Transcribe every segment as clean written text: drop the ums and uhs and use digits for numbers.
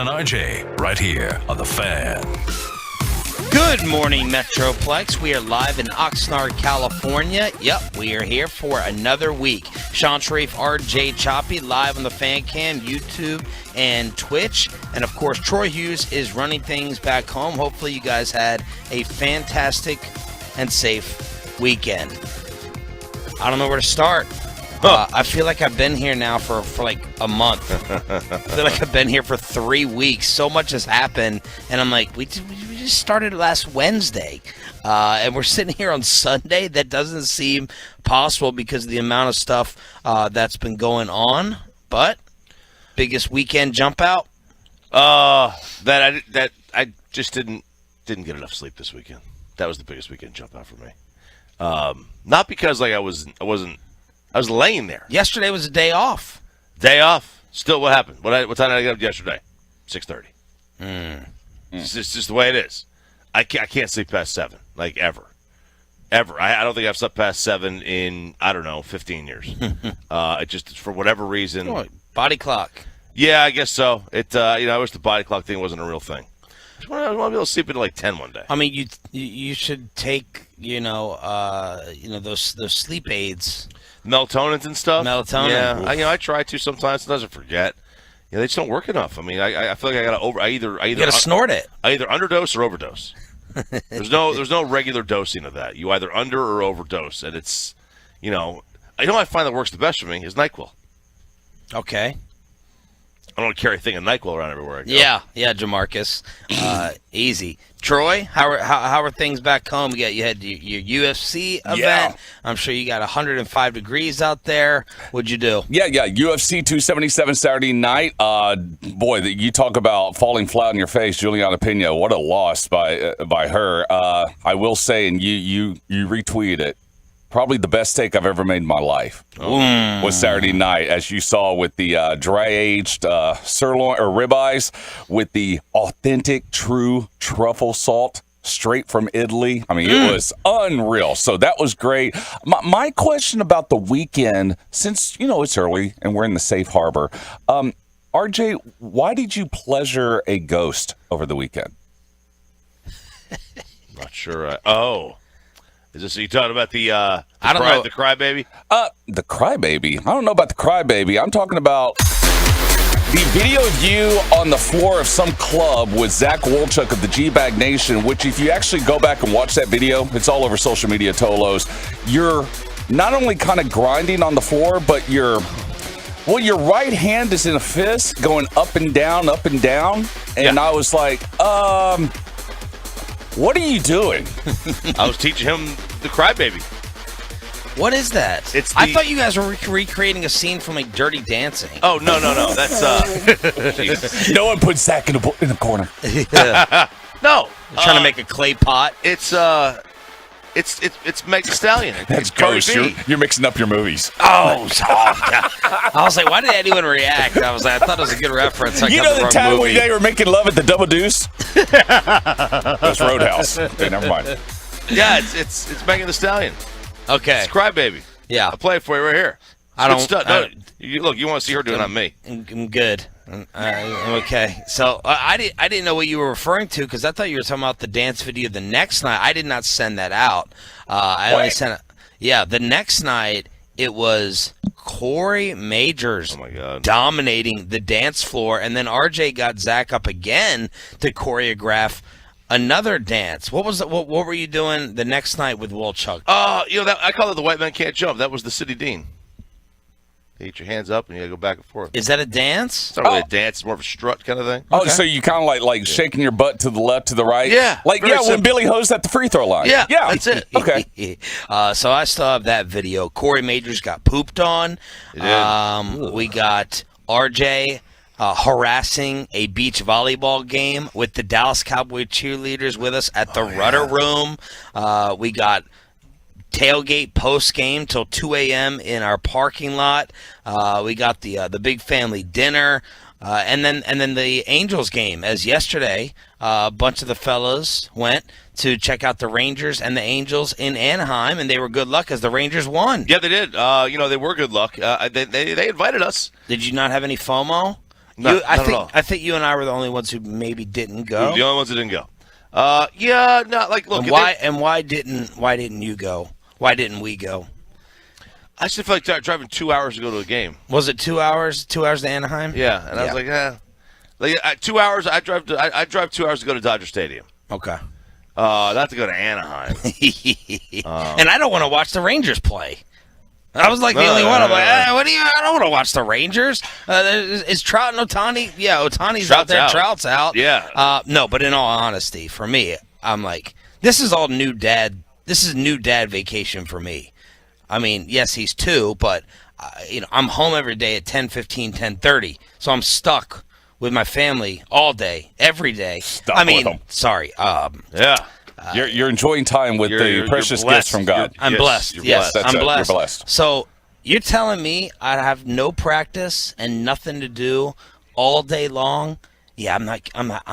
and RJ, right here on The Fan. Good morning, Metroplex. We are live in Oxnard, California. Yep, we are here for another week. Sean Sharif, RJ Choppy, live on the Fan Cam, YouTube, and Twitch. And, of course, Troy Hughes is running things back home. Hopefully you guys had a fantastic and safe weekend. I don't know where to start. I feel like I've been here now for like a month. I feel like I've been here for 3 weeks. So much has happened. And I'm like, we just started last Wednesday. And we're sitting here on Sunday. That doesn't seem possible because of the amount of stuff that's been going on. But biggest weekend jump out? That I just didn't get enough sleep this weekend. That was the biggest weekend jump out for me. Not because like I was laying there. Yesterday was a day off. Day off. Still, what happened? What time did I get up yesterday? 6:30. It's just the way it is. I can't sleep past 7, like ever. I don't think I've slept past 7 in, 15 years. It just, for whatever reason. Oh, body clock. Yeah, I guess so. I wish the body clock thing wasn't a real thing. I want to be able to sleep until like 10 one day. I mean, you should take, those sleep aids. Melatonin and stuff? Melatonin. Yeah, I try to sometimes. Sometimes I forget. Yeah, they just don't work enough. I mean, I feel like I got to you got to snort it. I either underdose or overdose. There's no regular dosing of that. You either under or overdose, and it's, I find that works the best for me is NyQuil. Okay. I don't carry a thing of NyQuil around everywhere I go. Yeah, Jamarcus. Easy. Troy, how are things back home? You had your UFC event. Yeah. I'm sure you got 105 degrees out there. What'd you do? Yeah. UFC 277 Saturday night. Boy, you talk about falling flat on your face. Juliana Pena, what a loss by her. I will say, and you retweeted it. Probably the best steak I've ever made in my life was Saturday night, as you saw with the dry-aged sirloin or ribeyes with the authentic, true truffle salt straight from Italy. I mean, it was unreal. So that was great. My question about the weekend, since, it's early and we're in the safe harbor, RJ, why did you pleasure a ghost over the weekend? Not sure. Is this you talking about the crybaby? The crybaby? I don't know about the crybaby. I'm talking about the video of you on the floor of some club with Zach Wolchuk of the G-Bag Nation, which if you actually go back and watch that video, it's all over social media, Tolos. You're not only kind of grinding on the floor, but your right hand is in a fist going up and down. And I was like, what are you doing? I was teaching him the crybaby. What is that? I thought you guys were recreating a scene from like Dirty Dancing. Oh, no. That's no one puts Zach in a corner. No. Trying to make a clay pot. It's Meg Thee Stallion. That's Ghost. You're mixing up your movies. Oh, I was like, why did anyone react? I thought it was a good reference. The time when they were making love at the Double Deuce? That's Roadhouse. Okay, never mind. Yeah, it's Meg Thee Stallion. Okay. It's Crybaby. Yeah. I'll play it for you right here. You want to see her doing it on me. I'm good. I'm okay. So I didn't know what you were referring to because I thought you were talking about the dance video the next night. I did not send that out. I only sent it. Yeah, the next night it was Corey Majors dominating the dance floor, and then RJ got Zach up again to choreograph another dance. What were you doing the next night with Wolchuk? I call it the White Man Can't Jump. That was the City Dean. You get your hands up and you gotta go back and forth. Is that a dance? It's not really a dance. It's more of a strut kind of thing. Oh, okay. So you kind of like shaking your butt to the left, to the right? Yeah. When Billy Ho's at the free throw line. Yeah, that's it. Okay. So I still have that video. Corey Majors got pooped on. We got RJ harassing a beach volleyball game with the Dallas Cowboy cheerleaders with us at the Rudder Room. We got tailgate post game till 2 a.m. in our parking lot. We got the big family dinner, and then the Angels game. As yesterday, a bunch of the fellas went to check out the Rangers and the Angels in Anaheim, and they were good luck as the Rangers won. Yeah, they did. They were good luck. They invited us. Did you not have any FOMO? No, I think you and I were the only ones who maybe didn't go. The only ones that didn't go. Yeah, no, like look. Why didn't you go? Why didn't we go? I just feel like driving 2 hours to go to a game. Was it 2 hours? 2 hours to Anaheim? Yeah, and I was like, 2 hours. I drive 2 hours to go to Dodger Stadium. Okay. Not to go to Anaheim. And I don't want to watch the Rangers play. I was like the only one. I'm like, I don't want to watch the Rangers. Is Trout and Ohtani? Yeah, Ohtani's out there. Trout's out. Yeah. No, but in all honesty, for me, I'm like, this is all new dad. This is new dad vacation for me. I mean, yes, he's 2, but I'm home every day at 10:15, 10:30, so I'm stuck with my family all day, every day. With them. Sorry. Yeah. You're enjoying time with the precious gifts from God. I'm blessed. Yes, I'm blessed. You're blessed. So you're telling me I have no practice and nothing to do all day long? Yeah, I'm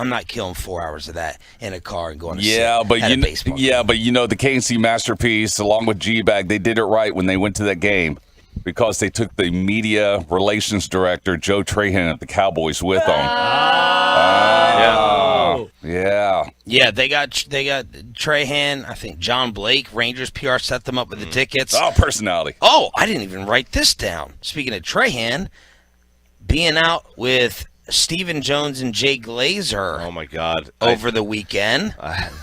not killing 4 hours of that in a car and going to a baseball game. Yeah, but the KNC masterpiece along with G-Bag, they did it right when they went to that game because they took the media relations director Joe Trahan at the Cowboys with them. Yeah, they got Trahan. I think John Blake, Rangers PR, set them up with the tickets. Oh, personality. Oh, I didn't even write this down. Speaking of Trahan, being out with Stephen Jones and Jay Glazer. Oh my God! Over the weekend.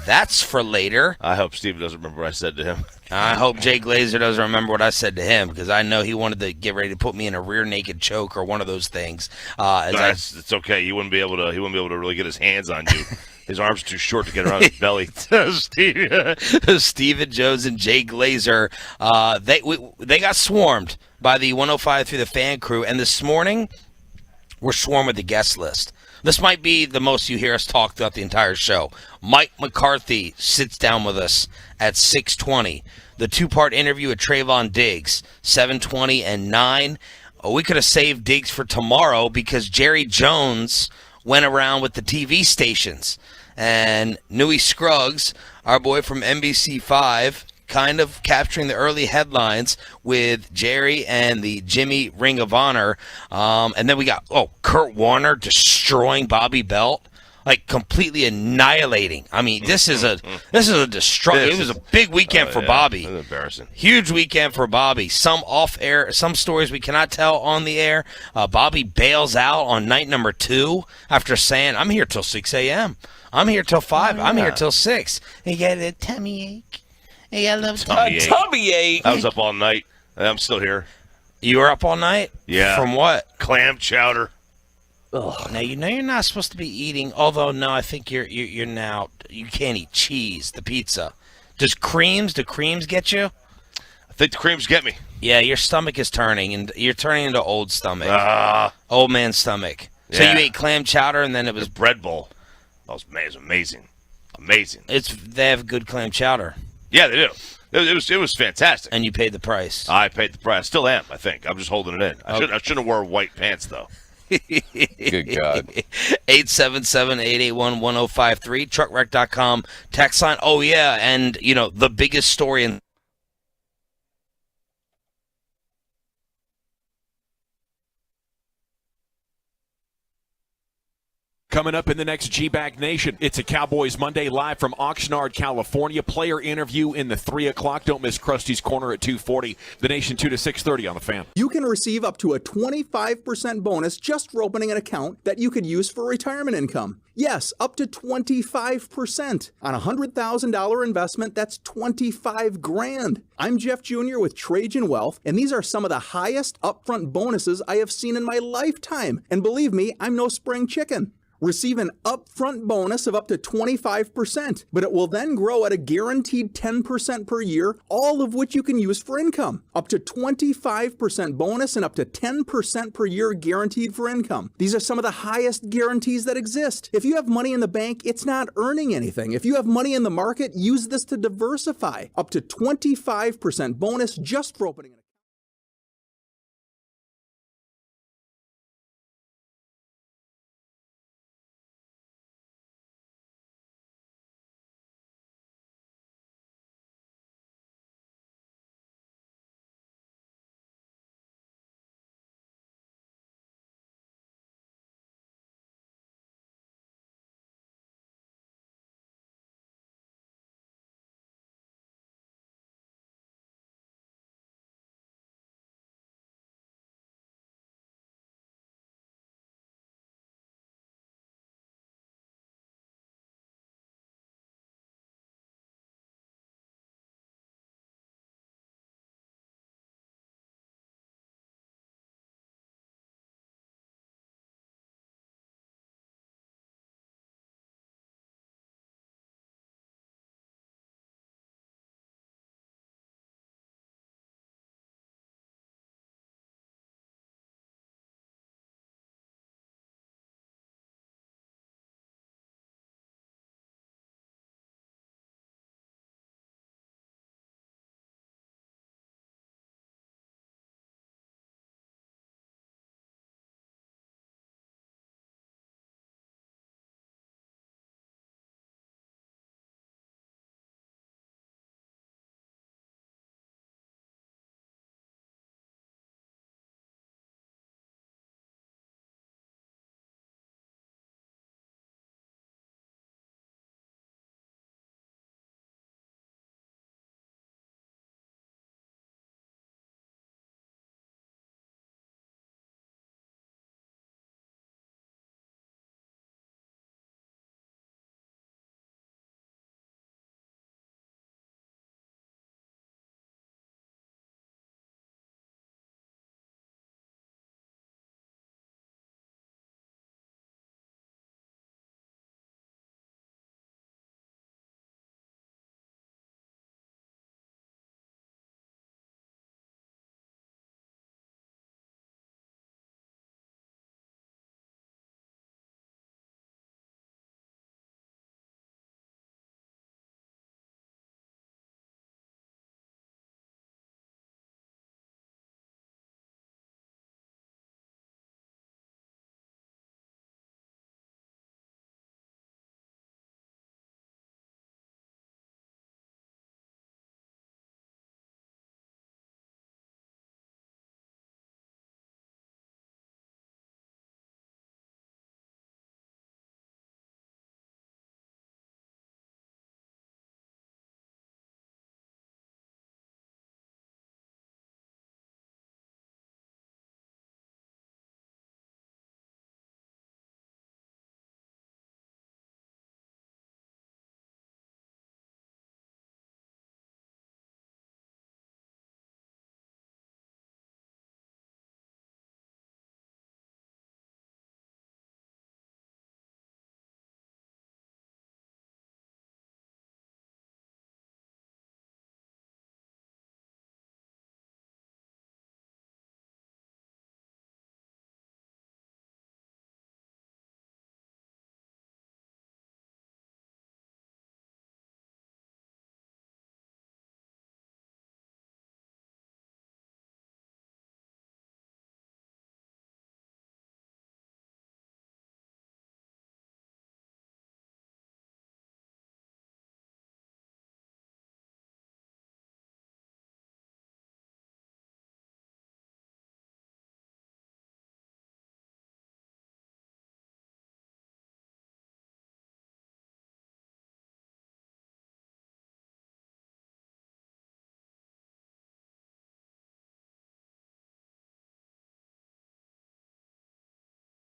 That's for later. I hope Stephen doesn't remember what I said to him. I hope Jay Glazer doesn't remember what I said to him because I know he wanted to get ready to put me in a rear naked choke or one of those things. It's okay. He wouldn't be able to really get his hands on you. His arms are too short to get around his belly. Stephen Jones and Jay Glazer, they got swarmed by the 105 through the fan crew, and this morning we're swarmed with the guest list. This might be the most you hear us talk throughout the entire show. Mike McCarthy sits down with us at 6:20. The 2-part interview with Trayvon Diggs, 7:20 and 9. We could have saved Diggs for tomorrow because Jerry Jones went around with the TV stations. And Newey Scruggs, our boy from NBC5, kind of capturing the early headlines with Jerry and the Jimmy Ring of Honor. And then we got, Kurt Warner destroying Bobby Belt, like completely annihilating. I mean, this is a destruction. It was a big weekend for Bobby. That's embarrassing. Huge weekend for Bobby. Some off air, some stories we cannot tell on the air. Bobby bails out on night number 2 after saying, "I'm here till 6 a.m. I'm here till 5. I'm here till 6." He got a tummy ache. He got a little tummy ache. I was up all night. I'm still here. You were up all night? Yeah. From what? Clam chowder. Ugh. Now you know you're not supposed to be eating. Although no, I think you're now. You can't eat cheese. The pizza. Do creams get you? I think the creams get me. Yeah, your stomach is turning, and you're turning into old stomach. Old man stomach. So you ate clam chowder, and then it was bread bowl. That was amazing. Amazing. They have good clam chowder. Yeah, they do. It was fantastic. And you paid the price. I paid the price. Still am, I think. I'm just holding it in. I shouldn't have wore white pants, though. Good God. 877-881-1053, truckwreck.com, text line. Oh, yeah, and, the biggest story in Coming up in the next G-Bag Nation, it's a Cowboys Monday live from Oxnard, California. Player interview in the 3 o'clock. Don't miss Krusty's Corner at 2:40. The Nation 2 to 6:30 on the Fan. You can receive up to a 25% bonus just for opening an account that you could use for retirement income. Yes, up to 25%. On a $100,000 investment, that's $25,000. I'm Jeff Jr. with Trajan Wealth, and these are some of the highest upfront bonuses I have seen in my lifetime. And believe me, I'm no spring chicken. Receive an upfront bonus of up to 25%, but it will then grow at a guaranteed 10% per year, all of which you can use for income. Up to 25% bonus and up to 10% per year guaranteed for income. These are some of the highest guarantees that exist. If you have money in the bank, it's not earning anything. If you have money in the market, use this to diversify. Up to 25% bonus just for opening an account.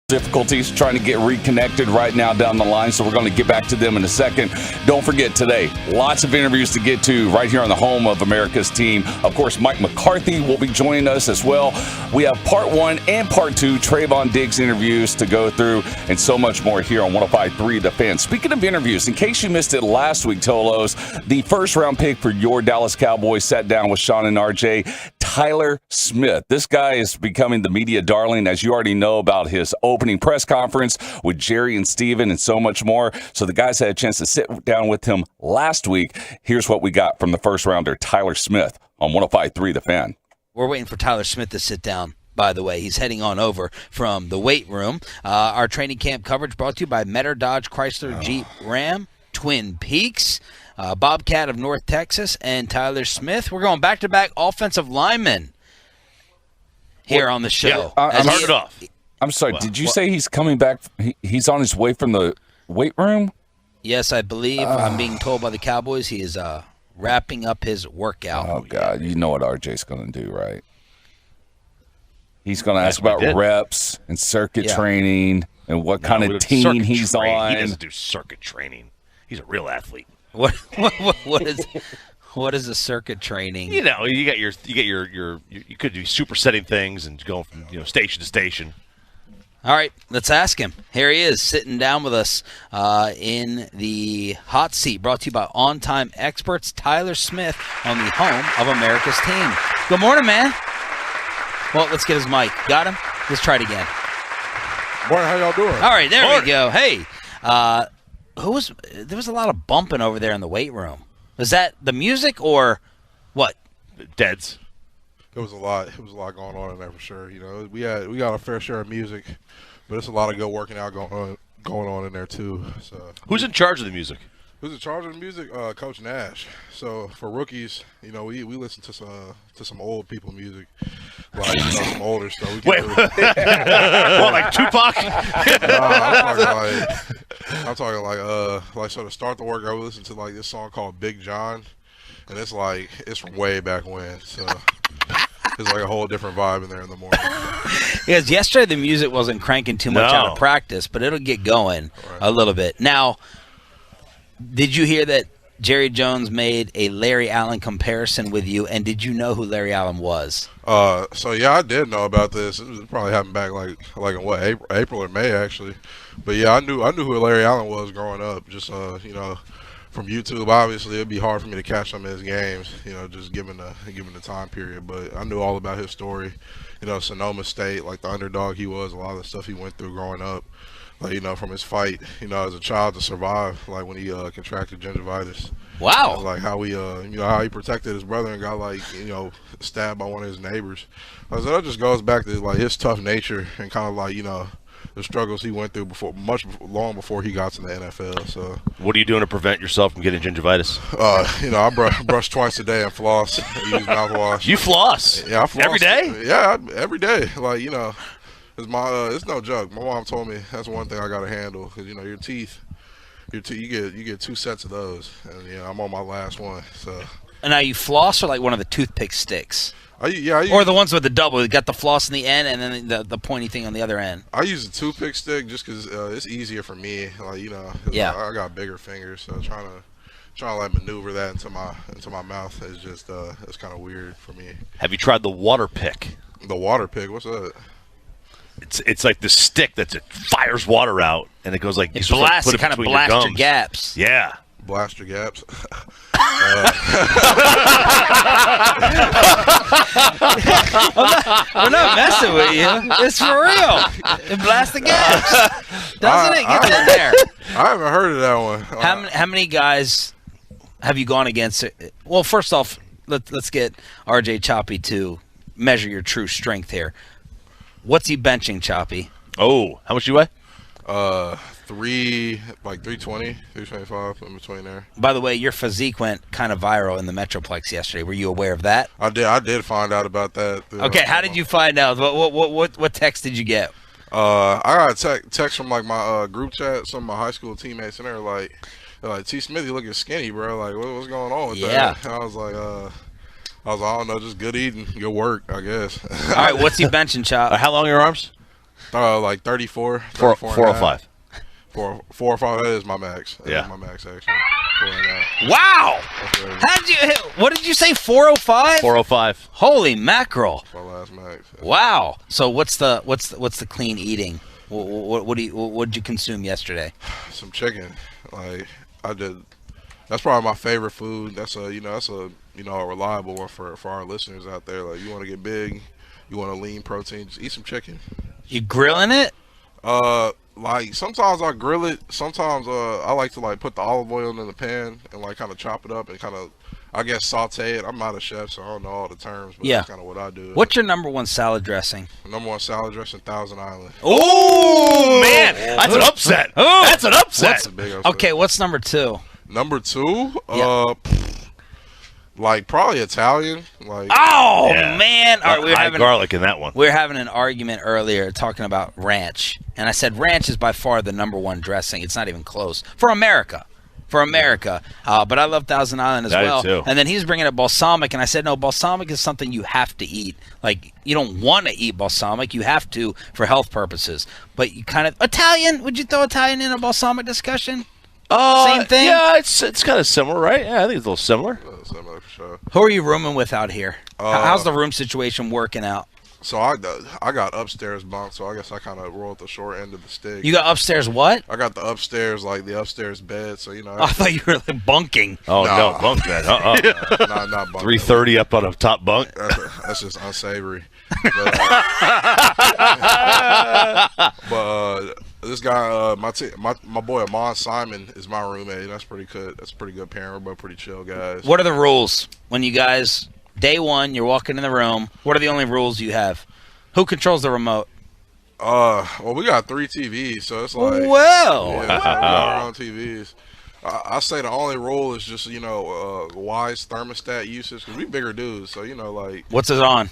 difficulties trying to get reconnected right now down the line, so we're going to get back to them in a second. Don't forget today, lots of interviews to get to right here on the home of America's team. Of course, Mike McCarthy will be joining us as well. We have part 1 and part 2 Trayvon Diggs interviews to go through, and so much more here on 105.3 The Fan. Speaking of interviews, in case you missed it last week, Tolos, the first round pick for your Dallas Cowboys sat down with Sean and RJ, Tyler Smith. This guy is becoming the media darling, as you already know about his opening press conference with Jerry and Steven and so much more. So the guys had a chance to sit down with him last week. Here's what we got from the first rounder, Tyler Smith, on 105.3 The Fan. We're waiting for Tyler Smith to sit down. By the way, he's heading on over from the weight room. Our training camp coverage brought to you by Metter Dodge Chrysler Jeep Ram, Twin Peaks, Bobcat of North Texas, and Tyler Smith. We're going back-to-back offensive linemen here on the show. Yeah, start it off. I'm sorry, did you say he's coming back? He's on his way from the weight room? Yes, I believe. I'm being told by the Cowboys he is wrapping up his workout. Oh, God. You know what RJ's going to do, right? He's going to ask about reps and circuit training and what kind of team he's on. He doesn't do circuit training. He's a real athlete. What is a circuit training? You know, you could do supersetting things and go from station to station. All right, let's ask him. Here he is, sitting down with us in the hot seat, brought to you by On Time Experts, Tyler Smith, on the home of America's team. Good morning, man. Well, let's get his mic. Got him? Let's try it again. Morning, how y'all doing? All right, there we go. Hey, there was a lot of bumping over there in the weight room. Was that the music or what? Deads. It was a lot. It was a lot going on in there for sure. We got a fair share of music, but it's a lot of good working out going on in there too. So who's in charge of the music? Who's in charge of the music? Coach Nash. So for rookies, we listen to some old people music, like some older stuff. What, like Tupac? I'm talking like so to start the workout, we listen to like this song called Big John, and it's from way back when. So it's like a whole different vibe in there in the morning. Because yesterday the music wasn't cranking too much out of practice, but it'll get going a little bit. Now, did you hear that Jerry Jones made a Larry Allen comparison with you, and did you know who Larry Allen was? So yeah, I did know about this. It probably happened back like in what, April or May actually. But yeah, I knew who Larry Allen was growing up. Just from YouTube, obviously it'd be hard for me to catch some of his games, just given the time period. But I knew all about his story. Sonoma State, like the underdog he was, a lot of the stuff he went through growing up. Like, from his fight, as a child to survive, like when he contracted gingivitis. Wow. Like how he, how he protected his brother and got stabbed by one of his neighbors. So that just goes back to like his tough nature and kind of like, the struggles he went through long before he got to the NFL. So what are you doing to prevent yourself from getting gingivitis? I brush twice a day and floss. I use mouthwash. You floss? Yeah, I floss every day. Yeah, every day. Like it's no joke. My mom told me that's one thing I got to handle because your teeth, you get 2 sets of those, and I'm on my last one. So. And now you floss or like one of the toothpick sticks? Or the ones with the double. You got the floss in the end and then the pointy thing on the other end. I use a toothpick stick just because it's easier for me. Like I got bigger fingers, so trying to like maneuver that into my mouth is just it's kind of weird for me. Have you tried the water pick? The water pick? What's that? It's like the stick that fires water out, and it goes like it blasts. It kind of blasts your gaps. Yeah, blast your gaps. We're not messing with you. It's for real. It blasts the gaps, doesn't it? Get in there. I haven't heard of that one. How many guys have you gone against? Well, first off, let's get RJ Choppy to measure your true strength here. What's he benching, Choppy? Oh, how much you weigh? 320, 325, in between there. By the way, your physique went kind of viral in the Metroplex yesterday. Were you aware of that? I did find out about that. Okay, how did you find out? What text did you get? I got a text from like my group chat, some of my high school teammates, and they're like T. Smith, you looking skinny, bro. Like, what's going on with that? And I was like, I don't know, just good eating, good work, I guess. All right, what's he benching, Chop? How long are your arms? Like 34. 405. 405. That is my max. That Yeah. is my max actually. 409. Wow. That's What did you say? 405. 405. Holy mackerel! my last max. Wow. So what's the clean eating? What did you consume yesterday? Some chicken. Like I did. That's probably my favorite food. That's a reliable one for our listeners out there. Like you want to get big, you want a lean protein, just eat some chicken. You grilling it? Like sometimes I grill it. Sometimes I like to like put the olive oil in the pan and like kind of chop it up and kind of, I guess, saute it. I'm not a chef, so I don't know all the terms, but Yeah. that's kind of what I do. What's your number one salad dressing? Number one salad dressing? Thousand Island. Oh, man. That's an upset. That's an upset. That's a big upset. Okay, what's number two? Number two, Yeah. like probably Italian. Like Oh Yeah. man! All right, we were High having garlic in that one. we were having an argument earlier talking about ranch, and I said ranch is by far the number one dressing. It's not even close for America. But I love Thousand Island as I do well. too. And then he's bringing up balsamic, and I said, no, balsamic is something you have to eat. Like, you don't want to eat balsamic. You have to for health purposes. But you kind of – Italian, would you throw Italian in a balsamic discussion? Same thing? Yeah, it's kind of similar, right? Yeah, I think it's a little similar. similar for sure. Who are you rooming with out here? How's the room situation working out? So I got upstairs bunk, so I guess I kind of rolled the short end of the stick. You got upstairs what? I got the upstairs, like the upstairs bed, so you know. I thought you were like bunking. Oh, Nah. no, bunk bed. not bunk. 330 up on a top bunk. That's just unsavory. But this guy, my boy Amon Simon is my roommate. That's pretty good. That's a pretty good pairing. We're both pretty chill guys. What are the rules when you guys, day one, you're walking in the room? What are the only rules you have? Who controls the remote? Well, we got 3 TVs, so it's like Well. yeah, so we got our own TVs. I say the only rule is just wise thermostat usage because we bigger dudes, so like What's it on?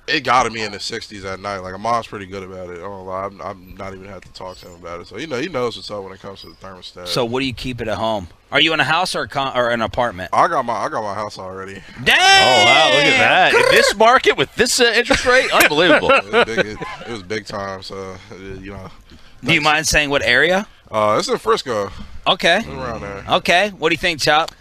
it got to be in the 60s at night. Like Amon's pretty good about it. I don't lie. I'm not even have to talk to him about it. So he knows what's up when it comes to the thermostat. So what do you keep it at home? Are you in a house or an apartment? I got my house already. Dang! Oh, wow, look at that. In this market with this interest rate, unbelievable. It was big time. So Do you mind saying what area? It's in Frisco. Okay. Around there. Okay. What do you think, Chop?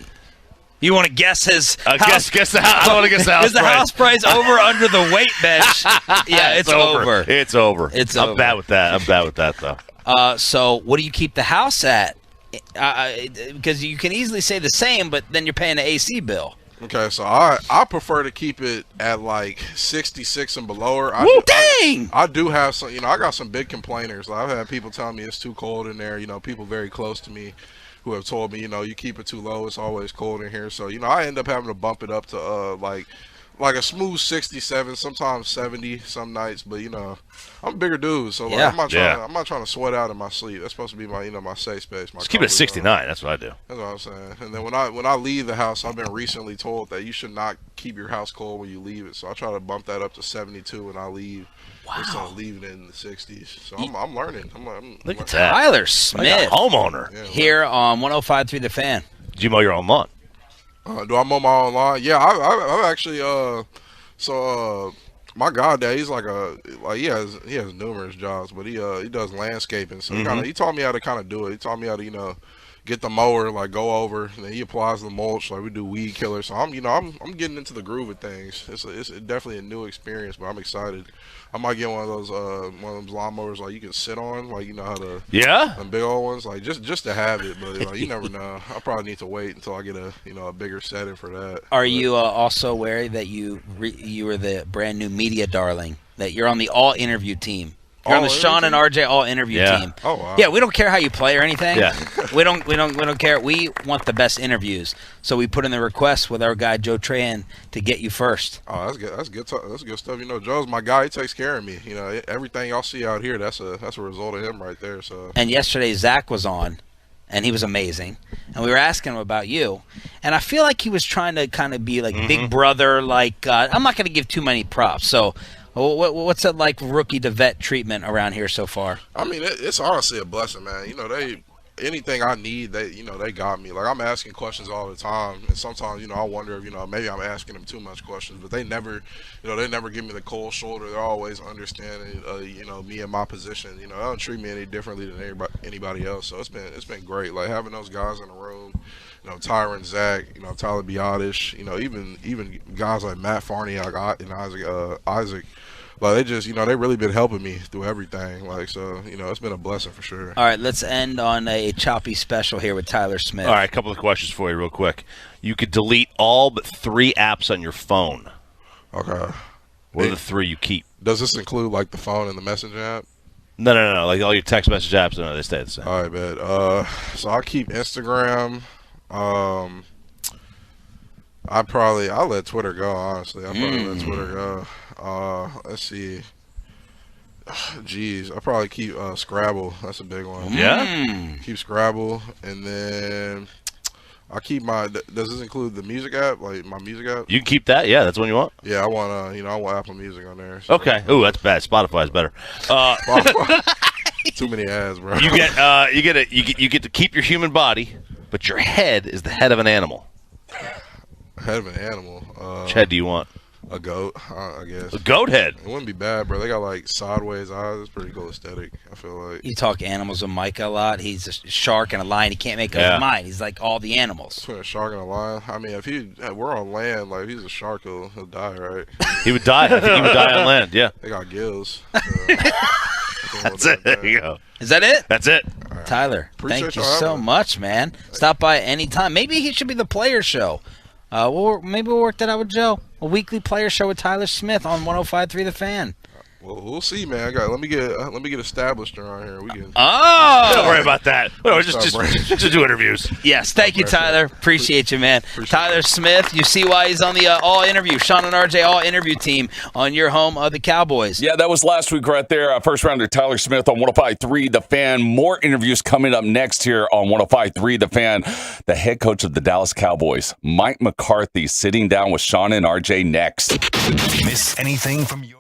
You want to guess his house? Guess the house. I want to guess the house Is the price. house price over under the weight bench? Yeah, it's over. It's over. It's I'm over. bad with that. I'm bad with that, though. So what do you keep the house at? Because you can easily say the same, but then you're paying the AC bill. Okay, so I prefer to keep it at like 66 and below. Or Dang! I do have some. I got some big complainers. I've had people telling me it's too cold in there. People very close to me who have told me, you keep it too low, it's always cold in here. So, I end up having to bump it up to like a smooth 67, sometimes 70 some nights. But I'm a bigger dude, so Yeah. I'm not trying to sweat out in my sleep. That's supposed to be my my safe space. Just keep it at 69. That's what I do. That's what I'm saying. And then when I leave the house, I've been recently told that you should not keep your house cold when you leave it. So I try to bump that up to 72 when I leave. Wow. Instead of leaving it in the 60s. So I'm learning. Look at that. Tyler Smith Homeowner. Yeah, here on 105.3 The Fan. Did you mow your own lawn? do I mow my own lawn? Yeah, I've actually my goddad, he's he has numerous jobs, but he does landscaping. So he taught me how to kind of do it. He taught me how to get the mower, go over, and then he applies the mulch, we do weed killer. So I'm getting into the groove of things. It's definitely a new experience, but I'm excited. I might get one of those lawnmowers you can sit on, how to them big old ones, just to have it. But you never know. I probably need to wait until I get a bigger setting for that. Are you also aware that you were the brand new media darling, that you're on the all interview team? You're on the Sean and RJ all interview team. Oh wow. Yeah, we don't care how you play or anything. Yeah. we don't care. We want the best interviews. So we put in the request with our guy Joe Tran to get you first. Oh, that's good. That's good stuff. Joe's my guy. He takes care of me. Everything y'all see out here, that's a result of him right there. So. And yesterday Zach was on, and he was amazing. And we were asking him about you, and I feel like he was trying to kind of be like big brother. I'm not going to give too many props. So. What's it like rookie to vet treatment around here so far? I mean, it's honestly a blessing, man. anything I need, they got me. Like, I'm asking questions all the time, and sometimes, I wonder if, maybe I'm asking them too much questions, but they never, they never give me the cold shoulder. They're always understanding, me and my position. They don't treat me any differently than anybody else. So it's been great. Like, having those guys in the room, Tyron, Zach, Tyler Biotish, even guys like Matt Farney, like and Isaac. Like, they just, they really been helping me through everything. Like, so, it's been a blessing for sure. All right, let's end on a choppy special here with Tyler Smith. All right, a couple of questions for you real quick. You could delete all but 3 apps on your phone. Okay. What are the 3 you keep? Does this include, like, the phone and the messenger app? No. Like, all your text message apps, no, they stay the same. All right, man. So I keep Instagram. I'll let Twitter go, honestly. I'll probably let Twitter go. Let's see. Jeez, I probably keep Scrabble. That's a big one. Yeah? Keep Scrabble, and then I keep my. Does this include the music app, like my music app? You can keep that? Yeah, that's the one you want? Yeah, I want I want Apple Music on there. So. Okay. Ooh, that's bad. Spotify's better. Too many ads, bro. You get to keep your human body, but your head is the head of an animal. Head of an animal. Which head do you want? A goat, I guess. A goat head. It wouldn't be bad, bro. They got like sideways eyes. It's pretty cool aesthetic, I feel like. You talk animals with Mike a lot. He's a shark and a lion. He can't make up his mind. He's like all the animals. Between a shark and a lion. I mean, if we're on land, like if he's a shark, he'll die, right? He would die. I think he would die on land. Yeah. They got gills. That's it. There you go. Is that it? That's it. Right. Tyler, Appreciate thank you y'all so having me. much, man. Stop by anytime. Maybe he should be the player show. Maybe we'll work that out with Joe. A weekly player show with Tyler Smith on 105.3 The Fan. Well, we'll see, man. Let me get established around here. We can. Oh, Don't worry about that. No, just do interviews. yes. Thank you, Tyler. Appreciate you, man. Tyler Smith. You see why he's on the all interview, Sean and RJ all interview team on your home of the Cowboys. Yeah, that was last week right there. First rounder Tyler Smith on 105.3 The Fan. More interviews coming up next here on 105.3 The Fan. The head coach of the Dallas Cowboys, Mike McCarthy, sitting down with Sean and RJ next. Miss anything from your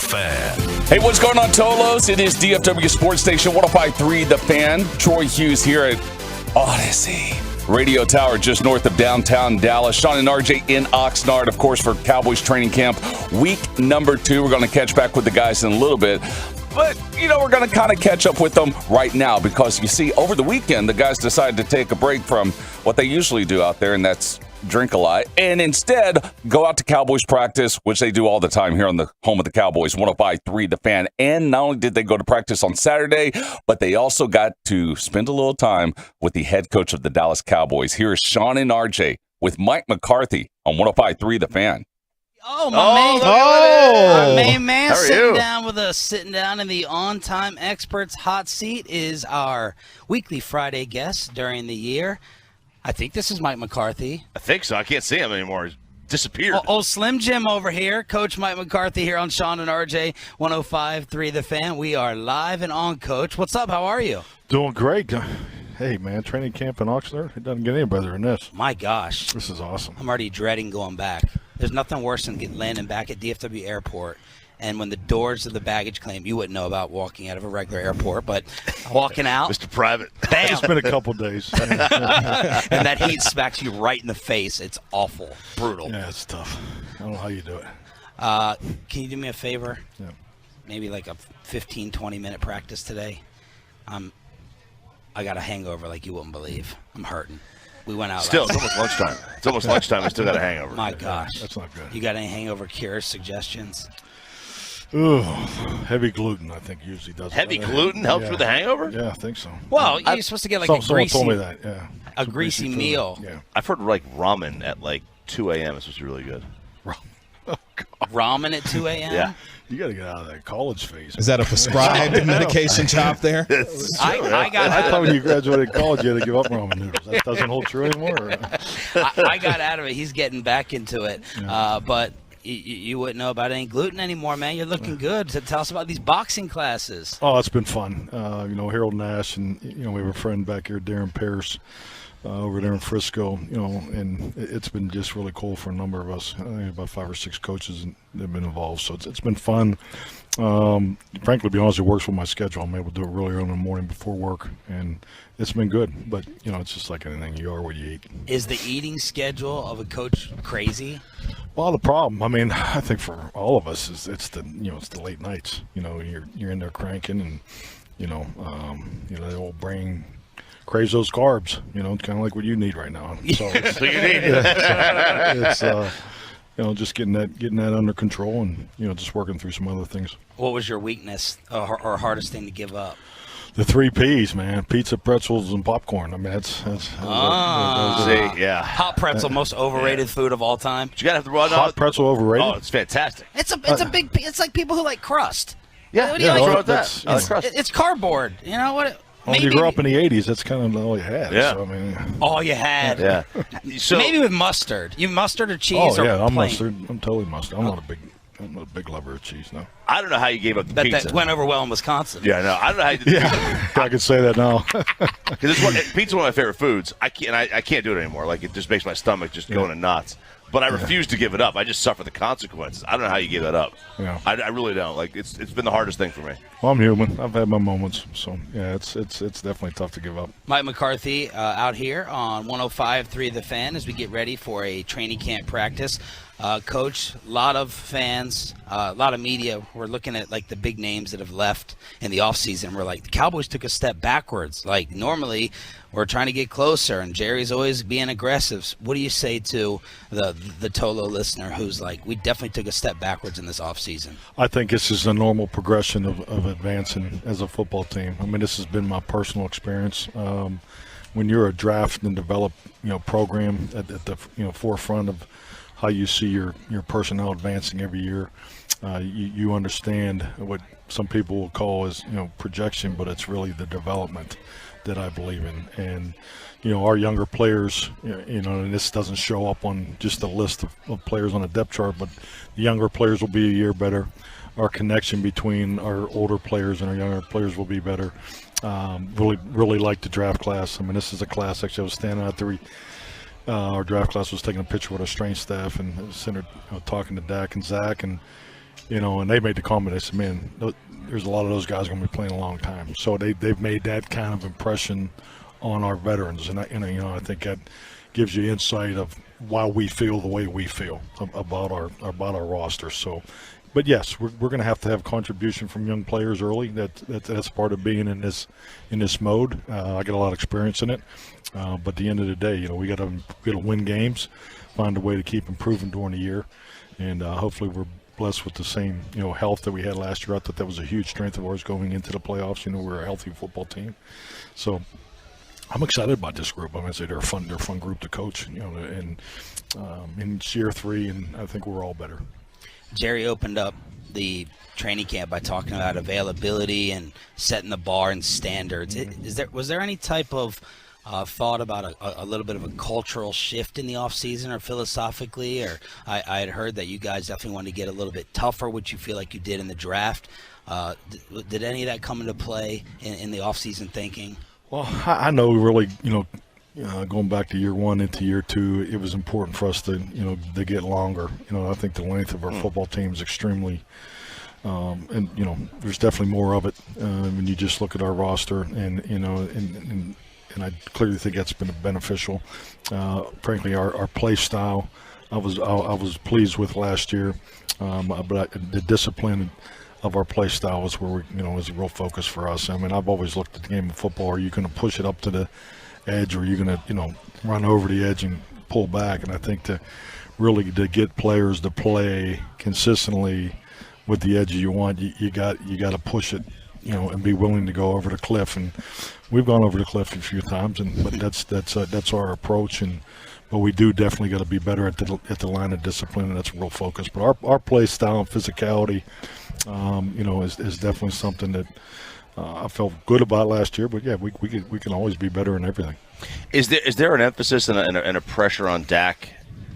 Fan. Hey, what's going on, Tolos? It is DFW Sports Station 105.3 The Fan. Troy Hughes here at Odyssey Radio Tower just north of downtown Dallas. Sean and RJ in Oxnard, of course, for Cowboys training camp. Week number 2. We're going to catch back with the guys in a little bit. But, we're going to kind of catch up with them right now because, you see, over the weekend, the guys decided to take a break from what they usually do out there, and that's drink a lot, and instead go out to Cowboys practice, which they do all the time here on the home of the Cowboys, 105.3 The Fan. And not only did they go to practice on Saturday, but they also got to spend a little time with the head coach of the Dallas Cowboys. Here is Sean and RJ with Mike McCarthy on 105.3 The Fan. Oh, my main man sitting down in the on-time experts hot seat is our weekly Friday guest during the year. I think this is Mike McCarthy. I think so. I can't see him anymore. He's disappeared. Oh, Slim Jim over here. Coach Mike McCarthy here on Sean and RJ, 105.3 The Fan. We are live and on, Coach. What's up? How are you? Doing great. Hey, man, training camp in Oxnard, it doesn't get any better than this. My gosh. This is awesome. I'm already dreading going back. There's nothing worse than landing back at DFW Airport. And when the doors of the baggage claim, you wouldn't know about walking out of a regular airport, but walking out. Mr. Private. Bam. It's been a couple days. And that heat smacks you right in the face. It's awful. Brutal. Yeah, it's tough. I don't know how you do it. Can you do me a favor? Yeah. Maybe like a 15, 20-minute practice today. I got a hangover like you wouldn't believe. I'm hurting. We went out. Still, it's almost lunchtime. It's almost lunchtime. I still got a hangover. My gosh. That's not good. You got any hangover cures, suggestions? Ooh, heavy gluten, I think, usually does. Heavy gluten helps with the hangover? Yeah, I think so. Well, you're supposed to get like a Someone greasy, told me that, yeah. a greasy meal. Yeah. I've heard like ramen at like 2 a.m. is supposed to be really good. Ramen at 2 a.m.? Yeah. You got to get out of that college phase. Is that a prescribed medication chop there? I thought when you graduated college, you had to give up ramen noodles. That doesn't hold true anymore? Or? I got out of it. He's getting back into it. Yeah. But you wouldn't know about any gluten anymore, man. You're looking good. So tell us about these boxing classes. Oh, it's been fun. Harold Nash and, we have a friend back here, Darren Pierce, over there in Frisco, and it's been just really cool for a number of us. I think about 5 or 6 coaches that have been involved. So it's been fun. Frankly, to be honest, it works with my schedule. I'm able to do it really early in the morning before work, and it's been good. But, it's just like anything. You are what you eat. Is the eating schedule of a coach crazy? Well, the problem, I think for all of us is it's the late nights. You're in there cranking, and the old brain craves those carbs. It's kind of like what you need right now. So So you need it's just getting that under control, and just working through some other things. What was your weakness or hardest thing to give up? The 3 Ps, man: pizza, pretzels, and popcorn. That's yeah. Hot pretzel, most overrated food of all time. But you gotta have to run hot pretzel overrated. Oh, it's fantastic. It's a big. It's like people who like crust. Yeah, What do you like? what's wrong with that? I like crust. It's cardboard. You know what? When you grew up in the 80s, that's kind of all you had. Yeah. So, All you had. Yeah. So Maybe with mustard. You mustard or cheese oh or yeah, I'm plain? mustard. I'm totally mustard. I'm not a big lover of cheese. No. I don't know how you gave up the Bet pizza. that went over well in Wisconsin. Yeah, no, I don't know how you did. Yeah, I can say that now. Because pizza is one of my favorite foods. I can't do it anymore. Like, it just makes my stomach just go into knots. But I refuse to give it up. I just suffer the consequences. I don't know how you give that up. Yeah. I really don't. Like, it's been the hardest thing for me. Well, I'm human. I've had my moments. So yeah, it's definitely tough to give up. Mike McCarthy out here on 105.3 The Fan as we get ready for a training camp practice. Coach, a lot of fans, a lot of media, we're looking at like the big names that have left in the offseason. We're like, the Cowboys took a step backwards. Like, normally we're trying to get closer, and Jerry's always being aggressive. What do you say to the Tolo listener who's like, we definitely took a step backwards in this offseason? I think this is a normal progression of advancing as a football team. I mean, this has been my personal experience. When you're a draft and develop, program at the forefront of how you see your personnel advancing every year, you understand what some people will call as projection, but it's really the development that I believe in. And our younger players, and this doesn't show up on just a list of players on a depth chart, but the younger players will be a year better. Our connection between our older players and our younger players will be better. Really like the draft class. I mean, this is a class. Actually, I was standing out there. Our draft class was taking a picture with our strength staff and center, talking to Dak and Zach, and and they made the comment. They said, "Man, there's a lot of those guys going to be playing a long time." So they've made that kind of impression on our veterans, and I think that gives you insight of why we feel the way we feel about our roster. So, but yes, we're going to have contribution from young players early. That's part of being in this mode. I get a lot of experience in it, but at the end of the day, we got to win games, find a way to keep improving during the year, and hopefully we're blessed with the same health that we had last year. I thought that was a huge strength of ours going into the playoffs. We're a healthy football team, so I'm excited about this group. I'm going to say they're a fun group to coach. And in year 3, and I think we're all better. Jerry opened up the training camp by talking about availability and setting the bar and standards. Was there any type of thought about a little bit of a cultural shift in the offseason or philosophically? Or I had heard that you guys definitely wanted to get a little bit tougher, which you feel like you did in the draft. Did any of that come into play in the offseason thinking? Well, I know really, going back to year 1 into year 2, it was important for us to get longer. I think the length of our football team is extremely, and there's definitely more of it when you just look at our roster, and I clearly think that's been beneficial. Frankly, our play style, I was pleased with last year, but the discipline of our play style was where was a real focus for us. I mean, I've always looked at the game of football. Are you going to push it up to the edge, or are you going to run over the edge and pull back? And I think to get players to play consistently with the edge you want, you got to push it, and be willing to go over the cliff. And we've gone over the cliff a few times, but that's our approach. But we do definitely got to be better at the line of discipline, and that's a real focus. But our play style and physicality, is definitely something that I felt good about last year. But yeah, we can always be better in everything. Is there an emphasis and a pressure on Dak,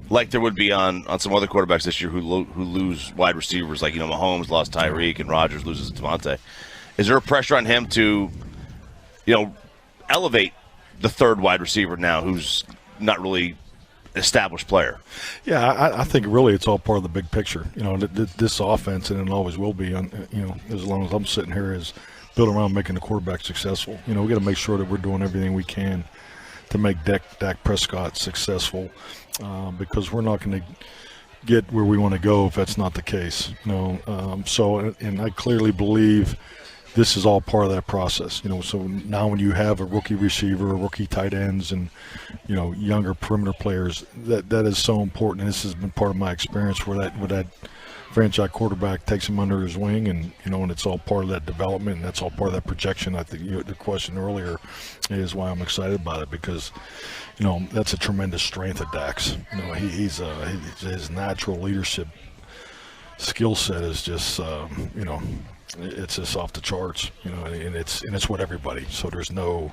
like there would be on some other quarterbacks this year who lose wide receivers, like Mahomes lost Tyreek and Rodgers loses Devontae? Is there a pressure on him to elevate the third wide receiver now, who's not really established player? Yeah, I think really it's all part of the big picture. This offense, and it always will be, as long as I'm sitting here, is built around making the quarterback successful. We got to make sure that we're doing everything we can to make Dak Prescott successful, because we're not going to get where we want to go if that's not the case. And I clearly believe this is all part of that process. So now when you have a rookie receiver, rookie tight ends, and younger perimeter players, that is so important. And this has been part of my experience where that franchise quarterback takes him under his wing, and and it's all part of that development, and that's all part of that projection. I think the question earlier is why I'm excited about it, because that's a tremendous strength of Dak's. His natural leadership skill set is just it's just off the charts, and it's with everybody. So there's no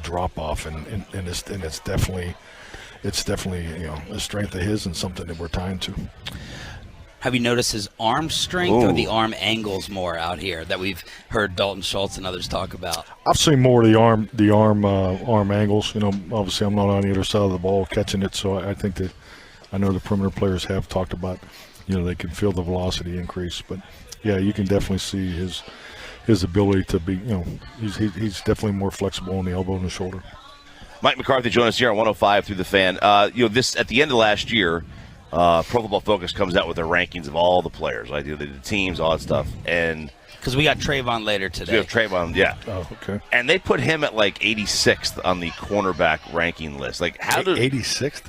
drop off, and it's definitely a strength of his and something that we're tying to. Have you noticed his arm strength or the arm angles more out here that we've heard Dalton Schultz and others talk about? I've seen more of the arm angles. Obviously I'm not on the other side of the ball catching it, so I think that I know the perimeter players have talked about, they can feel the velocity increase, but yeah, you can definitely see his ability to be, he's definitely more flexible on the elbow and the shoulder. Mike McCarthy joined us here on 105 through the Fan. This at the end of last year, Pro Football Focus comes out with their rankings of all the players, like the teams, all that stuff, and because we got Trayvon later today. We have Trayvon, yeah. Oh, okay. And they put him at like 86th on the cornerback ranking list. Like how did 86th?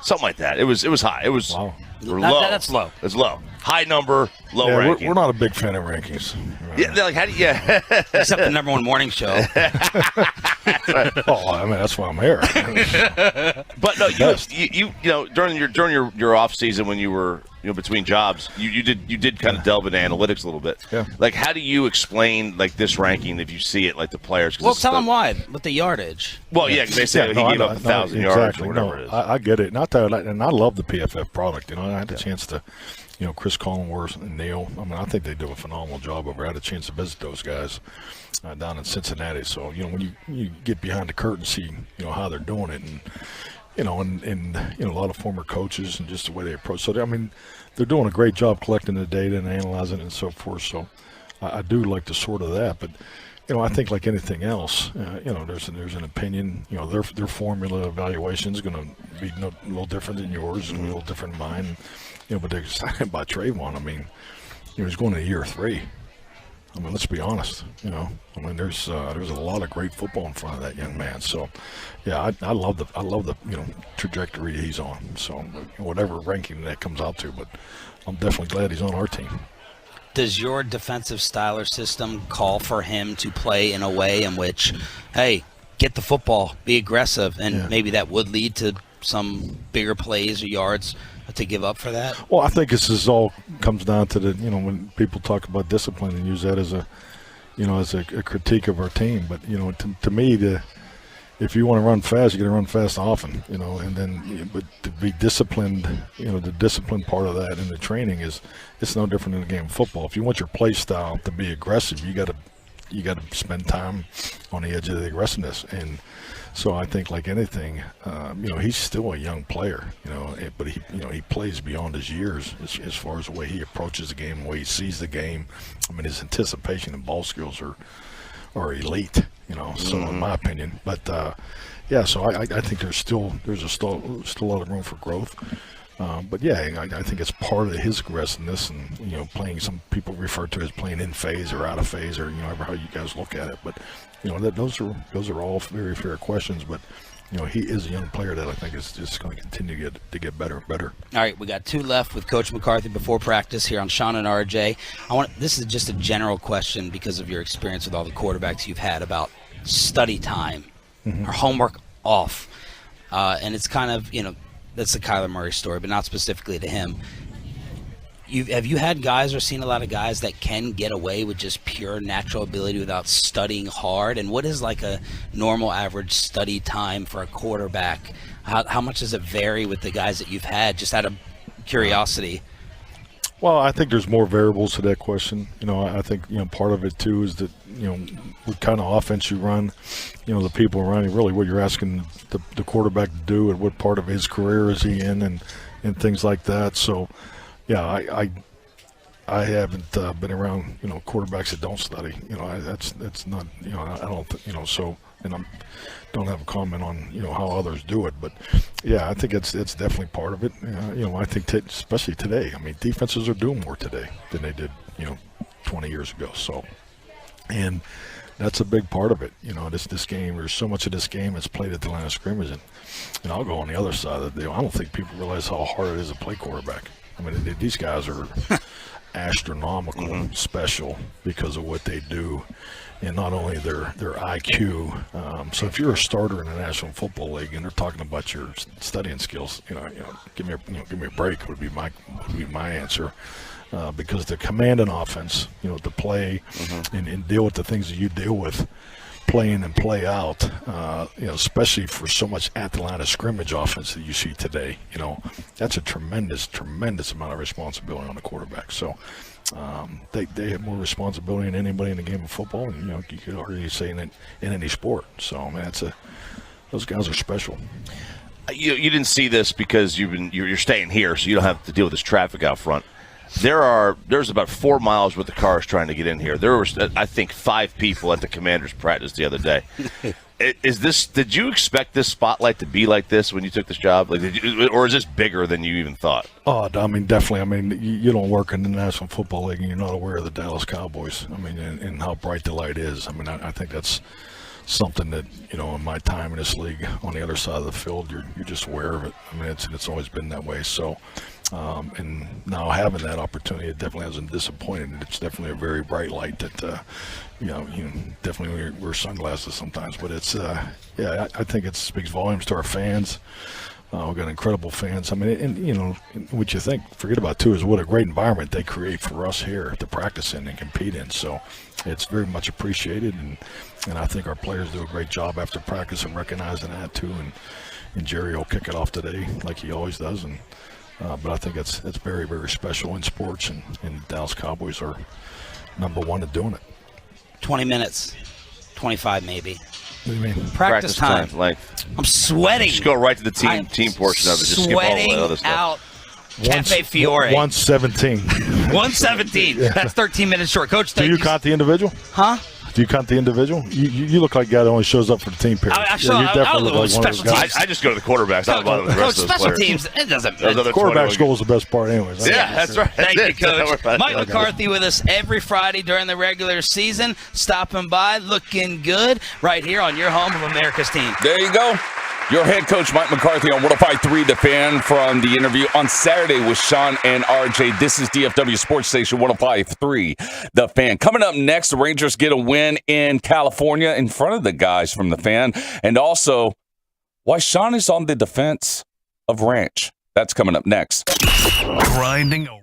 Something like that. It was high. It was wow. Low. That's low. It's low. High number, low ranking. We're not a big fan of rankings. Yeah, they're like, how do you? Yeah. Except the number one morning show. Oh, I mean, that's why I'm here. But no, you during your off season when you were between jobs, you did kind of delve into analytics a little bit. Yeah. Like, how do you explain like this ranking if you see it like the players? Well, tell them why with the yardage. Well, yeah, because they say he gave up 1,000 yards or whatever it is. I get it. Not that, and I love the PFF product. I had the chance to. Chris Collingworth and Neil. I mean, I think they do a phenomenal job over. I had a chance to visit those guys down in Cincinnati. So, when you get behind the curtain, see, how they're doing it, and you know, and you know, a lot of former coaches and just the way they approach. So I mean, they're doing a great job collecting the data and analyzing it and so forth. So I do like the sort of that, but you know, I think like anything else, you know, there's an opinion. You know, their formula evaluation is going to be a little different than yours and a little different than mine. You know, but they're talking about Trayvon. I mean, you know, he's going to year 3. I mean, let's be honest. You know, I mean, there's a lot of great football in front of that young man. So, yeah, I love the you know, trajectory he's on. So, whatever ranking that comes out to, but I'm definitely glad he's on our team. Does your defensive style or system call for him to play in a way in which, hey, get the football, be aggressive, and maybe that would lead to some bigger plays or yards to give up for that? Well, I think this is all comes down to the, you know, when people talk about discipline and use that as a, you know, as a critique of our team. But, you know, to me, if you want to run fast, you got to run fast often, you know, and then, but to be disciplined, you know, the discipline part of that in the training it's no different in the game of football. If you want your play style to be aggressive, you got to spend time on the edge of the aggressiveness. And so I think like anything, you know, he's still a young player, you know, but he plays beyond his years as far as the way he approaches the game, the way he sees the game. I mean, his anticipation and ball skills are elite, you know, so in my opinion. But yeah, so I think there's still a lot of room for growth. But yeah, I think it's part of his aggressiveness, and you know, playing. Some people refer to it as playing in phase or out of phase, or you know, however how you guys look at it. But you know, those are all very fair questions. But you know, he is a young player that I think is just going to continue to get better and better. All right, we got 2 left with Coach McCarthy before practice here on Sean and RJ. This is just a general question because of your experience with all the quarterbacks you've had about study time or homework off, and it's kind of, you know, that's the Kyler Murray story, but not specifically to him. Have you had guys or seen a lot of guys that can get away with just pure natural ability without studying hard? And what is like a normal average study time for a quarterback? How much does it vary with the guys that you've had, just out of curiosity? Well, I think there's more variables to that question. You know, I think, you know, part of it too is that, you know, what kind of offense you run, you know, the people running, really what you're asking the quarterback to do and what part of his career is he in and things like that. So, yeah, I haven't been around, you know, quarterbacks that don't study. You know, that's not, you know, I don't, you know, so, and don't have a comment on, you know, how others do it, but yeah, I think it's definitely part of it. You know, I think especially today, I mean, defenses are doing more today than they did, you know, 20 years ago. So, and that's a big part of it. You know, this game, there's so much of this game that's played at the line of scrimmage, and I'll go on the other side of the deal. I don't think people realize how hard it is to play quarterback. I mean, these guys are astronomical special because of what they do, and not only their IQ. So if you're a starter in the National Football League and they're talking about your studying skills, you know, give me a break would be my answer. Because the command and offense, you know, to play and deal with the things that you deal with, playing and play out, you know, especially for so much at the line of scrimmage offense that you see today, you know, that's a tremendous amount of responsibility on the quarterback. So they have more responsibility than anybody in the game of football, and you know, you could already say in any sport. So I mean, those guys are special. You didn't see this because you're staying here, so you don't have to deal with this traffic out front. There's about 4 miles worth of cars trying to get in here. There was, I think, 5 people at the Commanders' practice the other day. Did you expect this spotlight to be like this when you took this job? Like, or is this bigger than you even thought? Oh, I mean, definitely. I mean, you don't work in the National Football League and you're not aware of the Dallas Cowboys. I mean, and how bright the light is. I mean, I think that's something that, you know, in my time in this league on the other side of the field, you're just aware of it. I mean, it's always been that way. So, and now having that opportunity, it definitely hasn't disappointed. It's definitely a very bright light that, you know, you definitely wear sunglasses sometimes, but it's, yeah, I think it speaks volumes to our fans. We've got incredible fans. I mean, and you know, what you forget about too is what a great environment they create for us here to practice in and compete in. So it's very much appreciated, and I think our players do a great job after practice of recognizing that too. And Jerry will kick it off today like he always does. And but I think it's very, very special in sports, and Dallas Cowboys are number one at doing it. 20 minutes, 25 maybe. What do you mean? Practice time. Like, I'm sweating. just go right to the I'm team portion of it. Just skip all the other stuff. out Cafe Fiore. 117. 117. That's 13 minutes short. Coach, Do thank you count the individual? Huh? Do you count the individual? You look like a guy that only shows up for the team period. I'll look like one of those guys. I just go to the quarterbacks. I don't bother with the rest of those special players. teams, it doesn't Those matter. other Quarterback 21 school is the best part anyways. Yeah, that's right. Thank you, Coach. Mike Okay. McCarthy with us every Friday during the regular season, stopping by, looking good, right here on your home of America's team. There you go. Your head coach, Mike McCarthy, on 105.3 The Fan from the interview on Saturday with Sean and RJ. This is DFW Sports Station 105.3 The Fan. Coming up next, the Rangers get a win in California in front of the guys from The Fan. And also, why Sean is on the defense of Ranch. That's coming up next. Grinding away.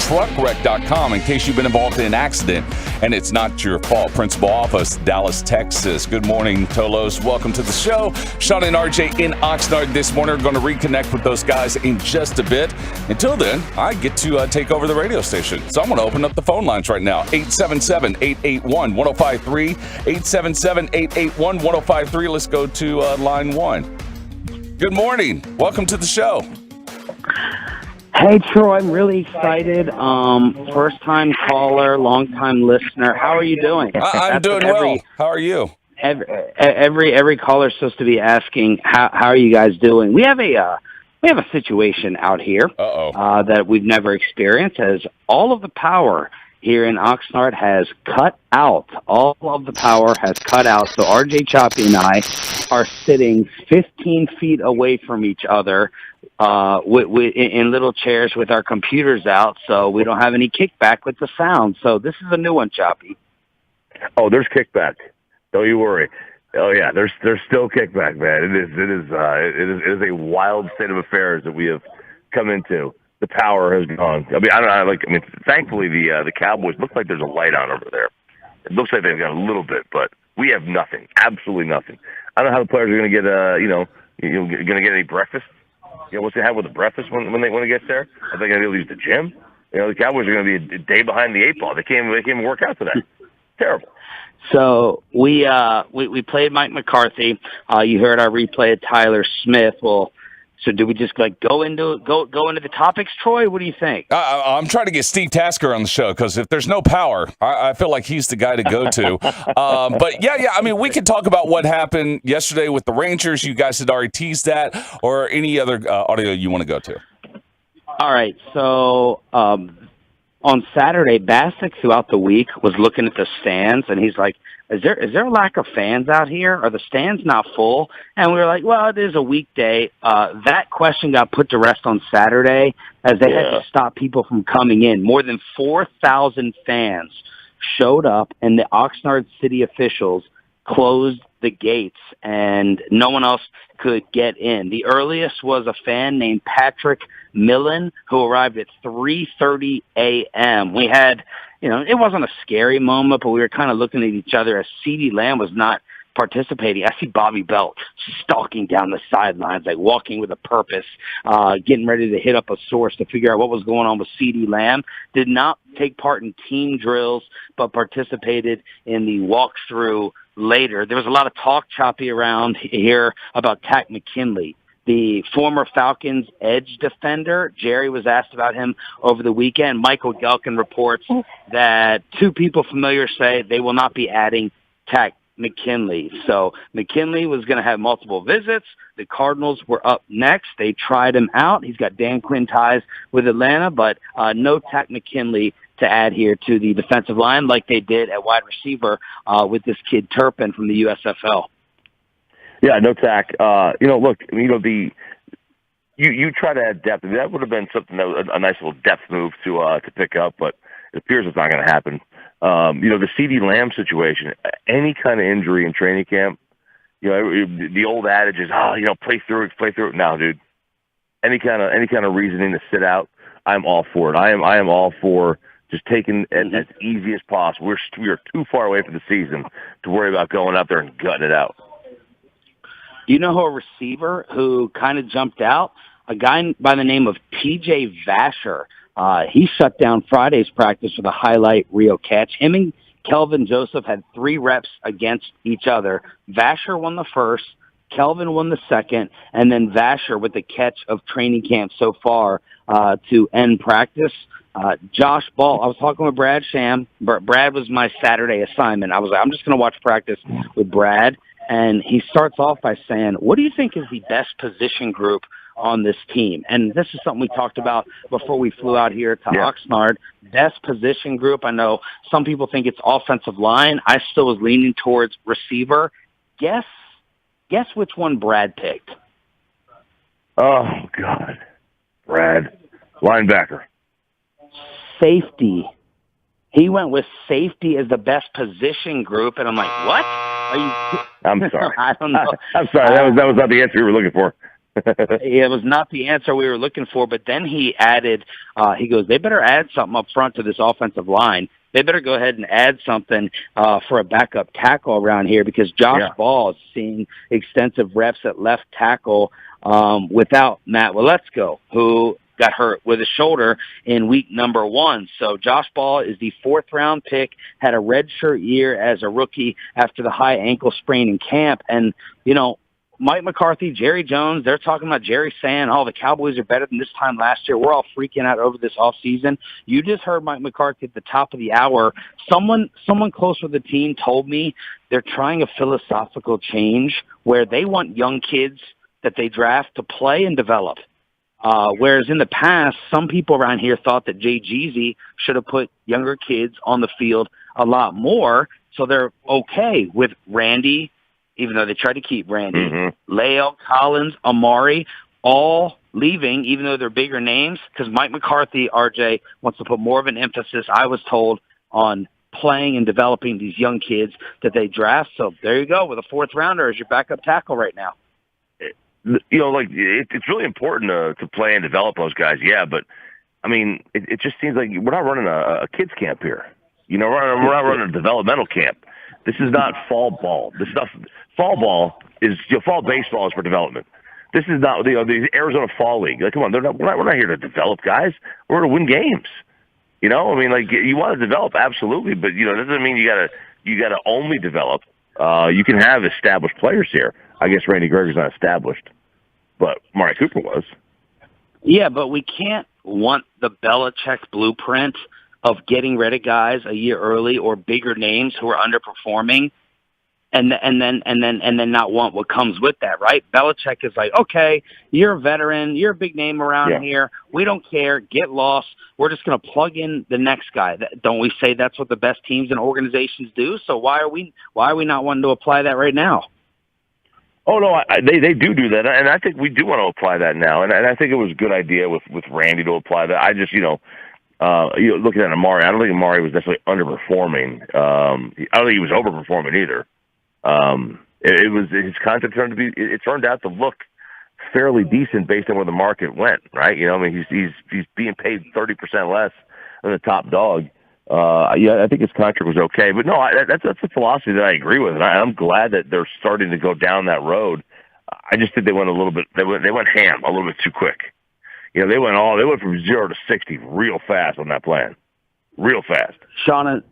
truckwreck.com in case you've been involved in an accident and it's not your fault. Principal office, Dallas, Texas. Good morning, Tolos. Welcome to the show. Sean and RJ in Oxnard this morning. We're going to reconnect with those guys in just a bit. Until then, I get to take over the radio station. So I'm going to open up the phone lines right now. 877-881-1053. 877-881-1053. Let's go to line 1. Good morning. Welcome to the show. Hey, Troy, I'm really excited. First-time caller, long-time listener. How are you doing? I'm doing well. How are you? Every caller is supposed to be asking, how are you guys doing? We have a situation out here that we've never experienced, as all of the power here in Oxnard has cut out. All of the power has cut out. So RJ Choppy and I are sitting 15 feet away from each other in little chairs with our computers out, so we don't have any kickback with the sound. So this is a new one, Choppy. Oh, there's kickback. Don't you worry. Oh yeah, there's still kickback, man. It is a wild state of affairs that we have come into. The power has gone. I mean, thankfully the Cowboys look like there's a light on over there. It looks like they've got a little bit, but we have nothing. Absolutely nothing. I don't know how the players are going to get going to get any breakfast. What's they have with the breakfast when it gets there? Are they going to be able to use the gym? The Cowboys are going to be a day behind the 8 ball. They can't even work out today. Terrible. So we played Mike McCarthy. You heard our replay of Tyler Smith. Well, so do we just go into the topics, Troy? What do you think? I'm trying to get Steve Tasker on the show because if there's no power, I feel like he's the guy to go to. But yeah. I mean, we can talk about what happened yesterday with the Rangers. You guys had already teased that, or any other audio you want to go to. All right. So on Saturday, Bassick throughout the week was looking at the stands, and he's like, Is there a lack of fans out here? Are the stands not full? And we were like, well, it is a weekday. That question got put to rest on Saturday as they had to stop people from coming in. More than 4,000 fans showed up, and the Oxnard city officials closed the gates, and no one else could get in. The earliest was a fan named Patrick Millen, who arrived at 3:30 a.m. We had, it wasn't a scary moment, but we were kind of looking at each other as CeeDee Lamb was not participating. I see Bobby Belt stalking down the sidelines, like walking with a purpose, getting ready to hit up a source to figure out what was going on with CeeDee Lamb. Did not take part in team drills, but participated in the walkthrough later. There was a lot of talk, Choppy, around here about Takk McKinley, the former Falcons edge defender. Jerry was asked about him over the weekend. Michael Gelkin reports that two people familiar say they will not be adding Takk McKinley. So McKinley was going to have multiple visits. The Cardinals were up next. They tried him out. He's got Dan Quinn ties with Atlanta, but no Takk McKinley to add here to the defensive line like they did at wide receiver with this kid Turpin from the USFL. Yeah, no Takk. Look, you try to add depth. I mean, that would have been something that was a nice little depth move to pick up, but it appears it's not going to happen. The CeeDee Lamb situation, any kind of injury in training camp, the old adage is, play through it. Now, dude, any kind of reasoning to sit out, I'm all for it. I am all for just taking it as easy as possible. We are too far away from the season to worry about going out there and gutting it out. You know who a receiver who kind of jumped out? A guy by the name of T.J. Vasher. He shut down Friday's practice with a highlight reel catch. Him and Kelvin Joseph had 3 reps against each other. Vasher won the first, Kelvin won the second, and then Vasher with the catch of training camp so far to end practice. Josh Ball, I was talking with Brad Sham. Brad was my Saturday assignment. I was like, I'm just going to watch practice with Brad. And he starts off by saying, what do you think is the best position group on this team? And this is something we talked about before we flew out here to Oxnard. Best position group. I know some people think it's offensive line. I still was leaning towards receiver. Guess which one Brad picked. Oh, God. Brad. Linebacker. Safety. He went with safety as the best position group, and I'm like, what? Are you? I'm sorry. I don't know. I'm sorry. That was not the answer you were looking for. It was not the answer we were looking for, but then he added, he goes, they better add something up front to this offensive line. They better go ahead and add something for a backup tackle around here because Josh Ball is seeing extensive reps at left tackle without Matt Waletzko, who got hurt with his shoulder in week number 1. So Josh Ball is the 4th-round pick, had a redshirt year as a rookie after the high ankle sprain in camp. And, you know, Mike McCarthy, Jerry Jones, they're talking about Jerry saying, oh, the Cowboys are better than this time last year. We're all freaking out over this offseason. You just heard Mike McCarthy at the top of the hour. Someone close with the team told me they're trying a philosophical change where they want young kids that they draft to play and develop. Whereas in the past, some people around here thought that Jay Jeezy should have put younger kids on the field a lot more. So they're okay with Randy, even though they tried to keep Randy, Leo, Collins, Amari, all leaving, even though they're bigger names, because Mike McCarthy, RJ, wants to put more of an emphasis, I was told, on playing and developing these young kids that they draft. So there you go, with a 4th-rounder as your backup tackle right now. You know, like it's really important to play and develop those guys. Yeah, but I mean, it just seems like we're not running a kids camp here. You know, we're not running a developmental camp. This is not fall ball. This stuff, fall ball is fall baseball is for development. This is not the Arizona Fall League. Like, come on, we're not here to develop guys. We're to win games. You know, I mean, like you want to develop absolutely, but you know, that doesn't mean you gotta only develop. You can have established players here. I guess Randy Gregory's not established, but Mari Cooper was. Yeah, but we can't want the Belichick blueprint of getting rid of guys a year early or bigger names who are underperforming, and then not want what comes with that, right? Belichick is like, okay, you're a veteran, you're a big name around here. We don't care. Get lost. We're just going to plug in the next guy. Don't we say that's what the best teams and organizations do? So why are we not wanting to apply that right now? Oh no, they do that, and I think we do want to apply that now. And I think it was a good idea with Randy to apply that. I just looking at Amari, I don't think Amari was necessarily underperforming. I don't think he was overperforming either. It was his contract turned out to look fairly decent based on where the market went, right? You know, I mean, he's being paid 30% less than the top dog. I think his contract was okay, but no, that's a philosophy that I agree with, and I'm glad that they're starting to go down that road. I just think they went they went ham a little bit too quick. You know, they went from 0 to 60 real fast on that plan, real fast. Sean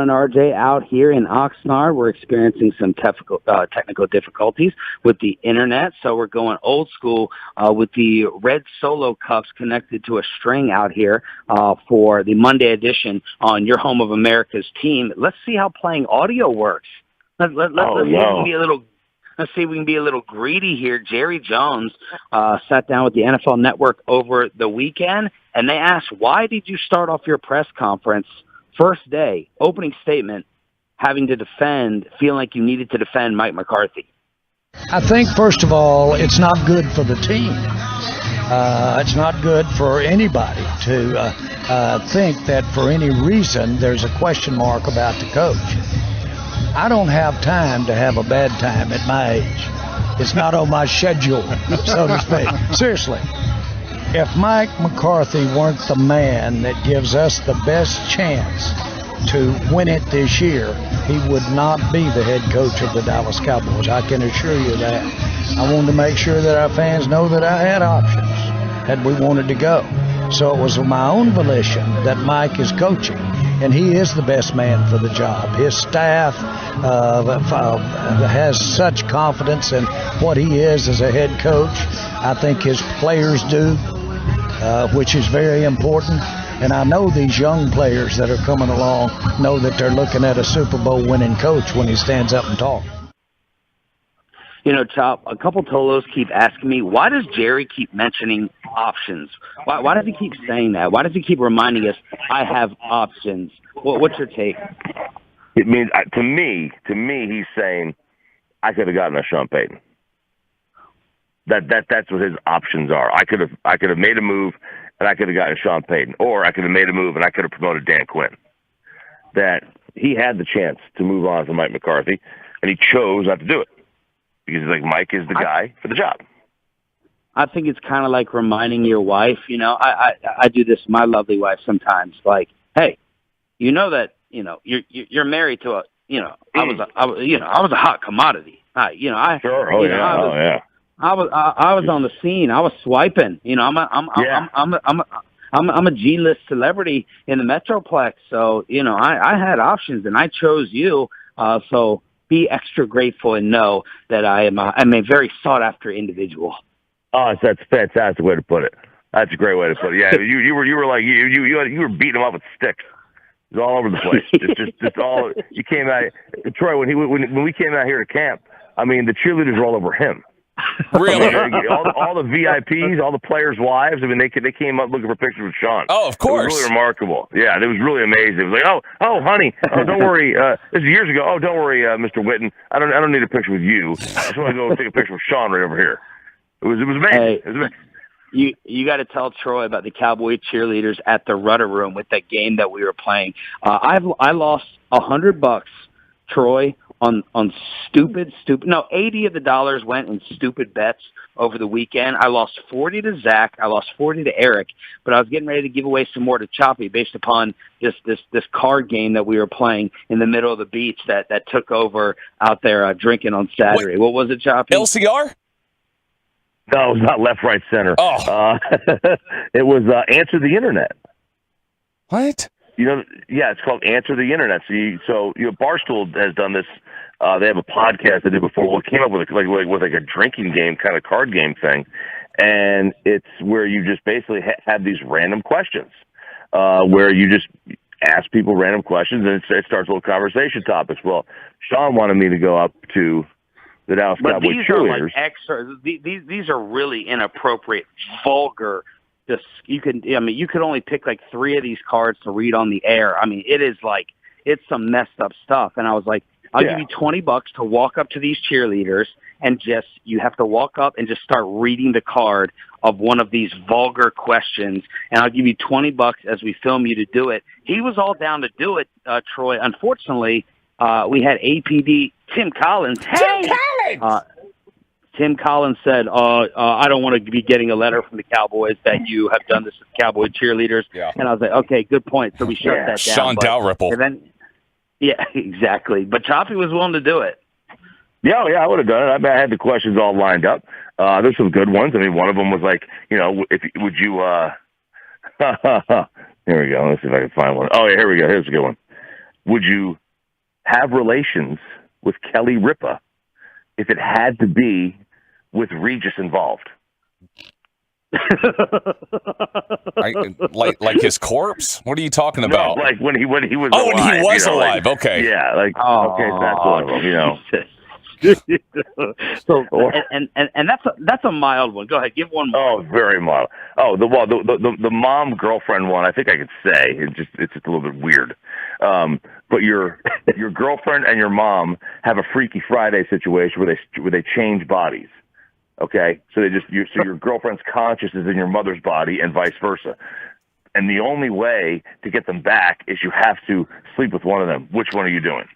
and RJ out here in Oxnard, we're experiencing some technical difficulties with the internet, so we're going old school with the red Solo cups connected to a string out here for the Monday edition on Your Home of America's team. Let's see how playing audio works. Let's see if we can be a little greedy here. Jerry Jones sat down with the NFL Network over the weekend, and they asked, why did you start off your press conference first day, opening statement, having to feeling like you needed to defend Mike McCarthy? I think, first of all, it's not good for the team. It's not good for anybody to think that for any reason there's a question mark about the coach. I don't have time to have a bad time at my age. It's not on my schedule, so to speak. Seriously. If Mike McCarthy weren't the man that gives us the best chance to win it this year, he would not be the head coach of the Dallas Cowboys. I can assure you that. I wanted to make sure that our fans know that I had options had we wanted to go. So it was my own volition that Mike is coaching, and he is the best man for the job. His staff has such confidence in what he is as a head coach. I think his players do, which is very important. And I know these young players that are coming along know that they're looking at a Super Bowl winning coach when he stands up and talks. You know, Chop, a couple Tolos keep asking me, why does Jerry keep mentioning options? Why does he keep saying that? Why does he keep reminding us, I have options? What's your take? It means, to me, he's saying, I could have gotten a Sean Payton. That's what his options are. I could have made a move and I could have gotten Sean Payton, or I could have made a move and I could have promoted Dan Quinn. That he had the chance to move on from Mike McCarthy, and he chose not to do it because he's like, Mike is the guy for the job. I think it's kind of like reminding your wife. I do this with my lovely wife sometimes. Like, hey, you know that you're married to a I was a hot commodity. Sure. Oh yeah. I was on the scene. I was swiping. I'm a G-list celebrity in the Metroplex. So I had options and I chose you. So be extra grateful and know that I'm a very sought after individual. Oh, that's a fantastic way to put it. That's a great way to put it. Yeah, you were like you were beating him up with sticks. It was all over the place. just all. You came out, Troy, when we came out here to camp. I mean, the cheerleaders were all over him. Really? all the VIPs, all the players' wives. I mean, they came up looking for pictures with Sean. Oh, of course. It was really remarkable. Yeah, it was really amazing. It was like, oh, honey, don't worry. This is years ago. Oh, don't worry, Mr. Witten. I don't need a picture with you. I just want to go take a picture with Sean right over here. It was amazing. Hey, it was amazing. You got to tell Troy about the Cowboy cheerleaders at the Rudder Room with that game that we were playing. I lost $100, Troy, on stupid. No, 80 of the dollars went in stupid bets over the weekend. I lost 40 to Zach. I lost 40 to Eric, but I was getting ready to give away some more to Choppy based upon this card game that we were playing in the middle of the beach that took over out there drinking on Saturday. What was it, Choppy? LCR? No, it was not left, right, center. Oh. It was Answer the Internet. What? Yeah, it's called Answer the Internet. So Barstool has done this. They have a podcast they did before. Well, it came up with a drinking game kind of card game thing, and it's where you just basically have these random questions, where you just ask people random questions, and it starts little conversation topics. Well, Sean wanted me to go up to the Dallas Cowboys these cheerleaders. Are extra. These are really inappropriate, vulgar. You could only pick like 3 of these cards to read on the air. I mean, it's some messed up stuff. And I was like, I'll give you $20 to walk up to these cheerleaders and you have to walk up and just start reading the card of one of these vulgar questions. And I'll give you $20 as we film you to do it. He was all down to do it, Troy. Unfortunately, we had APD Tim Collins. Hey! Tim Collins said, I don't want to be getting a letter from the Cowboys that you have done this with Cowboy cheerleaders. Yeah. And I was like, okay, good point. So we shut that down. Sean Dalrymple. Yeah, exactly. But Choppy was willing to do it. Yeah, I would have done it. I had the questions all lined up. There's some good ones. I mean, one of them was like, would you, here we go. Let's see if I can find one. Oh, yeah, here we go. Here's a good one. Would you have relations with Kelly Ripa if it had to be with Regis involved? like his corpse? What are you talking about? No, like when he was alive. Oh, when he was alive. Okay. Yeah, okay, that's one of them, So and that's a mild one. Go ahead, give one more. Oh, very mild. Oh, the mom girlfriend one. I think I could say it's just a little bit weird. But your girlfriend and your mom have a Freaky Friday situation where they change bodies. Okay, so your girlfriend's conscious is in your mother's body and vice versa. And the only way to get them back is you have to sleep with one of them. Which one are you doing?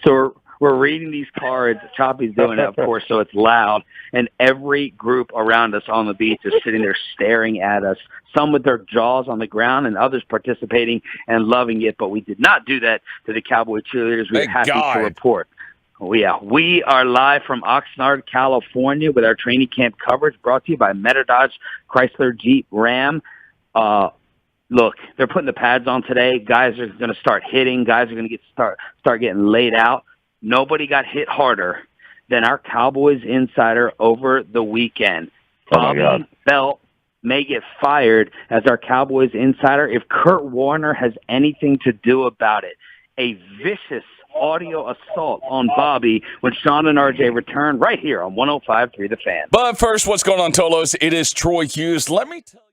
So we're reading these cards. Choppy's doing it, of course, so it's loud. And every group around us on the beach is sitting there staring at us, some with their jaws on the ground and others participating and loving it. But we did not do that to the Cowboy cheerleaders. We're happy to report. Oh, yeah. We are live from Oxnard, California with our training camp coverage brought to you by Meta Dodge Chrysler Jeep Ram. Look, they're putting the pads on today. Guys are going to start hitting. Guys are going to start getting laid out. Nobody got hit harder than our Cowboys insider over the weekend. Bobby Belt may get fired as our Cowboys insider if Kurt Warner has anything to do about it. A vicious audio assault on Bobby when Sean and RJ return right here on 105.3 The Fan. But first, what's going on, Tolos? It is Troy Hughes. Let me tell you.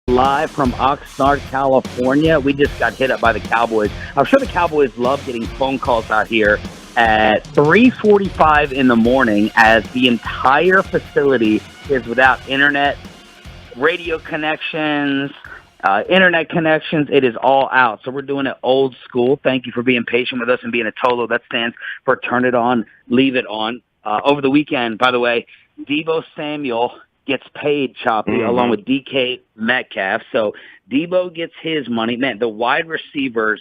Live from Oxnard, California. We just got hit up by the Cowboys. I'm sure the Cowboys love getting phone calls out here at 3:45 in the morning as the entire facility is without internet, radio connections, internet connections. It is all out. So we're doing it old school. Thank you for being patient with us and being a Tolo. That stands for turn it on, leave it on. Over the weekend, by the way, Deebo Samuel gets paid, Choppy, along with DK Metcalf. So Deebo gets his money. Man, the wide receivers,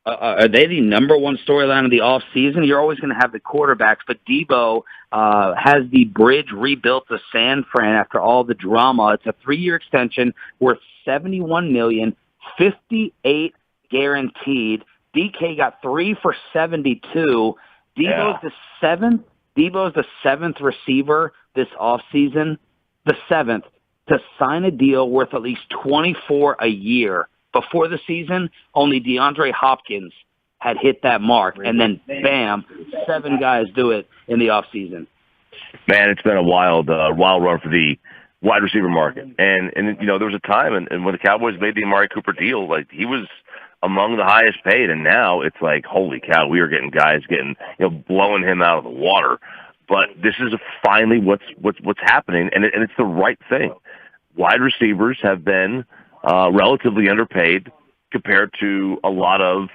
are they the number one storyline of the offseason? You're always going to have the quarterbacks, but Deebo has the bridge rebuilt to San Fran after all the drama. It's a 3-year extension worth $71 million, 58 guaranteed. DK got 3 for 72. Deebo's the seventh receiver this offseason, the seventh, to sign a deal worth at least $24 a year. Before the season, only DeAndre Hopkins had hit that mark, and then, bam, 7 guys do it in the offseason. Man, it's been a wild run for the wide receiver market. And you know, there was a time, and when the Cowboys made the Amari Cooper deal, like, he was among the highest paid, and now it's like, holy cow, we are getting guys blowing him out of the water. But this is finally what's happening, and it's the right thing. Wide receivers have been relatively underpaid compared to a lot of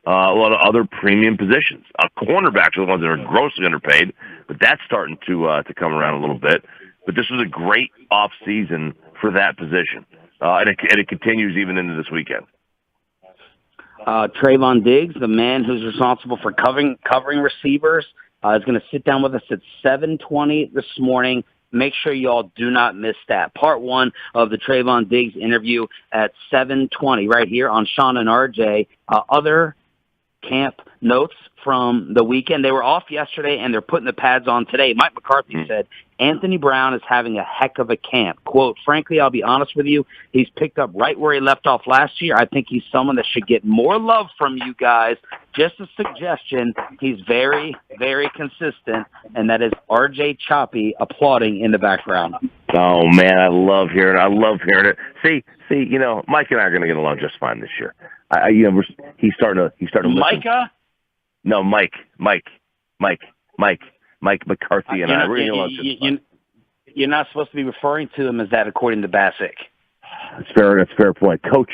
other premium positions. Cornerbacks are the ones that are grossly underpaid, but that's starting to come around a little bit. But this was a great off season for that position, and it continues even into this weekend. Trayvon Diggs, the man who's responsible for covering receivers, is going to sit down with us at 7:20 this morning. Make sure you all do not miss that. Part 1 of the Trayvon Diggs interview at 7:20 right here on Sean and RJ. Other camp notes from the weekend. They were off yesterday, and they're putting the pads on today. Mike McCarthy said, Anthony Brown is having a heck of a camp. Quote, frankly, I'll be honest with you, he's picked up right where he left off last year. I think he's someone that should get more love from you guys. Just a suggestion. He's very, very consistent, and that is RJ Choppy applauding in the background. Oh, man, I love hearing it. See, you know, Mike and I are going to get along just fine this year. He's starting to Micah? No, Mike McCarthy and I. We're going to get along just fine. You're not supposed to be referring to him as that, according to Bassick. That's fair. That's a fair point. Coach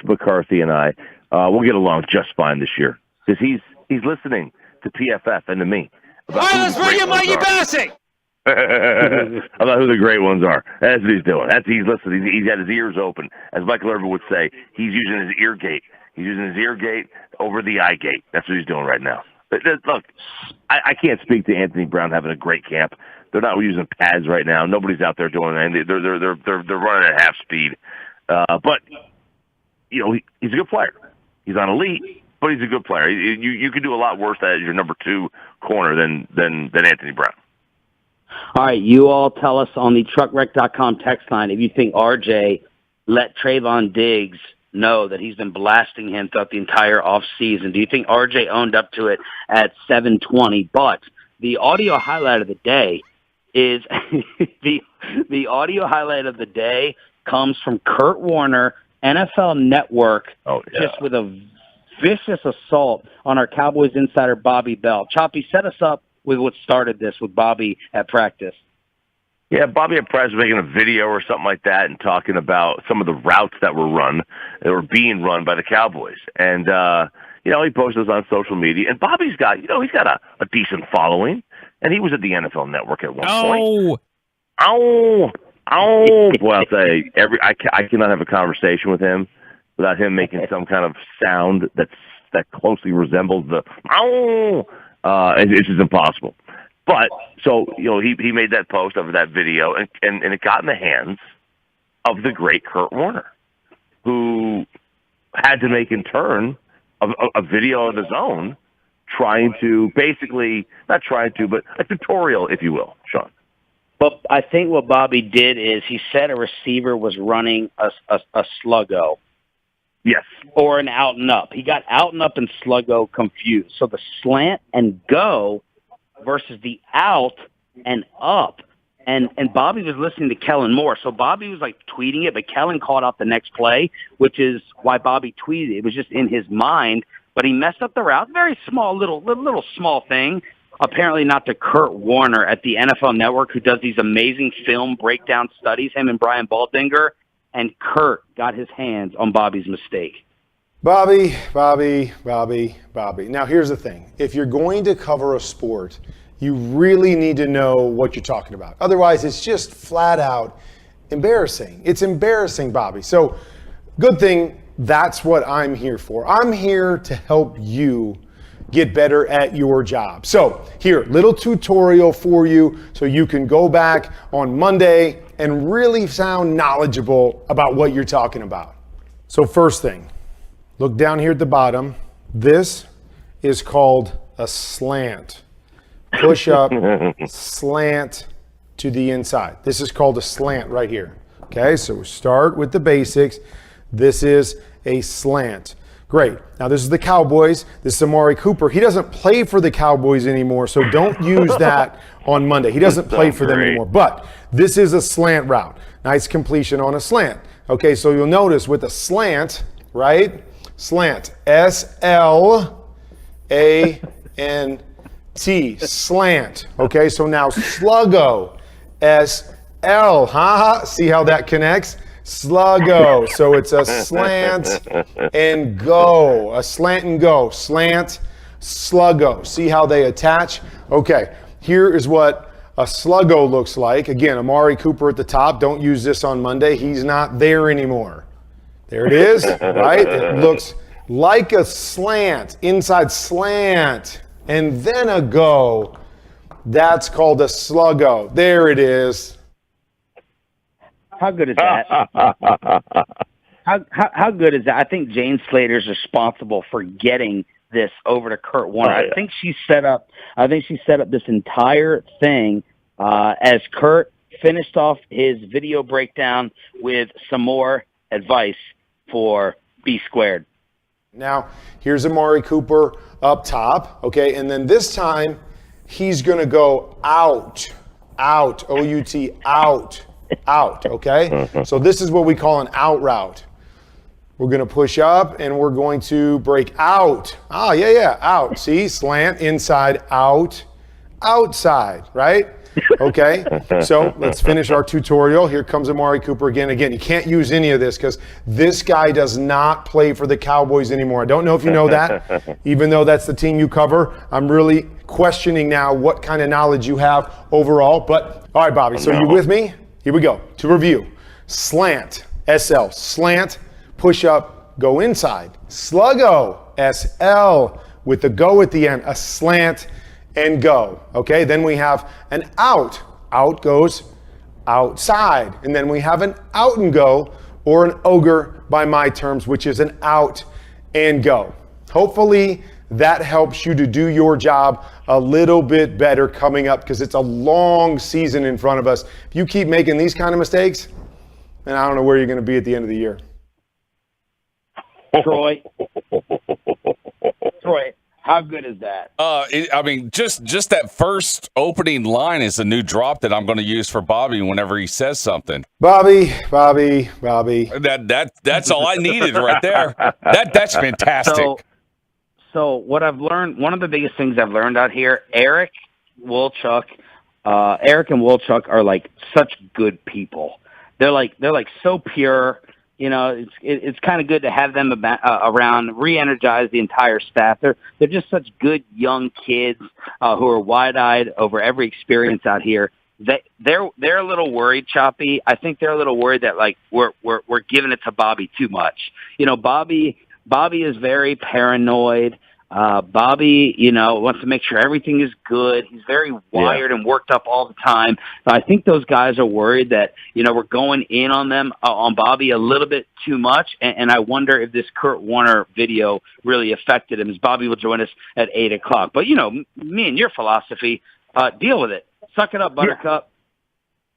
McCarthy and I, we'll get along just fine this year because he's listening to PFF and to me. All right, let's bring in Mikey Bassick. About who the great ones are. That's what he's doing. He's listening. He's got his ears open. As Michael Irvin would say, he's using his ear gate. He's using his ear gate over the eye gate. That's what he's doing right now. But look, I can't speak to Anthony Brown having a great camp. They're not using pads right now. Nobody's out there doing anything. They're running at half speed. But you know, he's a good player. He's on elite, but he's a good player. You could do a lot worse as your number 2 corner than Anthony Brown. All right, you all tell us on the truckwreck.com text line if you think RJ let Trayvon Diggs know that he's been blasting him throughout the entire offseason. Do you think RJ owned up to it at 7:20? But the audio highlight of the day is the audio highlight of the day comes from Kurt Warner, NFL Network, just with a vicious assault on our Cowboys insider Bobby Bell. Choppy, set us up with what started this with Bobby at practice. Yeah, Bobby at practice making a video or something like that and talking about some of the routes that were being run by the Cowboys. And, you know, he posted this on social media. And Bobby's got, you know, he's got a decent following. And he was at the NFL Network at one point. Oh, boy, I'll say, I cannot have a conversation with him without him making some kind of sound that closely resembles the it's just impossible. But so you know, he made that post of that video, and it got in the hands of the great Kurt Warner, who had to make in turn a video of his own, trying to basically but a tutorial, if you will, Sean. But I think what Bobby did is he said a receiver was running a sluggo. Yes. Or an out and up. He got out and up and sluggo confused. So the slant and go versus the out and up. And Bobby was listening to Kellen Moore. So Bobby was like tweeting it, but Kellen called out the next play, which is why Bobby tweeted it. It was just in his mind, but he messed up the route. Very small, little small thing. Apparently not to Kurt Warner at the NFL Network, who does these amazing film breakdown studies, him and Brian Baldinger. And Kurt got his hands on Bobby's mistake. Bobby. Now, here's the thing. If you're going to cover a sport, you really need to know what you're talking about. Otherwise, it's just flat out embarrassing. It's embarrassing, Bobby. So, good thing that's what I'm here for. I'm here to help you get better at your job. So, here, little tutorial for you so you can go back on Monday and really sound knowledgeable about what you're talking about. So, first thing, look down here at the bottom. This is called a slant. Push up, slant to the inside. This is called a slant right here. Okay, so we start with the basics. This is a slant. Great. Now this is the Cowboys. This is Amari Cooper. He doesn't play for the Cowboys anymore, so don't use that on Monday. He doesn't play for them anymore. But this is a slant route. Nice completion on a slant. Okay, so you'll notice with a slant, right? Slant. S-L-A-N-T. Slant. Okay, so now sluggo. S-L. See how that connects? Sluggo. So it's a slant and go. A slant and go. Slant, sluggo. See how they attach? Okay, here is what a sluggo looks like. Again, Amari Cooper at the top. Don't use this on Monday. He's not there anymore. There it is, right? It looks like a slant, inside slant, and then a go. That's called a sluggo. There it is. How good is that? How good is that? I think Jane Slater's responsible for getting this over to Kurt Warner. I think she set up this entire thing as Kurt finished off his video breakdown with some more advice for B squared. Now, here's Amari Cooper up top, okay? And then this time, he's going to go out, O-U-T, out, okay? So this is what we call an out route. We're going to push up, and we're going to break out. Out. See, slant, inside, out, outside, right? Okay, so let's finish our tutorial. Here comes Amari Cooper again. Again, you can't use any of this because this guy does not play for the Cowboys anymore. I don't know if you know that, even though that's the team you cover. I'm really questioning now what kind of knowledge you have overall. But, all right, Bobby, so you with me? Here we go. To review, slant, S-L, slant, push up, go inside. Sluggo, S-L, with the go at the end, a slant, and go. Okay, then we have an out. Out goes outside. And then we have an out and go, or an ogre by my terms, which is an out and go. Hopefully that helps you to do your job a little bit better coming up, because it's a long season in front of us. If you keep making these kind of mistakes, then I don't know where you're going to be at the end of the year. Troy, how good is that? Just that first opening line is a new drop that I'm going to use for Bobby whenever he says something. Bobby. That's all I needed right there. That's fantastic. So what I've learned, one of the biggest things I've learned out here, Eric and Wolchuk are like such good people. They're like so pure. You know, it's kind of good to have them around, re-energize the entire staff. They're just such good young kids who are wide-eyed over every experience out here. They're a little worried, Choppy. I think they're a little worried that like we're giving it to Bobby too much. You know, Bobby is very paranoid. Bobby, wants to make sure everything is good. He's very wired and worked up all the time. I think those guys are worried that, we're going in on them, on Bobby a little bit too much. And I wonder if this Kurt Warner video really affected him, as Bobby will join us at 8 o'clock. But, me and your philosophy, deal with it. Suck it up, Buttercup.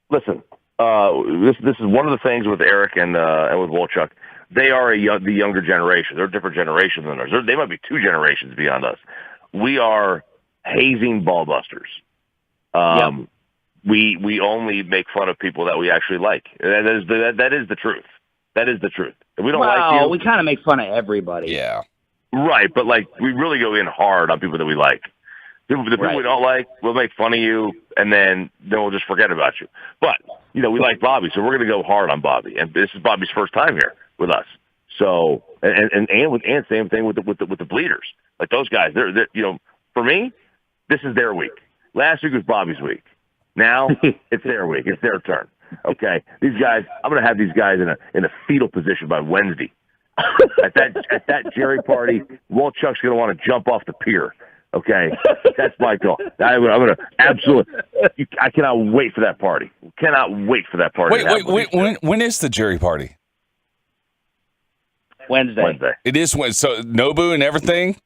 Listen, this is one of the things with Eric and with Wolchuk. They are the younger generation. They're a different generation than us. They might be 2 generations beyond us. We are hazing ball busters. we only make fun of people that we actually like. That is the truth. That is the truth. If we don't like you, we kind of make fun of everybody. Yeah. Right, but like we really go in hard on people that we like. The people we don't like, we'll make fun of you, and then we'll just forget about you. But we like Bobby, so we're going to go hard on Bobby, and this is Bobby's first time here with us. So and same thing with the bleeders. Like those guys, they're for me, this is their week. Last week was Bobby's week. Now it's their week. It's their turn. Okay, these guys, I'm going to have these guys in a fetal position by Wednesday. At that Jerry party, Walchuk's going to want to jump off the pier. Okay, that's my goal. I'm going to absolutely. I cannot wait for that party. Cannot wait for that party. Wait. When is the Jerry party? Wednesday. It is when. So Nobu and everything.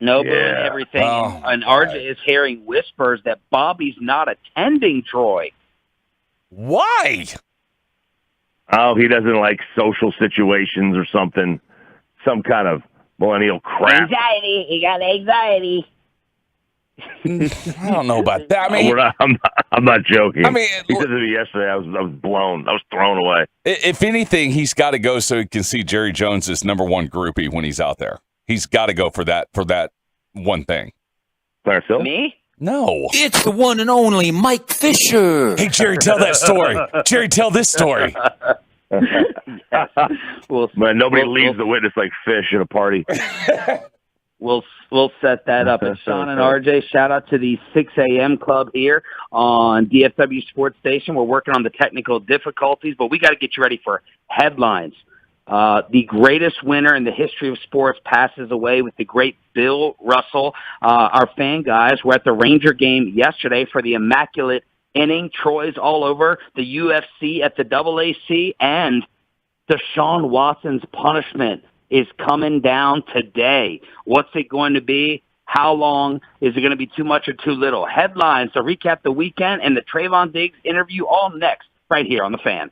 Nobu and everything. Oh, and RJ is hearing whispers that Bobby's not attending Troy. Why? Oh, he doesn't like social situations or something. Some kind of millennial crap. Anxiety. He got anxiety. I don't know about that. I mean, I'm not joking. I mean, he said to me yesterday, I was blown. I was thrown away. If anything, he's got to go so he can see Jerry Jones's number one groupie when he's out there. He's got to go for that one thing. Clarence Hill? Me? No. It's the one and only Mike Fisher. Hey, Jerry, tell that story. Jerry, tell this story. Man, nobody leaves the witness like fish at a party. We'll set that up. And Sean and RJ, shout out to the 6 a.m. club here on DFW Sports Station. We're working on the technical difficulties, but we got to get you ready for headlines. The greatest winner in the history of sports passes away with the great Bill Russell. Our fan guys were at the Ranger game yesterday for the Immaculate Inning. Troy's all over the UFC at the AAC, and Deshaun Watson's punishment is coming down today. What's it going to be? How long? Is it going to be too much or too little? Headlines to recap the weekend and the Trayvon Diggs interview all next right here on The Fan.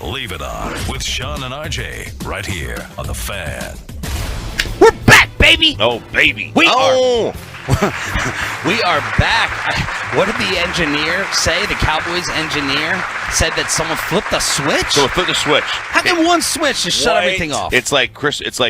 Leave It On with Sean and RJ right here on The Fan. We're back, baby. Oh, baby. We are back. What did the engineer say? The Cowboys engineer said that someone flipped a switch? So it flipped a switch. How can one switch just shut everything off? It's like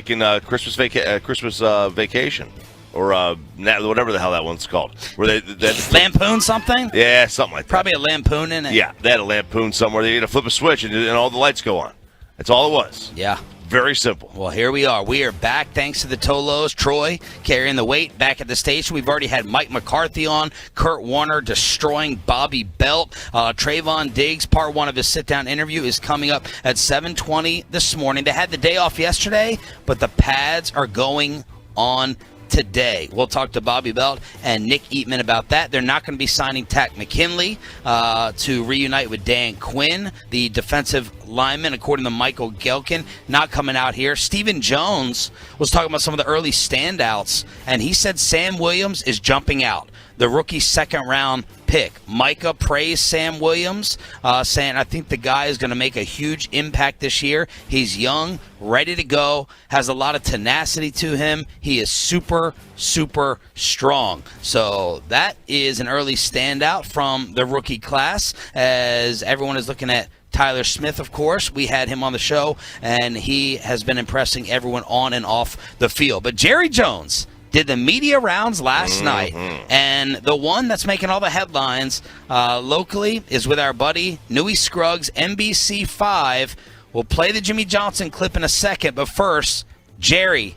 in Christmas Vacation. Or whatever the hell that one's called. Where they lampoon something? Yeah, something like that. Probably a lampoon in it. Yeah, they had a lampoon somewhere. They had to flip a switch and all the lights go on. That's all it was. Yeah. Very simple. Well, here we are. We are back thanks to the Tolos. Troy carrying the weight back at the station. We've already had Mike McCarthy on. Kurt Warner destroying Bobby Belt. Trayvon Diggs, part one of his sit-down interview, is coming up at 7:20 this morning. They had the day off yesterday, but the pads are going on today. We'll talk to Bobby Belt and Nick Eatman about that. They're not going to be signing Tack McKinley to reunite with Dan Quinn, the defensive lineman, according to Michael Gelkin, not coming out here. Stephen Jones was talking about some of the early standouts, and he said Sam Williams is jumping out, the rookie second-round pick. Micah praised Sam Williams, saying, I think the guy is going to make a huge impact this year. He's young, ready to go, has a lot of tenacity to him. He is super, super strong. So that is an early standout from the rookie class, as everyone is looking at Tyler Smith, of course. We had him on the show, and he has been impressing everyone on and off the field. But Jerry Jones did the media rounds last night, and the one that's making all the headlines locally is with our buddy Newey Scruggs, NBC5. We'll play the Jimmy Johnson clip in a second, but first, Jerry,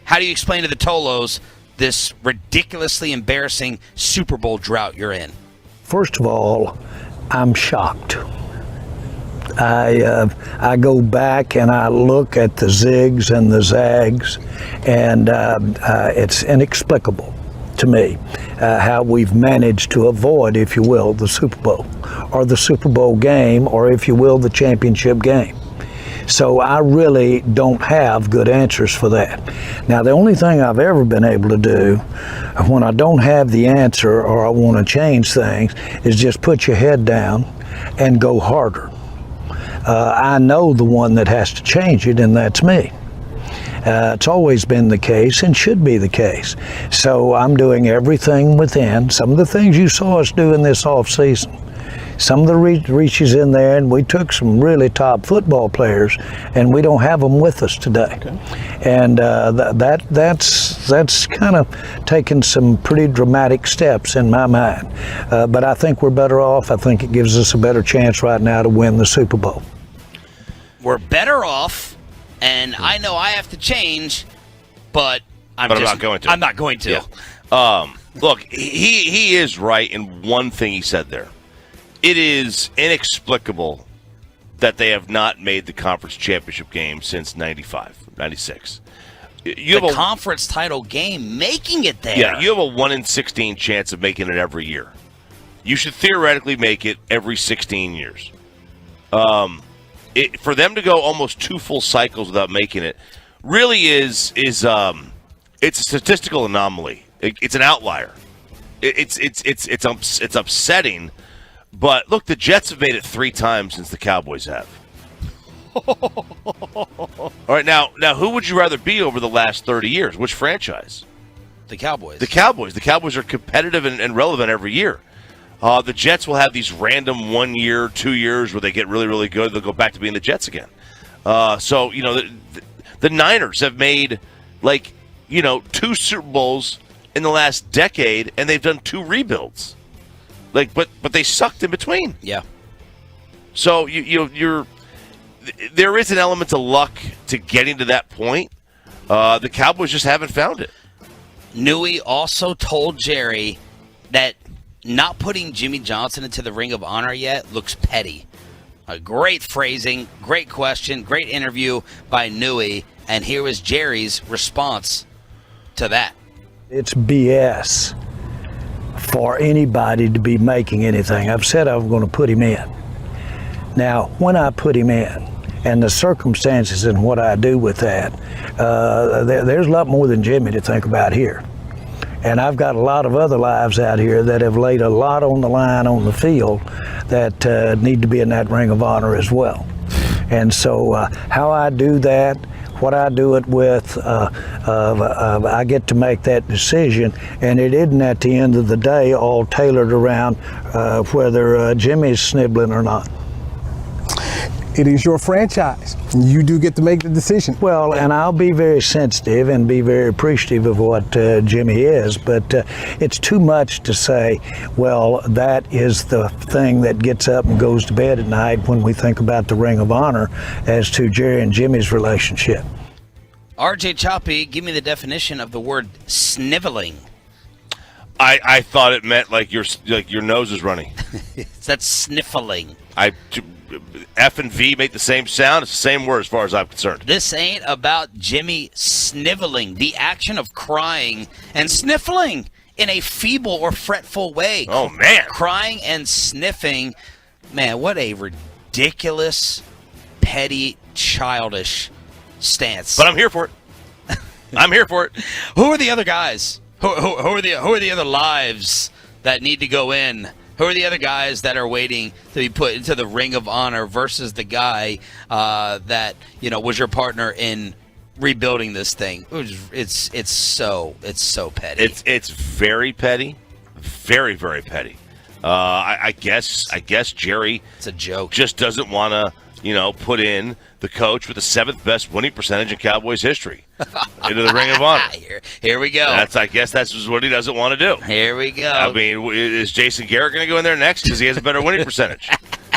how do you explain to the Tolos this ridiculously embarrassing Super Bowl drought you're in? First of all, I'm shocked. I go back and I look at the zigs and the zags, and it's inexplicable to me how we've managed to avoid, if you will, the Super Bowl, or the Super Bowl game, or if you will, the championship game. So I really don't have good answers for that. Now, the only thing I've ever been able to do when I don't have the answer or I want to change things is just put your head down and go harder. I know the one that has to change it, and that's me. It's always been the case and should be the case. So I'm doing everything within. Some of the things you saw us doing this off season, some of the reaches in there, and we took some really top football players, and we don't have them with us today. Okay. And that's kind of taken some pretty dramatic steps in my mind. But I think we're better off. I think it gives us a better chance right now to win the Super Bowl. We're better off, and I know I have to change, but I'm not going to. I'm not going to. Yeah. Look, he is right in one thing he said there. It is inexplicable that they have not made the conference championship game since 95, 96. You have a conference title game, making it there. Yeah, you have a 1 in 16 chance of making it every year. You should theoretically make it every 16 years. For them to go almost 2 full cycles without making it really is it's a statistical anomaly. It's an outlier. It's upsetting. But look, the Jets have made it 3 times since the Cowboys have. All right, now who would you rather be over the last 30 years? Which franchise? The Cowboys. The Cowboys. The Cowboys are competitive and relevant every year. The Jets will have these random 1 year, 2 years where they get really, really good. They'll go back to being the Jets again. So, you know, the Niners have made, 2 Super Bowls in the last decade, and they've done 2 rebuilds. But they sucked in between. Yeah. So there is an element of luck to getting to that point. The Cowboys just haven't found it. Newey also told Jerry that not putting Jimmy Johnson into the Ring of Honor yet looks petty. Great phrasing, great question, great interview by Newey, and here was Jerry's response to that. It's BS for anybody to be making anything. I've said I'm going to put him in. Now, when I put him in, and the circumstances and what I do with that, there's a lot more than Jimmy to think about here. And I've got a lot of other lives out here that have laid a lot on the line on the field that need to be in that Ring of Honor as well. And so how I do that, what I do it with, I get to make that decision, and it isn't at the end of the day all tailored around whether Jimmy's sniveling or not. It is your franchise. You do get to make the decision. Well, and I'll be very sensitive and be very appreciative of what Jimmy is, but it's too much to say, well, that is the thing that gets up and goes to bed at night when we think about the Ring of Honor as to Jerry and Jimmy's relationship. RJ Choppy, give me the definition of the word sniveling. I thought it meant like your nose is running. That's sniffling. F and V make the same sound. It's the same word as far as I'm concerned. This ain't about Jimmy sniveling, the action of crying and sniffling in a feeble or fretful way. Oh, man. Crying and sniffing. Man, what a ridiculous, petty, childish stance. But I'm here for it. I'm here for it. Who are the other guys? Who are the other lives that need to go in? Who are the other guys that are waiting to be put into the Ring of Honor versus the guy that was your partner in rebuilding this thing? It's so petty. It's very petty, very, very petty. I guess Jerry. It's a joke. Just doesn't want to put in the coach with the 7th best winning percentage in Cowboys history into the Ring of Honor. Here we go. I guess that's what he doesn't want to do. Here we go. I mean, is Jason Garrett going to go in there next because he has a better winning percentage?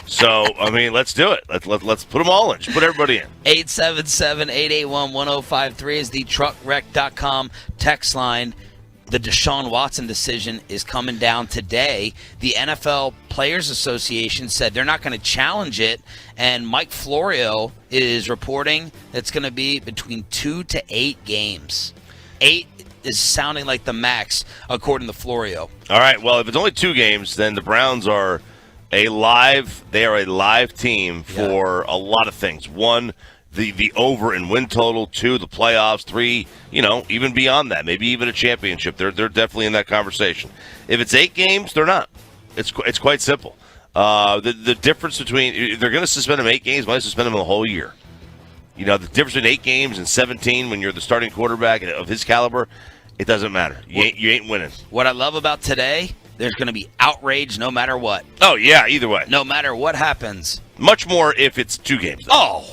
So, I mean, let's do it. Let's put them all in. Just put everybody in. 877-881-1053 is the truckwreck.com text line. The Deshaun Watson decision is coming down today. The NFL Players Association said they're not going to challenge it, and Mike Florio is reporting it's going to be between 2 to 8 games. 8 is sounding like the max, according to Florio. All right, well, if it's only 2 games, then the Browns are a live team for a lot of things. 1, the over and win total. 2, the playoffs. 3, even beyond that, maybe even a championship. They're definitely in that conversation. If it's 8 games, they're not. It's quite simple. The difference between, they're going to suspend them 8 games, might suspend them the whole year. The difference between 8 games and 17 when you're the starting quarterback of his caliber, it doesn't matter. You ain't winning. What I love about today, there's going to be outrage no matter what. Oh yeah, either way. No matter what happens. Much more if it's 2 games. Though.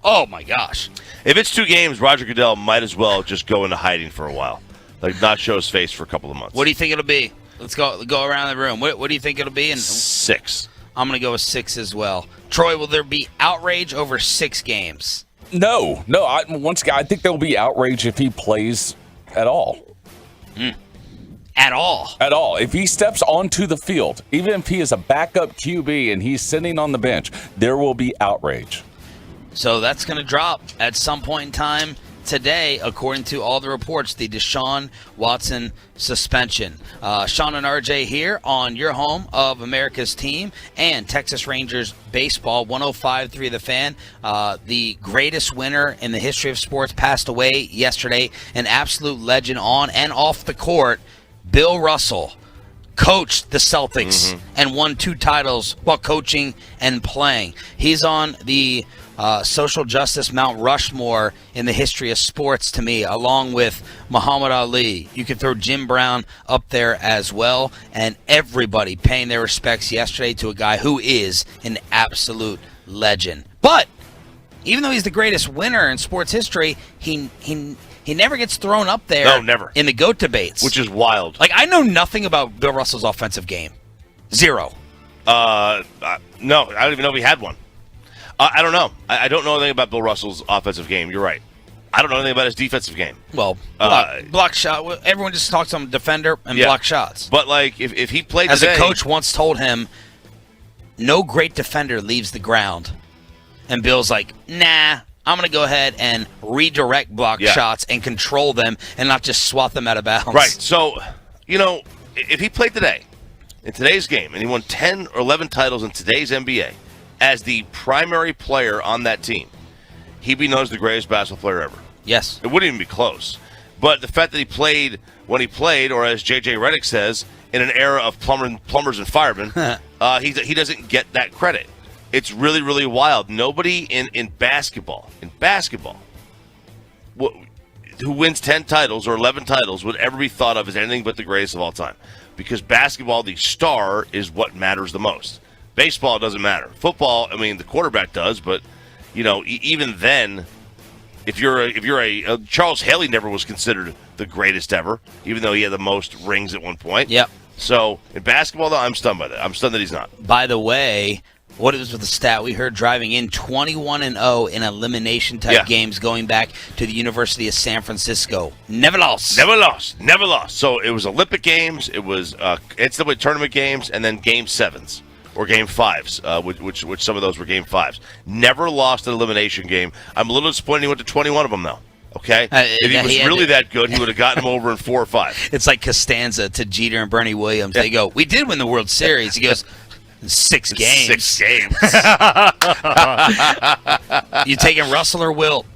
Oh my gosh. If it's 2 games, Roger Goodell might as well just go into hiding for a while. Like, not show his face for a couple of months. What do you think it'll be? Let's go around the room. What do you think it'll be? 6. I'm going to go with 6 as well. Troy, will there be outrage over 6 games? No. I think there'll be outrage if he plays at all. At all? At all. If he steps onto the field, even if he is a backup QB and he's sitting on the bench, there will be outrage. So that's going to drop at some point in time today, according to all the reports, the Deshaun Watson suspension. Sean and RJ here on your home of America's team and Texas Rangers baseball, 105.3 The Fan. The greatest winner in the history of sports passed away yesterday, an absolute legend on and off the court, Bill Russell. Coached the Celtics and won 2 titles while coaching and playing. He's on the social justice Mount Rushmore in the history of sports to me, along with Muhammad Ali. You can throw Jim Brown up there as well, and everybody paying their respects yesterday to a guy who is an absolute legend. But even though he's the greatest winner in sports history, he never gets thrown up there. No, never. In the GOAT debates. Which is wild. Like, I know nothing about Bill Russell's offensive game. 0. No, I don't even know if he had one. I don't know. I don't know anything about Bill Russell's offensive game. You're right. I don't know anything about his defensive game. Well, block shot. Everyone just talks on defender and block shots. But, like, if he played As today, a coach once told him, no great defender leaves the ground. And Bill's like, nah, I'm going to go ahead and redirect block shots and control them and not just swat them out of bounds. Right. So, if he played today, in today's game, and he won 10 or 11 titles in today's NBA as the primary player on that team, he'd be known as the greatest basketball player ever. Yes. It wouldn't even be close. But the fact that he played when he played, or as J.J. Redick says, in an era of plumbers and firemen, he doesn't get that credit. it's really, really wild. Nobody in basketball, who wins 10 titles or 11 titles would ever be thought of as anything but the greatest of all time. Because basketball, the star, is what matters the most. Baseball doesn't matter. Football, I mean, the quarterback does, but even then, if you're a Charles Haley never was considered the greatest ever, even though he had the most rings at one point. Yep. So in basketball, though, I'm stunned by that. I'm stunned that he's not. By the way, what is with the stat we heard driving in 21-0 in elimination type games going back to the University of San Francisco. Never lost. So it was Olympic games, it was NCAA tournament games, and then game 7s or game 5s, which some of those were game 5s. Never lost an elimination game. I'm a little disappointed he went to 21 of them, though. Okay? If he was really that good, he would have gotten him over in 4 or 5. It's like Costanza to Jeter and Bernie Williams. They go, we did win the World Series. He goes, 6 games. 6 games. You taking Russell or Wilt?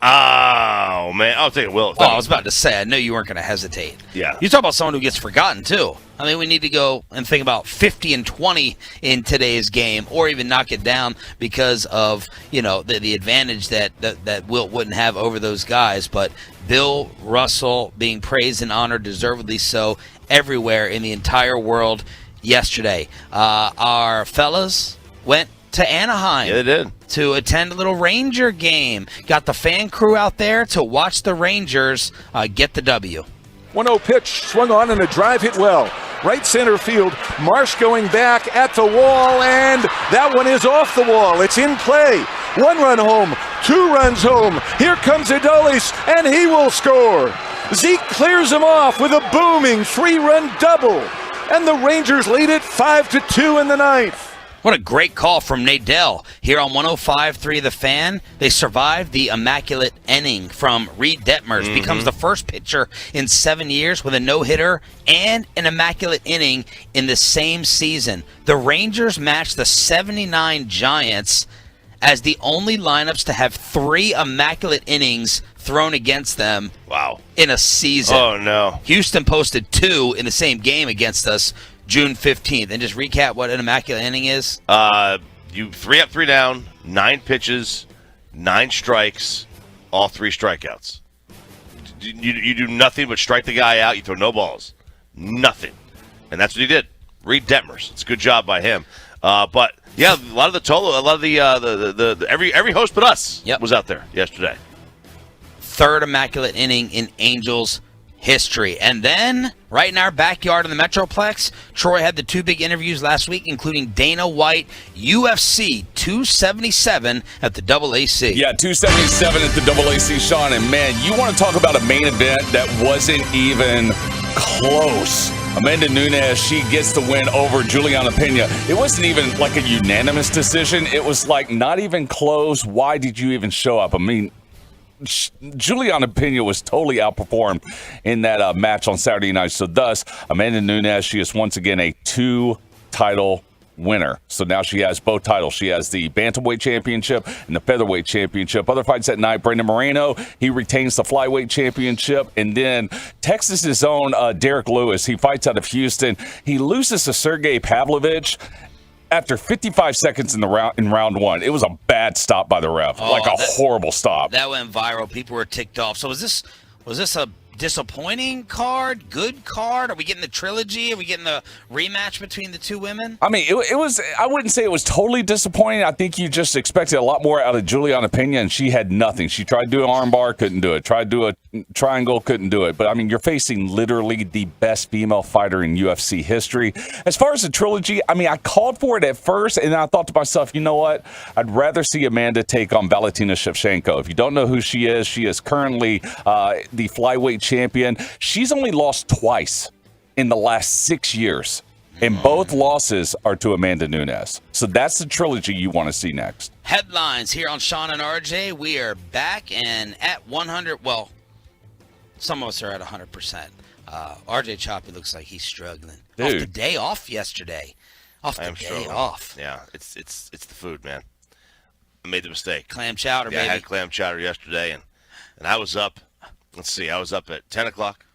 Oh, man. I'll take Wilt. Oh, I was about to say, I knew you weren't going to hesitate. Yeah. You talk about someone who gets forgotten, too. I mean, we need to go and think about 50 and 20 in today's game, or even knock it down because of, the advantage that Wilt wouldn't have over those guys. But Bill Russell being praised and honored, deservedly so, everywhere in the entire world yesterday. Our fellas went to Anaheim. Yeah, they did. To attend a little Ranger game. Got the fan crew out there to watch the Rangers get the W. 1-0 pitch, swung on, and a drive hit well. Right center field, Marsh going back at the wall, and that one is off the wall. It's in play. 1 run home, 2 runs home. Here comes Adolis, and he will score. Zeke clears him off with a booming 3-run double, and the Rangers lead it 5-2 in the 9th. What a great call from Nadell here on 105.3 The Fan. They survived the immaculate inning from Reed Detmers. Becomes the first pitcher in 7 years with a no-hitter and an immaculate inning in the same season. The Rangers matched the 79 Giants as the only lineups to have 3 immaculate innings thrown against them. Wow. In a season. Oh, no. Houston posted 2 in the same game against us June 15th. And just recap what an immaculate inning is. You 3 up, 3 down, 9 pitches, 9 strikes, all 3 strikeouts. You do nothing but strike the guy out. You throw no balls. Nothing. And that's what he did. Reed Detmers. It's a good job by him. But yeah, a lot of the every host but us was out there yesterday. 3rd immaculate inning in Angels history. And then, right in our backyard in the Metroplex, Troy had the 2 big interviews last week, including Dana White, UFC 277 at the AAC. Yeah, 277 at the AAC, Sean. And, man, you want to talk about a main event that wasn't even close. Amanda Nunes, she gets the win over Juliana Pena. It wasn't even like a unanimous decision. It was like not even close. Why did you even show up? I mean, Juliana Pena was totally outperformed in that match on Saturday night. So thus, Amanda Nunes, she is once again a 2-title winner. So now she has both titles. She has the Bantamweight Championship and the Featherweight Championship. Other fights that night, Brandon Moreno, he retains the Flyweight Championship. And then Texas's own Derek Lewis, he fights out of Houston. He loses to Sergey Pavlovich after 55 seconds in round 1. It was a bad stop by the ref, horrible stop. That went viral. People were ticked off. So was this a disappointing card? Good card? Are we getting the trilogy? Are we getting the rematch between the 2 women? I mean, it was. I wouldn't say it was totally disappointing. I think you just expected a lot more out of Juliana Pena, and she had nothing. She tried to do an armbar, couldn't do it. Tried to do a triangle, couldn't do it. But I mean, you're facing literally the best female fighter in UFC history. As far as the trilogy, I mean, I called for it at first, and I thought to myself, you know what? I'd rather see Amanda take on Valentina Shevchenko. If you don't know who she is currently the flyweight champion. She's only lost twice in the last 6 years, and both losses are to Amanda Nunes. So that's the trilogy you want to see next. Headlines here on Sean and RJ. We are back and at 100. Well, some of us are at 100%. RJ Choppy looks like he's struggling. Dude. Off the day off yesterday. Off. Yeah, it's the food, man. I made the mistake. Clam chowder, baby. I had clam chowder yesterday, and I was up. Let's see. I was up at 10 o'clock.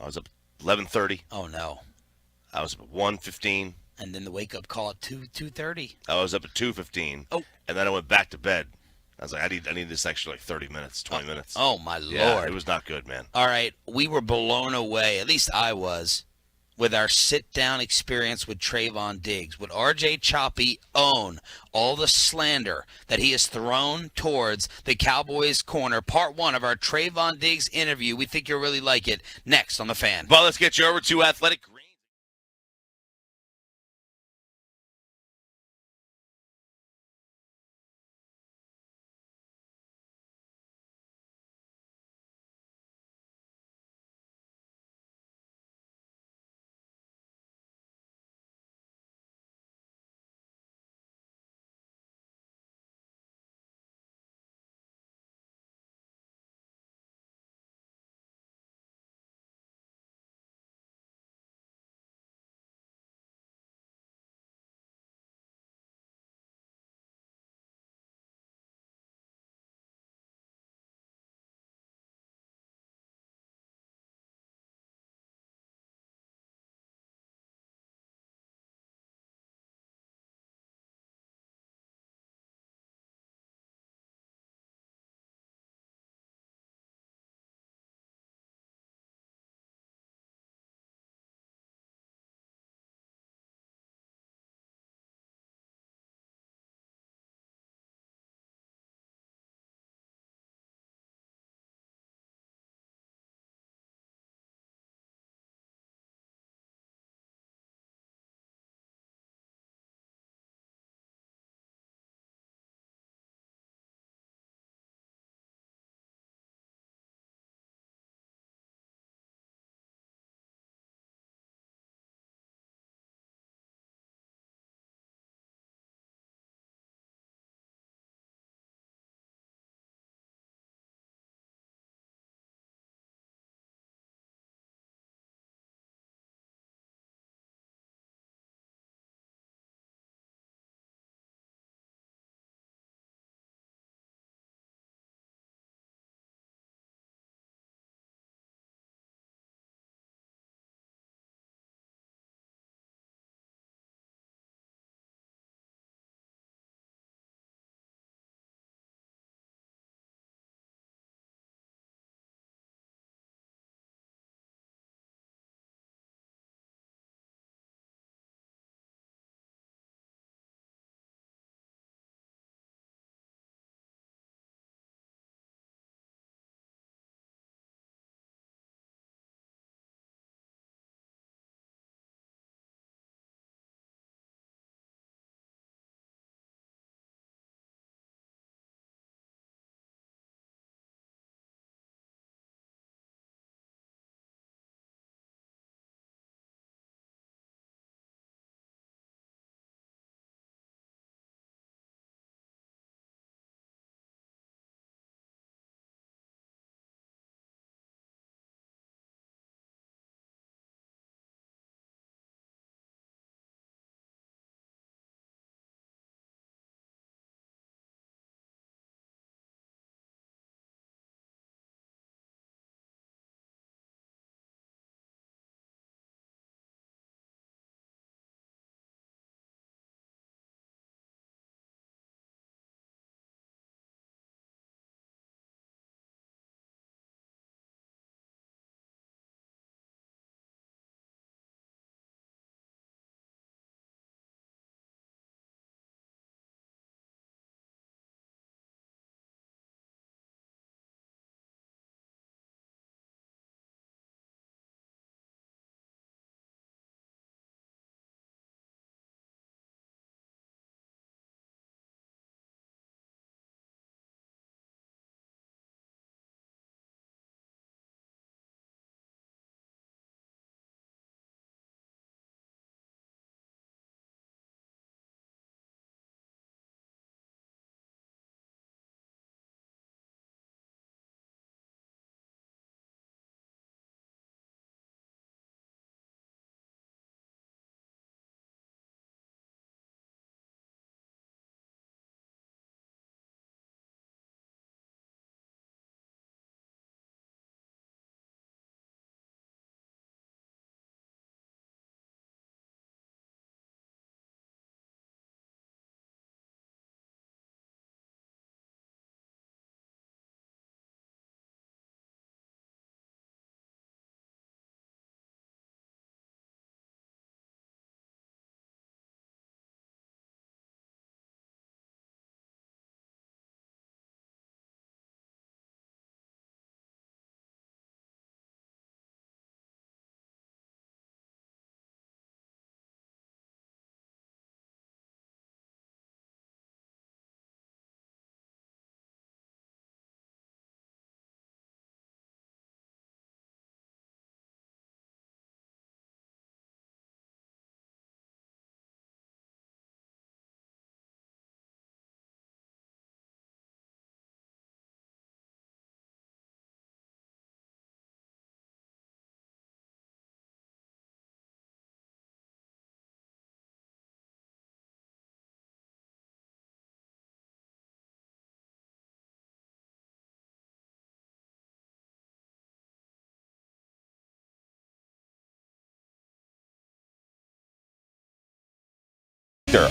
I was up at 11:30. Oh, no. I was up at 1:15. And then the wake-up call at 2:30. I was up at 2:15. Oh. And then I went back to bed. I was like, I need this extra 30 minutes, 20 minutes. Oh, my Yeah, Lord. it was not good, man. All right, we were blown away, at least I was, with our sit-down experience with Trayvon Diggs. Would R.J. Choppy own all the slander that he has thrown towards the Cowboys corner? Part 1 of our Trayvon Diggs interview. We think you'll really like it. Next on The Fan. Well, let's get you over to Athletic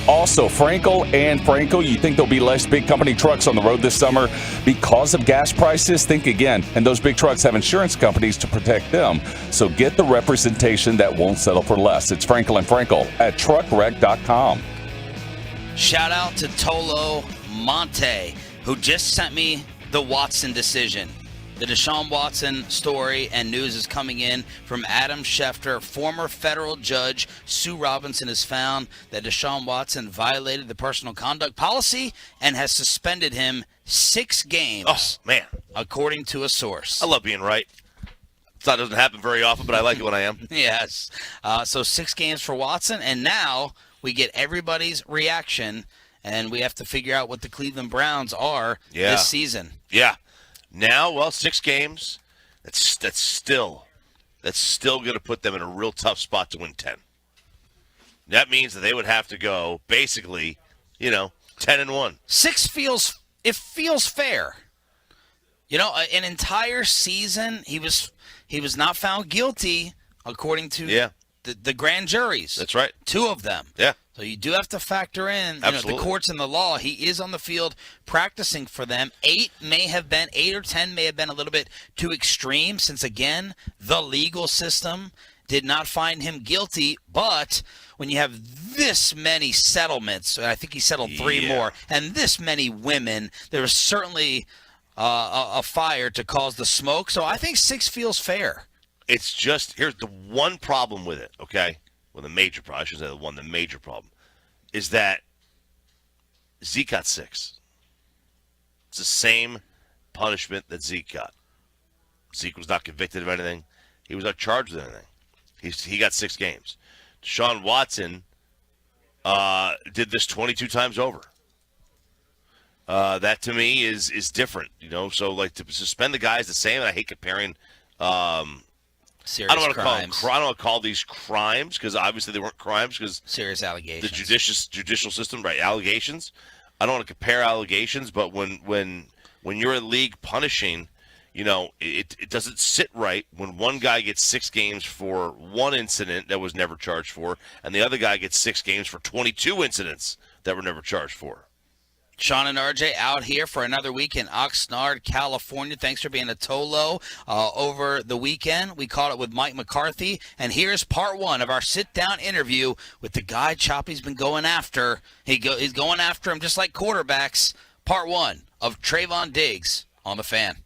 Also, Frankel and Frankel, you think there'll be less big company trucks on the road this summer because of gas prices? Think again. And those big trucks have insurance companies to protect them. So get the representation that won't settle for less. It's Frankel and Frankel at truckwreck.com. Shout out to Tolo Monte, who just sent me the Watson decision. The Deshaun Watson story and news is coming in from Adam Schefter. Former federal judge Sue Robinson has found that Deshaun Watson violated the personal conduct policy and has suspended him 6 games. Oh, man. According to a source. I love being right. That doesn't happen very often, but I like it when I am. Yes. So 6 games for Watson, and now we get everybody's reaction, and we have to figure out what the Cleveland Browns are this season. Yeah. Now, well, 6 games. That's still going to put them in a real tough spot to win 10. That means that they would have to go basically, 10-1. 6 feels fair. An entire season he was not found guilty according to the grand juries. That's right. 2 of them. Yeah. So you do have to factor in the courts and the law. He is on the field practicing for them. 8 or 10 may have been a little bit too extreme since, again, the legal system did not find him guilty. But when you have this many settlements, I think he settled 3 more, and this many women, there was certainly a fire to cause the smoke. So I think 6 feels fair. It's just, here's the one problem with it, okay? Well, the major problem, I should say the major problem, is that Zeke got 6. It's the same punishment that Zeke got. Zeke was not convicted of anything. He was not charged with anything. He got 6 games. Deshaun Watson did this 22 times over. That, to me, is different, So, to suspend the guys the same, and I hate comparing serious crimes. I don't want to call these crimes because obviously they weren't crimes because serious allegations. The judicial system, right? Allegations. I don't want to compare allegations, but when you're in league punishing, it doesn't sit right when one guy gets 6 games for one incident that was never charged for, and the other guy gets 6 games for 22 incidents that were never charged for. Sean and RJ out here for another week in Oxnard, California. Thanks for being a Tolo over the weekend. We caught it with Mike McCarthy, and here's part 1 of our sit-down interview with the guy Choppy's been going after. He's going after him just like quarterbacks. Part 1 of Trayvon Diggs on the Fan.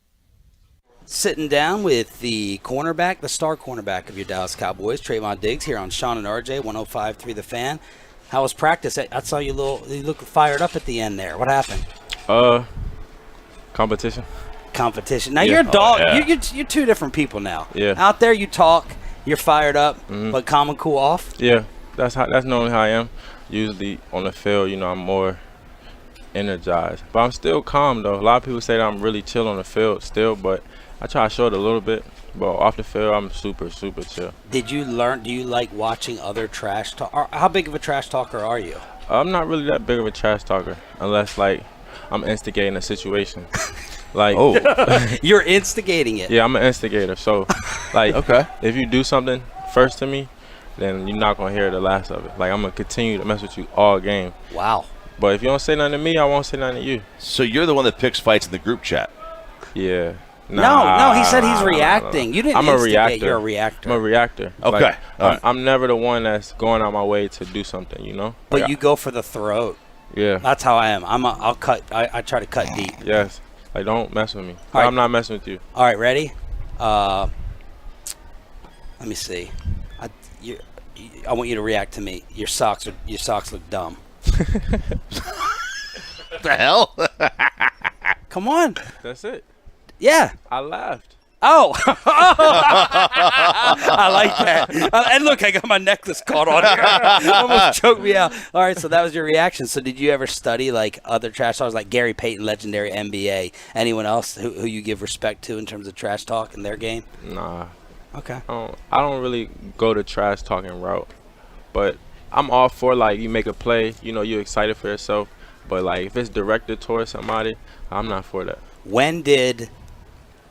Sitting down with the cornerback, the star cornerback of your Dallas Cowboys, Trayvon Diggs, here on Sean and RJ, 105.3 The Fan. How was practice? I saw you look fired up at the end there. What happened? Competition. Now you're a dog. You're 2 different people now. Yeah. Out there you talk, you're fired up, but calm and cool off. Yeah, that's normally how I am. Usually on the field, I'm more energized, but I'm still calm though. A lot of people say that I'm really chill on the field still, but I try to show it a little bit. But off the field, I'm super, super chill. Do you like watching other trash talk? How big of a trash talker are you? I'm not really that big of a trash talker unless, I'm instigating a situation. You're instigating it. Yeah, I'm an instigator. So, okay. If you do something first to me, then you're not going to hear the last of it. I'm going to continue to mess with you all game. Wow. But if you don't say nothing to me, I won't say nothing to you. So you're the one that picks fights in the group chat? Yeah. No, he said he's reacting. No. You didn't instigate, you're a reactor. I'm a reactor. Okay. I'm never the one that's going out my way to do something, But you go for the throat. Yeah. That's how I am. I try to cut deep. Yes. Don't mess with me. Right. I'm not messing with you. All right, ready? Let me see. I want you to react to me. Your socks look dumb. What the hell? Come on. That's it. Yeah. I laughed. Oh. I like that. And look, I got my necklace caught on here. Almost choked me out. All right, so that was your reaction. So did you ever study other trash talkers like Gary Payton, legendary NBA? Anyone else who you give respect to in terms of trash talk in their game? Nah. Okay. I don't really go the trash talking route, but I'm all for you make a play, you're excited for yourself, but if it's directed towards somebody, I'm not for that. When did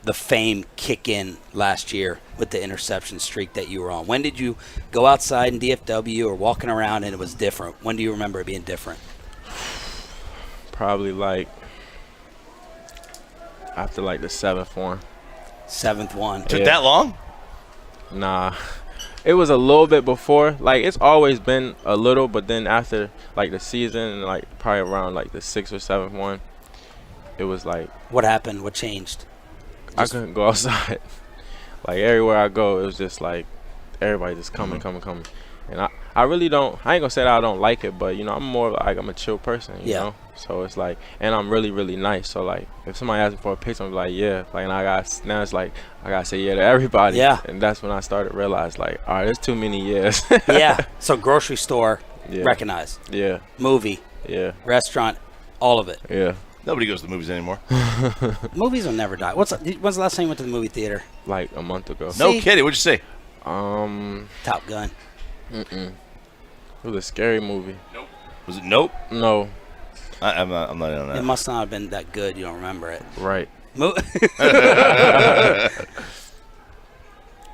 the fame kick in last year with the interception streak that you were on? When did you go outside in DFW or walking around and it was different? When do you remember it being different? Probably like after like the 7th one. 7th one. Took that long? Nah. It was a little bit before. Like, it's always been a little, but then after like the season and like probably around like the 6th or 7th one, it was like. What happened? What changed? I couldn't go outside. Like, everywhere I go, it was just like everybody just coming. And I really don't, I ain't gonna say that I don't like it, but, you know, I'm more like, I'm a chill person, you know? So it's like, and I'm really, really nice. So, like, if somebody asks me for a picture, I'm like, yeah. Like, and now it's like, I gotta say yeah to everybody. Yeah. And that's when I started to realize, like, all right, there's too many yeahs. Yeah. So grocery store, recognize. Yeah. Movie. Yeah. Restaurant, all of it. Yeah. Nobody goes to the movies anymore. Movies will never die. When's the last time you went to the movie theater? Like a month ago. No kidding. What'd you say? Top Gun. It was a scary movie. Nope. Was it Nope? No. I'm not in on that. It must not have been that good. You don't remember it. Right. What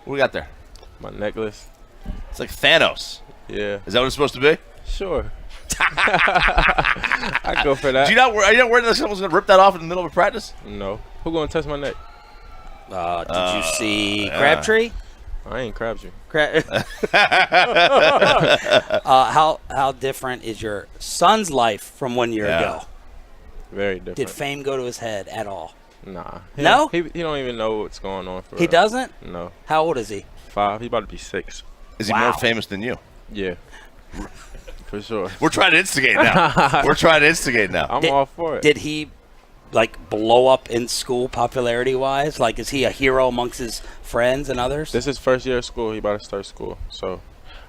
we got there? My necklace. It's like Thanos. Yeah. Is that what it's supposed to be? Sure. I go for that. Are you not worried that someone's gonna rip that off in the middle of a practice? No. Who gonna touch my neck? Did you see Crabtree? I ain't Crabtree. How different is your son's life from 1 year ago? Very different. Did fame go to his head at all? Nah. No? He don't even know what's going on for He real. doesn't? No. How old is he? 5. He about to be 6. Is he more famous than you? Yeah. For sure. We're trying to instigate now. I'm all for it. Did he like blow up in school popularity wise? Like, is he a hero amongst his friends and others? This is his first year of school. He about to start school. So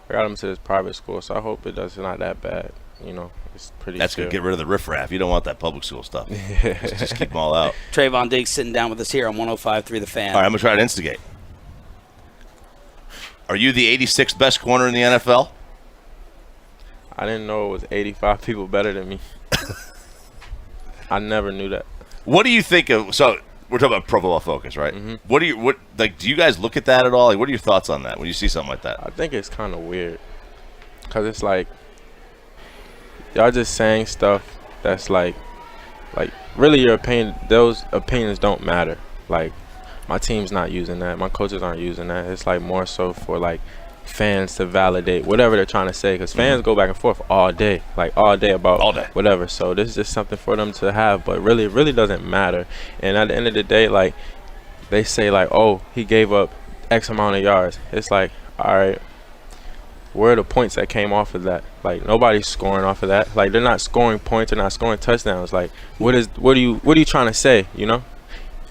I got him to this private school. So I hope it's not that bad. You know, it's pretty That's chill. going to get rid of the riffraff. You don't want that public school stuff. Just keep them all out. Trayvon Diggs sitting down with us here on 105.3 The Fan. All right, I'm going to try to instigate. Are you the 86th best corner in the NFL? I didn't know it was 85 people better than me. I never knew that. What do you think of? So we're talking about Pro Football Focus, right? Mm-hmm. Do you guys look at that at all? Like, what are your thoughts on that when you see something like that? I think it's kind of weird because it's like y'all just saying stuff that's like really your opinion. Those opinions don't matter. Like, my team's not using that. My coaches aren't using that. It's like more so for like fans to validate whatever they're trying to say, because fans go back and forth all day about whatever. So this is just something for them to have, but really it really doesn't matter. And at the end of the day, like, they say like, oh, he gave up X amount of yards. It's like, all right, where are the points that came off of that? Like, nobody's scoring off of that. Like, they're not scoring points, they're not scoring touchdowns. Like, what are you trying to say, you know?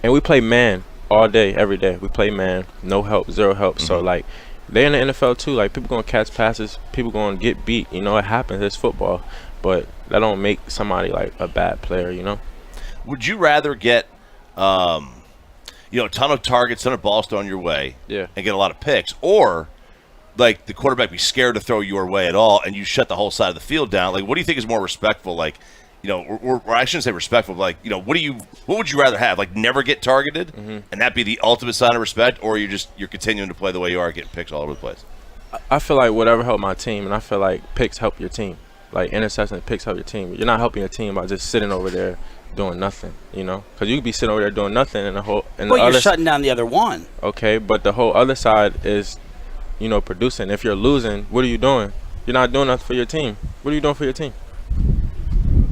And we play man all day, every day. We play man, no help, zero help. Mm-hmm. So like, they're in the NFL too. Like, people gonna catch passes, people gonna get beat. You know, it happens. It's football, but that don't make somebody like a bad player. You know. Would you rather get, a ton of targets, ton of balls thrown your way, and get a lot of picks, or like the quarterback be scared to throw your way at all, and you shut the whole side of the field down? Like, what do you think is more respectful? Like, or I shouldn't say respectful, but like, what would you rather have? Like, never get targeted, and that be the ultimate sign of respect, or you're continuing to play the way you are, getting picks all over the place? I feel like whatever helped my team, and I feel like picks help your team. Like, interception and picks help your team. You're not helping your team by just sitting over there doing nothing, you know? Because you could be sitting over there doing nothing, and you're shutting down the other one. Okay, but the whole other side is, producing. If you're losing, what are you doing? You're not doing nothing for your team. What are you doing for your team?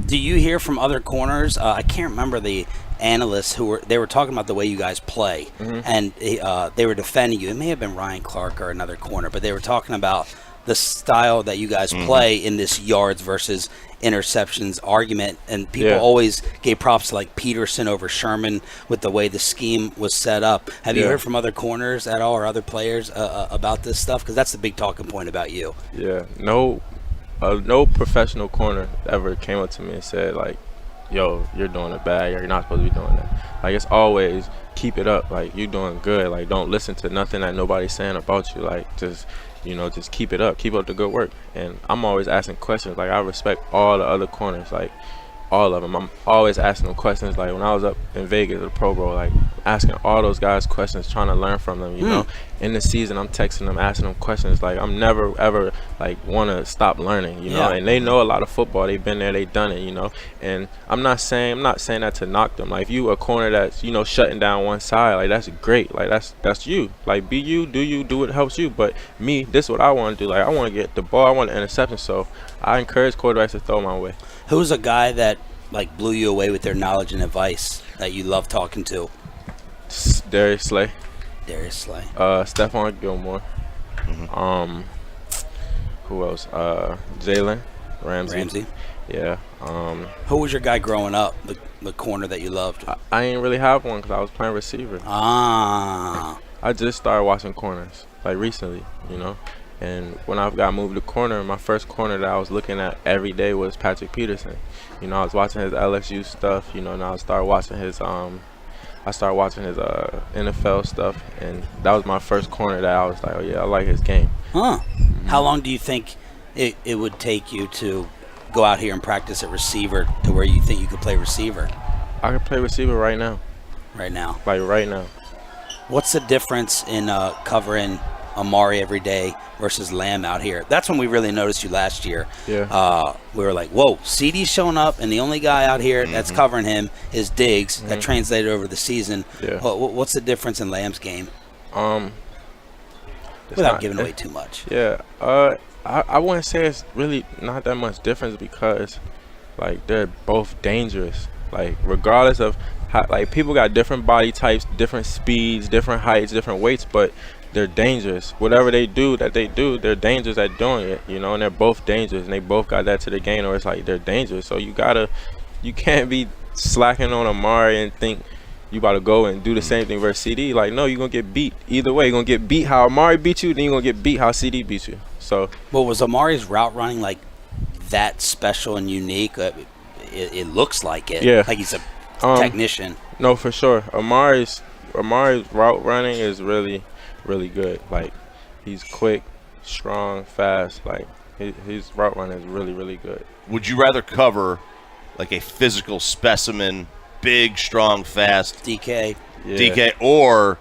Do you hear from other corners? I can't remember the analysts who were talking about the way you guys play, and they were defending you. It may have been Ryan Clark or another corner, but they were talking about the style that you guys play in this yards versus interceptions argument, and people always gave props to like Peterson over Sherman with the way the scheme was set up. Have you heard from other corners at all, or other players about this stuff? Because that's the big talking point about you. Yeah, no professional corner ever came up to me and said like, yo, you're doing it bad, you're not supposed to be doing that. Like, it's always keep it up, like, you're doing good, like, don't listen to nothing that nobody's saying about you, like, just keep it up, keep up the good work. And I'm always asking questions. Like, I respect all the other corners, like all of them. I'm always asking them questions. Like, when I was up in Vegas at the Pro Bowl, like, asking all those guys questions, trying to learn from them, you know. In the season, I'm texting them, asking them questions. Like, I'm never, ever, like, want to stop learning, you know. And they know a lot of football. They've been there, they've done it, you know. And I'm not saying that to knock them. Like, if you a corner that's, you know, shutting down one side, like, that's great. Like, that's you. Like, be you, do what helps you. But me, this is what I want to do. Like, I want to get the ball, I want an interception. So I encourage quarterbacks to throw my way. Who's a guy that, like, blew you away with their knowledge and advice that you love talking to? Darius Slay. Stephon Gilmore. Who else? Jalen Ramsey. Yeah. Who was your guy growing up? The corner that you loved? I ain't really have one because I was playing receiver. I just started watching corners like recently, you know. And when I got moved to corner, my first corner that I was looking at every day was Patrick Peterson. You know, I was watching his LSU stuff, you know, and I started watching his NFL stuff, and that was my first corner that I was like, oh yeah, I like his game. How long do you think it would take you to go out here and practice at receiver to where you think you could play receiver? I could play receiver right now. Right now? Like right now. What's the difference in covering Amari every day versus Lamb out here? That's when we really noticed you last year. Yeah. We were like, whoa, CD's showing up, and the only guy out here that's covering him is Diggs. That translated over the season. Yeah. What's the difference in Lamb's game? Without giving away too much. Yeah. I wouldn't say it's really not that much difference because, like, they're both dangerous. Like, regardless of how, like, people got different body types, different speeds, different heights, different weights, but they're dangerous. Whatever they do, they're dangerous at doing it, you know, and they're both dangerous, and they both got that to the game, or it's like they're dangerous. So you can't be slacking on Amari and think you about to go and do the same thing versus CD. Like, no, you're going to get beat. Either way, you're going to get beat how Amari beat you, then you're going to get beat how CD beat you. So, well, was Amari's route running, like, that special and unique? It looks like it. Yeah. Like he's a technician. No, for sure. Amari's route running is really, really good. Like, he's quick, strong, fast. Like, his route running is really, really good. Would you rather cover, like, a physical specimen, big, strong, fast DK, or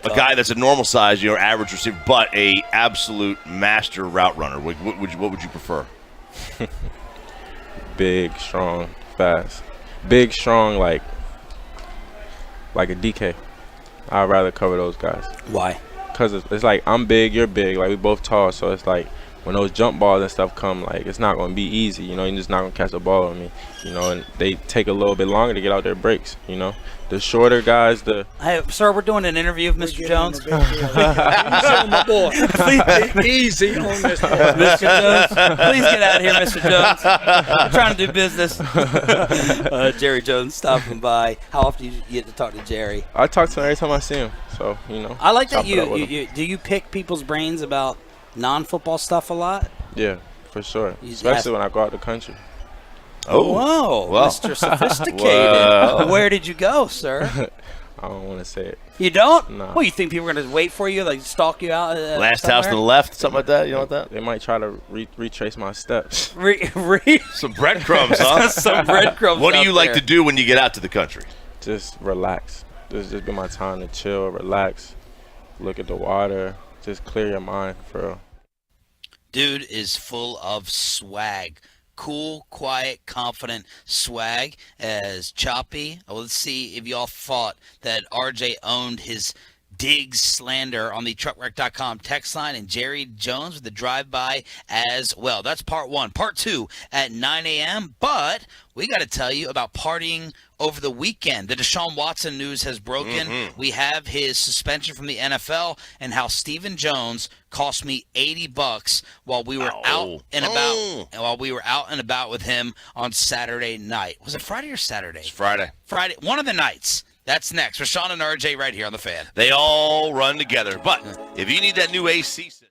a guy that's a normal size, you know, average receiver, but a absolute master route runner? What would you prefer? Big, strong, fast. Big, strong, like a DK. I'd rather cover those guys. Why? Because it's like I'm big, you're big. Like, we both tall, so it's like when those jump balls and stuff come, like, it's not going to be easy. You know, you're just not going to catch the ball on me. You know, and they take a little bit longer to get out their breaks, you know. The shorter guys, Hey, sir, we're doing an interview of Mr. Jones. Easy on my boy. Easy on this boy. Mr. Jones, please get out of here, Mr. Jones. We're trying to do business. Jerry Jones stopping by. How often do you get to talk to Jerry? I talk to him every time I see him, so, you know. I like that do you pick people's brains about non-football stuff a lot? Yeah, for sure. Especially when I go out the country. Oh, whoa, Mr. Sophisticated. Where did you go, sir? I don't want to say it. You don't? No. Well, you think people are going to wait for you, like stalk you out? Last house to the left, something like that? You know what that? They might try to retrace my steps. Some breadcrumbs, huh? Some breadcrumbs. What do you like to do when you get out to the country? Just relax. Just be my time to chill, relax, look at the water, just clear your mind, for real. Dude is full of swag. Cool, quiet, confident swag as Choppy. Well, let's see if y'all thought that RJ owned his Diggs slander on the truckwreck.com text line, and Jerry Jones with the drive-by as well. That's part one. Part two at 9 a.m., but we got to tell you about partying over the weekend. The Deshaun Watson news has broken. We have his suspension from the NFL and how Stephen Jones cost me $80 while we were out and about with him on Saturday night. Was it Friday or Saturday? It's Friday. Friday, one of the nights. That's next. Rashawn and RJ right here on The Fan. They all run together. But if you need that new AC system,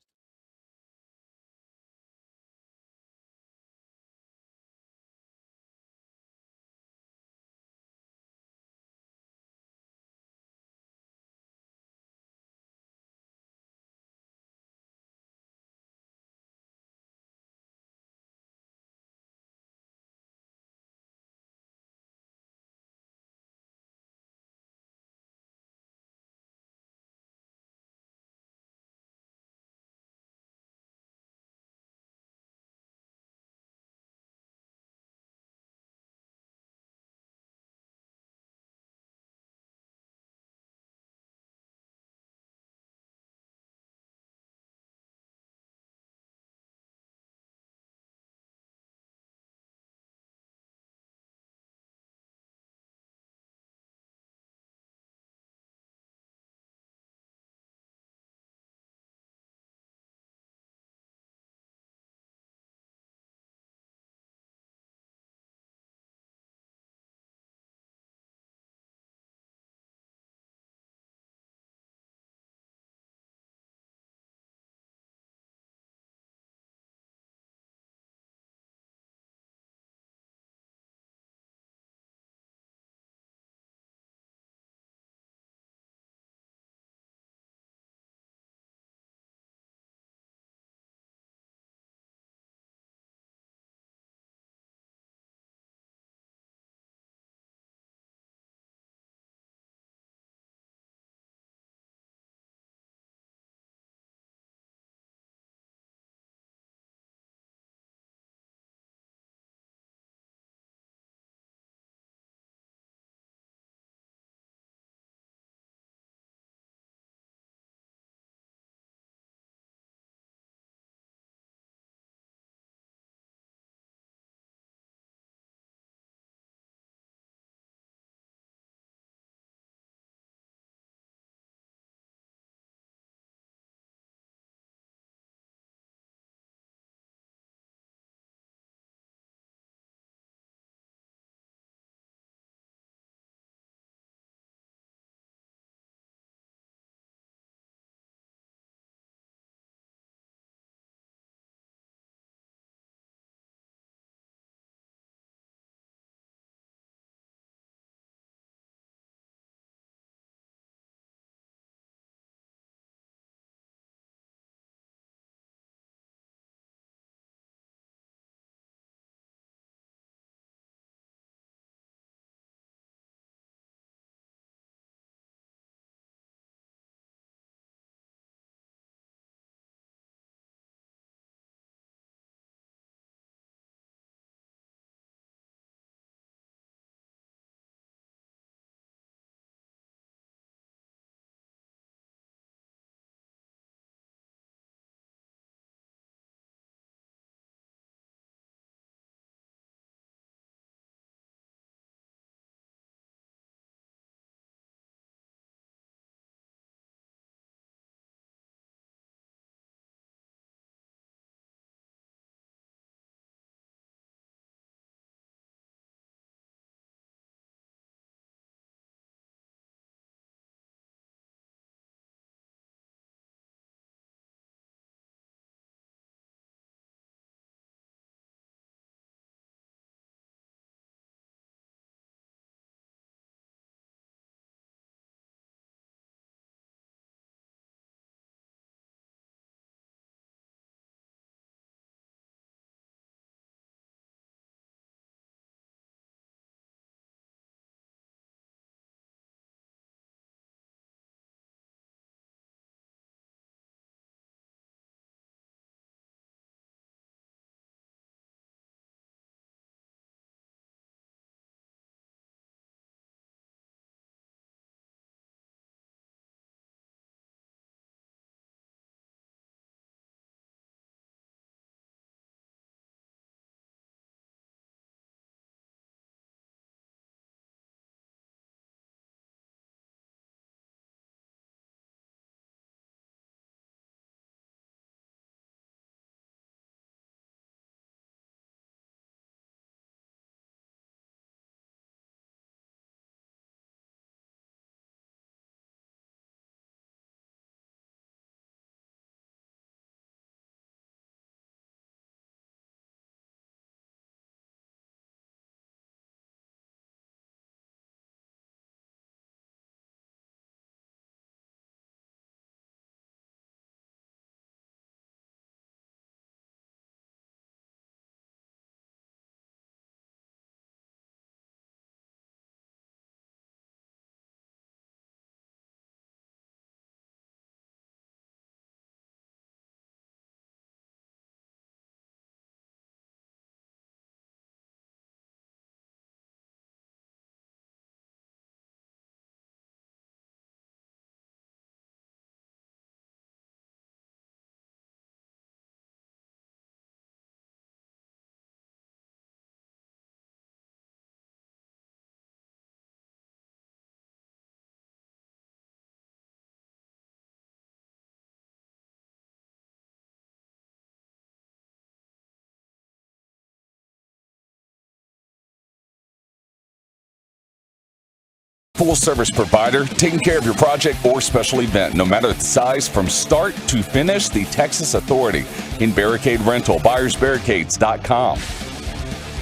full-service provider, taking care of your project or special event, no matter the size, from start to finish. The Texas Authority in Barricade Rental, buyersbarricades.com.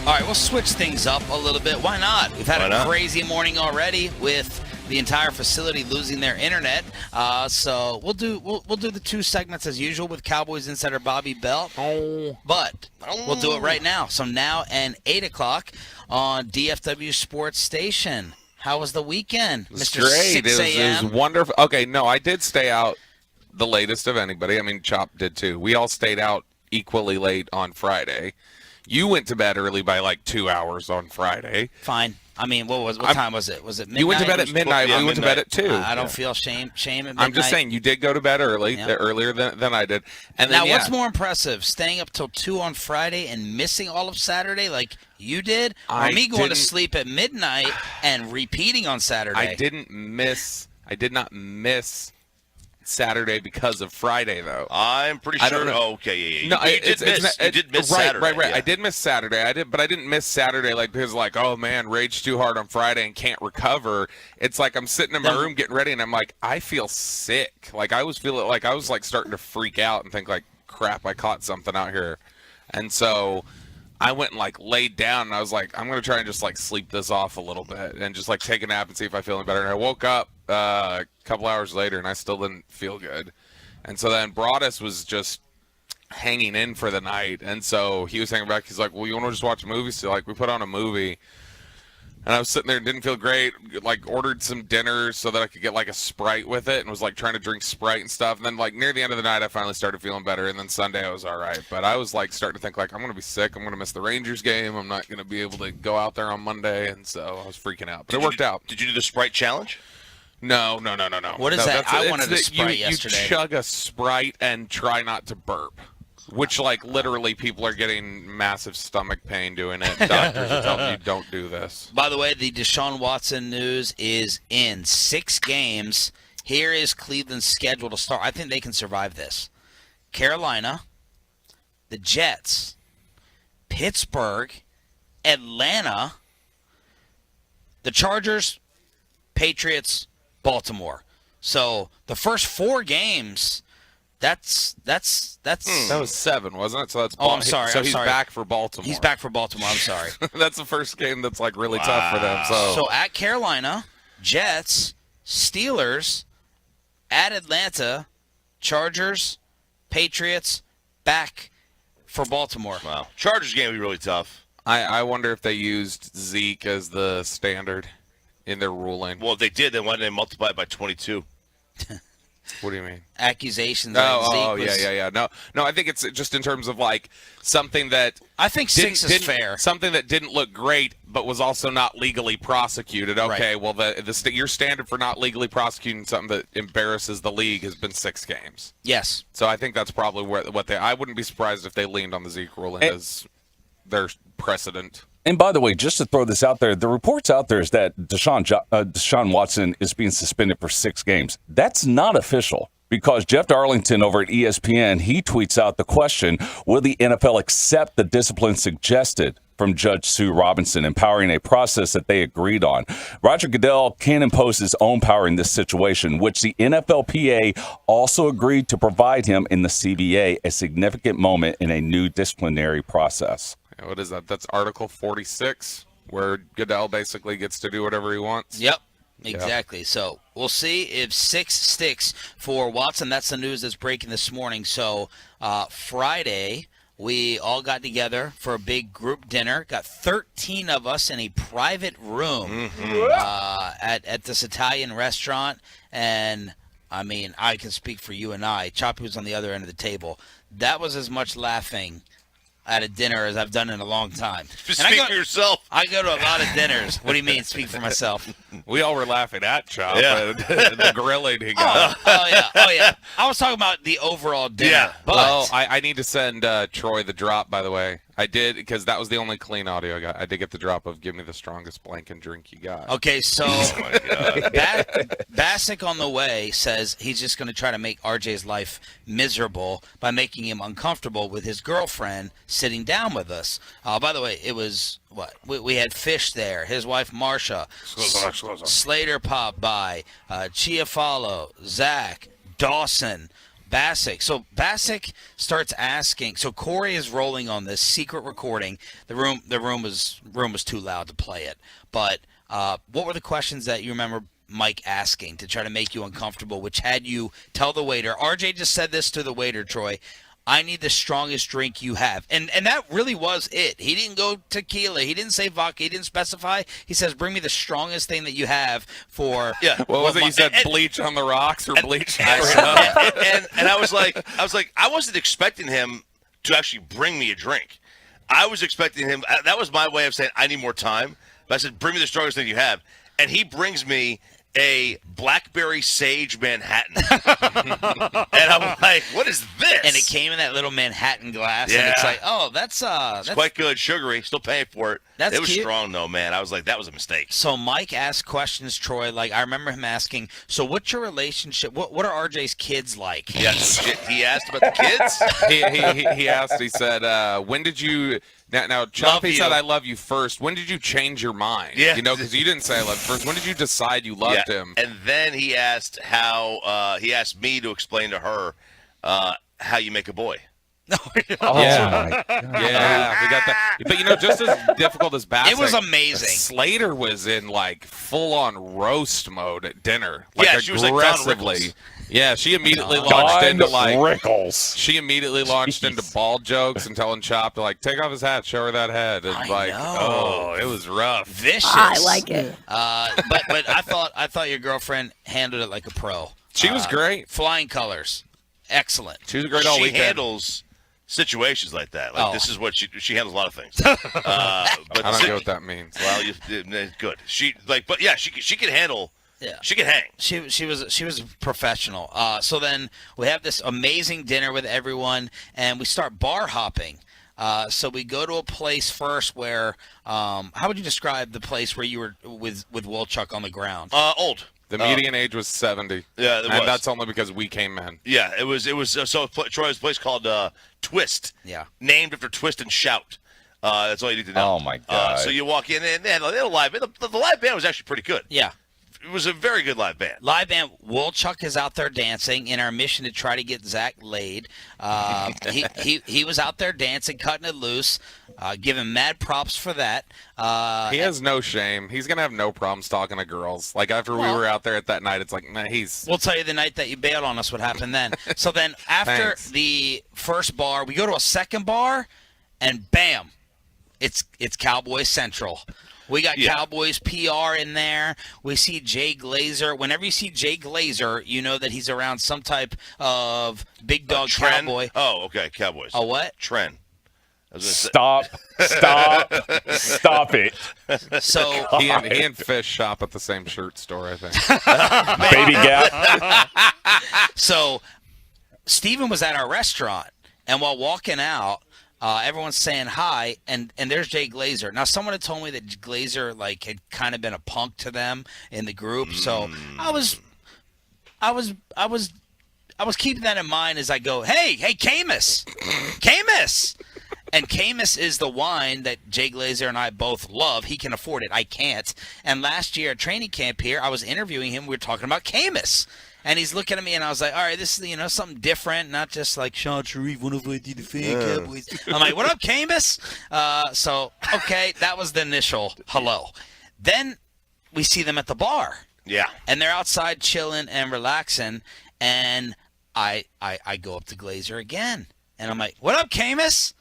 All right, we'll switch things up a little bit. Why not? We've had a crazy morning already with the entire facility losing their internet. So we'll do the two segments as usual with Cowboys insider Bobby Bell. But we'll do it right now. So now and 8 o'clock on DFW Sports Station. How was the weekend, Mr. Great. 6 a.m.? It was wonderful. Okay, no, I did stay out the latest of anybody. I mean, Chop did too. We all stayed out equally late on Friday. You went to bed early by like 2 hours on Friday. Fine. I mean, what time was it? Was it midnight? You went to bed at midnight. We went to bed at 2. I don't feel shame at midnight. I'm just saying, you did go to bed early, earlier than I did. And then, now, what's more impressive, staying up till 2 on Friday and missing all of Saturday like you did, or me going to sleep at midnight and repeating on Saturday? I did not miss Saturday because of Friday, though. I'm pretty sure. Okay, yeah. You did miss Saturday. Right. Yeah. I did miss Saturday. But I didn't miss Saturday because oh man, raged too hard on Friday and can't recover. It's like I'm sitting in my room getting ready and I'm like, I feel sick. Like I was feeling like I was like starting to freak out and think like, crap, I caught something out here. And so I went and like laid down and I was like, I'm gonna try and just like sleep this off a little bit and just like take a nap and see if I feel any better. And I woke up a couple hours later and I still didn't feel good. And so then Broadus was just hanging in for the night. And so he was hanging back. He's like, well, you want to just watch a movie? So like we put on a movie and I was sitting there and didn't feel great. Like ordered some dinner so that I could get like a Sprite with it and was like trying to drink Sprite and stuff. And then like near the end of the night, I finally started feeling better. And then Sunday I was all right. But I was like starting to think like, I'm going to be sick. I'm going to miss the Rangers game. I'm not going to be able to go out there on Monday. And so I was freaking out. But it worked out. Did you do the Sprite challenge? No. What is that? I wanted a Sprite yesterday. You chug a Sprite and try not to burp. Which, like, literally people are getting massive stomach pain doing it. Doctors are telling you don't do this. By the way, the Deshaun Watson news is in 6 games. Here is Cleveland's schedule to start. I think they can survive this. Carolina, the Jets, Pittsburgh, Atlanta, the Chargers, Patriots, Baltimore. So the first 4 games... That was 7, wasn't it? So that's I'm sorry. So he's back for Baltimore. He's back for Baltimore. I'm sorry. That's the first game that's like really tough for them. So at Carolina, Jets, Steelers, at Atlanta, Chargers, Patriots, back for Baltimore. Wow. Chargers game will be really tough. I wonder if they used Zeke as the standard in their ruling. Well, if they did, then why didn't they multiply it by 22? What do you mean? Accusations. Yeah. No, I think it's just in terms of like something that I think 6 is fair. Something that didn't look great, but was also not legally prosecuted. Okay, right. Well, your standard for not legally prosecuting something that embarrasses the league has been 6 games. Yes. So I think that's probably what they. I wouldn't be surprised if they leaned on the Zeke ruling as their precedent. And by the way, just to throw this out there, the reports out there is that Deshaun Watson is being suspended for 6 games. That's not official because Jeff Darlington over at ESPN, he tweets out the question, will the NFL accept the discipline suggested from Judge Sue Robinson, empowering a process that they agreed on? Roger Goodell can impose his own power in this situation, which the NFLPA also agreed to provide him in the CBA, a significant moment in a new disciplinary process. What is that? That's Article 46, where Goodell basically gets to do whatever he wants. Yep, exactly. So we'll see if 6 sticks for Watson. That's the news that's breaking this morning. So Friday, we all got together for a big group dinner. Got 13 of us in a private room at this Italian restaurant. And, I mean, I can speak for you and I. Choppy was on the other end of the table. That was as much laughing at a dinner as I've done in a long time. Speak for yourself. I go to a lot of dinners. What do you mean, speak for myself? We all were laughing at Chop. Yeah. The grilling he got. Oh, yeah. I was talking about the overall dinner. Yeah. But I need to send Troy the drop, by the way. I did, because that was the only clean audio I got. I did get the drop of "Give me the strongest blank and drink you got." Okay, so Bassick on the way says he's just going to try to make RJ's life miserable by making him uncomfortable with his girlfriend sitting down with us. By the way, it was what we had Fish there, his wife Marsha, Slater popped by, Chiafalo, Zach, Dawson, Bassick. So Bassick starts asking. So Corey is rolling on this secret recording. The room was too loud to play it. But what were the questions that you remember Mike asking to try to make you uncomfortable, which had you tell the waiter? RJ just said this to the waiter, Troy. I need the strongest drink you have. And that really was it. He didn't go tequila. He didn't say vodka. He didn't specify. He says, bring me the strongest thing that you have for... Yeah. What was it? You said bleach on the rocks or bleach? And I was like, I wasn't expecting him to actually bring me a drink. I was expecting him... That was my way of saying, I need more time. But I said, bring me the strongest thing you have. And he brings me a blackberry sage Manhattan. And I'm like, what is this? And it came in that little Manhattan glass. Yeah. And it's like, oh, that's quite good. Sugary. Still paying for it. That's it was cute. strong, though, man. I was like, that was a mistake. So Mike asked questions, Troy. Like, I remember him asking, so what's your relationship? What are RJ's kids like? Yes. He asked about the kids? He asked, he said, when did you... Now, Choppy said, I love you first. When did you change your mind? Yeah. You know, because you didn't say I love you first. When did you decide you loved him? And then he asked he asked me to explain to her how you make a boy. Yeah, we got that. But, just as difficult as Bassick. It was amazing. Slater was in, full-on roast mode at dinner. She was like Don Rickles. Yeah, she immediately launched into Rickles. She immediately launched into ball jokes and telling Chop to take off his hat, show her that head. And oh, it was rough, vicious. I like it. But I thought your girlfriend handled it like a pro. She was great. Flying colors, excellent. She was great all weekend. She handles situations like that. This is what she handles a lot of things. But I don't know what that means. Well, good. She can handle. Yeah, she can hang. She was a professional. So then we have this amazing dinner with everyone, and we start bar hopping. So we go to a place first where, how would you describe the place where you were with Wolchuk on the ground? Old. The median age was 70. Yeah, and that's only because we came in. Yeah, it was. So Troy's a place called Twist. Yeah, named after Twist and Shout. That's all you need to know. Oh my God! So you walk in, and they had a live band. The live band was actually pretty good. Yeah. It was a very good live band. Wolchuk is out there dancing in our mission to try to get Zach laid. He was out there dancing, cutting it loose. Give him mad props for that. He has no shame. He's gonna have no problems talking to girls. After we were out there at that night, it's like, nah, We'll tell you the night that you bailed on us what happened then. So then after the first bar, we go to a second bar, and bam, it's Cowboys Central. We got Cowboys PR in there. We see Jay Glazer. Whenever you see Jay Glazer, you know that he's around some type of big dog cowboy. Oh, okay, Cowboys. A what? Trend. Stop it. So he and Fish shop at the same shirt store, I think. Baby Gap. So Steven was at our restaurant, and while walking out, everyone's saying hi, and there's Jay Glazer. Now, someone had told me that Glazer had kind of been a punk to them in the group, so I was keeping that in mind as I go, hey, Camus, and Camus is the wine that Jay Glazer and I both love. He can afford it. I can't. And last year at training camp here, I was interviewing him. We were talking about Camus. And he's looking at me, and I was like, all right, this is, something different, not just like Sean Sharif, one of the fan Cowboys. I'm like, what up, Camus? So, okay, that was the initial hello. Then we see them at the bar. Yeah. And they're outside chilling and relaxing, and I go up to Glazer again. And I'm like, what up, Camus?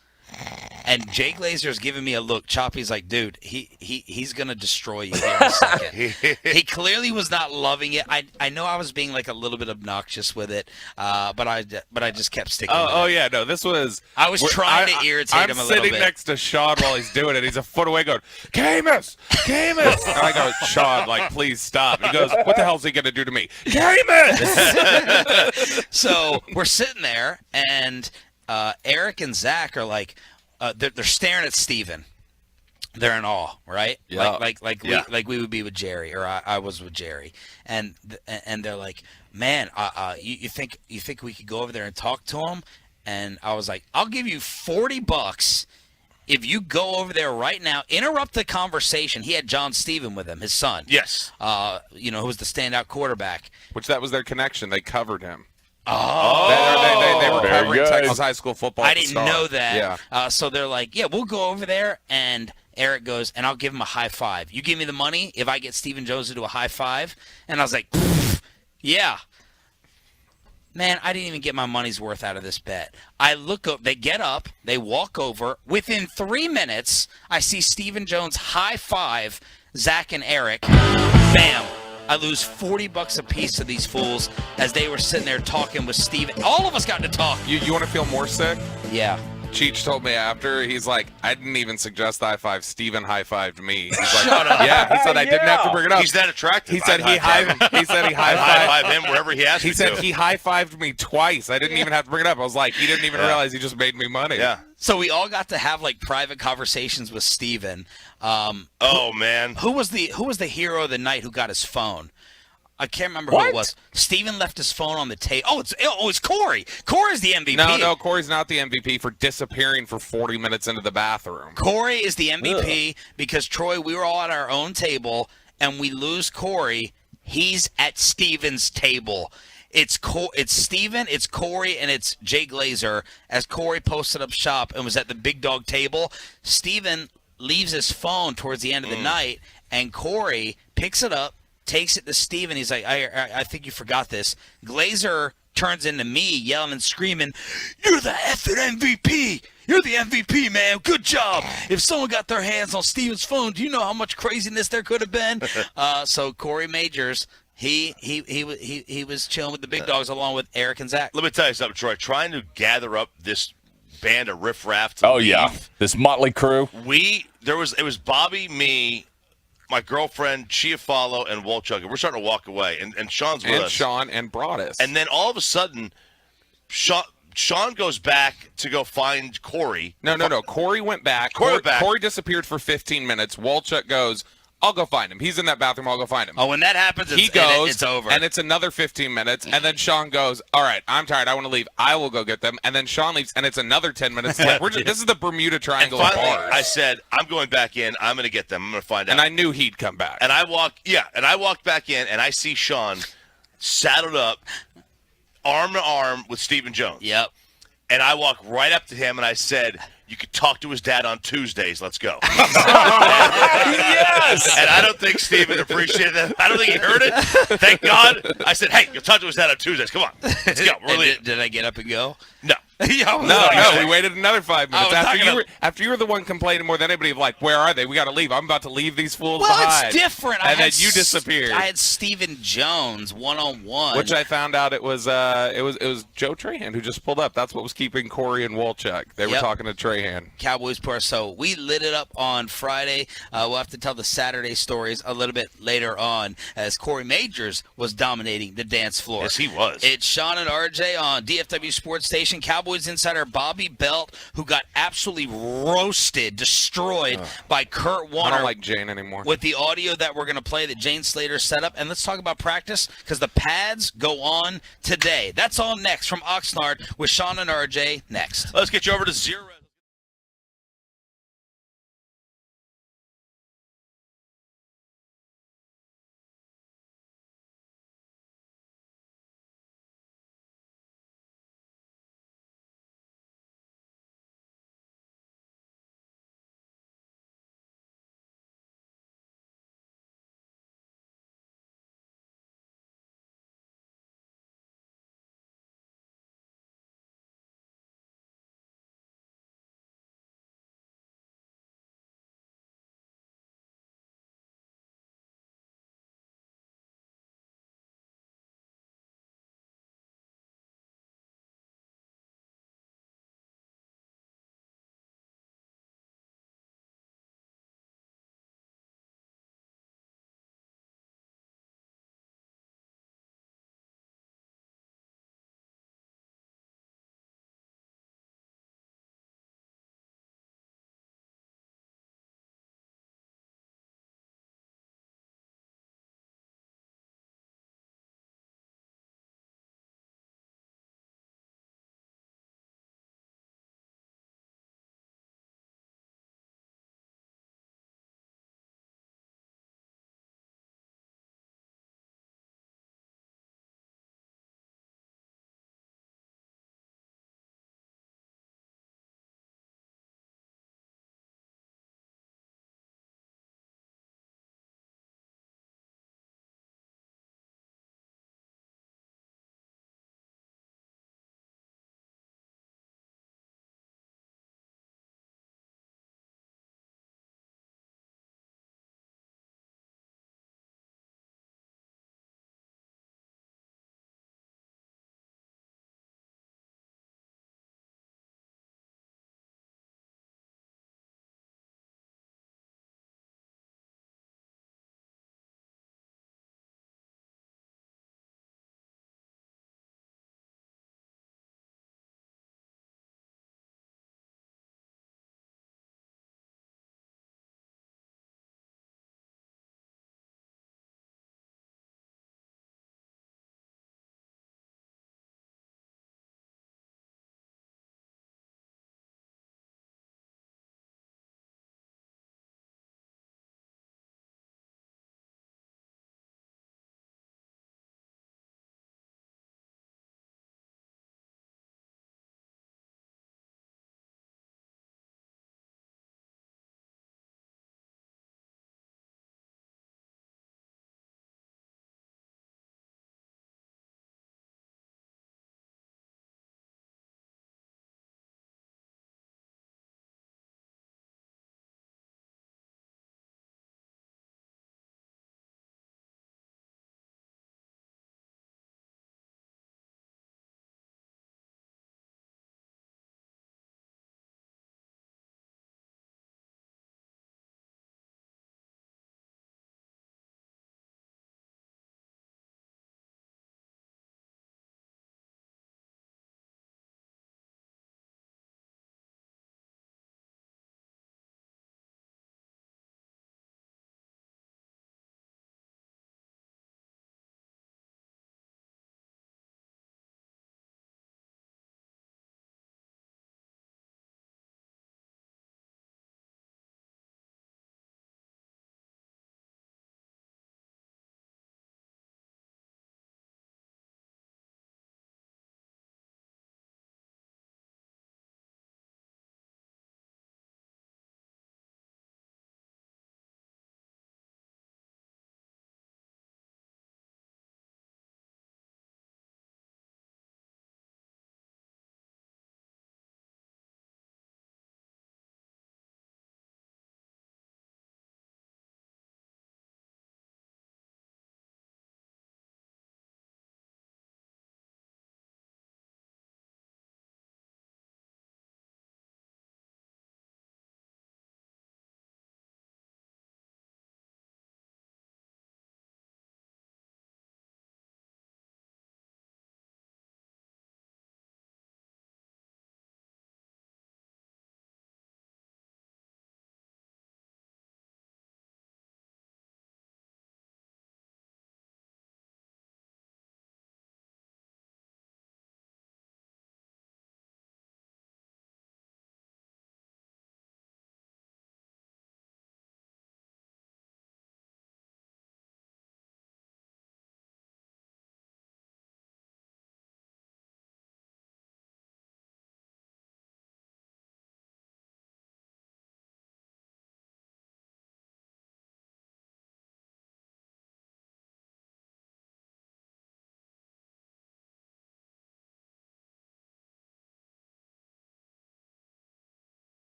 And Jay Glazer's giving me a look. Choppy's like, dude, he's gonna destroy you here in a second. He clearly was not loving it. I know I was being a little bit obnoxious with it, but I just kept sticking. Oh with it. yeah, no, this was. I was trying to irritate him a little bit. I'm sitting next to Sean while he's doing it. He's a foot away, going, Camus. And I go, Sean, please stop. He goes, what the hell is he gonna do to me, Camus? So we're sitting there, and Eric and Zach are like, they're staring at Steven. They're in awe, right? Yeah. Like we would be with Jerry, or I was with Jerry, and they're like, man, you think we could go over there and talk to him? And I was like, I'll give you $40 if you go over there right now, interrupt the conversation. He had John Steven with him, his son. Yes. Who was the standout quarterback. Which that was their connection. They covered him. Oh. They were Very covering good. Texas high school football. I at the didn't start. know that. Yeah. So they're like, yeah, we'll go over there. And Eric goes, and I'll give him a high five. You give me the money if I get Stephen Jones to do a high five? And I was like, yeah. Man, I didn't even get my money's worth out of this bet. I look up, they get up, they walk over. Within 3 minutes, I see Stephen Jones high five Zach and Eric. Bam. I lose $40 a piece to these fools as they were sitting there talking with Steven. All of us got to talk. You want to feel more sick? Yeah. Cheech told me after, he's like, I didn't even suggest high five. Steven high fived me. He's like, Shut up. yeah. He said I didn't have to bring it up. He's that attractive. He said he high five him wherever he asked me to. He said he high fived me twice. I didn't even have to bring it up. I was like, he didn't even realize he just made me money. Yeah. So we all got to have like private conversations with Steven. Man. Who was the hero of the night who got his phone? I can't remember who it was. Steven left his phone on the table. It's Corey. Corey's the MVP. No, Corey's not the MVP for disappearing for 40 minutes into the bathroom. Corey is the MVP because, Troy, we were all at our own table, and we lose Corey. He's at Steven's table. It's Steven, it's Corey, and it's Jay Glazer. As Corey posted up shop and was at the big dog table, Steven leaves his phone towards the end of the night, and Corey picks it up, takes it to Steven. He's like, I think you forgot this. Glazer turns into me, yelling and screaming, "You're the effing MVP! You're the MVP, man! Good job! If someone got their hands on Steven's phone, do you know how much craziness there could have been?" So Corey Majors, he was chilling with the big dogs along with Eric and Zach. Let me tell you something, Troy. Trying to gather up this band of riffraff. This motley crew. It was Bobby, me, my girlfriend, Chiafalo, and Wolchuk. We're starting to walk away, and Sean's with us. And Sean and Broadus. And then all of a sudden, Sean goes back to go find Corey. No. Corey went back. Corey disappeared for 15 minutes. Wolchuk goes, I'll go find him. He's in that bathroom. I'll go find him. Oh, when that happens, it's over. And it's another 15 minutes. And then Sean goes, all right, I'm tired. I want to leave. I will go get them. And then Sean leaves, and it's another 10 minutes. Like, this is the Bermuda Triangle of finally, bars. I said, I'm going back in. I'm going to get them. I'm going to find out. And I knew he'd come back. And I walked back in, and I see Sean saddled up, arm to arm with Stephen Jones. Yep. And I walked right up to him, and I said, "You could talk to his dad on Tuesdays. Let's go." Yes! And I don't think Steven appreciated that. I don't think he heard it. Thank God. I said, "Hey, you'll talk to his dad on Tuesdays. Come on. Let's go." Did I get up and go? No. No, we waited another 5 minutes. After you were the one complaining more than anybody, like, where are they? We got to leave. I'm about to leave these fools Well, behind. it's different. And then you disappeared. I had Stephen Jones one-on-one. Which I found out it was Joe Trahan who just pulled up. That's what was keeping Corey and Wolchuk. They were talking to Trahan. Cowboys Power. So we lit it up on Friday. We'll have to tell the Saturday stories a little bit later on as Corey Majors was dominating the dance floor. Yes, he was. It's Sean and RJ on DFW Sports Station. Cowboys insider Bobby Belt, who got absolutely roasted, destroyed by Kurt Warner. I don't like Jane anymore. With the audio that we're going to play that Jane Slater set up. And let's talk about practice because the pads go on today. That's all next from Oxnard with Sean and RJ next. Let's get you over to Zero.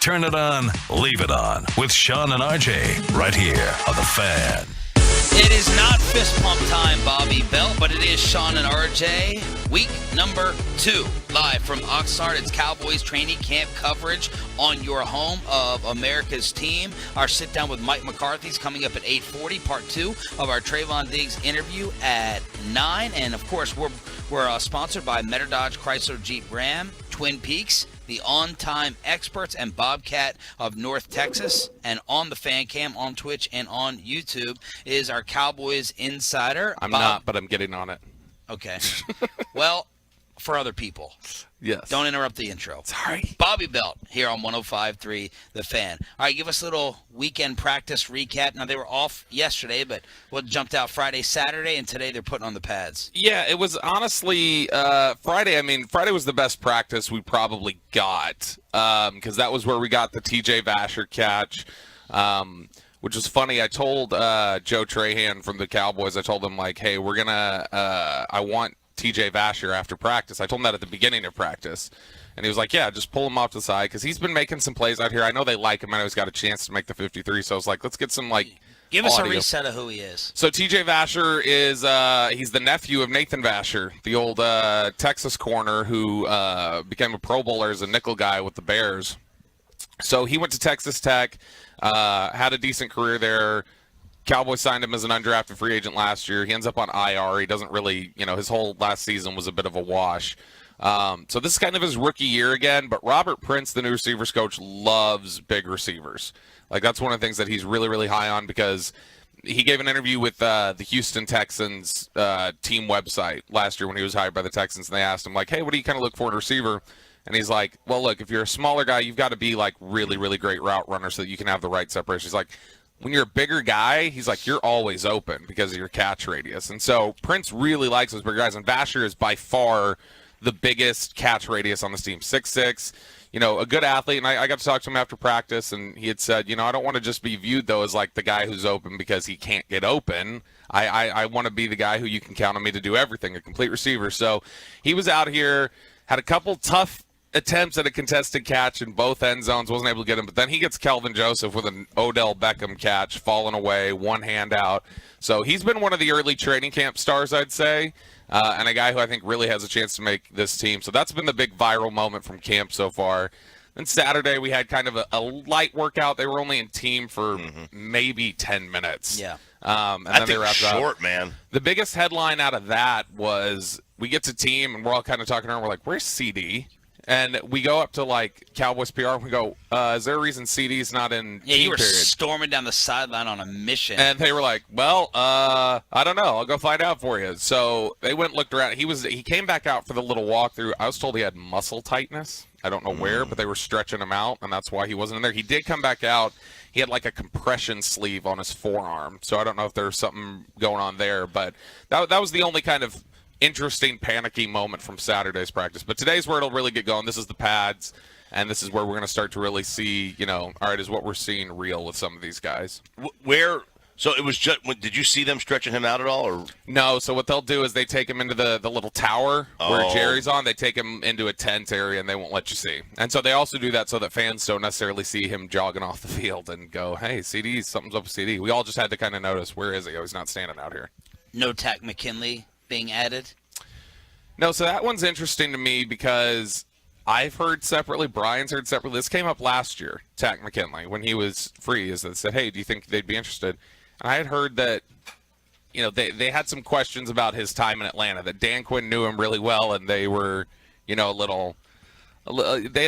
Turn it on, leave it on with Sean and RJ right here on The Fan. It is not fist pump time, Bobby Belt, but it is Sean and RJ. Week number 2, live from Oxnard. It's Cowboys training camp coverage on your home of America's team. Our sit down with Mike McCarthy is coming up at 8:40. Part 2 of our Trayvon Diggs interview at 9. And of course, we're sponsored by Metter Dodge Chrysler Jeep Ram, Twin Peaks, the On-Time Experts, and Bobcat of North Texas. And on the fan cam, on Twitch, and on YouTube is our Cowboys insider. I'm not, but I'm getting on it. Okay. Well, for other people. Yes. Don't interrupt the intro. Sorry. Bobby Belt here on 105.3 The Fan. All right, give us a little weekend practice recap. Now, they were off yesterday, but what jumped out Friday, Saturday, and today they're putting on the pads. Yeah, it was honestly Friday. I mean, Friday was the best practice we probably got because that was where we got the TJ Vasher catch, which was funny. I told Joe Trahan from the Cowboys, I told him, like, hey, we're going to I want TJ Vasher after practice. I told him that at the beginning of practice. And he was like, yeah, just pull him off to the side because he's been making some plays out here. I know they like him. I know he's got a chance to make the 53. So I was like, let's get some, like, give us audio. A reset of who he is. So TJ Vasher is he's the nephew of Nathan Vasher, the old Texas corner who became a Pro Bowler as a nickel guy with the Bears. So he went to Texas Tech, had a decent career there. Cowboys signed him as an undrafted free agent last year. He ends up on IR. He doesn't really, his whole last season was a bit of a wash. So this is kind of his rookie year again, but Robert Prince, the new receivers coach, loves big receivers. Like, that's one of the things that he's really, really high on because he gave an interview with the Houston Texans team website last year when he was hired by the Texans, and they asked him, like, hey, what do you kind of look for in a receiver? And he's like, well, look, if you're a smaller guy, you've got to be, like, really, really great route runner so that you can have the right separation. He's like, when you're a bigger guy, he's like, you're always open because of your catch radius. And so Prince really likes those bigger guys, and Vasher is by far the biggest catch radius on this team, 6'6", a good athlete. And I got to talk to him after practice, and he had said, I don't want to just be viewed, though, as like the guy who's open because he can't get open. I want to be the guy who you can count on me to do everything, a complete receiver. So he was out here, had a couple tough attempts at a contested catch in both end zones, wasn't able to get him, but then he gets Kelvin Joseph with an Odell Beckham catch, falling away, one hand out. So he's been one of the early training camp stars, I'd say, and a guy who I think really has a chance to make this team. So that's been the big viral moment from camp so far. Then Saturday we had kind of a light workout. They were only in team for maybe 10 minutes. Yeah. And then they wrapped up. Short, man. The biggest headline out of that was we get to team, and we're all kind of talking around. We're like, where's CD? And we go up to, like, Cowboys PR, and we go, is there a reason CD's not in Yeah, team you were period? storming down the sideline on a mission. And they were like, well, I don't know. I'll go find out for you. So they went and looked around. He came back out for the little walkthrough. I was told he had muscle tightness. I don't know where, but they were stretching him out, and that's why he wasn't in there. He did come back out. He had, like, a compression sleeve on his forearm. So I don't know if there's something going on there. But that was the only kind of interesting, panicky moment from Saturday's practice. But today's where it'll really get going. This is the pads, and this is where we're going to start to really see, all right, is what we're seeing real with some of these guys. So it was just, did you see them stretching him out at all? Or no, so what they'll do is they take him into the little tower where Jerry's on. They take him into a tent area, and they won't let you see. And so they also do that so that fans don't necessarily see him jogging off the field and go, hey, CD, something's up with CD. We all just had to kind of notice, where is he? Oh, he's not standing out here. No Tack McKinley being added? No, so that one's interesting to me because I've heard separately, Brian's heard separately. This came up last year, Tack McKinley, when he was free, is that said, hey, do you think they'd be interested? And I had heard that, they had some questions about his time in Atlanta, that Dan Quinn knew him really well, and they were, they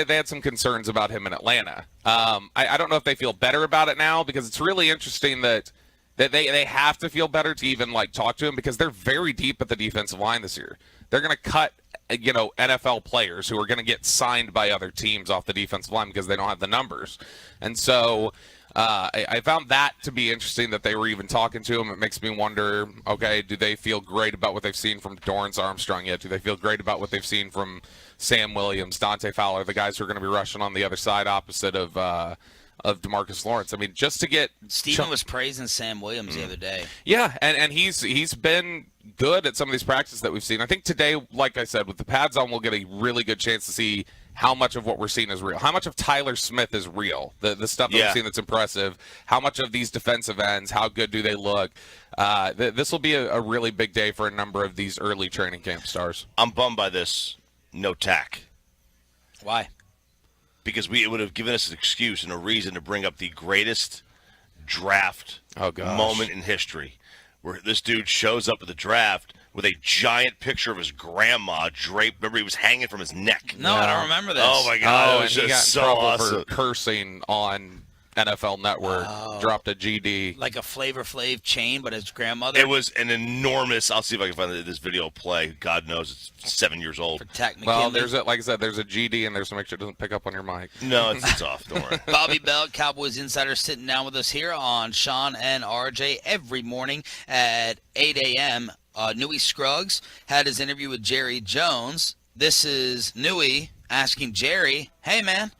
had some concerns about him in Atlanta. I don't know if they feel better about it now, because it's really interesting that they have to feel better to even, like, talk to him, because they're very deep at the defensive line this year. They're going to cut, NFL players who are going to get signed by other teams off the defensive line because they don't have the numbers. And so I found that to be interesting that they were even talking to him. It makes me wonder, okay, do they feel great about what they've seen from Dorance Armstrong yet? Do they feel great about what they've seen from Sam Williams, Dante Fowler, the guys who are going to be rushing on the other side opposite of DeMarcus Lawrence? I mean, just to get Steven was praising Sam Williams the other day. Yeah, and he's been good at some of these practices that we've seen. I think today, like I said, with the pads on, we'll get a really good chance to see how much of what we're seeing is real. How much of Tyler Smith is real? The stuff that we've seen that's impressive. How much of these defensive ends, how good do they look? This will be a really big day for a number of these early training camp stars. I'm bummed by this. No tack. Why? Because it would have given us an excuse and a reason to bring up the greatest draft moment in history, where this dude shows up at the draft with a giant picture of his grandma draped. Remember, he was hanging from his neck. No, I don't remember this. Oh, my God. It was and he got just in so trouble awesome. for cursing on NFL Network. Dropped a GD. Like a Flavor Flav chain, but his grandmother. It was an enormous. I'll see if I can find this video play. God knows it's 7 years old. Well, like I said, there's a GD in there, so make sure it doesn't pick up on your mic. No, it's off. Don't worry. Bobby Bell, Cowboys Insider, sitting down with us here on Sean and RJ every morning at 8 a.m. Newey Scruggs had his interview with Jerry Jones. This is Newey asking Jerry, hey, man,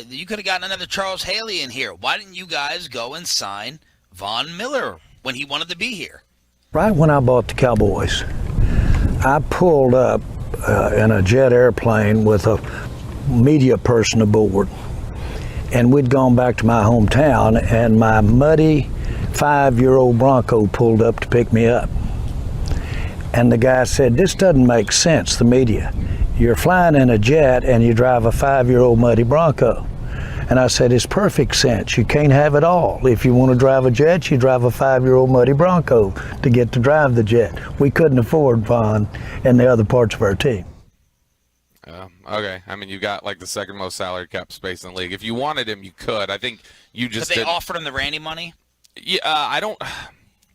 you could have gotten another Charles Haley in here. Why didn't you guys go and sign Von Miller when he wanted to be here? Right when I bought the Cowboys, I pulled up in a jet airplane with a media person aboard. And we'd gone back to my hometown, and my muddy 5-year-old Bronco pulled up to pick me up. And the guy said, this doesn't make sense, the media. You're flying in a jet and you drive a 5-year-old muddy Bronco. And I said, it's perfect sense. You can't have it all. If you want to drive a jet, you drive a 5-year-old muddy Bronco to get to drive the jet. We couldn't afford Von and the other parts of our team. Okay. I mean, you got like the second most salary cap space in the league. If you wanted him, you could. I think you just But they offered him the Randy money? Yeah, I don't.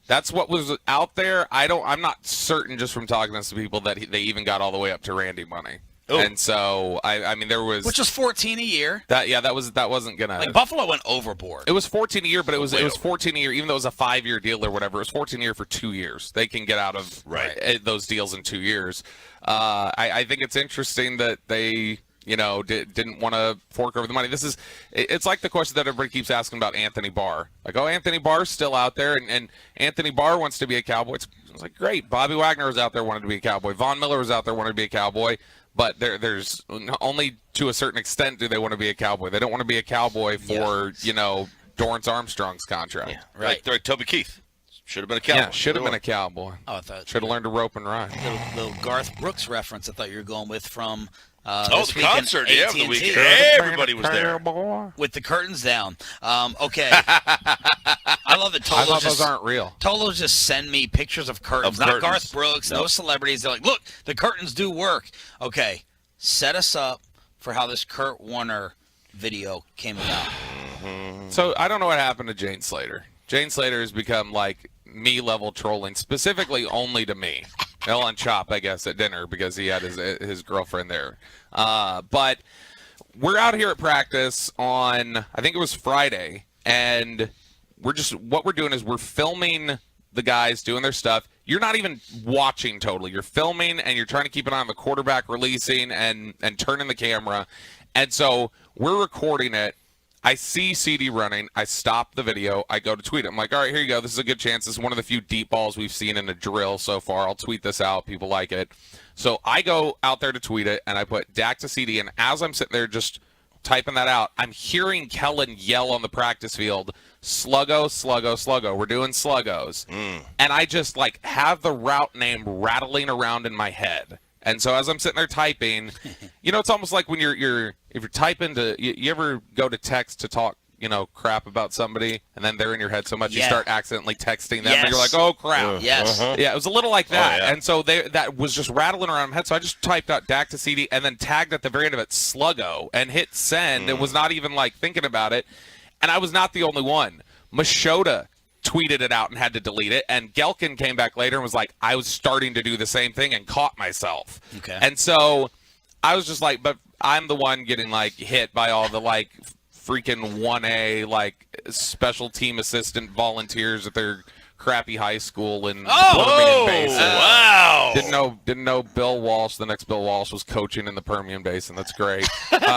That's what was out there. I'm not certain just from talking to some people that they even got all the way up to Randy money. Oh. And so I mean there was, which was $14 a year. That wasn't gonna, like, Buffalo went overboard. It was $14 a year, but it was $14 a year, even though it was a 5-year deal or whatever. It was $14 a year for 2 years. They can get out of those deals in 2 years. I think it's interesting that they didn't want to fork over the money. It's like the question that everybody keeps asking about Anthony Barr. Like, oh, Anthony Barr's still out there, and Anthony Barr wants to be a Cowboy. It's like, great. Bobby Wagner was out there, wanted to be a Cowboy. Von Miller was out there, wanted to be a Cowboy. But there's only to a certain extent do they want to be a Cowboy. They don't want to be a Cowboy for, Dorance Armstrong's contract. Yeah, right. Like Toby Keith. Should have been a Cowboy. Yeah, should have been a Cowboy. Oh, I thought should have learned to rope and ride. Little Garth Brooks reference I thought you were going with from the concert, the weekend. Everybody was there. With the curtains down. Okay. I love it. I thought those aren't real. Tolos just send me pictures of curtains. Not Garth Brooks, no celebrities. They're like, look, the curtains do work. Okay, set us up for how this Kurt Warner video came about. So I don't know what happened to Jane Slater. Jane Slater has become like me-level trolling, specifically only to me. Hell on Chop, I guess, at dinner because he had his girlfriend there. But we're out here at practice on, I think it was Friday, and what we're doing is we're filming the guys doing their stuff. You're not even watching totally. You're filming, and you're trying to keep an eye on the quarterback releasing and turning the camera. And so we're recording it. I see CD running. I stop the video. I go to tweet it. I'm like, all right, here you go. This is a good chance. This is one of the few deep balls we've seen in a drill so far. I'll tweet this out. People like it. So I go out there to tweet it, and I put Dak to CD. And as I'm sitting there just typing that out, I'm hearing Kellen yell on the practice field, Sluggo, Sluggo, Sluggo. We're doing Sluggos. And I just have the route name rattling around in my head. And so as I'm sitting there typing, it's almost like when if you're typing you ever go to text to talk, crap about somebody, and then they're in your head so much you start accidentally texting them, and you're like, oh, crap. Yes. Yeah, it was a little like that. And so that was just rattling around in my head. So I just typed out Dak to CD and then tagged at the very end of it Sluggo and hit send. It was not even thinking about it. And I was not the only one. Machota tweeted it out and had to delete it, and Gelkin came back later and was like, I was starting to do the same thing and caught myself. Okay. And so I was just like, but I'm the one getting hit by all the freaking 1A special team assistant volunteers at their crappy high school in Permian Basin. Wow. Didn't know Bill Walsh, the next Bill Walsh, was coaching in the Permian Basin. That's great. That's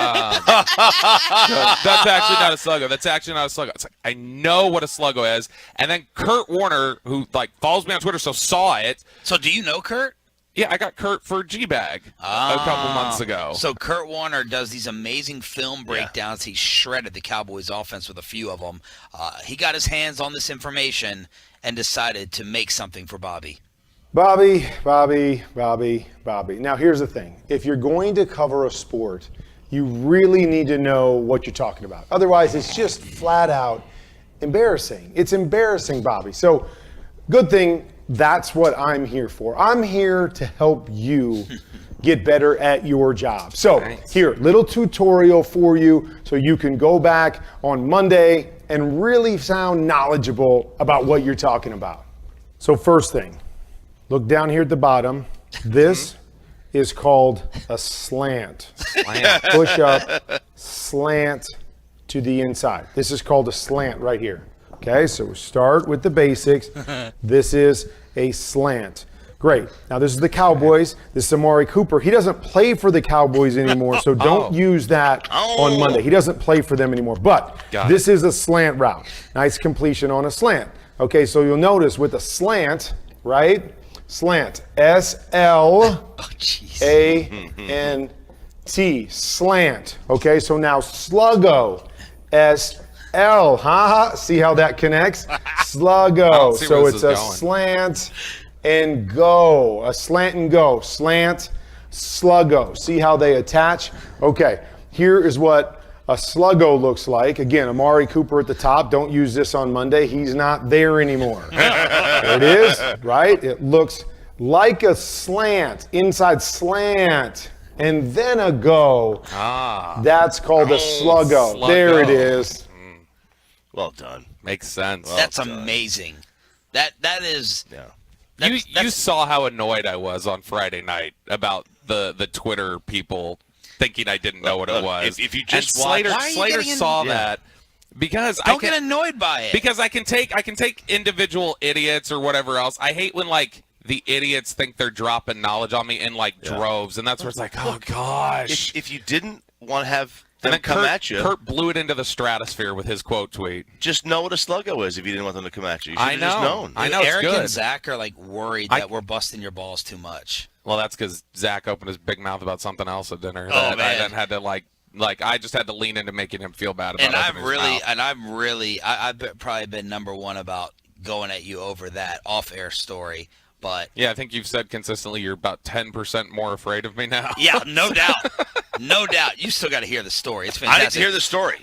actually not a Sluggo. It's like, I know what a Sluggo is. And then Kurt Warner, who follows me on Twitter, saw it. So do you know Kurt? Yeah, I got Kurt for G-Bag a couple months ago. So Kurt Warner does these amazing film breakdowns. He shredded the Cowboys offense with a few of them. He got his hands on this information and decided to make something for Bobby. Bobby. Now, here's the thing. If you're going to cover a sport, you really need to know what you're talking about. Otherwise, it's just flat out embarrassing. It's embarrassing, Bobby. So, good thing that's what I'm here for. I'm here to help you get better at your job. So, here, little tutorial for you so you can go back on Monday and really sound knowledgeable about what you're talking about. So, first thing, look down here at the bottom. This is called a slant. Push up, slant to the inside. This is called a slant right here. Okay, so we start with the basics. This is a slant. Great. Now this is the Cowboys. This is Amari Cooper. He doesn't play for the Cowboys anymore, so don't use that on Monday. He doesn't play for them anymore. But this is a slant route. Nice completion on a slant. Okay, so you'll notice with a slant, right? Slant. S-L-A-N-T. Slant. Okay, so now sluggo. S-L. See how that connects? Sluggo. So it's a slant and go. A slant and go. Slant, sluggo. See how they attach? Okay, here is what a sluggo looks like. Again, Amari Cooper at the top. Don't use this on Monday. He's not there anymore. There it is, right? It looks like a slant, inside slant, and then a go. That's called a sluggo. There it is. Well done. Makes sense. That's amazing. That is. Yeah. You saw how annoyed I was on Friday night about the Twitter people thinking I didn't know what it was. If you just Slater saw that because don't get annoyed by it. Because I can take individual idiots or whatever else. I hate when the idiots think they're dropping knowledge on me in droves, and that's where it's like, oh gosh. If you didn't want to have and them then come at you, Kurt blew it into the stratosphere with his quote tweet. Just know what a sluggo is if you didn't want them to come at you. You should I have know. just known. I know. Eric it's good. and Zach are worried that we're busting your balls too much. Well, that's because Zach opened his big mouth about something else at dinner. Oh, that man. I then had to I just had to lean into making him feel bad about it. I've probably been number one about going at you over that off-air story. But yeah, I think you've said consistently you're about 10% more afraid of me now. Yeah, no doubt. No doubt. You still got to hear the story. It's fantastic. I didn't hear the story.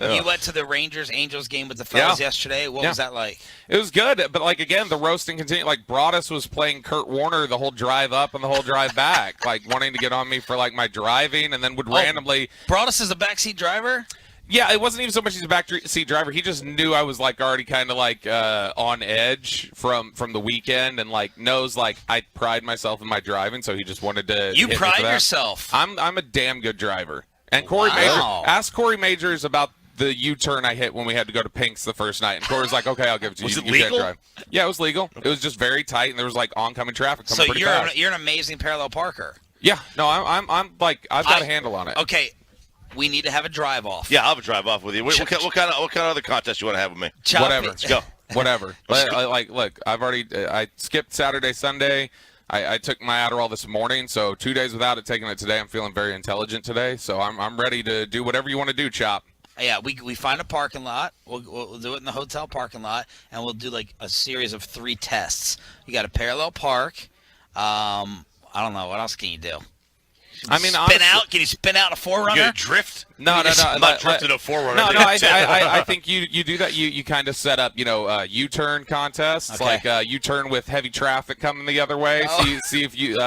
You went to the Rangers-Angels game with the fellas yesterday. What was that like? It was good, but again, the roasting continued. Broadus was playing Kurt Warner the whole drive up and the whole drive back, wanting to get on me for my driving, and then would randomly. Broadus is a backseat driver? Yeah, it wasn't even so much he's a backseat driver. He just knew I was already kind of on edge from the weekend, and knows I pride myself in my driving, so he just wanted to. You hit pride me for that. yourself. I'm a damn good driver. And Corey Majors, ask Corey Majors about the U-turn I hit when we had to go to Pink's the first night, and Corey's like, "Okay, I'll give it to you." Was it you legal? can't drive. Yeah, it was legal. It was just very tight, and there was oncoming traffic coming pretty fast. So you're an amazing parallel parker. Yeah, no, I've got a handle on it. Okay. We need to have a drive off. Yeah, I'll have a drive off with you. What kind of other contest you want to have with me? Whatever. Let's go. Whatever. Look, I skipped Saturday, Sunday. I took my Adderall this morning, so 2 days without it, taking it today. I'm feeling very intelligent today, so I'm ready to do whatever you want to do, Chop. Yeah, we find a parking lot. We'll do it in the hotel parking lot, and we'll do a series of 3 tests. You got a parallel park. I don't know. What else can you do? Can you spin out a 4Runner? You gonna drift? No. I'm not drifting a 4Runner. No. I think you do that. You kind of set up, U-turn contests, U-turn with heavy traffic coming the other way. See if you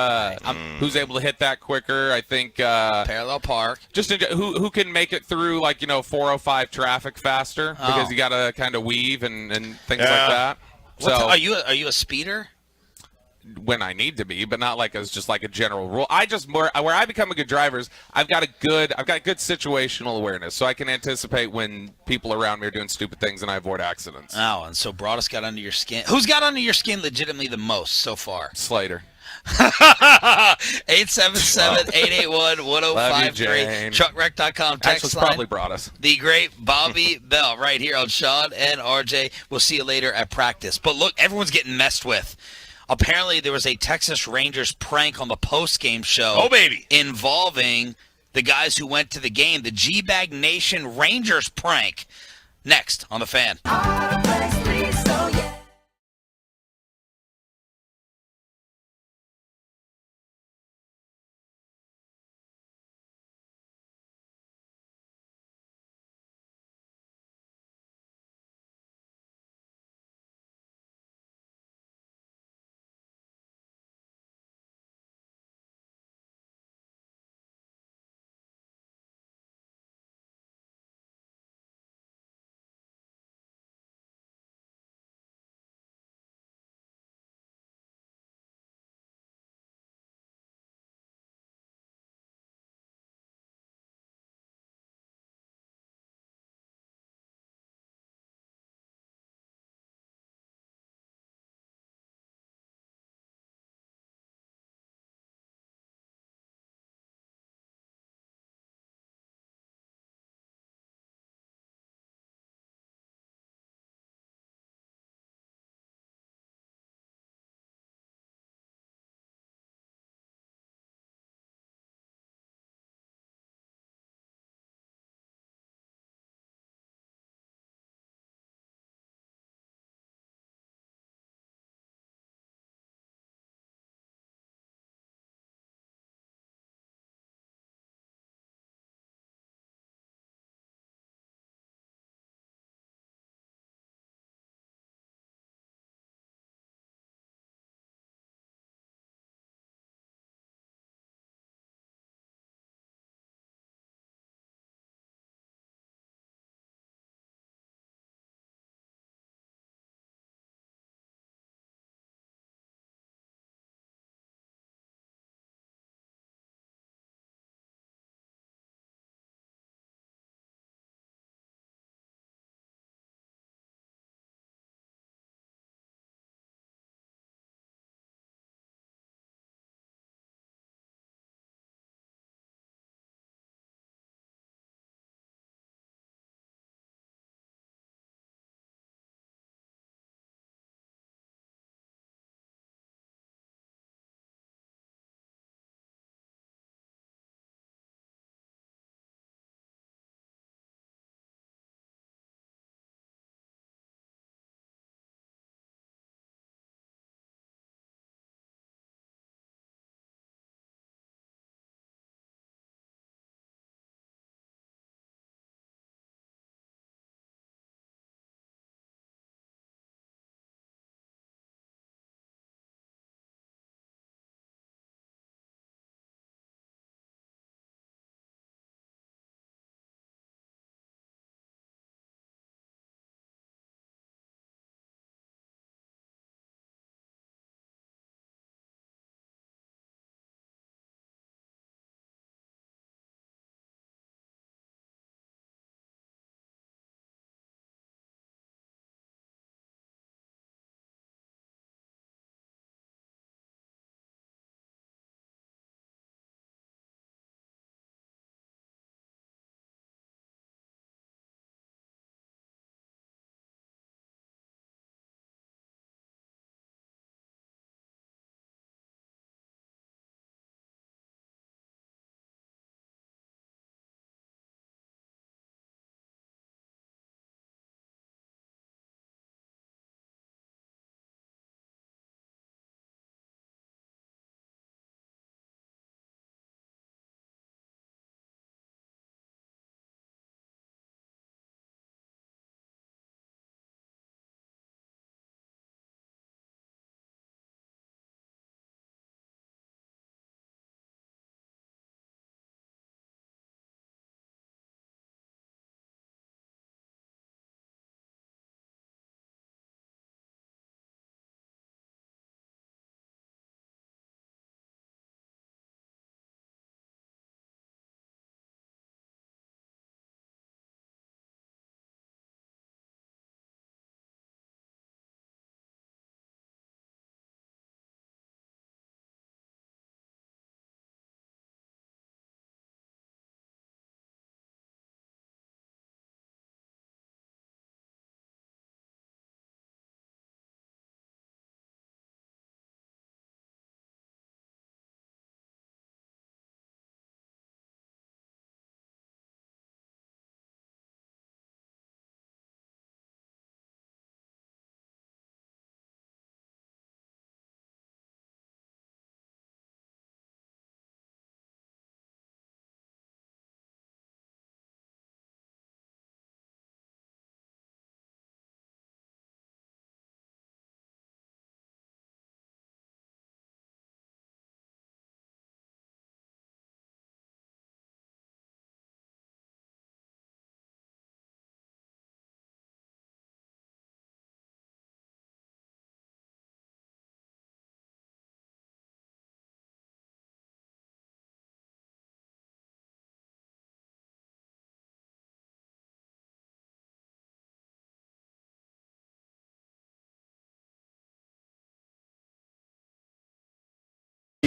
who's able to hit that quicker. I think parallel park. Just who can make it through 405 traffic faster because you got to kind of weave and things like that. Are you a speeder? When I need to be, but not as just a general rule. Where I become a good driver is I've got good situational awareness, so I can anticipate when people around me are doing stupid things and I avoid accidents. Oh, and so Broadus got under your skin. Who's got under your skin legitimately the most so far? Slater. 877-881-1053. Truckwreck.com text line. Probably brought us. The great Bobby Bell right here on Sean and RJ. We'll see you later at practice. But look, everyone's getting messed with. Apparently, there was a Texas Rangers prank on the post-game show. Oh, baby. Involving the guys who went to the game. The G-Bag Nation Rangers prank. Next on The Fan.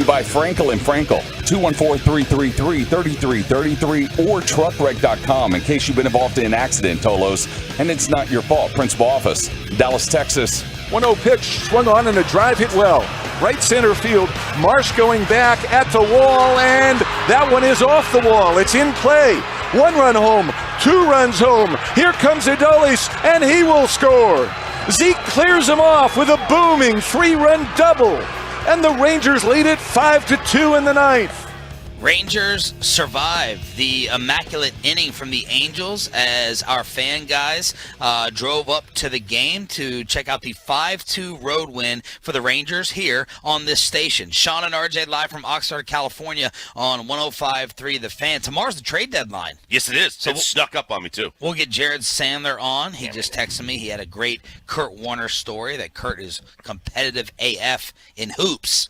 you by Frankel & Frankel, 214-333-3333, or truckwreck.com in case you've been involved in an accident, Tolos, and it's not your fault. Principal office, Dallas, Texas. 1-0 pitch, swung on and a drive hit well. Right center field, Marsh going back at the wall, and that one is off the wall. It's in play. 1 run home, 2 runs home. Here comes Adolis, and he will score. Zeke clears him off with a booming 3-run double, and the Rangers lead it 5-2 in the ninth. Rangers survived the immaculate inning from the Angels as our fan guys drove up to the game to check out the 5-2 road win for the Rangers here on this station. Sean and RJ live from Oxnard, California on 105.3 The Fan. Tomorrow's the trade deadline. Yes, it is. So it snuck up on me, too. We'll get Jared Sandler on. He just texted me. He had a great Kurt Warner story that Kurt is competitive AF in hoops.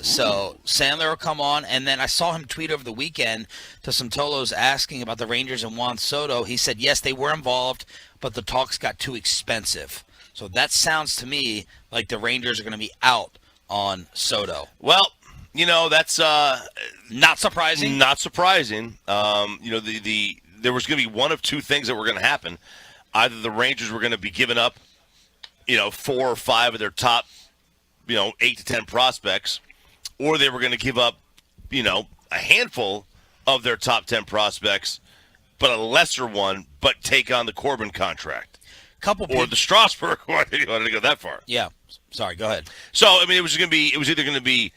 So Sandler will come on, and then I saw him tweet over the weekend to some Tolos asking about the Rangers and Juan Soto. He said, yes, they were involved, but the talks got too expensive. So that sounds to me like the Rangers are going to be out on Soto. Well, that's not surprising. Not surprising. There was going to be one of two things that were going to happen. Either the Rangers were going to be giving up, 4 or 5 of their top 8 to 10 prospects, or they were going to give up, a handful of their top 10 prospects, but a lesser one, but take on the Corbin contract. Or the Strasburg one. You wanted to go that far. Yeah. Sorry, go ahead. So, it was either going to be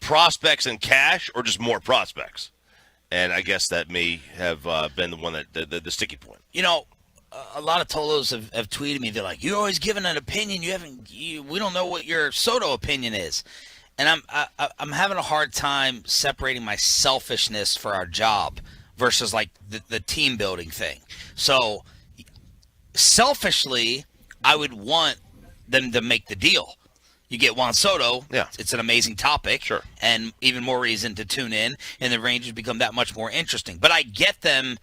prospects and cash or just more prospects. And I guess that may have been the one that the sticky point. A lot of Tolos have tweeted me. They're like, "You're always giving an opinion. We don't know what your Soto opinion is." And I'm having a hard time separating my selfishness for our job versus like the team building thing. So selfishly, I would want them to make the deal. You get Juan Soto. Yeah. It's an amazing topic. Sure. And even more reason to tune in, and the Rangers become that much more interesting. But I get them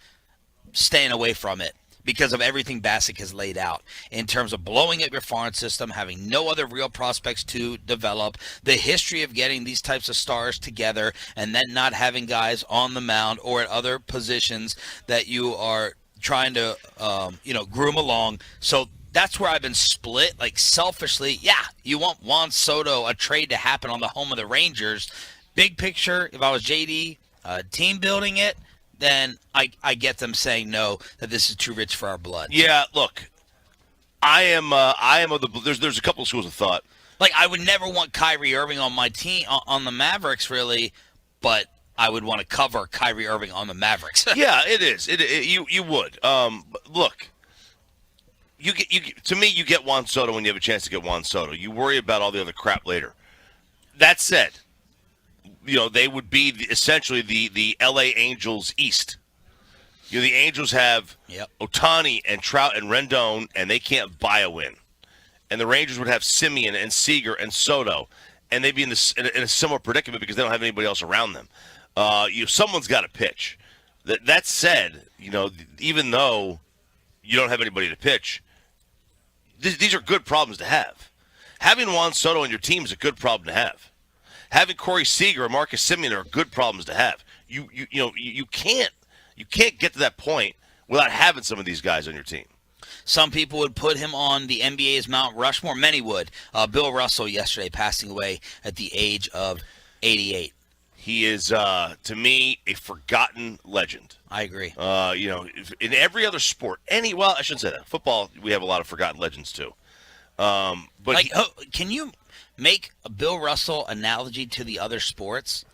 staying away from it because of everything Bassick has laid out in terms of blowing up your farm system, having no other real prospects to develop, the history of getting these types of stars together, and then not having guys on the mound or at other positions that you are trying to, groom along. So that's where I've been split. Like, selfishly, yeah, you want Juan Soto, a trade to happen on the home of the Rangers. Big picture, if I was JD, team building it, then I get them saying no, that this is too rich for our blood. Yeah, look, I am of the. There's a couple of schools of thought. Like, I would never want Kyrie Irving on my team on the Mavericks, really, but I would want to cover Kyrie Irving on the Mavericks. Yeah, it is. You would. Look, you get Juan Soto when you have a chance to get Juan Soto. You worry about all the other crap later. That said, they would be essentially the L.A. Angels East. The Angels have Ohtani and Trout and Rendon, and they can't buy a win. And the Rangers would have Simeon and Seager and Soto, and they'd be in a similar predicament because they don't have anybody else around them. Someone's got to pitch. That said, even though you don't have anybody to pitch, these are good problems to have. Having Juan Soto on your team is a good problem to have. Having Corey Seager or Marcus Simeon are good problems to have. You can't get to that point without having some of these guys on your team. Some people would put him on the NBA's Mount Rushmore. Many would. Bill Russell yesterday passing away at the age of 88. He is, to me, a forgotten legend. I agree. In every other sport, I shouldn't say that. Football, we have a lot of forgotten legends too. But can you make a Bill Russell analogy to the other sports?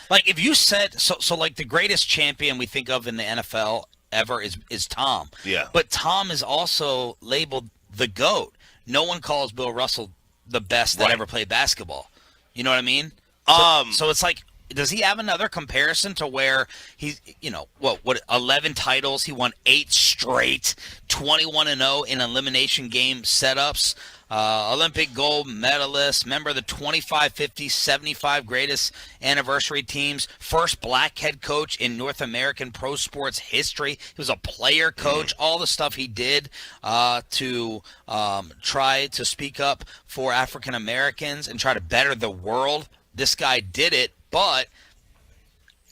Like, if you said so like the greatest champion we think of in the NFL ever is Tom. Yeah. But Tom is also labeled the GOAT. No one calls Bill Russell the best that ever played basketball. You know what I mean? So it's like, does he have another comparison to where he's, 11 titles, he won 8 straight, 21-0 in elimination game setups, Olympic gold medalist, member of the 25, 50, 75 greatest anniversary teams, first black head coach in North American pro sports history. He was a player coach, all the stuff he did to try to speak up for African Americans and try to better the world. This guy did it, but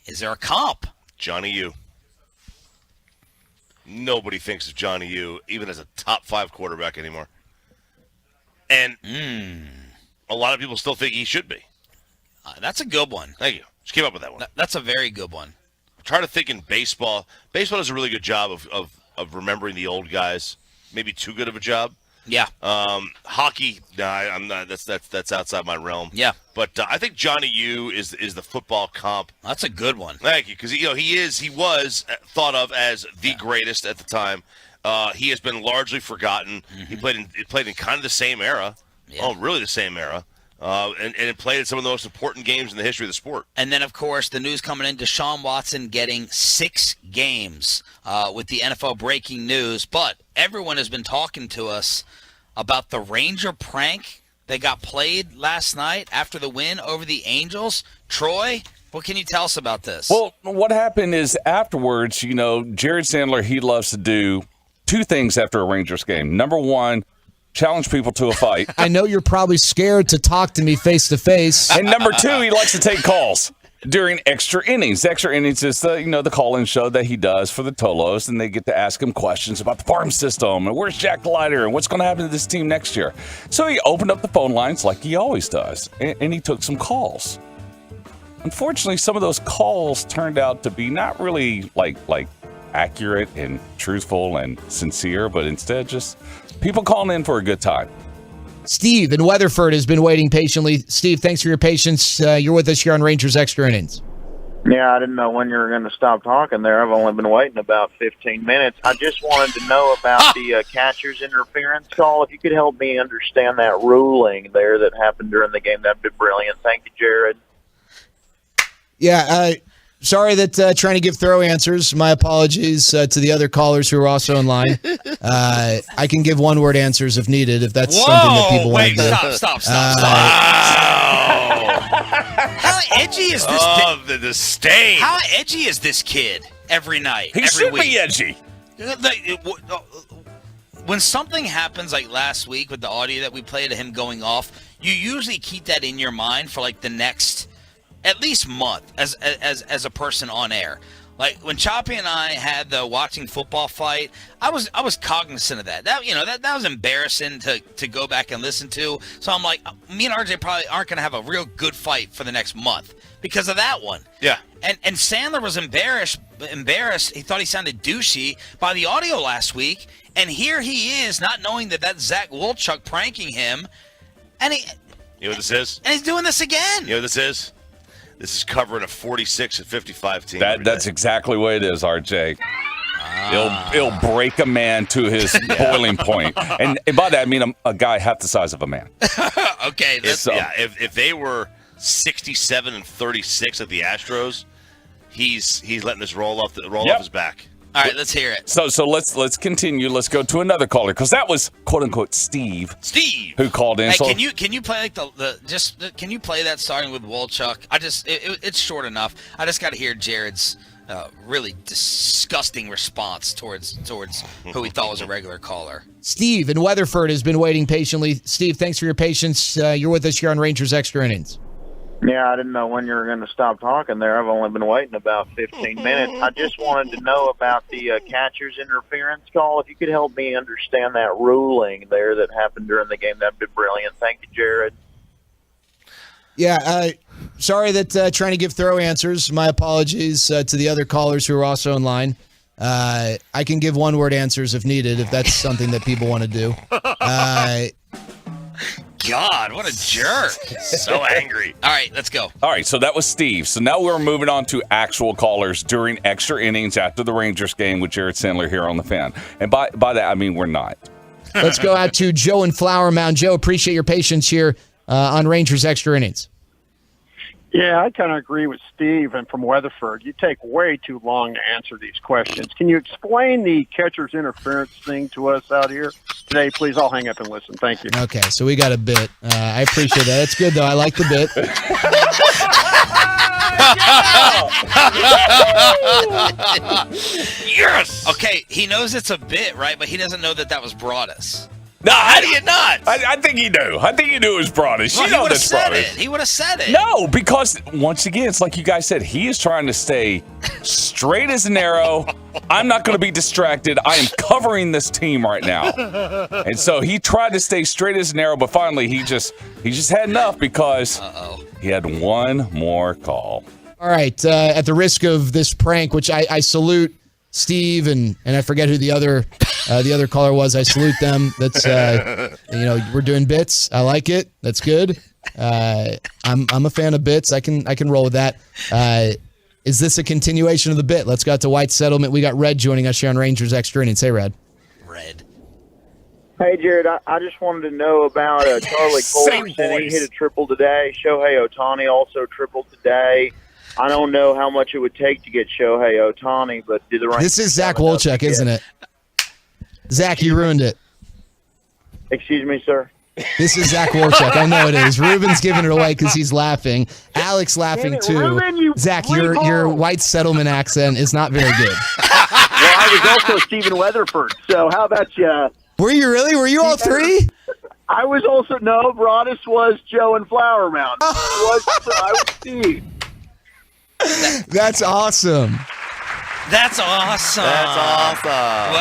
is there a comp? Johnny U. Nobody thinks of Johnny U even as a top 5 quarterback anymore. And a lot of people still think he should be. That's a good one. Thank you. Just came up with that one. That's a very good one. I'm trying to think in baseball. Baseball does a really good job of remembering the old guys. Maybe too good of a job. Yeah. Hockey, I'm not. That's outside my realm. Yeah. But I think Johnny U is the football comp. That's a good one. Thank you, because he was thought of as the greatest at the time. He has been largely forgotten. He played in kind of the same era. Yeah. Oh, really the same era. And it played in some of the most important games in the history of the sport. And then, of course, the news coming in, Deshaun Watson getting 6 games with the NFL breaking news. But everyone has been talking to us about the Ranger prank that got played last night after the win over the Angels. Troy, what can you tell us about this? Well, what happened is afterwards, Jared Sandler, he loves to do 2 things after a Rangers game. Number 1, challenge people to a fight. I know you're probably scared to talk to me face to face. And number 2, he likes to take calls during extra innings. Extra innings is the call-in show that he does for the Tolos, and they get to ask him questions about the farm system and where's Jack Leiter and what's going to happen to this team next year. So he opened up the phone lines like he always does, and he took some calls. Unfortunately, some of those calls turned out to be not really like accurate and truthful and sincere, but instead just people calling in for a good time. Steve in Weatherford has been waiting patiently. Steve, thanks for your patience. You're with us here on Rangers Extra Innings. Yeah, I didn't know when you were going to stop talking there. I've only been waiting about 15 minutes. I just wanted to know about the catcher's interference call. If you could help me understand that ruling there that happened during the game, that'd be brilliant. Thank you, Jared. Yeah, sorry that trying to give thorough answers. My apologies to the other callers who are also in line. I can give one-word answers if needed, if that's something that people want to do. Stop. How edgy is this? The disdain. How edgy is this kid every night? He every should week? be edgy. When something happens like last week with the audio that we played of him going off, you usually keep that in your mind for like the next at least month as a person on air. Like when Choppy and I had the watching football fight, I was cognizant of that. That was embarrassing to go back and listen to. So I'm like, me and RJ probably aren't going to have a real good fight for the next month because of that one. Yeah. And Sandler was embarrassed. He thought he sounded douchey by the audio last week, and here he is not knowing that that's Zach Wolchuk pranking him, and he. You know what this is? And he's doing this again. You know what this is? This is covering a 46 and 55 team. That's exactly what it is, RJ. It'll break a man to his boiling point. And by that, I mean a guy half the size of a man. Okay. If they were 67 and 36 at the Astros, he's letting this roll off his back. All right, let's hear it. So let's continue. Let's go to another caller because that was quote unquote Steve who called in. Hey, can you play like can you play that starting with Wolchuk? It's short enough. I just got to hear Jared's really disgusting response towards who he thought was a regular caller. Steve in Weatherford has been waiting patiently. Steve, thanks for your patience. You're with us here on Rangers Extra Innings. Yeah, I didn't know when you were going to stop talking there. I've only been waiting about 15 minutes. I just wanted to know about the catcher's interference call. If you could help me understand that ruling there that happened during the game, that'd be brilliant. Thank you, Jared. Yeah, sorry that trying to give thorough answers. My apologies to the other callers who are also in line. I can give one-word answers if needed, if that's something that people want to do. God, what a jerk. So angry. All right, let's go. All right, so that was Steve. So now we're moving on to actual callers during extra innings after the Rangers game with Jared Sandler here on The Fan. And by that, I mean we're not. Let's go out to Joe in Flower Mound. Joe, appreciate your patience here on Rangers Extra Innings. Yeah, I kind of agree with Steve and from Weatherford. You take way too long to answer these questions. Can you explain the catcher's interference thing to us out here today, please? I'll hang up and listen. Thank you. Okay, so we got a bit. I appreciate that. That's good, though. I like the bit. Yes. Okay, he knows it's a bit, right? But he doesn't know that was Broadus. No, how do you not? I think he knew. I think he knew it was Broadus. Well, You know he would have that's said Broadus. it. He would have said it. No, because once again, it's like you guys said, he is trying to stay straight as an arrow. I'm not going to be distracted. I am covering this team right now. And so he tried to stay straight as an arrow, but finally he just had enough because he had one more call. All right, at the risk of this prank, which I salute Steve and I forget who the other caller was. I salute them. That's we're doing bits. I like it. That's good. I'm a fan of bits. I can roll with that. Is this a continuation of the bit? Let's go out to White Settlement. We got Red joining us here on Rangers Extra Innings. Hey, Red. Red. Hey, Jared, I just wanted to know about Charlie Colson. He hit a triple today. Shohei Ohtani also tripled today. I don't know how much it would take to get Shohei Ohtani, but do the Rangers... This is Zach Wolchuk, isn't it? Zach, you ruined it. Excuse me, sir? This is Zach Wolchuk. I know it is. Ruben's giving it away because he's laughing. Alex laughing too. Ruben, Zach, your White Settlement accent is not very good. Well, I was also Stephen Weatherford, so how about you? Were you really? Were you all three? I was also, no, Broadus was Joe and Flower Mound. I was Steve. That's awesome. That's awesome. That's awesome.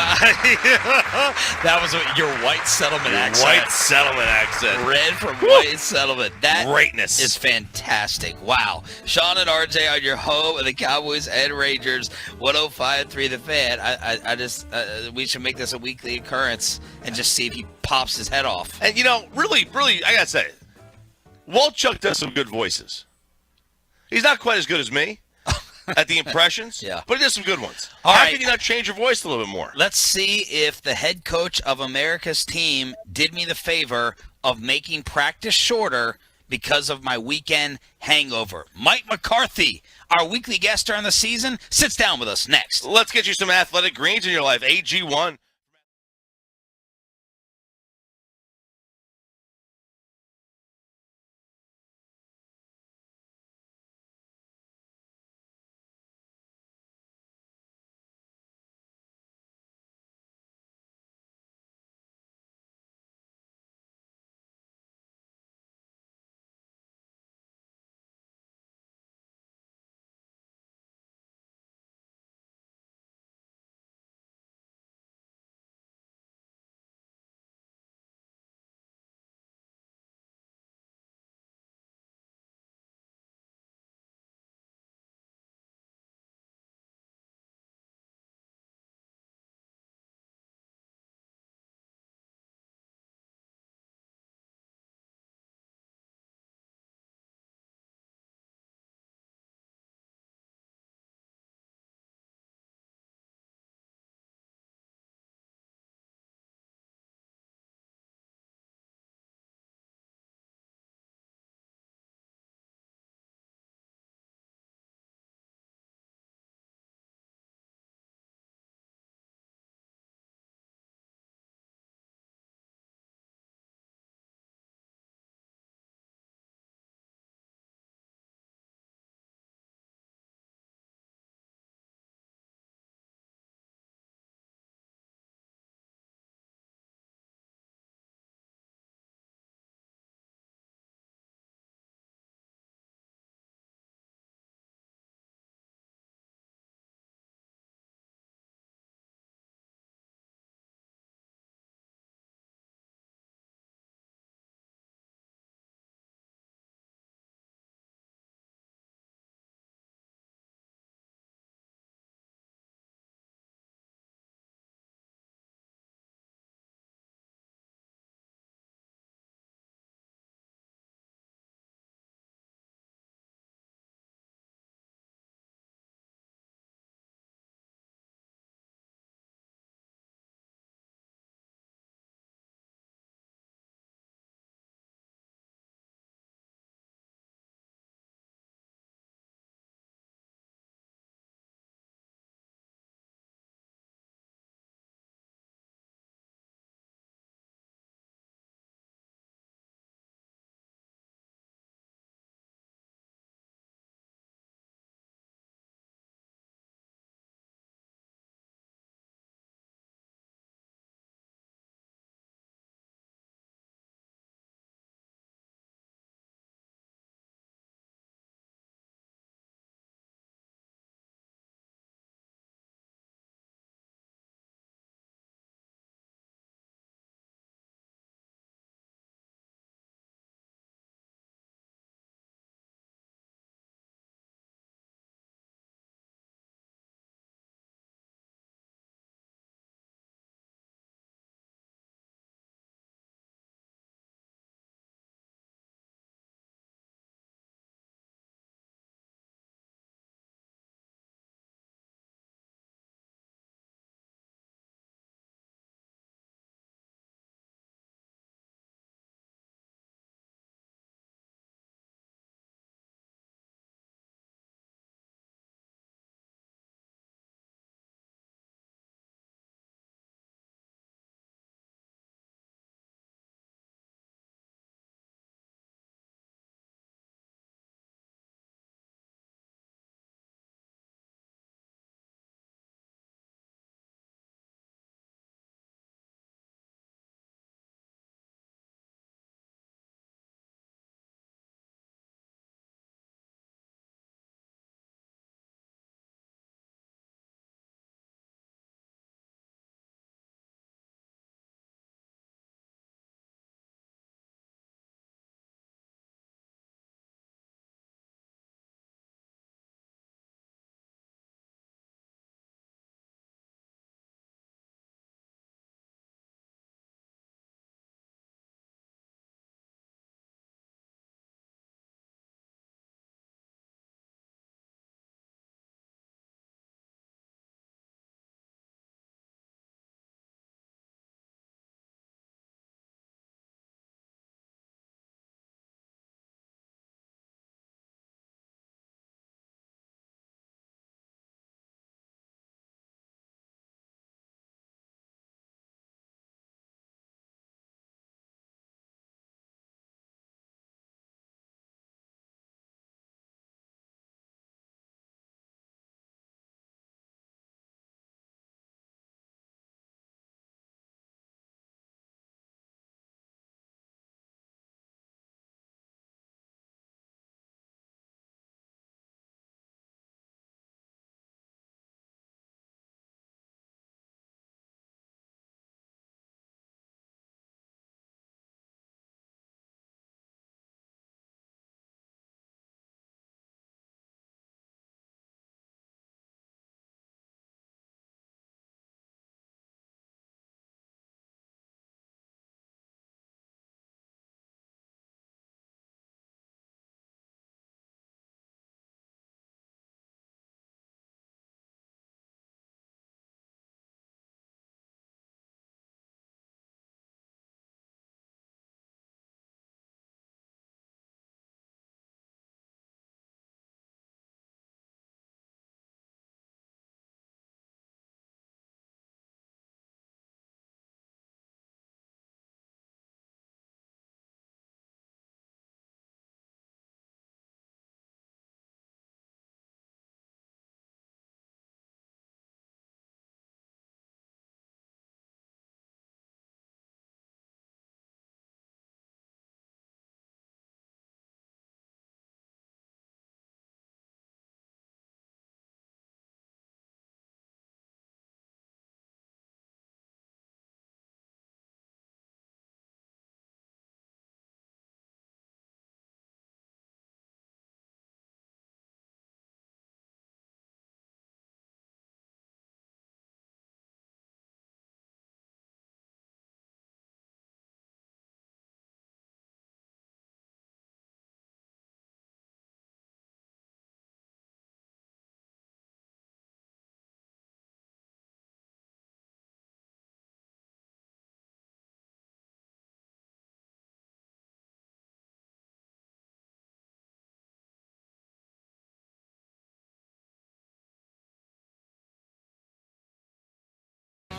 That was your White Settlement accent. White Settlement accent. Red from White Settlement. That Greatness is fantastic. Wow. Sean and RJ on your home of the Cowboys and Rangers, 105.3 The Fan. I just we should make this a weekly occurrence and just see if he pops his head off. And really, I gotta say, Walchuk does some good voices. He's not quite as good as me at the impressions, but he does some good ones. How can you not change your voice a little bit more? Let's see if the head coach of America's team did me the favor of making practice shorter because of my weekend hangover. Mike McCarthy, our weekly guest during the season, sits down with us next. Let's get you some athletic greens in your life. AG1.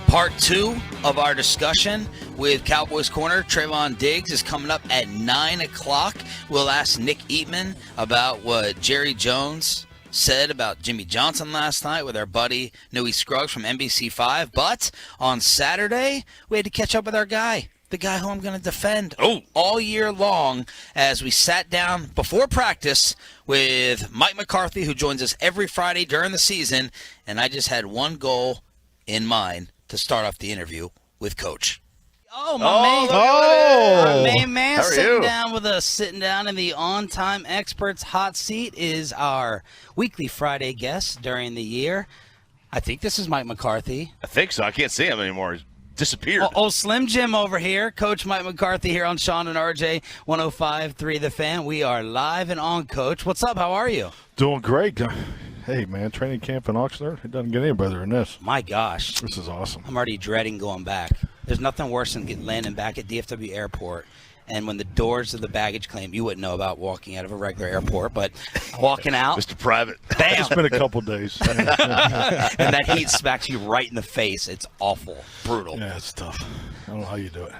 Part 2 of our discussion with Cowboys corner Trayvon Diggs is coming up at 9 o'clock. We'll ask Nick Eatman about what Jerry Jones said about Jimmy Johnson last night with our buddy Newey Scruggs from NBC5. But on Saturday, we had to catch up with our guy, the guy who I'm going to defend all year long, as we sat down before practice with Mike McCarthy, who joins us every Friday during the season. And I just had one goal in mind to start off the interview with Coach. Oh, my main man sitting down in the on-time experts hot seat is our weekly Friday guest during the year. I think this is Mike McCarthy. I think so. I can't see him anymore. He's disappeared. Oh, Slim Jim over here. Coach Mike McCarthy here on Sean and RJ 105.3 The Fan. We are live and on, Coach. What's up? How are you? Doing great. Hey, man, training camp in Oxnard, it doesn't get any better than this. My gosh. This is awesome. I'm already dreading going back. There's nothing worse than landing back at DFW Airport, and when the doors of the baggage claim, you wouldn't know about walking out of a regular airport, but walking out. Mr. Private. Bam. It's been a couple days. And that heat smacks you right in the face. It's awful. Brutal. Yeah, it's tough. I don't know how you do it.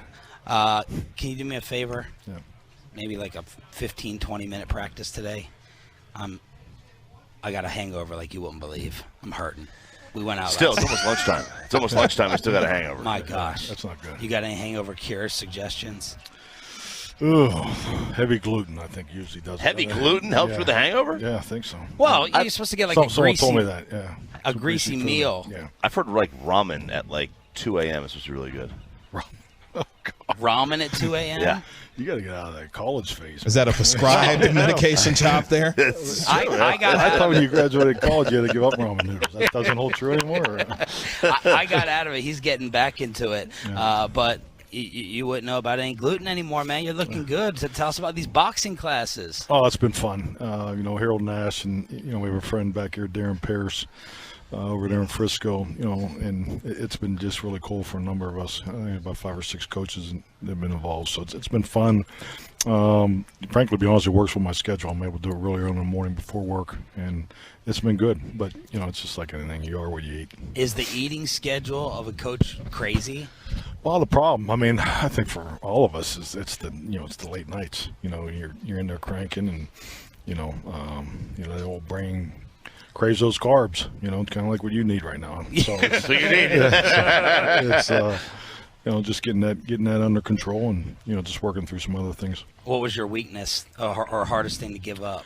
Can you do me a favor? Yeah. Maybe like a 15, 20-minute practice today. I got a hangover like you wouldn't believe. I'm hurting. We went out. Still, it's almost lunchtime. It's almost lunchtime. I still got a hangover. My gosh. That's not good. You got any hangover cures, suggestions? Ooh, heavy gluten, I think, usually does. Heavy gluten helps with the hangover? Yeah, I think so. Well, you're supposed to get like a Someone greasy, told me that, yeah. a greasy meal. Yeah. I've heard like ramen at like 2 a.m. is supposed to be really good. Ramen at 2 a.m.? Yeah. You got to get out of that college phase. Is that a prescribed medication, Chop, there? I thought when you graduated college, you had to give up ramen noodles. That doesn't hold true anymore? Or? I got out of it. He's getting back into it. Yeah. But you wouldn't know about any gluten anymore, man. You're looking good. So tell us about these boxing classes. Oh, it's been fun. Harold Nash and, we have a friend back here, Darren Pierce, over there in Frisco, and it's been just really cool for a number of us. I think about 5 or 6 coaches that have been involved, so it's been fun. Frankly, to be honest, it works with my schedule. I'm able to do it really early in the morning before work, and it's been good. But, it's just like anything. You are what you eat. Is the eating schedule of a coach crazy? Well, the problem, I think for all of us is it's the late nights. You're in there cranking, and, the old brain craves those carbs, it's kind of like what you need right now. So, so you need it. It's just getting that under control, and just working through some other things. What was your weakness or hardest thing to give up?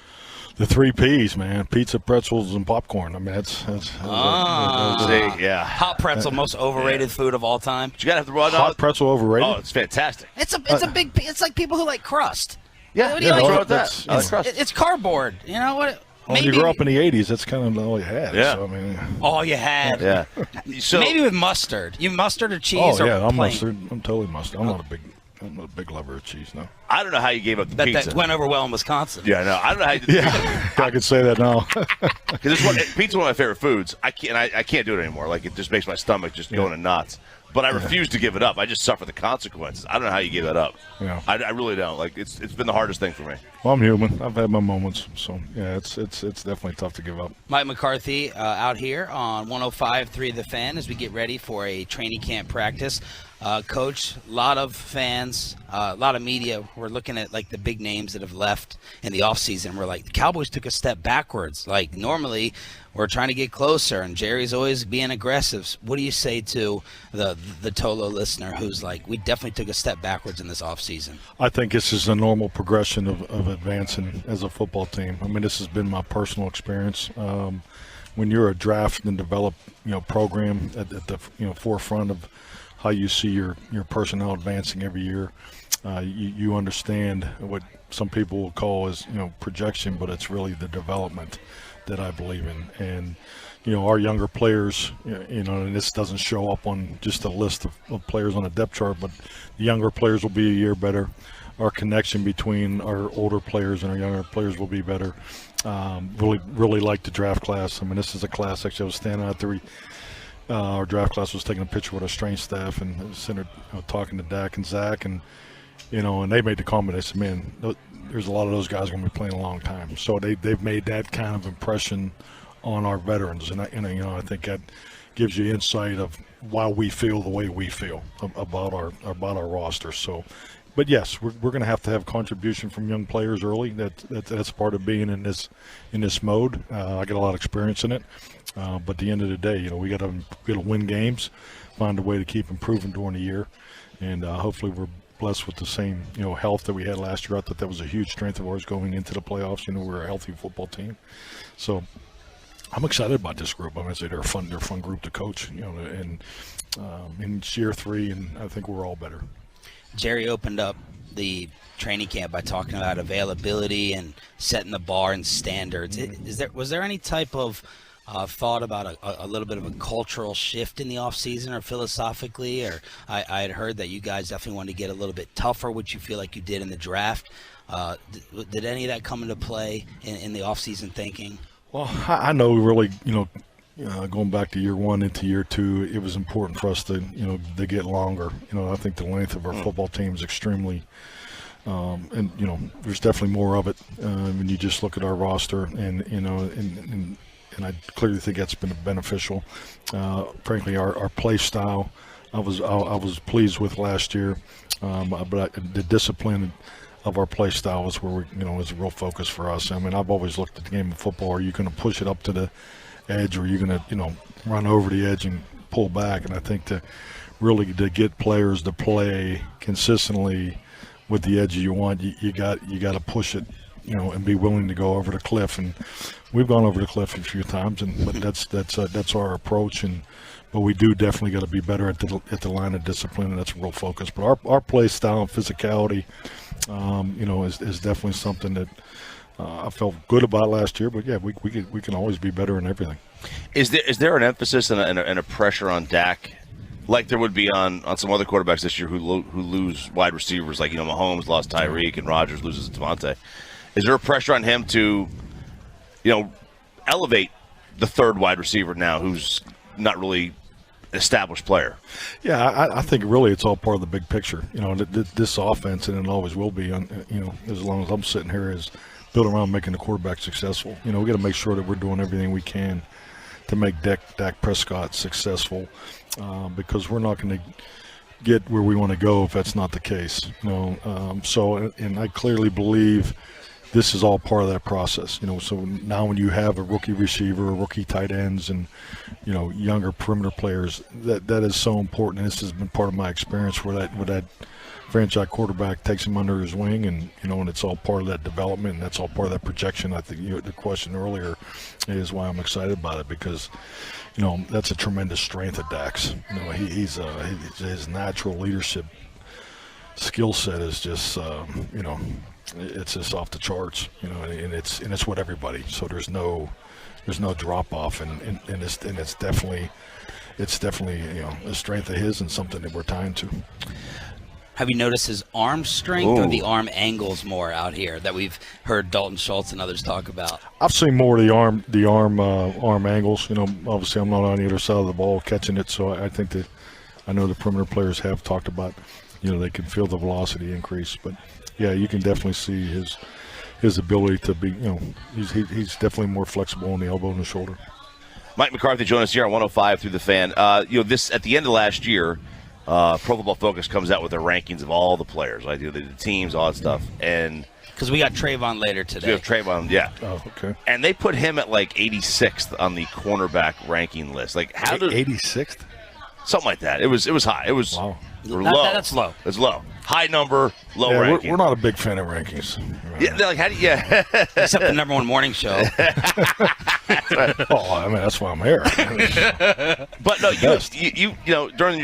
The 3 Ps, man: pizza, pretzels, and popcorn. That's yeah. Hot pretzel, most overrated food of all time. But you gotta have the raw hot pretzel overrated. Oh, it's fantastic. It's a big. It's like people who like crust. Yeah, what do you like? What's that? I like crust. It's cardboard. You know what? When you grew up in the 80s, that's kind of all you had. Yeah. So, all you had. Yeah. So, maybe with mustard. You mustard or cheese? Oh yeah, or I'm plain? mustard. I'm totally mustard. I'm not a big lover of cheese. No. I don't know how you gave up the pizza. That went over well in Wisconsin. Yeah, no, I don't know how you did the pizza. I could say that now. Because pizza is one of my favorite foods. I can't do it anymore. Like, it just makes my stomach just go into knots. But I refuse to give it up. I just suffer the consequences. I don't know how you gave that up. Yeah. I really don't. Like, it's been the hardest thing for me. Well, I'm human. I've had my moments. So, yeah, it's definitely tough to give up. Mike McCarthy out here on 105.3 The Fan as we get ready for a training camp practice. Coach, a lot of fans, a lot of media, we're looking at, like, the big names that have left in the offseason. We're like, the Cowboys took a step backwards. Like, normally we're trying to get closer, and Jerry's always being aggressive. What do you say to the Tolo listener who's like, we definitely took a step backwards in this offseason? I think this is a normal progression of advancing as a football team. This has been my personal experience. When you're a draft and develop, program at the forefront of how you see your personnel advancing every year, you understand what some people will call as projection, but it's really the development that I believe in. And our younger players, and this doesn't show up on just a list of players on a depth chart, but the younger players will be a year better. Our connection between our older players and our younger players will be better. Really like the draft class. This is a class, actually, I was standing out there. Our draft class was taking a picture with our strength staff and center, talking to Dak and Zach, and and they made the comment. They said, "Man, there's a lot of those guys going to be playing a long time." So they've made that kind of impression on our veterans, and I think that gives you insight of why we feel the way we feel about our roster. So, but yes, we're going to have contribution from young players early. That's part of being in this mode. I got a lot of experience in it, but at the end of the day, we got to win games, find a way to keep improving during the year, and hopefully we're blessed with the same health that we had last year. I thought that was a huge strength of ours going into the playoffs. We're a healthy football team, so I'm excited about this group. I'm going to say they're a fun group to coach. And in year 3, and I think we're all better. Jerry opened up the training camp by talking about availability and setting the bar and standards. Was there any type of thought about a little bit of a cultural shift in the offseason or philosophically? Or I had heard that you guys definitely wanted to get a little bit tougher, which you feel like you did in the draft. Did any of that come into play in the offseason thinking? Well, I know really, going back to year 1 into year 2, it was important for us to get longer. I think the length of our football team is extremely, and there's definitely more of it when you just look at our roster, and I clearly think that's been beneficial. Frankly, our play style, I was pleased with last year, but the discipline of our play style is where is a real focus for us. I mean, I've always looked at the game of football. Are you going to push it up to the edge, or are you going to run over the edge and pull back? And I think to get players to play consistently with the edge you want, you got to push it, and be willing to go over the cliff. And we've gone over the cliff a few times, but that's our approach. But we do definitely got to be better at the line of discipline, and that's a real focus. But our play style and physicality, is definitely something that I felt good about last year. But yeah, we can always be better in everything. Is there an emphasis and a pressure on Dak, like there would be on some other quarterbacks this year who lose wide receivers, like Mahomes lost Tyreek and Rodgers loses Devontae? Is there a pressure on him to elevate the third wide receiver now, who's not really established player? Yeah, I think really it's all part of the big picture. This offense, and it always will be, as long as I'm sitting here, is built around making the quarterback successful. We got to make sure that we're doing everything we can to make Dak Prescott successful, because we're not going to get where we want to go if that's not the case. And I clearly believe this is all part of that process. So now when you have a rookie receiver, rookie tight ends, and younger perimeter players, that is so important. And this has been part of my experience where that franchise quarterback takes him under his wing, and and it's all part of that development, and that's all part of that projection. I think the question earlier is why I'm excited about it, because that's a tremendous strength of Dak's. His natural leadership skill set is just it's just off the charts, and it's with everybody. So there's no drop off, and it's definitely a strength of his and something that we're tying to. Have you noticed his arm strength or the arm angles more out here that we've heard Dalton Schultz and others talk about? I've seen more of the arm angles. Obviously I'm not on the other side of the ball catching it, so I think that I know the perimeter players have talked about, they can feel the velocity increase. But yeah, you can definitely see his ability to be, he's definitely more flexible on the elbow and the shoulder. Mike McCarthy joined us here on 105 through the Fan. This at the end of last year, Pro Football Focus comes out with their rankings of all the players, like the teams, all that stuff, and because we got Trayvon later today. We have Trayvon, yeah. Oh, okay. And they put him at like 86th on the cornerback ranking list. Like how did 86th? Something like that. It was high. It was wow. Low. That's low. It's low. High number, low ranking. We're not a big fan of rankings. Yeah, they're like how do you? Except the number one morning show. Oh, I mean that's why I'm here. But no, you during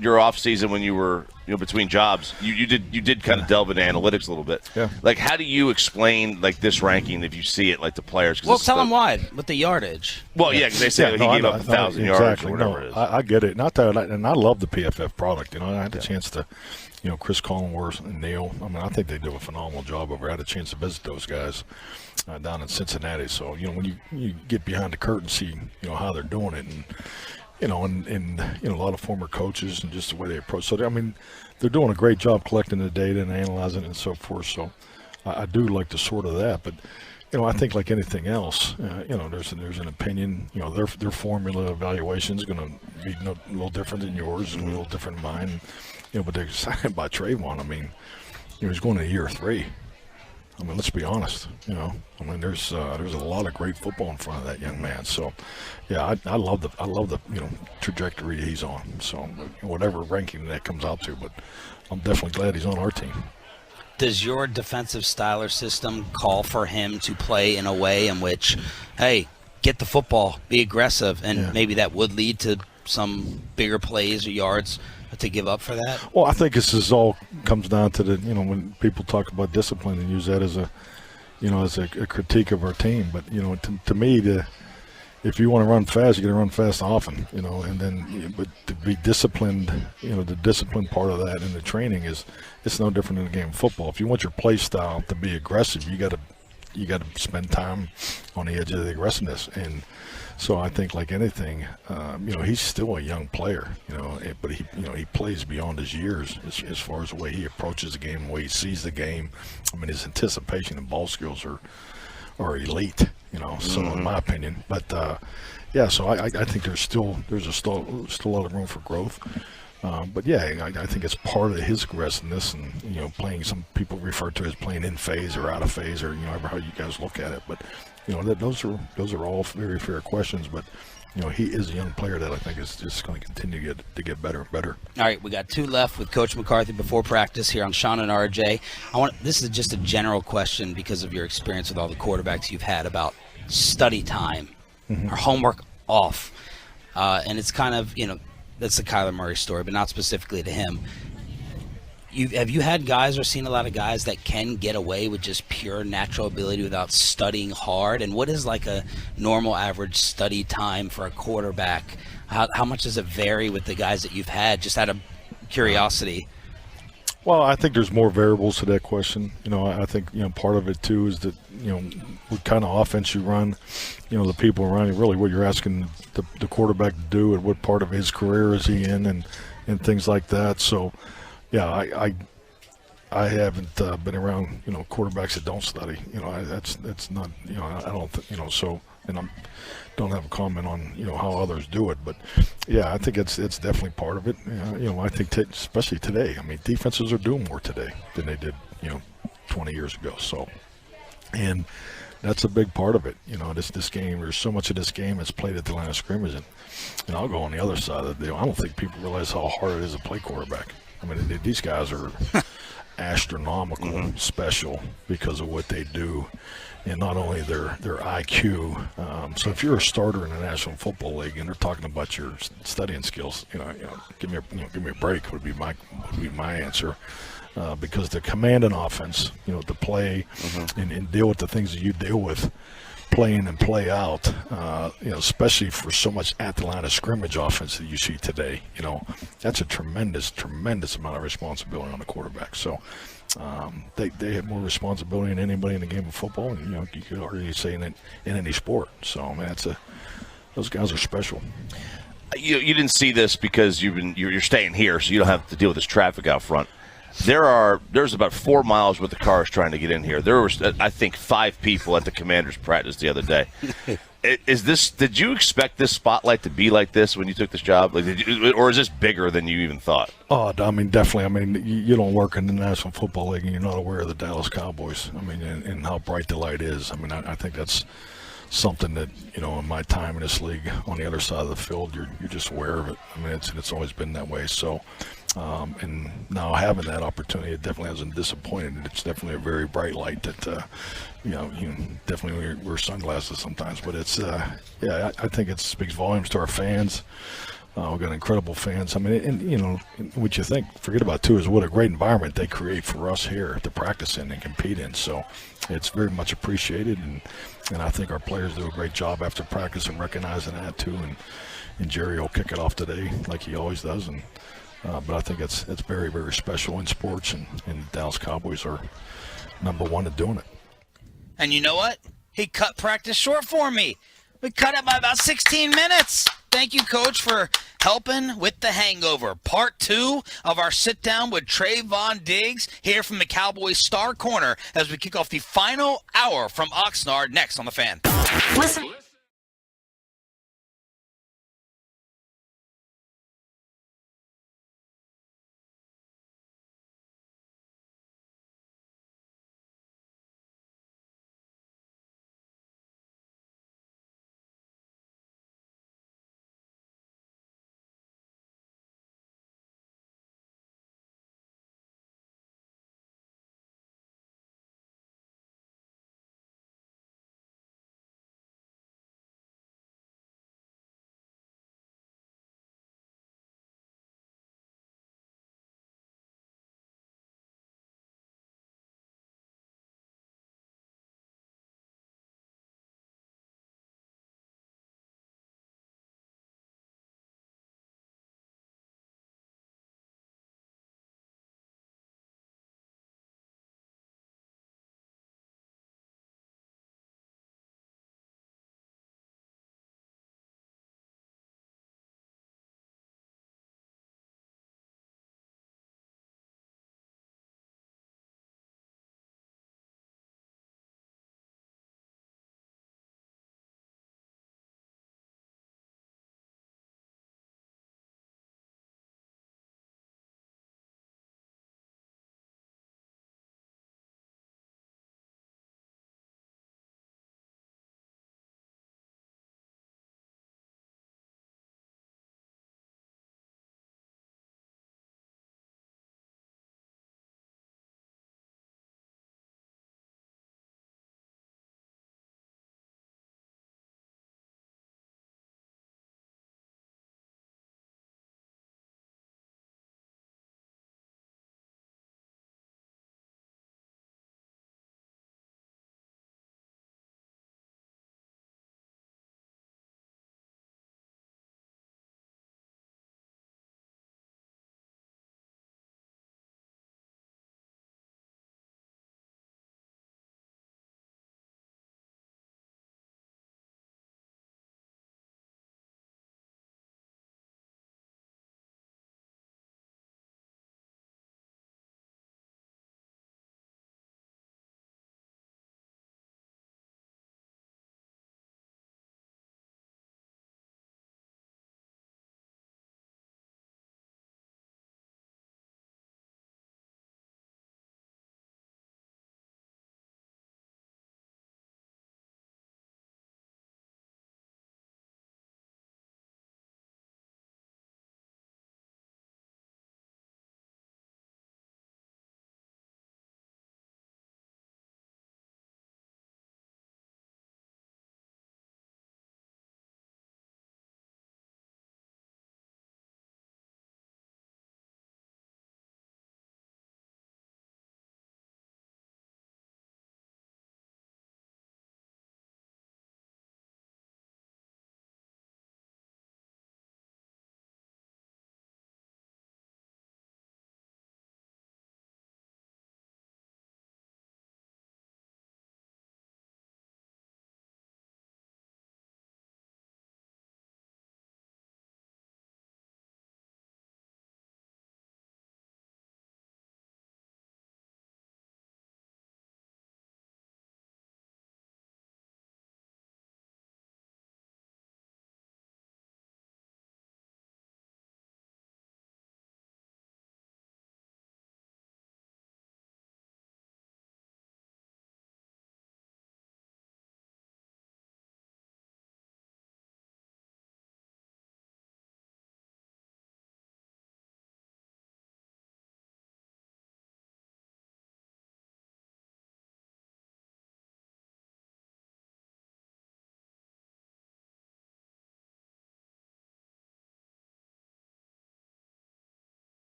your off season when you were between jobs, you did kind of delve into analytics a little bit. Yeah. Like how do you explain like this ranking if you see it like the players? Well, tell them why with the yardage. Well, yeah, because they say he gave up 1,000 yards or whatever it is. I get it. Not that, and I love the PFF product. I had the chance to. Chris Collingworth and Neil. I mean, I think they do a phenomenal job over. I had a chance to visit those guys down in Cincinnati. So, when you get behind the curtain, see, how they're doing it, and a lot of former coaches and just the way they approach. So, I mean, they're doing a great job collecting the data and analyzing it and so forth. So, I do like the sort of that. But, I think like anything else, there's an opinion. Their formula evaluation is going to be a little different than yours and a little different than mine. But they're excited about Trayvon. I mean, he's going to year 3. I mean, let's be honest. There's a lot of great football in front of that young man. So, yeah, I love the trajectory he's on. So, whatever ranking that comes out to, but I'm definitely glad he's on our team. Does your defensive style or system call for him to play in a way in which, hey, get the football, be aggressive, and maybe that would lead to some bigger plays or yards to give up for that? Well, I think this is all comes down to the when people talk about discipline and use that as a critique of our team. But to me, if you want to run fast, you got to run fast often. And then but to be disciplined, the discipline part of that in the training it's no different than a game of football. If you want your play style to be aggressive, you got to spend time on the edge of the aggressiveness. And so I think like anything, he's still a young player, but he plays beyond his years as far as the way he approaches the game, the way he sees the game. I mean, his anticipation and ball skills are elite, so in my opinion. But so I think there's still a lot of room for growth. But I think it's part of his aggressiveness and playing. Some people refer to it as playing in phase or out of phase, or how you guys look at it. But those are all very fair questions. But he is a young player that I think is just going to continue to get better and better. All right, we got 2 left with Coach McCarthy before practice here on Sean and RJ. This is just a general question because of your experience with all the quarterbacks you've had about study time or homework off, and it's kind of that's the Kyler Murray story, but not specifically to him. Have you had guys or seen a lot of guys that can get away with just pure natural ability without studying hard? And what is like a normal average study time for a quarterback? How much does it vary with the guys that you've had, just out of curiosity? Well, I think there's more variables to that question. I think, part of it too is that, what kind of offense you run, the people around you, really what you're asking the quarterback to do and what part of his career is he in and things like that. So, yeah, I haven't been around, quarterbacks that don't study. That's not, I don't think, so, and I don't have a comment on, how others do it. But, yeah, I think it's definitely part of it. I think especially today. I mean, defenses are doing more today than they did, 20 years ago. So, and that's a big part of it. This game, there's so much of this game that's played at the line of scrimmage. And I'll go on the other side of the deal. I don't think people realize how hard it is to play quarterback. I mean, these guys are astronomical, special because of what they do, and not only their IQ. So if you're a starter in the National Football League and they're talking about your studying skills, give me a break would be my answer. Because the command and offense, to play and deal with the things that you deal with, playing and play out, especially for so much at the line of scrimmage offense that you see today, that's a tremendous amount of responsibility on the quarterback. So they have more responsibility than anybody in the game of football, and you could argue say in any sport. So I mean, those guys are special. You didn't see this because you're staying here, so you don't have to deal with this traffic out front. There's about 4 miles worth of cars trying to get in here. There was, I think, 5 people at the Commanders' practice the other day. Did you expect this spotlight to be like this when you took this job? Or is this bigger than you even thought? Oh, I mean, definitely. I mean, you don't work in the National Football League and you're not aware of the Dallas Cowboys. I mean, and how bright the light is. I mean, I think that's something that, in my time in this league on the other side of the field, you're just aware of it. I mean, it's always been that way. So, and now having that opportunity, it definitely hasn't disappointed. It's definitely a very bright light that, you definitely wear sunglasses sometimes. But it's, I think it speaks volumes to our fans. We've got incredible fans. I mean, and what you think, forget about too, is what a great environment they create for us here to practice in and compete in. So it's very much appreciated, and I think our players do a great job after practice and recognizing that too. And Jerry will kick it off today like he always does. And but I think it's very, very special in sports, and the Dallas Cowboys are number one at doing it. And you know what? He cut practice short for me. We cut it by about 16 minutes. Thank you, Coach, for helping with the hangover. Part 2 of our sit-down with Trayvon Diggs here from the Cowboys Star Corner as we kick off the final hour from Oxnard next on The Fan. Listen.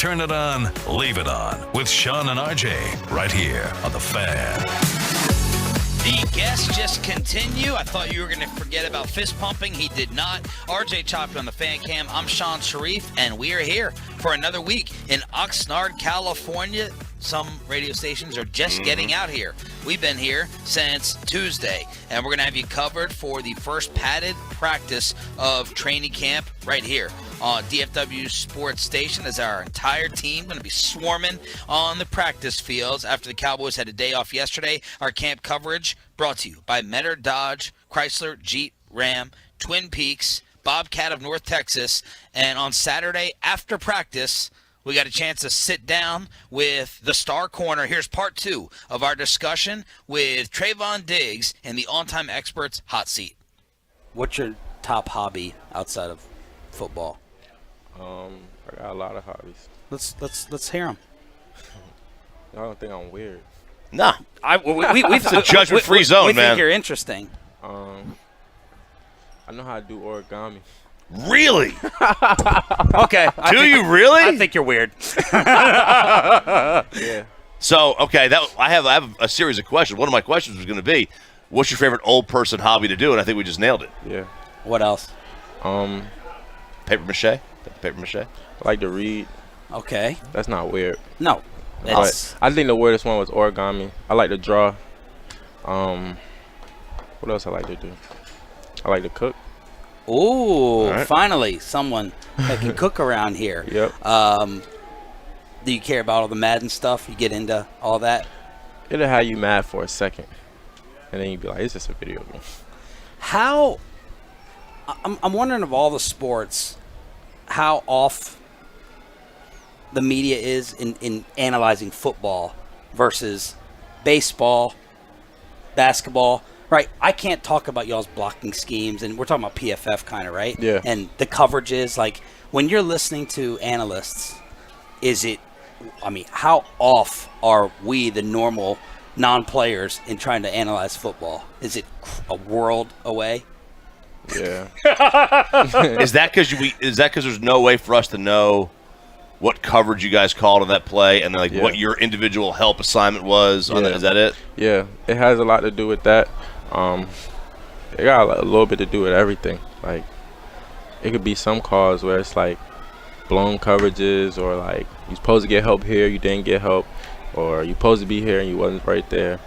Turn it on, leave it on with Sean and RJ right here on The Fan. The guests just continue. I thought you were going to forget about fist pumping. He did not. RJ Choppy on the Fan Cam. I'm Sean Sharif, and we are here for another week in Oxnard, California. Some radio stations are just getting out here. We've been here since Tuesday, and we're going to have you covered for the first padded practice of training camp right here on DFW Sports Station, as our entire team going to be swarming on the practice fields after the Cowboys had a day off yesterday. Our camp coverage brought to you by Mentor Dodge, Chrysler, Jeep, Ram, Twin Peaks, Bobcat of North Texas, and on Saturday after practice, we got a chance to sit down with the star corner. Here's part 2 of our discussion with Trayvon Diggs in the On-Time Experts hot seat. What's your top hobby outside of football? I got a lot of hobbies. Let's hear them. I don't think I'm weird. Nah, it's a judgment-free zone, we man. think you're interesting. I know how to do origami. Really? Okay. Do you really? I think you're weird. Yeah. So, okay, I have a series of questions. One of my questions was going to be, what's your favorite old person hobby to do? And I think we just nailed it. Yeah. What else? Paper mache? Paper mache? I like to read. Okay. That's not weird. No. But I think the weirdest one was origami. I like to draw. What else I like to do? I like to cook. Ooh, right. Finally, someone that can cook around here. Yep. Do you care about all the Madden stuff? You get into all that? It'll have you mad for a second. And then you'd be like, it's just a video game. How I'm wondering, of all the sports, how off the media is in analyzing football versus baseball, basketball. Right, I can't talk about y'all's blocking schemes, and we're talking about PFF kind of, right? Yeah. And the coverages, like when you're listening to analysts, how off are we, the normal non-players, in trying to analyze football? Is it a world away? Yeah. Is that because there's no way for us to know what coverage you guys called on that play, and then what your individual help assignment was? On that? Is that it? Yeah, it has a lot to do with that. It got a little bit to do with everything. Like, it could be some calls where it's like blown coverages, or like you're supposed to get help here, you didn't get help, or you're supposed to be here and you wasn't right there.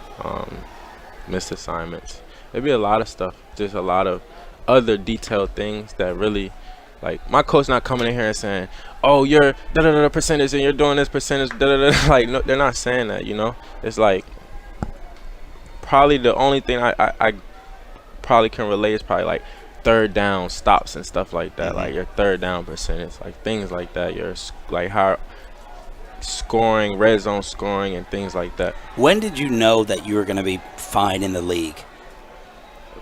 Missed assignments. It'd be a lot of stuff, just a lot of other detailed things that really, like, my coach not coming in here and saying, oh, you're da-da-da percentage and you're doing this percentage, da-da-da. Like, no, they're not saying that, you know? It's like, probably the only thing I probably can relate is probably like third down stops and stuff like that. Like your third down percentage, like things like that. Your like how scoring, red zone scoring, and things like that. When did you know that you were going to be fine in the league?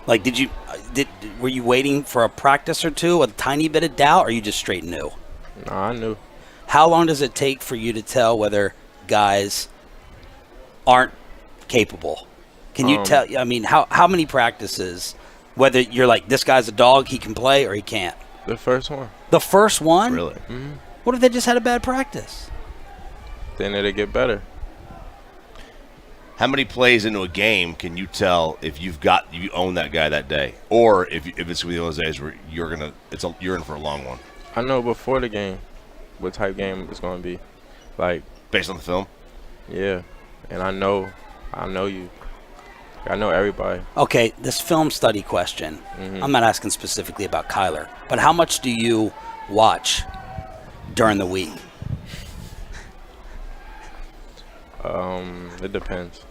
Like, were you waiting for a practice or two, a tiny bit of doubt, or you just straight knew? No, I knew. How long does it take for you to tell whether guys aren't capable? Can you tell? I mean, how many practices, whether you're like, this guy's a dog, he can play, or he can't? The first one. The first one? Really? Mm-hmm. What if they just had a bad practice? Then it'll get better. How many plays into a game can you tell if you own that guy that day, or if it's one of those days where you're in for a long one? I know before the game what type game it's going to be, like based on the film. Yeah, and I know you. I know everybody. Okay, this film study question. Mm-hmm. I'm not asking specifically about Kyler, but how much do you watch during the week? It depends.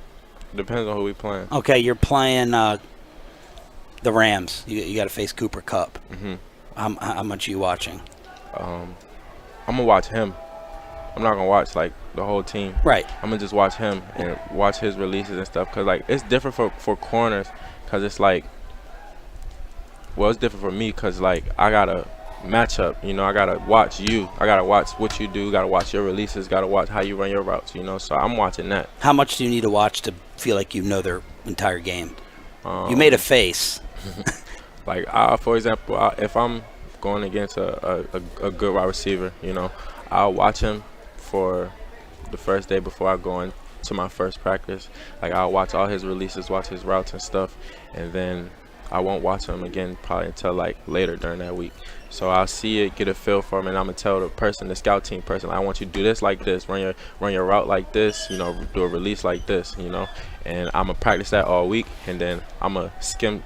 It depends on who we playing. Okay, you're playing the Rams. You got to face Cooper Kupp. Mm-hmm. How much are you watching? I'm gonna watch him. I'm not gonna watch like the whole team. Right. I'm gonna just watch him and watch his releases and stuff. Cause like it's different for corners. Cause it's like, well, it's different for me. Cause like I gotta match up. You know, I gotta watch you. I gotta watch what you do. Gotta watch your releases. Gotta watch how you run your routes. You know, so I'm watching that. How much do you need to watch to feel like you know their entire game? You made a face. Like for example, if I'm going against a good wide receiver, you know, I'll watch him before the first day before I go into my first practice. Like, I'll watch all his releases, watch his routes and stuff, and then I won't watch him again probably until like later during that week. So I'll see it, get a feel for him, and I'm gonna tell the person, the scout team person, I want you to do this like this, run your route like this, you know, do a release like this, you know, and I'm gonna practice that all week, and then I'm gonna skim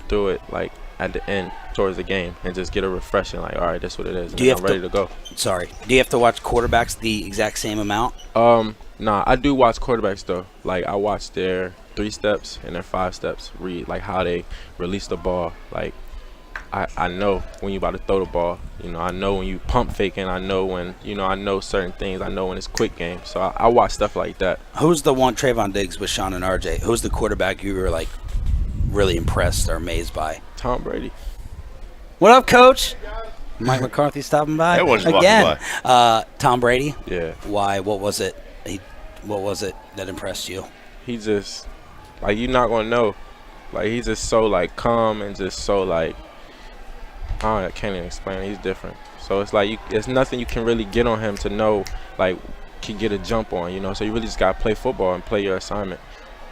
through it like at the end towards the game and just get a refreshing, like, all right, that's what it is, and then I'm ready to go. Sorry, do you have to watch quarterbacks the exact same amount? Nah, I do watch quarterbacks though. Like, I watch their 3 steps and their 5 steps, read like how they release the ball. Like, I know when you about to throw the ball, you know, I know when you pump faking, I know when, you know, I know certain things, I know when it's quick game. So I watch stuff like that. Who's the one, Trayvon Diggs with Sean and RJ, who's the quarterback you were like really impressed or amazed by? Tom Brady. What up, Coach? Mike McCarthy stopping by again. Tom Brady. Yeah. Why? What was it? What was it that impressed you? He just, like, you're not gonna know. Like, he's just so like calm and just so like, I can't even explain it. He's different. So it's like there's nothing you can really get on him to know, like, can get a jump on, you know. So you really just gotta play football and play your assignment.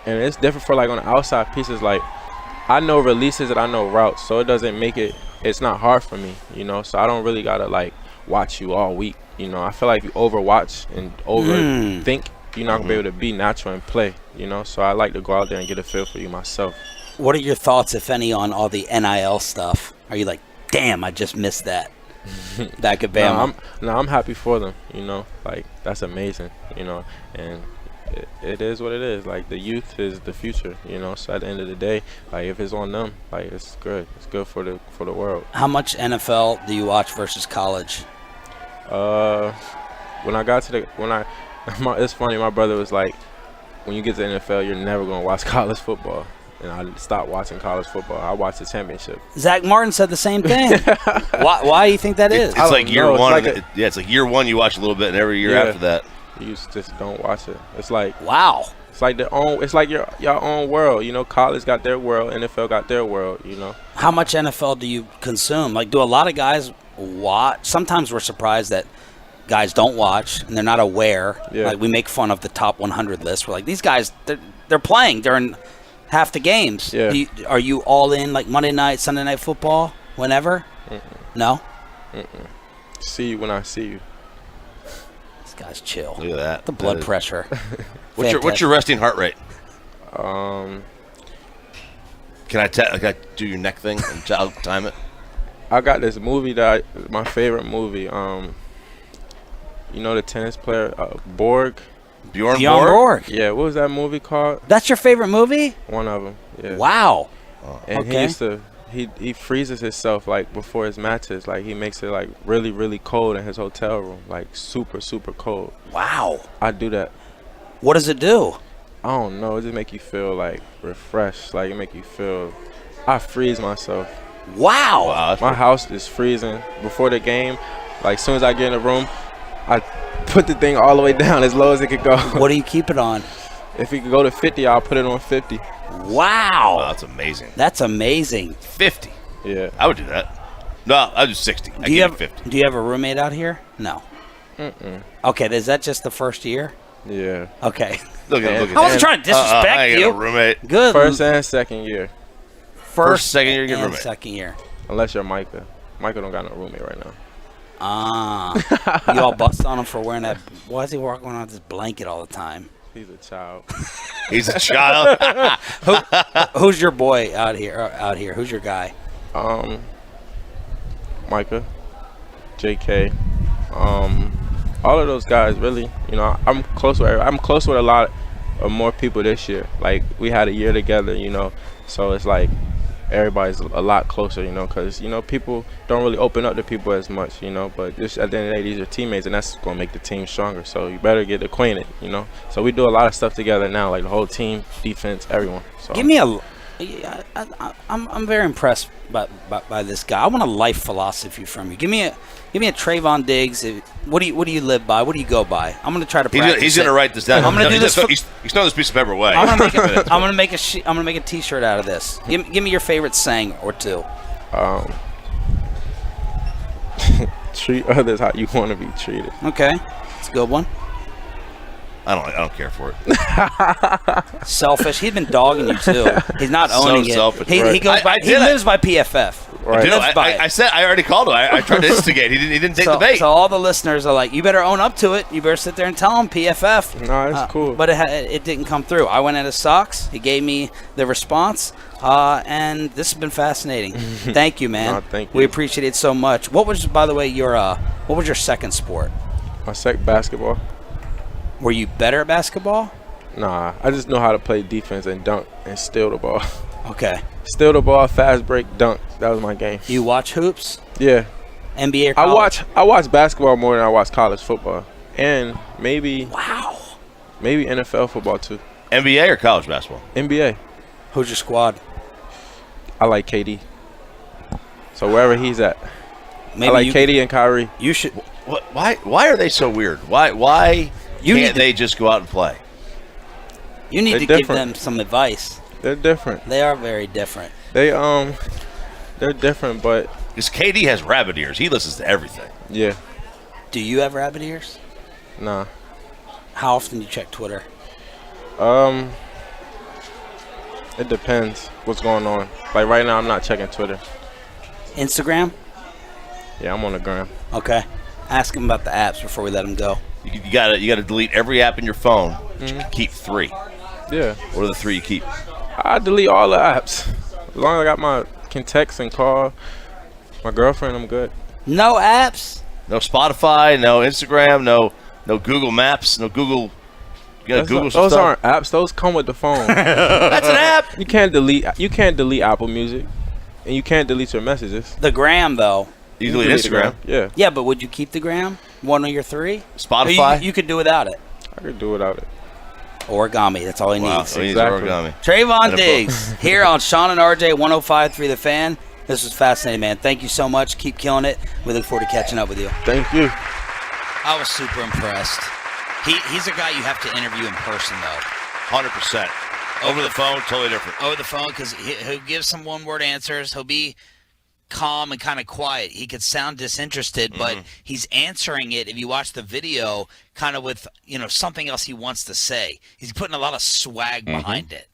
And it's different for like on the outside pieces. Like, I know releases and I know routes, so it doesn't make it. It's not hard for me, you know. So I don't really gotta like watch you all week, you know. I feel like if you overwatch and overthink, you're not gonna be able to be natural and play, you know. So I like to go out there and get a feel for you myself. What are your thoughts, if any, on all the NIL stuff? Are you like, damn, I just missed that back at Bama? I'm happy for them, you know. Like, that's amazing, you know. And it is what it is. Like, the youth is the future, you know. So at the end of the day, like, if it's on them, like, it's good. It's good for the world. How much NFL do you watch versus college? When I got to it's funny. My brother was like, when you get to the NFL, you're never gonna watch college football. And I stopped watching college football. I watched the championship. Zach Martin said the same thing. Why do you think that is? It's like year one. It's like year one you watch a little bit, and every year after that, you just don't watch it. It's like, wow. It's like it's like your own world. You know, college got their world, NFL got their world. You know. How much NFL do you consume? Like, do a lot of guys watch? Sometimes we're surprised that guys don't watch and they're not aware. Yeah. Like, we make fun of the top 100 list. We're like, these guys, they're playing during half the games. Yeah. Are you all in, like, Monday night, Sunday night football, whenever? No? See you when I see you. This guy's chill. Look at that. The blood pressure. What's your resting heart rate? Can I do your neck thing and I'll time it? I got this movie my favorite movie. You know the tennis player Borg. Bjorn Borg? Yeah, what was that movie called? That's your favorite movie? One of them. Yeah. Wow. And he used to he freezes himself like before his matches. Like, he makes it like really, really cold in his hotel room, like super, super cold. Wow. I do that. What does it do? I don't know. It just make you feel like refreshed. Like, it make you feel. I freeze myself. Wow. My house is freezing before the game. Like, as soon as I get in the room, I put the thing all the way down as low as it could go. What do you keep it on? If it could go to 50, I'll put it on 50. Wow. That's amazing. That's amazing. 50. Yeah. I would do that. No, I would do 60. Do you have a roommate out here? No. Okay, is that just the first year? Yeah. Okay. Look at I wasn't trying to disrespect I ain't you. got a roommate. Good. First and second year. First, second year, you get a and roommate. second year. Unless you're Micah. Micah don't got no roommate right now. You all bust on him for wearing that. Why is he walking around with this blanket all the time? He's a child. He's a child. Who's your boy out here? Who's your guy? Micah, JK, all of those guys. Really, you know, I'm close with a lot of more people this year. Like, we had a year together, you know, so it's like everybody's a lot closer, you know, because, you know, people don't really open up to people as much, you know, but just at the end of the day, these are teammates, and that's going to make the team stronger, so you better get acquainted, you know. So we do a lot of stuff together now, like the whole team, defense, everyone. So Give me I'm very impressed by this guy. I want a life philosophy from you. Give me a Trayvon Diggs. What do you live by? What do you go by? I'm going to try to practice. He's going to write this down. I'm going to do this. He's throwing this piece of paper away. I'm going to make a T-shirt out of this. Give me your favorite saying or two. Treat others how you want to be treated. Okay, It's a good one. I don't care for it. Selfish. He's been dogging you too. He's not So owning it. selfish. He Right. goes by. He lives by PFF. Right. He lives by it. I said I already called him. I tried to instigate. He didn't take the bait. So all the listeners are like, you better own up to it. You better sit there and tell him PFF. No, it's cool. But it didn't come through. I went at his socks. He gave me the response. And this has been fascinating. Thank you, man. No, thank you. We appreciate it so much. What was, by the way, what was your second sport? My second basketball. Were you better at basketball? Nah, I just know how to play defense and dunk and steal the ball. Okay. Steal the ball, fast break, dunk. That was my game. You watch hoops? Yeah. NBA or college? I watch basketball more than I watch college football. And maybe NFL football too. NBA or college basketball? NBA. Who's your squad? I like KD. So wherever he's at. Maybe I like KD and Kyrie. You should. Why are they so weird? Why can't they just go out and play? You need They're to different. give them some advice. They're different. They are very different. They're different, but because KD has rabbit ears. He listens to everything. Yeah. Do you have rabbit ears? Nah. How often do you check Twitter? It depends what's going on. Like right now, I'm not checking Twitter. Instagram? Yeah, I'm on the gram. Okay. Ask him about the apps before we let him go. You gotta delete every app in your phone. But you can keep 3. Yeah. What are the 3 you keep? I delete all the apps. As long as I got can text and call my girlfriend, I'm good. No apps? No Spotify, no Instagram, no Google Maps, no Google. You gotta Google some those stuff. aren't apps. Those come with the phone. That's an app. You can't delete Apple Music, and you can't delete your messages. The gram, though. You delete Instagram. Yeah. Yeah, but would you keep the gram? One of your 3? Spotify? You could do without it. I could do without it. Origami. That's all he needs. He needs origami. Trayvon Diggs here on Sean and RJ 105.3 The Fan. This was fascinating, man. Thank you so much. Keep killing it. We look forward to catching up with you. Thank you. I was super impressed. He's a guy you have to interview in person, though. 100%. Over the phone, totally different. Over the phone, because he'll give some one-word answers. He'll be calm and kind of quiet. He could sound disinterested, but he's answering it, if you watch the video, kind of with something else he wants to say. He's putting a lot of swag behind it.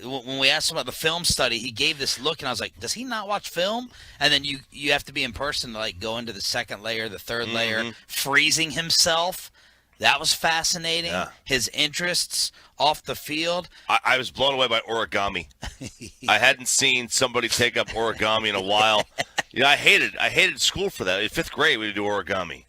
When we asked him about the film study, he gave this look, and I was like, does he not watch film? And then you have to be in person to like go into the second layer, the third layer, freezing himself. That was fascinating. Yeah. His interests off the field. I was blown away by origami. I hadn't seen somebody take up origami in a while. I hated school for that. In 5th grade, we would do origami.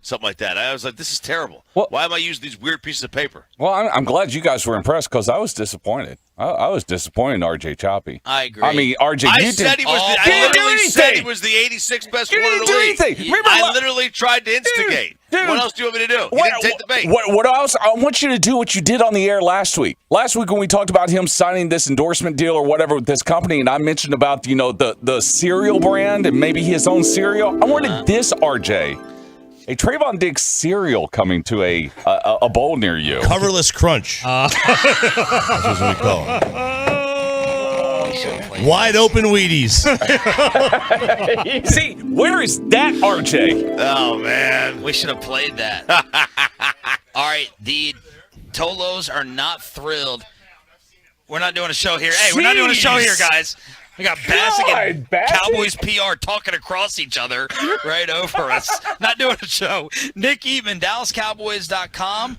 Something like that. I was like, this is terrible. Why am I using these weird pieces of paper? Well, I'm glad you guys were impressed because I was disappointed. I was disappointed in RJ Choppy. I agree. I mean, RJ, I you said did. he was. I literally said he was the 86th best corner in the league. Remember I literally tried to instigate. Dude, what else do you want me to do? You didn't take the bait. What else? I want you to do what you did on the air last week. Last week when we talked about him signing this endorsement deal or whatever with this company, and I mentioned about the cereal brand and maybe his own cereal. I wanted this, RJ. A Trayvon Diggs cereal coming to a bowl near you. Coverless crunch. That's what we call it. Wide open Wheaties. See, where is that, RJ? Oh, man. We should have played that. All right, the Tolos are not thrilled. We're not doing a show here. Hey, we're not doing a show here, guys. We got Bassick and Cowboys PR talking across each other right over us. Not doing a show. Nick Eatman, DallasCowboys.com.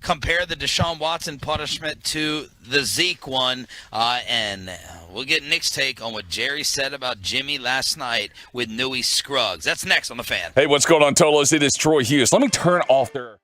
Compare the Deshaun Watson punishment to the Zeke one. And we'll get Nick's take on what Jerry said about Jimmy last night with Newey Scruggs. That's next on The Fan. Hey, what's going on, Tolos? It is Troy Hughes. Let me turn off their...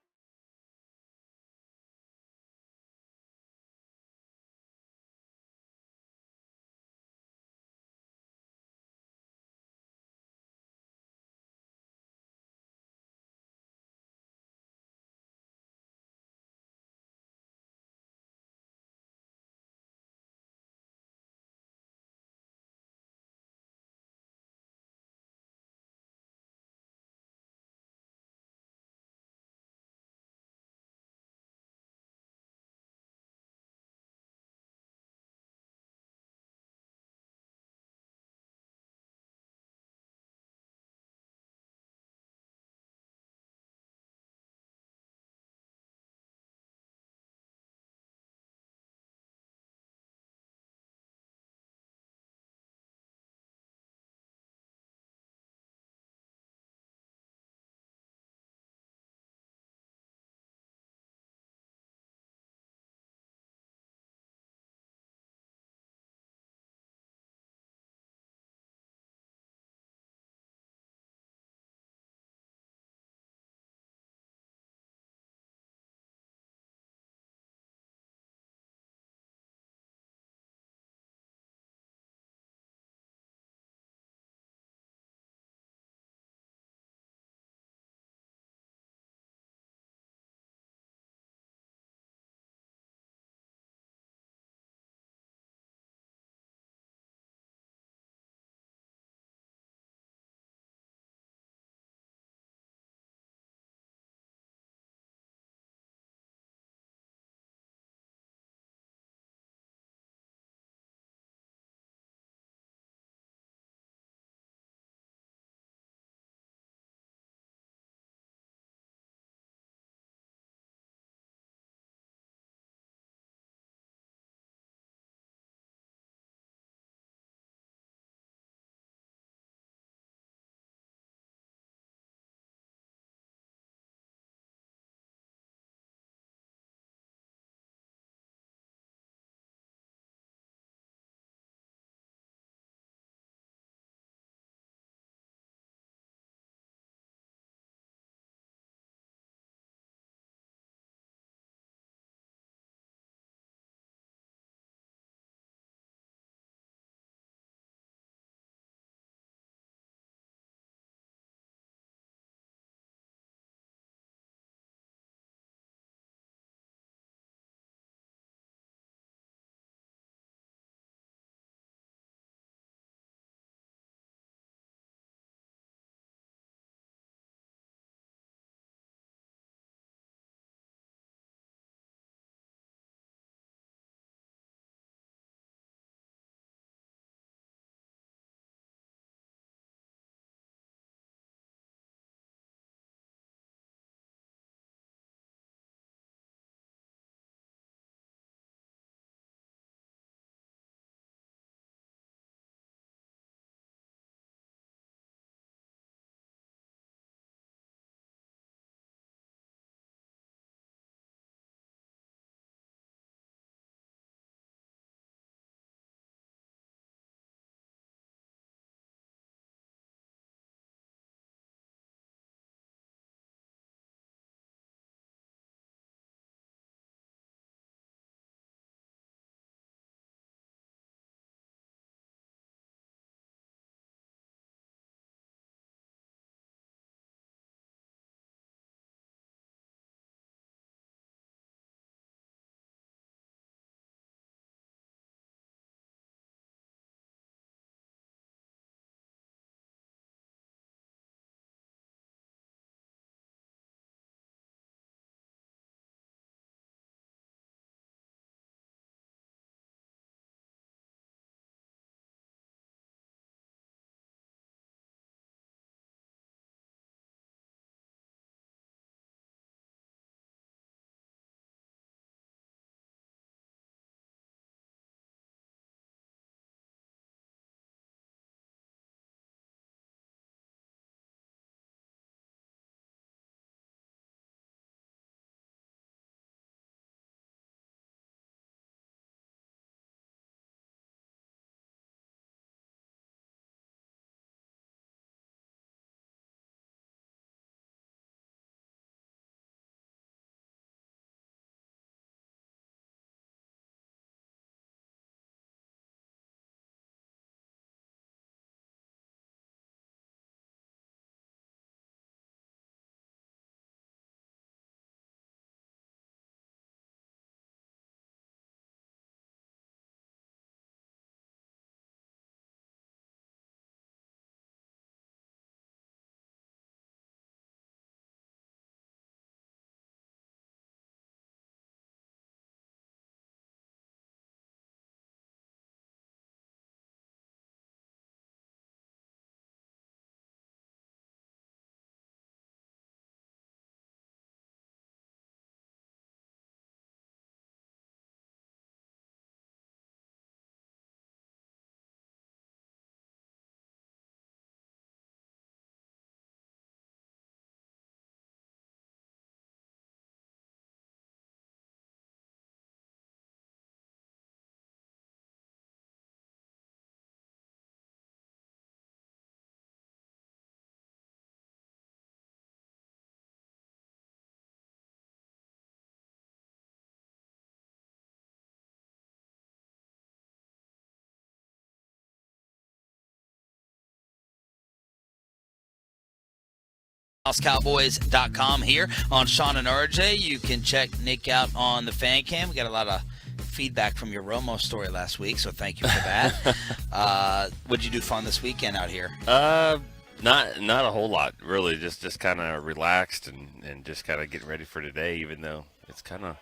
Cowboys.com here on Sean and RJ. You can check Nick out on the fan cam. We got a lot of feedback from your Romo story last week, so thank you for that. What'd you do fun this weekend out here? Not a whole lot, really. Just kind of relaxed and just kind of getting ready for today, even though it's kind of,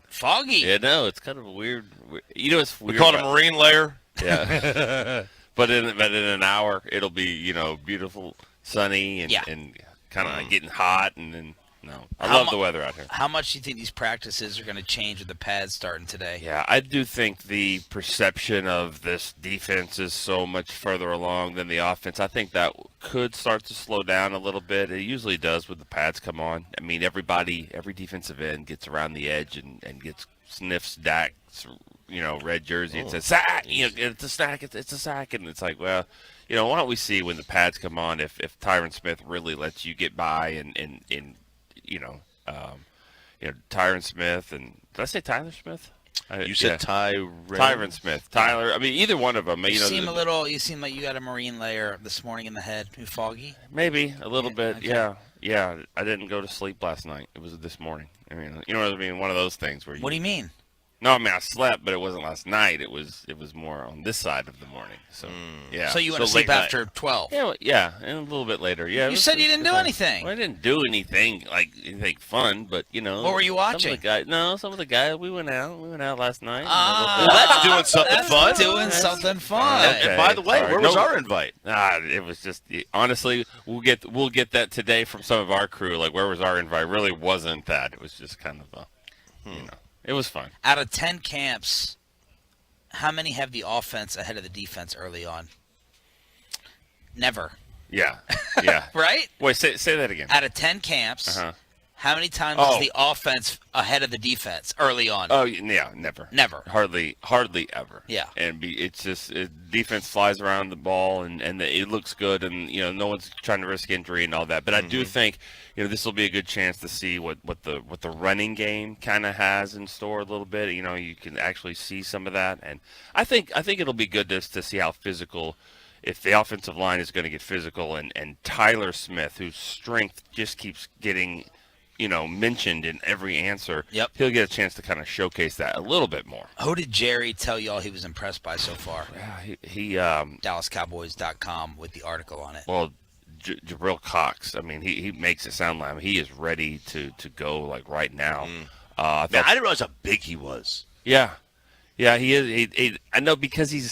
foggy. Yeah, no, it's kind of a weird. It's weird. We call it a marine layer. Yeah. but in an hour, it'll be, beautiful, sunny, and kind of getting hot, and then, I love the weather out here. How much do you think these practices are going to change with the pads starting today? Yeah, I do think the perception of this defense is so much further along than the offense. I think that could start to slow down a little bit. It usually does when the pads come on. every defensive end gets around the edge and sniffs Dak's, red jersey and says, sack! It's a sack, it's a sack. And it's like, well, why don't we see when the pads come on if Tyron Smith really lets you get by and Tyron Smith and did I say Tyler Smith? You said Tyron Smith. Tyler. Either one of them. You seem like you got a marine layer this morning in the head. Too foggy? Maybe a little bit. Okay. Yeah. I didn't go to sleep last night. It was this morning. You know what I mean? One of those things where. What do you mean? No, I slept, but it wasn't last night. It was more on this side of the morning. So yeah. So you went to sleep after 12? Yeah, and a little bit later. Yeah. You said you didn't do anything. Well, I didn't do anything fun, but What were you watching? Some of the guys. We went out last night. That's doing something fun. Doing something fun. Okay. And by the way, where was our invite? It was just honestly, we'll get that today from some of our crew. Like, where was our invite? Really wasn't that. It was just kind of It was fun. Out of 10 camps, how many have the offense ahead of the defense early on? Never. Yeah. Right? Wait, say that again. Out of 10 camps, how many times is the offense ahead of the defense early on? Oh, yeah, never. Never. Hardly ever. Yeah. And it's just defense flies around the ball, and it looks good, and no one's trying to risk injury and all that. But I do think this will be a good chance to see what the running game kind of has in store a little bit. You can actually see some of that, and I think it'll be good to see how physical. If the offensive line is going to get physical, and Tyler Smith, whose strength just keeps getting mentioned in every answer, he'll get a chance to kind of showcase that a little bit more. Who did Jerry tell y'all he was impressed by so far? Yeah, he DallasCowboys.com with the article on it. Well, Jabril Cox, he makes it sound like he is ready to go like right now. I didn't realize how big he was. Yeah, he is. I know because he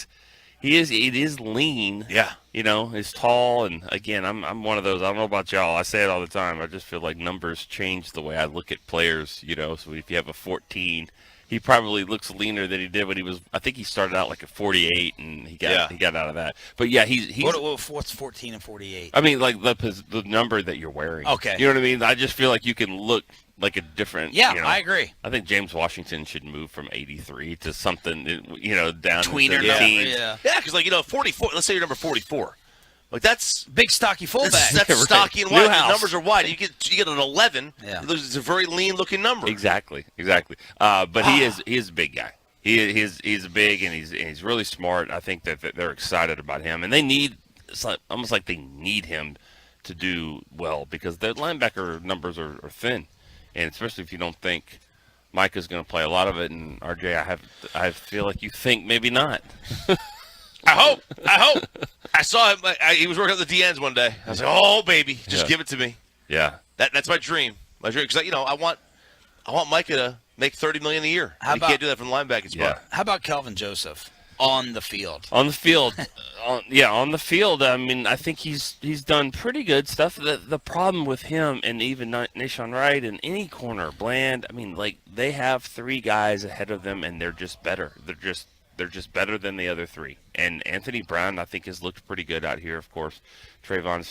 is lean. Yeah. He's tall, and again, I'm one of those. I don't know about y'all. I say it all the time. I just feel like numbers change the way I look at players. So if you have a 14, he probably looks leaner than he did when he was. I think he started out like a 48, and he got out of that. But yeah, he's. What's 14 and 48? Like the number that you're wearing. Okay. You know what I mean? I just feel like you can look like a different. Yeah, I agree. I think James Washington should move from 83 to something, down tweener to 13. Yeah, because 44. Let's say you're number 44. Like that's big, stocky fullback. That's right. stocky and wide. The numbers are wide. Yeah. You get an 11. Yeah, it's a very lean looking number. Exactly. But he is a big guy. He's big, and he's really smart. I think that they're excited about him, and they need almost like they need him to do well because their linebacker numbers are thin. And especially if you don't think Micah's going to play a lot of it, and RJ, I feel like you think maybe not. I hope. I saw him. He was working at the DNs one day. I was like, "Oh, baby, just give it to me." Yeah, that's my dream. Because I want Micah to make $30 million a year. He can't do that from the linebacking spot. How about Kelvin Joseph on the field? On the field, on the field. I think he's done pretty good stuff. The problem with him, and even Deshaun Wright and any corner, Bland. They have three guys ahead of them, and they're just better. They're just better than the other three. And Anthony Brown, I think, has looked pretty good out here. Of course, Trayvon,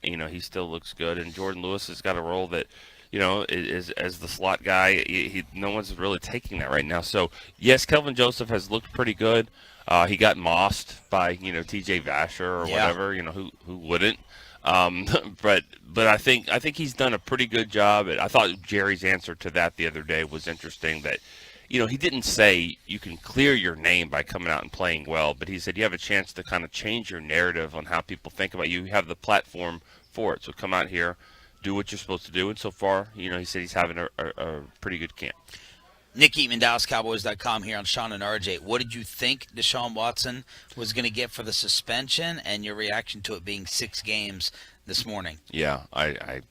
he still looks good, and Jordan Lewis has got a role that. Is as the slot guy, no one's really taking that right now. So, yes, Kelvin Joseph has looked pretty good. He got mossed by, T.J. Vasher or whatever, who wouldn't. But I think he's done a pretty good job. I thought Jerry's answer to that the other day was interesting that, he didn't say you can clear your name by coming out and playing well, but he said you have a chance to kind of change your narrative on how people think about you. You have the platform for it. So come out here, do what you're supposed to do. And so far, he said he's having a pretty good camp. Nick Eatman, DallasCowboys.com here on Sean and RJ. What did you think Deshaun Watson was going to get for the suspension, and your reaction to it being 6 games this morning? Yeah, I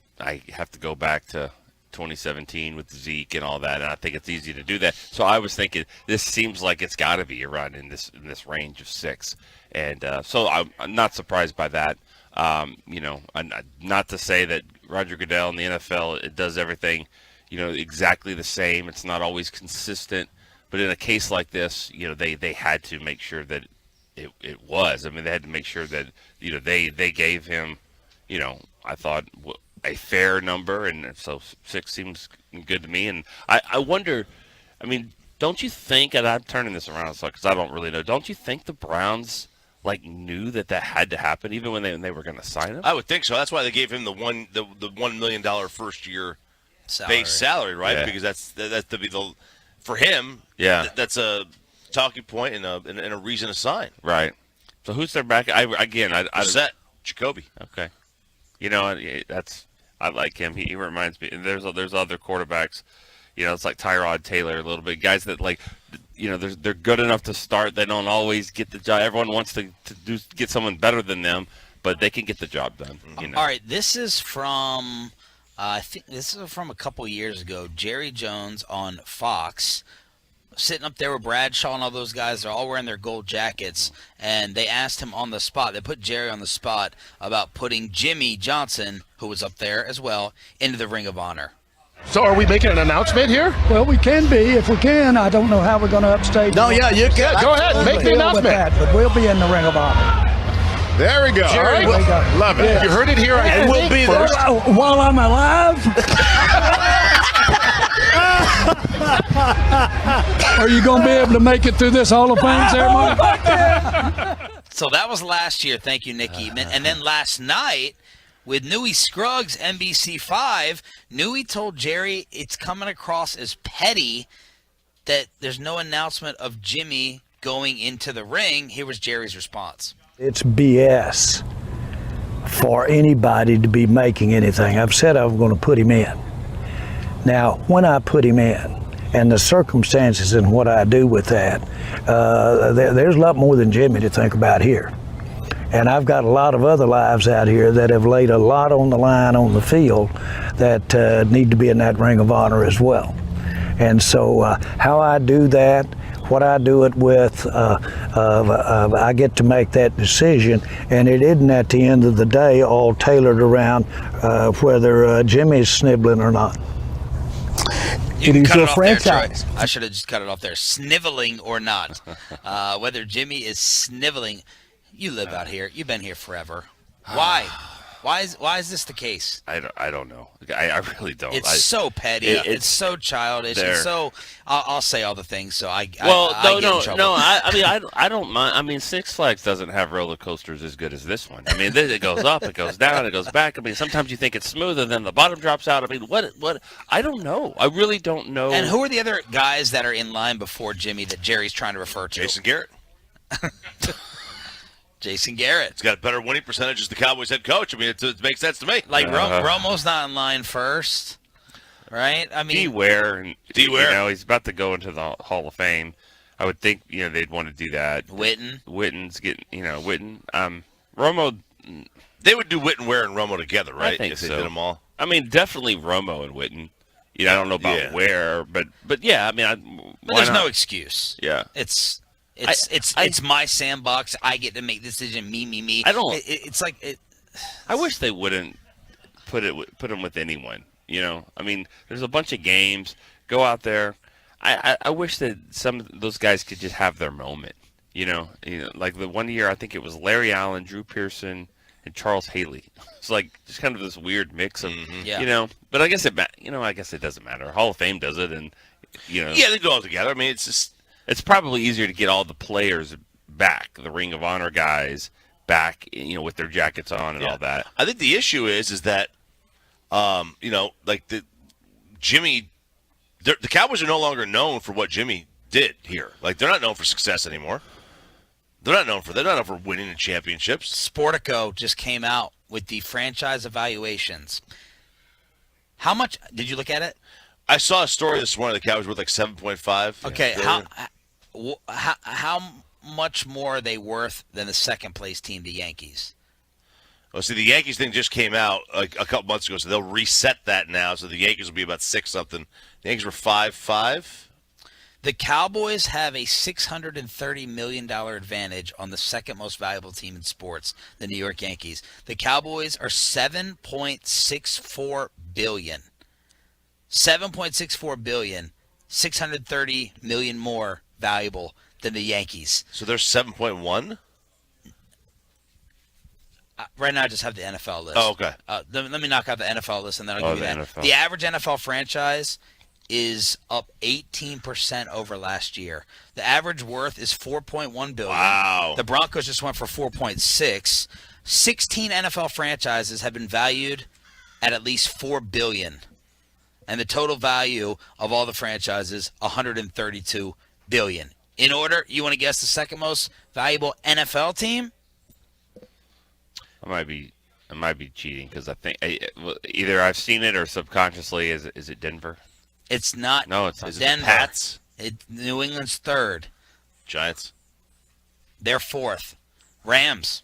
have to go back to 2017 with Zeke and all that, and I think it's easy to do that. So I was thinking this seems like it's got to be around in this range of 6, and so I'm not surprised by that. Not to say that Roger Goodell in the NFL it does everything exactly the same. It's not always consistent, but in a case like this, they had to make sure that it was. I mean, they had to make sure that they gave him, I thought a fair number, and so 6 seems good to me. And I wonder, I mean, don't you think? And I'm turning this around because I don't really know. Don't you think the Browns knew that had to happen even when they were going to sign him? I would think so. That's why they gave him the $1 million first year base salary, right? Yeah. Because that's to be for him. Yeah, that's a talking point and a reason to sign. Right. So who's their back? I set Jacoby. Okay. I like him. He reminds me. And there's other quarterbacks. It's like Tyrod Taylor a little bit. Guys that they're good enough to start. They don't always get the job. Everyone wants to get someone better than them, but they can get the job done. All right, this is from I think this is from a couple years ago. Jerry Jones on Fox, sitting up there with Brad Sham and all those guys. They're all wearing their gold jackets, and they asked him on the spot. They put Jerry on the spot about putting Jimmy Johnson, who was up there as well, into the Ring of Honor. So are we making an announcement here? Well, we can be if we can. I don't know how we're going to upstage. No, yeah, you can. Go ahead, make the announcement. That, but we'll be in the Ring of Honor. There we go. Jerry, all right. Love it. Yeah. You heard it here. And we'll be there while I'm alive. Are you going to be able to make it through this Hall of Fame ceremony? So that was last year. Thank you, Nick Eatman. And then last night, with Newey Scruggs, NBC5, Newey told Jerry it's coming across as petty that there's no announcement of Jimmy going into the ring. Here was Jerry's response. It's BS for anybody to be making anything. I've said I'm going to put him in. Now, when I put him in, and the circumstances and what I do with that, there's a lot more than Jimmy to think about here. And I've got a lot of other lives out here that have laid a lot on the line on the field that need to be in that Ring of Honor as well. And so how I do that, what I do it with, I get to make that decision, and it isn't at the end of the day all tailored around whether Jimmy's sniveling or not. You can cut it off franchise. There, Troy. I should have just cut it off there. Sniveling or not. Whether Jimmy is sniveling. You live out here. You've been here forever. Why? Why is this the case? I don't know. I really don't. It's so petty. It's so childish. It's so. I'll say all the things. So I get in trouble. I don't mind. I mean, Six Flags doesn't have roller coasters as good as this one. I mean, it goes up, it goes down, it goes back. I mean, sometimes you think it's smoother, then the bottom drops out. I mean, what? I don't know. I really don't know. And who are the other guys that are in line before Jimmy that Jerry's trying to refer to? Jason Garrett. Jason Garrett. He's got a better winning percentage as the Cowboys head coach. I mean, it makes sense to me. Like Romo's not in line first, right? I mean, D. Ware. He's about to go into the Hall of Fame. I would think they'd want to do that. Witten's getting Witten. Romo. They would do Witten, Ware, and Romo together, right? I think if so. They did them all. I mean, definitely Romo and Witten. I don't know about Ware, but yeah. I mean, but there's no excuse. Yeah, It's my sandbox. I get to make the decision. Me. I don't. It's like. I wish they wouldn't put them with anyone. I mean, there's a bunch of games. Go out there. I wish that some of those guys could just have their moment. Like the one year I think it was Larry Allen, Drew Pearson, and Charles Haley. It's like just kind of this weird mix of But I guess it doesn't matter. Hall of Fame does it, and Yeah, they do it all together. I mean, it's just. It's probably easier to get all the players back, the Ring of Honor guys back, with their jackets on and all that. I think the issue is that, like the Jimmy, the Cowboys are no longer known for what Jimmy did here. Like they're not known for success anymore. They're not known for winning in championships. Sportico just came out with the franchise evaluations. How much did you look at it? I saw a story this morning. The Cowboys worth like 7.5. Okay, how much more are they worth than the second place team, the Yankees? Well, see, the Yankees thing just came out like a couple months ago, so they'll reset that now. So the Yankees will be about 6-something. The Yankees were 5.5. The Cowboys have a $630 million advantage on the second most valuable team in sports, the New York Yankees. The Cowboys are $7.64 billion. $7.64 billion, $630 million more valuable than the Yankees. So they're 7.1? Right now, I just have the NFL list. Oh, okay. Let me knock out the NFL list, and then I'll give you that. NFL. The average NFL franchise is up 18% over last year. The average worth is $4.1 billion. Wow. The Broncos just went for 4.6. 16 NFL franchises have been valued at least $4 billion. And the total value of all the franchises, $132 billion. In order, you want to guess the second most valuable NFL team? I might be cheating because I think either I've seen it or subconsciously is it Denver? It's not. No, it's not. Is it the Denver. Pats? New England's third. Giants? They're fourth. Rams.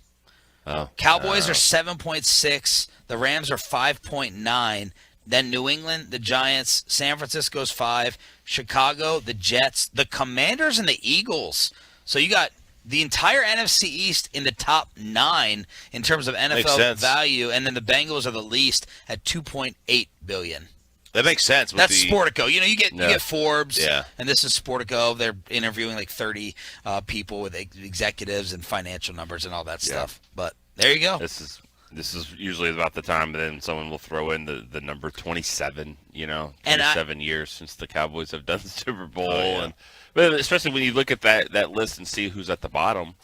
Oh. Cowboys are 7.6. The Rams are 5.9. Then New England, the Giants, San Francisco's 5, Chicago, the Jets, the Commanders, and the Eagles. So you got the entire NFC East in the top 9 in terms of NFL value, and then the Bengals are the least at $2.8 billion. That makes sense. That's Sportico. You get Forbes, Yeah. and this is Sportico. They're interviewing like 30 people with executives and financial numbers and all that stuff. But there you go. This is usually about the time then someone will throw in the number 27, 27 years since the Cowboys have done the Super Bowl. But especially when you look at that list and see who's at the bottom,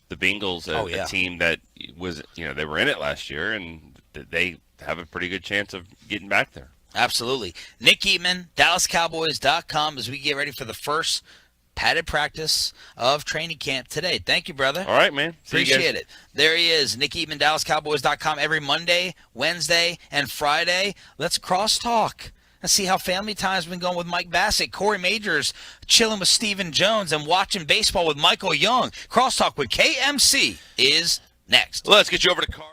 the Bengals, a team that was, they were in it last year, and they have a pretty good chance of getting back there. Absolutely. Nick Eatman, DallasCowboys.com, as we get ready for the first padded practice of training camp today. Thank you, brother. All right, man. Appreciate it. There he is, Nick Eatman, DallasCowboys.com, every Monday, Wednesday, and Friday. Let's crosstalk and see how family time's been going with Mike Bassett, Corey Majors, chilling with Stephen Jones, and watching baseball with Michael Young. Crosstalk with KMC is next. Let's get you over to Car.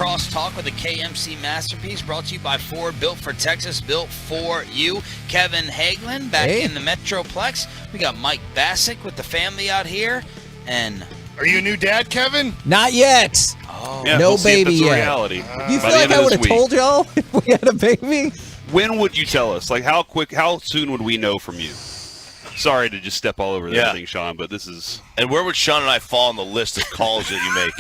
Crosstalk with a KMC masterpiece brought to you by Ford, built for Texas, built for you. Kevin Hagelin back in the Metroplex. We got Mike Bassick with the family out here. And are you a new dad, Kevin? Not yet. Oh, no we'll see if baby it's a yet. reality. You feel like I would have told y'all if we had a baby? When would you tell us? Like, how soon would we know from you? Sorry to just step all over that thing, Sean, but this is... And where would Sean and I fall on the list of calls that you make?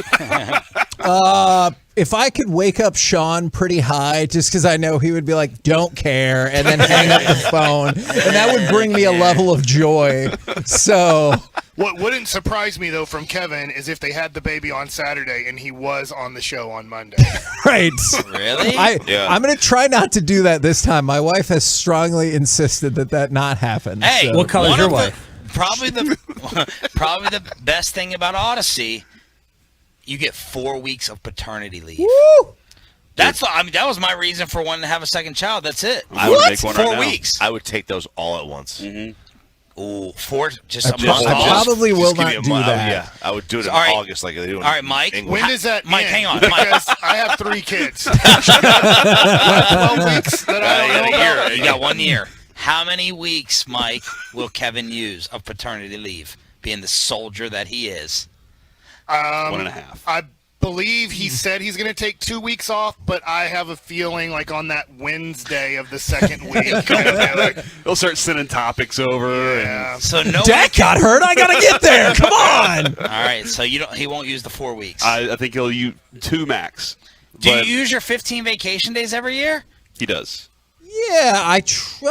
If I could wake up Sean pretty high, just because I know he would be like, don't care, and then hang up the phone, and that would bring me a level of joy. So... What wouldn't surprise me, though, from Kevin is if they had the baby on Saturday and he was on the show on Monday. Right. Really? I'm going to try not to do that this time. My wife has strongly insisted that not happen. Hey, so. what color is your wife? Probably the best thing about Odyssey, you get 4 weeks of paternity leave. Woo! That was my reason for wanting to have a second child. That's it. I would make one 4 right now. weeks. I would take those all at once. Mm-hmm. Ooh, 4 just a I month. probably will Just give me not a do month. that. Yeah, I would do it in All right. August like they do in All right, Mike. England. When does that Mike, end? hang on. Because I have 3 kids. 12 weeks that I don't know about? You got 1 year. How many weeks, Mike, will Kevin use of paternity leave, being the soldier that he is? 1.5. I believe he said he's going to take 2 weeks off, but I have a feeling like on that Wednesday of the second week. They'll start sending topics over. Yeah. So no. Dak got hurt. I got to get there. Come on. All right. So he won't use the 4 weeks. I think he'll use 2 max. Do you use your 15 vacation days every year? He does. Yeah, I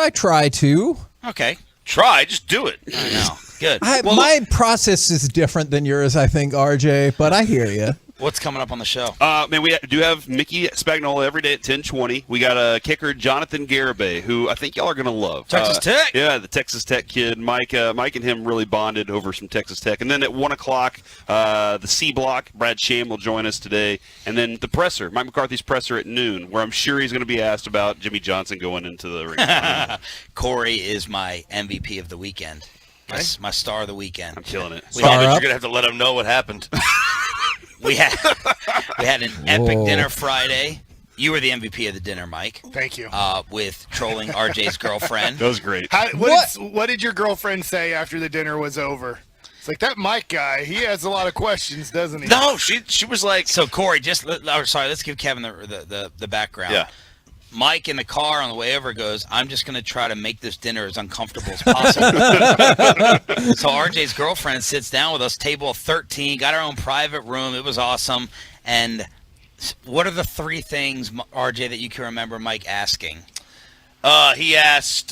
try to. Okay. Try, just do it. I know. Good. My process is different than yours, I think, RJ, but I hear you. What's coming up on the show? Man, we do have Mickey Spagnola every day at 10:20. We got a kicker, Jonathan Garibay, who I think y'all are going to love. Texas Tech? Yeah, the Texas Tech kid. Mike and him really bonded over some Texas Tech. And then at 1 o'clock, the C Block, Brad Sham will join us today. And then the presser, Mike McCarthy's presser at noon, where I'm sure he's going to be asked about Jimmy Johnson going into the ring. Corey is my MVP of the weekend. My star of the weekend. I'm killing it. You're going to have to let him know what happened. We had an epic dinner Friday. You were the MVP of the dinner, Mike. Thank you. With trolling RJ's girlfriend. That was great. What did your girlfriend say after the dinner was over? It's like, that Mike guy, he has a lot of questions, doesn't he? No, she was like... So, Corey, let's give Kevin the background. Yeah. Mike in the car on the way over goes, I'm just going to try to make this dinner as uncomfortable as possible. So RJ's girlfriend sits down with us, table of 13, got our own private room. It was awesome. And what are the 3 things, RJ, that you can remember Mike asking? He asked,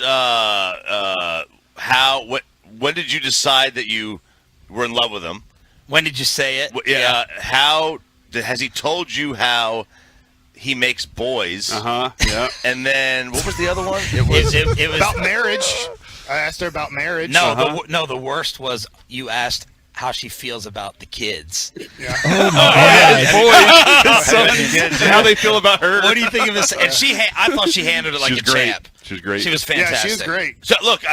when did you decide that you were in love with him? When did you say it? Yeah. How has he told you how he makes boys? Yeah. And then what was the other one? It was about marriage. I asked her about marriage. No, the worst was you asked how she feels about the kids. Yeah. Oh my God. How they feel about her. What do you think of this? And I thought she handled it like a champ. She was great. She was fantastic. Yeah, she was great. So look,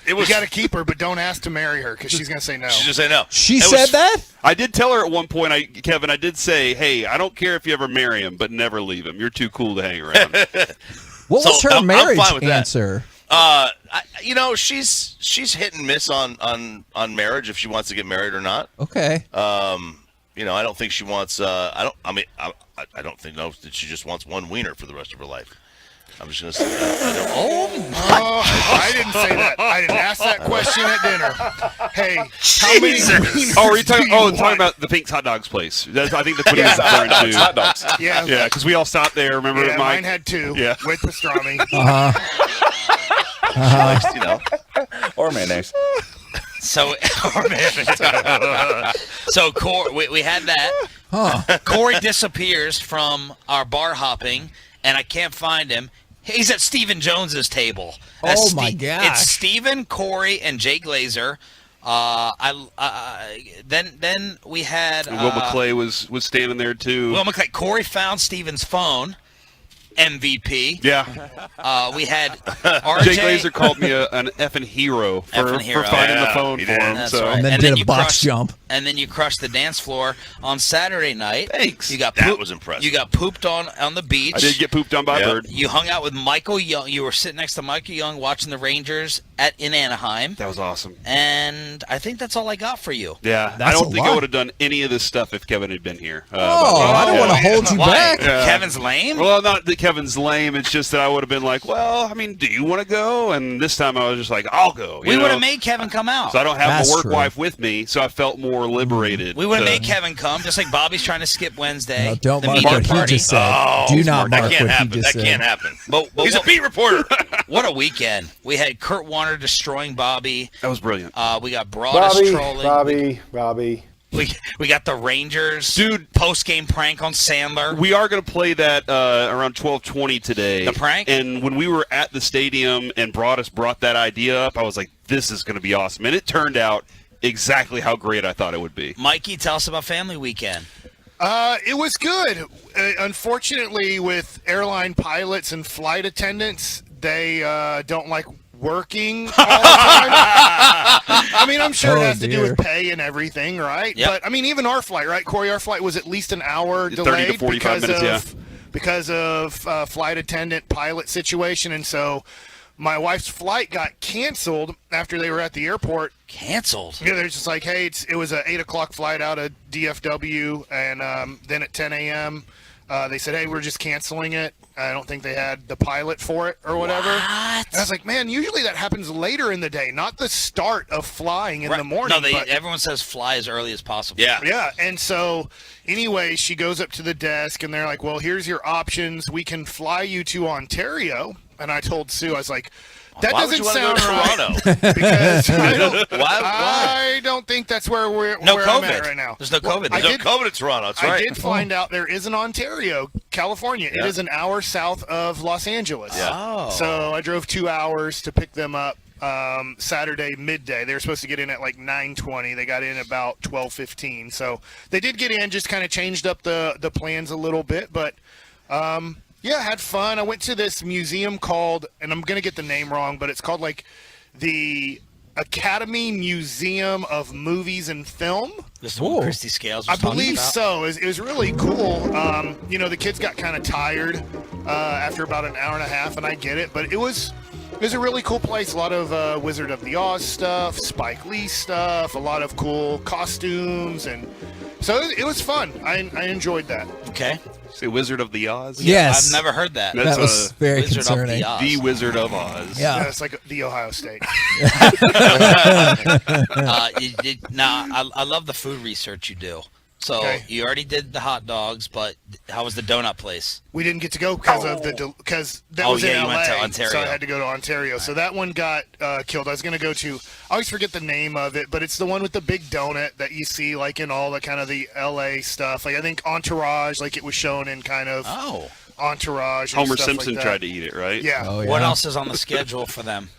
it was. You got to keep her, but don't ask to marry her because she's going to say no. She's just say no. She said that? I did tell her at one point, Kevin, I did say, hey, I don't care if you ever marry him, but never leave him. You're too cool to hang around. What was her marriage I'm fine with answer? She's hit and miss on marriage if she wants to get married or not. Okay. I don't think she wants. I don't think that she just wants one wiener for the rest of her life. I'm just gonna say that. I didn't say that. I didn't ask that question at dinner. Hey, how many wieners are you talking? do you Talking about the Pink's Hot Dogs place. I think that's what he was referring to. Hot dogs. Yeah, yeah, because we all stopped there. Remember, yeah, Mike? mine had 2. Yeah. With pastrami. Or mayonnaise. So Corey, we had that. Corey disappears from our bar hopping, and I can't find him. He's at Stephen Jones's table. Oh my gosh! It's Stephen, Corey, and Jay Glazer. Then we had Will McClay was standing there too. Will McClay. Corey found Stephen's phone, MVP. Yeah. We had RJ. Jake Glazer called me an effing hero for finding the phone for him. That's So. right. And then did a you box crushed- jump. And then you crushed the dance floor on Saturday night. Thanks. You got That was impressive. You got pooped on the beach. I did get pooped on by a bird. You hung out with Michael Young. You were sitting next to Michael Young watching the Rangers in Anaheim. That was awesome. And I think that's all I got for you. Yeah, That's I don't a think lot. I would have done any of this stuff if Kevin had been here. I don't want to hold you Why? back. Kevin's lame? Well, not that Kevin's lame. It's just that I would have been like, well, I mean, do you want to go? And this time I was just like, I'll go. We would have made Kevin come out. So I don't have That's my work true. wife with me, so I felt more liberated. We would have to- made Kevin come, just like Bobby's trying to skip Wednesday. No, don't the mark media what he party. just said. Oh, Do not that mark can't what he happen. just That said. can't happen. But He's a beat reporter. What a weekend. We had Kurt Warner destroying Bobby. That was brilliant. We got Broadus trolling. Bobby. We got the Rangers Dude. post-game prank on Sandler. We are going to play that around 12:20 today. The prank? And when we were at the stadium and Broadus brought that idea up, I was like, this is going to be awesome. And it turned out exactly how great I thought it would be. Mikey, tell us about Family Weekend. It was good. Unfortunately, with airline pilots and flight attendants, they don't like working all the time. I mean, I'm sure it has to do with pay and everything, right? Yep. But I mean, even our flight, right, Corey? Our flight was at least an hour 30 delayed to 45 minutes, because of flight attendant pilot situation, and so my wife's flight got canceled after they were at the airport. Canceled? Yeah, they're just like, hey, it was a 8 o'clock flight out of DFW, and then at 10 a.m. They said, hey, we're just canceling it. I don't think they had the pilot for it or whatever. What? And I was like, man, usually that happens later in the day, not the start of flying in the morning. No, but everyone says fly as early as possible. yeah. And so anyway, she goes up to the desk, and they're like, well, here's your options. We can fly you to Ontario. And I told Sue, I was like, that Why would doesn't you wanna sound go to right. Because Why? I don't think that's where I'm COVID. at right now. There's no COVID. I There's did- no COVID in Toronto. That's I right. did find out there is an Ontario, California. Yeah. It is an hour south of Los Angeles. Yeah. Oh. So I drove 2 hours to pick them up Saturday midday. They were supposed to get in at like 9:20. They got in about 12:15. So they did get in, just kind of changed up the plans a little bit. But, yeah, had fun. I went to this museum called, and I'm going to get the name wrong, but it's called like the Academy Museum of Movies and Film. This is what Christy Scales was I talking believe about. so. It was really cool. The kids got kind of tired after about an hour and a half, and I get it, but it was a really cool place. A lot of Wizard of the Oz stuff, Spike Lee stuff, a lot of cool costumes, and so it was fun. I enjoyed that. Okay. Say Wizard of the Oz? Yes. I've never heard that. That's That was very Wizard concerning. Of the, Oz. the Wizard of Oz. Yeah. It's like the Ohio State. I love the food research you do. So Okay. you already did the hot dogs, but how was the donut place? We didn't get to go because of because that Oh, was yeah, in you LA, went to Ontario. so I had to go to Ontario. So that one got killed. I was going to go to, I always forget the name of it, but it's the one with the big donut that you see like in all the kind of the LA stuff. Like I think Entourage, like it was shown in kind of Entourage. And Homer stuff Simpson like that. tried to eat it, right? Yeah. What else is on the schedule for them?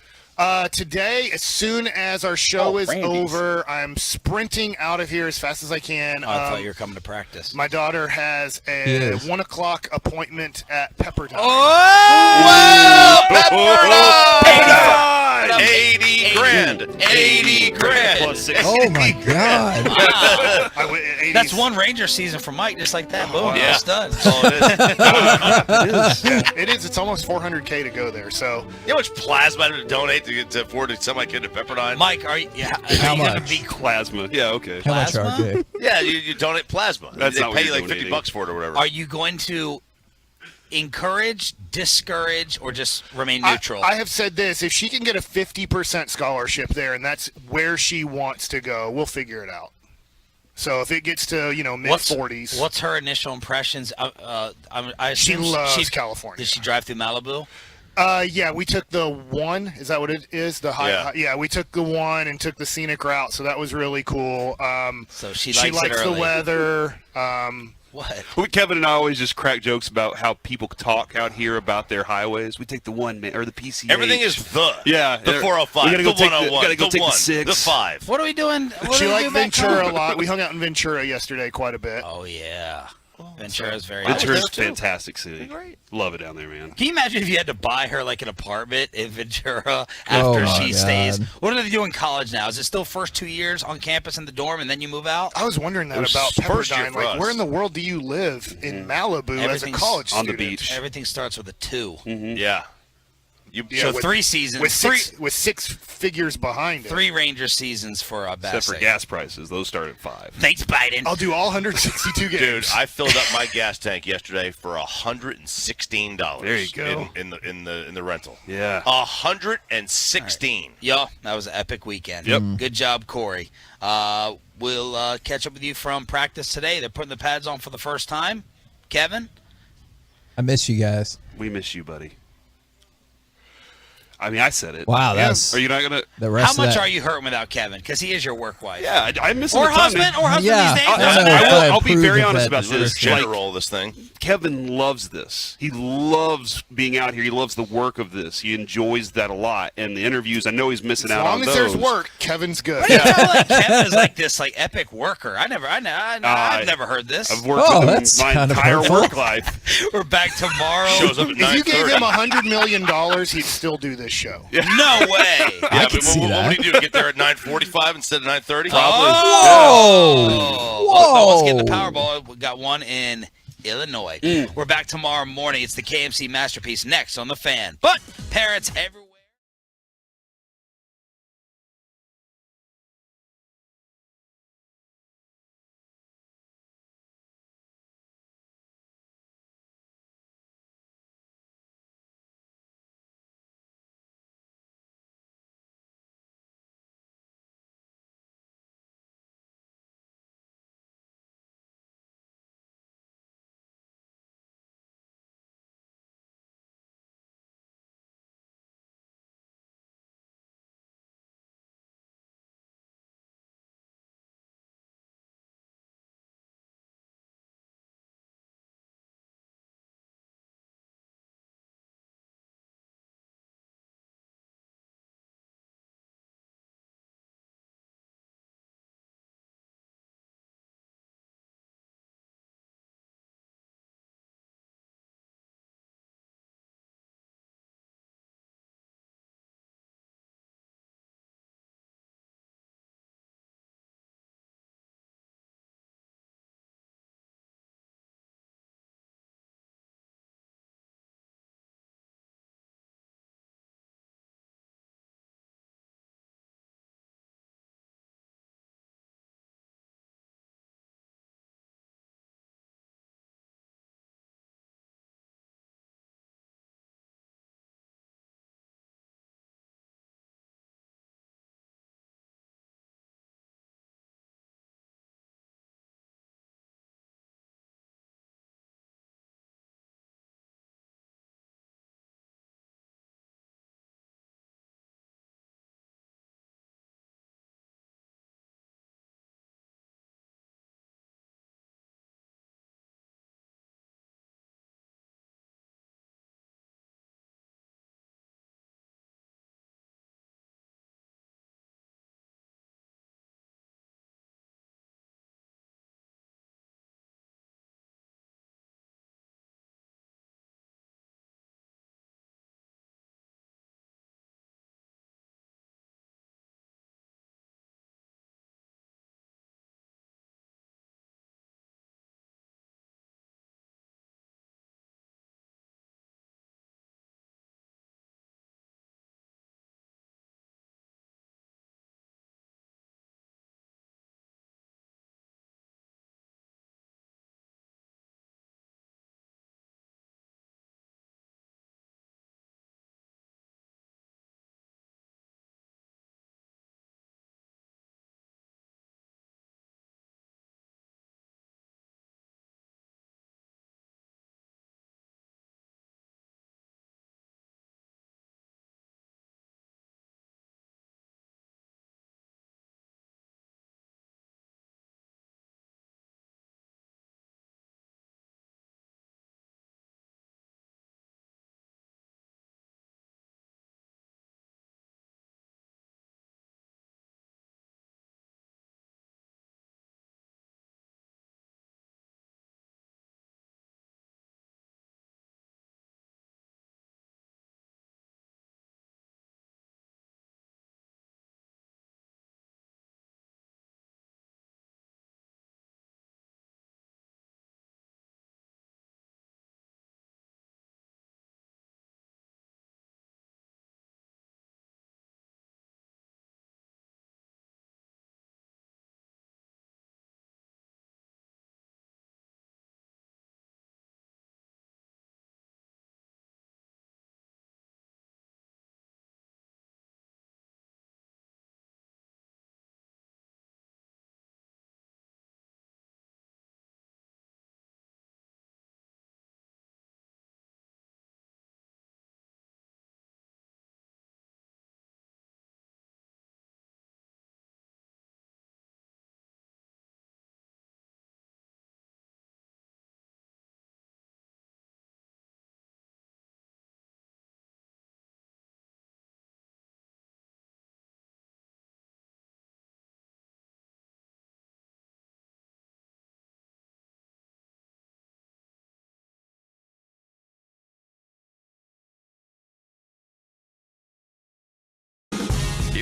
Today, as soon as our show is Randy's. over, I'm sprinting out of here as fast as I can. Oh, I thought you were coming to practice. My daughter has He a is. 1 o'clock appointment at Pepperdine. Oh, Pepperdine! 80 grand. 80 grand. Plus 6. Oh my God. I went at 80s. That's one Ranger season for Mike, just like that. Boom, Yeah. it's done. That's all it is. Yeah, it is. It's almost $400K to go there. So You know how much plasma I had to donate to afford to send my kid to Pepperdine? Mike, are you How gonna much? be Plasma. Yeah, okay. How much Plasma? RJ? Yeah, you donate plasma. That's they not what pay you you're like donating. $50 for it or whatever. Are you going to encourage, discourage, or just remain neutral? I have said this: if she can get a 50% scholarship there, and that's where she wants to go, we'll figure it out. So if it gets to mid 40s, What's her initial impressions? I she assume loves California. Did she drive through Malibu? Yeah, we took the 1. Is that what it is? The high. Yeah, we took the 1 and took the scenic route, so that was really cool. So she she likes it likes the early. weather. What? Kevin and I always just crack jokes about how people talk out here about their highways. We take the 1 or the PCH. Everything is the. Yeah. The 405, We gotta go the take 101, gotta go the take 1, the 6. the 5. What are we doing? What She do we liked do back Ventura home? a lot. We hung out in Ventura yesterday quite a bit. Oh yeah. Ventura's very Ventura's nice. fantastic city. Love it down there, man. Can you imagine if you had to buy her like an apartment in Ventura after she stays? What do they do in college now? Is it still first 2 years on campus in the dorm and then you move out? I was wondering that about Pepperdine. Like, where in the world do you live in Malibu as a college student? On the beach. Everything starts with a 2. Yeah. So 3 seasons. With six figures behind it. 3 Ranger seasons for a Except for gas prices. Those start at 5. Thanks, Biden. I'll do all 162 games. Dude, I filled up my gas tank yesterday for $116. There you go. In the rental. Yeah. $116. Right. Yo, that was an epic weekend. Yep. Good job, Corey. We'll catch up with you from practice today. They're putting the pads on for the first time. Kevin? I miss you guys. We miss you, buddy. I mean, I said it. Wow, that's. Are you not gonna? How much are you hurting without Kevin? Because he is your work wife. Yeah, I miss him or a ton, husband, man. or husband Yeah, these days. I'll be very honest about this. General, this thing. Kevin loves this. He loves being out here. He loves the work of this. He enjoys that a lot. And the interviews, I know he's missing out on those. As long as there's work, Kevin's good. Yeah. Like Kevin is like this, like epic worker. I've never heard this. I've worked with him my entire work life. We're back tomorrow. Shows up at 9:30. If you gave him $100 million, he'd still do this show. No way. Yeah, but what would he do? Get there at 9:45 instead of 9:30? Probably. Whoa! Well, let's get the Powerball. We got one in Illinois. We're back tomorrow morning. It's the KMC Masterpiece next on The Fan. But parents everywhere.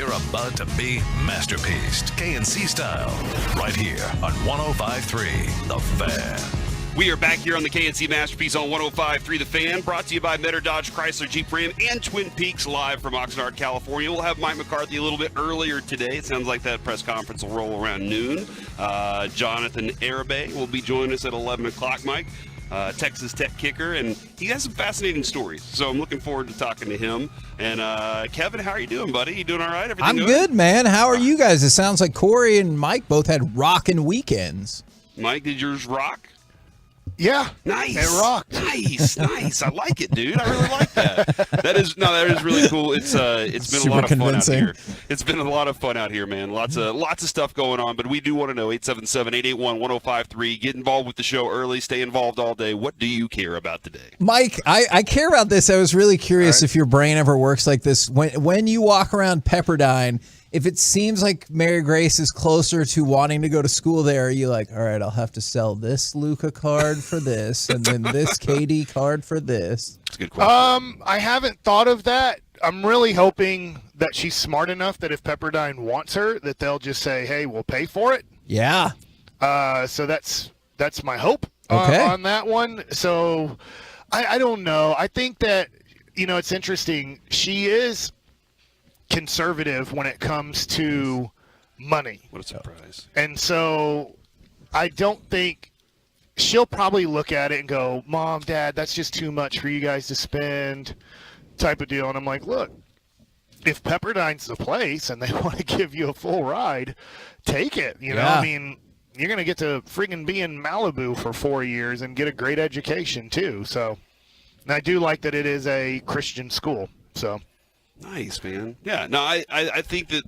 You're about to be masterpieced, KNC style, right here on 105.3 The Fan. We are back here on the KNC Masterpiece on 105.3 The Fan, brought to you by Metter Dodge Chrysler Jeep Ram and Twin Peaks, live from Oxnard, California. We'll have Mike McCarthy a little bit earlier today. It sounds like that press conference will roll around noon. Jonathan Garibay will be joining us at 11 o'clock, Mike. Texas Tech kicker, and he has some fascinating stories. So I'm looking forward to talking to him. And Kevin, how are you doing, buddy? You doing all right? Everything I'm good, man. How are you guys? It sounds like Corey and Mike both had rockin' weekends. Mike, did yours rock? Yeah, nice. It rocked. Nice. I like it, dude. I really like that. That is really cool. It's been Super a lot of convincing. fun out here. It's been a lot of fun out here, man. Lots of stuff going on, but we do want to know 877-881-1053. Get involved with the show early. Stay involved all day. What do you care about today? Mike, I care about this. I was really curious if your brain ever works like this. When you walk around Pepperdine, if it seems like Mary Grace is closer to wanting to go to school there, are you like, all right, I'll have to sell this Luca card for this, and then this KD card for this? That's a good question. I haven't thought of that. I'm really hoping that she's smart enough that if Pepperdine wants her, that they'll just say, hey, we'll pay for it. Yeah. So that's my hope Okay. on that one. So I don't know. I think that, it's interesting. She is conservative when it comes to money. What a surprise. And so I don't think she'll probably look at it and go, Mom, Dad, that's just too much for you guys to spend, type of deal. And I'm like, look, if Pepperdine's the place and they want to give you a full ride, take it. You know, I mean, you're going to get to friggin' be in Malibu for 4 years and get a great education too. So, and I do like that it is a Christian school. So. Nice, man. Yeah, no, I think that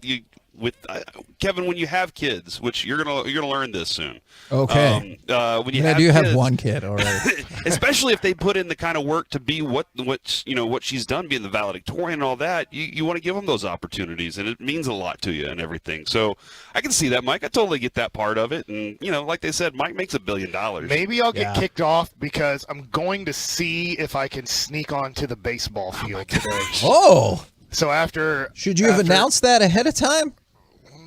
Kevin, when you have kids, which you're gonna learn this soon. Okay. When you I have do kids, have one kid already. especially if they put in the kind of work to be what she's done, being the valedictorian and all that. You want to give them those opportunities, and it means a lot to you and everything. So I can see that, Mike. I totally get that part of it, and like they said, Mike makes $1 billion. Maybe I'll get kicked off because I'm going to see if I can sneak onto the baseball field today. Oh. So should you have announced that ahead of time?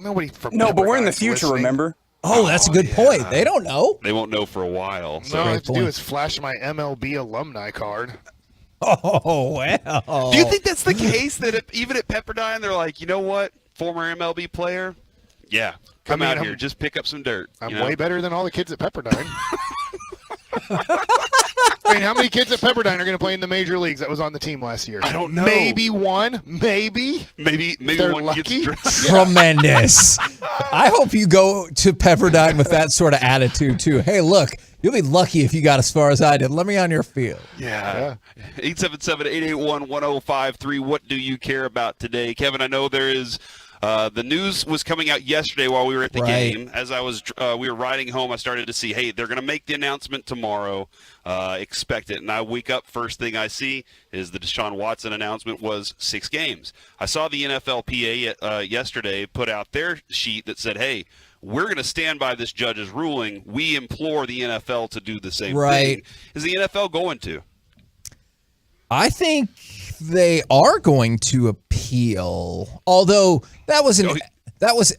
Nobody from No, but we're in the future, remember? Oh, that's a good point. They don't know. They won't know for a while. So. All I have to do is flash my MLB alumni card. Oh, well. Do you think that's the case, that even at Pepperdine, they're like, you know what, former MLB player? Yeah, come out here. Just pick up some dirt. I'm way better than all the kids at Pepperdine. I mean, how many kids at Pepperdine are going to play in the major leagues that was on the team last year? I don't know. Maybe one. Maybe they're one lucky. Tremendous. I hope you go to Pepperdine with that sort of attitude, too. Hey, look, you'll be lucky if you got as far as I did. Let me on your field. Yeah. 877-881-1053. What do you care about today? Kevin, I know there is the news was coming out yesterday while we were at the game. As I was, we were riding home, I started to see, hey, they're going to make the announcement tomorrow. Expect it. And I wake up, first thing I see is the Deshaun Watson announcement was 6 games. I saw the NFLPA yesterday put out their sheet that said, hey, we're going to stand by this judge's ruling. We implore the NFL to do the same thing. Is the NFL going to? I think they are going to appeal, although that was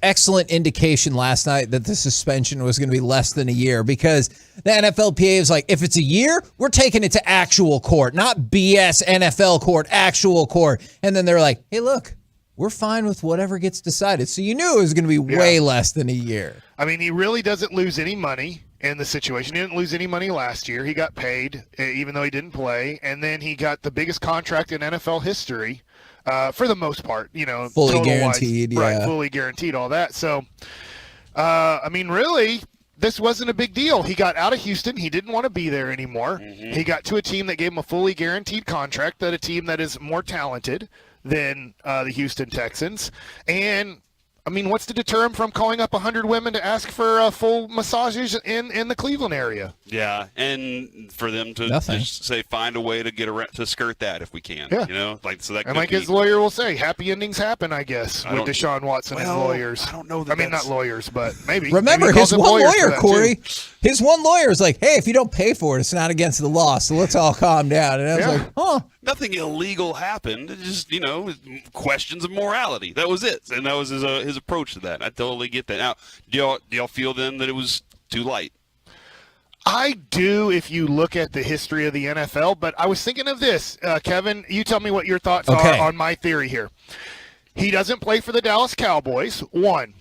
excellent indication last night that the suspension was going to be less than a year, because the NFLPA is like, if it's a year, we're taking it to actual court, not BS NFL court, actual court. And then they're like, hey, look, we're fine with whatever gets decided. So you knew it was going to be way less than a year. I mean, he really doesn't lose any money in the situation. He didn't lose any money last year. He got paid even though he didn't play. And then he got the biggest contract in NFL history for the most part, fully guaranteed. Right, fully guaranteed, all that. So, I mean, really, this wasn't a big deal. He got out of Houston. He didn't want to be there anymore. Mm-hmm. He got to a team that gave him a fully guaranteed contract, a team that is more talented than the Houston Texans. And I mean, what's to deter him from calling up 100 women to ask for full massages in the Cleveland area? Yeah, and for them to just say, find a way to get around, to skirt that if we can. Yeah. So that. And like his lawyer will say, happy endings happen, I guess, with Deshaun Watson and lawyers. I don't know. I mean, not lawyers, but maybe. Remember, maybe his one lawyer, Corey. Too. His one lawyer is like, hey, if you don't pay for it, it's not against the law, so let's all calm down. And I was like, huh. Nothing illegal happened. It just, questions of morality. That was it, and that was his approach to that. I totally get that. Now, do y'all feel then that it was too light? I do if you look at the history of the NFL, but I was thinking of this. Kevin, you tell me what your thoughts are on my theory here. He doesn't play for the Dallas Cowboys, one.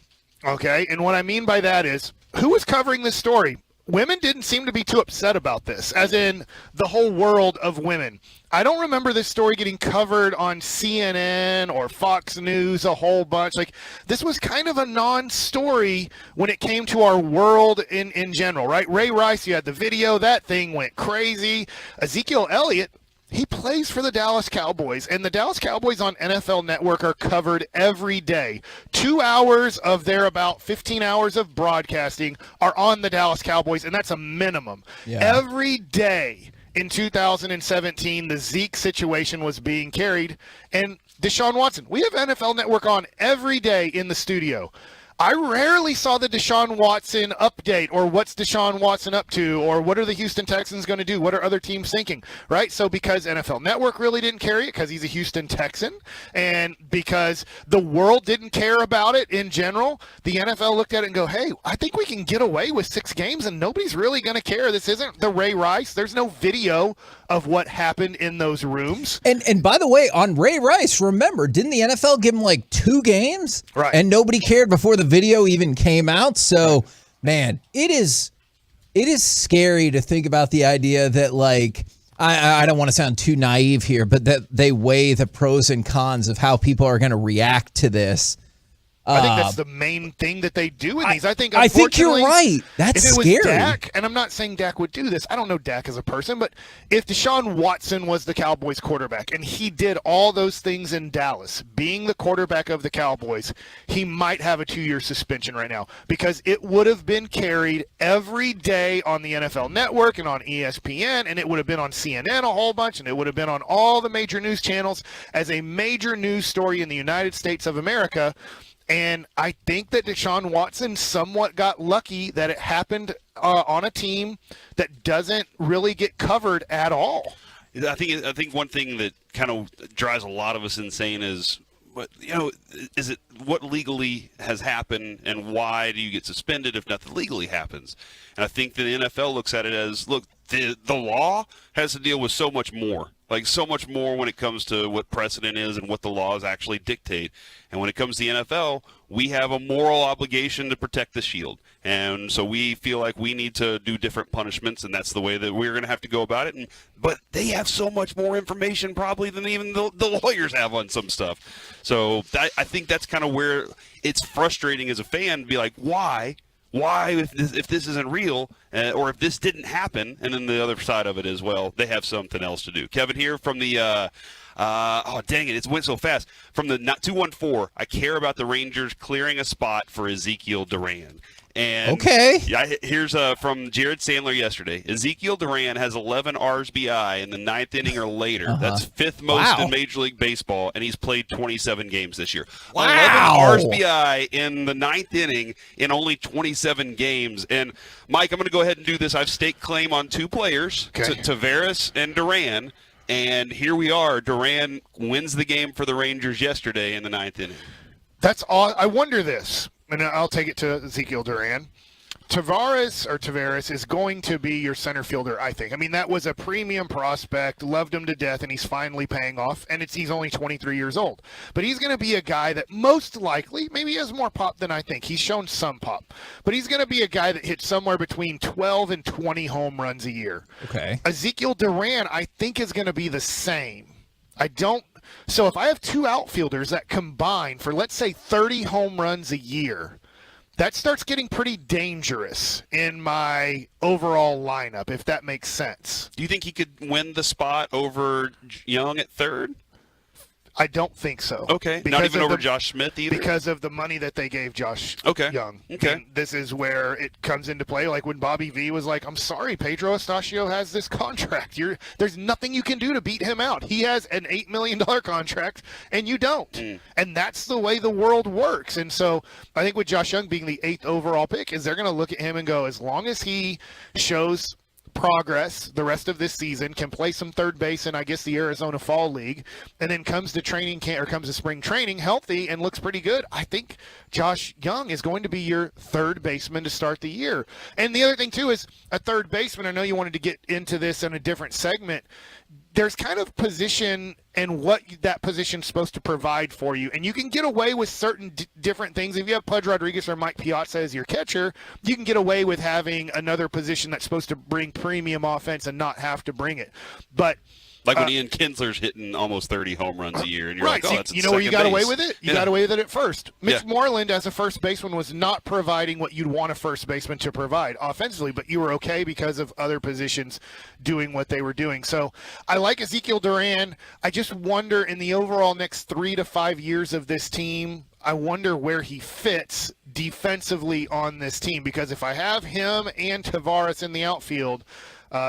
Okay, and what I mean by that is, who was covering this story? Women didn't seem to be too upset about this, as in the whole world of women. I don't remember this story getting covered on CNN or Fox News a whole bunch. Like, this was kind of a non-story when it came to our world in general, right? Ray Rice, you had the video. That thing went crazy. Ezekiel Elliott, he plays for the Dallas Cowboys, and the Dallas Cowboys on NFL Network are covered every day. 2 hours of their about 15 hours of broadcasting are on the Dallas Cowboys, and that's a minimum. Yeah. Every day in 2017, the Zeke situation was being carried, and Deshaun Watson. We have NFL Network on every day in the studio. I rarely saw the Deshaun Watson update, or what's Deshaun Watson up to, or what are the Houston Texans going to do? What are other teams thinking, right? So because NFL Network really didn't carry it because he's a Houston Texan, and because the world didn't care about it in general, the NFL looked at it and go, hey, I think we can get away with 6 games and nobody's really going to care. This isn't the Ray Rice. There's no video of what happened in those rooms. And by the way, on Ray Rice, remember, didn't the NFL give him like 2 games? Right. And nobody cared before the video even came out. So, man, it is scary to think about the idea that, like, I don't want to sound too naive here, but that they weigh the pros and cons of how people are going to react to this. I think that's the main thing that they do in these. I think you're right. That's if it was scary. Dak, and I'm not saying Dak would do this. I don't know Dak as a person, but if Deshaun Watson was the Cowboys quarterback and he did all those things in Dallas, being the quarterback of the Cowboys, he might have a 2-year suspension right now because it would have been carried every day on the NFL Network and on ESPN, and it would have been on CNN a whole bunch, and it would have been on all the major news channels as a major news story in the United States of America. And I think that Deshaun Watson somewhat got lucky that it happened on a team that doesn't really get covered at all. I think one thing that kind of drives a lot of us insane is, is it what legally has happened and why do you get suspended if nothing legally happens? And I think that the NFL looks at it as, look, the law has to deal with so much more. Like, so much more when it comes to what precedent is and what the laws actually dictate. And when it comes to the NFL, we have a moral obligation to protect the shield. And so we feel like we need to do different punishments, and that's the way that we're going to have to go about it. But they have so much more information probably than even the lawyers have on some stuff. So I think that's kind of where it's frustrating as a fan to be like, why? Why, if this isn't real, or if this didn't happen, and then the other side of it as well, they have something else to do. Kevin here from the, oh, dang it, it went so fast. From the 214, I care about the Rangers clearing a spot for Ezekiel Duran. And okay. Here's from Jared Sandler yesterday. Ezekiel Duran has 11 RBI in the 9th inning or later. That's 5th most in Major League Baseball, and he's played 27 games this year. Wow. 11 RBI in the 9th inning in only 27 games. And, Mike, I'm going to go ahead and do this. I've staked claim on 2 players, Tavares and Duran. And here we are. Duran wins the game for the Rangers yesterday in the 9th inning. That's all. I wonder this. And I'll take it to Ezekiel Duran. Tavares is going to be your center fielder, I think. I mean, that was a premium prospect, loved him to death, and he's finally paying off, and he's only 23 years old. But he's going to be a guy that most likely, maybe he has more pop than I think. He's shown some pop. But he's going to be a guy that hits somewhere between 12 and 20 home runs a year. Okay. Ezekiel Duran, I think, is going to be the same. So if I have 2 outfielders that combine for, let's say, 30 home runs a year, that starts getting pretty dangerous in my overall lineup, if that makes sense. Do you think he could win the spot over Young at third? I don't think so. Okay. Not even over Josh Smith either? Because of the money that they gave Josh Young. Okay. And this is where it comes into play. Like when Bobby V was like, I'm sorry, Pedro Estacio has this contract. There's nothing you can do to beat him out. He has an $8 million contract, and you don't. And that's the way the world works. And so I think with Josh Young being the 8th overall pick is they're going to look at him and go, as long as he shows progress the rest of this season, can play some third base in, I guess, the Arizona Fall League, and then comes to training camp or comes to spring training healthy and looks pretty good, I think Josh Young is going to be your third baseman to start the year. And the other thing, too, is a third baseman, I know you wanted to get into this in a different segment, there's kind of position and what that position's supposed to provide for you. And you can get away with certain different things. If you have Pudge Rodriguez or Mike Piazza as your catcher, you can get away with having another position that's supposed to bring premium offense and not have to bring it. But like when Ian Kinsler's hitting almost 30 home runs a year, and you're right, like, oh, that's you know where you got away with it? You got away with it at first. Mitch Yeah. Moreland, as a first baseman, was not providing what you'd want a first baseman to provide offensively, but you were okay because of other positions doing what they were doing. So I like Ezekiel Duran. I just wonder in the overall next 3 to 5 years of this team, I wonder where he fits defensively on this team, because if I have him and Tavares in the outfield,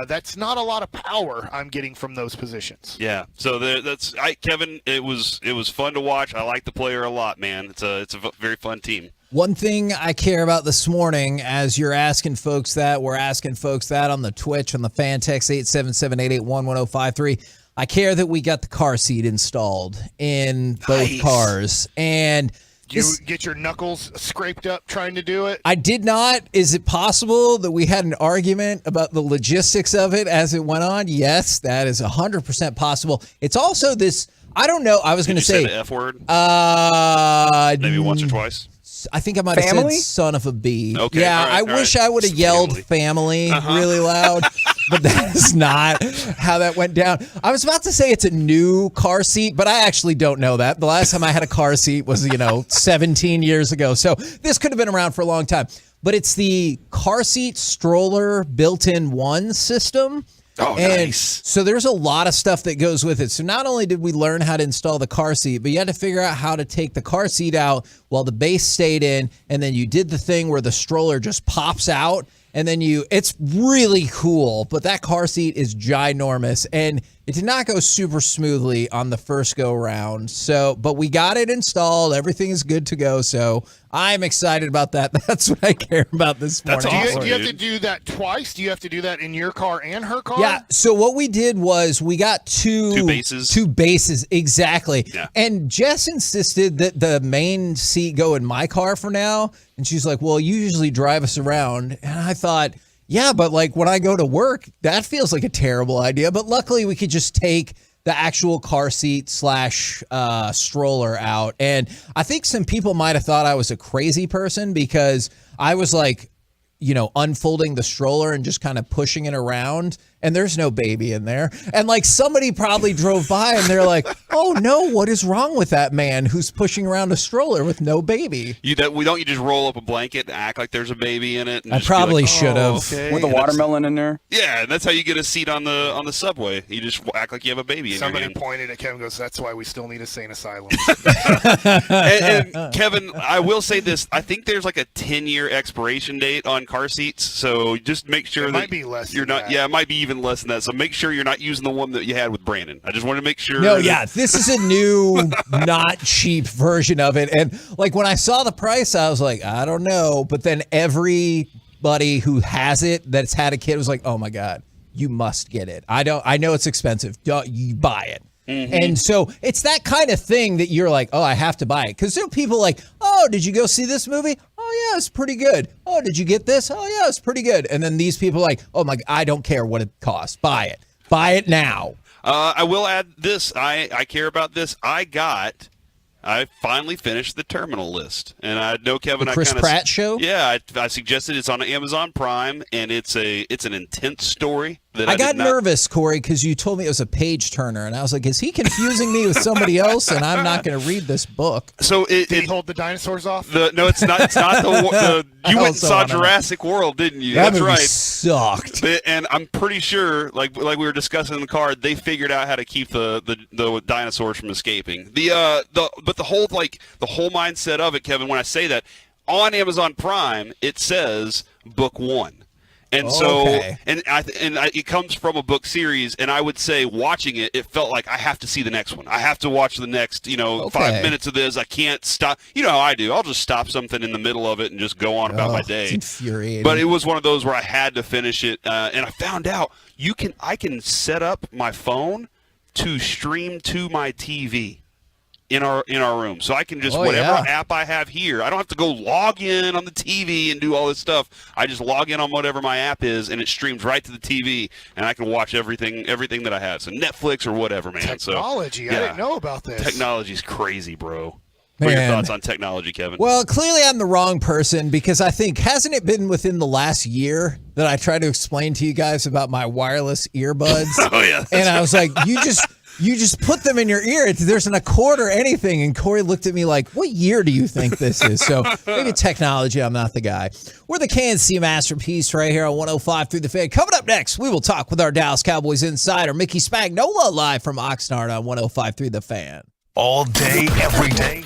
that's not a lot of power I'm getting from those positions. Yeah, so Kevin. It was fun to watch. I like the player a lot, man. It's a very fun team. One thing I care about this morning, as you're asking folks that, we're asking folks that on the Twitch, on the fan text 877-881-1053. I care that we got the car seat installed in both cars, and you get your knuckles scraped up trying to do it? I did not. Is it possible that we had an argument about the logistics of it as it went on? Yes, that is 100% possible. It's also this, I don't know, I was going to say. Did you say the F word? Maybe once or twice? I think I might have said son of a bee. Okay, yeah, all right, I wish I would have yelled family really loud, but that is not how that went down. I was about to say it's a new car seat, but I actually don't know that. The last time I had a car seat was, 17 years ago. So this could have been around for a long time. But it's the car seat stroller built-in one system. Oh, and nice. So there's a lot of stuff that goes with it. So not only did we learn how to install the car seat, but you had to figure out how to take the car seat out while the base stayed in, and then you did the thing where the stroller just pops out, and then it's really cool, but that car seat is ginormous, and it did not go super smoothly on the first go round. But we got it installed. Everything is good to go. So I'm excited about that. That's what I care about this morning. That's awesome. Do you have to do that twice? Do you have to do that in your car and her car? Yeah. So what we did was we got two bases. Two bases, exactly. Yeah. And Jess insisted that the main seat go in my car for now. And she's like, well, you usually drive us around. And I thought, yeah, but like when I go to work, that feels like a terrible idea. But luckily we could just take the actual car seat / stroller out. And I think some people might have thought I was a crazy person because I was like, unfolding the stroller and just kind of pushing it around, and there's no baby in there. And like somebody probably drove by and they're like, oh no, what is wrong with that man who's pushing around a stroller with no baby? You just roll up a blanket and act like there's a baby in it? And I probably should have. Okay. With a watermelon in there? Yeah, and that's how you get a seat on the subway. You just act like you have a baby in Somebody your hand. pointed at Kevin and goes, that's why we still need a sane asylum. and Kevin, I will say this. I think there's like a 10-year expiration date on car seats, so just make sure might be less you're than not. that. Yeah, it might be even less than that. So make sure you're not using the one that you had with Brandon. I just want to make sure. No, yeah, this is a new, not cheap version of it. And like when I saw the price, I was like, I don't know. But then everybody who has it that's had a kid was like, oh my God, you must get it. I know it's expensive. You buy it. Mm-hmm. And so it's that kind of thing that you're like, oh, I have to buy it. Because there are people like, oh, did you go see this movie? Oh, yeah, it's pretty good. Oh, did you get this? Oh, yeah, it's pretty good. And then these people are like, oh, my, I don't care what it costs. Buy it. Buy it now. I will add this. I care about this. I finally finished the Terminal List, and I know Kevin. The Chris Pratt show. Yeah, I suggested it's on Amazon Prime, and it's an intense story. That I got nervous, Corey, because you told me it was a page turner, and I was like, is he confusing me with somebody else? And I'm not going to read this book. So did he hold the dinosaurs off? No, it's not. It's not the you went and saw Jurassic World, didn't you? That That's movie right. Sucked. And I'm pretty sure, like we were discussing in the car, they figured out how to keep the dinosaurs from escaping. But the whole mindset of it, Kevin. When I say that on Amazon Prime, it says book 1. And it comes from a book series, and I would say watching it, it felt like I have to see the next one. I have to watch the next, 5 minutes of this. I can't stop. You know how I do. I'll just stop something in the middle of it and just go on about my day. It's infuriating. But it was one of those where I had to finish it, and I found out I can set up my phone to stream to my TV in our room. So I can just whatever app I have here. I don't have to go log in on the TV and do all this stuff. I just log in on whatever my app is, and it streams right to the TV, and I can watch everything that I have. So Netflix or whatever, man. Technology. I didn't know about this. Technology's crazy, bro. What are your thoughts on technology, Kevin? Well, clearly I'm the wrong person because I think, hasn't it been within the last year that I tried to explain to you guys about my wireless earbuds? Oh, yeah. And I was like, you just put them in your ear. There's an cord or anything. And Corey looked at me like, what year do you think this is? So maybe technology, I'm not the guy. We're the KNC Masterpiece right here on 105 Through the Fan. Coming up next, we will talk with our Dallas Cowboys insider, Mickey Spagnola, live from Oxnard on 105 Through the Fan. All day, every day.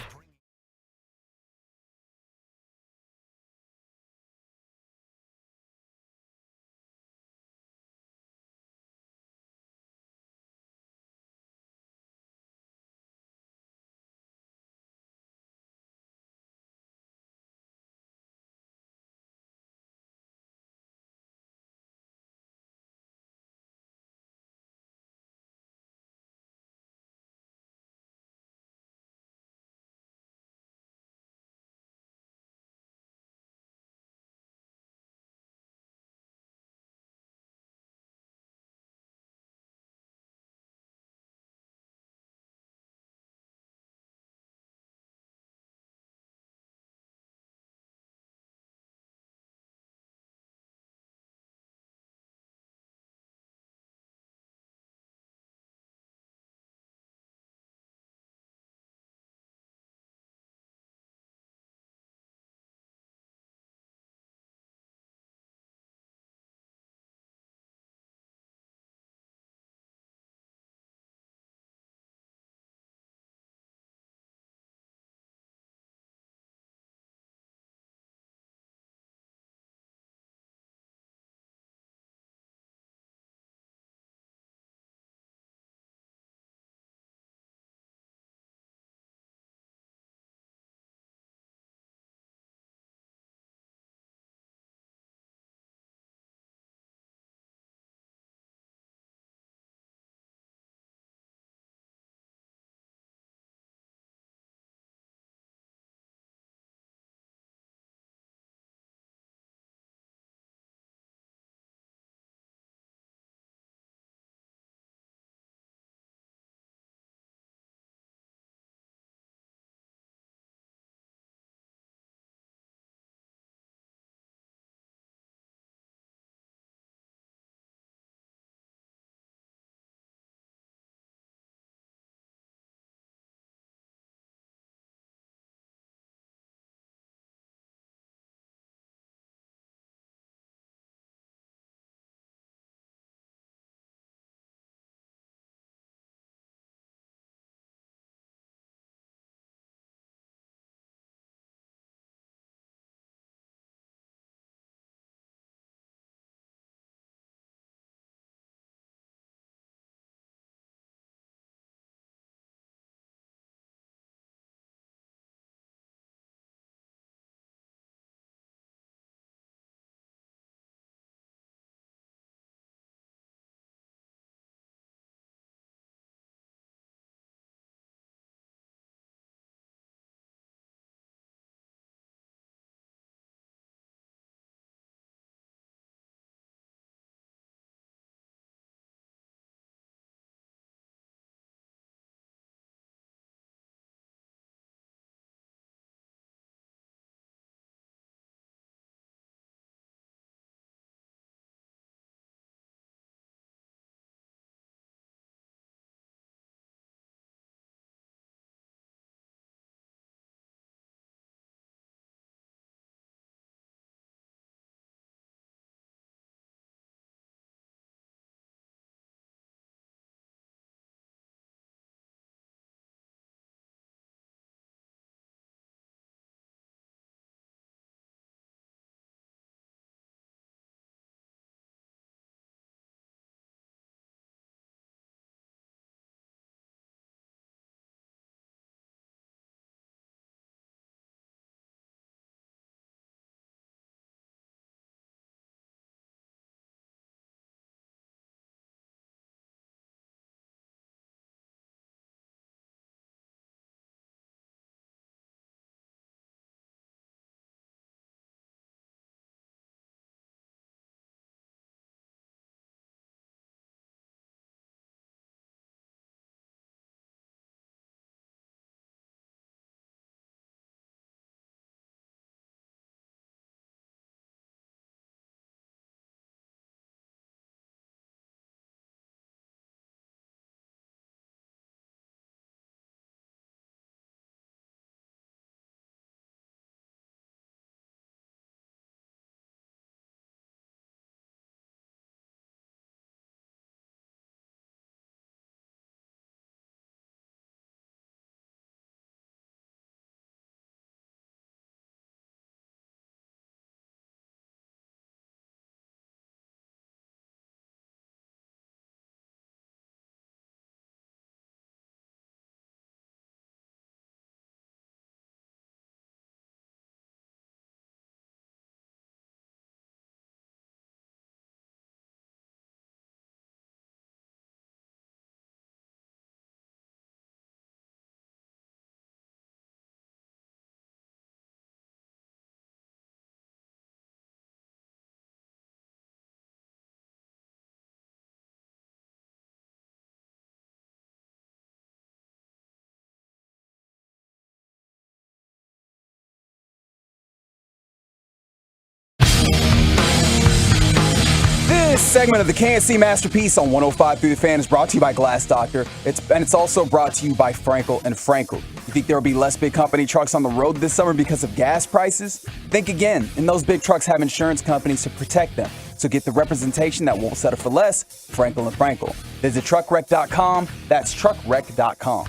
This segment of the KNC Masterpiece on 105 Through the Fan is brought to you by Glass Doctor. It's also brought to you by Frankel and Frankel. You think there will be less big company trucks on the road this summer because of gas prices? Think again. And those big trucks have insurance companies to protect them. So get the representation that won't settle for less, Frankel and Frankel. Visit truckwreck.com. That's truckwreck.com.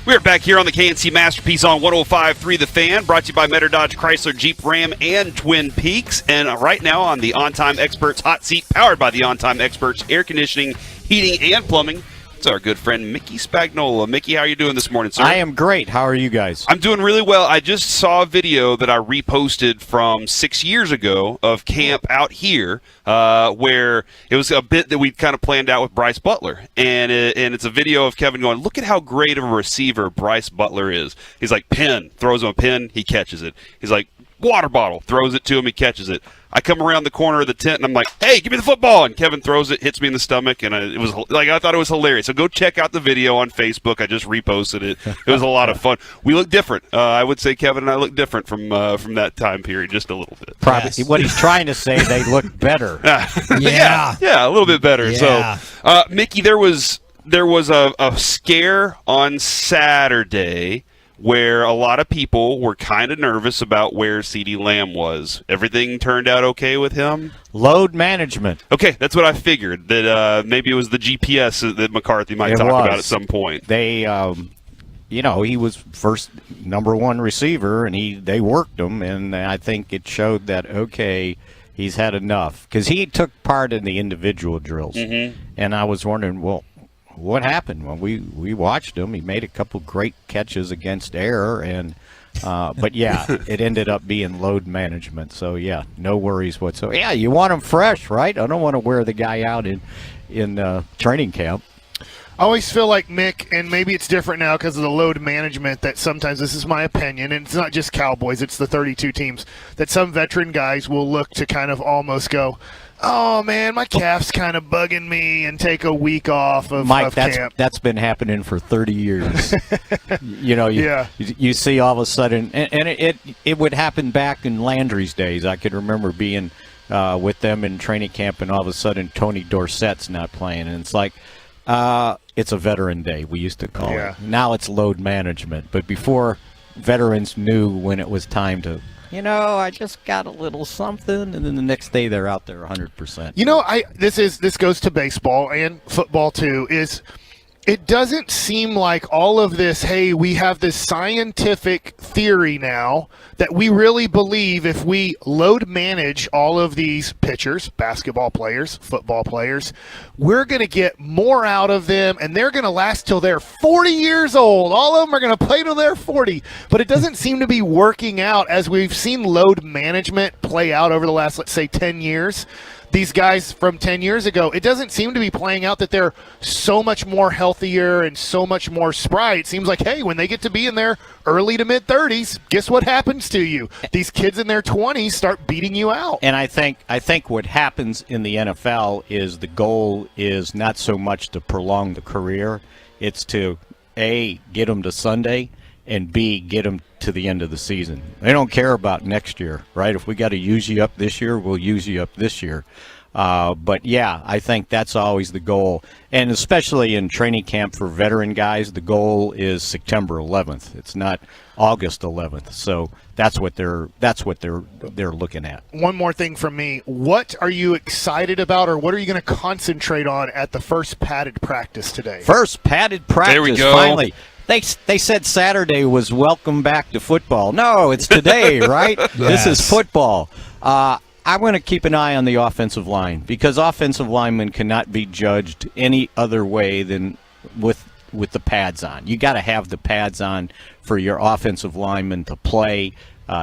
We're back here on the KNC Masterpiece on 105.3 The Fan, brought to you by Metter Dodge Chrysler Jeep Ram and Twin Peaks. And right now on the On Time Experts Hot Seat, powered by the On Time Experts Air Conditioning, Heating, and Plumbing, it's our good friend Mickey Spagnola. Mickey, how are you doing this morning, sir? I am great. How are you guys? I'm doing really well. I just saw a video that I reposted from 6 years ago of camp out here, where it was a bit that we'd kind of planned out with Bryce Butler. And it's a video of Kevin going, look at how great of a receiver Bryce Butler is. He's like, pin, throws him a pin, he catches it. He's like, water bottle, throws it to him, he catches it. I come around the corner of the tent and I'm like, hey, give me the football. And Kevin throws it, hits me in the stomach. And it was like, I thought it was hilarious. So go check out the video on Facebook. I just reposted it. It was a lot of fun. We look different. I would say Kevin and I look different from that time period, just a little bit. Probably what he's trying to say, they look better. Yeah, a little bit better. Yeah. So, Mickey, there was a scare on Saturday where a lot of people were kind of nervous about where CeeDee Lamb was. Everything turned out okay with him? Load management. Okay, that's what I figured, that maybe it was the GPS that McCarthy might talk about at some point. They, he was first number one receiver, and they worked him, and I think it showed that, okay, he's had enough. Because he took part in the individual drills, and I was wondering, well, what happened? Well, we watched him. He made a couple great catches against air, and but yeah, it ended up being load management. So yeah, no worries whatsoever. Yeah, you want him fresh, right? I don't want to wear the guy out in training camp. I always feel like, Mick, and maybe it's different now because of the load management, that sometimes, this is my opinion, and it's not just Cowboys, it's the 32 teams, that some veteran guys will look to kind of almost go, oh, man, my calf's kind of bugging me, and take a week off of camp. That's been happening for 30 years. You see all of a sudden, and it would happen back in Landry's days. I could remember being with them in training camp, and all of a sudden Tony Dorsett's not playing, and it's like, it's a veteran day, we used to call it. Now it's load management. But before, veterans knew when it was time to, I just got a little something, and then the next day they're out there 100%. This goes to baseball and football too, is it doesn't seem like all of this, hey, we have this scientific theory now that we really believe if we load manage all of these pitchers, basketball players, football players, we're going to get more out of them, and they're going to last till they're 40 years old. All of them are going to play till they're 40. But it doesn't seem to be working out as we've seen load management play out over the last, let's say, 10 years. These guys from 10 years ago, it doesn't seem to be playing out that they're so much more healthier and so much more spry. It seems like, hey, when they get to be in their early to mid-30s, guess what happens to you? These kids in their 20s start beating you out. And I think what happens in the NFL is the goal is not so much to prolong the career. It's to, A, get them to Sunday, and B, get them to the end of the season. They don't care about next year, right? If we got to use you up this year, we'll use you up this year. But yeah, I think that's always the goal. And especially in training camp for veteran guys, the goal is September 11th. It's not August 11th. So that's what they're looking at. One more thing from me. What are you excited about, or what are you going to concentrate on at the first padded practice today? First padded practice. There we go. Finally. They said Saturday was welcome back to football. No, it's today, right? Yes. This is football. I'm going to keep an eye on the offensive line, because offensive linemen cannot be judged any other way than with the pads on. You got to have the pads on for your offensive linemen to play,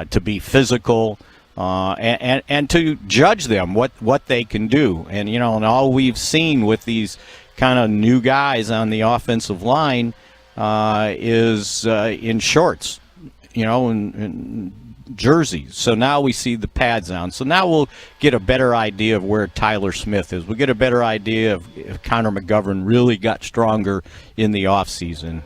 to be physical, and to judge them what they can do. And and all we've seen with these kind of new guys on the offensive line is in shorts, in jerseys. So now we see the pads on. So now we'll get a better idea of where Tyler Smith is. We'll get a better idea if Connor McGovern really got stronger in the offseason.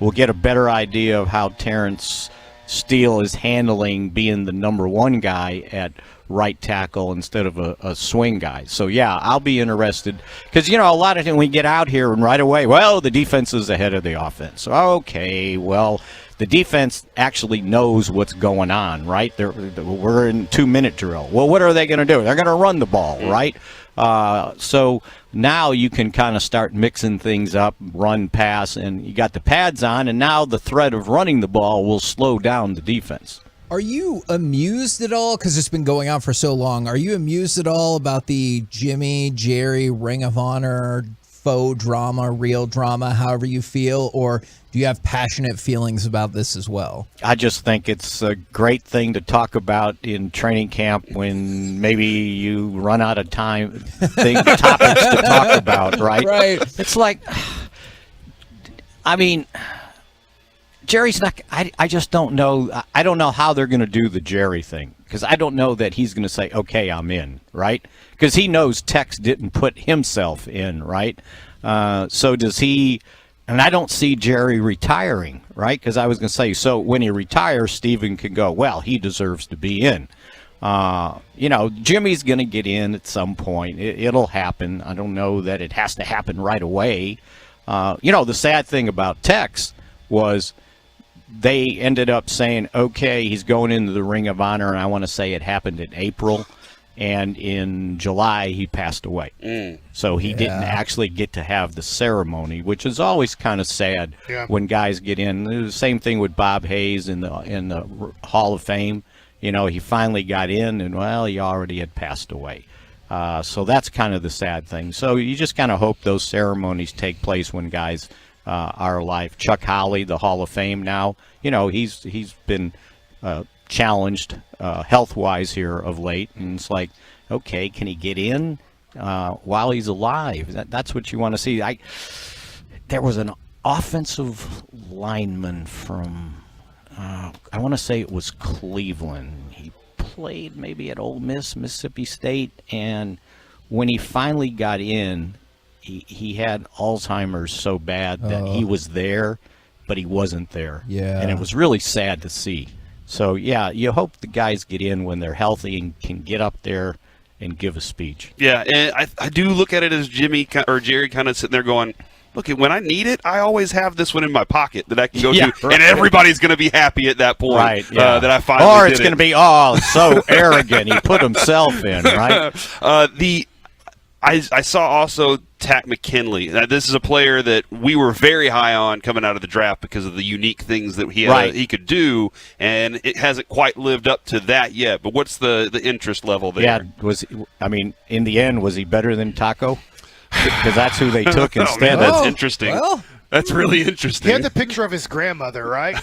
We'll get a better idea of how Terrence Steele is handling being the number one guy at right tackle instead of a swing guy. So, yeah, I'll be interested because, a lot of times we get out here and right away, well, the defense is ahead of the offense. Okay, well, the defense actually knows what's going on, right? We're in 2-minute drill. Well, what are they going to do? They're going to run the ball, right? So now you can kind of start mixing things up, run, pass, and you got the pads on, and now the threat of running the ball will slow down the defense. Are you amused at all, because it's been going on for so long, are you amused at all about the Jimmy, Jerry, Ring of Honor, faux drama, real drama, however you feel, or do you have passionate feelings about this as well? I just think it's a great thing to talk about in training camp when maybe you run out of topics to talk about, right? Right. It's like, Jerry's not. I just don't know. I don't know how they're going to do the Jerry thing because I don't know that he's going to say, "Okay, I'm in," right? Because he knows Tex didn't put himself in, right? So does he? And I don't see Jerry retiring, right? Because I was going to say, so when he retires, Steven can go, well, he deserves to be in. Jimmy's going to get in at some point. It'll happen. I don't know that it has to happen right away. The sad thing about Tex was they ended up saying, okay, he's going into the Ring of Honor, and I want to say it happened in April. And in July, he passed away. So he didn't actually get to have the ceremony, which is always kind of sad when guys get in. The same thing with Bob Hayes in the Hall of Fame. He finally got in, and, well, he already had passed away. So that's kind of the sad thing. So you just kind of hope those ceremonies take place when guys are alive. Chuck Howley, the Hall of Fame now, he's been challenged health-wise here of late, and it's like, okay, can he get in while he's alive? That's what you want to see. There was an offensive lineman from I want to say it was Cleveland. He played maybe at Ole Miss, Mississippi State, and when he finally got in, he had Alzheimer's so bad that he was there, but he wasn't there. Yeah. And it was really sad to see. So, yeah, you hope the guys get in when they're healthy and can get up there and give a speech. Yeah, and I do look at it as Jimmy or Jerry kind of sitting there going, look, when I need it, I always have this one in my pocket that I can go to, right. and everybody's going to be happy at that point right, yeah. That I finally Or it's going to be, so arrogant. He put himself in, right? I saw also Tack McKinley. Now, this is a player that we were very high on coming out of the draft because of the unique things that he could do, and it hasn't quite lived up to that yet. But what's the interest level there? Yeah, in the end, was he better than Taco? Because that's who they took instead. That's interesting. Well. That's really interesting. He had the picture of his grandmother, right?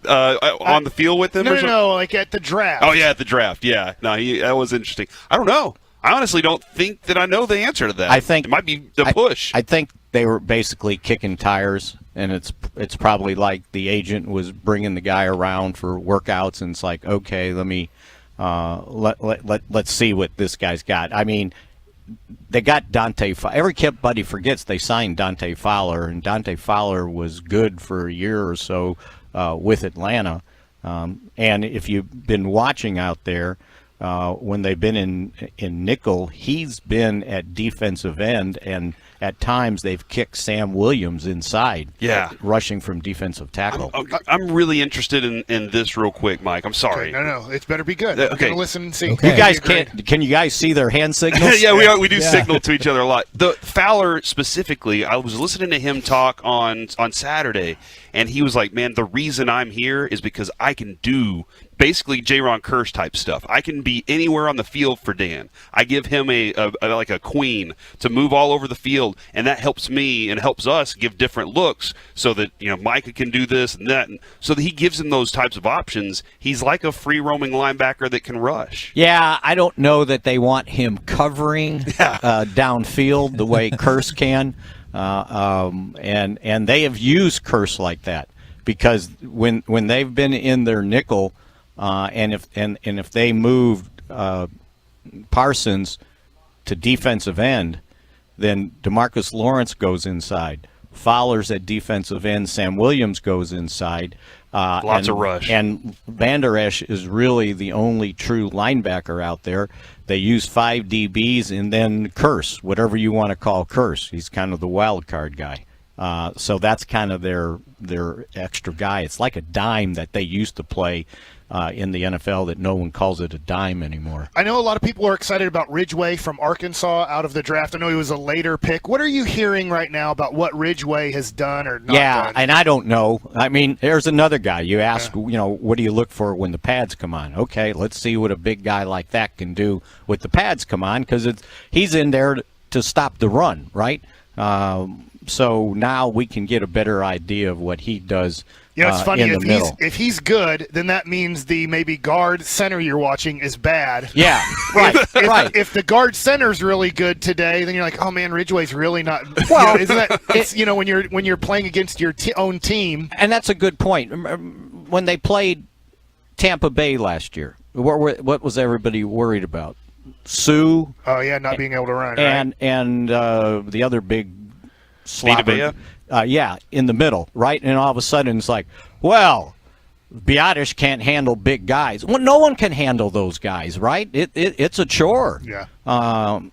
On the field with him? No, like at the draft. Oh, yeah, at the draft, yeah. No, that was interesting. I don't know. I honestly don't think that I know the answer to that. I think it might be the push. I think they were basically kicking tires, and it's probably like the agent was bringing the guy around for workouts, and it's like, okay, let me let's see what this guy's got. They got Dante. Everybody forgets they signed Dante Fowler, and Dante Fowler was good for a year or so with Atlanta. And if you've been watching out there, when they've been in nickel, he's been at defensive end, and at times they've kicked Sam Williams inside, rushing from defensive tackle. I'm really interested in this real quick, Mike. I'm sorry. Okay, no, it better be good. Okay. I'm going to listen and see. Okay. You guys can you guys see their hand signals? Yeah, we do signal to each other a lot. The Fowler specifically, I was listening to him talk on Saturday, and he was like, man, the reason I'm here is because I can do basically Jaron Kearse type stuff. I can be anywhere on the field for Dan. I give him a queen to move all over the field, and that helps me and helps us give different looks so that Micah can do this and that, and so that he gives him those types of options. He's like a free roaming linebacker that can rush. Yeah, I don't know that they want him covering downfield the way Kearse can, and they have used Kearse like that because when they've been in their nickel. And if they moved Parsons to defensive end, then DeMarcus Lawrence goes inside. Fowler's at defensive end. Sam Williams goes inside. Lots of rush. And Vander Esch is really the only true linebacker out there. They use 5 DBs and then Curse, whatever you want to call Curse. He's kind of the wild card guy. So that's kind of their extra guy. It's like a dime that they used to play in the NFL that no one calls it a dime anymore. I know a lot of people are excited about Ridgeway from Arkansas out of the draft. I know he was a later pick. What are you hearing right now about what Ridgeway has done or not done? And I don't know. I mean, there's another guy. You ask, what do you look for when the pads come on? Okay, let's see what a big guy like that can do with the pads come on, because he's in there to stop the run, right? So now we can get a better idea of what he does. It's funny, in the middle. if he's good, then that means the maybe guard center you're watching is bad. Yeah, right, right. If the guard center's really good today, then you're like, oh man, Ridgeway's really not. Well, isn't that when you're playing against your own team? And that's a good point. When they played Tampa Bay last year, what was everybody worried about? Sue. Oh yeah, not being able to run. And the other big slobber. In the middle, right? And all of a sudden it's like, well, Biotish can't handle big guys. Well, no one can handle those guys, right? It's a chore. Yeah.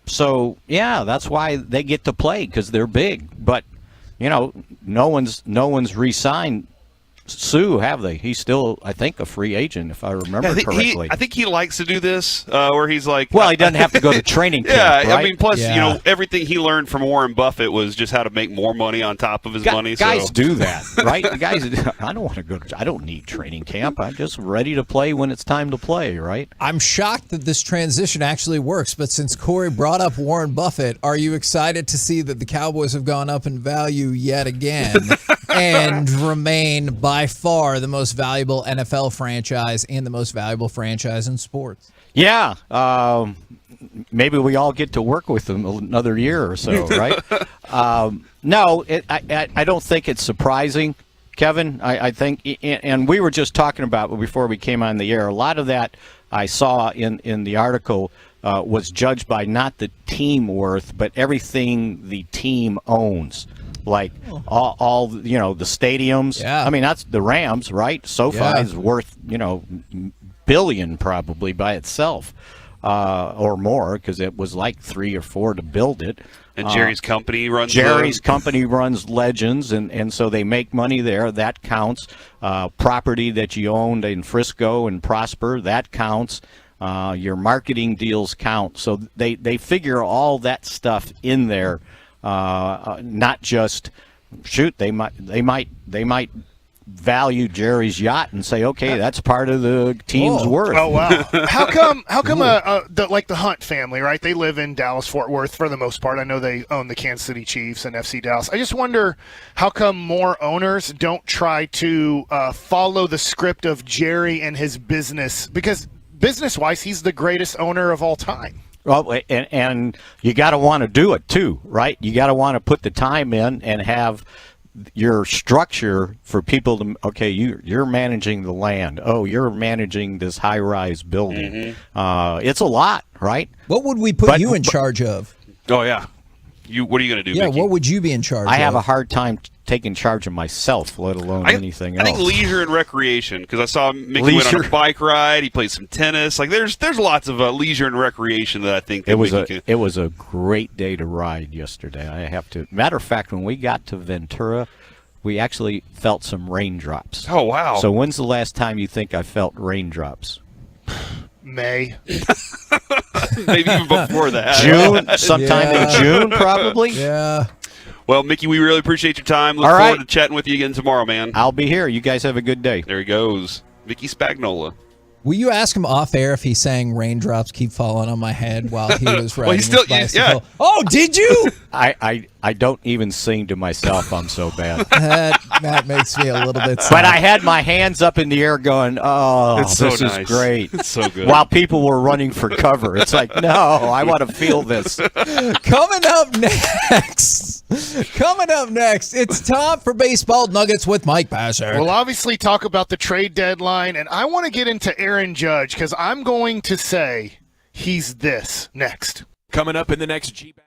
So that's why they get to play, because they're big. But no one's re-signed Sue, have they? He's still, I think, a free agent, if I remember correctly. I think he likes to do this, where he's like, well, he doesn't have to go to training camp. Yeah, right? I mean, plus, everything he learned from Warren Buffett was just how to make more money on top of his money. Guys do that, right? Guys, I don't want to go. I don't need training camp. I'm just ready to play when it's time to play, right? I'm shocked that this transition actually works. But since Corey brought up Warren Buffett, are you excited to see that the Cowboys have gone up in value yet again and remain by far the most valuable NFL franchise and the most valuable franchise in sports? Yeah. Maybe we all get to work with them another year or so, right? No, I don't think it's surprising, Kevin. I think, and we were just talking about before we came on the air, a lot of that I saw in the article was judged by not the team worth, but everything the team owns. Like all the stadiums. Yeah. I mean, that's the Rams, right? SoFi is worth, billion probably by itself, or more, because it was like 3 or 4 to build it. And Jerry's company runs company runs Legends, and so they make money there. That counts. Property that you owned in Frisco and Prosper, that counts. Your marketing deals count. So they figure all that stuff in there. Not just they might value Jerry's yacht and say, okay, that's part of the team's worth. Oh wow! How come the Hunt family, right? They live in Dallas Fort Worth for the most part. I know they own the Kansas City Chiefs and FC Dallas. I just wonder how come more owners don't try to follow the script of Jerry and his business, because business-wise, he's the greatest owner of all time. Well, and you got to want to do it too, right? You got to want to put the time in and have your structure for people to, okay, you're managing the land. Oh, you're managing this high-rise building. Mm-hmm. It's a lot, right? What would we put you in charge of? Oh, yeah. What are you going to do, Mickey? What would you be in charge of? I have a hard time taking charge of myself, let alone anything else. I think leisure and recreation, because I saw Mickey went on a bike ride. He played some tennis. Like there's lots of leisure and recreation that I think that it was a great day to ride yesterday. I have to. Matter of fact, when we got to Ventura, we actually felt some raindrops. Oh wow! So when's the last time you think I felt raindrops? May. Maybe even before that. June, sometime in June, probably. Yeah. Well, Mickey, we really appreciate your time. Look forward to chatting with you again tomorrow, man. I'll be here. You guys have a good day. There he goes. Mickey Spagnola. Will you ask him off air if he's saying raindrops keep falling on my head while he was riding his bicycle? Yeah. Oh, did you? I don't even sing to myself. I'm so bad. That makes me a little bit sad. But I had my hands up in the air going, this is great. It's so good. While people were running for cover. It's like, no, I want to feel this. Coming up next, it's time for Baseball Nuggets with Mike Passer. We'll obviously talk about the trade deadline, and I want to get into Aaron Judge, because I'm going to say he's this next. Coming up in the next G-Bag.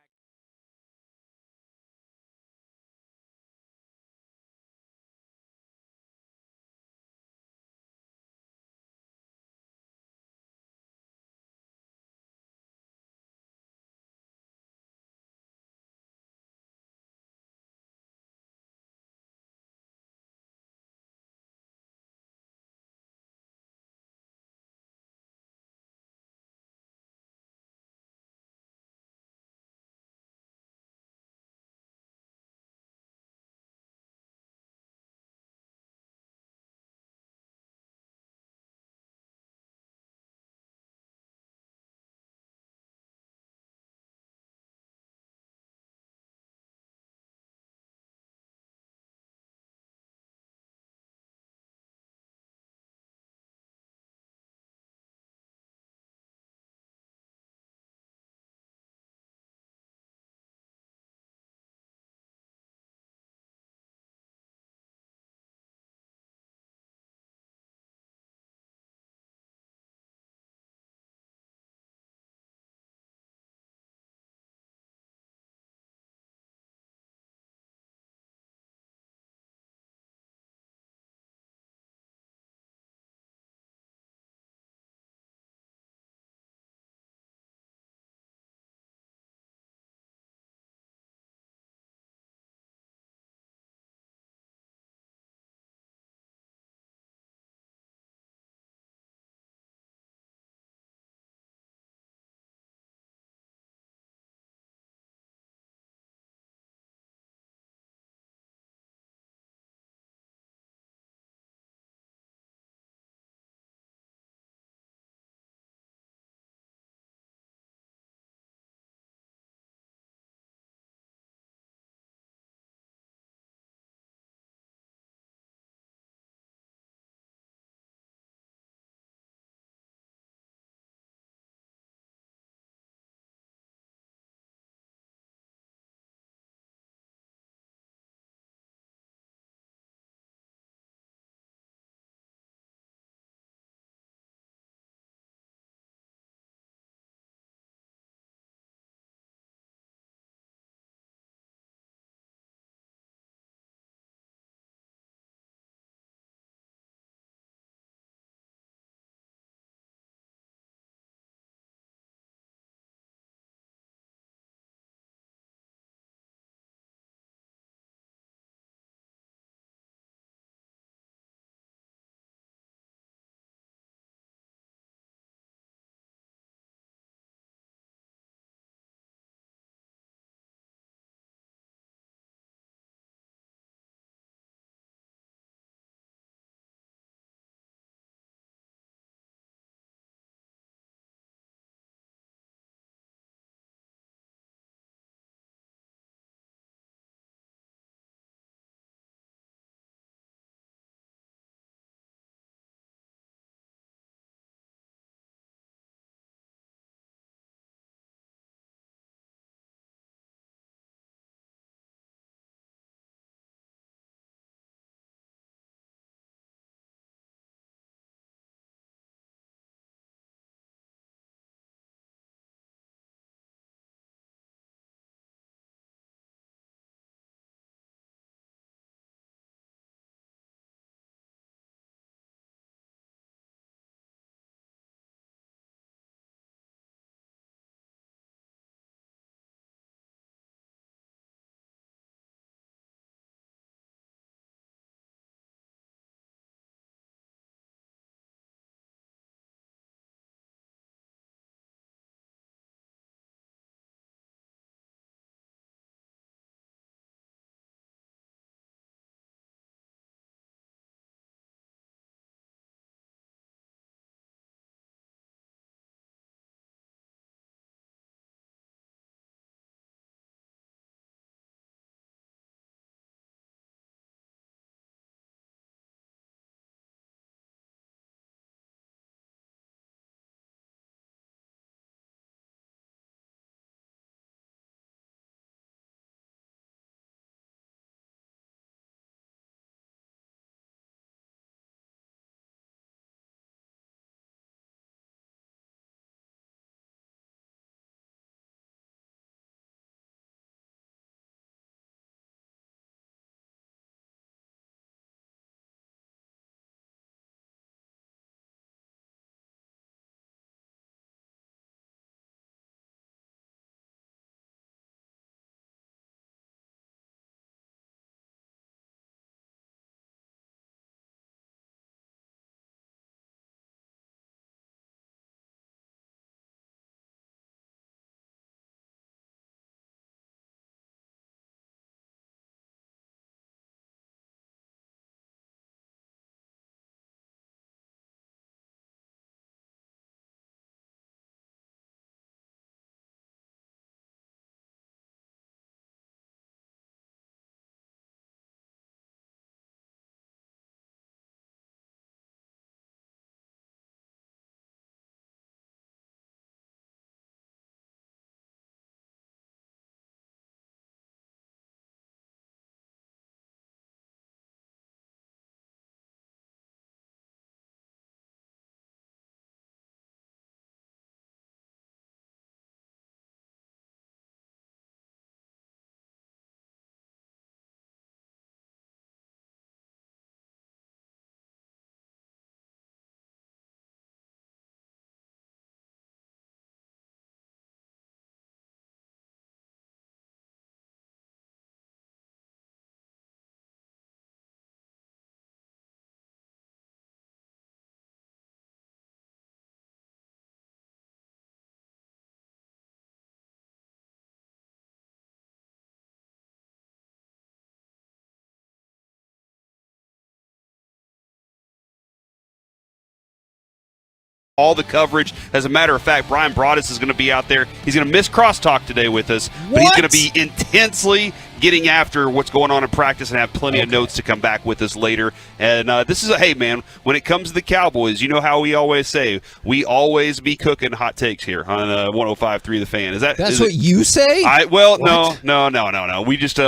all the coverage. As a matter of fact, Brian Broaddus is going to be out there. He's going to miss Crosstalk today with us, but he's going to be intensely getting after what's going on in practice and have plenty of notes to come back with us later. And this is hey, man, when it comes to the Cowboys, you know how we always say, we always be cooking hot takes here on 105.3 The Fan. That's what you say? No. We just,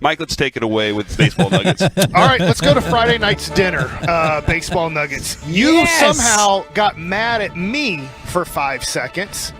Mike, let's take it away with baseball nuggets. All right, let's go to Friday night's dinner, baseball nuggets. You somehow got mad at me for 5 seconds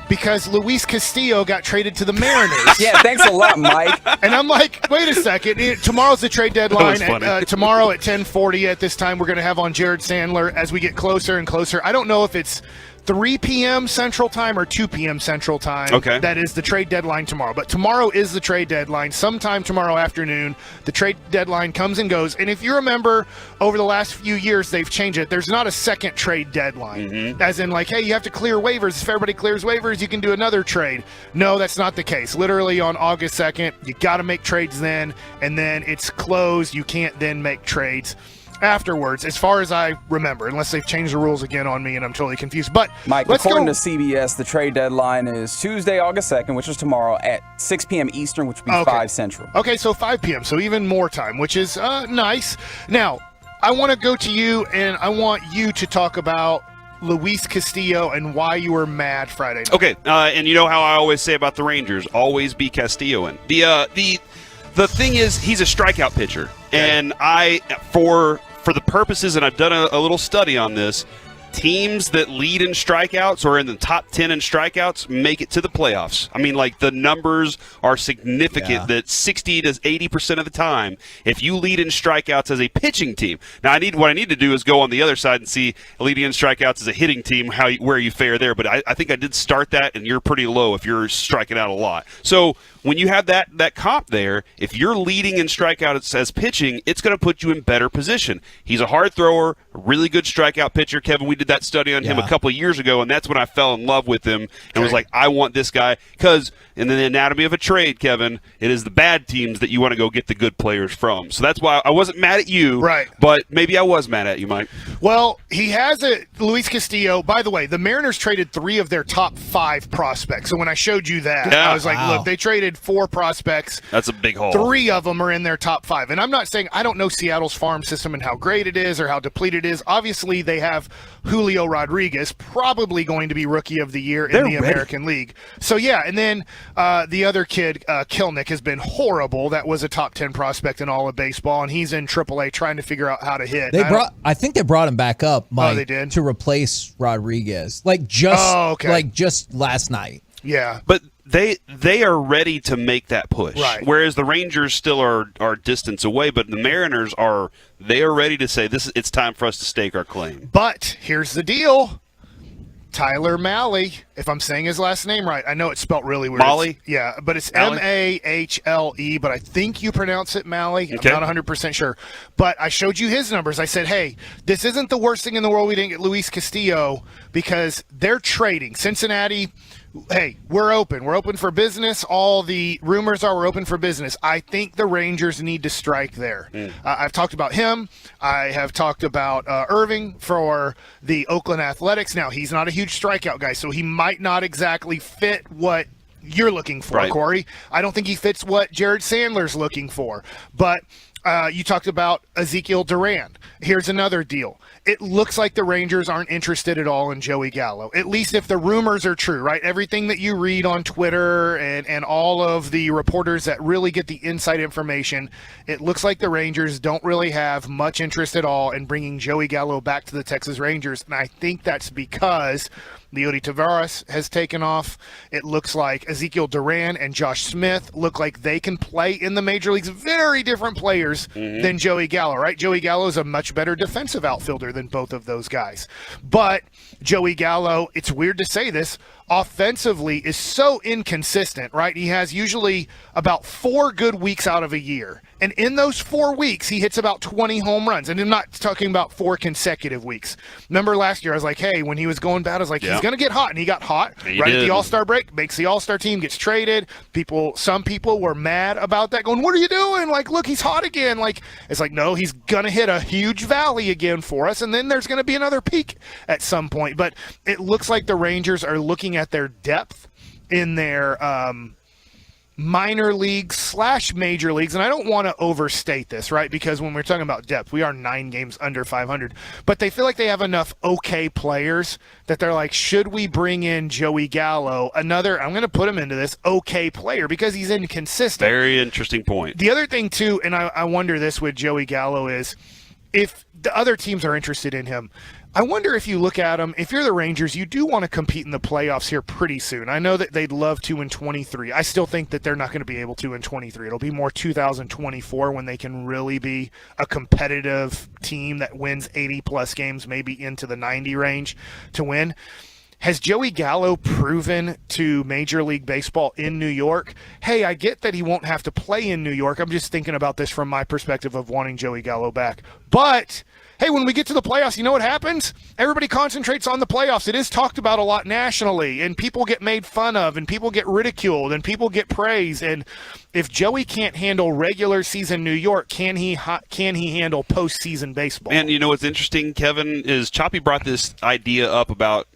because Luis Castillo got traded to the Mariners. Yeah, thanks a lot, Mike. And I'm like, wait a second. Tomorrow's the trade deadline. Tomorrow at 10:40 at this time, we're going to have on Jared Sandler as we get closer and closer. I don't know if it's 3 p.m. Central Time or 2 p.m. Central Time. Okay. That is the trade deadline tomorrow. But tomorrow is the trade deadline. Sometime tomorrow afternoon, the trade deadline comes and goes. And if you remember, over the last few years, they've changed it. There's not a second trade deadline. As in, like, hey, you have to clear waivers. If everybody clears waivers, you can do another trade. No, that's not the case. Literally on August 2nd, you got to make trades then, and then it's closed. You can't then make trades afterwards, as far as I remember, unless they've changed the rules again on me and I'm totally confused. But Mike, according to CBS, the trade deadline is Tuesday, August 2nd, which is tomorrow at 6 p.m. Eastern, which would be 5 Central. Okay, so 5 p.m., so even more time, which is nice. Now, I want to go to you, and I want you to talk about Luis Castillo and why you were mad Friday night. Okay, and you know how I always say about the Rangers, always be Castilloan. The thing is, he's a strikeout pitcher, and for the purposes, and I've done a little study on this, teams that lead in strikeouts or in the top 10 in strikeouts make it to the playoffs. I mean, like, the numbers are significant that 60 to 80% of the time, if you lead in strikeouts as a pitching team. Now, what I need to do is go on the other side and see leading in strikeouts as a hitting team, where you fare there. But I think I did start that, and you're pretty low if you're striking out a lot. So when you have that comp there, if you're leading in strikeouts as pitching, it's going to put you in better position. He's a hard thrower, a really good strikeout pitcher. Kevin, we did that study on him a couple of years ago, and that's when I fell in love with him and was like, I want this guy. Because in the anatomy of a trade, Kevin, it is the bad teams that you want to go get the good players from. So that's why I wasn't mad at you, right? But maybe I was mad at you, Mike. Well, he has Luis Castillo. By the way, the Mariners traded 3 of their top 5 prospects. So when I showed you that, I was like, look, they traded 4 prospects. That's a big haul. 3 of them are in their top 5. And I'm not saying I don't know Seattle's farm system and how great it is or how depleted it is. Obviously, they have Julio Rodriguez, probably going to be Rookie of the Year in the American League. So, yeah, and then the other kid, Kilnick, has been horrible. That was a top 10 prospect in all of baseball, and he's in AAA trying to figure out how to hit. I think they brought him back up, Mike, they did? to replace Rodriguez, like just last night. Yeah, but they are ready to make that push, right? Whereas the Rangers still are distance away, but the Mariners are ready to say it's time for us to stake our claim. But here's the deal. Tyler Mahle, if I'm saying his last name right. I know it's spelled really weird. Mahle? Yeah, but it's Mahle? M-A-H-L-E, but I think you pronounce it Mahle. Okay. I'm not 100% sure. But I showed you his numbers. I said, hey, this isn't the worst thing in the world we didn't get Luis Castillo because they're trading. Cincinnati, hey, we're open. We're open for business. All the rumors are we're open for business. I think the Rangers need to strike there. I've talked about him. I have talked about Irving for the Oakland Athletics. Now, he's not a huge strikeout guy, so he might not exactly fit what you're looking for, right. Corey. I don't think he fits what Jared Sandler's looking for. But you talked about Ezekiel Duran. Here's another deal. It looks like the Rangers aren't interested at all in Joey Gallo, at least if the rumors are true, right? Everything that you read on Twitter and all of the reporters that really get the inside information, it looks like the Rangers don't really have much interest at all in bringing Joey Gallo back to the Texas Rangers, and I think that's because Leody Taveras has taken off. It looks like Ezekiel Duran and Josh Smith look like they can play in the major leagues. Very different players than Joey Gallo, right? Joey Gallo is a much better defensive outfielder than both of those guys. But Joey Gallo, it's weird to say this, offensively is so inconsistent, right? He has usually about 4 good weeks out of a year. And in those 4 weeks, he hits about 20 home runs. And I'm not talking about 4 consecutive weeks. Remember last year, I was like, hey, when he was going bad, I was like, he's going to get hot. And he got hot right at the All-Star break, makes the All-Star team, gets traded. Some people were mad about that, going, what are you doing? Like, look, he's hot again. Like, it's like, no, he's going to hit a huge valley again for us. And then there's going to be another peak at some point. But it looks like the Rangers are looking at their depth in their minor leagues / major leagues, and I don't want to overstate this, right? Because when we're talking about depth, we are 9 games under 500, but they feel like they have enough okay players that they're like, should we bring in Joey Gallo, another, I'm going to put him into this okay player because he's inconsistent. Very interesting point. The other thing too, and I wonder this with Joey Gallo, is if the other teams are interested in him, I wonder if you look at him, if you're the Rangers, you do want to compete in the playoffs here pretty soon. I know that they'd love to in 23. I still think that they're not going to be able to in 23. It'll be more 2024 when they can really be a competitive team that wins 80-plus games, maybe into the 90 range to win. Has Joey Gallo proven to Major League Baseball in New York, hey, I get that he won't have to play in New York. I'm just thinking about this from my perspective of wanting Joey Gallo back. But hey, when we get to the playoffs, you know what happens? Everybody concentrates on the playoffs. It is talked about a lot nationally, and people get made fun of, and people get ridiculed, and people get praised. And if Joey can't handle regular season New York, can he handle postseason baseball? And you know what's interesting, Kevin, is Choppy brought this idea up about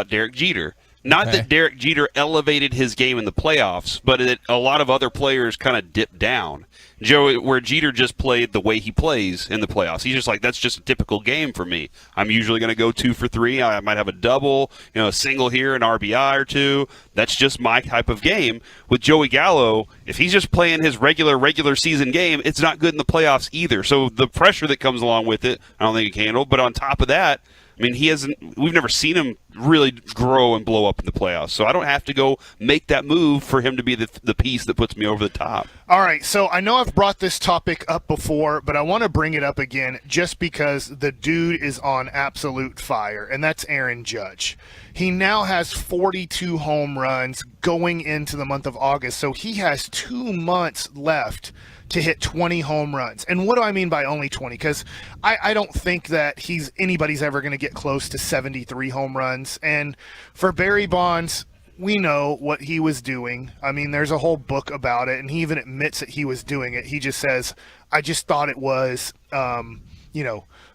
Derek Jeter. Not that Derek Jeter elevated his game in the playoffs, but a lot of other players kind of dipped down. Where Jeter just played the way he plays in the playoffs. He's just like, that's just a typical game for me. I'm usually going to go 2 for 3. I might have a double, a single here, an RBI or 2. That's just my type of game. With Joey Gallo, if he's just playing his regular season game, it's not good in the playoffs either. So the pressure that comes along with it, I don't think he can handle. But on top of that, I mean, we've never seen him really grow and blow up in the playoffs. So I don't have to go make that move for him to be the piece that puts me over the top. All right, so I know I've brought this topic up before, but I want to bring it up again just because the dude is on absolute fire, and that's Aaron Judge. He now has 42 home runs going into the month of August, so he has 2 months left to hit 20 home runs. And what do I mean by only 20? Because I don't think that anybody's ever going to get close to 73 home runs. And for Barry Bonds, we know what he was doing. I mean, there's a whole book about it, and he even admits that he was doing it. He just says, I just thought it was,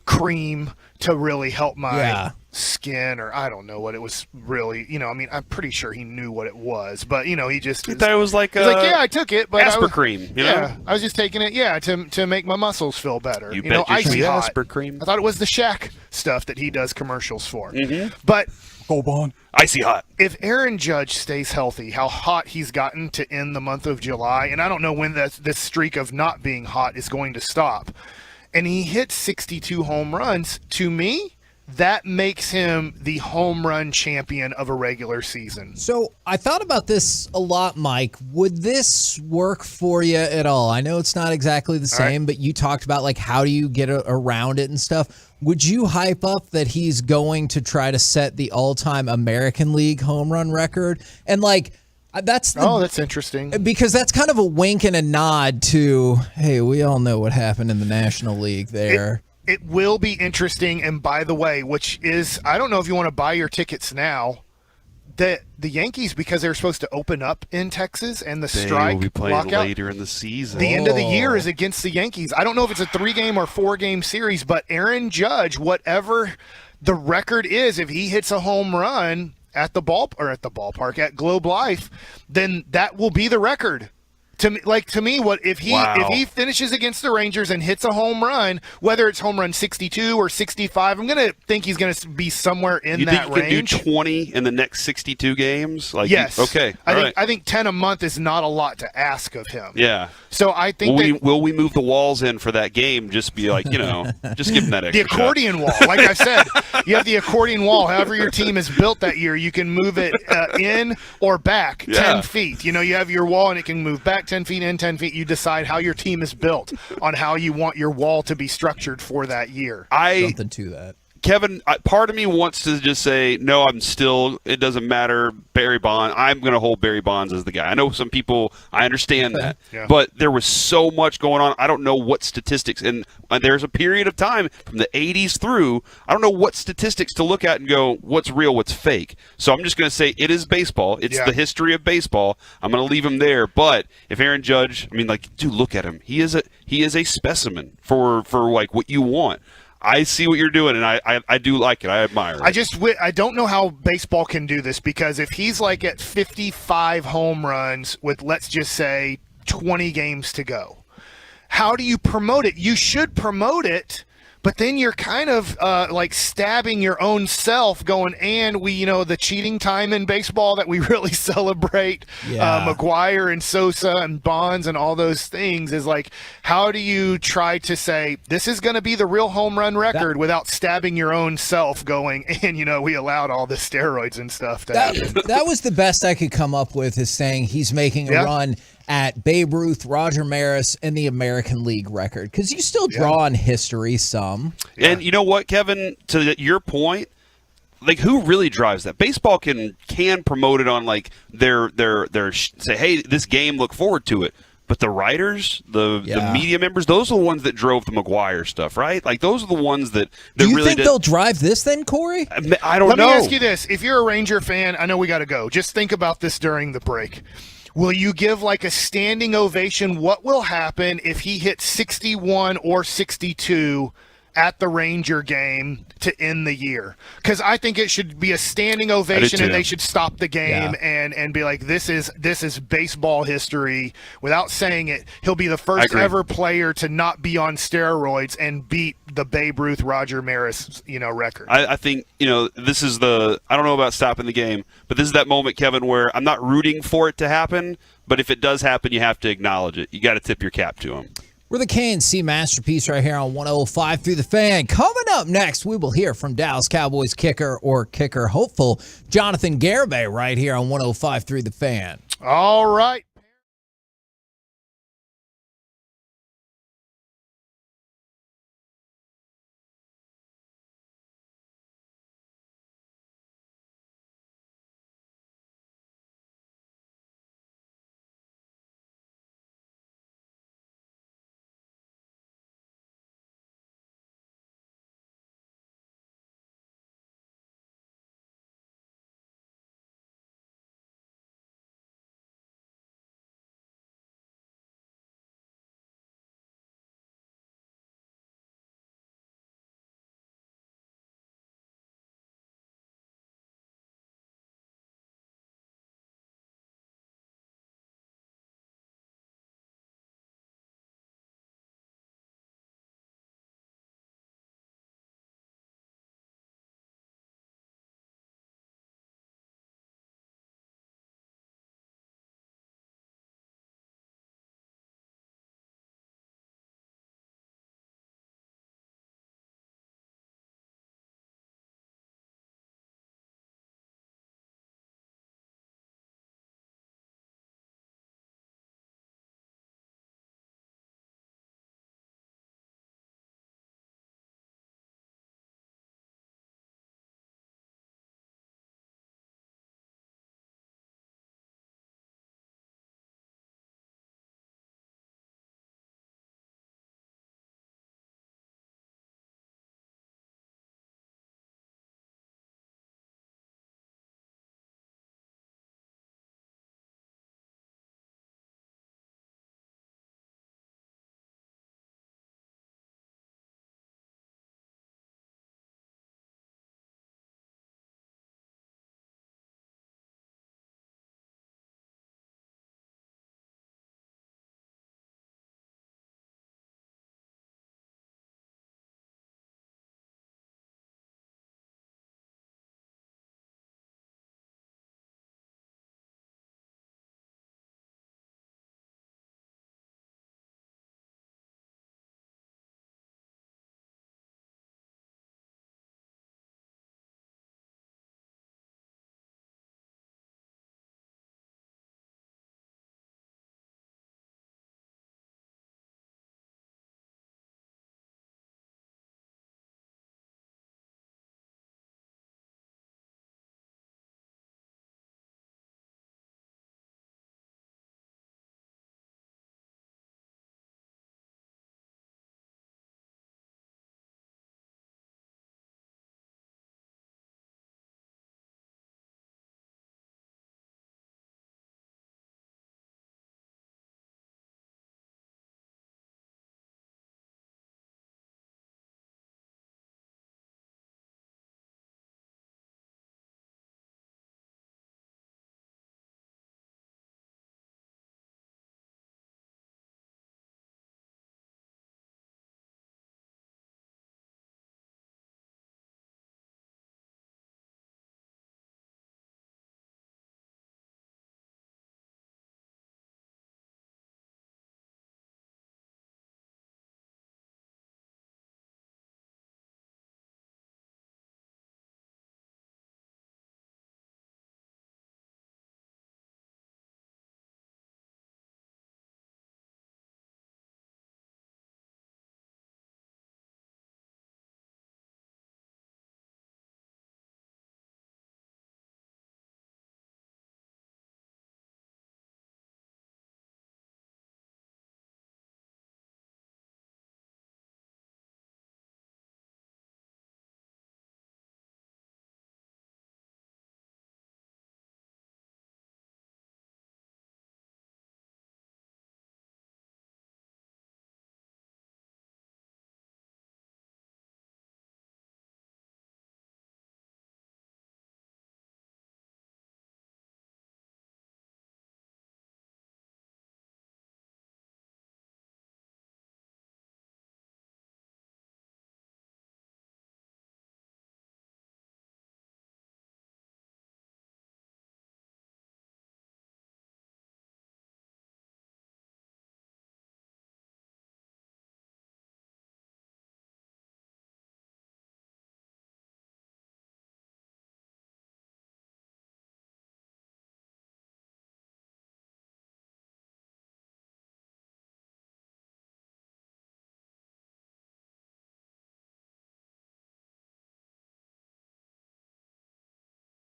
cream to really help my skin, or I don't know what it was really. I mean, I'm pretty sure he knew what it was, but he just thought it was like I took it, but Aspercream. I was just taking it, to make my muscles feel better. You bet icy hot. Aspercream. I thought it was the Shaq stuff that he does commercials for. Mm-hmm. But go on. Icy hot. If Aaron Judge stays healthy, how hot he's gotten to end the month of July, and I don't know when this streak of not being hot is going to stop. And he hit 62 home runs. To me, that makes him the home run champion of a regular season. So I thought about this a lot, Mike. Would this work for you at all? I know it's not exactly the same, but you talked about like how do you get around it and stuff. Would you hype up that he's going to try to set the all-time American League home run record? And like, that's interesting. Because that's kind of a wink and a nod to, hey, we all know what happened in the National League there. It will be interesting, and by the way, which is, I don't know if you want to buy your tickets now, the Yankees, because they're supposed to open up in Texas, and the strike will be playing lockout later in the season. The end of the year is against the Yankees. I don't know if it's a 3-game or 4-game series, but Aaron Judge, whatever the record is, if he hits a home run at the ballpark at Globe Life, then that will be the record. To me, what if he finishes against the Rangers and hits a home run, whether it's home run 62 or 65, I'm gonna think he's gonna be somewhere in that range. You think you can do 20 in the next 62 games? Yes. Okay. I think 10 a month is not a lot to ask of him. Yeah. So I think will we move the walls in for that game? Just be like, just give him that extra the accordion wall. Like I said, you have the accordion wall. However your team is built that year, you can move it in or back 10 feet. You have your wall and it can move back 10 feet, in 10 feet. You decide how your team is built on how you want your wall to be structured for that year. Something to that. Kevin, part of me wants to just say, no, it doesn't matter, Barry Bonds. I'm going to hold Barry Bonds as the guy. I know some people, I understand that. Yeah. But there was so much going on. I don't know what statistics. And there's a period of time from the 80s through, I don't know what statistics to look at and go, what's real, what's fake. So I'm just going to say it is baseball. It's the history of baseball. I'm going to leave him there. But if Aaron Judge, dude, look at him. He is a specimen for like what you want. I see what you're doing, and I do like it. I admire it. I don't know how baseball can do this, because if he's like at 55 home runs with, let's just say, 20 games to go, how do you promote it? You should promote it, but then you're kind of like stabbing your own self going, and the cheating time in baseball that we really celebrate, McGuire and Sosa and Bonds and all those things, is like, how do you try to say this is going to be the real home run record without stabbing your own self going, and we allowed all the steroids and stuff to happen. That was the best I could come up with, is saying he's making a run at Babe Ruth, Roger Maris, and the American League record, because you still draw on history some. And you know what, Kevin, to your point, like, who really drives that? Baseball can promote it on like their say, hey, this game, look forward to it. But the writers, the media members, those are the ones that drove the McGuire stuff, right? Like, those are the ones that Do you really think they'll drive this then, Corey? I don't know. Let me ask you this. If you're a Ranger fan, I know we got to go. Just think about this during the break. Will you give like a standing ovation? What will happen if he hits 61 or 62 at the Ranger game to end the year? Because I think it should be a standing ovation, and they should stop the game and be like, this is baseball history. Without saying it, he'll be the first ever player to not be on steroids and beat the Babe Ruth, Roger Maris, record. I think, this is I don't know about stopping the game, but this is that moment, Kevin, where I'm not rooting for it to happen, but if it does happen, you have to acknowledge it. You got to tip your cap to him. We're the K&C Masterpiece right here on 105 through the Fan. Coming up next, we will hear from Dallas Cowboys kicker hopeful Jonathan Garibay right here on 105 through the Fan. All right.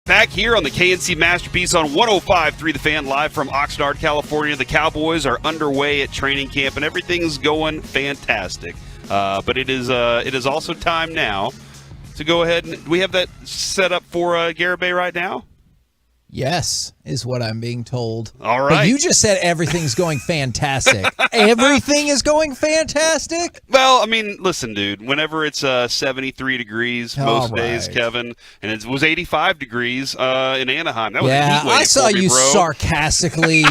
Back here on the KNC Masterpiece on 105.3 The Fan, live from Oxnard, California. The Cowboys are underway at training camp, and everything's going fantastic. But it is also time now to go ahead and we have that set up for Garibay right now. Yes, is what I'm being told. All right. But you just said everything's going fantastic. Everything is going fantastic? Well, I mean, listen, dude, whenever it's 73 degrees most days, Kevin, and it was 85 degrees in Anaheim. That was a heat wave I saw for me, you bro. sarcastically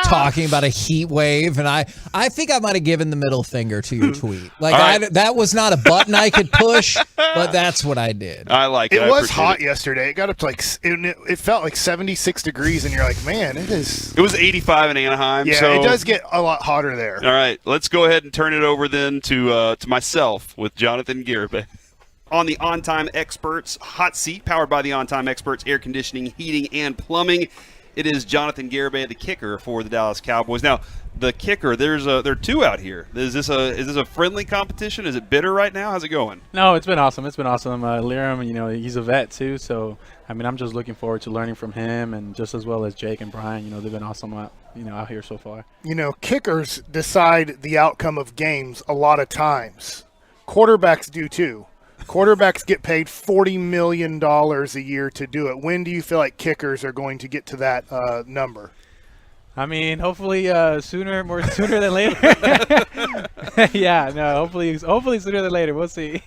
talking about a heat wave, and I think I might have given the middle finger to your tweet. Like, that was not a button I could push, but that's what I did. I like it. It was hot yesterday. It got up to it felt like 76 degrees, and you're like, man, it is. It was 85 in Anaheim. Yeah, so it does get a lot hotter there. All right, let's go ahead and turn it over then to myself with Jonathan Garibay. On the On Time Experts hot seat, powered by the On Time Experts air conditioning, heating, and plumbing. It is Jonathan Garibay, the kicker for the Dallas Cowboys. Now, the kicker, there are two out here. Is this a friendly competition? Is it bitter right now? How's it going? No, it's been awesome. It's been awesome. Liram, he's a vet too, so I mean, I'm just looking forward to learning from him, and just as well as Jake and Brian. They've been awesome out here so far. Kickers decide the outcome of games a lot of times. Quarterbacks do too. Quarterbacks get paid $40 million a year to do it. When do you feel like kickers are going to get to that number? I mean, hopefully sooner than later. Yeah, no, hopefully sooner than later. We'll see.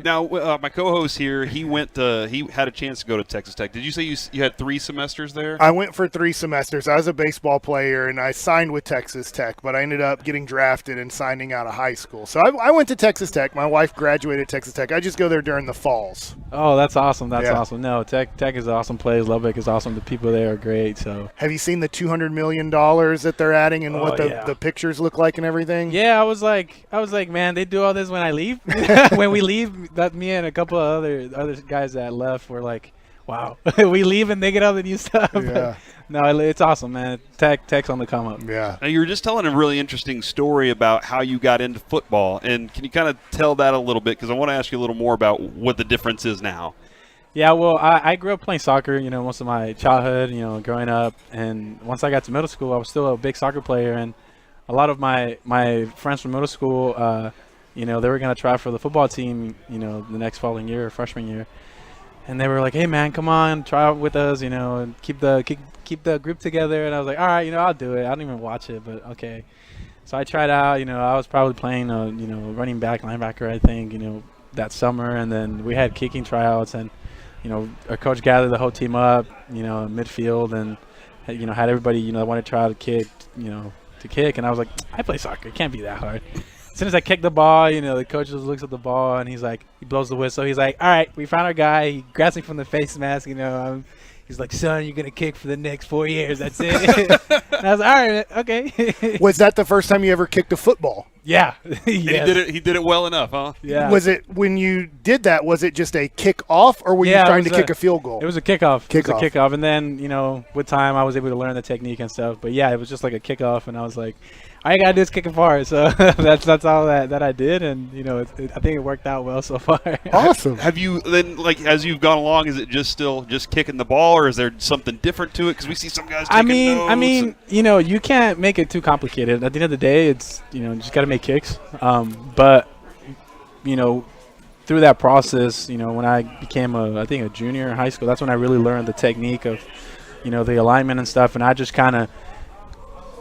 Now, my co-host here, he had a chance to go to Texas Tech. Did you say you had 3 semesters there? I went for 3 semesters. I was a baseball player, and I signed with Texas Tech, but I ended up getting drafted and signing out of high school. So I went to Texas Tech. My wife graduated at Texas Tech. I just go there during the falls. Oh, that's awesome. That's awesome. No, Tech is an awesome place. Lubbock is awesome. The people there are great. So, have you seen the $200 million that they're adding and what the pictures look like and everything? Yeah, I was like, man, they do all this when I leave. When we leave, that me and a couple of other guys that left were like, wow, we leave and they get all the new stuff. Yeah. No, it's awesome, man. Tech's on the come up. Yeah. Now, you were just telling a really interesting story about how you got into football, and can you kind of tell that a little bit? Because I want to ask you a little more about what the difference is now. Yeah, well, I grew up playing soccer, most of my childhood, growing up. And once I got to middle school, I was still a big soccer player. And a lot of my friends from middle school, they were going to try for the football team, the next following year, freshman year. And they were like, hey, man, come on, try out with us, and keep the group together. And I was like, all right, I'll do it. I don't even watch it, but okay. So I tried out. I was probably playing, running back, linebacker, I think, that summer. And then we had kicking tryouts, and our coach gathered the whole team up, midfield, and had everybody, that wanted to try out to kick, and I was like, I play soccer, it can't be that hard. As soon as I kick the ball, the coach just looks at the ball, and he blows the whistle. He's like, all right, we found our guy. He grabs me from the face mask, he's like, son, you're gonna kick for the next 4 years. That's it. And I was like, all right, okay. Was that the first time you ever kicked a football? Yeah. Yes. He did it well enough, huh? Yeah. Was it, when you did that, was it just a kick off, or were you trying to kick a field goal? It was a kickoff. It was a kickoff. And then, with time, I was able to learn the technique and stuff. But yeah, it was just like a kickoff, and I was like, all you gotta do is kick it far. So that's all that I did, and I think it worked out well so far. Awesome. Have you then, as you've gone along, is it still kicking the ball, or is there something different to it? Because we see some guys. I mean, you can't make it too complicated. At the end of the day, it's just gotta make kicks. But through that process, when I became a junior in high school, that's when I really learned the technique of, the alignment and stuff, and I just kind of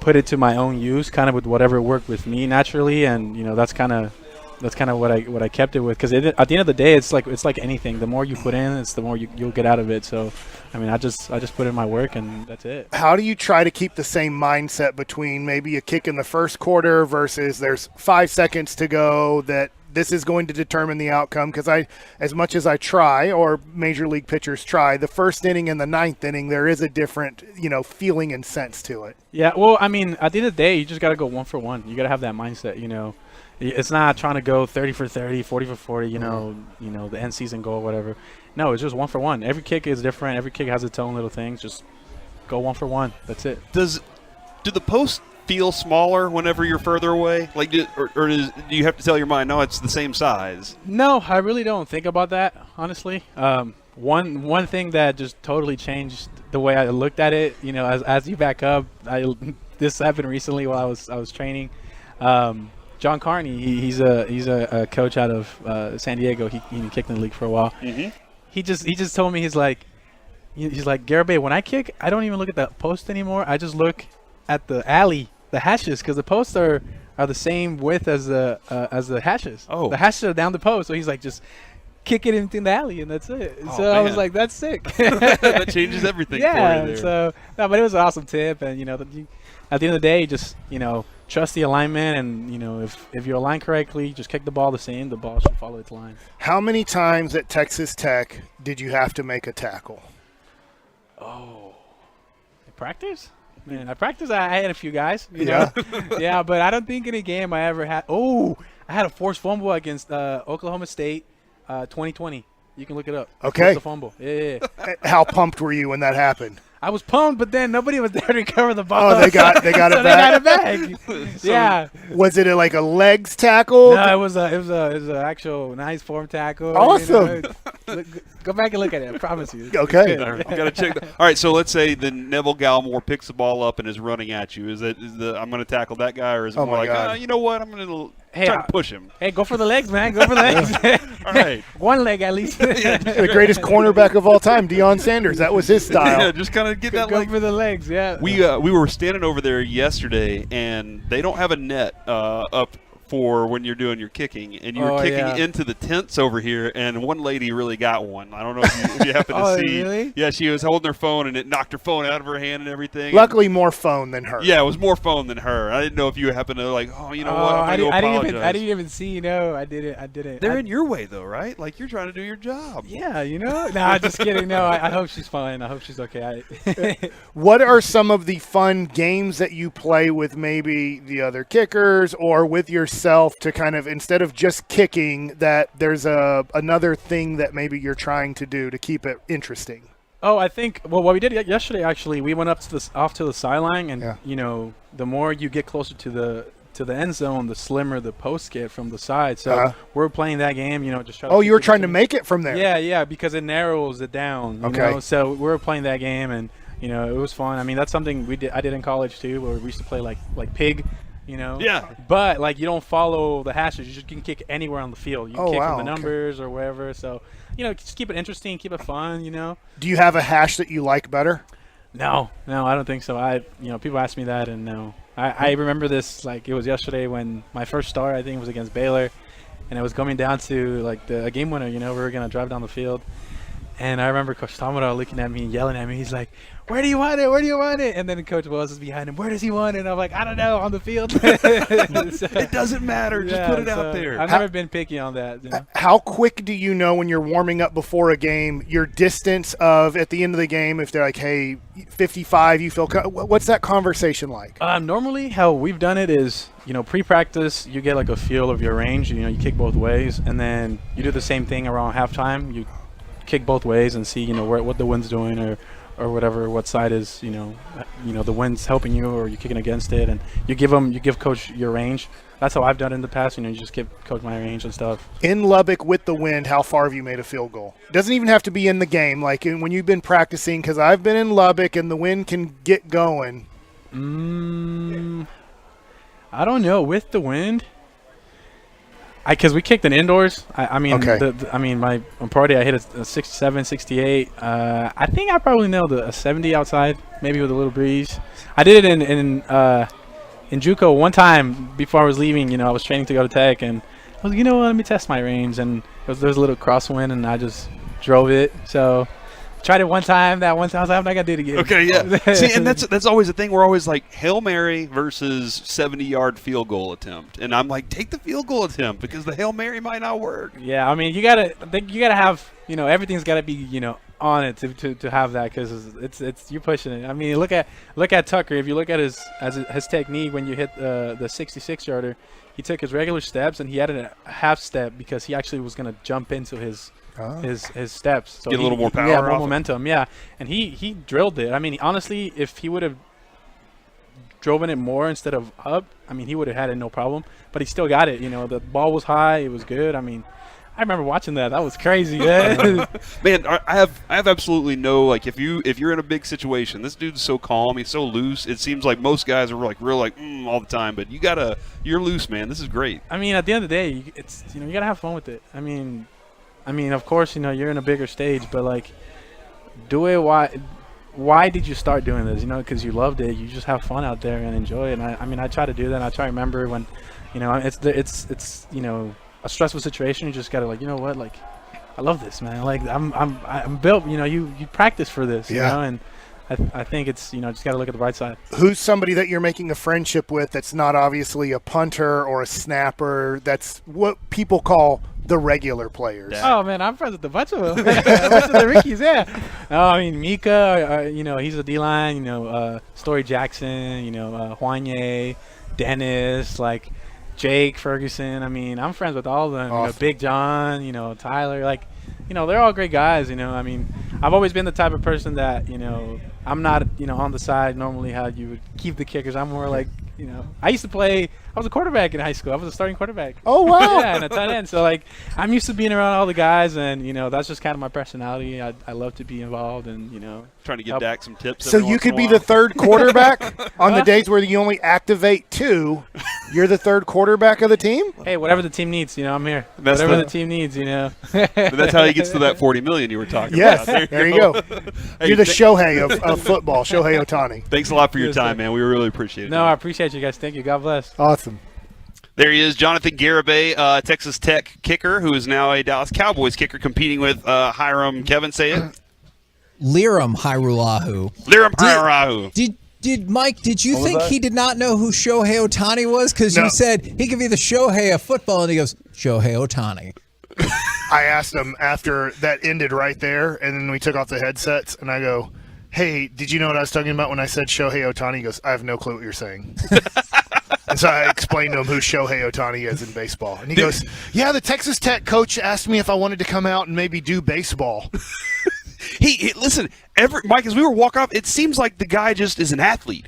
put it to my own use, kind of with whatever worked with me naturally, and that's kind of what I kept it with, because at the end of the day, it's like anything. The more you put in, it's the more you'll get out of it. So, I mean, I just put in my work, and that's it. How do you try to keep the same mindset between maybe a kick in the first quarter versus there's 5 seconds to go, that this is going to determine the outcome? Because as much as I try, or major league pitchers try, the first inning and the ninth inning, there is a different, feeling and sense to it. Yeah, well, I mean, at the end of the day, you just got to go 1 for 1. You got to have that mindset, It's not trying to go 30 for 30, 40 for 40, the end season goal, whatever. No, it's just 1 for 1. Every kick is different. Every kick has its own little things. Just go 1 for 1. That's it. Do the posts feel smaller whenever you're further away? Do you have to tell your mind, no, it's the same size? No, I really don't think about that, honestly. one thing that just totally changed the way I looked at it, you know, as you back up, this happened recently while I was training. John Carney, he's a coach out of San Diego. He kicked in the league for a while. Mm-hmm. He just told me, he's like Garibay, when I kick, I don't even look at the post anymore. I just look at the alley, the hashes, because the posts are the same width as the hashes. Oh, the hashes are down the post. So he's like, just kick it into the alley, and that's it. Oh, so man. I was like, that's sick. That changes everything. Yeah. For you there. So no, but it was an awesome tip, and you know, at the end of the day, just, you know, trust the alignment, and you know, if you're aligned correctly, just kick the ball the same. The ball should follow its line. How many times at Texas Tech did you have to make a tackle? Oh, practice? Man, I practiced. I had a few guys. You know? Yeah, but I don't think in a game I ever had. Oh, I had a forced fumble against Oklahoma State, 2020. You can look it up. Okay. Forced a fumble. Yeah. How pumped were you when that happened? I was pumped, but then nobody was there to recover the ball. Oh, they got it so back. They got it back. Yeah. Was it like a legs tackle? No, it was a actual nice form tackle. Awesome. You know, go back and look at it. I promise you. Okay. Gotta check. All right, so let's say the Neville Gallimore picks the ball up and is running at you. Is I'm going to tackle that guy, or is it more like, you know what, I'm going to try to push him? Hey, go for the legs, man. Go for the legs. All right. One leg at least. The greatest cornerback of all time, Deion Sanders. That was his style. Yeah, just kind of get that go leg for the legs. Yeah. We were standing over there yesterday, and they don't have a net up for when you're doing your kicking, and you were kicking into the tents over here, and one lady really got one. I don't know if you happen to see. Really? Yeah, she was holding her phone, and it knocked her phone out of her hand and everything. Luckily, more phone than her. Yeah, it was more phone than her. I didn't know if you happened to what? I'm going to apologize. I didn't even see. No, I didn't. They're in your way though, right? Like you're trying to do your job. Yeah, you know. Nah, just kidding. No, I hope she's fine. I hope she's okay. What are some of the fun games that you play with maybe the other kickers or with yourself to kind of, instead of just kicking, that there's another thing that maybe you're trying to do to keep it interesting? Oh, I think, well, what we did yesterday, actually, we went off to the sideline, and you know, the more you get closer to the end zone, the slimmer the posts get from the side. So we're playing that game, you know, just try to. Oh, you were trying to make it from there. Yeah, because it narrows it down. You know? So we were playing that game, and you know, it was fun. I mean, that's something I did in college too, where we used to play like pig. You know, but like you don't follow the hashes. You just can kick anywhere on the field. You can kick from the numbers or wherever. So, you know, just keep it interesting, keep it fun. You know. Do you have a hash that you like better? No, I don't think so. People ask me that, and no, I remember this like it was yesterday when my first start, I think, was against Baylor, and it was coming down to like a game winner. You know, we were gonna drive down the field, and I remember Coach Tamara looking at me and yelling at me. He's like, "Where do you want it? Where do you want it?" And then Coach Wells is behind him. "Where does he want it?" And I'm like, "I don't know, on the field." It doesn't matter. Just put it out there. I've never been picky on that. You know? How quick do you know when you're warming up before a game, your distance of at the end of the game, if they're like, hey, 55, you feel what's that conversation like? Normally how we've done it is, you know, pre-practice, you get like a feel of your range. You know, you kick both ways, and then you do the same thing around halftime. You kick both ways and see, you know, what the wind's doing or whatever, what side is, you know, the wind's helping you or you're kicking against it, and you give coach your range. That's how I've done it in the past. You know, you just give coach my range and stuff. In Lubbock with the wind, how far have you made a field goal? It doesn't even have to be in the game, like when you've been practicing, because I've been in Lubbock and the wind can get going. I don't know, with the wind. Because we kicked it indoors. I mean, my party, I hit a 67, 68. I think I probably nailed a 70 outside, maybe with a little breeze. I did it in JUCO one time before I was leaving. You know, I was training to go to Tech, and I was, you know what, let me test my range. And there was a little crosswind, and I just drove it. So tried it one time. That one time I was like, I'm not gonna do it again. Okay, yeah. See, and that's always the thing. We're always like Hail Mary versus 70-yard field goal attempt, and I'm like, take the field goal attempt because the Hail Mary might not work. Yeah, I mean, you gotta have, you know, everything's gotta be, you know, on it to have that, because it's you're pushing it. I mean, look at Tucker. If you look at his technique when you hit the 66-yarder, he took his regular steps and he added a half step because he actually was gonna jump into his steps. So get a little more power. Yeah, more momentum. Yeah, and he drilled it. I mean, honestly, if he would have driven it more instead of up, I mean, he would have had it no problem. But he still got it. You know, the ball was high. It was good. I mean, I remember watching that. That was crazy, man. Man, I have absolutely no, like, if you're in a big situation, this dude's so calm, he's so loose. It seems like most guys are like real all the time, but you're loose, man. This is great. I mean, at the end of the day, it's you gotta have fun with it. I mean, of course, you're in a bigger stage, but like, do it. Why did you start doing this? Because you loved it. You just have fun out there and enjoy it. And I try to do that. And I try to remember when, it's a stressful situation. You just gotta I love this, man. Like I'm built. You practice for this. And I think it's just gotta look at the bright side. Who's somebody that you're making a friendship with that's not obviously a punter or a snapper? That's what people call the regular players. Oh man, I'm friends with a bunch of them. A bunch of the Rickies, yeah. I mean Mika, he's a D-line. Story Jackson, Juanye, Dennis, like Jake Ferguson. I mean, I'm friends with all of them. Awesome. Big John, Tyler, they're all great guys. I mean, I've always been the type of person that I'm not on the side normally how you would keep the kickers. I'm more like I used to play. I was a quarterback in high school. I was a starting quarterback. Oh wow! Yeah, and a tight end. So I'm used to being around all the guys, and that's just kind of my personality. I love to be involved, and trying to give Dak some tips. So you could be the third quarterback on the days where you only activate 2. You're the third quarterback of the team. Hey, whatever the team needs, I'm here. Whatever the team needs, But that's how he gets to that $40 million you were talking about. Yes, there you go. Hey, you're the Shohei of football, Shohei Ohtani. Thanks a lot for your time, man. We really appreciate it. No, I appreciate you guys. Thank you. God bless. Awesome. There he is, Jonathan Garibay, Texas Tech kicker, who is now a Dallas Cowboys kicker, competing with Hiram. Kevin, say it. Liram Hairulahu. Liram Hairulahu. Did Mike? Did you think he did not know who Shohei Ohtani was? Because you said he could be the Shohei of football, and he goes Shohei Ohtani. I asked him after that ended right there, and then we took off the headsets, and I go, "Hey, did you know what I was talking about when I said Shohei Ohtani?" He goes, "I have no clue what you're saying." And so I explained to him who Shohei Ohtani is in baseball. And he goes, "Yeah, the Texas Tech coach asked me if I wanted to come out and maybe do baseball." He listen, Mike, as we were walking off, it seems like the guy just is an athlete.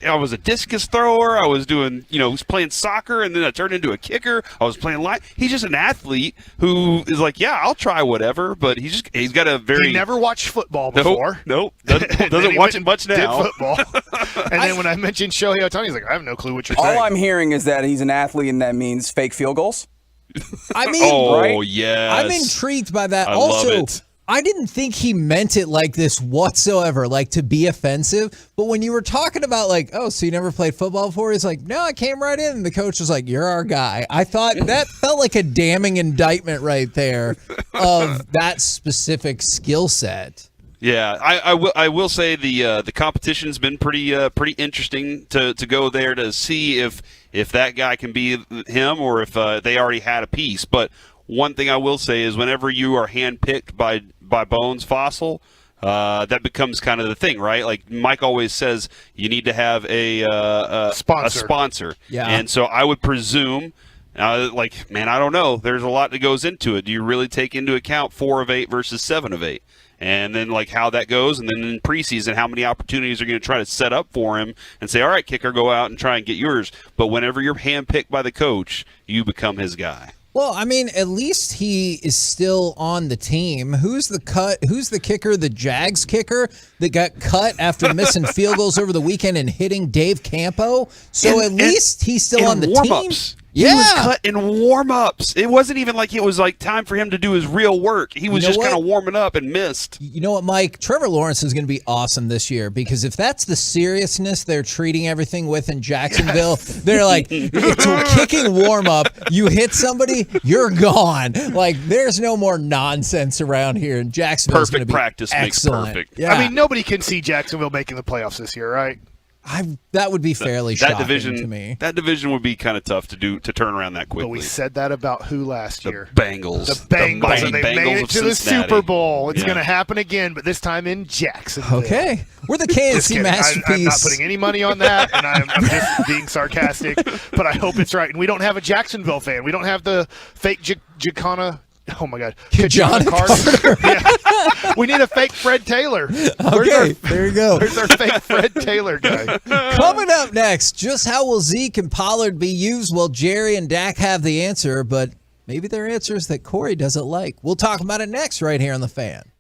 I was a discus thrower. I was doing, was playing soccer, and then I turned into a kicker. I was playing line. He's just an athlete who is like, yeah, I'll try whatever. But he's got a very. He never watched football before. Nope. Doesn't watch it much now. Did football. And then when I mentioned Shohei Ohtani, he's like, I have no clue what you're saying. All I'm hearing is that he's an athlete, and that means fake field goals. I mean, right? Yes. I'm intrigued by that. I also, love it. I didn't think he meant it like this whatsoever, like to be offensive. But when you were talking about so you never played football before? He's like, no, I came right in. And the coach was like, you're our guy. I thought that felt like a damning indictment right there of that specific skill set. Yeah, I will say the competition's been pretty interesting to go there to see if that guy can be him or if they already had a piece. But one thing I will say is whenever you are handpicked by Bones Fossil, that becomes kind of the thing, right? Like Mike always says, you need to have a sponsor. Yeah. And so I would presume, I don't know. There's a lot that goes into it. Do you really take into account 4 of 8 versus 7 of 8? And then how that goes, and then in preseason, how many opportunities are going to try to set up for him and say, all right, kicker, go out and try and get yours. But whenever you're handpicked by the coach, you become his guy. Well, I mean, at least he is still on the team. Who's the kicker, the Jags kicker that got cut after missing field goals over the weekend and hitting Dave Campo? So at least he's still on the team. Yeah. He was cut in warm-ups. It wasn't even like it was time for him to do his real work. He was just kind of warming up and missed. You know what, Mike? Trevor Lawrence is going to be awesome this year because if that's the seriousness they're treating everything with in Jacksonville, they're like, it's a kicking warm-up. You hit somebody, you're gone. There's no more nonsense around here. And Jacksonville's going to be practice excellent. makes perfect. Yeah. I mean, nobody can see Jacksonville making the playoffs this year, right? That would be fairly shocking to me. That division would be kind of tough to turn around that quickly. But we said that about who last year? The Bengals. The Bengals. And they made it to the Super Bowl. It's Yeah. going to happen again, but this time in Jacksonville. Okay. We're the KNC masterpiece. I'm not putting any money on that, and I'm just being sarcastic, but I hope it's right. And we don't have a Jacksonville fan. We don't have the fake Jacana. Oh, my God. John Carter. Yeah. We need a fake Fred Taylor. Okay, there you go. Where's our fake Fred Taylor guy? Coming up next, just how will Zeke and Pollard be used? Well, Jerry and Dak have the answer, but maybe they're answers that Corey doesn't like. We'll talk about it next right here on The Fan.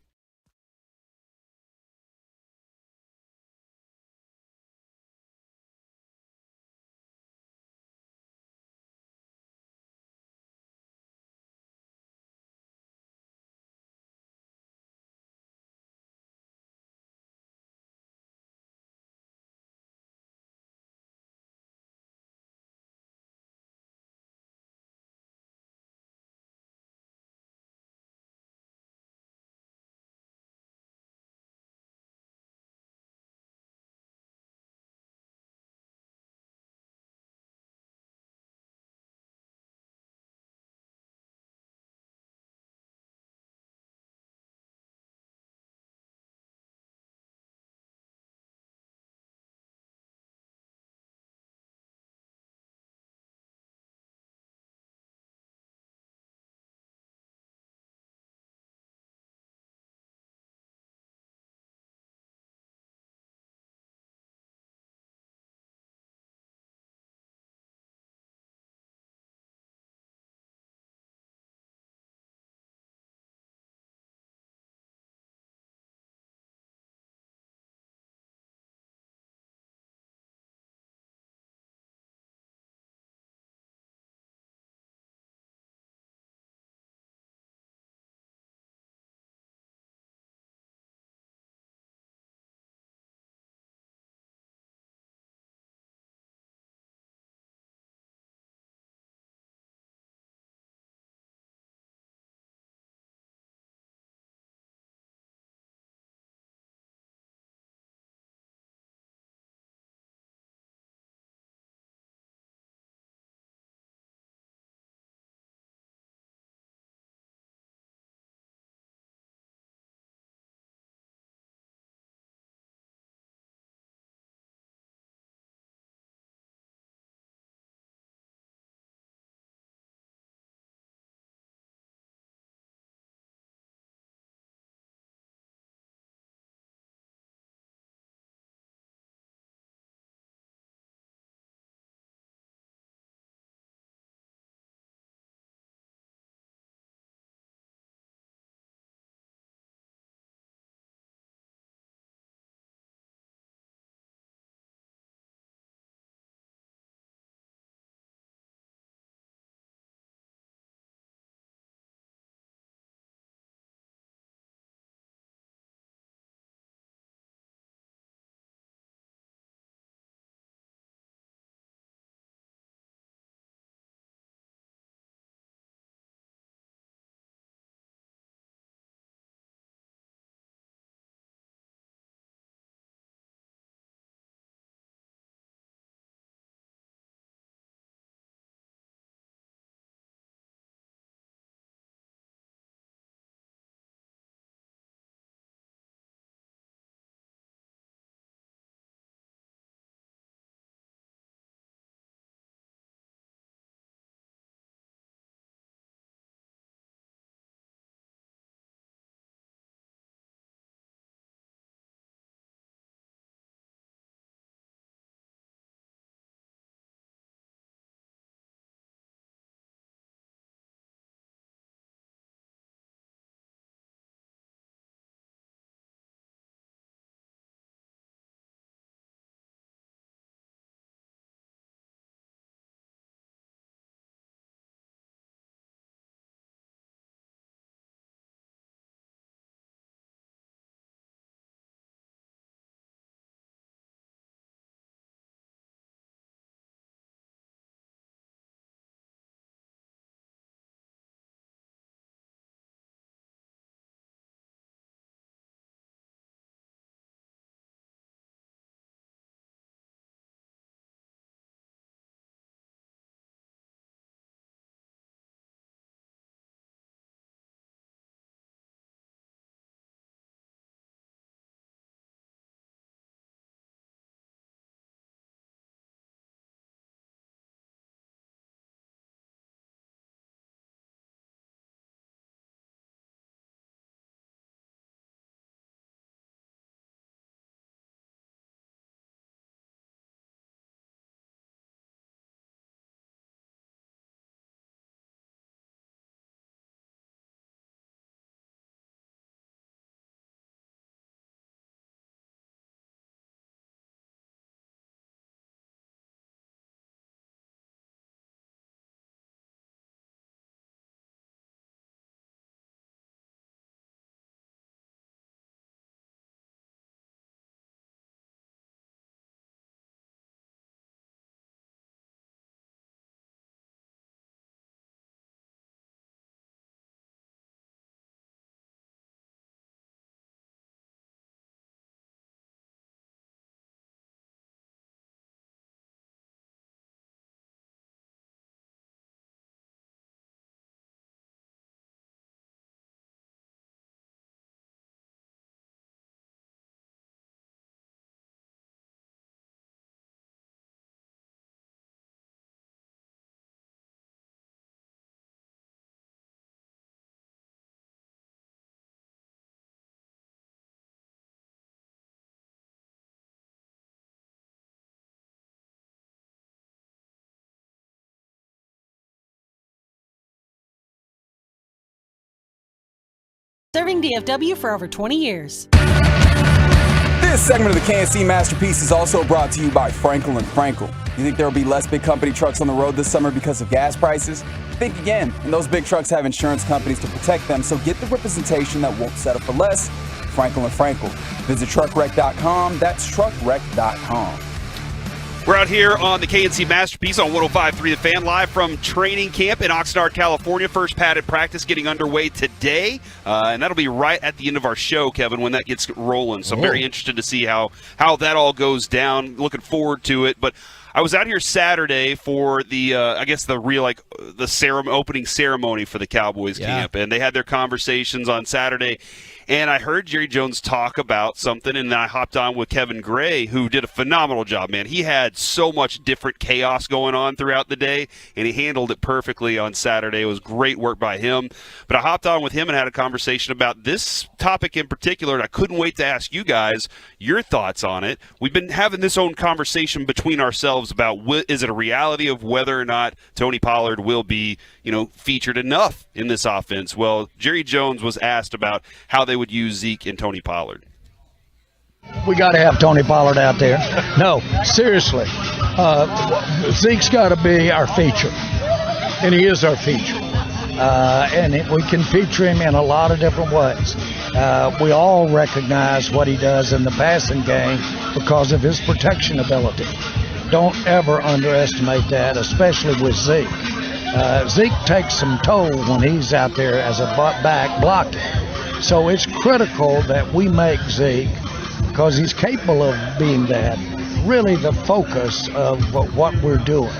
Serving DFW for over 20 years. This segment of the KNC Masterpiece is also brought to you by Frankel & Frankel. You think there will be less big company trucks on the road this summer because of gas prices? Think again. And those big trucks have insurance companies to protect them, so get the representation that won't settle for less. Frankel & Frankel. Visit truckwreck.com. That's truckwreck.com. We're out here on the KNC Masterpiece on 105.3 The Fan, live from training camp in Oxnard, California. First padded practice getting underway today, and that'll be right at the end of our show, Kevin, when that gets rolling. So I'm very interested to see how that all goes down. Looking forward to it. But I was out here Saturday for the, opening ceremony for the Cowboys camp, and they had their conversations on Saturday. And I heard Jerry Jones talk about something, and then I hopped on with Kevin Gray, who did a phenomenal job, man. He had so much different chaos going on throughout the day, and he handled it perfectly on Saturday. It was great work by him. But I hopped on with him and had a conversation about this topic in particular, and I couldn't wait to ask you guys your thoughts on it. We've been having this own conversation between ourselves about is it a reality of whether or not Tony Pollard will be, featured enough in this offense. Well, Jerry Jones was asked about how they would use Zeke and Tony Pollard. We got to have Tony Pollard out there. No, seriously. Zeke's got to be our feature, and he is our feature. We can feature him in a lot of different ways. We all recognize what he does in the passing game because of his protection ability. Don't ever underestimate that, especially with Zeke. Zeke takes some toll when he's out there as a back blocking. So it's critical that we make Zeke, because he's capable of being that, really the focus of what we're doing.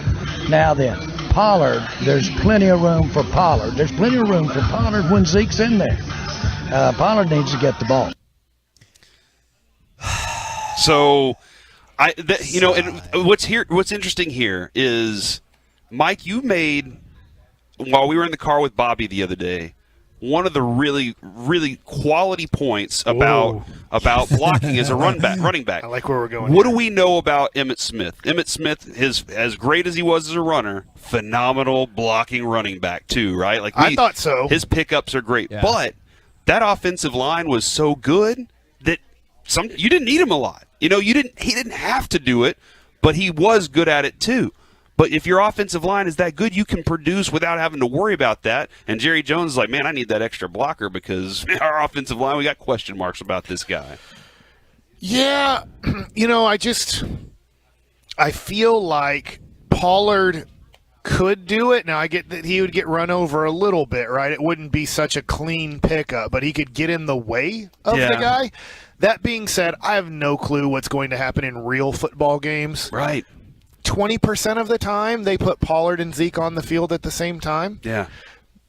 Now then, Pollard, there's plenty of room for Pollard. There's plenty of room for Pollard when Zeke's in there. Pollard needs to get the ball. So, and what's interesting here is, Mike, you made, while we were in the car with Bobby the other day, one of the really, really quality points about blocking as a running back. I like where we're going. What do we know about Emmitt Smith? Emmitt Smith is, as great as he was as a runner, phenomenal blocking running back too, right? I thought so. His pickups are great, but that offensive line was so good that you didn't need him a lot. He didn't have to do it, but he was good at it too. But if your offensive line is that good, you can produce without having to worry about that. And Jerry Jones is like, man, I need that extra blocker because our offensive line, we got question marks about this guy. Yeah, I feel like Pollard could do it. Now, I get that he would get run over a little bit, right? It wouldn't be such a clean pickup, but he could get in the way of the guy. That being said, I have no clue what's going to happen in real football games. Right. 20% of the time, they put Pollard and Zeke on the field at the same time. Yeah.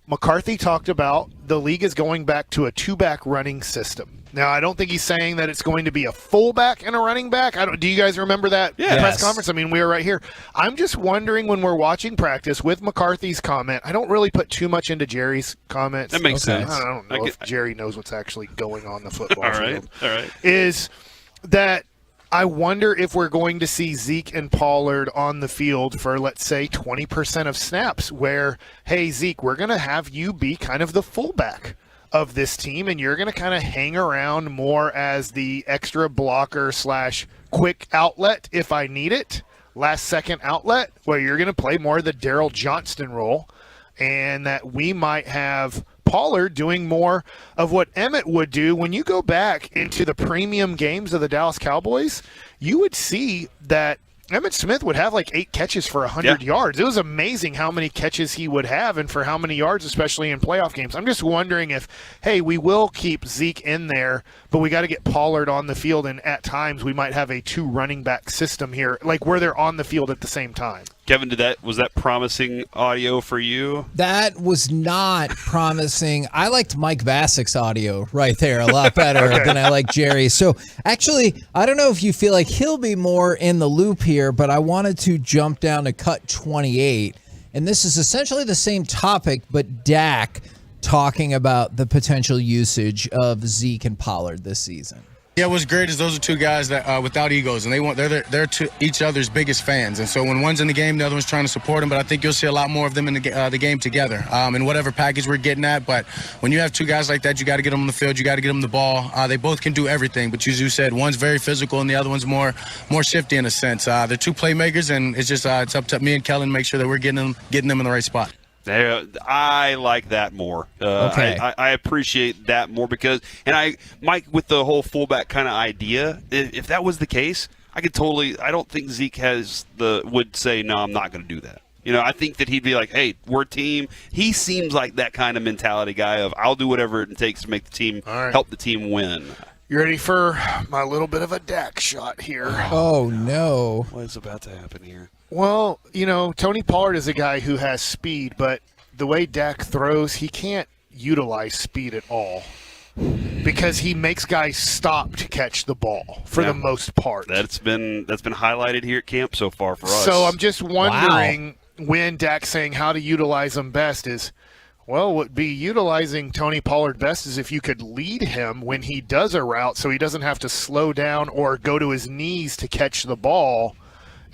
McCarthy talked about the league is going back to a two-back running system. Now, I don't think he's saying that it's going to be a fullback and a running back. Do you guys remember that press conference? I mean, we were right here. I'm just wondering when we're watching practice with McCarthy's comment. I don't really put too much into Jerry's comments. That makes sense. I don't know if Jerry knows what's actually going on the football field. All right. Is that I wonder if we're going to see Zeke and Pollard on the field for, let's say, 20% of snaps where, hey, Zeke, we're going to have you be kind of the fullback of this team, and you're going to kind of hang around more as the extra blocker / quick outlet if I need it, last-second outlet, where you're going to play more of the Daryl Johnston role, and that we might have Pollard doing more of what Emmitt would do. When you go back into the premium games of the Dallas Cowboys, you would see that Emmitt Smith would have like 8 catches for 100 yards. It was amazing how many catches he would have and for how many yards, especially in playoff games. I'm just wondering if, hey, we will keep Zeke in there, but we got to get Pollard on the field, and at times we might have a 2 running back system here, like where they're on the field at the same time. Kevin, was that promising audio for you? That was not promising. I liked Mike Vasic's audio right there a lot better than I like Jerry. So actually, I don't know if you feel like he'll be more in the loop here, but I wanted to jump down to cut 28. And this is essentially the same topic, but Dak talking about the potential usage of Zeke and Pollard this season. Yeah, what's great is those are two guys that without egos, and they're each other's biggest fans. And so when one's in the game, the other one's trying to support him. But I think you'll see a lot more of them in the game together, in whatever package we're getting at. But when you have two guys like that, you got to get them on the field. You got to get them the ball. They both can do everything. But as you said, one's very physical, and the other one's more shifty in a sense. They're two playmakers, and it's just it's up to me and Kellen to make sure that we're getting them in the right spot. I like that more. Okay. I appreciate that more because, Mike, with the whole fullback kind of idea, if that was the case, I don't think Zeke would say, no, I'm not going to do that. I think that he'd be like, hey, we're a team. He seems like that kind of mentality guy of I'll do whatever it takes to make the team, help the team win. You ready for my little bit of a Dak shot here? Oh, no. What is about to happen here? Well, Tony Pollard is a guy who has speed, but the way Dak throws, he can't utilize speed at all because he makes guys stop to catch the ball for the most part. That's been highlighted here at camp so far for us. So I'm just wondering when Dak's saying how to utilize them best is, well, what would be utilizing Tony Pollard best is if you could lead him when he does a route so he doesn't have to slow down or go to his knees to catch the ball.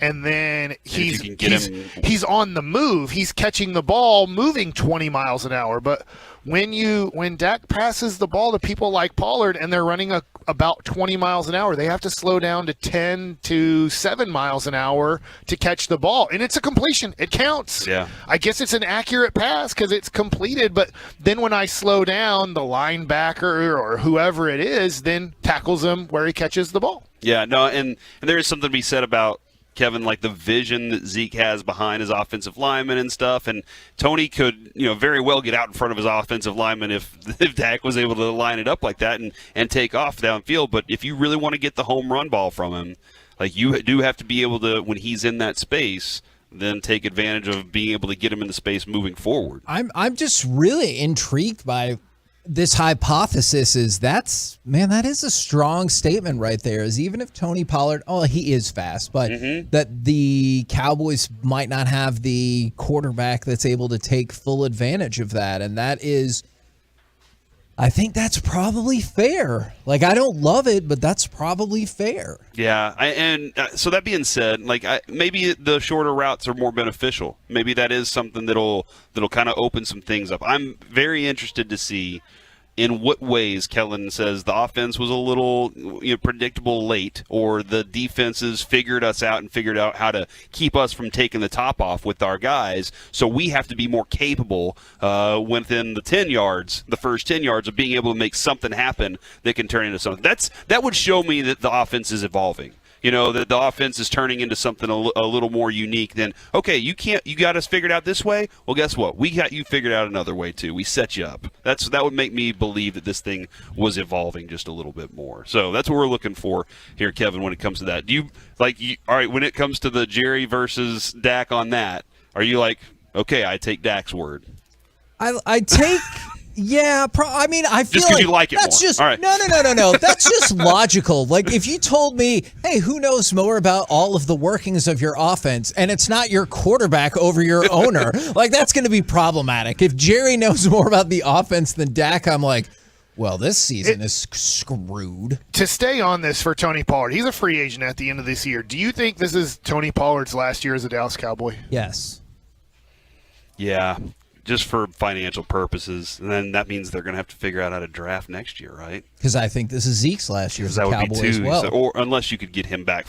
And then he's on the move. He's catching the ball, moving 20 miles an hour. But when Dak passes the ball to people like Pollard and they're running about 20 miles an hour, they have to slow down to 10 to 7 miles an hour to catch the ball. And it's a completion. It counts. Yeah. I guess it's an accurate pass because it's completed. But then when I slow down, the linebacker or whoever it is then tackles him where he catches the ball. Yeah, no, and there is something to be said about Kevin, like the vision that Zeke has behind his offensive lineman and stuff, and Tony could, very well get out in front of his offensive lineman if Dak was able to line it up like that and take off downfield. But if you really want to get the home run ball from him, like you do have to be able to, when he's in that space, then take advantage of being able to get him in the space moving forward. I'm just really intrigued by this hypothesis that is a strong statement right there. Is even if Tony Pollard, he is fast, but that the Cowboys might not have the quarterback that's able to take full advantage of that. And I think that's probably fair. Like, I don't love it, but that's probably fair. Yeah, so that being said, maybe the shorter routes are more beneficial. Maybe that is something that'll kind of open some things up. I'm very interested to see in what ways Kellen says the offense was a little predictable late, or the defenses figured us out and figured out how to keep us from taking the top off with our guys. So we have to be more capable within the first 10 yards of being able to make something happen that can turn into something. That would show me that the offense is evolving. That the offense is turning into something a little more unique than, okay, you got us figured out this way? Well, guess what? We got you figured out another way, too. We set you up. That would make me believe that this thing was evolving just a little bit more. So that's what we're looking for here, Kevin, when it comes to that. All right, when it comes to the Jerry versus Dak on that, are you like, okay, I take Dak's word? I take... Yeah, I feel just because you like it that's more. Just, all right. No. That's just logical. Like, if you told me, hey, who knows more about all of the workings of your offense, and it's not your quarterback over your owner, that's going to be problematic. If Jerry knows more about the offense than Dak, I'm like, well, this season is screwed. To stay on this for Tony Pollard, he's a free agent at the end of this year. Do you think this is Tony Pollard's last year as a Dallas Cowboy? Yes. Yeah. Just for financial purposes, and then that means they're going to have to figure out how to draft next year, right? Because I think this is Zeke's last year as a Cowboy Cowboy as well. or unless you could get him back,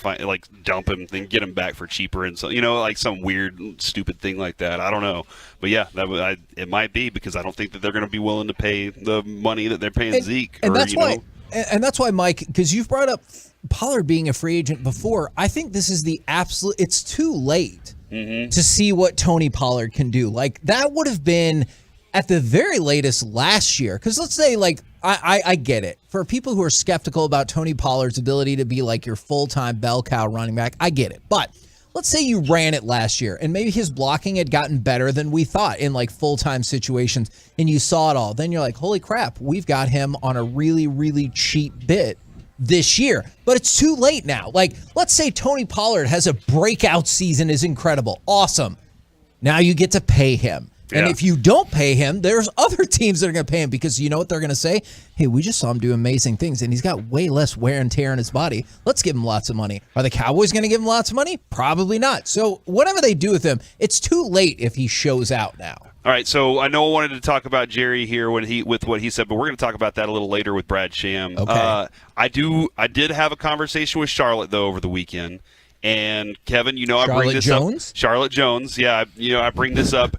dump him, then get him back for cheaper, and so some weird, stupid thing like that. I don't know, but yeah, it might be because I don't think that they're going to be willing to pay the money that they're paying Zeke. And that's why. And that's why, Mike, because you've brought up Pollard being a free agent before. I think this is the absolute. It's too late. To see what Tony Pollard can do. That would have been at the very latest last year. Because let's say, I get it. For people who are skeptical about Tony Pollard's ability to be your full-time bell cow running back, I get it. But let's say you ran it last year, and maybe his blocking had gotten better than we thought in full-time situations, and you saw it all. Then you're like, holy crap, we've got him on a really, really cheap bit this year. But it's too late now. Let's say Tony Pollard has a breakout season, is incredible, awesome. Now you get to pay him. And if you don't pay him, there's other teams that are going to pay him because you know what they're going to say? Hey, we just saw him do amazing things, and he's got way less wear and tear in his body. Let's give him lots of money. Are the Cowboys going to give him lots of money? Probably not. So whatever they do with him, it's too late if he shows out now. All right, so I know I wanted to talk about Jerry here with what he said, but we're going to talk about that a little later with Brad Sham. Okay. I did have a conversation with Charlotte though over the weekend, and Kevin, I bring this Jones? up. Charlotte Jones, yeah, I bring this up.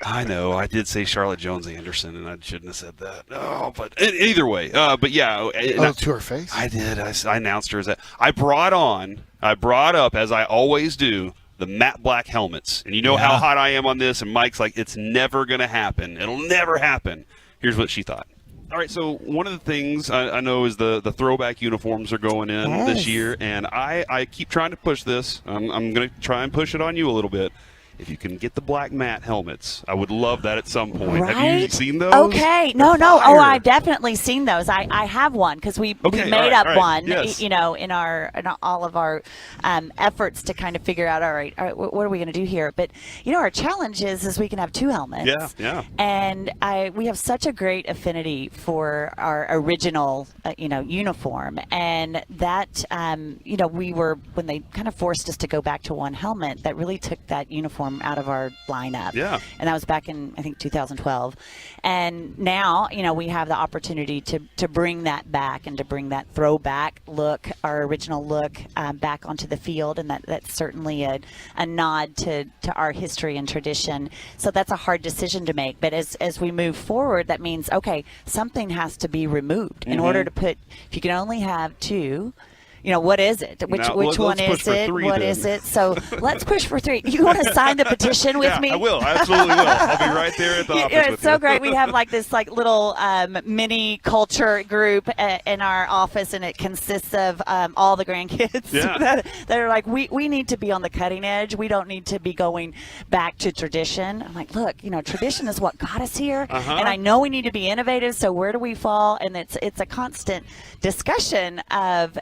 I know I did say Charlotte Jones Anderson, and I shouldn't have said that. Oh, but either way, but yeah, to her face. I did. I announced her as that. I brought up as I always do. The matte black helmets. And you know how hot I am on this, and Mike's like, it's never going to happen. It'll never happen. Here's what she thought. All right, so one of the things I know is the throwback uniforms are going in this year, and I keep trying to push this. I'm going to try and push it on you a little bit. If you can get the black matte helmets, I would love that at some point. Right? Have you seen those? Okay. No. Oh, I've definitely seen those. I have one because we made up one, yes. in all of our efforts to kind of figure out, all right, what are we going to do here? But, our challenge is we can have two helmets. Yeah. And we have such a great affinity for our original, uniform. And that, when they kind of forced us to go back to one helmet, that really took that uniform out of our lineup. Yeah. And that was back in, I think, 2012. And now, we have the opportunity to bring that back and to bring that throwback look, our original look, back onto the field. And that's certainly a nod to our history and tradition. So that's a hard decision to make. But as we move forward, that means, okay, something has to be removed in order to put, if you can only have two, what is it? Which one is it? What is it? So let's push for 3. You want to sign the petition with me? I will. I absolutely will. I'll be right there at the office with It's so great. We have this little mini culture group in our office, and it consists of all the grandkids that are like, we need to be on the cutting edge. We don't need to be going back to tradition. I'm like, look, tradition is what got us here, and I know we need to be innovative. So where do we fall? And it's a constant discussion of,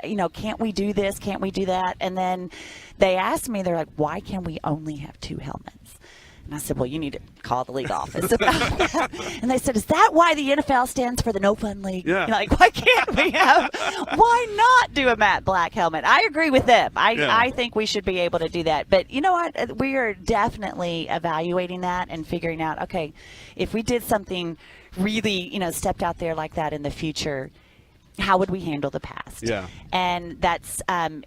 can't we do this? Can't we do that? And then they asked me, they're like, why can we only have 2 helmets? And I said, well, you need to call the league office about that. And they said, is that why the NFL stands for the No Fun League? Yeah. Why can't we why not do a matte black helmet? I agree with them. I think we should be able to do that. But you know what? We are definitely evaluating that and figuring out, okay, if we did something really, stepped out there like that in the future, how would we handle the past? Yeah. And that's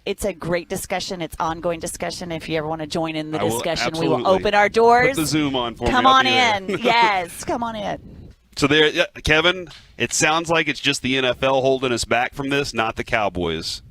it's a great discussion. It's ongoing discussion. If you ever want to join in the discussion, we will absolutely. open our doors. Put the Zoom on for me. Come I'll on be there. in. Yes, come on in. So there, Kevin, it sounds like it's just the NFL holding us back from this, not the Cowboys.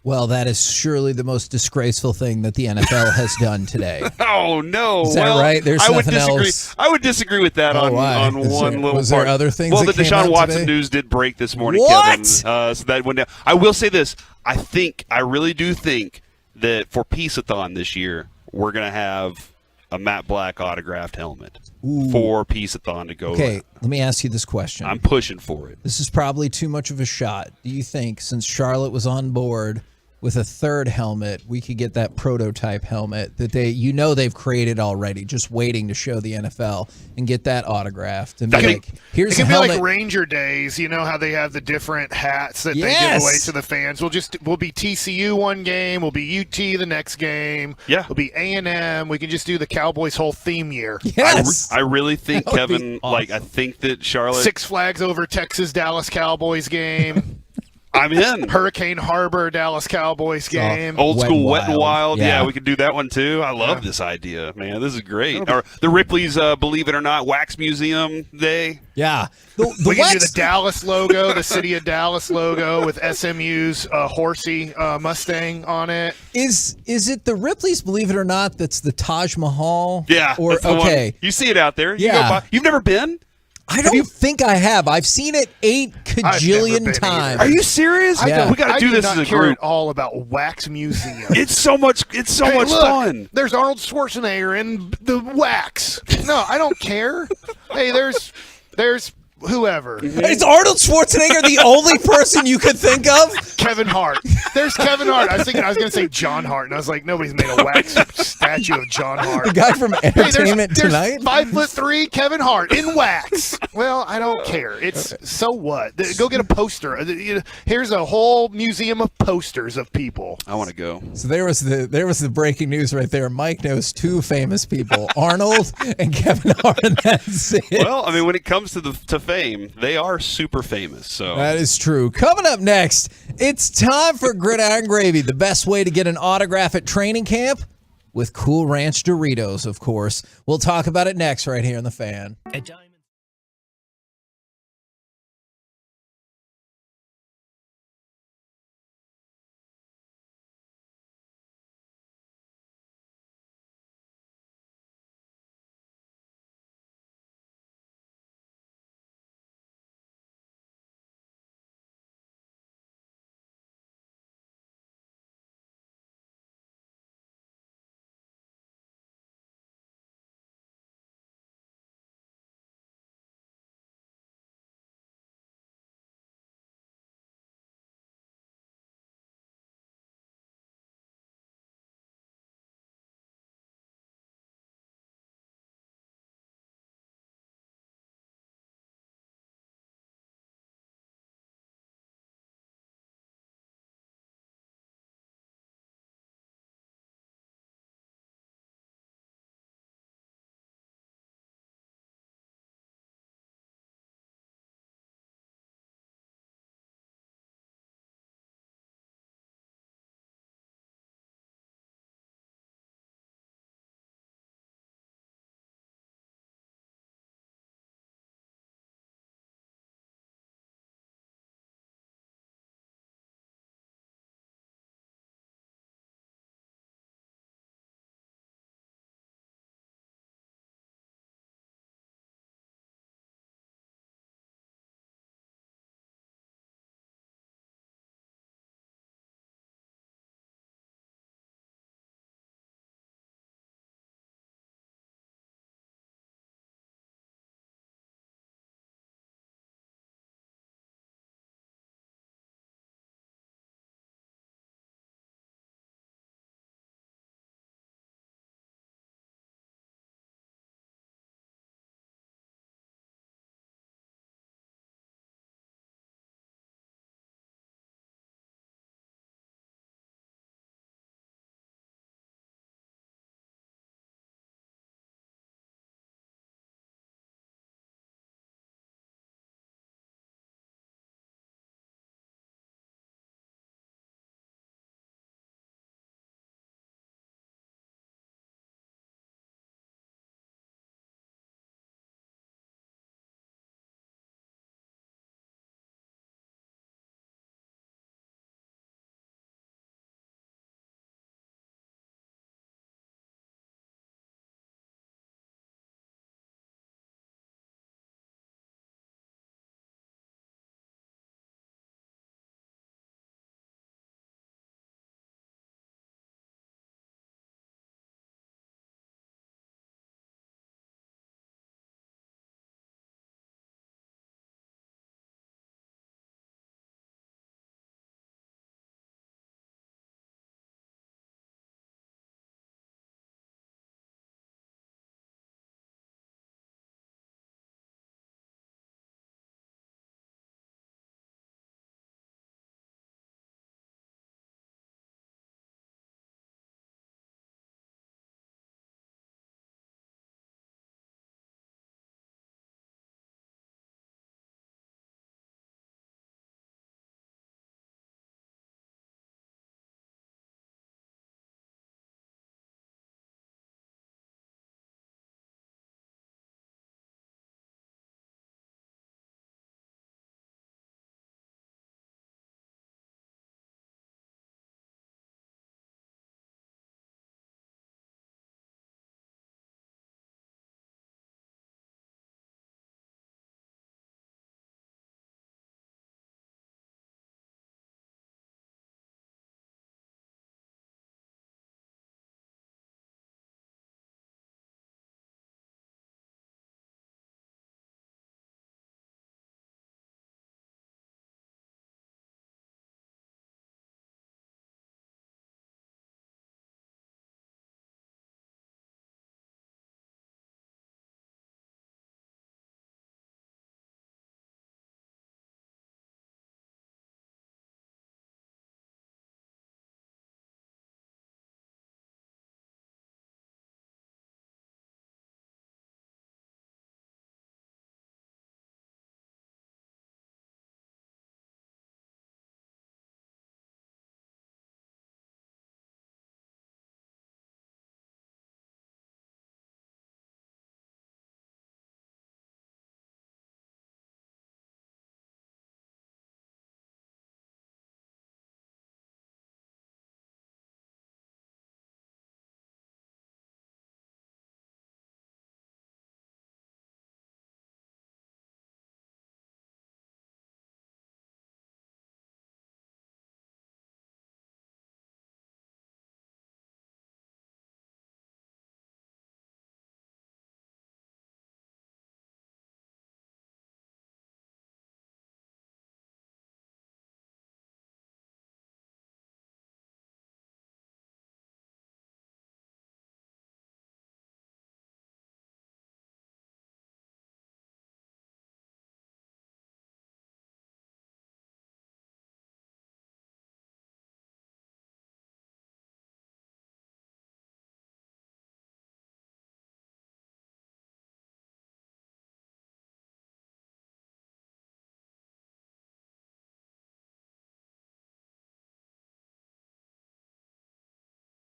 Well, that is surely the most disgraceful thing that the NFL has done today. Oh, no. Is that right? There's nothing else? I would disagree with that on one little was part. there other things Well, that the came out Deshaun Watson today? news did break this morning, What? Kevin. So that went down. I will say this. I really do think that for Peace-a-thon this year, we're going to have a matte black autographed helmet for Peace-a-thon to go Okay, around. let me ask you this question. I'm pushing for it. This is probably too much of a shot. Do you think, since Charlotte was on board with a third helmet, we could get that prototype helmet that they've created already, just waiting to show the NFL and get that autographed and be like, here's it a can be helmet. like Ranger Days, how they have the different hats that they give Yes. away to the fans. We'll be TCU one game, we'll be UT the next game. Yeah. We'll be A&M. We can just do the Cowboys whole theme year. Yes. I really think, That would be Kevin, awesome. I think that Charlotte. Six Flags over Texas Dallas Cowboys game. I'm in. Hurricane Harbor Dallas Cowboys game. Old school Wet and Wild. Yeah. Yeah, we could do that one too. I love this idea, man. This is great. Or the Ripley's Believe It or Not Wax Museum Day. Yeah. We can do the Dallas logo, the City of Dallas logo with SMU's horsey Mustang on it. Is it the Ripley's Believe It or Not that's the Taj Mahal? Yeah. Or that's the okay. one. You see it out there. You Yeah. go by. You've never been? I don't think I have. I've seen it 8 cajillion times. Are you serious? Yeah. We got to do this as a care group. at all about Wax Museum. It's so much. It's so Hey, much look, fun. There's Arnold Schwarzenegger in the wax. No, I don't care. Hey, there's whoever. Is Arnold Schwarzenegger the only person you could think of? Kevin Hart. There's Kevin Hart. I was thinking I was going to say John Hart, and I was like, nobody's made a wax statue of John Hart. The guy from Entertainment there's Tonight? 5'3" Kevin Hart in wax. Well, I don't care. It's so what? Go get a poster. Here's a whole museum of posters of people. I want to go. So there was the breaking news right there. Mike knows two famous people, Arnold and Kevin Hart, and that's it. Well, I mean, when it comes to fame, they are super famous. So That is true. Coming up next, it's time for Gridiron Gravy, the best way to get an autograph at training camp with Cool Ranch Doritos, of course. We'll talk about it next right here on The Fan.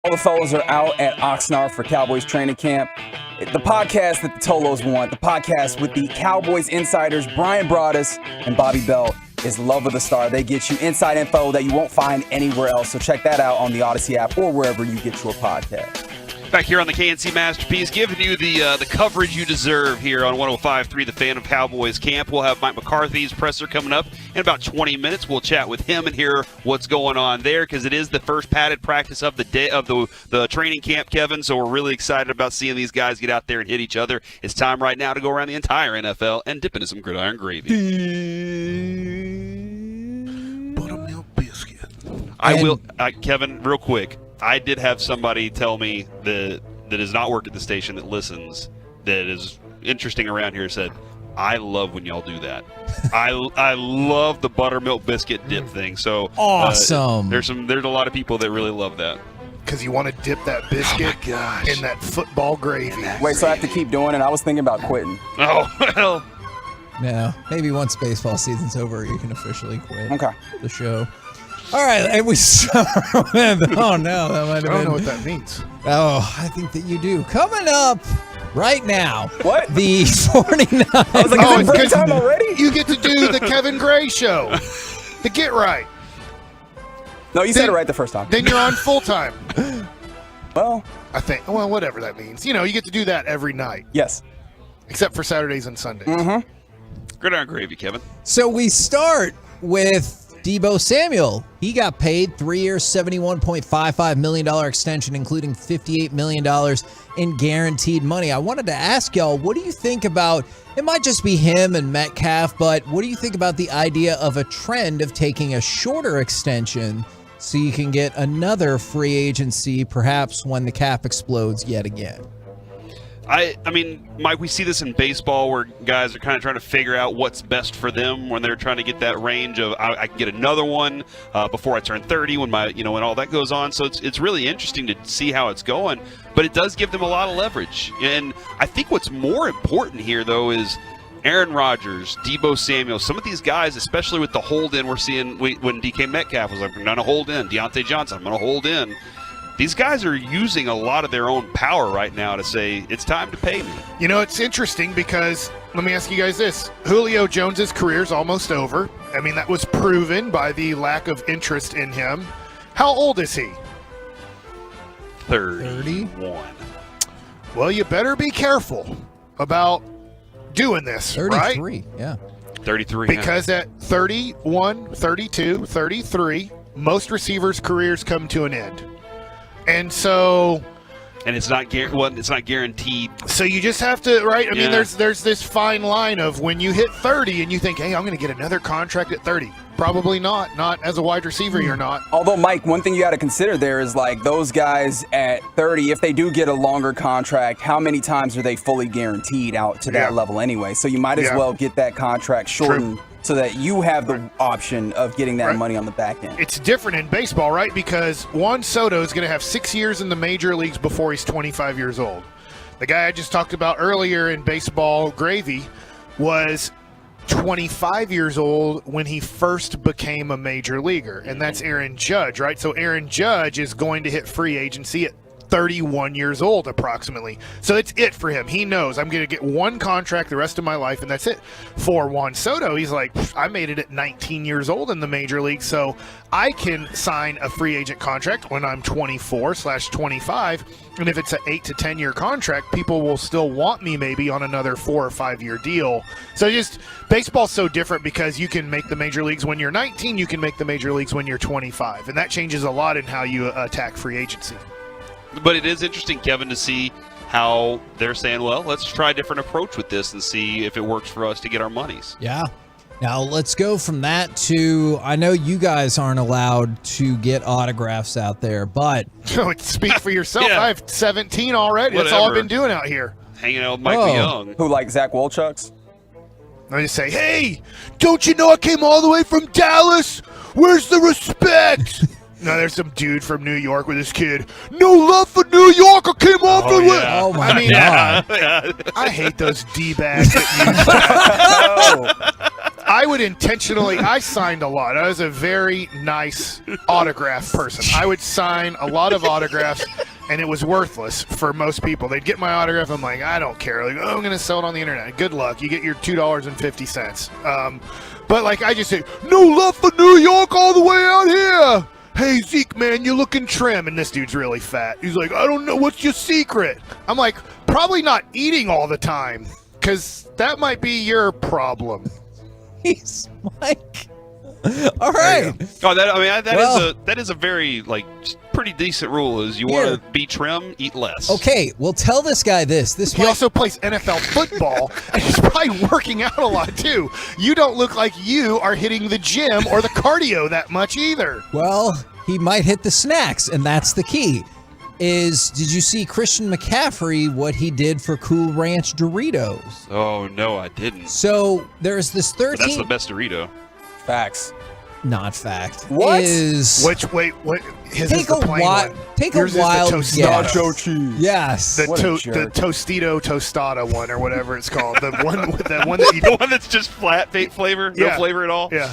All the fellas are out at Oxnard for Cowboys training camp. The podcast that the Tolos want, the podcast with the Cowboys insiders, Brian Broaddus and Bobby Belt, is Love of the Star. They get you inside info that you won't find anywhere else. So check that out on the Odyssey app or wherever you get your podcast. Back here on the KNC Masterpiece, giving you the coverage you deserve here on 105.3, the Fan of Cowboys Camp. We'll have Mike McCarthy's presser coming up in about 20 minutes. We'll chat with him and hear what's going on there because it is the first padded practice of the day of the training camp, Kevin. So we're really excited about seeing these guys get out there and hit each other. It's time right now to go around the entire NFL and dip into some gridiron gravy. Buttermilk biscuit. I will, Kevin, real quick. I did have somebody tell me that does not work at the station that listens, that is interesting around here, said, I love when y'all do that. I love the buttermilk biscuit dip thing. So awesome. There's a lot of people that really love that. Because you want to dip that biscuit in that football gravy. Wait, so I have to keep doing it? I was thinking about quitting. Oh, well. No, maybe once baseball season's over, you can officially quit the show. All right, and we start with, oh no, that might have been. I don't know what that means. Oh, I think that you do. Coming up right now. What? The 49. I was like, is it break time already? You get to do the Kevin Gray show. The Get Right. No, you said it right the first time. Then you're on full time. Well, I think, well, whatever that means. You know, you get to do that every night. Yes. Except for Saturdays and Sundays. Mm-hmm. Gridiron gravy, Kevin. So we start with Deebo Samuel. He got paid 3 years, $71.55 million extension, including $58 million in guaranteed money. I wanted to ask y'all, what do you think about, it might just be him and Metcalf, but what do you think about the idea of a trend of taking a shorter extension so you can get another free agency, perhaps when the cap explodes yet again? I mean, Mike, we see this in baseball where guys are kind of trying to figure out what's best for them when they're trying to get that range of I can get another one before I turn 30 when when all that goes on. So it's really interesting to see how it's going, but it does give them a lot of leverage. And I think what's more important here though is Aaron Rodgers, Deebo Samuel, some of these guys, especially with the hold in we're seeing when DK Metcalf was like, I'm going to hold in, Deontay Johnson, I'm going to hold in. These guys are using a lot of their own power right now to say, it's time to pay me. You know, it's interesting because, let me ask you guys this. Julio Jones's career is almost over. I mean, that was proven by the lack of interest in him. How old is he? 31. Well, you better be careful about doing this, 33, right? Yeah. 33. Because at 31, 32, 33, most receivers' careers come to an end. And so, and it's not guaranteed. So you just have to, right? I mean, there's this fine line of when you hit 30 and you think, hey, I'm going to get another contract at 30. Probably not. Not as a wide receiver, you're not. Although, Mike, one thing you got to consider there is like those guys at 30, if they do get a longer contract, how many times are they fully guaranteed out to that level anyway? So you might as well get that contract shortened. True. So that you have the option of getting that money on the back end. It's different in baseball, right? Because Juan Soto is going to have 6 years in the major leagues before he's 25 years old. The guy I just talked about earlier in baseball gravy was 25 years old when he first became a major leaguer, and that's Aaron Judge, right? So Aaron Judge is going to hit free agency at 31 years old approximately. So it's it for him. He knows I'm going to get one contract the rest of my life, and that's it. For Juan Soto, he's like, I made it at 19 years old in the major league, so I can sign a free agent contract when I'm 24/25, and if it's an 8 to 10 year contract, people will still want me maybe on another 4 or 5 year deal. So just baseball's so different because you can make the major leagues when you're 19, you can make the major leagues when you're 25, and that changes a lot in how you attack free agency. But it is interesting, Kevin, to see how they're saying, well, let's try a different approach with this and see if it works for us to get our monies. Yeah. Now, let's go from that to, I know you guys aren't allowed to get autographs out there, but... Speak for yourself. Yeah. I have 17 already. Whatever. That's all I've been doing out here. Hanging out with Michael Young. Who, like Zach Wolchuk's? I just say, hey, don't you know I came all the way from Dallas? Where's the respect? No, there's some dude from New York with his kid. No love for New York. I came off the way. Oh, my God. I hate those D-bags that use that. I would intentionally. I signed a lot. I was a very nice autograph person. I would sign a lot of autographs, and it was worthless for most people. They'd get my autograph. I'm like, I don't care. Like, I'm going to sell it on the internet. Good luck. You get your $2.50. But like, I just say, no love for New York all the way out here. Hey, Zeke, man, you're looking trim. And this dude's really fat. He's like, I don't know. What's your secret? I'm like, probably not eating all the time, because that might be your problem. He's Mike. All right. Oh, that is a very pretty decent rule. Is you want to be trim, eat less. Okay, well, tell this guy this. He also plays NFL football, and he's probably working out a lot too. You don't look like you are hitting the gym or the cardio that much either. Well, he might hit the snacks, and that's the key. Did you see Christian McCaffrey, what he did for Cool Ranch Doritos? Oh, no, I didn't. So there's this 13... But that's the best Dorito. Facts. Not fact. What? Wait, what? His Take is the a plain wild, one. take a Yours wild is the guess. Tostado. cheese. Yes. The What a the jerk. Tostito Tostada one, or whatever it's called. The one that you The one that's just flat flavor, no Yeah. flavor at all. Yeah.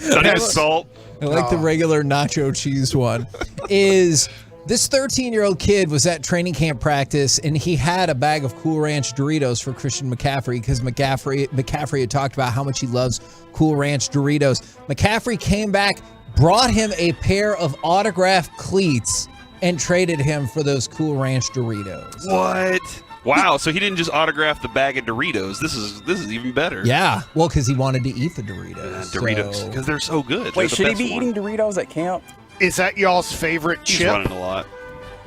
Not even salt. I like the regular nacho cheese one. This 13-year-old kid was at training camp practice, and he had a bag of Cool Ranch Doritos for Christian McCaffrey because McCaffrey had talked about how much he loves Cool Ranch Doritos. McCaffrey came back, brought him a pair of autographed cleats, and traded him for those Cool Ranch Doritos. What? Wow, so he didn't just autograph the bag of Doritos. This is even better. Yeah, well, because he wanted to eat the Doritos. Doritos, because they're so good. Wait, should he be eating Doritos at camp? Is that y'all's favorite He's chip? running a lot.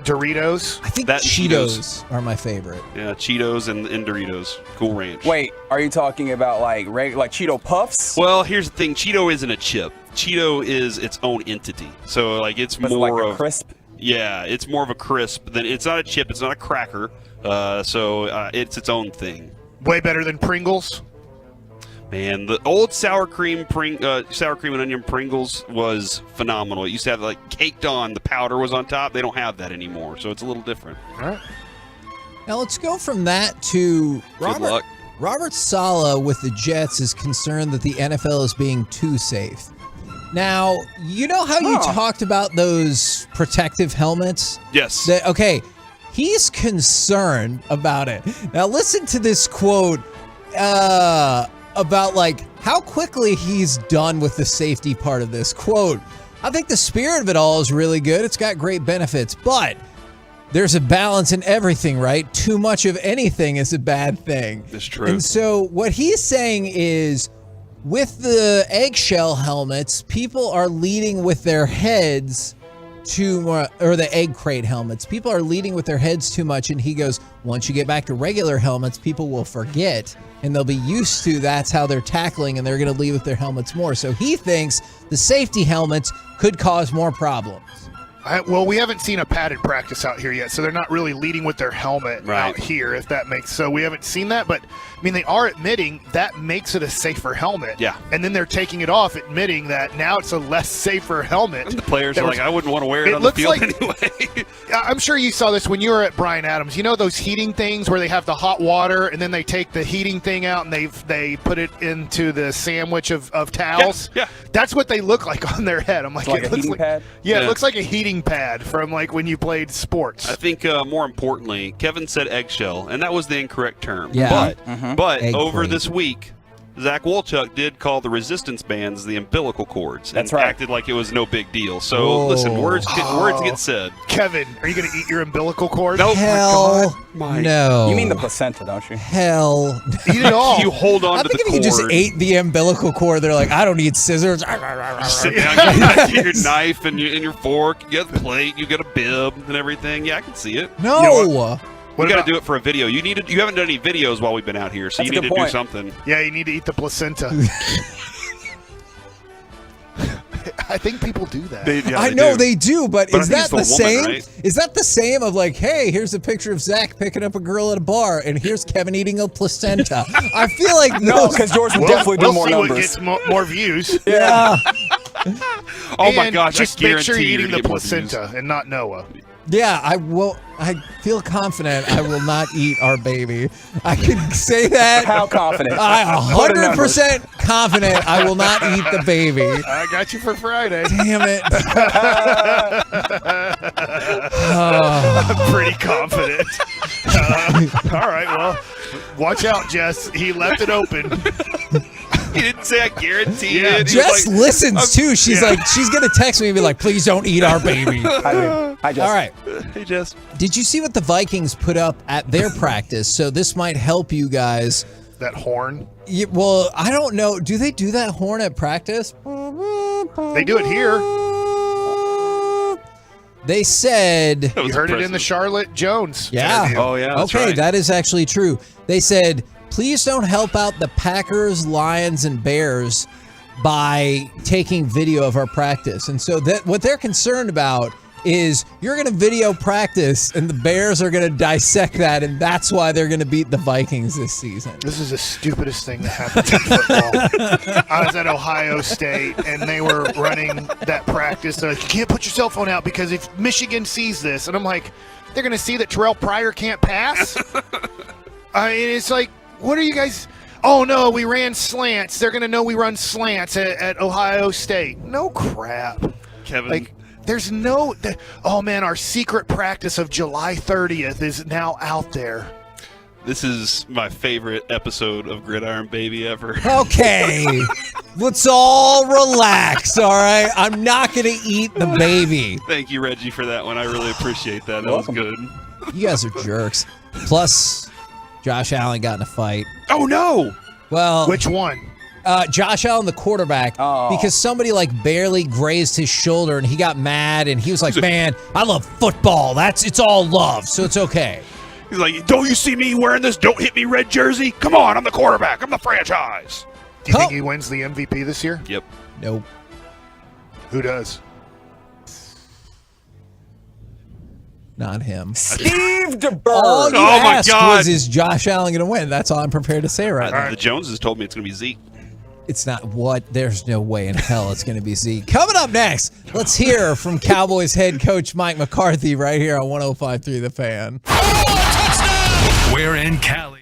Doritos? I think That Cheetos are my favorite. Yeah, Cheetos and Doritos. Cool Ranch. Wait, are you talking about like Cheeto Puffs? Well, here's the thing. Cheeto isn't a chip. Cheeto is its own entity. So it's But more like a of crisp? Yeah, it's more of a crisp. It's not a chip. It's not a cracker. So it's its own thing. Way better than Pringles? Man, the old sour cream and onion Pringles was phenomenal. It used to have caked on. The powder was on top. They don't have that anymore, so it's a little different. All right. Now let's go from that to Good luck. Robert Saleh with the Jets is concerned that the NFL is being too safe. Now, you know how you talked about those protective helmets? Yes. He's concerned about it. Now listen to this quote about how quickly he's done with the safety part of this. Quote, I think the spirit of it all is really good. It's got great benefits, but there's a balance in everything, right? Too much of anything is a bad thing. That's true. And so what he's saying is with the eggshell helmets, people are leading with their heads or the egg crate helmets. People are leading with their heads too much, and he goes, once you get back to regular helmets, people will forget, and they'll be used to that's how they're tackling, and they're going to lead with their helmets more. So he thinks the safety helmets could cause more problems. Well, we haven't seen a padded practice out here yet, so they're not really leading with their helmet out here, if that makes so. We haven't seen that, but I mean, they are admitting that makes it a safer helmet. Yeah. And then they're taking it off, admitting that now it's a less safer helmet. And the players are I wouldn't want to wear it on the field anyway. I'm sure you saw this when you were at Bryan Adams. You know those heating things where they have the hot water and then they take the heating thing out and they put it into the sandwich of towels? Yeah. That's what they look like on their head. I'm like, Like it a looks heating like, pad? Yeah, Yeah. it looks like a heating pad from when you played sports. I think more importantly, Kevin said eggshell, and that was the incorrect term. Yeah. But Egg over crate. this week, Zach Wolchuk did call the resistance bands the umbilical cords. That's and right. acted like it was no big deal. So Whoa. listen, words get said. Kevin, are you going to eat your umbilical cord? Nope. Hell no. You mean the placenta, don't you? Hell Eat it all. You hold on I to think the if cord. you just ate the umbilical cord, they're like, I don't need scissors. You sit down, you get your knife and your fork, you get a plate, you get a bib and everything. Yeah, I can see it. No. You know We got to do it for a video. You haven't done any videos while we've been out here, so That's you a need good to do point. something. Yeah, you need to eat the placenta. I think people do that. I know they do, but But I is think that it's the the same? woman, right? Is that the same of hey, here's a picture of Zach picking up a girl at a bar, and here's Kevin eating a placenta? I feel like No, because George would definitely do we'll more see what numbers. gets more views. Yeah. Oh my And gosh! just I make sure guarantee you're you're eating the gonna get more views. placenta and not Noah. Yeah, I will. I feel confident I will not eat our baby. I can say that. How confident? I 100% confident I will not eat the baby. I got you for Friday. Damn it. I'm pretty confident. All right, well, watch out, Jess. He left it open. He didn't say I guarantee Yeah. it. He was Jess like, listens too. She's yeah. like, she's gonna text me and be like, "Please don't eat our baby." Hi, Jess. All right. Hey, Jess. Did you see what the Vikings put up at their practice? So this might help you guys. That horn. Well, I don't know. Do they do that horn at practice? They do it here. They said. You heard it in the Charlotte Jones Yeah. interview. Oh, yeah. That's Okay, right. that is actually true. They said, please don't help out the Packers, Lions, and Bears by taking video of our practice. And so that what they're concerned about is you're going to video practice and the Bears are going to dissect that, and that's why they're going to beat the Vikings this season. This is the stupidest thing that happens in football. I was at Ohio State, and they were running that practice. They're like, you can't put your cell phone out because if Michigan sees this, and I'm like, they're going to see that Terrell Pryor can't pass? I mean, it's like, what are you guys? Oh, no, we ran slants. They're going to know we run slants at Ohio State. No crap. Kevin. Like, there's no, oh man, our secret practice of July 30th is now out there. This is my favorite episode of Gridiron Baby ever. Okay, let's all relax, all right? I'm not going to eat the baby. Thank you, Reggie, for that one. I really appreciate that. That was good. You guys are jerks. Plus, Josh Allen got in a fight. Oh, no. Well, which one? Josh Allen, the quarterback, because somebody like barely grazed his shoulder and he got mad and he was like, man, I love football. It's all love, so it's okay. He's like, don't you see me wearing this don't hit me red jersey? Come on, I'm the quarterback. I'm the franchise. Do you think he wins the MVP this year? Yep. Nope. Who does? Not him. Steve DeBerg. All you Oh, my asked God. was, is Josh Allen going to win? That's all I'm prepared to say right now. The Joneses told me it's going to be Zeke. It's not what? There's no way in hell it's going to be Zeke. Coming up next, let's hear from Cowboys head coach Mike McCarthy right here on 105.3 The Fan. We're in Cali.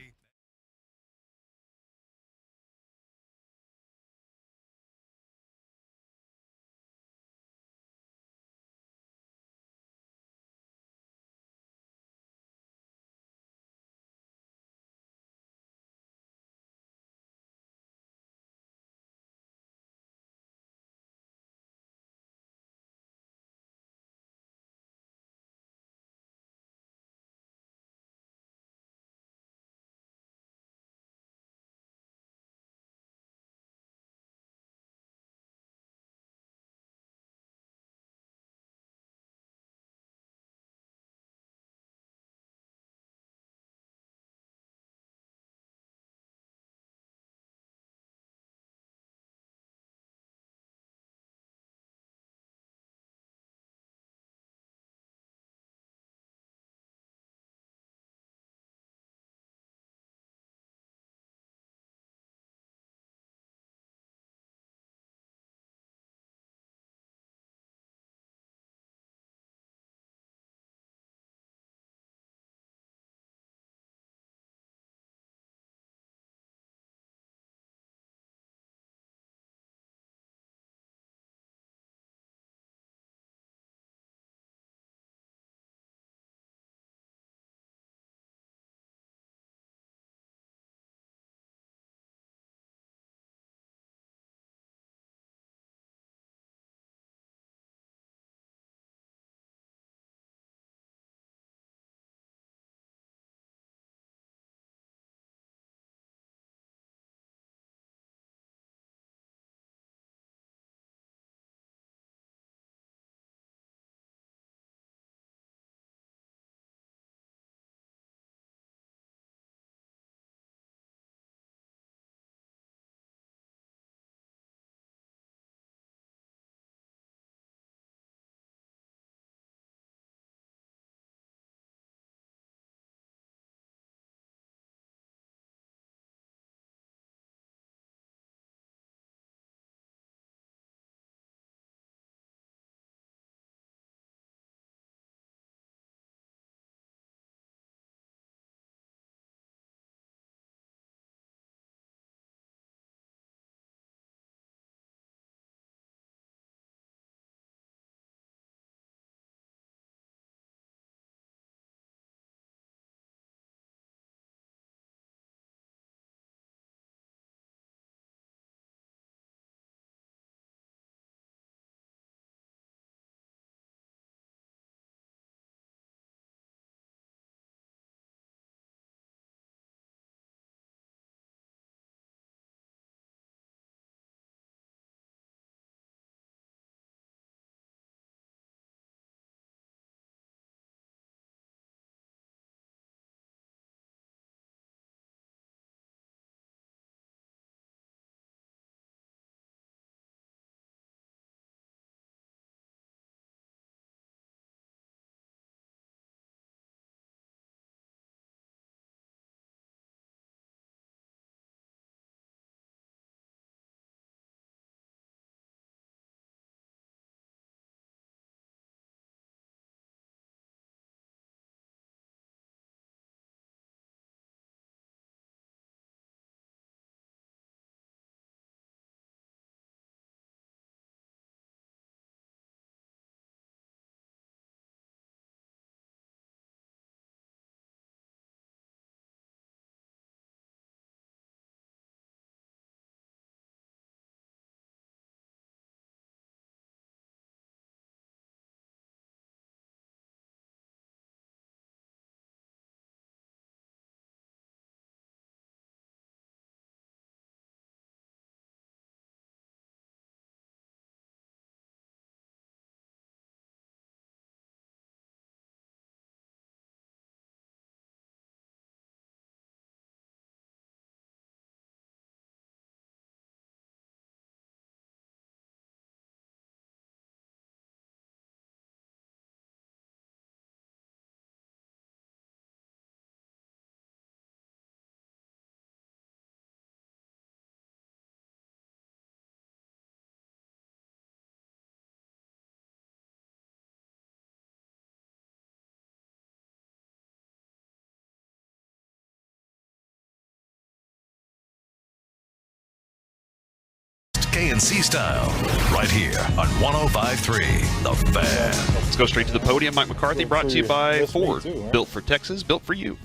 KNC Style, right here on 105.3 The Fan. Let's go straight to the podium. Mike McCarthy, brought to you by Ford. Built for Texas, built for you.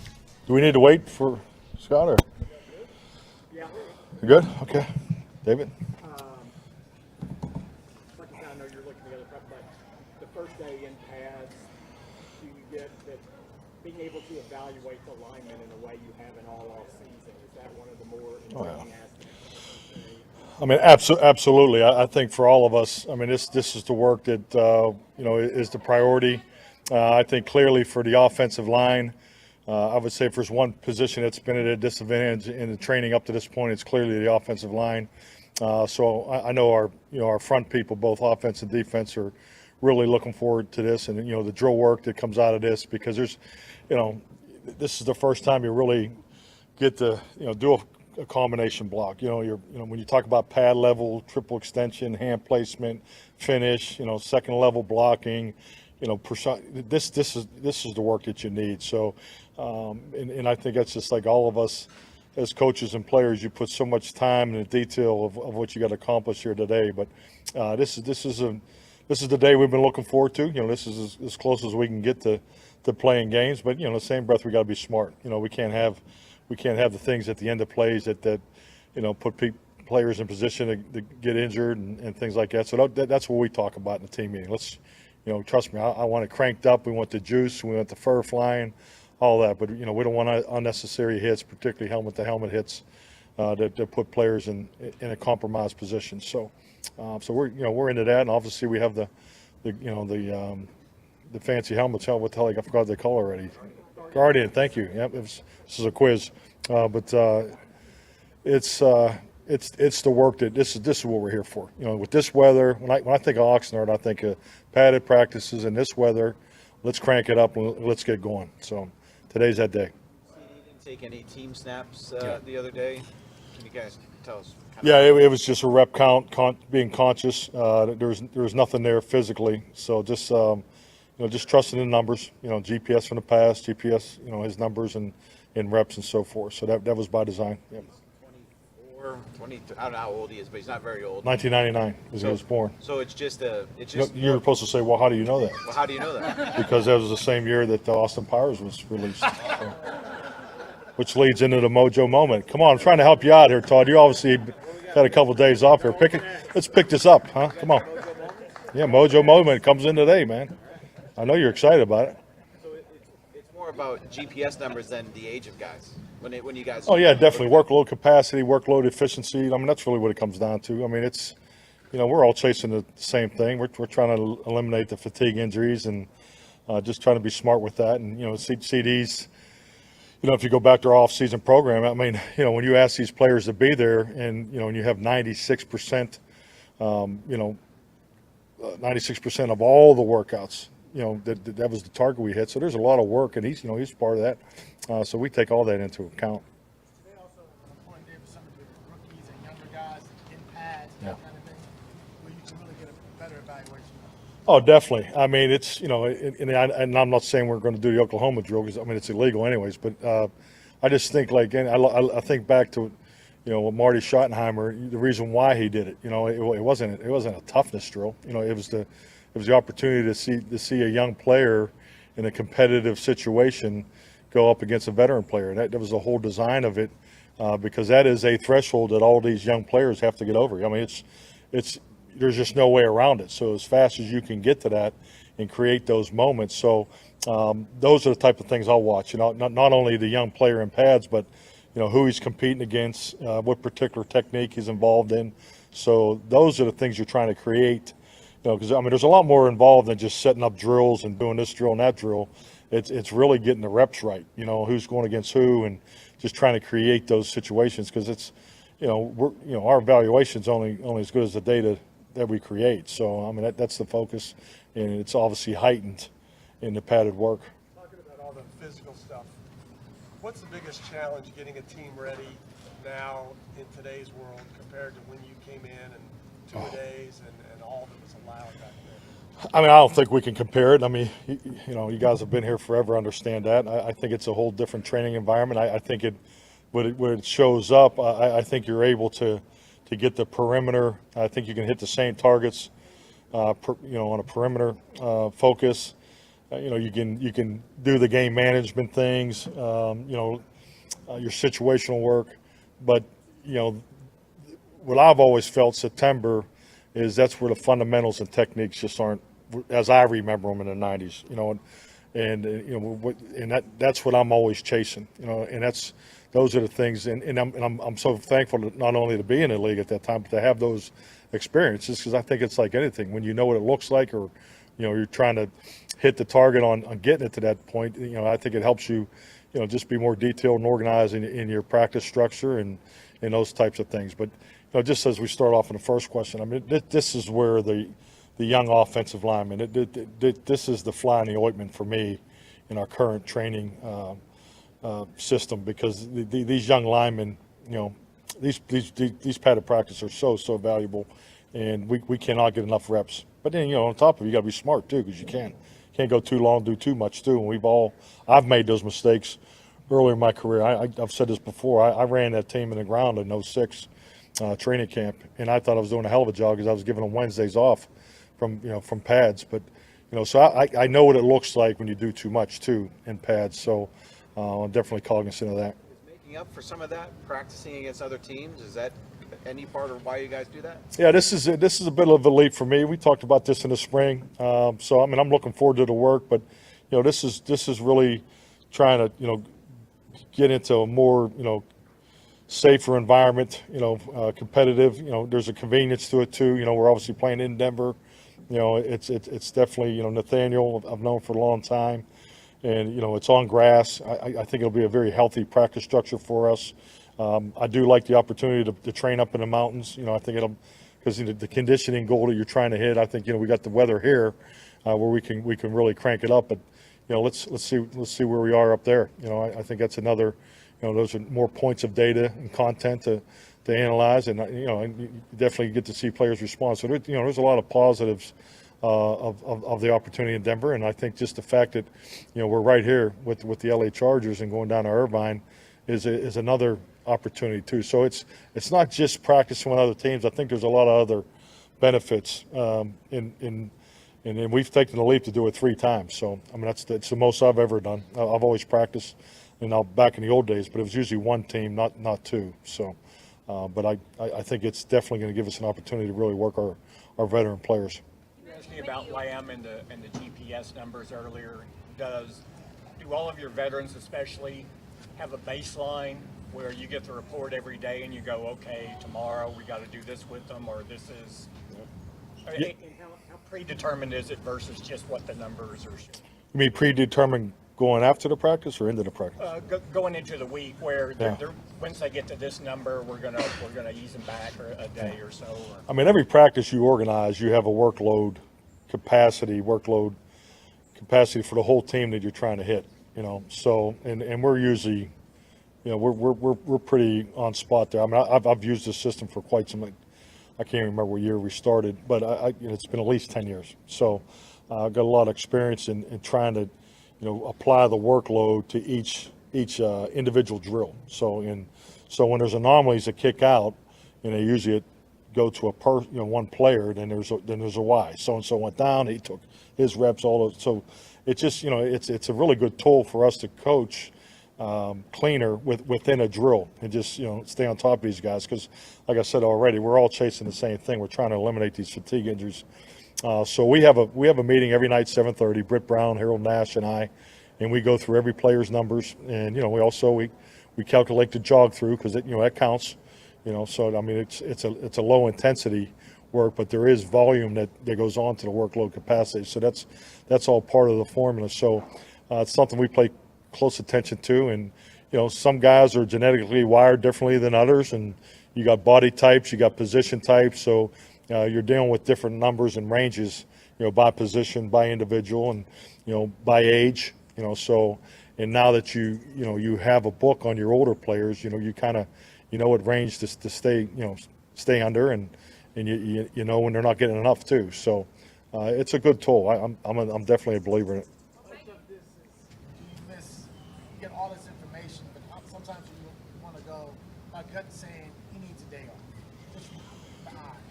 Do we need to wait for Scott or? Yeah. You good? Okay. David? I know you're looking together, but the first day in pads, do you get that being able to evaluate the linemen in a way you haven't all off season? Is that one of the more important aspects? I mean, absolutely. I think for all of us, I mean, this is the work that is the priority. I think clearly for the offensive line, I would say if there's one position that's been at a disadvantage in the training up to this point, it's clearly the offensive line. So I know our front people, both offense and defense, are really looking forward to this, and the drill work that comes out of this, because there's, this is the first time you really get to do a combination block. When you talk about pad level, triple extension, hand placement, finish, second level blocking, this is the work that you need. So, and I think that's just like all of us as coaches and players. You put so much time in the detail of what you got to accomplish here today. But this is the day we've been looking forward to. This is as close as we can get to playing games. But in the same breath, we got to be smart. We can't have the things at the end of plays that put players in position to get injured and things like that. So that's what we talk about in the team meeting. Let's, trust me, I want it cranked up. We want the juice. We want the fur flying, all that. But we don't want unnecessary hits, particularly helmet-to-helmet hits that put players in a compromised position. So we're into that, and obviously we have the fancy helmets. What the hell? I forgot what they call already. Guardian, thank you. Yep, this is a quiz, but it's the work that this is what we're here for. With this weather, when I think of Oxnard, I think of padded practices. In this weather, let's crank it up and let's get going. So today's that day. You didn't take any team snaps the other day. Can you guys tell us? Yeah, it was just a rep count, being conscious. There was nothing there physically, so just just trusting the numbers. GPS from the past, GPS, his numbers and reps and so forth. So that was by design. Yep. 22, I don't know how old he is, but he's not very old. 1999 was he was born. So it's just you were supposed to say, well, how do you know that? Well, how do you know that? Because that was the same year that the Austin Powers was released. So, which leads into the mojo moment. Come on, I'm trying to help you out here, Todd. You obviously had a couple of days off here. Let's pick this up, huh? Come on. Yeah, mojo moment comes in today, man. I know you're excited about it. So it's more about GPS numbers than the age of guys. When you guys. Oh yeah, definitely workload capacity, workload efficiency. I mean, that's really what it comes down to. I mean, it's we're all chasing the same thing. We're trying to eliminate the fatigue injuries and just trying to be smart with that. And CDs. If you go back to our off-season program, I mean, when you ask these players to be there, and and you have 96%, 96% of all the workouts. That was the target we hit. So there's a lot of work, and he's part of that. So we take all that into account. They also appoint there for some of the rookies and younger guys in pads, that kind of thing, where you can really get a better evaluation. Oh, definitely. I mean, it's and I'm not saying we're going to do the Oklahoma drill because it's illegal anyways. But I just think I think back to Marty Schottenheimer, the reason why he did it. It wasn't a toughness drill. It was the opportunity to see a young player in a competitive situation go up against a veteran player. That was the whole design of it, because that is a threshold that all these young players have to get over. I mean, it's there's just no way around it. So as fast as you can get to that and create those moments. So those are the type of things I'll watch. Not only the young player in pads, but who he's competing against, what particular technique he's involved in. So those are the things you're trying to create. Because there's a lot more involved than just setting up drills and doing this drill and that drill. It's really getting the reps right. Who's going against who, and just trying to create those situations. Because it's, our evaluation's only as good as the data that we create. So that's the focus, and it's obviously heightened in the padded work. Talking about all the physical stuff, what's the biggest challenge getting a team ready now in today's world compared to when you came in and 2-a-days and all that was allowed back then? I don't think we can compare it. You guys have been here forever, understand that. I think it's a whole different training environment. I think what it shows up, I think you're able to to get the perimeter. I think you can hit the same targets, on a perimeter focus. You can do the game management things, your situational work. But, what I've always felt September is that's where the fundamentals and techniques just aren't, as I remember them in the 90s, and that's what I'm always chasing, and those are the things. And I'm so thankful not only to be in the league at that time, but to have those experiences, because I think it's like anything. When you know what it looks like, or, you're trying to hit the target on getting it to that point, I think it helps you, just be more detailed and organized in your practice structure and those types of things. But, just as we start off in the first question, I mean, this is where the young offensive lineman, this is the fly in the ointment for me in our current training system, because these young linemen, these padded practice are so valuable, and we cannot get enough reps. But then, on top of it, you got to be smart too, because you can't go too long, do too much too. And I've made those mistakes earlier in my career. I've said this before. I ran that team in the ground in 06 training camp, and I thought I was doing a hell of a job because I was giving them Wednesdays off from pads. But so I know what it looks like when you do too much too in pads. So I'm definitely cognizant of that. Making up for some of that, practicing against other teams, is that any part of why you guys do that? Yeah, this is a bit of a leap for me. We talked about this in the spring, so I mean I'm looking forward to the work. But this is really trying to get into a more safer environment. Competitive. There's a convenience to it too. We're obviously playing in Denver. It's definitely Nathaniel I've known for a long time, and it's on grass. I think it'll be a very healthy practice structure for us. I do like the opportunity to train up in the mountains. I think it'll, because the conditioning goal that you're trying to hit. I think we got the weather here where we can really crank it up. But let's see where we are up there. I think that's another. Those are more points of data and content to analyze, and and you definitely get to see players respond. So there's a lot of positives of the opportunity in Denver, and I think just the fact that we're right here with the LA Chargers and going down to Irvine is another opportunity too. So it's not just practicing with other teams. I think there's a lot of other benefits, and we've taken the leap to do it 3 times. So I mean that's the most I've ever done. I've always practiced, back in the old days, but it was usually 1 team, not 2. So, but I think it's definitely going to give us an opportunity to really work our veteran players. You asked me about LAM and the GPS numbers earlier. Do all of your veterans especially have a baseline where you get the report every day and you go, okay, tomorrow we got to do this with them, or this is? Yeah. How predetermined is it versus just what the numbers are showing? You mean predetermined going after the practice or into the practice? Going into the week, where once they get to this number, we're gonna ease them back a day or so. I mean, every practice you organize, you have a workload capacity for the whole team that you're trying to hit. So and we're usually, we're pretty on spot there. I mean, I've used this system for quite some. I can't remember what year we started, but it's been at least 10 years. So I've got a lot of experience in trying to, apply the workload to each individual drill. So when there's anomalies that kick out, usually it go to one player. Then there's a why. So and so went down. He took his reps. All those. So it's just it's a really good tool for us to coach cleaner within a drill and just stay on top of these guys, because like I said already, we're all chasing the same thing. We're trying to eliminate these fatigue injuries. So we have a meeting every night, 7:30. Britt Brown, Harold Nash, and I, and we go through every player's numbers, and we also we calculate the jog through, because that counts. So I mean it's a low intensity work, but there is volume that goes on to the workload capacity. So that's all part of the formula. So it's something we pay close attention to, and some guys are genetically wired differently than others, and you got body types, you got position types. So you're dealing with different numbers and ranges, by position, by individual, and by age. So, and now that you have a book on your older players, you kind of what range to stay under, and you know when they're not getting enough too. So it's a good tool. I'm definitely a believer in it. Get all this information, but sometimes you want to go, my gut saying he needs a day off.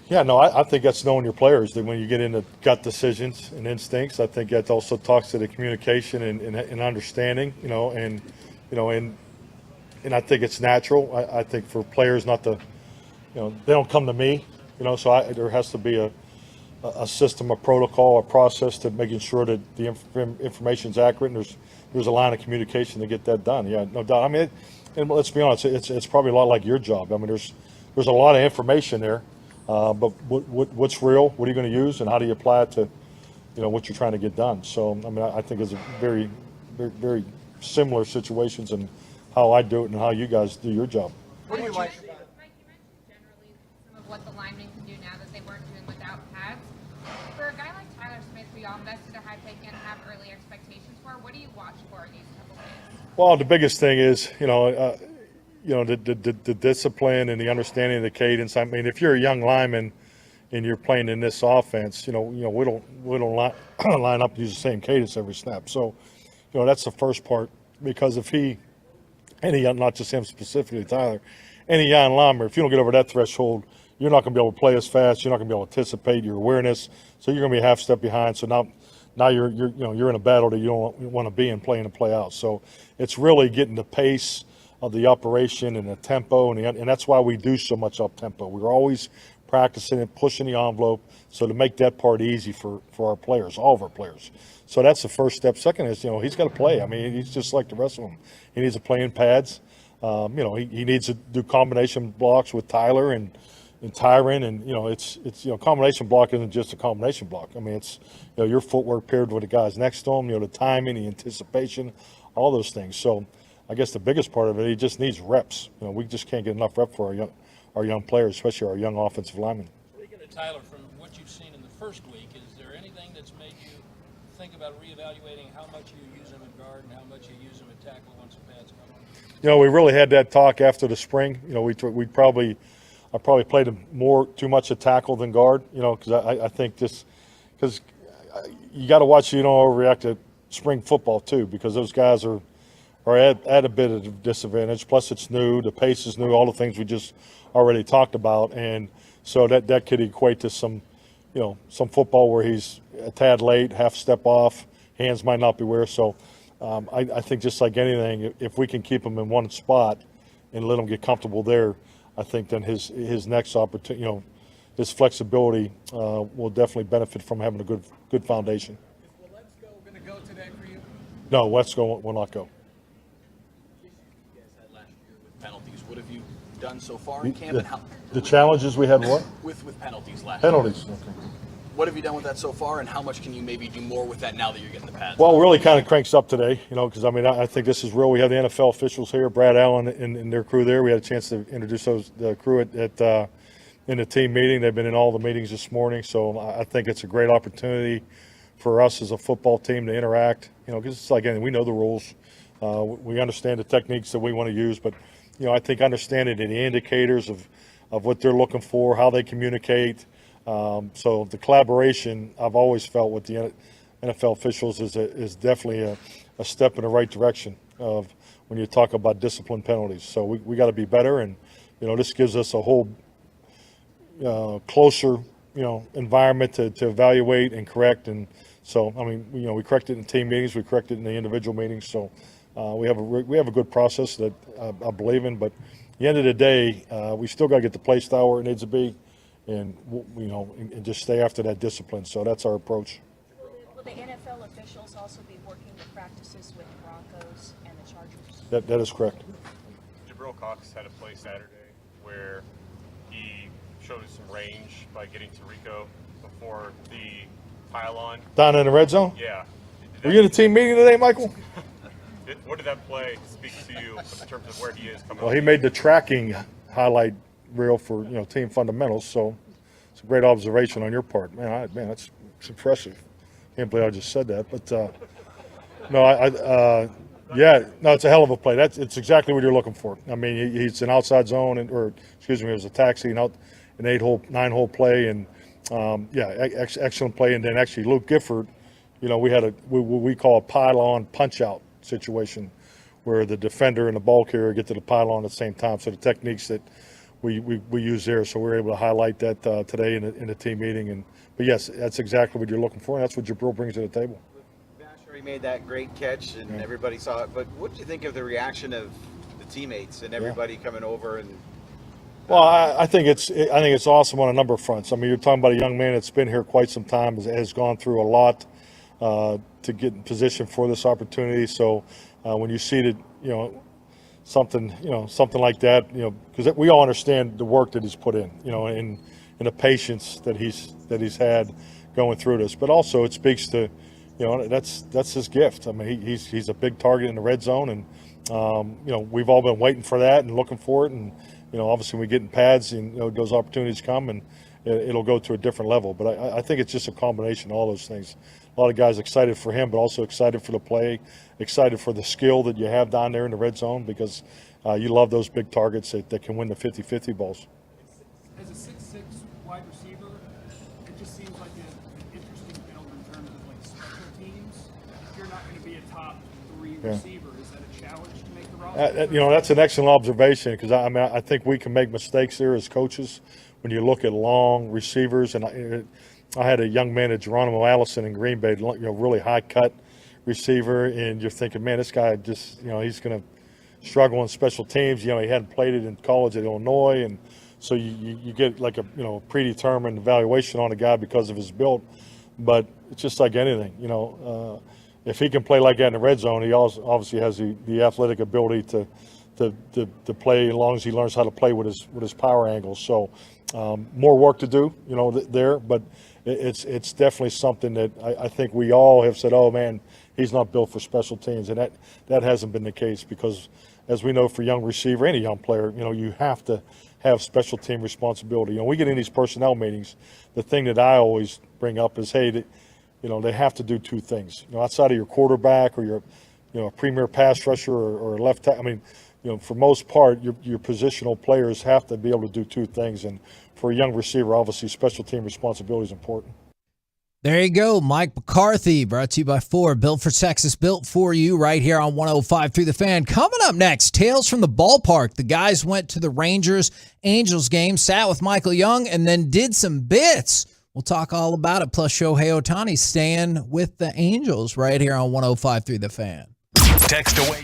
Yeah, no, I think that's knowing your players. That when you get into gut decisions and instincts, I think that also talks to the communication and understanding. And I think it's natural. I think for players not to, they don't come to me. So there has to be a system, a protocol, a process to making sure that the information is accurate. And there's a line of communication to get that done. Yeah, no doubt. I mean, and let's be honest, it's probably a lot like your job. I mean, there's a lot of information there. But what's real? What are you going to use, and how do you apply it to, what you're trying to get done? So, I mean, I think it's a very, very, very similar situations in how I do it and how you guys do your job. What do you like? Mike, you mentioned generally some of what the linemen can do now that they weren't doing without pads. For a guy like Tyler Smith, we all invested a high pick and have early expectations for. What do you watch for these couple days? Well, the biggest thing is, the discipline and the understanding of the cadence. I mean, if you're a young lineman and you're playing in this offense, we don't line up and use the same cadence every snap. So, that's the first part. Because if not just him specifically, Tyler, any young lineman, if you don't get over that threshold, you're not going to be able to play as fast. You're not going to be able to anticipate your awareness. So you're going to be a half step behind. So now you're in a battle that you don't want to be in, playing and play out. So it's really getting the pace of the operation and the tempo, and that's why we do so much up tempo. We're always practicing and pushing the envelope, so to make that part easy for our players, all of our players. So that's the first step. Second is, he's got to play. I mean, he's just like the rest of them. He needs to play in pads. He needs to do combination blocks with Tyler and Tyron, and it's combination block isn't just a combination block. I mean, it's your footwork paired with the guys next to him, the timing, the anticipation, all those things. So I guess the biggest part of it, he just needs reps. We just can't get enough rep for our young players, especially our young offensive linemen. Speaking of Tyler, from what you've seen in the first week, is there anything that's made you think about reevaluating how much you use him in guard and how much you use him at tackle once the pads come on? We really had that talk after the spring. I probably played him too much at tackle than guard. Because I think because you got to watch you don't overreact to spring football too, because those guys are at a bit of a disadvantage. Plus, it's new. The pace is new. All the things we just already talked about, and so that could equate to some football where he's a tad late, half step off, hands might not be where. So, I think just like anything, if we can keep him in one spot and let him get comfortable there, I think then his next opportunity, his flexibility will definitely benefit from having a good foundation. Is Waletzko going to go today for you? No, Waletzko will not go. Penalties. What have you done so far in camp? And how, the challenges we had what? With penalties last Penalties. year. Okay. What have you done with that so far, and how much can you maybe do more with that now that you're getting the pads? Well, really kind of cranks up today, because I think this is real. We have the NFL officials here, Brad Allen and their crew there. We had a chance to introduce the crew in the team meeting. They've been in all the meetings this morning, so I think it's a great opportunity for us as a football team to interact. Because it's like, again, we know the rules, we understand the techniques that we want to use, but I think understanding the indicators of what they're looking for, how they communicate. So the collaboration I've always felt with the NFL officials is definitely a step in the right direction of when you talk about discipline penalties. So we got to be better, and this gives us a whole closer environment to evaluate and correct. And so we correct it in team meetings, we correct it in the individual meetings. So we have a good process that I believe in. But at the end of the day, we still got to get the play style where it needs to be. And and just stay after that discipline. So that's our approach. Will the NFL officials also be working the practices with the Broncos and the Chargers? That is correct. Jabril Cox had a play Saturday where he showed us some range by getting to Rico before the pylon. Down in the red zone? Yeah. Were you in a team meeting today, Michael? What did that play speak to you in terms of where he is coming? Well, he made the tracking highlight reel for team fundamentals, so it's a great observation on your part, man. That's impressive. Can't believe I just said that, but it's a hell of a play. It's exactly what you're looking for. I mean, he's an outside zone, it was a taxi, an 9-hole play, and excellent play. And then actually Luke Gifford, we had what we call a pylon punch out situation, where the defender and the ball carrier get to the pylon at the same time. So the techniques that we use there. So we were able to highlight that today in the team meeting. But yes, that's exactly what you're looking for, and that's what Jabril brings to the table. He made that great catch, and everybody saw it. But what did you think of the reaction of the teammates and everybody coming over? And well, I think it's awesome on a number of fronts. I mean, you're talking about a young man that's been here quite some time, has gone through a lot to get in position for this opportunity. So when you see that, something like that, because we all understand the work that he's put in, and the patience that he's had going through this. But also it speaks to, that's his gift. I mean, he's a big target in the red zone, and we've all been waiting for that and looking for it. And obviously, when we get in pads, and those opportunities come, and it'll go to a different level. But I think it's just a combination of all those things. A lot of guys excited for him, but also excited for the play, excited for the skill that you have down there in the red zone, because you love those big targets that can win the 50-50 balls. As a 6'6" wide receiver, it just seems like an interesting build in terms of like special teams. If you're not going to be a top 3 receiver, is that a challenge to make the roster? That's an excellent observation, because I think we can make mistakes there as coaches when you look at long receivers. And I had a young man at Geronimo Allison in Green Bay, really high cut receiver, and you're thinking, man, this guy just, he's going to struggle on special teams. He hadn't played it in college at Illinois, and so you get like a predetermined evaluation on a guy because of his build. But it's just like anything, if he can play like that in the red zone, he also obviously has the athletic ability to play, as long as he learns how to play with his power angles. So more work to do, there, but it's definitely something that I think we all have said, oh man, he's not built for special teams, and that hasn't been the case, because as we know, for young receiver, any young player, you have to have special team responsibility. We get in these personnel meetings, the thing that I always bring up is, hey, they have to do 2 things. Outside of your quarterback or your premier pass rusher or left tackle, I mean, for most part, your positional players have to be able to do 2 things. And for a young receiver, obviously, special team responsibility is important. There you go. Mike McCarthy, brought to you by Ford. Built for Texas, built for you right here on 105.3 The Fan. Coming up next, Tales from the Ballpark. The guys went to the Rangers-Angels game, sat with Michael Young, and then did some bits. We'll talk all about it. Plus, Shohei Ohtani staying with the Angels right here on 105.3 The Fan. Text away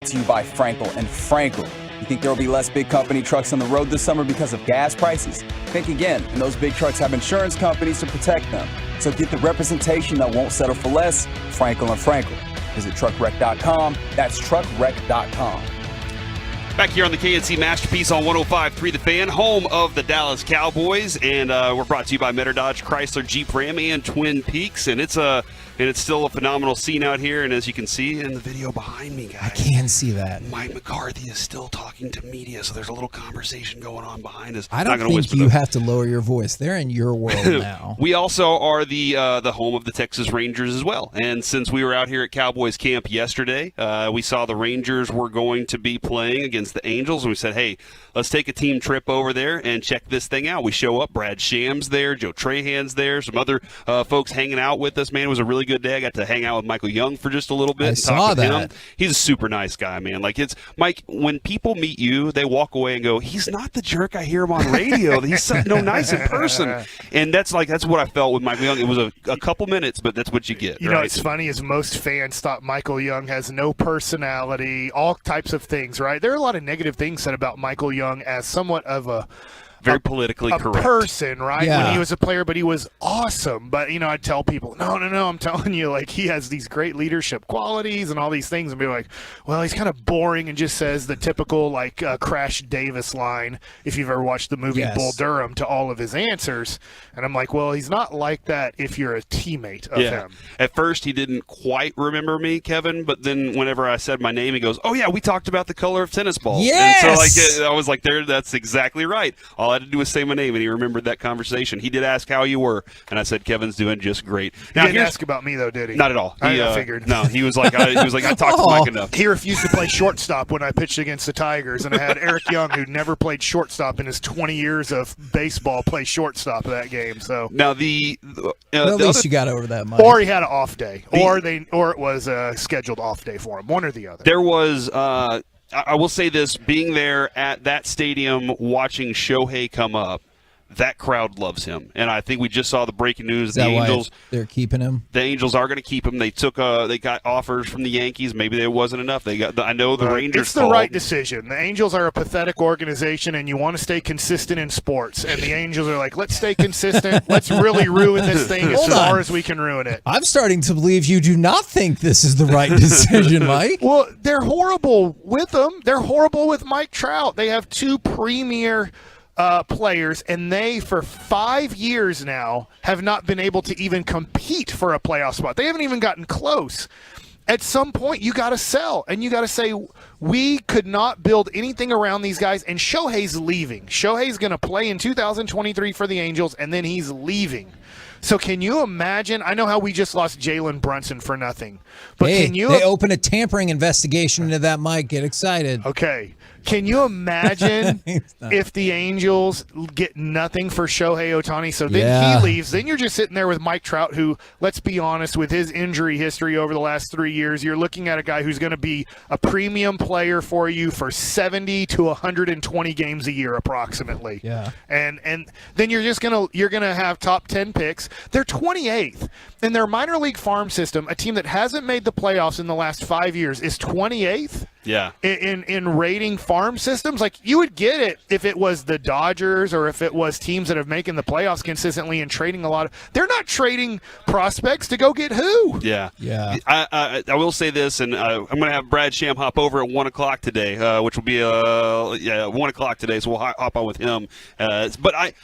To you by Frankel and Frankel. You think there will be less big company trucks on the road this summer because of gas prices? Think again, and those big trucks have insurance companies to protect them. So get the representation that won't settle for less, Frankel and Frankel. Visit truckwreck.com. That's truckwreck.com. Back here on the KNC Masterpiece on 105.3 The Fan, home of the Dallas Cowboys, and we're brought to you by Metter Dodge, Chrysler, Jeep Ram, and Twin Peaks, and it's still a phenomenal scene out here, and as you can see in the video behind me, guys, I can see that. Mike McCarthy is still talking to media, so there's a little conversation going on behind us. I don't think you have to lower your voice. They're in your world now. We also are the home of the Texas Rangers as well, and since we were out here at Cowboys camp yesterday, we saw the Rangers were going to be playing against the Angels, and we said, hey, let's take a team trip over there and check this thing out. We show up, Brad Sham's there, Joe Trahan's there, some other folks hanging out with us. Man, it was a really good day. I got to hang out with Michael Young for just a little bit. I and saw talk with that. him. He's a super nice guy, man. Like, it's Mike, when people meet you, they walk away and go, he's not the jerk I hear him on radio. He's so nice in person. And that's what I felt with Michael Young. It was a couple minutes, but that's what you get. You know, it's funny is most fans thought Michael Young has no personality, all types of things, right? There are a lot of negative things said about Michael Young as somewhat of a very politically correct person, right? Yeah. When he was a player, but he was awesome. But, I'd tell people, no, I'm telling you, like, he has these great leadership qualities and all these things, and be like, well, he's kind of boring and just says the typical, like, Crash Davis line, if you've ever watched the movie Bull Durham, to all of his answers. And I'm like, well, he's not like that if you're a teammate of him. At first, he didn't quite remember me, Kevin, but then whenever I said my name, he goes, oh, yeah, we talked about the color of tennis balls. Yes! And so, I was like, that's exactly right. All I had to do was say my name, and he remembered that conversation. He did ask how you were, and I said, Kevin's doing just great. He didn't ask about me, though, did he? Not at all. I figured. No, he was like, I talked to Mike enough. He refused to play shortstop when I pitched against the Tigers, and I had Eric Young, who never played shortstop in his 20 years of baseball, play shortstop of that game. So now at least you got over that, Mike. Or he had an off day, or it was a scheduled off day for him, one or the other. There was. I will say this: being there at that stadium, watching Shohei come up, that crowd loves him, and I think we just saw the breaking news. Is that the why Angels, they're keeping him? the Angels are going to keep him. They got offers from the Yankees. Maybe there wasn't enough. I know the Rangers. It's the right decision. The Angels are a pathetic organization, and you want to stay consistent in sports. And the Angels are like, let's stay consistent. Let's really ruin this thing as far as we can ruin it. I'm starting to believe you do not think this is the right decision, Mike. Well, they're horrible with them. They're horrible with Mike Trout. They have two premier players, and they, for 5 years now, have not been able to even compete for a playoff spot. They haven't even gotten close. At some point, you got to sell, and you got to say, we could not build anything around these guys, and Shohei's leaving. Shohei's going to play in 2023 for the Angels, and then he's leaving. So can you imagine? I know how we just lost Jalen Brunson for nothing, but can you? They open a tampering investigation into that, Mike. Get excited. Okay. Can you imagine if the Angels get nothing for Shohei Ohtani? So then he leaves. Then you're just sitting there with Mike Trout, who, let's be honest, with his injury history over the last 3 years, you're looking at a guy who's going to be a premium player for you for 70 to 120 games a year approximately. Yeah. And then you're gonna have top 10 picks. They're 28th in their minor league farm system. A team that hasn't made the playoffs in the last 5 years is 28th. Yeah. In rating farm systems, like, you would get it if it was the Dodgers or if it was teams that have making the playoffs consistently and trading a lot of. They're not trading prospects to go get who. Yeah. I will say this, and I'm going to have Brad Sham hop over at 1 o'clock today, which will be 1 o'clock today, so we'll hop on with him. But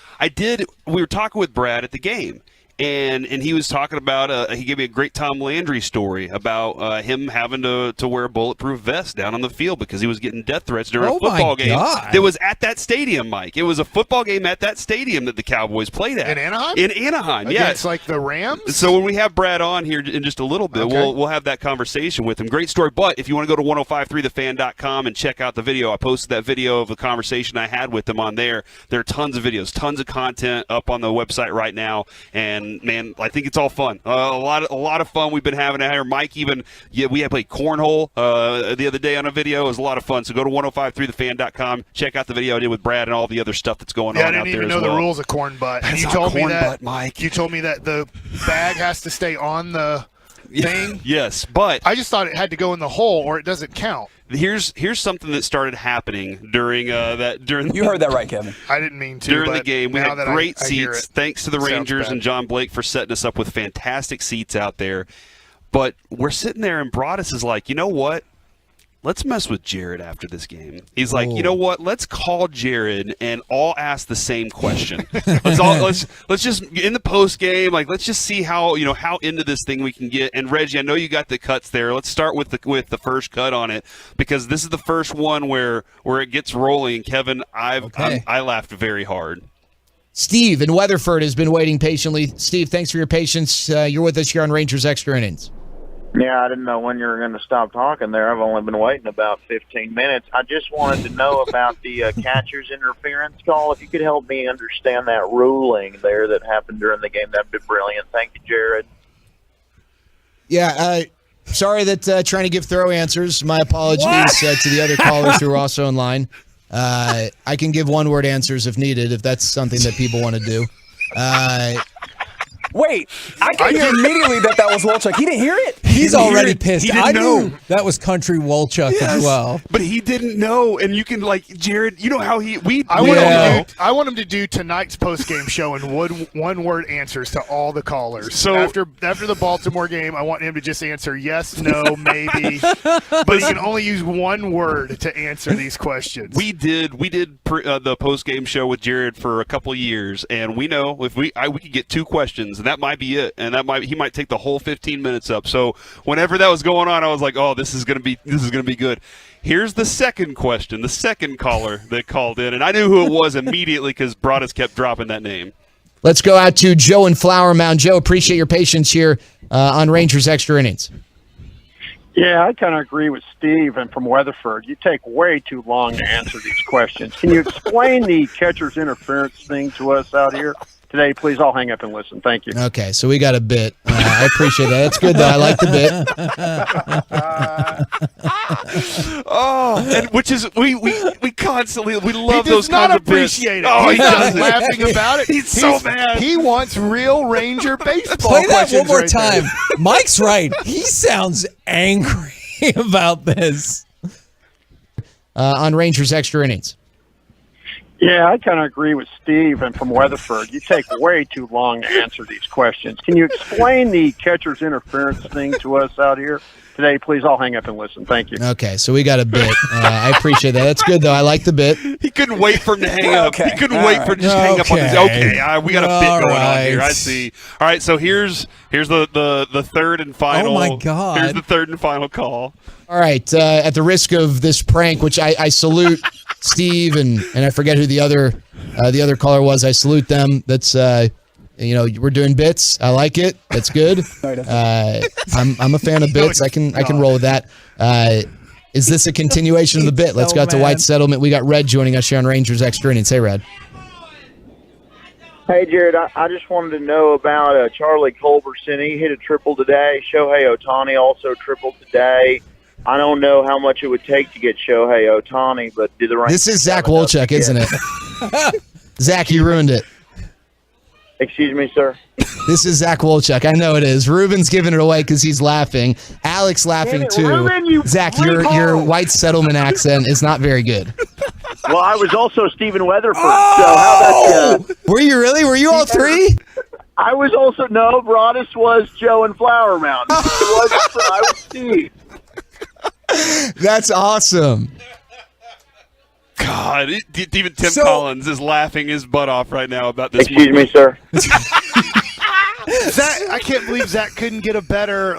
we were talking with Brad at the game. And he was talking about, he gave me a great Tom Landry story about him having to wear a bulletproof vest down on the field because he was getting death threats during a football game that was at that stadium, Mike. It was a football game at that stadium that the Cowboys played at. In Anaheim? In Anaheim, yeah. It's like the Rams? So when we have Brad on here in just a little bit, we'll have that conversation with him. Great story. But if you want to go to 1053thefan.com and check out the video, I posted that video of the conversation I had with him on there. There are tons of videos, tons of content up on the website right now. And man, I think it's all fun. A lot of fun we've been having out here. Mike we had played cornhole the other day on a video. It was a lot of fun. So go to 1053thefan.com, check out the video I did with Brad and all the other stuff that's going on out there. I didn't even know the rules of corn butt. That's You not told me corn that, butt, Mike. You told me that the bag has to stay on the thing. Yes, but I just thought it had to go in the hole or it doesn't count. Here's something that started happening during You heard that right, Kevin. I didn't mean to. During but the game, we now had that great I hear seats. it, Thanks to the sounds Rangers bad. and John Blake for setting us up with fantastic seats out there. But we're sitting there, and Broadus is like, you know what? Let's mess with Jared after this game. He's like, you know what? Let's call Jared and all ask the same question. let's just in the post game, like let's just see how into this thing we can get. And Reggie, I know you got the cuts there. Let's start with the first cut on it because this is the first one where it gets rolling. Kevin, I laughed very hard. Steve in Weatherford has been waiting patiently. Steve, thanks for your patience. You're with us here on Rangers Extra Innings. Yeah, I didn't know when you were going to stop talking there. I've only been waiting about 15 minutes. I just wanted to know about the catcher's interference call. If you could help me understand that ruling there that happened during the game, that'd be brilliant. Thank you, Jared. Yeah, sorry that trying to give thorough answers. My apologies to the other callers who are also in line. I can give one-word answers if needed, if that's something that people want to do. Wait, I can hear immediately that was Wolchuk. He didn't hear it? He's already pissed. He didn't I know. knew that was Country Wolchuk as well. But he didn't know, and you can Jared. You know how I want him to do tonight's post game show in one word answers to all the callers. So after the Baltimore game, I want him to just answer yes, no, maybe. But he can only use one word to answer these questions. We did the post game show with Jared for a couple of years, and we know if we could get two questions, and that might be it, and he might take the whole 15 minutes up. So whenever that was going on, I was like, oh, this is gonna be good. Here's the second question, the second caller that called in, and I knew who it was immediately because Broadus kept dropping that name. Let's go out to Joe in Flower Mound. Joe, appreciate your patience here on Rangers Extra Innings. Yeah, I kind of agree with Steve and from Weatherford. You take way too long to answer these questions. Can you explain the catcher's interference thing to us out here today? Please, I'll hang up and listen. Thank you. Okay, so we got a bit. I appreciate that. That's good, though. I like the bit. And which is we constantly we love he those does not kinds of bits. appreciate it. Oh, He's he not doesn't. laughing about it. He's so mad. He wants real Ranger baseball. Play that questions one more right time. there. Mike's right. He sounds angry about this. On Rangers Extra Innings. Yeah, I kind of agree with Steve and from Weatherford. You take way too long to answer these questions. Can you explain the catcher's interference thing to us out here today? Please, I'll hang up and listen. Thank you. Okay, so we got a bit. I appreciate that. That's good, though. I like the bit. He couldn't wait for him to hang up. He couldn't wait for him to just hang up on his. Okay, we got a bit going on here. I see. All right, so here's the third and final. Oh my God! Here's the third and final call. All right, at the risk of this prank, which I salute Steve and I forget who the other caller was. I salute them. That's we're doing bits. I like it. That's good. I'm a fan of bits. I can roll with that. Is this a continuation of the bit? Let's go out to White Settlement. We got Red joining us here on Rangers Extra Innings. Hey, Red. Hey, Jared, I just wanted to know about Charlie Culberson. He hit a triple today. Shohei Ohtani also tripled today. I don't know how much it would take to get Shohei Ohtani, but do the Rangers. This is Zach Wolchuk, isn't it? Zach, you ruined it. Excuse me, sir? This is Zach Wolchuk. I know it is. Ruben's giving it away because he's laughing. Alex laughing too. Ruben, Zach, your White Settlement accent is not very good. Well, I was also Stephen Weatherford, so how about you? Were you really? Were you all three? I was also, no, Broadus was Joe in Flower Mountain. I was Steve. That's awesome. God, even Tim Collins is laughing his butt off right now about this. Excuse me, sir. Zach, I can't believe Zach couldn't get a better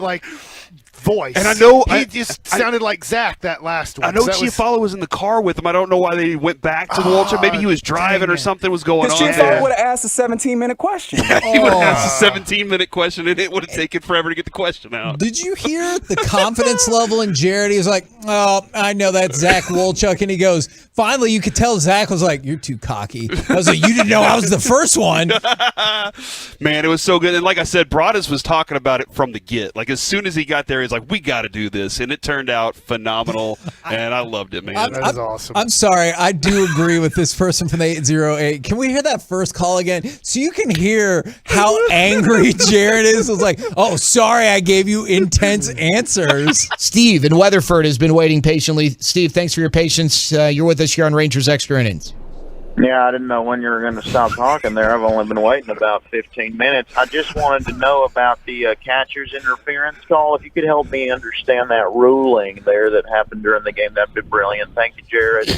voice. And I know he just sounded like Zach that last one. I know Chiafalo was in the car with him. I don't know why they went back to the Wolchuk. Maybe he was driving or something was going on. Because Chiafalo would have asked a 17-minute question. Yeah, he would have asked a 17-minute question, and it would have taken forever to get the question out. Did you hear the confidence level in Jared? He was like, oh, I know that's Zach Wolchuk. And he goes, finally, you could tell Zach was like, you're too cocky. I was like, you didn't know I was the first one. Man, it was so good. And like I said, Broadus was talking about it from the get. Like, as soon as he got there, he's like, like, we got to do this, and it turned out phenomenal, and I loved it, man. That is awesome. I'm sorry. I do agree with this person from the 808. Can we hear that first call again so you can hear how angry Jared is? It was like, oh, sorry, I gave you intense answers. Steve in Weatherford has been waiting patiently. Steve, thanks for your patience. You're with us here on Rangers Extra Innings. Yeah, I didn't know when you were going to stop talking there. I've only been waiting about 15 minutes. I just wanted to know about the catcher's interference call. If you could help me understand that ruling there that happened during the game, that'd be brilliant. Thank you, Jared.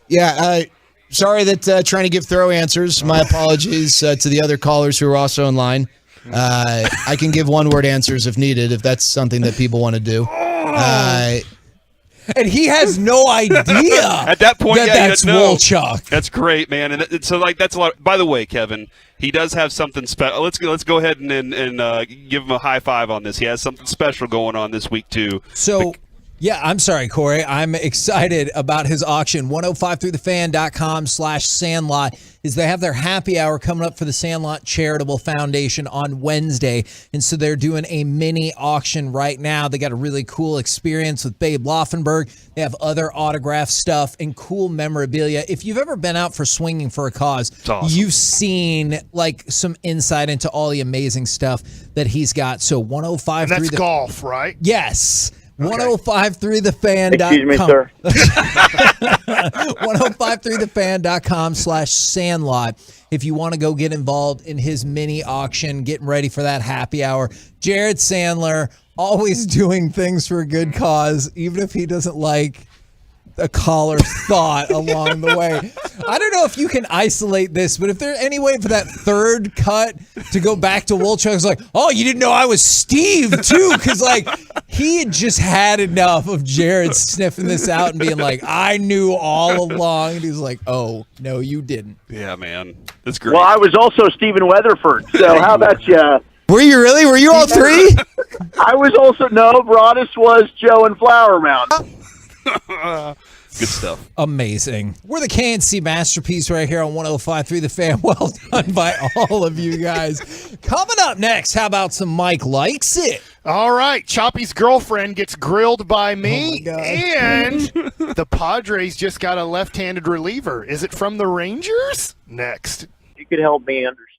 Yeah, sorry that trying to give thorough answers. My apologies to the other callers who are also in line. I can give one-word answers if needed, if that's something that people want to do. And he has no idea at that point that's Wolchuk. That's great, man. And so, like, that's a lot. By the way, Kevin, he does have something special. Let's go ahead and give him a high five on this. He has something special going on this week too. So. Yeah, I'm sorry, Corey. I'm excited about his auction. 1053thefan.com/Sandlot is they have their happy hour coming up for the Sandlot Charitable Foundation on Wednesday. And so they're doing a mini auction right now. They got a really cool experience with Babe Laufenberg. They have other autograph stuff and cool memorabilia. If you've ever been out for Swinging for a Cause, awesome. You've seen like some insight into all the amazing stuff that he's got. So 1053 And that's golf, right? Yes. 1053thefan.com. Excuse me, sir. 1053thefan.com/Sandlot. If you want to go get involved in his mini auction, getting ready for that happy hour. Jared Sandler, always doing things for a good cause, even if he doesn't like a caller's thought along the way. I don't know if you can isolate this, but if there's any way for that third cut to go back to Wolchuk's like, oh, you didn't know I was Steve too? Because like he had just had enough of Jared sniffing this out and being like, I knew all along. And he's like, oh, no, you didn't. Yeah, man. That's great. Well, I was also Stephen Weatherford. So how about you? Were you really? Were you all three? I was also, no, Broadus was Joe and Flower Mound. Good stuff. Amazing. We're the KNC Masterpiece right here on 105.3 The Fan. Well done by all of you guys. Coming up next, how about some Mike Likes It? All right. Choppy's girlfriend gets grilled by me, and the Padres just got a left-handed reliever. Is it from the Rangers? Next. If you could help me understand.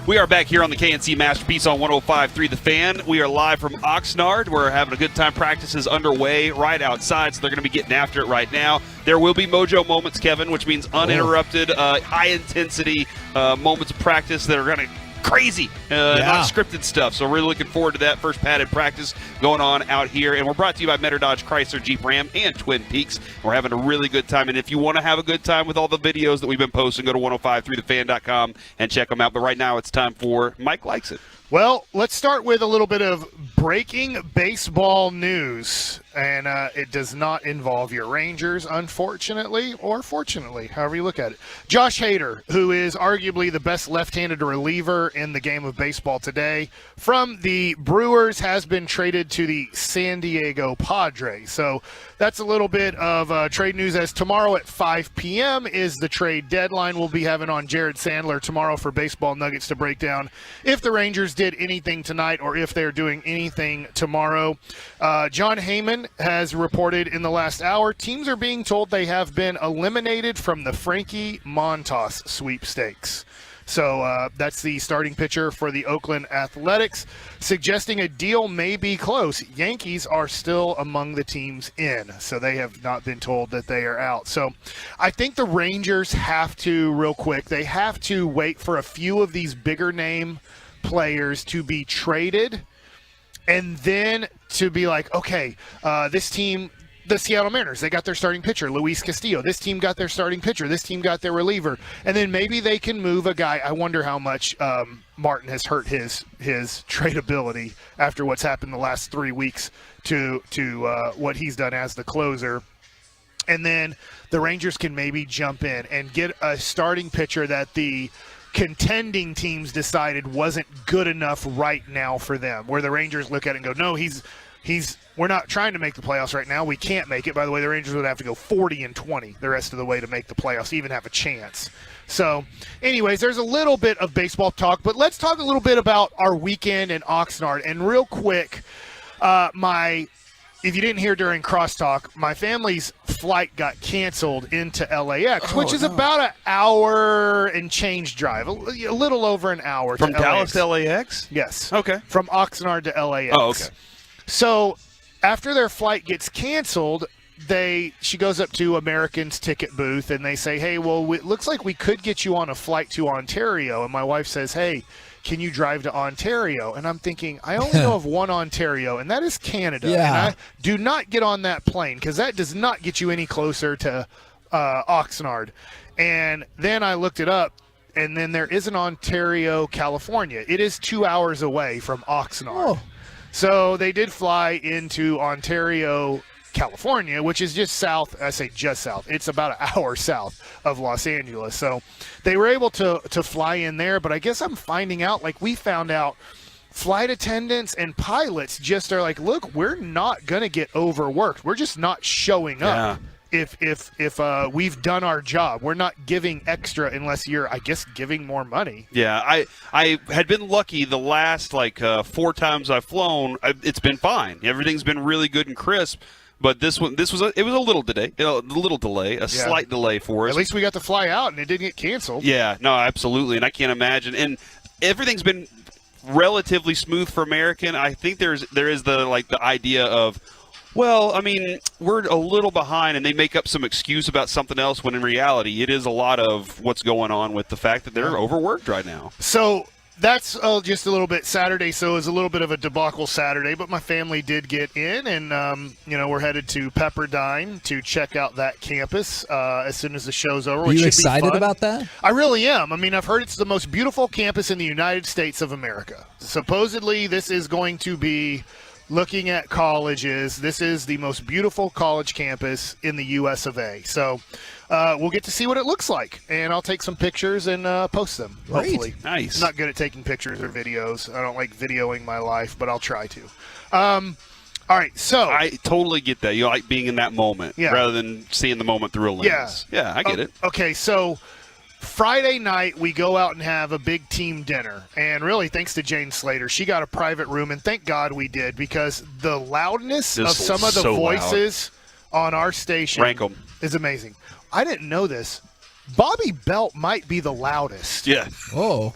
We are back here on the KNC Masterpiece on 105.3 The Fan. We are live from Oxnard. We're having a good time. Practice is underway right outside, so they're going to be getting after it right now. There will be mojo moments, Kevin, which means uninterrupted, high-intensity moments of practice that are going to crazy, not scripted stuff. So really looking forward to that first padded practice going on out here. And we're brought to you by Metter Dodge Chrysler Jeep Ram and Twin Peaks. We're having a really good time. And if you want to have a good time with all the videos that we've been posting, go to 1053thefan.com and check them out. But right now it's time for Mike Likes It. Well, let's start with a little bit of breaking baseball news. And it does not involve your Rangers, unfortunately, or fortunately, however you look at it. Josh Hader, who is arguably the best left-handed reliever in the game of baseball today, from the Brewers, has been traded to the San Diego Padres. So that's a little bit of trade news, as tomorrow at 5 p.m. is the trade deadline. We'll be having on Jared Sandler tomorrow for Baseball Nuggets to break down if the Rangers did anything tonight or if they're doing anything tomorrow. John Heyman has reported in the last hour teams are being told they have been eliminated from the Frankie Montas sweepstakes. So that's the starting pitcher for the Oakland Athletics, suggesting a deal may be close. Yankees are still among the teams in, so they have not been told that they are out. So I think the Rangers have to, real quick, they have to wait for a few of these bigger name players to be traded, and then to be like, okay, this team, the Seattle Mariners, they got their starting pitcher, Luis Castillo. This team got their starting pitcher. This team got their reliever. And then maybe they can move a guy. I wonder how much Martin has hurt his tradability after what's happened the last 3 weeks to what he's done as the closer. And then the Rangers can maybe jump in and get a starting pitcher that the contending teams decided wasn't good enough right now for them, where the Rangers look at it and go, no, we're not trying to make the playoffs right now. We can't make it. By the way, the Rangers would have to go 40-20 the rest of the way to make the playoffs, even have a chance. So, anyways, there's a little bit of baseball talk, but let's talk a little bit about our weekend in Oxnard. And real quick, if you didn't hear during Crosstalk, my family's flight got canceled into LAX, which is about an hour and change drive, a little over an hour. From to Dallas to LAX? Yes. Okay. From Oxnard to LAX. Oh, okay. So after their flight gets canceled, she goes up to American's ticket booth and they say, hey, well, it looks like we could get you on a flight to Ontario. And my wife says, hey, can you drive to Ontario? And I'm thinking, I only know of one Ontario, and that is Canada. Yeah. And I do not get on that plane because that does not get you any closer to Oxnard. And then I looked it up, and then there is an Ontario, California. It is 2 hours away from Oxnard. Oh. So they did fly into Ontario, California, which is just south. I say just south. It's about an hour south of Los Angeles. So they were able to fly in there. But I guess I'm finding out, like we found out, flight attendants and pilots just are like, look, we're not going to get overworked. We're just not showing up. If we've done our job. We're not giving extra unless you're, I guess, giving more money. Yeah, I had been lucky the last 4 times I've flown. It's been fine. Everything's been really good and crisp. But it was a little delay, a slight delay for us. At least we got to fly out and it didn't get canceled. Yeah, no, absolutely, and I can't imagine. And everything's been relatively smooth for American. I think there is the idea of, well, I mean, we're a little behind, and they make up some excuse about something else when in reality it is a lot of what's going on with the fact that they're overworked right now. So that's just a little bit Saturday. So it was a little bit of a debacle Saturday, but my family did get in, and we're headed to Pepperdine to check out that campus as soon as the show's over. Are you excited about that? I really am. I mean, I've heard it's the most beautiful campus in the United States of America. Supposedly, this is going to be, looking at colleges, this is the most beautiful college campus in the U.S. of A. So we'll get to see what it looks like, and I'll take some pictures and post them, hopefully. Nice. I'm not good at taking pictures or videos. I don't like videoing my life, but I'll try to. All right, so I totally get that. You like being in that moment rather than seeing the moment through a lens. Yeah, I get it. Okay, so Friday night, we go out and have a big team dinner. And really, thanks to Jane Slater, she got a private room. And thank God we did, because the loudness of some of the voices on our station is amazing. I didn't know this. Bobby Belt might be the loudest. Yeah. Oh.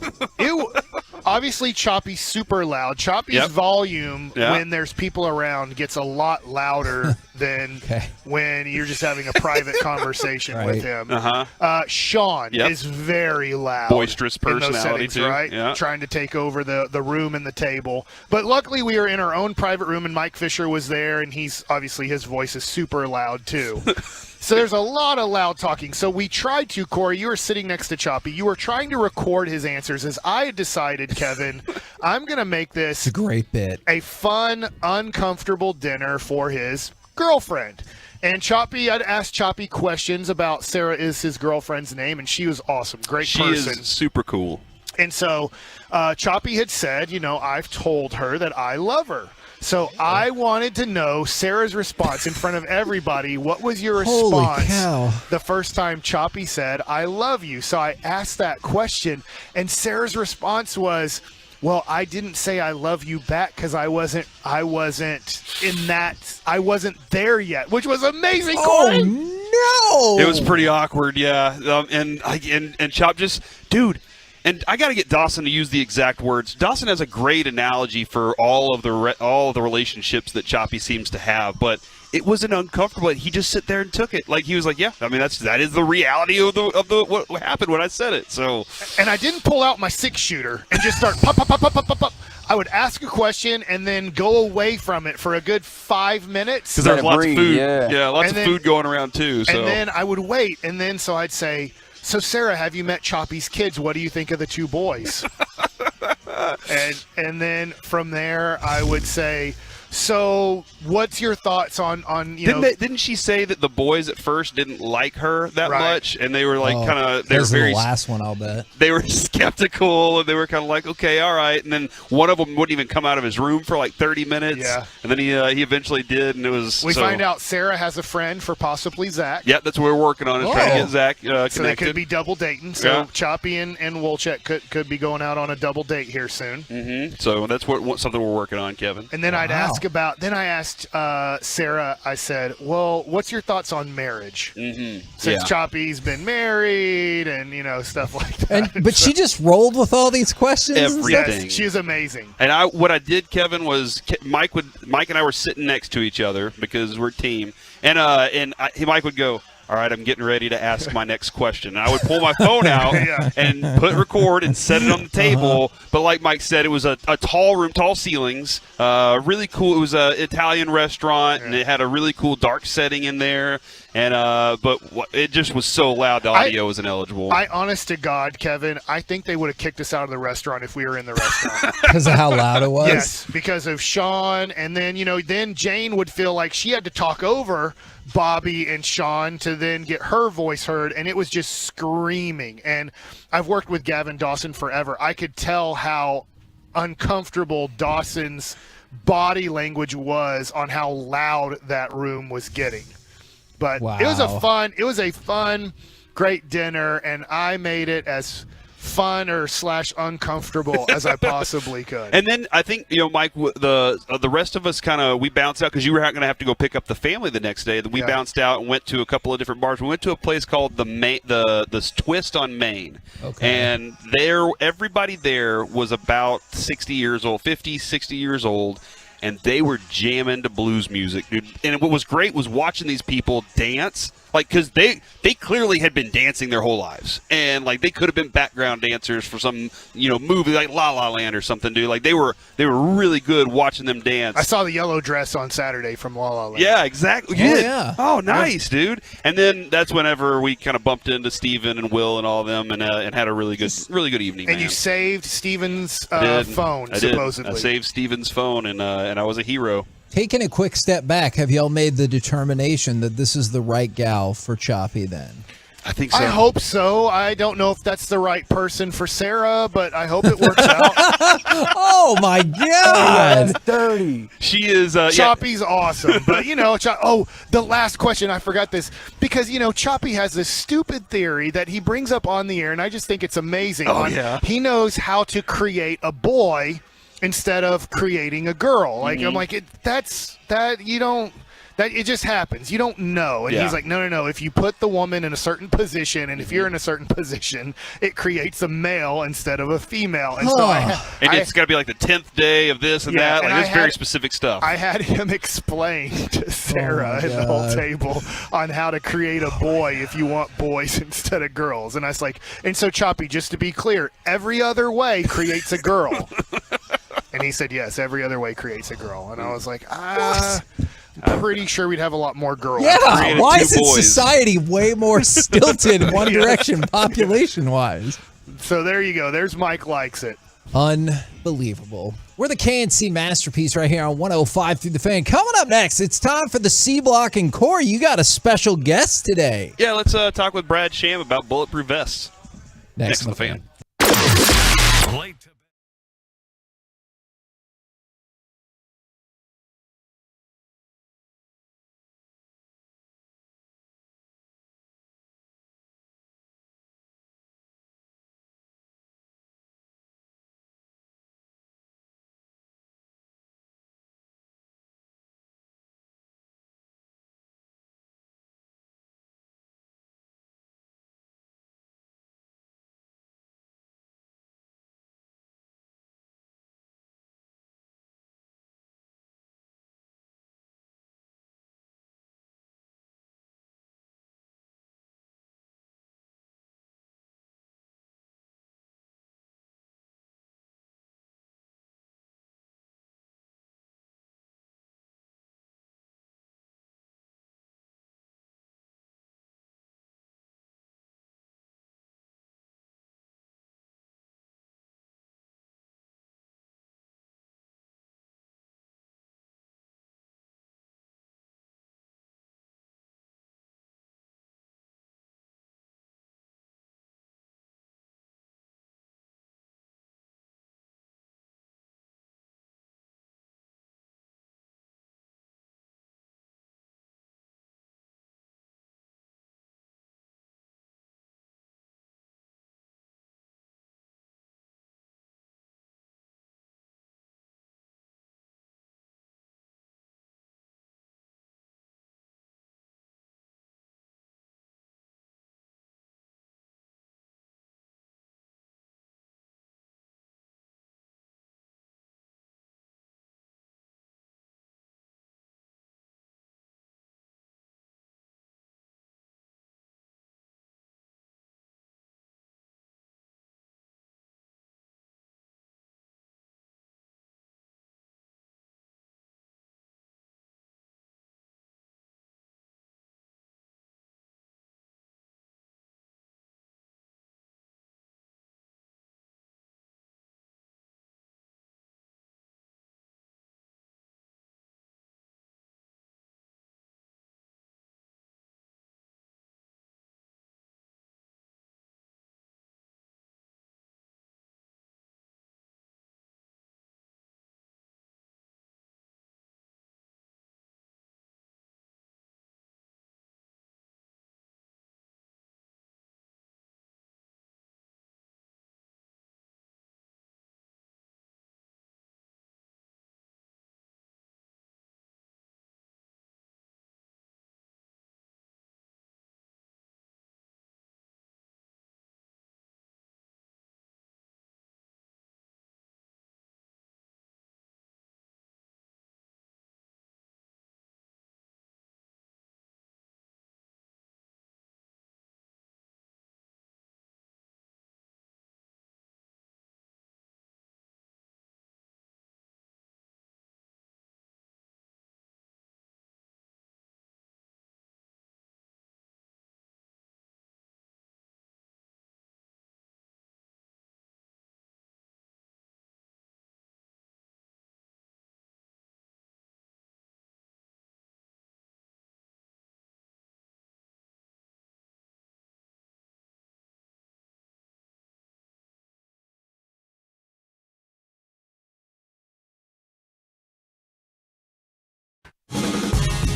Obviously, Choppy's super loud. Choppy's volume when there's people around gets a lot louder than when you're just having a private conversation with him. Sean is very loud. Boisterous in those personality, settings, too. right? Yeah. Trying to take over the room and the table. But luckily, we were in our own private room, and Mike Fisher was there, and his voice is super loud, too. So there's a lot of loud talking. So we tried to, Corey, you were sitting next to Choppy. You were trying to record his answers. As I had decided, Kevin, I'm going to make this a great bit, a fun, uncomfortable dinner for his girlfriend. And Choppy, I'd asked Choppy questions about Sarah is his girlfriend's name, and she was awesome. Great person. She is super cool. And so Choppy had said, I've told her that I love her. So I wanted to know Sarah's response in front of everybody. What was your response the first time Choppy said, I love you? So I asked that question, and Sarah's response was, well, I didn't say I love you back because I wasn't there yet, which was amazing, Corey. Oh, no. It was pretty awkward, yeah. And Chop just, dude. And I got to get Dawson to use the exact words. Dawson has a great analogy for all of the relationships that Choppy seems to have, but it wasn't uncomfortable. He just sit there and took it. Like he was like, yeah, I mean that is the reality of what happened when I said it. So, and I didn't pull out my 6-shooter and just start pop, pop, pop, pop, pop, pop, pop. I would ask a question and then go away from it for a good 5 minutes. Because there's lots of food. Yeah, lots of food going around too. So. And then I would wait, and then so I'd say, so Sarah, have you met Choppy's kids? What do you think of the 2 boys? and then from there I would say, so what's your thoughts on Didn't she say that the boys at first didn't like her that much, and they were like they were very the last one, I'll bet. They were skeptical, and they were kind of like, okay, all right. And then one of them wouldn't even come out of his room for like 30 minutes. Yeah. And then he eventually did, and it was. We find out Sarah has a friend for possibly Zach. Yeah, that's what we're working on, is trying to get Zach connected. So they could be double dating. So Choppy and Wolchek could be going out on a double date here soon. Mm-hmm. So that's something we're working on, Kevin. And then I asked Sarah, I said, well, what's your thoughts on marriage? Mm-hmm. Since Choppy's been married and, stuff like that. But she just rolled with all these questions? Everything. Yes, she is amazing. And what I did, Kevin, was Mike and I were sitting next to each other because we're a team. And Mike would go, all right, I'm getting ready to ask my next question. And I would pull my phone out and put record and set it on the table. But like Mike said, it was a tall room, tall ceilings, really cool. It was an Italian restaurant, and it had a really cool dark setting in there. And but it just was so loud, the audio was ineligible. Honest to God, Kevin, I think they would have kicked us out of the restaurant if we were in the restaurant. Because of how loud it was? Yes, because of Sean. And then, then Jane would feel like she had to talk over Bobby and Sean to then get her voice heard, and it was just screaming. And I've worked with Gavin Dawson forever. I could tell how uncomfortable Dawson's body language was on how loud that room was getting. But it was a fun, great dinner, and I made it as fun or / uncomfortable as I possibly could. And then I think, Mike, the rest of us we bounced out because you were going to have to go pick up the family the next day. We bounced out and went to a couple of different bars. We went to a place called the Twist on Main. Okay. And everybody there was about 60 years old, 50, 60 years old. And they were jamming to blues music, dude. And what was great was watching these people dance, because they clearly had been dancing their whole lives, and they could have been background dancers for some movie like La La Land or something, dude. They were really good watching them dance. I saw the yellow dress on Saturday from La La Land. Yeah, exactly. Yeah. Oh, nice, dude. And then that's whenever we kind of bumped into Steven and Will and all of them, and had a really good evening. And you saved Steven's phone, supposedly. I saved Steven's phone, and I was a hero. Taking a quick step back, have y'all made the determination that this is the right gal for Choppy then? I think so. I hope so. I don't know if that's the right person for Sarah, but I hope it works out. Oh, my God. That's dirty. She is. Choppy's awesome. But, the last question, I forgot this. Because, Choppy has this stupid theory that he brings up on the air, and I just think it's amazing. He knows how to create a boy instead of creating a girl. I'm like, That it just happens. You don't know. And Yeah. he's like, no. If you put the woman in a certain position, and if you're in a certain position, it creates a male instead of a female. And so and it's got to be like the 10th day of this and that. Like, it's very specific stuff. I had him explain to Sarah and the whole table on how to create a boy if you want boys instead of girls. And I was like, and so Choppy, just to be clear, every other way creates a girl. And he said, yes, every other way creates a girl. And I was like, I'm pretty sure we'd have a lot more girls. Yeah, why isn't society way more stilted in one direction population-wise? So there you go. There's Mike Likes It. Unbelievable. We're the KNC Masterpiece right here on 105 through the Fan. Coming up next, it's time for the C Block, and Corey, you got a special guest today. Yeah, let's talk with Brad Sham about bulletproof vests. Next on the Fan.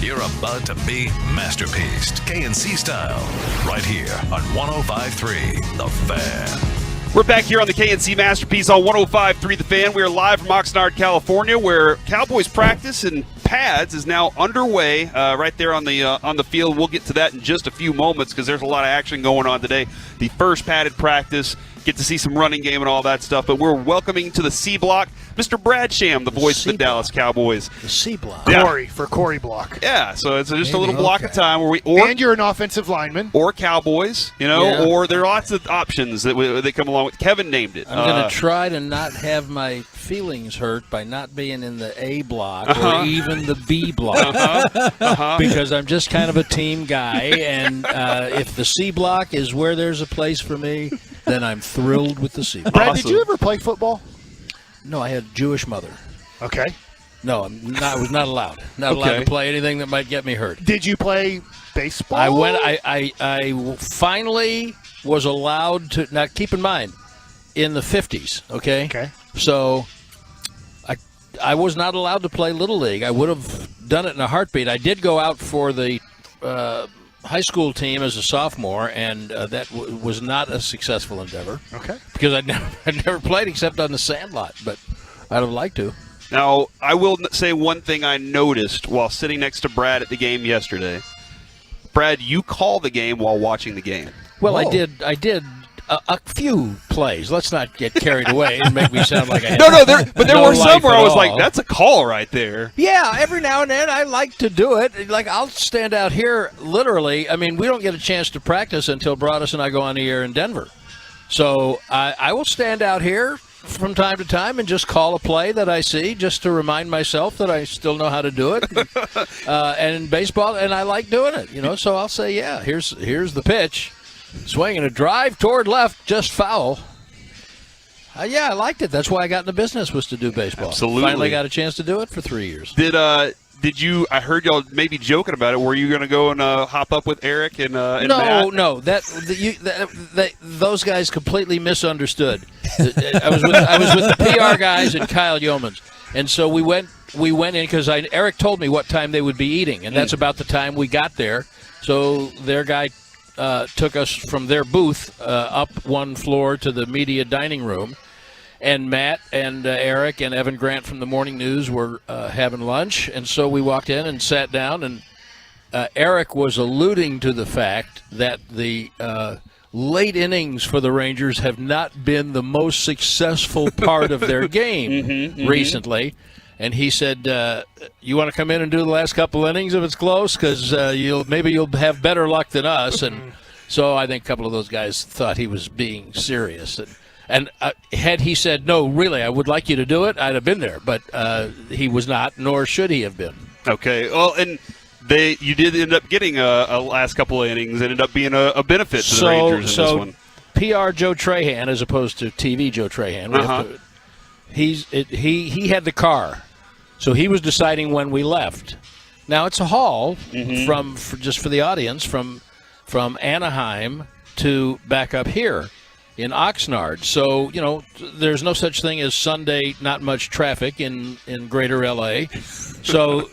You're about to be masterpieced, KNC style, right here on 105.3 The Fan. We're back here on the KNC Masterpiece on 105.3 The Fan. We are live from Oxnard, California, where Cowboys practice and pads is now underway right there on the field. We'll get to that in just a few moments because there's a lot of action going on today. The first padded practice, get to see some running game and all that stuff. But we're welcoming to the C block Mr. Brad Sham, the voice of the Dallas Cowboys. The C block. Corey, for Corey block. Yeah, so it's just a little block of time where and you're an offensive lineman. Or Cowboys, or there are lots of options that come along with. Kevin named it. I'm going to try to not have my feelings hurt by not being in the A block or even the B block because I'm just kind of a team guy, and if the C block is where there's a place for me, then I'm thrilled with the C block. Brad, did you ever play football? No, I had a Jewish mother. Okay. No, I was not allowed. Not allowed to play anything that might get me hurt. Did you play baseball? I finally was allowed to. Now, keep in mind, in the 50s, okay? Okay. So I was not allowed to play Little League. I would have done it in a heartbeat. I did go out for the high school team as a sophomore, and that was not a successful endeavor. Okay. Because I'd never played except on the sandlot, but I'd have liked to. Now, I will say one thing I noticed while sitting next to Brad at the game yesterday. Brad, you call the game while watching the game. Well, I did a few plays. Let's not get carried away and make me sound like I had there were some where I was like, that's a call right there. Yeah, every now and then I like to do it. Like, I'll stand out here literally. I mean, we don't get a chance to practice until Broadus and I go on the air in Denver. So I will stand out here from time to time and just call a play that I see just to remind myself that I still know how to do it. And in baseball, and I like doing it, so I'll say, yeah, here's the pitch. Swinging a drive toward left, just foul. Yeah, I liked it. That's why I got in the business, was to do baseball. Absolutely. Finally got a chance to do it for 3 years. Did you? I heard y'all maybe joking about it. Were you going to go and hop up with Eric and Matt? No. Those guys completely misunderstood. I was with the PR guys and Kyle Yeomans, and so we went in because Eric told me what time they would be eating, and that's about the time we got there. So their guy took us from their booth up one floor to the media dining room, and Matt and Eric and Evan Grant from the Morning News were having lunch, and so we walked in and sat down, and Eric was alluding to the fact that the late innings for the Rangers have not been the most successful part of their game recently. And he said, you want to come in and do the last couple innings if it's close? Because you'll have better luck than us. And so I think a couple of those guys thought he was being serious. And had he said, no, really, I would like you to do it, I'd have been there. But he was not, nor should he have been. Okay. Well, and you did end up getting a last couple of innings. Ended up being a benefit to the Rangers in this one. PR Joe Trahan as opposed to TV Joe Trahan. He had the car. So he was deciding when we left. Now it's a haul just for the audience from Anaheim to back up here in Oxnard. So there's no such thing as Sunday not much traffic in Greater LA. So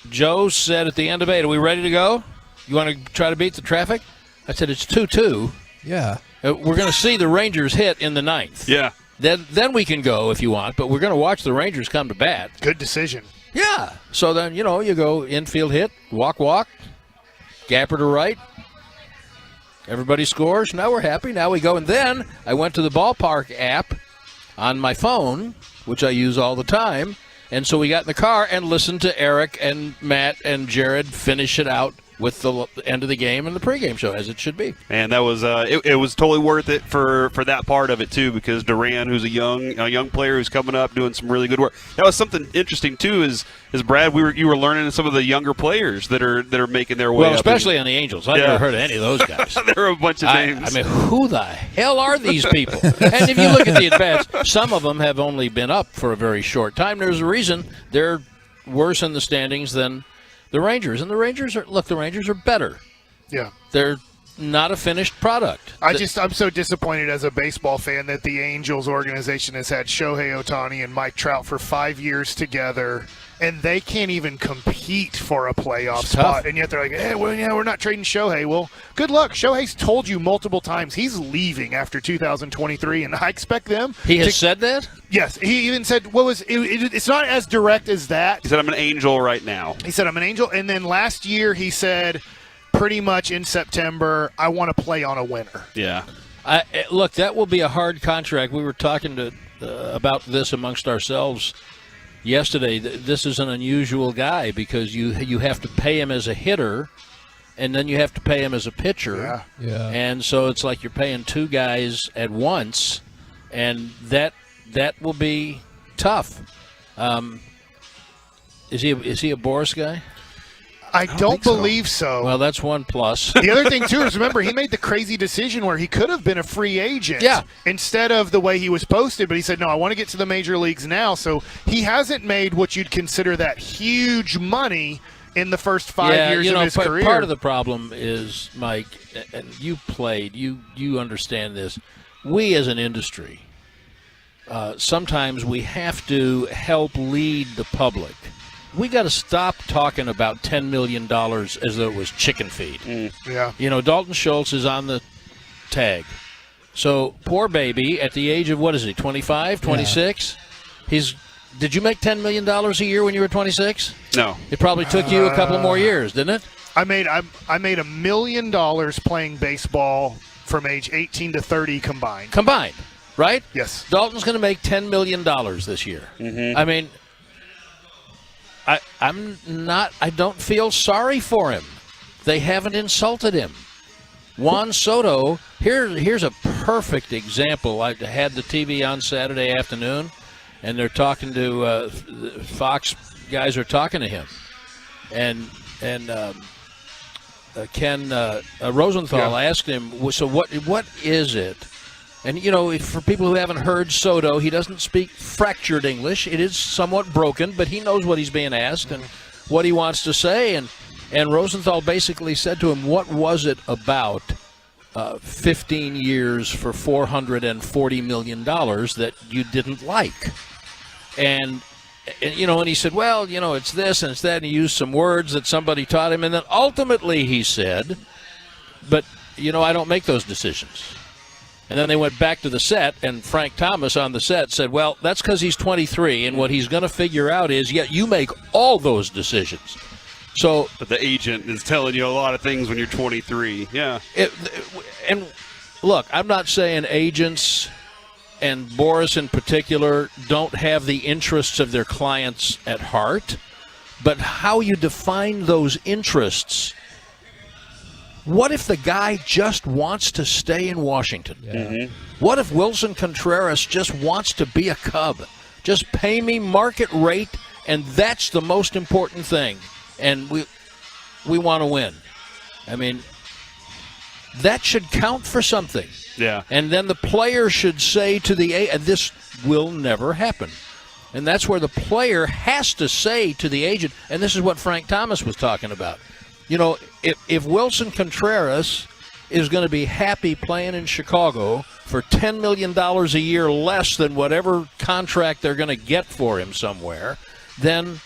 Joe said at the end of 8, "Are we ready to go? You want to try to beat the traffic?" I said it's 2-2. Yeah. We're going to see the Rangers hit in the 9th. Yeah. Then we can go if you want, but we're going to watch the Rangers come to bat. Good decision. Yeah. So then, you go infield hit, walk, gapper to right. Everybody scores. Now we're happy. Now we go. And then I went to the ballpark app on my phone, which I use all the time. And so we got in the car and listened to Eric and Matt and Jared finish it out with the end of the game and the pregame show, as it should be. And that was it was totally worth it for that part of it too, because Duran, who's a young player who's coming up doing some really good work. That was something interesting too. Is Brad, you were learning some of the younger players that are making their way. Well, up. especially on the Angels. I've never heard of any of those guys. There are a bunch of names. I mean, who the hell are these people? And if you look at the advance, some of them have only been up for a very short time. There's a reason they're worse in the standings than the Rangers. And the Rangers are better. Yeah. They're not a finished product. I'm so disappointed as a baseball fan that the Angels organization has had Shohei Ohtani and Mike Trout for 5 years together, and they can't even compete for a playoff spot. And yet they're like, hey, well, yeah, we're not trading Shohei. Well, good luck. Shohei's told you multiple times he's leaving after 2023, and I expect them. He has said that? Yes. He even said, it's not as direct as that. He said, I'm an Angel right now. He said, I'm an Angel. And then last year he said, pretty much in September, I want to play on a winner. Yeah. Look, that will be a hard contract. We were talking about this amongst ourselves yesterday. This is an unusual guy because you have to pay him as a hitter, and then you have to pay him as a pitcher. Yeah. And so it's like you're paying two guys at once, and that will be tough. Is he a Boris guy? I don't believe so. Well, that's one plus. The other thing, too, is remember, he made the crazy decision where he could have been a free agent instead of the way he was posted, but he said, no, I want to get to the major leagues now. So he hasn't made what you'd consider that huge money in the first 5 years of his career. Part of the problem is, Mike, and you played, you understand this, we as an industry, sometimes we have to help lead the public. We got to stop talking about $10 million as though it was chicken feed. Yeah. You know, Dalton Schultz is on the tag. So, poor baby, at the age of, 25, 26? Did you make $10 million a year when you were 26? No. It probably took you a couple more years, didn't it? I made $1 million playing baseball from age 18 to 30 combined. Combined, right? Yes. Dalton's going to make $10 million this year. Mm-hmm. I mean, I don't feel sorry for him. They haven't insulted him. Juan Soto, here's a perfect example. I had the TV on Saturday afternoon, and they're talking to Fox guys are talking to him, and Ken Rosenthal asked him, so what is it? And, you know, for people who haven't heard Soto, he doesn't speak fractured English. It is somewhat broken, but he knows what he's being asked and what he wants to say. And Rosenthal basically said to him, what was it about 15 years for $440 million that you didn't like? And you know, and he said, well, you know, it's this and it's that. And he used some words that somebody taught him. And then ultimately he said, but, you know, I don't make those decisions. And then they went back to the set, and Frank Thomas on the set said, well, that's because he's 23, and what he's going to figure out is, you make all those decisions. So, but the agent is telling you a lot of things when you're 23. Yeah. And look, I'm not saying agents and Boris in particular don't have the interests of their clients at heart, but how you define those interests. What if the guy just wants to stay in Washington? Yeah. Mm-hmm. What if Wilson Contreras just wants to be a Cub? Just pay me market rate, and that's the most important thing. And we want to win. I mean, that should count for something. Yeah. And then the player should say to this will never happen. And that's where the player has to say to the agent, and this is what Frank Thomas was talking about. You know, if Wilson Contreras is going to be happy playing in Chicago for $10 million a year less than whatever contract they're going to get for him somewhere, then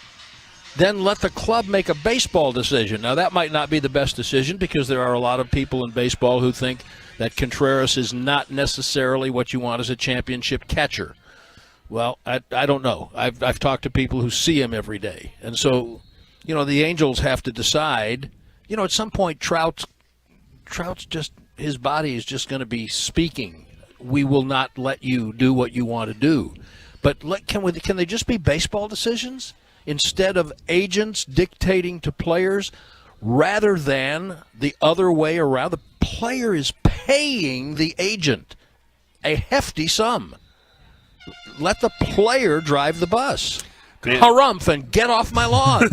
let the club make a baseball decision. Now, that might not be the best decision because there are a lot of people in baseball who think that Contreras is not necessarily what you want as a championship catcher. Well, I don't know. I've talked to people who see him every day. And so, you know, the Angels have to decide, you know, at some point Trout's just, his body is just going to be speaking. We will not let you do what you want to do. But can they just be baseball decisions instead of agents dictating to players rather than the other way around? The player is paying the agent a hefty sum. Let the player drive the bus. harumph and get off my lawn.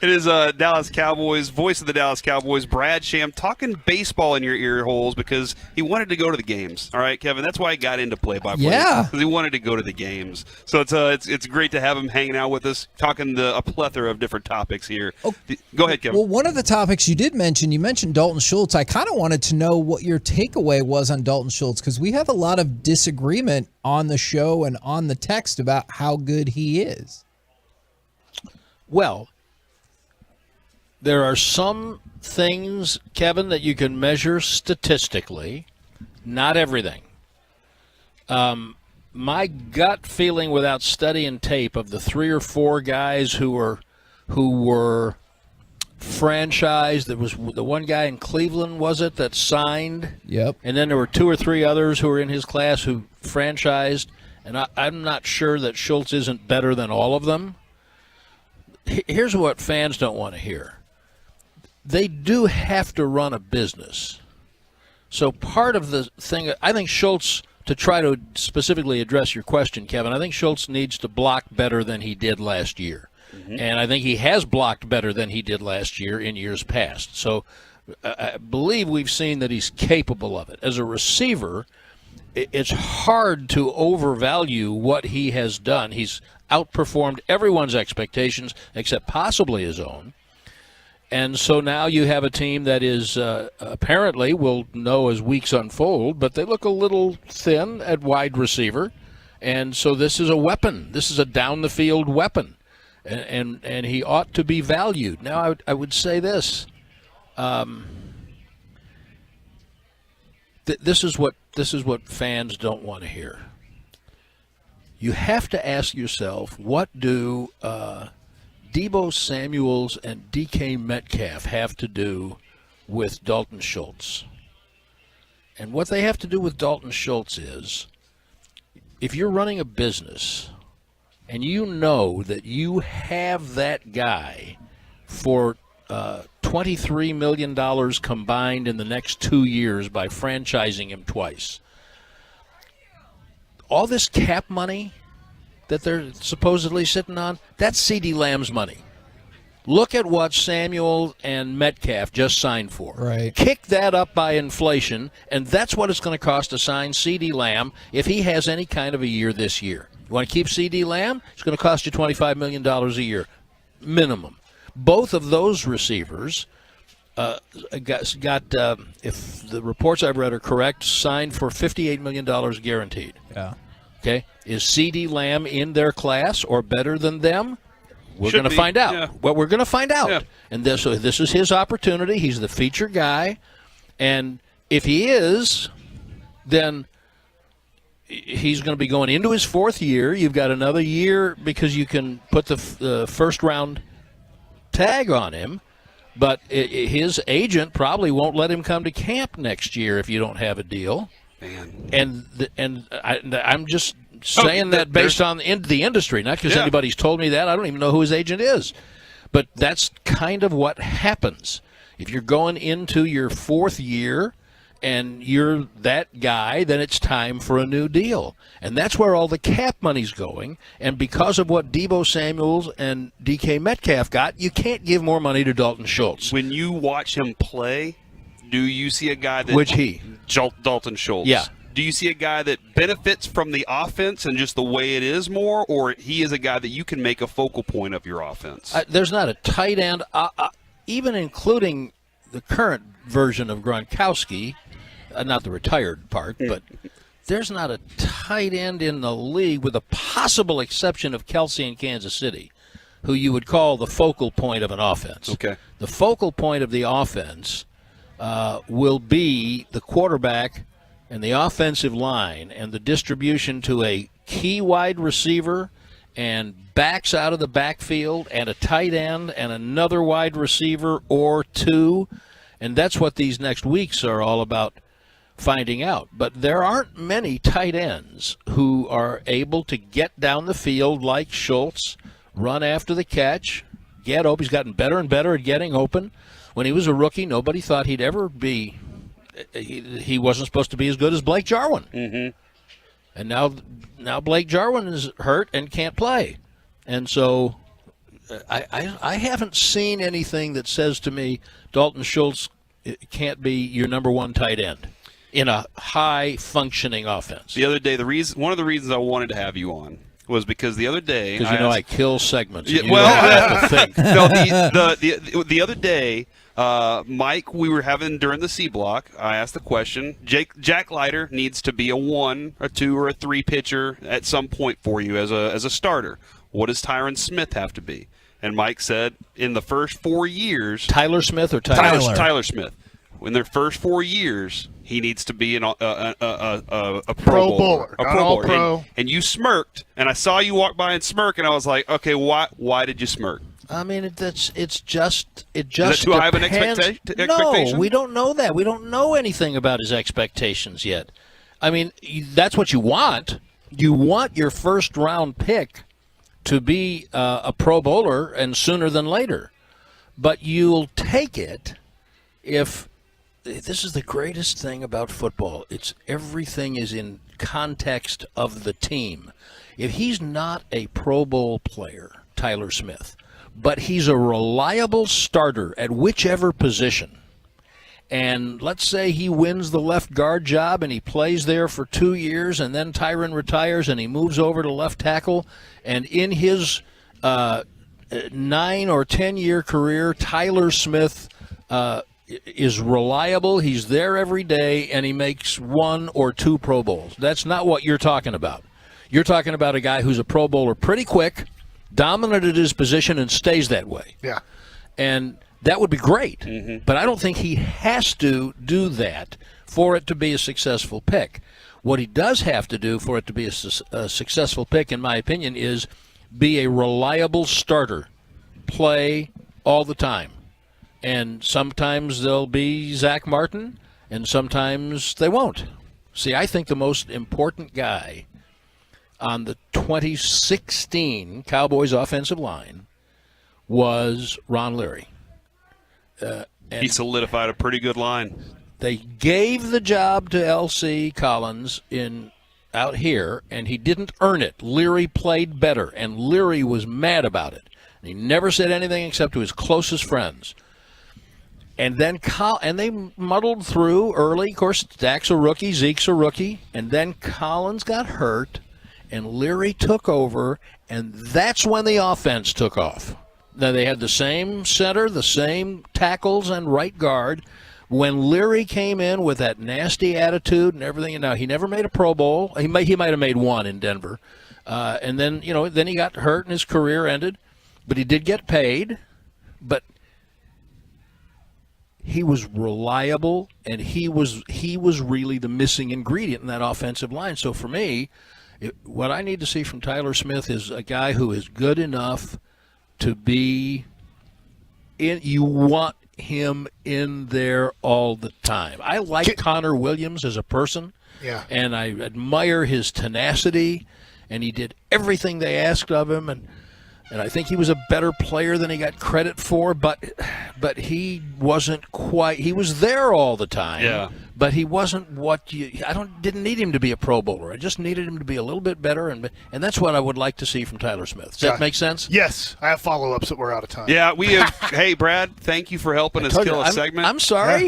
It is Dallas Cowboys, voice of the Dallas Cowboys, Brad Sham, talking baseball in your ear holes because he wanted to go to the games. All right, Kevin, that's why he got into play-by-play. Yeah. Because he wanted to go to the games. So it's great to have him hanging out with us, talking a plethora of different topics here. Oh, go ahead, Kevin. Well, one of the topics you did mention, you mentioned Dalton Schultz. I kind of wanted to know what your takeaway was on Dalton Schultz because we have a lot of disagreement on the show and on the text about how good he is. Well, there are some things, Kevin, that you can measure statistically, not everything. My gut feeling without studying tape of the 3 or 4 guys who were franchised, there was the one guy in Cleveland, was it, that signed? Yep. And then there were 2 or 3 others who were in his class who franchised, and I'm not sure that Schultz isn't better than all of them. Here's what fans don't want to hear. They do have to run a business. So part of the thing, I think Schultz, to try to specifically address your question, Kevin, I think Schultz needs to block better than he did last year. Mm-hmm. And I think he has blocked better than he did last year in years past. So I believe we've seen that he's capable of it. As a receiver, it's hard to overvalue what he has done. He's outperformed everyone's expectations except possibly his own. And so now you have a team that is apparently, we'll know as weeks unfold, but they look a little thin at wide receiver. And so this is a weapon. This is a down-the-field weapon. And he ought to be valued. Now, I would say this. This is what fans don't want to hear. You have to ask yourself, what do Deebo Samuels and DK Metcalf have to do with Dalton Schultz? And what they have to do with Dalton Schultz is, if you're running a business and you know that you have that guy for $23 million combined in the next 2 years by franchising him twice, all this cap money that they're supposedly sitting on, that's CeeDee Lamb's money. Look at what Samuel and Metcalf just signed for. Right. Kick that up by inflation, and that's what it's going to cost to sign CeeDee Lamb if he has any kind of a year this year. You want to keep CeeDee Lamb? It's going to cost you $25 million a year, minimum. Both of those receivers got if the reports I've read are correct, signed for $58 million guaranteed. Yeah. Okay. Is CeeDee Lamb in their class or better than them? We're going to find out. Yeah. Well, we're going to find out. Yeah. And this is his opportunity. He's the feature guy. And if he is, then he's going to be going into his 4th year. You've got another year because you can put the first-round tag on him. But his agent probably won't let him come to camp next year if you don't have a deal. Man. And I'm just saying that based on the industry, not because anybody's told me that. I don't even know who his agent is. But that's kind of what happens. If you're going into your 4th year and you're that guy, then it's time for a new deal. And that's where all the cap money's going. And because of what Deebo Samuels and DK Metcalf got, you can't give more money to Dalton Schultz. When you watch him play, do you see a guy that... Which he? Dalton Schultz. Yeah. Do you see a guy that benefits from the offense and just the way it is more, or he is a guy that you can make a focal point of your offense? There's not a tight end, even including the current version of Gronkowski, not the retired part, but there's not a tight end in the league, with a possible exception of Kelsey in Kansas City, who you would call the focal point of an offense. Okay. The focal point of the offense will be the quarterback and the offensive line and the distribution to a key wide receiver and backs out of the backfield and a tight end and another wide receiver or 2. And that's what these next weeks are all about finding out. But there aren't many tight ends who are able to get down the field like Schultz, run after the catch, get open. He's gotten better and better at getting open. When he was a rookie, nobody thought he'd ever be he wasn't supposed to be as good as Blake Jarwin. Mm-hmm. And now Blake Jarwin is hurt and can't play. And so I haven't seen anything that says to me Dalton Schultz can't be your number one tight end in a high-functioning offense. The other day, one of the reasons I wanted to have you on was because the other day, because I kill segments. Yeah, You don't have to think. No, the other day, Mike, we were having during the C block. I asked the question: Jack Leiter needs to be a 1, a 2, or a 3 pitcher at some point for you as a starter. What does Tyron Smith have to be? And Mike said, in the first 4 years, Tyler Smith or Tyler? Tyler Smith. In their first 4 years, he needs to be a pro bowler. A pro bowler. Pro. And you smirked, and I saw you walk by and smirk, and I was like, okay, why did you smirk? I mean, it just Is that too high of an expectation? No, we don't know that. We don't know anything about his expectations yet. I mean, that's what you want. You want your first-round pick to be a pro bowler, and sooner than later. But you'll take it if this is the greatest thing about football. It's everything is in context of the team. If he's not a Pro Bowl player, Tyler Smith, but he's a reliable starter at whichever position, and let's say he wins the left guard job and he plays there for 2 years, and then Tyron retires and he moves over to left tackle, and in his 9 or 10 year career, Tyler Smith is reliable. He's there every day, and he makes 1 or 2 Pro Bowls. That's not what you're talking about. You're talking about a guy who's a Pro Bowler pretty quick, dominant at his position, and stays that way. Yeah. And that would be great. But I don't think he has to do that for it to be a successful pick. What he does have to do for it to be a successful pick, in my opinion, is be a reliable starter. Play all the time. And sometimes they'll be Zach Martin, and sometimes they won't. See, I think the most important guy on the 2016 Cowboys offensive line was Ron Leary. He solidified a pretty good line. They gave the job to L.C. Collins out here, and he didn't earn it. Leary played better, and Leary was mad about it. And he never said anything except to his closest friends. And then they muddled through early. Of course, Dak's a rookie, Zeke's a rookie. And then Collins got hurt, and Leary took over, and that's when the offense took off. Now, they had the same center, the same tackles and right guard. When Leary came in with that nasty attitude and everything, now he never made a Pro Bowl. He might have made 1 in Denver. And then, then he got hurt and his career ended. But he did get paid. But he was reliable, and he was really the missing ingredient in that offensive line. So for me, what I need to see from Tyler Smith is a guy who is good enough to be in. You want him in there all the time. I like Connor Williams as a person, and I admire his tenacity, and he did everything they asked of him, and I think he was a better player than he got credit for, but he wasn't quite. He was there all the time, but he wasn't didn't need him to be a Pro Bowler. I just needed him to be a little bit better, and that's what I would like to see from Tyler Smith. Does that make sense? Yes, I have follow-ups, but we're out of time. Yeah, we have. Hey, Brad, thank you for helping us kill a segment. I'm sorry.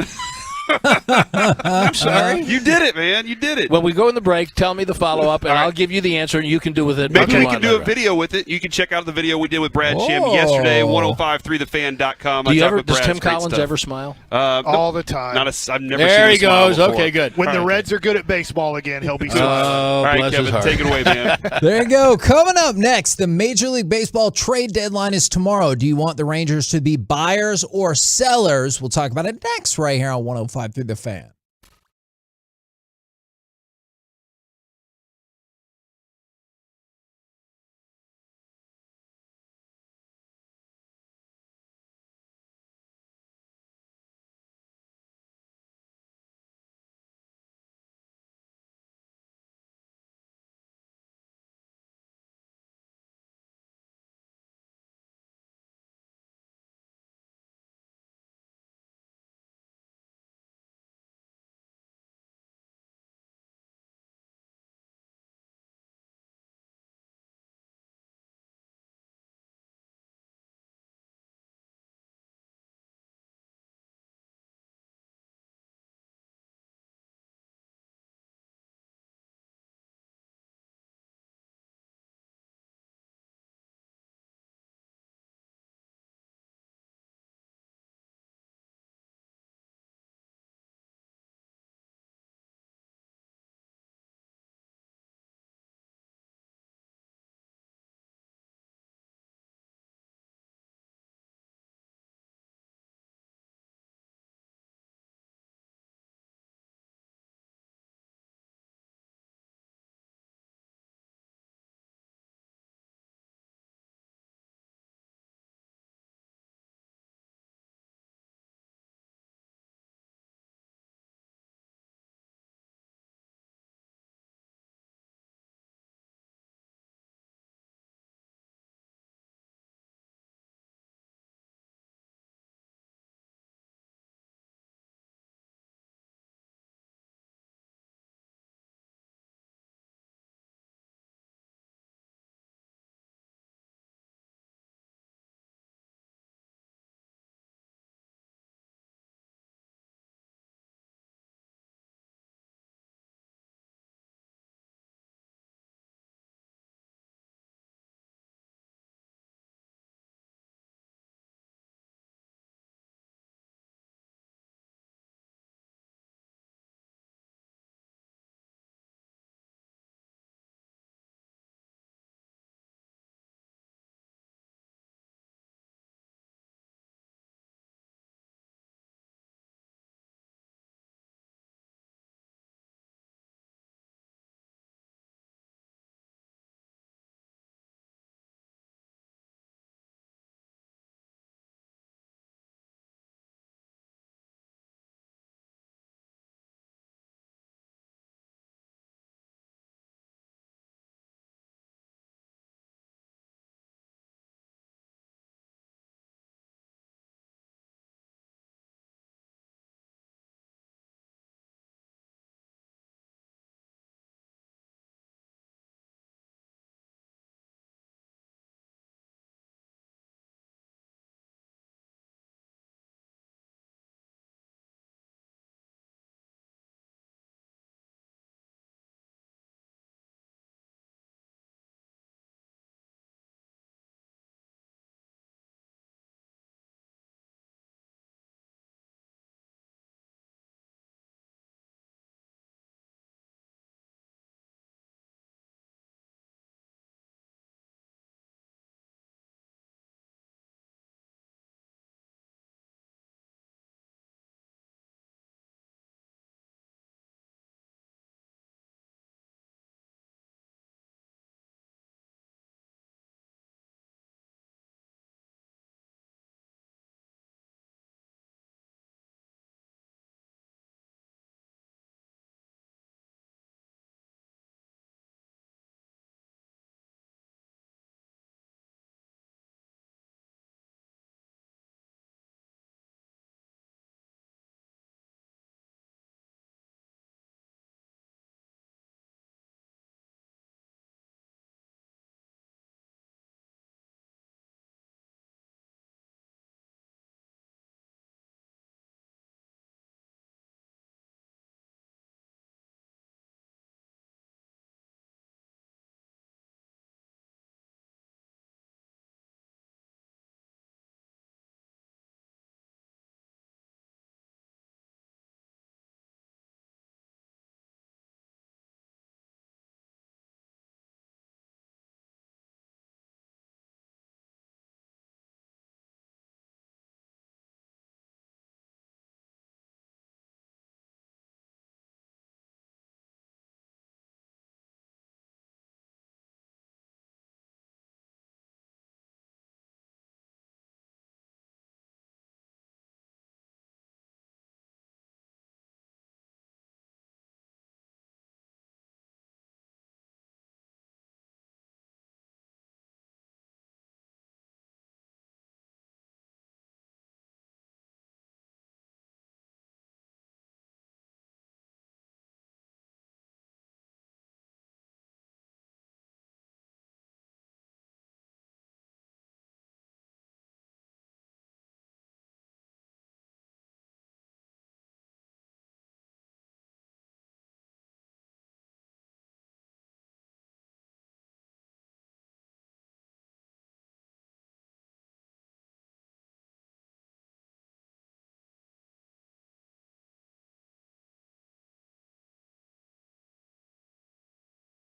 I'm sorry. You did it, man. You did it. When we go in the break, tell me the follow-up, and I'll give you the answer, and you can do with it. Maybe we can do a video with it. You can check out the video we did with Brad Sham yesterday, 1053thefan.com. Does Tim Collins ever smile? All the time. I've never there seen he a smile goes. before. Okay, good. When the Reds are good at baseball again, he'll be smiling. All right, Kevin, take it away, man. There you go. Coming up next, the Major League Baseball trade deadline is tomorrow. Do you want the Rangers to be buyers or sellers? We'll talk about it next right here on 105 The Fan.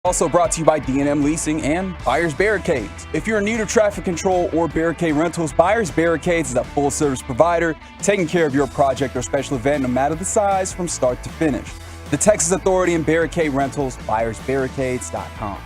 Also brought to you by D&M Leasing and Buyers Barricades. If you're new to traffic control or barricade rentals, Buyers Barricades is a full-service provider taking care of your project or special event no matter the size from start to finish. The Texas Authority in Barricade Rentals, buyersbarricades.com.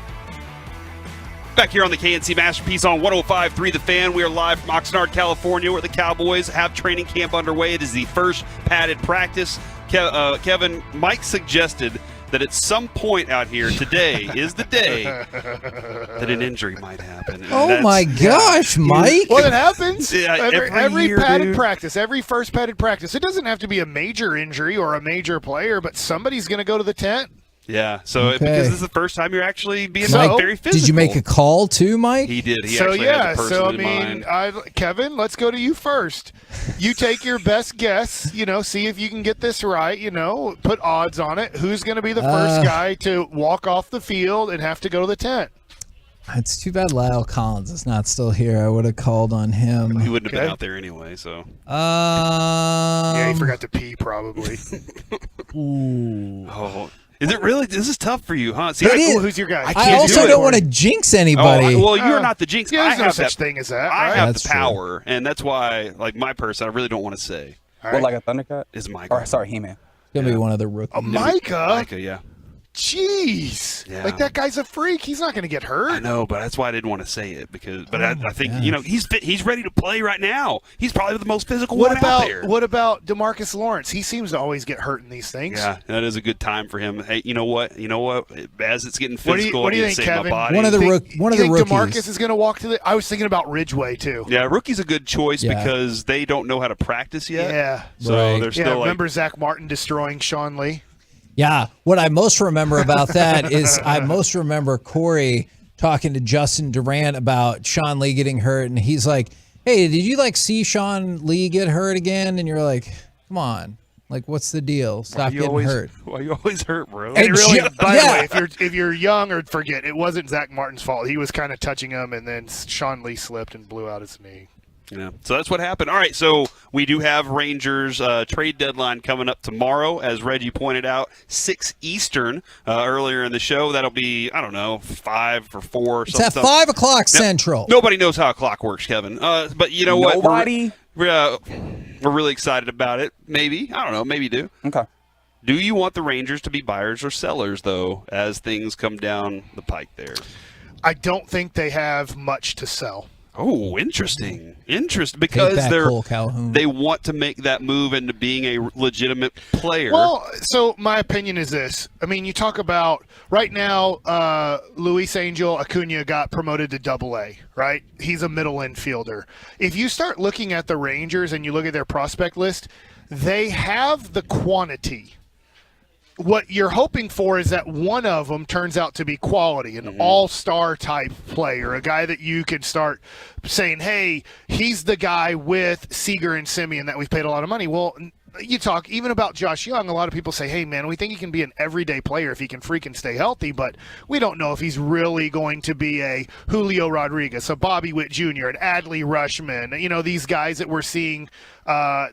Back here on the KNC Masterpiece on 105.3 The Fan. We are live from Oxnard, California, where the Cowboys have training camp underway. It is the first padded practice. Kevin, Mike suggested that at some point out here today is the day that an injury might happen. Oh my gosh, Mike! Well, it happens. Every year, padded dude. practice, every first padded practice. It doesn't have to be a major injury or a major player, but somebody's going to go to the tent. Yeah, so Okay. because this is the first time you're actually being Mike, very physical. did you make a call too, Mike? He did. He So actually yeah, has a person so I in mean, mind. Kevin, let's go to you first. You take your best guess. See if you can get this right. Put odds on it. Who's going to be the first guy to walk off the field and have to go to the tent? It's too bad Lyle Collins is not still here. I would have called on him. He wouldn't have been out there anyway. So Yeah, he forgot to pee probably. Ooh. Oh, is it really? This is tough for you, huh? See, It is. Who's your guy? I also don't want to jinx anybody. Well, you're not the jinx. Yeah, I there's no have such that thing as that. I right? have That's the power, and that's why, like my person, I really don't want to say. What, like a Thundercat? Is Micah? Or, sorry, He-Man. It's gonna be one of the rookies. Micah? Yeah. Jeez. Yeah. Like that guy's a freak. He's not going to get hurt. I know, but that's why I didn't want to say it But I think he's fit. He's ready to play right now. He's probably the most physical one out there. What about DeMarcus Lawrence? He seems to always get hurt in these things. Yeah, that is a good time for him. Hey, you know what? As it's getting What do physical, you I need think, to save Kevin? my body. One of the You rookies. think DeMarcus is going to walk to the? I was thinking about Ridgeway too. Yeah, rookie's a good choice Yeah. because they don't know how to practice yet. Yeah. So Right. they're still like. Remember Zach Martin destroying Sean Lee? Yeah. What I most remember about that is I most remember Corey talking to Justin Durant about Sean Lee getting hurt, and he's like, "Hey, did you see Sean Lee get hurt again?" And you're like, "Come on, what's the deal? Stop getting hurt." Why you always hurt, bro? And really, by the yeah. way, if you're young or forget, it wasn't Zach Martin's fault. He was kind of touching him, and then Sean Lee slipped and blew out his knee. Yeah, so that's what happened. All right, so we do have Rangers trade deadline coming up tomorrow, as Reggie pointed out, 6 Eastern earlier in the show. That'll be, 5 or 4 or It's something. at 5 o'clock Central. Nobody knows how a clock works, Kevin. But you know what? Nobody? We're really excited about it. Maybe. I don't know. Maybe you do. Okay. Do you want the Rangers to be buyers or sellers, though, as things come down the pike there? I don't think they have much to sell. Oh, interesting. Because back Cole Calhoun. they want to make that move into being a legitimate player. Well, so my opinion is this. I mean, you talk about right now, Luis Angel Acuna got promoted to AA, right? He's a middle infielder. If you start looking at the Rangers and you look at their prospect list, they have the quantity. What you're hoping for is that one of them turns out to be quality, an all-star type player, a guy that you can start saying, hey, he's the guy with Seager and Simeon that we've paid a lot of money. Well, you talk even about Josh Young. A lot of people say, hey, man, we think he can be an everyday player if he can freaking stay healthy, but we don't know if he's really going to be a Julio Rodriguez, a Bobby Witt Jr., an Adley Rushman, these guys that we're seeing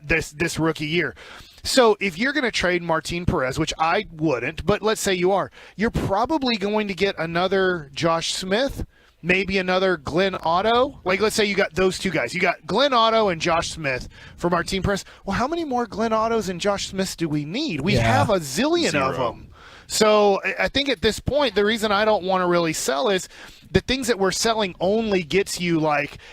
this rookie year. So if you're going to trade Martin Perez, which I wouldn't, but let's say you are, you're probably going to get another Josh Smith, maybe another Glenn Otto. Let's say you got those two guys. You got Glenn Otto and Josh Smith for Martin Perez. Well, how many more Glenn Ottos and Josh Smiths do we need? We have a zillion of them. So I think at this point, the reason I don't want to really sell is the things that we're selling only gets you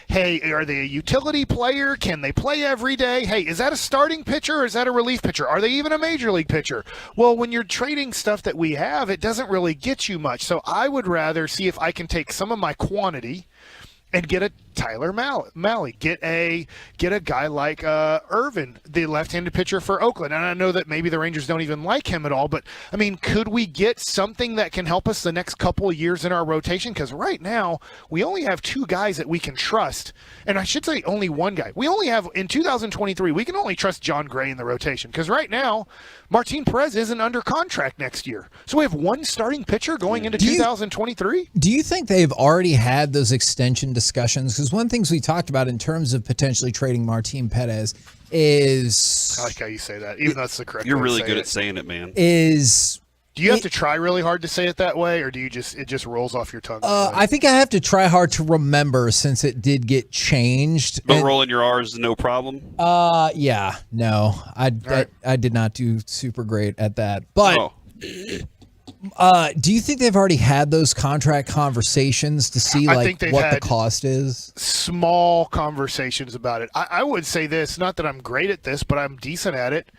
hey, are they a utility player? Can they play every day? Hey, is that a starting pitcher or is that a relief pitcher? Are they even a major league pitcher? Well, when you're trading stuff that we have, it doesn't really get you much. So I would rather see if I can take some of my quantity and get a Tyler Malley, get a guy like Irvin, the left-handed pitcher for Oakland. And I know that maybe the Rangers don't even like him at all, but I mean, could we get something that can help us the next couple of years in our rotation? Because right now we only have 2 guys that we can trust, and I should say only one guy. We only have in 2023 we can only trust John Gray in the rotation because right now Martin Perez isn't under contract next year, so we have one starting pitcher going into 2023. Do you think they've already had those extension discussions? Because one of the things we talked about in terms of potentially trading Martin Perez is... I like how you say that, even though that's the correct You're way to really say good it. at saying it, man. Is Do you have to try really hard to say it that way, or do you it just rolls off your tongue? I think I have to try hard to remember since it did get changed. But rolling your R's is no problem? Yeah, no. I did not do super great at that. But do you think they've already had those contract conversations to see what the cost is? Small conversations about it. I would say this, not that I'm great at this, but I'm decent at it.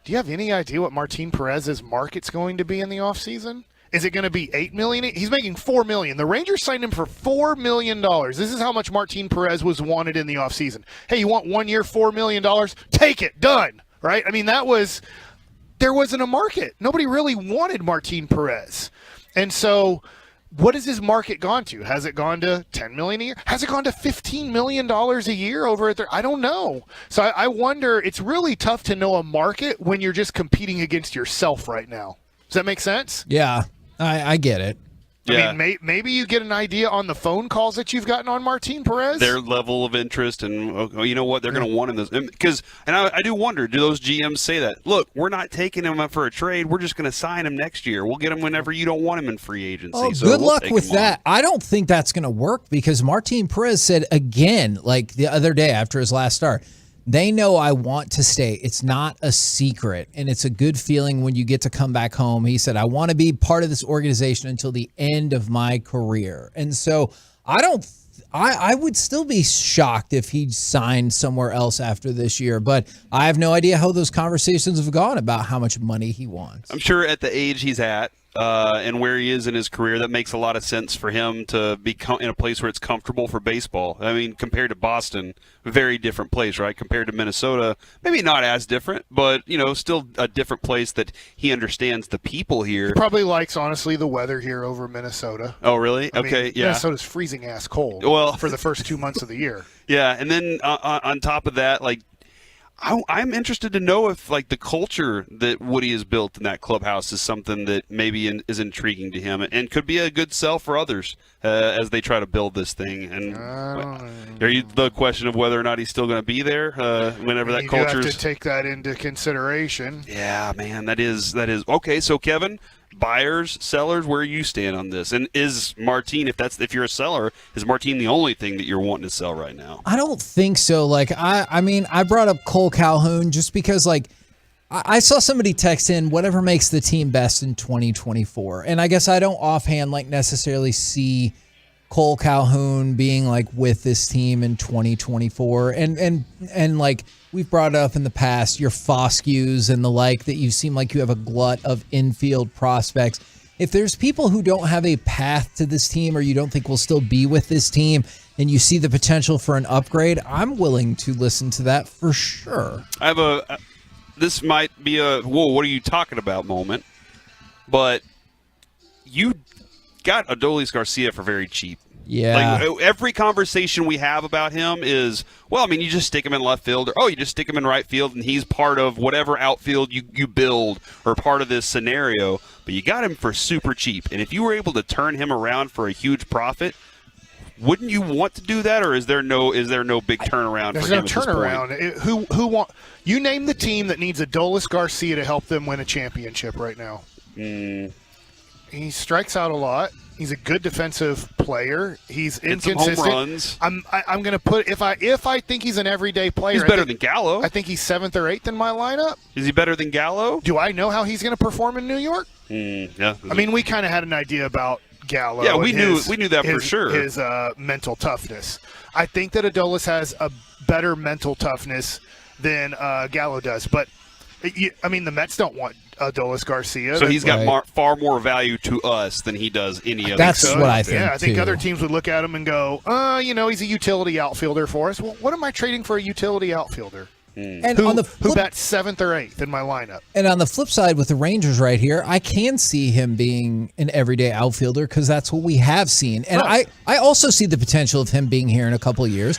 Do you have any idea what Martin Perez's market's going to be in the offseason? Is it going to be $8 million? He's making $4 million. The Rangers signed him for $4 million. This is how much Martin Perez was wanted in the offseason. Hey, you want 1 year, $4 million? Take it. Done. Right? I mean, there wasn't a market. Nobody really wanted Martin Perez. And so what has his market gone to? Has it gone to $10 million a year? Has it gone to $15 million a year over at there? I don't know. So I wonder, it's really tough to know a market when you're just competing against yourself right now. Does that make sense? Yeah, I get it. Yeah. I mean, maybe you get an idea on the phone calls that you've gotten on Martin Perez. Their level of interest, and you know what they're going to want in this. Because, and I do wonder, do those GMs say that? Look, we're not taking him up for a trade. We're just going to sign him next year. We'll get him whenever you don't want him in free agency. Oh, so good we'll luck take with him that. I don't think that's going to work because Martin Perez said again, like the other day after his last start, they know I want to stay. It's not a secret, and it's a good feeling when you get to come back home. He said, I want to be part of this organization until the end of my career. And so I would still be shocked if he signed somewhere else after this year, but I have no idea how those conversations have gone about how much money he wants. I'm sure at the age he's at and where he is in his career, that makes a lot of sense for him to be in a place where it's comfortable for baseball. I mean, compared to Boston, very different place, right? Compared to Minnesota, maybe not as different, but, still a different place that he understands the people here. He probably likes, honestly, the weather here over Minnesota. Oh, really? I mean, yeah. Minnesota's freezing ass cold for the first 2 months of the year. Yeah, and then on top of that, I'm interested to know if the culture that Woody has built in that clubhouse is something that maybe is intriguing to him and could be a good sell for others as they try to build this thing. And the question of whether or not he's still going to be there whenever that culture. You have to take that into consideration. Yeah, man, that is okay. So Kevin, buyers, sellers, where you stand on this? And is Martin, if you're a seller, is Martin the only thing that you're wanting to sell right now? I don't think so. I brought up Cole Calhoun just because I saw somebody text in whatever makes the team best in 2024. And I guess I don't offhand necessarily see Cole Calhoun being with this team in 2024. And we've brought up in the past, your Foscues and the that you seem like you have a glut of infield prospects. If there's people who don't have a path to this team or you don't think will still be with this team and you see the potential for an upgrade, I'm willing to listen to that for sure. I have this might be a, whoa, what are you talking about moment, but you got Adolis Garcia for very cheap. Yeah. Every conversation we have about him is, you just stick him in left field, or you just stick him in right field, and he's part of whatever outfield you build or part of this scenario. But you got him for super cheap, and if you were able to turn him around for a huge profit, wouldn't you want to do that, or is there no big turnaround? There's for him no turnaround. Who you name the team that needs Adolis Garcia to help them win a championship right now? He strikes out a lot. He's a good defensive player. He's inconsistent. Some home runs. I'm going to put if I think he's an everyday player. He's better than Gallo. I think he's 7th or 8th in my lineup. Is he better than Gallo? Do I know how he's going to perform in New York? Yeah. I mean, we kind of had an idea about Gallo. Yeah, we knew that for sure. His mental toughness. I think that Adolis has a better mental toughness than Gallo does. But the Mets don't want Adolis Garcia. So he's got far more value to us than he does any other. That's what I think. Yeah, I think too. Other teams would look at him and go, he's a utility outfielder for us. Well, what am I trading for a utility outfielder? And who bats 7th or 8th in my lineup? And on the flip side with the Rangers right here, I can see him being an everyday outfielder because that's what we have seen. And I also see the potential of him being here in a couple of years.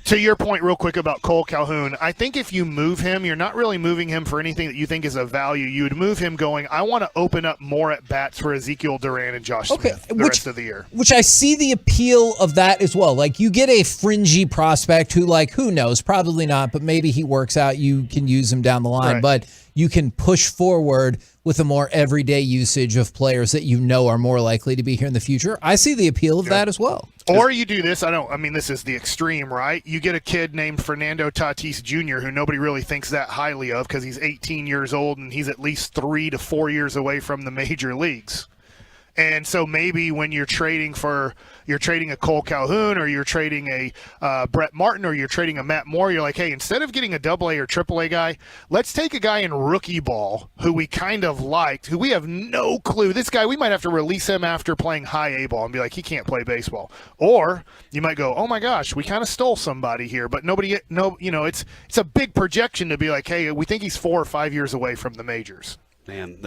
To your point real quick about Cole Calhoun, I think if you move him, you're not really moving him for anything that you think is of value. You would move him going, I want to open up more at-bats for Ezekiel Duran and Josh Smith the rest of the year. Which I see the appeal of that as well. You get a fringy prospect who, who knows, probably not, but maybe he works out. You can use him down the line. Right. But you can push forward with a more everyday usage of players that you know are more likely to be here in the future. I see the appeal of that as well. Or you do this. I mean, this is the extreme, right? You get a kid named Fernando Tatis Jr., who nobody really thinks that highly of because he's 18 years old and he's at least 3 to 4 years away from the major leagues. And so maybe when you're trading a Cole Calhoun or you're trading a Brett Martin or you're trading a Matt Moore, you're like, hey, instead of getting a AA or AAA guy, let's take a guy in rookie ball who we kind of liked, who we have no clue. This guy, we might have to release him after playing high A ball and be like, he can't play baseball. Or you might go, oh my gosh, we kind of stole somebody here, but it's a big projection to be like, hey, we think he's 4 or 5 years away from the majors. Man,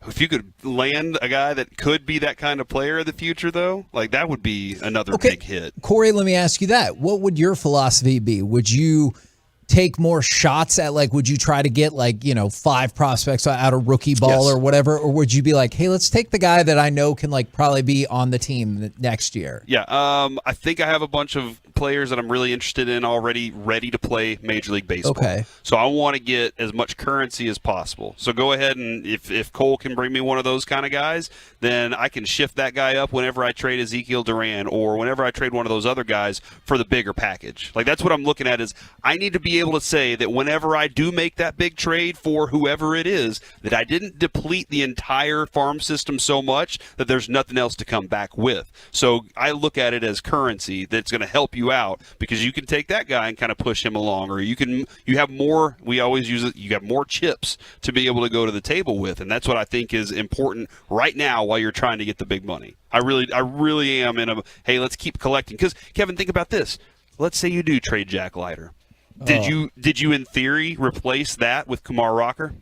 if you could land a guy that could be that kind of player in the future, though, like that would be another big hit. Corey, let me ask you that. What would your philosophy be? Would you take more shots at, like, would you try to get 5 prospects out of rookie ball or whatever? Or would you be like, hey, let's take the guy that I know can probably be on the team next year? Yeah, I think I have a bunch of players that I'm really interested in already ready to play Major League Baseball. Okay. So I want to get as much currency as possible. So go ahead and if Cole can bring me one of those kind of guys, then I can shift that guy up whenever I trade Ezekiel Duran or whenever I trade one of those other guys for the bigger package. Like that's what I'm looking at is I need to be able to say that whenever I do make that big trade for whoever it is, that I didn't deplete the entire farm system so much that there's nothing else to come back with. So I look at it as currency that's going to help you out because you can take that guy and kind of push him along, or you have more. We always use it. You have more chips to be able to go to the table with, and that's what I think is important right now while you're trying to get the big money. I really am in a hey, let's keep collecting because Kevin, think about this. Let's say you do trade Jack Leiter. Did you in theory replace that with Kumar Rocker?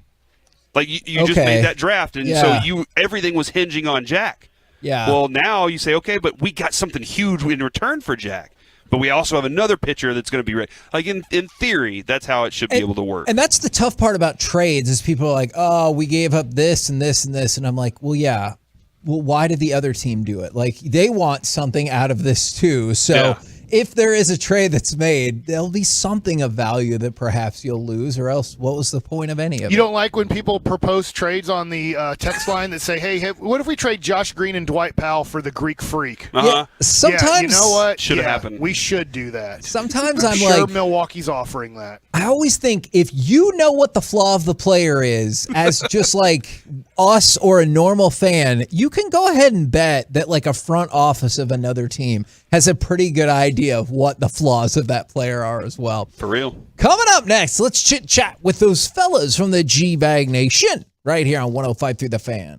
Like you just made that draft, and so everything was hinging on Jack. Yeah. Well, now you say, okay, but we got something huge in return for Jack. But we also have another pitcher that's going to be ready. Like in theory, that's how it should be able to work. And that's the tough part about trades is people are like, oh, we gave up this and this and this. And I'm like, well, yeah. Well, why did the other team do it? Like they want something out of this too. So if there is a trade that's made, there'll be something of value that perhaps you'll lose, or else what was the point of any of it? You don't like when people propose trades on the text line that say, hey, what if we trade Josh Green and Dwight Powell for the Greek Freak? Yeah, sometimes you know what? Should have happened. We should do that. Sometimes I'm sure like, Milwaukee's offering that. I always think if you know what the flaw of the player is, as just like us or a normal fan, you can go ahead and bet that like a front office of another team has a pretty good idea of what the flaws of that player are as well. For real. Coming up next, let's chit chat with those fellas from the G-Bag Nation right here on 105.3 The Fan.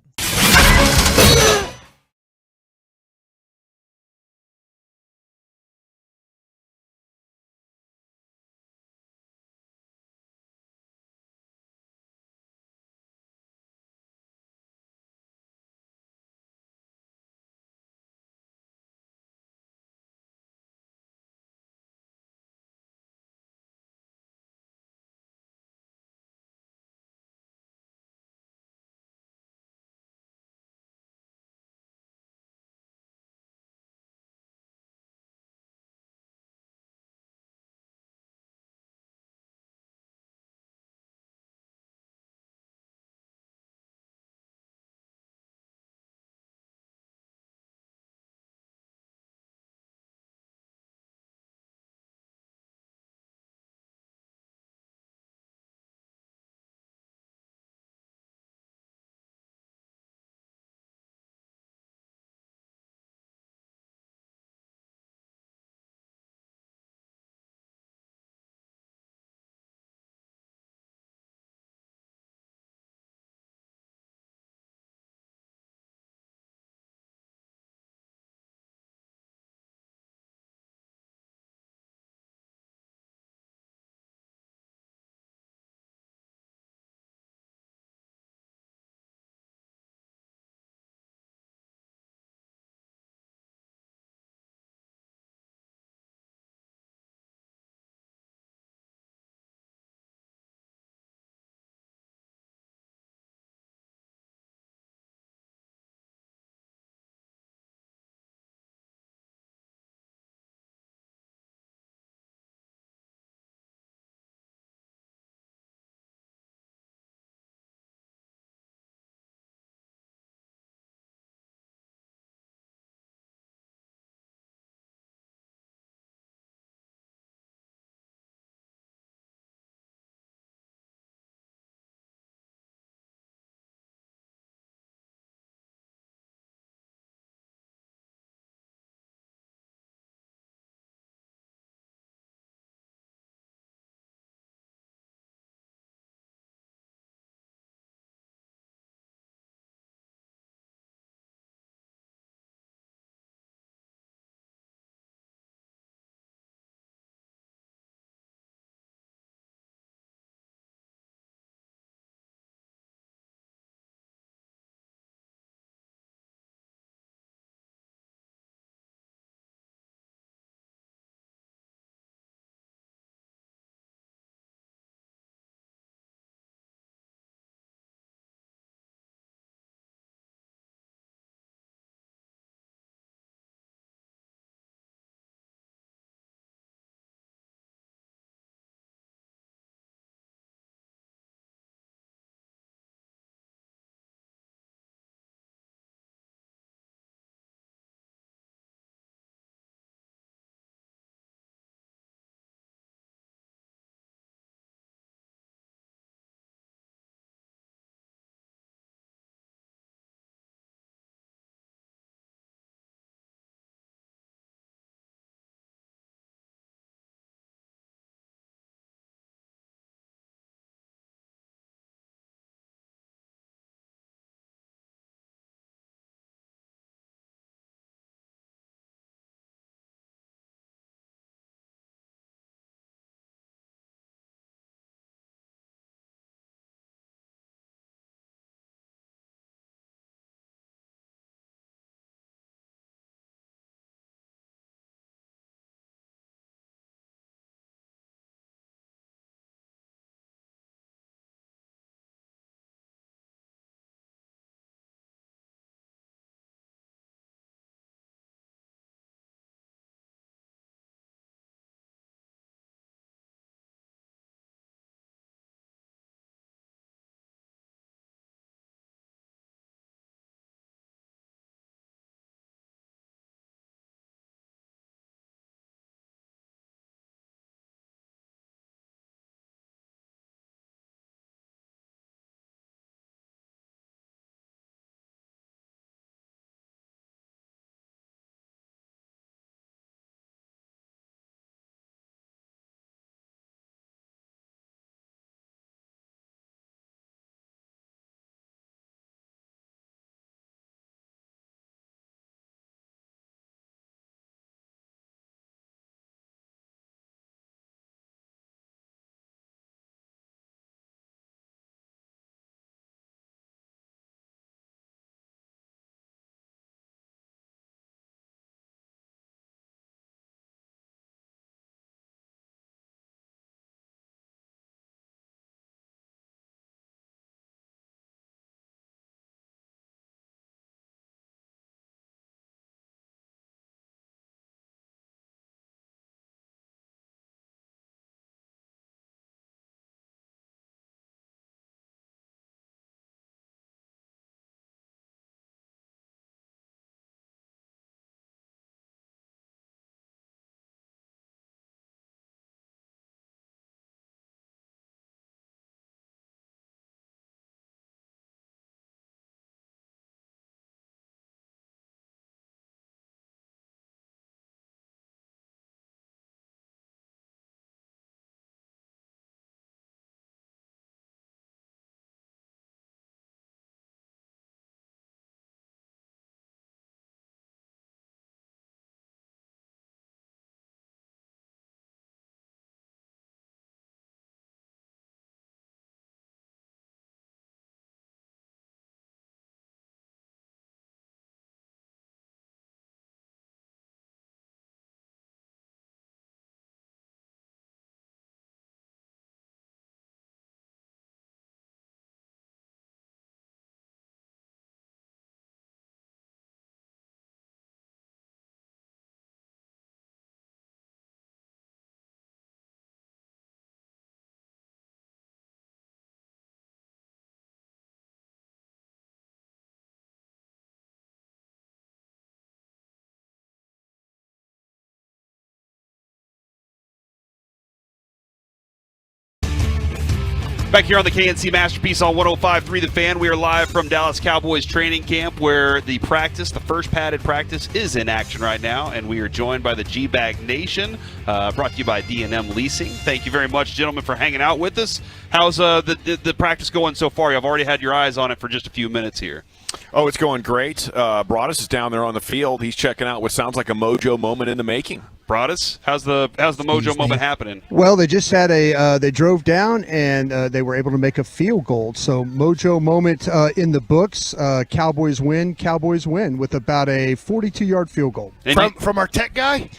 Back here on the KNC Masterpiece on 105.3 The Fan, we are live from Dallas Cowboys training camp where the first padded practice, is in action right now, and we are joined by the G-Bag Nation, brought to you by D&M Leasing. Thank you very much, gentlemen, for hanging out with us. How's the practice going so far? I've already had your eyes on it for just a few minutes here. Oh, it's going great. Broadus is down there on the field. He's checking out what sounds like a mojo moment in the making. Broadus, how's the mojo moment happening? Well, they just had they drove down and they were able to make a field goal. So mojo moment in the books. Cowboys win with about a 42-yard field goal. From our tech guy?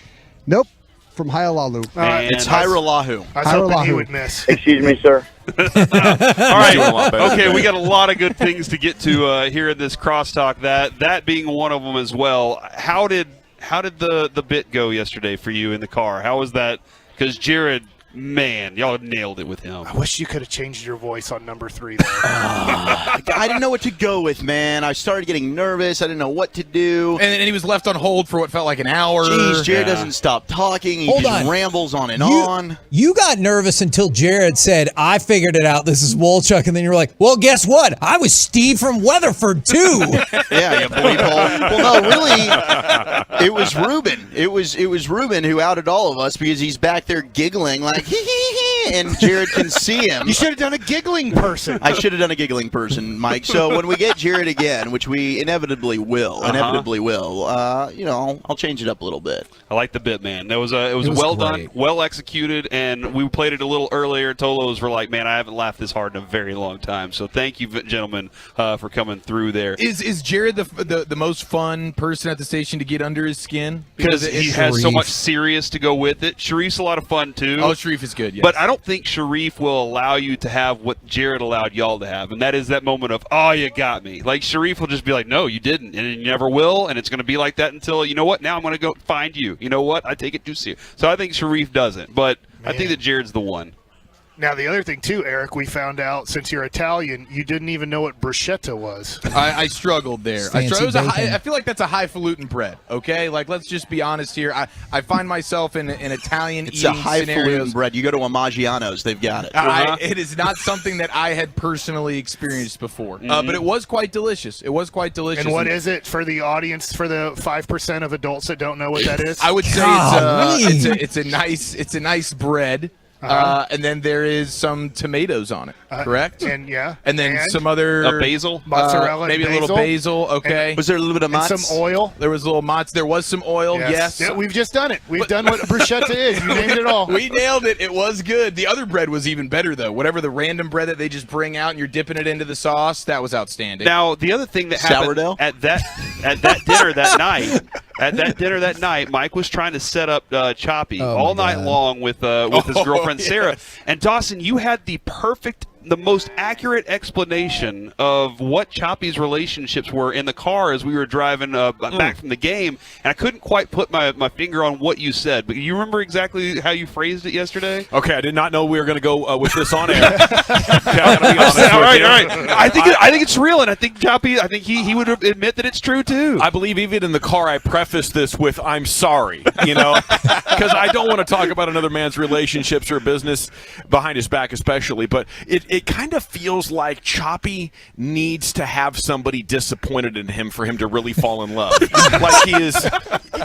Nope. From Hialalu. It's Hyralahu. I was hoping he would miss. Excuse me, sir. All right. Okay, we got a lot of good things to get to here in this crosstalk. That being one of them as well. How did the bit go yesterday for you in the car? How was that? Because Jared, man, y'all nailed it with him. I wish you could have changed your voice on number 3 there. I didn't know what to go with, man. I started getting nervous. I didn't know what to do. And he was left on hold for what felt like an hour. Jeez, Jared doesn't stop talking. He just rambles on and on. You got nervous until Jared said, I figured it out. This is Wolchuk. And then you were like, well, guess what? I was Steve from Weatherford, too. Yeah, you bleep hole. Well, no, really, it was Ruben. It was Ruben who outed all of us because he's back there giggling like, and Jared can see him. You should have done a giggling person. I should have done a giggling person, Mike. So when we get Jared again, which we inevitably will, I'll change it up a little bit. I like the bit, man. It was well done, well executed, and we played it a little earlier. Tolos were like, man, I haven't laughed this hard in a very long time. So thank you, gentlemen, for coming through there. Is Jared the most fun person at the station to get under his skin? Because he has so much serious to go with it. Sharif's a lot of fun, too. Oh, Sharif is good, yes. But I don't think Sharif will allow you to have what Jared allowed y'all to have, and that is that moment of, oh, you got me. Like, Sharif will just be like, no, you didn't, and you never will, and it's going to be like that until, you know what, now I'm going to go find you. You know what, I take it too serious. So I think Sharif doesn't, but I think that Jared's the one. Now, the other thing, too, Eric, we found out, since you're Italian, you didn't even know what bruschetta was. I struggled there. I feel like that's a highfalutin bread, okay? Like, let's just be honest here. I find myself in Italian It's eating a highfalutin scenarios. bread. You go to a Maggiano's, they've got it. It is not something that I had personally experienced before. But it was quite delicious. It was quite delicious. And what is it for the audience, for the 5% of adults that don't know what that is? I would say it's a nice bread. And then there is some tomatoes on it, correct? And then some other basil, mozzarella, maybe and a little basil. Okay. Was there a little bit of mozz? Some oil. There was a little mozz. There was some oil. Yes. Yeah, we've just done it. We've done what bruschetta is. You named it all. We nailed it. It was good. The other bread was even better though. Whatever the random bread that they just bring out and you're dipping it into the sauce, that was outstanding. Now the other thing that happened at that dinner that night, Mike was trying to set up Choppy all night long with his girlfriend Sarah. And Dawson, you had the most accurate explanation of what Choppy's relationships were in the car as we were driving back from the game, and I couldn't quite put my finger on what you said, but you remember exactly how you phrased it yesterday? Okay, I did not know we were going to go with this on air. All right. I think it's real, and I think Choppy, he would admit that it's true too. I believe even in the car I prefaced this with "I'm sorry," because I don't want to talk about another man's relationships or business behind his back, especially. But it kind of feels like Choppy needs to have somebody disappointed in him for him to really fall in love. Like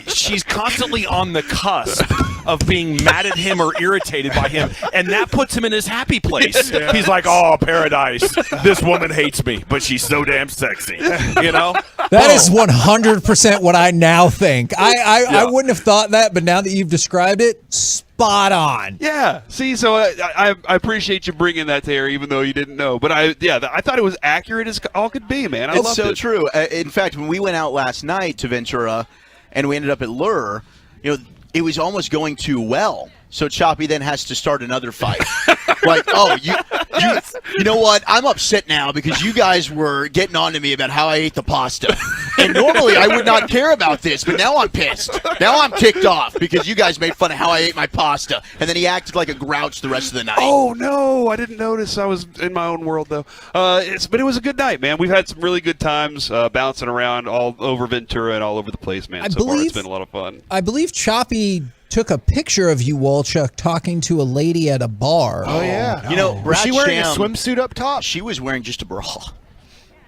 she's constantly on the cusp of being mad at him or irritated by him, and that puts him in his happy place. Yeah. He's like, oh, paradise. This woman hates me, but she's so damn sexy. That is 100% what I now think. I wouldn't have thought that, but now that you've described it, spot on. Yeah. See, so I appreciate you bringing that there, even though you didn't know. But I thought it was accurate as all could be, man. It's so true. In fact, when we went out last night to Ventura, and we ended up at Lure, it was almost going too well. So Choppy then has to start another fight. Like, you know what? I'm upset now because you guys were getting on to me about how I ate the pasta. And normally I would not care about this, but now I'm pissed. Now I'm ticked off because you guys made fun of how I ate my pasta. And then he acted like a grouch the rest of the night. Oh, no. I didn't notice. I was in my own world, though. But it was a good night, man. We've had some really good times bouncing around all over Ventura and all over the place, man. So far, it's been a lot of fun. I believe Choppy took a picture of you, Wolchuk, talking to a lady at a bar. Oh, yeah. You know, Was Brad she wearing Sham, a swimsuit up top? She was wearing just a bra.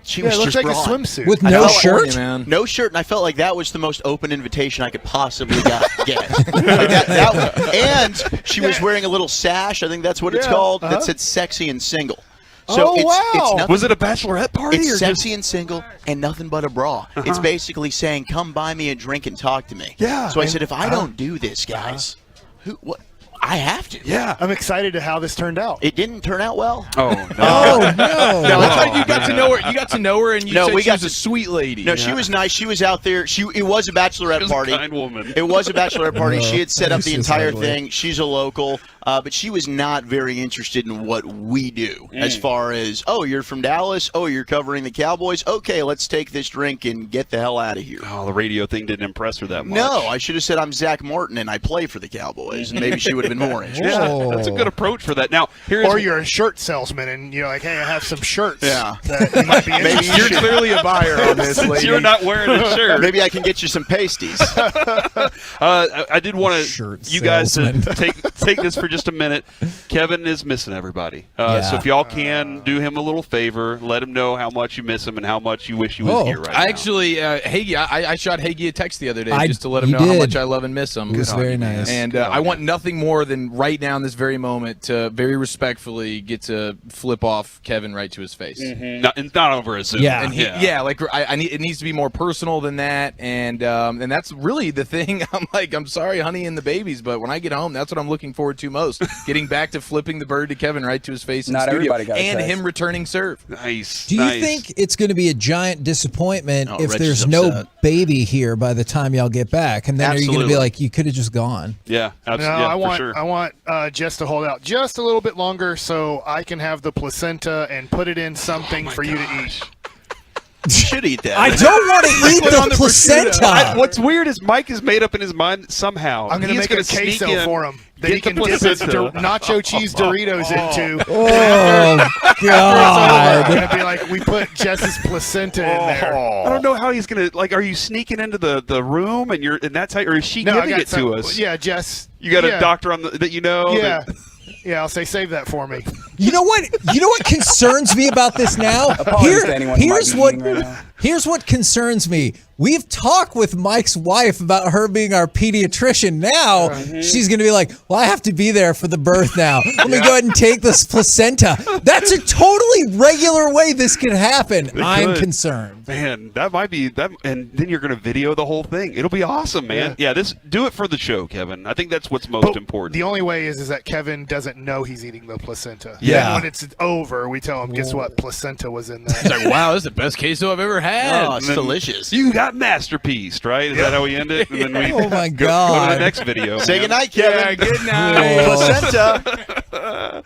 She Yeah, was it looked just like a bra. swimsuit. With I no felt like- shirt? No shirt, and I felt like that was the most open invitation I could possibly get. Like and she was wearing a little sash, I think that's what it's called, that said sexy and single. So it's nothing, Was it a bachelorette party? It's or sexy and single and nothing but a bra. It's basically saying, come buy me a drink and talk to me. Yeah. So I said, if I don't do this, guys, what? I have to. Yeah. I'm excited to how this turned out. It didn't turn out well. Oh no! Oh, no. No, I thought you got to know her. You got to know her, and you said we she got was a sweet lady. No, she was nice. She was out there. It was a bachelorette party. A kind woman. It was a bachelorette party. She had set up the This is entire ugly. thing. She's a local, but she was not very interested in what we do as far as, oh, you're from Dallas. Oh, you're covering the Cowboys. Okay, let's take this drink and get the hell out of here. Oh, the radio thing didn't impress her that much. No, I should have said I'm Zach Martin and I play for the Cowboys, and maybe she would have been more interested. Yeah, that's a good approach for that. Now, here's Or you're a shirt salesman, and you're like, hey, I have some shirts. Yeah. That you might be Maybe interested You're in. clearly a buyer on this, since lady. you're not wearing a shirt. Maybe I can get you some pasties. I did want Shirt you guys to salesman. take this for just a minute. Kevin is missing everybody. Yeah. So if y'all can do him a little favor, let him know how much you miss him and how much you wish he was Oh, here right I now. actually, Hagee, I shot Hagee a text the other day I- just to let him you know how did. much I love and miss him. It was very nice. And I want nothing more than right now in this very moment to very respectfully get to flip off Kevin right to his face. Not over a Zoom. Yeah. And like I need, it needs to be more personal than that, and that's really the thing. I'm like, I'm sorry, honey, and the babies, but when I get home, that's what I'm looking forward to most: getting back to flipping the bird to Kevin right to his face in Not the studio, everybody got a and text. him returning serve. Nice. Do you nice. think it's going to be a giant disappointment Oh, if Rich there's is no upset. baby here by the time y'all get back? And then are you going to Absolutely. be like, you could have just gone? Yeah, No, absolutely. I for want sure. I want Jess to hold out just a little bit longer so I can have the placenta and put it in something for you to eat. You should eat that. I don't want to eat Put on the the placenta. What's weird is Mike has made up in his mind somehow. I'm going to he's make a gonna sneak queso in, for him that get he can the dip his placenta. nacho cheese Doritos into. Oh, I'm God. going to be like, we put Jess's placenta in there. I don't know how he's gonna like. Are you sneaking into the room and that's how, or is she No, I giving got it some- to us? Yeah, Jess. You got yeah. a doctor on that you know. Yeah. that- Yeah, I'll say save that for me. You know what? You know what concerns me about this now? Apologies to anyone who might Here's be what. eating right now. Here's what concerns me. We've talked with Mike's wife about her being our pediatrician. Now she's going to be like, well, I have to be there for the birth now. Let me go ahead and take this placenta. That's a totally regular way this could happen. I'm could. concerned. Man, that might be that, and then you're gonna video the whole thing. It'll be awesome, man. Yeah, do it for the show, Kevin. I think that's what's most But important. The only way is that Kevin doesn't know he's eating the placenta. Yeah. And when it's over, we tell him, guess what? Placenta was in there. It's like, wow, this is the best queso I've ever had. Oh, it's delicious. You got masterpieced, right? Is that how we end it? And then we Oh, my go to God. the next video. Say man. goodnight, Kevin. Yeah, good night. Placenta.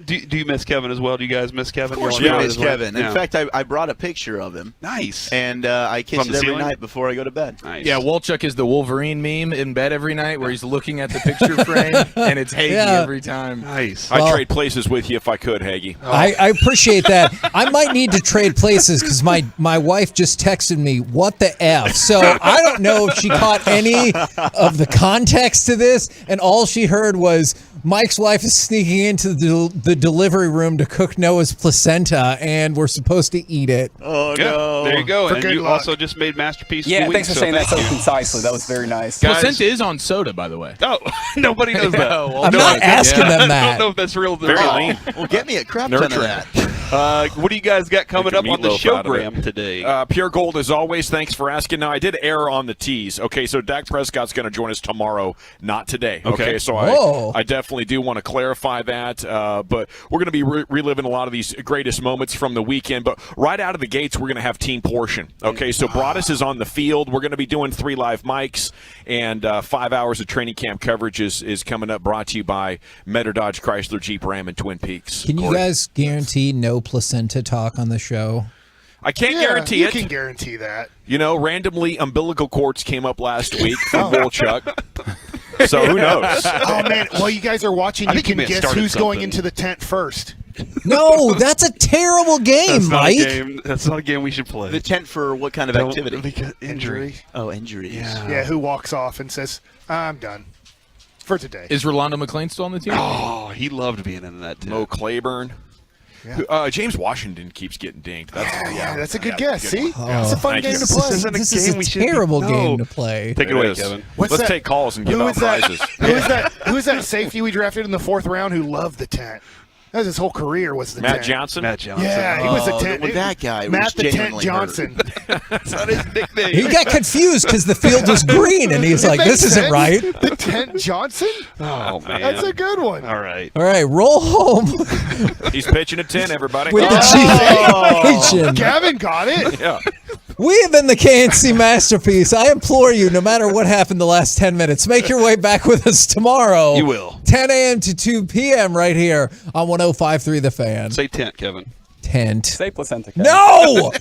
Do you miss Kevin as well? Do you guys miss Kevin? Of course You we wanna miss be honest? Kevin. Yeah. In fact, I brought a picture of him. Nice. And I kiss From it the every ceiling? night before I go to bed. Nice. Yeah, Wolchuk is the Wolverine meme in bed every night where he's looking at the picture frame, and it's Hagee Yeah. every time. Nice. I'd Well- trade places with you if I could, Hagee. I appreciate that. I might need to trade places because my wife just texted me, what the F? So I don't know if she caught any of the context to this, and all she heard was Mike's wife is sneaking into the delivery room to cook Noah's placenta, and we're supposed to eat it. Oh, Yeah, no. there you go. For and good you luck. also just made Masterpiece. Yeah, the thanks for week, saying that so thank you. concisely. That was very nice. Guys- Placenta is on soda, by the way. Oh, nobody knows that. Yeah, well, I'm No, not I- asking them I that. don't know if that's real. Very lean. Well, get me a crap ton of Nurturing. that. What do you guys got coming Make up a on the meatloaf out of it. showgram today? Pure gold as always. Thanks for asking. Now I did err on the tease. Okay, so Dak Prescott's going to join us tomorrow, not today. Okay, so Whoa. I definitely do want to clarify that. But we're going to be reliving a lot of these greatest moments from the weekend. But right out of the gates, we're going to have team portion. Okay, so Broadus is on the field. We're going to be doing 3 live mics, and 5 hours of training camp coverage is coming up. Brought to you by Metter Dodge Chrysler Jeep Ram in Twin Peaks. Can you Corey? guys guarantee no placenta talk on the show? I can't Yeah, guarantee you it. can guarantee that. You know, randomly umbilical cords came up last week from Wolchuk. So who knows? Oh, man. While you guys are watching, I you think you can may have guess started who's going something. into the tent first. No, that's a terrible game, That's not Mike. a game. That's not a game we should play. The tent for what kind of activity? Because injury. Oh, injuries. Yeah, who walks off and says, I'm done. for today. Is Rolando McClain still on the team? Oh, he loved being in that team. Mo Claiborne. Yeah. James Washington keeps getting dinged. That's a good guess. See, it's Oh. a fun game to play. This is a terrible game to play. Take it away, Kevin. Let's take calls and give out prizes. Who is that safety we drafted in the 4th round who loved the tent? That was his whole career was the Matt tent. Johnson? Matt Johnson. Yeah, he was the Oh, tent. with that guy was Matt the Tent genuinely Johnson. That's not his nickname. He got confused because the field was green, and he's It like, makes "This isn't sense. right." The Tent Johnson? Oh, man. That's a good one. All right. All right, roll home He's pitching a 10, everybody. with the G. Gavin got it. Yeah. We have been the KNC Masterpiece. I implore you, no matter what happened the last 10 minutes, make your way back with us tomorrow. You will. 10 a.m. to 2 p.m. right here on 105.3 The Fan. Say tent, Kevin. Tent. Say placenta. Kevin. No!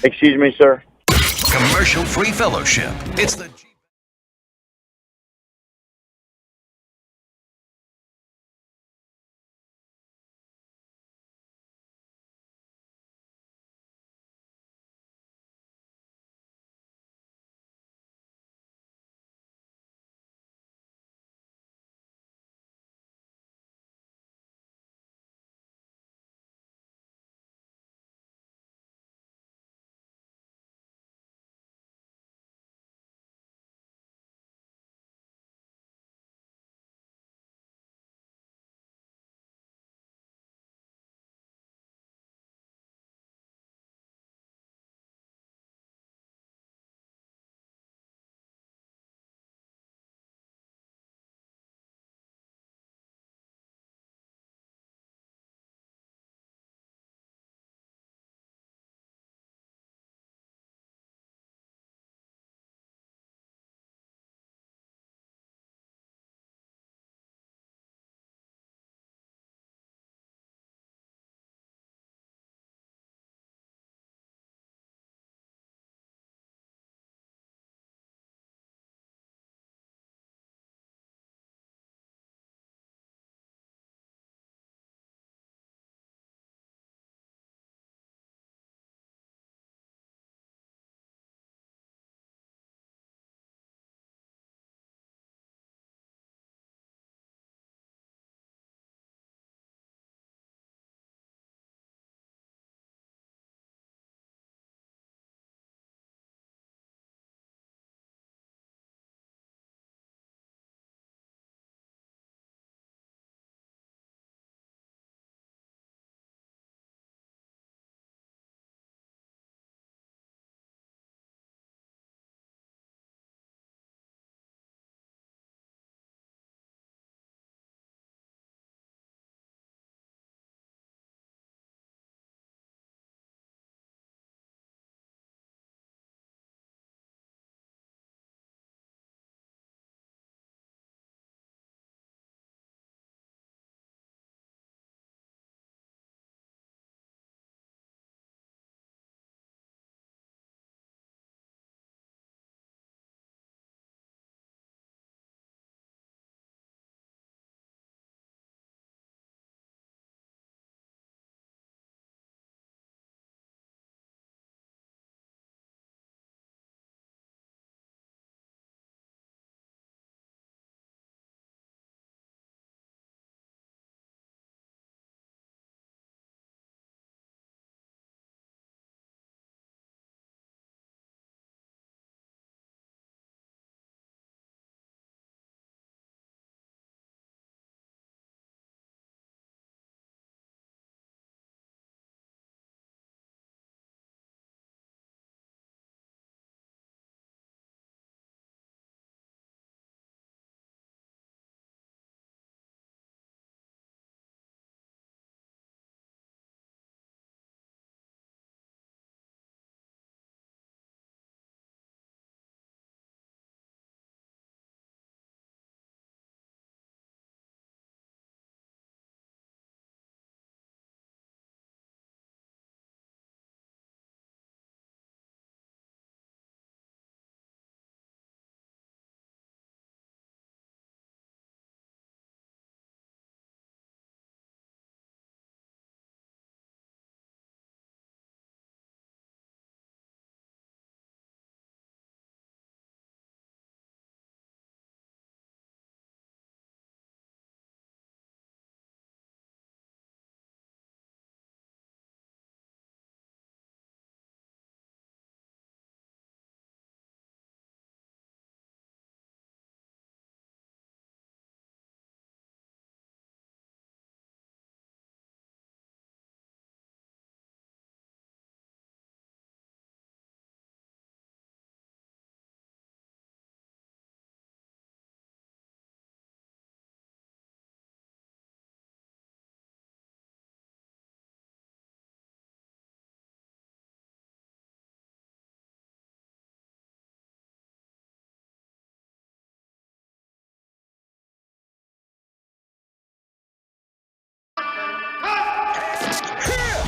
Excuse me, sir. Commercial-free fellowship. It's the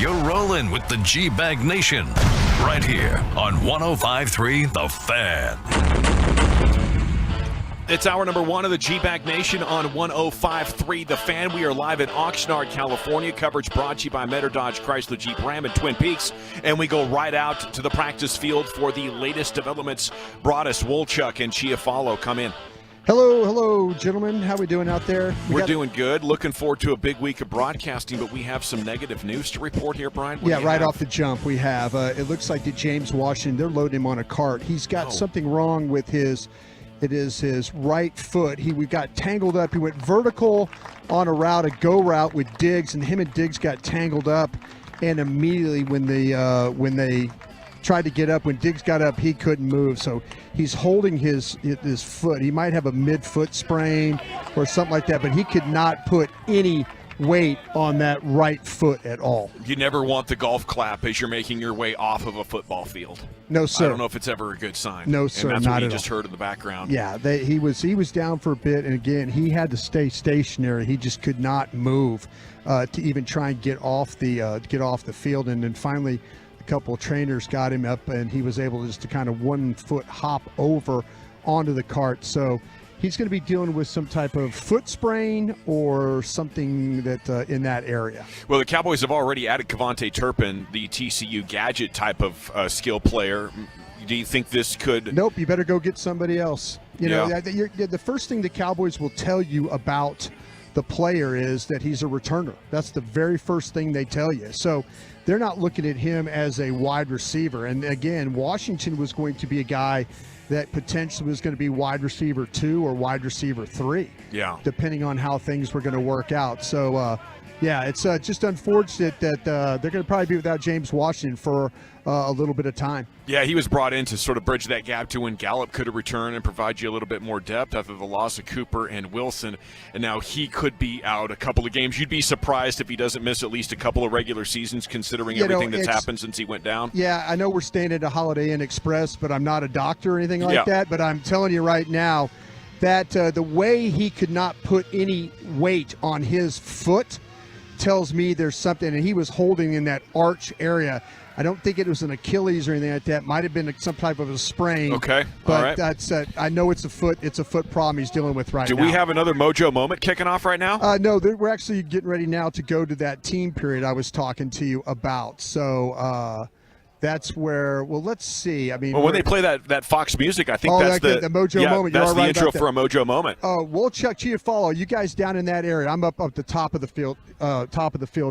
You're rolling with the G-Bag Nation right here on 105.3 The Fan. It's hour number one of the G-Bag Nation on 105.3 The Fan. We are live in Oxnard, California. Coverage brought to you by Metter Dodge Chrysler Jeep Ram in Twin Peaks. And we go right out to the practice field for the latest developments. Broadus, Wolchuk, and Chiafalo come in. Hello, gentlemen. How we doing out there? We're doing good. Looking forward to a big week of broadcasting, but we have some negative news to report here, Brian. Right off the jump, we have. It looks like that James Washington, they're loading him on a cart. He's got something wrong with his right foot. We got tangled up. He went vertical on a go route with Diggs, and him and Diggs got tangled up. And immediately when they tried to get up, when Diggs got up, he couldn't move. So he's holding his foot. He might have a midfoot sprain or something like that, but he could not put any weight on that right foot at all. You never want the golf clap as you're making your way off of a football field. No, sir. I don't know if it's ever a good sign. No, sir. And that's not what you at just all. heard in the background. Yeah, he was down for a bit, and again, he had to stay stationary. He just could not move to even try and get off the field. And then finally, a couple of trainers got him up, and he was able just to kind of 1 foot hop over onto the cart. So he's going to be dealing with some type of foot sprain or something that in that area. Well, the Cowboys have already added Kevontae Turpin, the TCU gadget type of skill player. Do you think this could? Nope, you better go get somebody else. The first thing the Cowboys will tell you about the player is that he's a returner. That's the very first thing they tell you. So they're not looking at him as a wide receiver. And again, Washington was going to be a guy that potentially was going to be wide receiver 2 or wide receiver 3. Yeah. Depending on how things were going to work out. So, it's just unfortunate that they're going to probably be without James Washington for a little bit of time. Yeah, he was brought in to sort of bridge that gap to when Gallup could have returned and provide you a little bit more depth after the loss of Cooper and Wilson. And now he could be out a couple of games. You'd be surprised if he doesn't miss at least a couple of regular seasons considering everything that's happened since he went down. Yeah, I know we're staying at a Holiday Inn Express, but I'm not a doctor or anything like that. But I'm telling you right now that the way he could not put any weight on his foot tells me there's something, and he was holding in that arch area. I don't think it was an Achilles or anything like that. Might have been some type of a sprain. Okay, but all right. That's I know it's a foot problem he's dealing with right now. Do we have another mojo moment kicking off right now? No, we're actually getting ready now to go to that team period I was talking to you about. So that's where. Well, let's see. I mean, when they play that Fox music, I think that's the mojo moment. That's You're the right intro about for a mojo moment. Wolchuk, Chiafalo, you guys down in that area. I'm up the top of the field.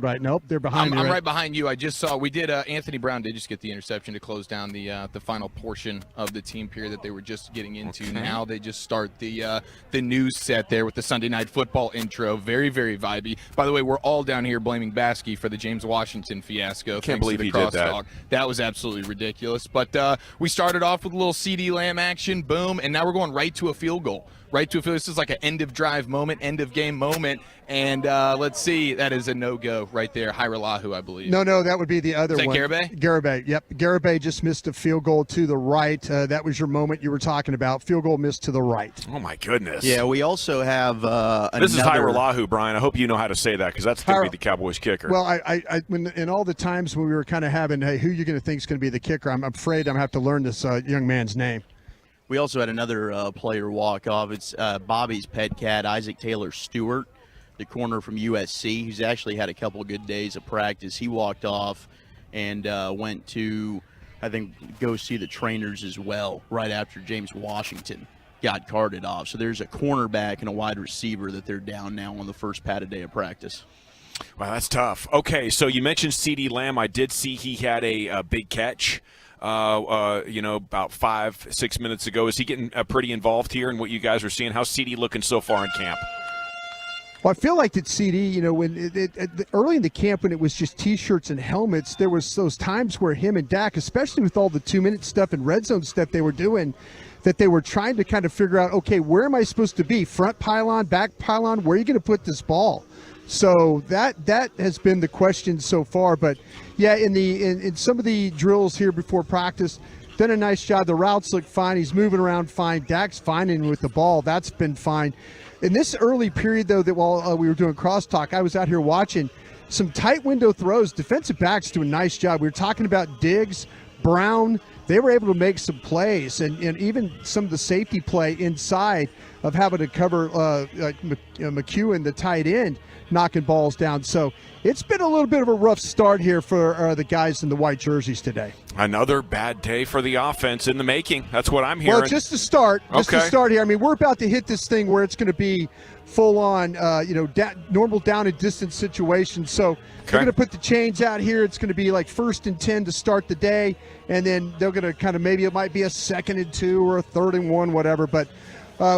Right. Nope, they're behind me. I'm right behind you. I just saw we did. Anthony Brown did just get the interception to close down the final portion of the team period that they were just getting into. Okay. Now they just start the news set there with the Sunday Night Football intro. Very, very vibey. By the way, we're all down here blaming Baskey for the James Washington fiasco. Can't believe he did that. That was absolutely ridiculous. But we started off with a little CD Lamb action, boom, and now we're going right to a field goal. Right to a field. This is like an end of drive moment, end of game moment, and let's see, that is a no-go right there. Hyralahu, I believe. No, that would be the other one. Is that Garibay? Garibay, yep. Garibay just missed a field goal to the right. That was your moment you were talking about. Field goal missed to the right. Oh, my goodness. Yeah, we also have This is Hyralahu, Brian. I hope you know how to say that because that's going to be the Cowboys kicker. Well, in all the times when we were kind of having, hey, who you going to think is going to be the kicker, I'm afraid I'm going to have to learn this young man's name. We also had another player walk off. It's Bobby's pet cat, Isaac Taylor Stewart, the corner from USC, who's actually had a couple of good days of practice. He walked off and went to, I think, go see the trainers as well right after James Washington got carted off. So there's a cornerback and a wide receiver that they're down now on the first padded day of practice. Wow, that's tough. Okay, so you mentioned CeeDee Lamb. I did see he had a big catch. About 5-6 minutes ago. Is he getting pretty involved here in what you guys are seeing? How's CD looking so far in camp? Well, I feel like that CD, when early in the camp when it was just T-shirts and helmets, there was those times where him and Dak, especially with all the 2-minute stuff and red zone stuff they were doing, that they were trying to kind of figure out, okay, where am I supposed to be? Front pylon, back pylon, where are you going to put this ball? So that has been the question so far. But yeah, in some of the drills here before practice, done a nice job. The routes look fine. He's moving around fine. Dak's fine with the ball. That's been fine. In this early period, though, that while we were doing crosstalk, I was out here watching. some tight window throws. Defensive backs do a nice job. We were talking about Diggs, Brown. They were able to make some plays, and even some of the safety play inside of having to cover McEwen, the tight end, knocking balls down. So it's been a little bit of a rough start here for the guys in the white jerseys today. Another bad day for the offense in the making. That's what I'm hearing. Well, just to start here. I mean, we're about to hit this thing where it's going to be full on, normal down and distance situation. So they're going to put the chains out here. It's going to be like 1st and 10 to start the day, and then they're going to kind of, maybe it might be a 2nd and 2 or a 3rd and 1, whatever. But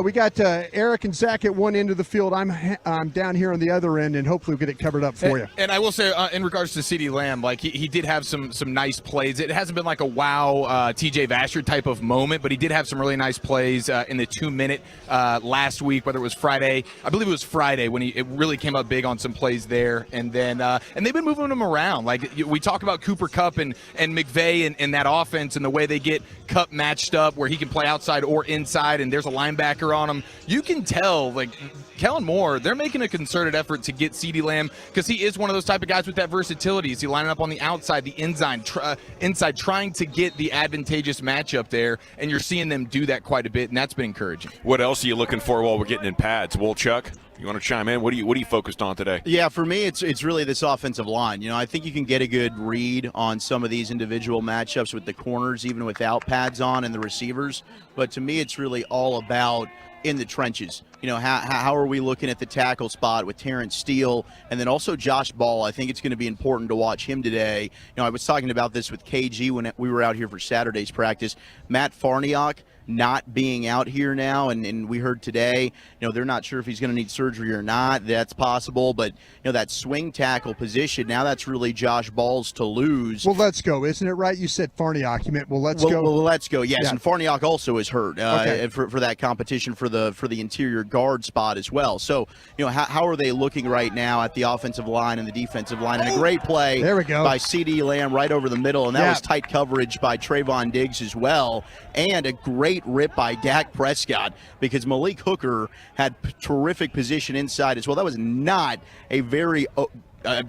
we got Eric and Zach at one end of the field. I'm down here on the other end, and hopefully we'll get it covered up for you. And I will say, in regards to CeeDee Lamb, like he did have some nice plays. It hasn't been like a wow TJ Vasher type of moment, but he did have some really nice plays in the 2-minute last week, whether it was Friday. I believe it was Friday when it really came up big on some plays there. And then and they've been moving him around. Like we talk about Cooper Kupp and McVay and that offense and the way they get Kupp matched up where he can play outside or inside, and there's a linebacker on him. You can tell, like, Kellen Moore, they're making a concerted effort to get CeeDee Lamb because he is one of those type of guys with that versatility. Is he lining up on the outside, the inside, trying to get the advantageous matchup there, and you're seeing them do that quite a bit, and that's been encouraging. What else are you looking for while we're getting in pads? Wolchuk, you want to chime in? What are you focused on today? Yeah, for me, it's really this offensive line. You know, I think you can get a good read on some of these individual matchups with the corners, even without pads on, and the receivers. But to me, it's really all about in the trenches. You know, how are we looking at the tackle spot with Terrence Steele and then also Josh Ball? I think it's going to be important to watch him today. You know, I was talking about this with KG when we were out here for Saturday's practice. Matt Farniok not being out here now, and we heard today, you know, they're not sure if he's going to need surgery or not. That's possible, but, you know, that swing tackle position, now that's really Josh Ball's to lose. Well, let's go, isn't it right? You said Farniok. You meant, let's go. Well, let's go, yes. Yeah. And Farniok also is hurt okay. for that competition for the interior guard spot as well. So, you know, how are they looking right now at the offensive line and the defensive line? And a great play there we go. by CeeDee Lamb right over the middle, and that was tight coverage by Trayvon Diggs as well, and a great rip by Dak Prescott because Malik Hooker had terrific position inside as well. That was not a very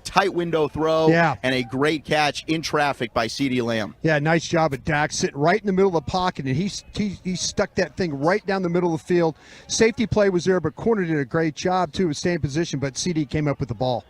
tight window throw and a great catch in traffic by CeeDee Lamb. Yeah, nice job at Dak, sitting right in the middle of the pocket, and he stuck that thing right down the middle of the field. Safety play was there, but corner did a great job, too, of staying in position, but CeeDee came up with the ball.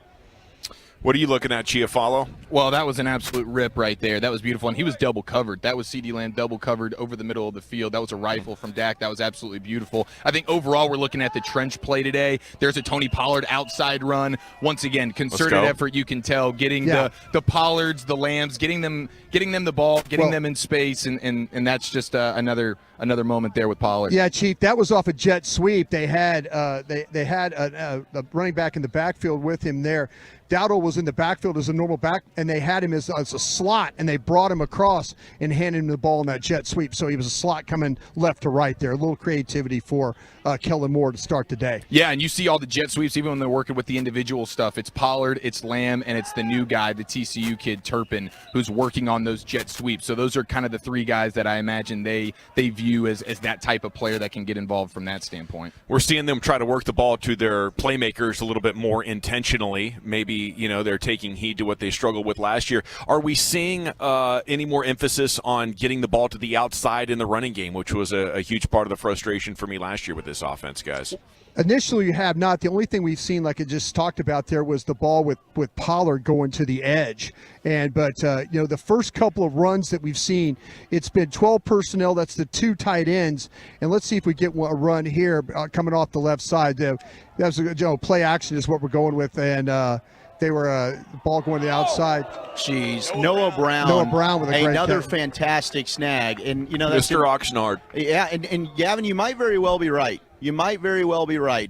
What are you looking at, Chiafalo? Well, that was an absolute rip right there. That was beautiful, and he was double covered. That was CeeDee Lamb double covered over the middle of the field. That was a rifle from Dak. That was absolutely beautiful. I think overall we're looking at the trench play today. There's a Tony Pollard outside run. Once again, concerted effort, you can tell, getting the Pollards, the Lambs, getting them the ball, getting them in space, and that's just another moment there with Pollard. Yeah, Chief, that was off a jet sweep. They had a running back in the backfield with him there. Dowdle was in the backfield as a normal back, and they had him as a slot, and they brought him across and handed him the ball in that jet sweep. So he was a slot coming left to right there. A little creativity for Kellen Moore to start the day. Yeah, and you see all the jet sweeps, even when they're working with the individual stuff. It's Pollard, it's Lamb, and it's the new guy, the TCU kid, Turpin, who's working on those jet sweeps. So those are kind of the three guys that I imagine they view as that type of player that can get involved from that standpoint. We're seeing them try to work the ball to their playmakers a little bit more intentionally. Maybe, you know, they're taking heed to what they struggled with last year. Are we seeing any more emphasis on getting the ball to the outside in the running game, which was a huge part of the frustration for me last year with this offense, guys? Initially, you have not. The only thing we've seen, like it just talked about there, was the ball with Pollard going to the edge. But you know, the first couple of runs that we've seen, it's been 12 personnel. That's the two tight ends. And let's see if we get a run here coming off the left side. That was play action is what we're going with, and they were ball going to the outside. Jeez, Noah Brown with a great another catch. Fantastic snag, and you know that's Mr. Oxnard. Yeah, and Gavin, you might very well be right.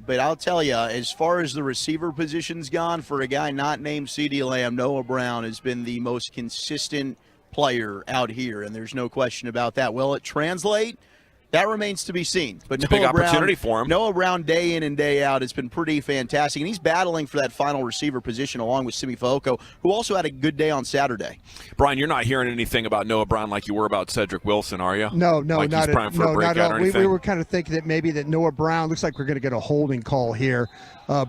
But I'll tell you, as far as the receiver position's gone, for a guy not named CeeDee Lamb, Noah Brown has been the most consistent player out here, and there's no question about that. Will it translate? That remains to be seen. But It's a big Noah Brown, opportunity for him. Noah Brown, day in and day out, has been pretty fantastic. And he's battling for that final receiver position along with Simi Fehoko, who also had a good day on Saturday. Brian, you're not hearing anything about Noah Brown like you were about Cedric Wilson, are you? No, like not he's prime for a not breakout at all. or anything? We were kind of thinking that maybe that Noah Brown, looks like we're going to get a holding call here.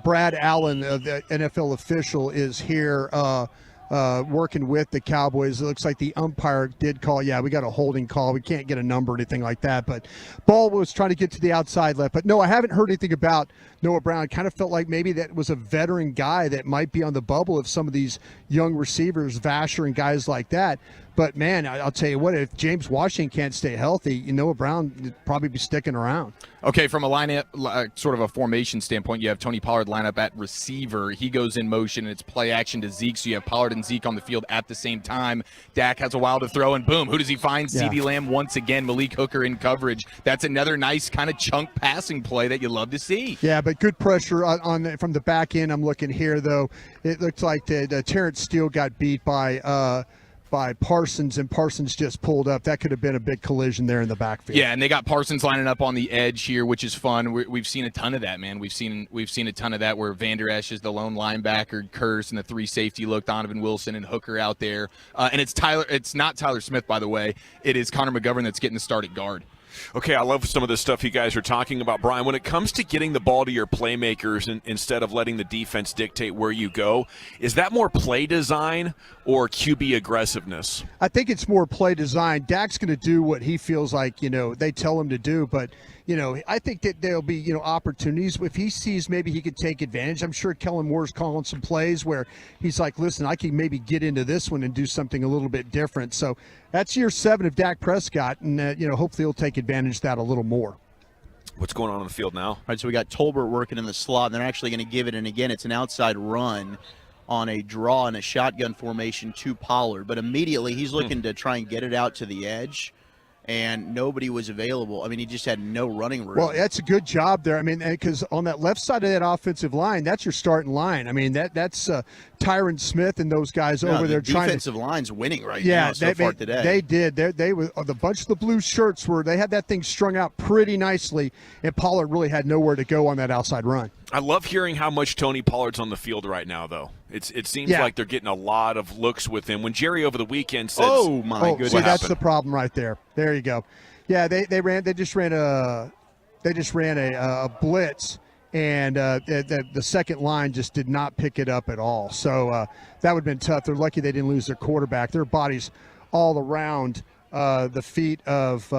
Brad Allen, the NFL official, is here working with the Cowboys. It looks like the umpire did call. Yeah, we got a holding call. We can't get a number or anything like that. But ball was trying to get to the outside left. But no, I haven't heard anything about Noah Brown. I kind of felt like maybe that was a veteran guy that might be on the bubble of some of these young receivers, Vasher and guys like that. But, man, I'll tell you what, if James Washington can't stay healthy, Noah Brown would probably be sticking around. Okay, from a lineup, sort of a formation standpoint, you have Tony Pollard line up at receiver. He goes in motion, and it's play action to Zeke, so you have Pollard and Zeke on the field at the same time. Dak has a while to throw, and boom, who does he find? Yeah. CeeDee Lamb once again, Malik Hooker in coverage. That's another nice kind of chunk passing play that you love to see. Yeah, but good pressure on from the back end. I'm looking here, though. It looked like Terrence Steele got beat by Parsons, and Parsons just pulled up. That could have been a big collision there in the backfield. Yeah, and they got Parsons lining up on the edge here, which is fun. We've seen a ton of that, man. We've seen a ton of that where Van Der Esch is the lone linebacker, Curse and the 3 safety look, Donovan Wilson and Hooker out there. And it's not Tyler Smith, by the way. It is Connor McGovern that's getting the start at guard. Okay, I love some of the stuff you guys are talking about, Brian. When it comes to getting the ball to your playmakers instead of letting the defense dictate where you go, is that more play design or QB aggressiveness? I think it's more play design. Dak's going to do what he feels like, they tell him to do. But, I think that there'll be, opportunities. If he sees maybe he could take advantage, I'm sure Kellen Moore's calling some plays where he's like, listen, I can maybe get into this one and do something a little bit different. So that's year 7 of Dak Prescott, and, hopefully he'll take advantage of that a little more. What's going on the field now? All right, so we got Tolbert working in the slot, and they're actually going to give it, and again, it's an outside run on a draw and a shotgun formation to Pollard. But immediately he's looking to try and get it out to the edge, and nobody was available. I mean, he just had no running room. Well, that's a good job there. I mean, because on that left side of that offensive line, that's your starting line. I mean, that's Tyron Smith and those guys over there trying to. Defensive line's winning right now so far today. They did. They were the bunch of the blue shirts they had that thing strung out pretty nicely, and Pollard really had nowhere to go on that outside run. I love hearing how much Tony Pollard's on the field right now, though. It seems like they're getting a lot of looks with him. When Jerry over the weekend said, "Oh my goodness," see, that's the problem right there. There you go. Yeah, they just ran a blitz, and the second line just did not pick it up at all. So that would have been tough. They're lucky they didn't lose their quarterback. Their bodies all around the feet of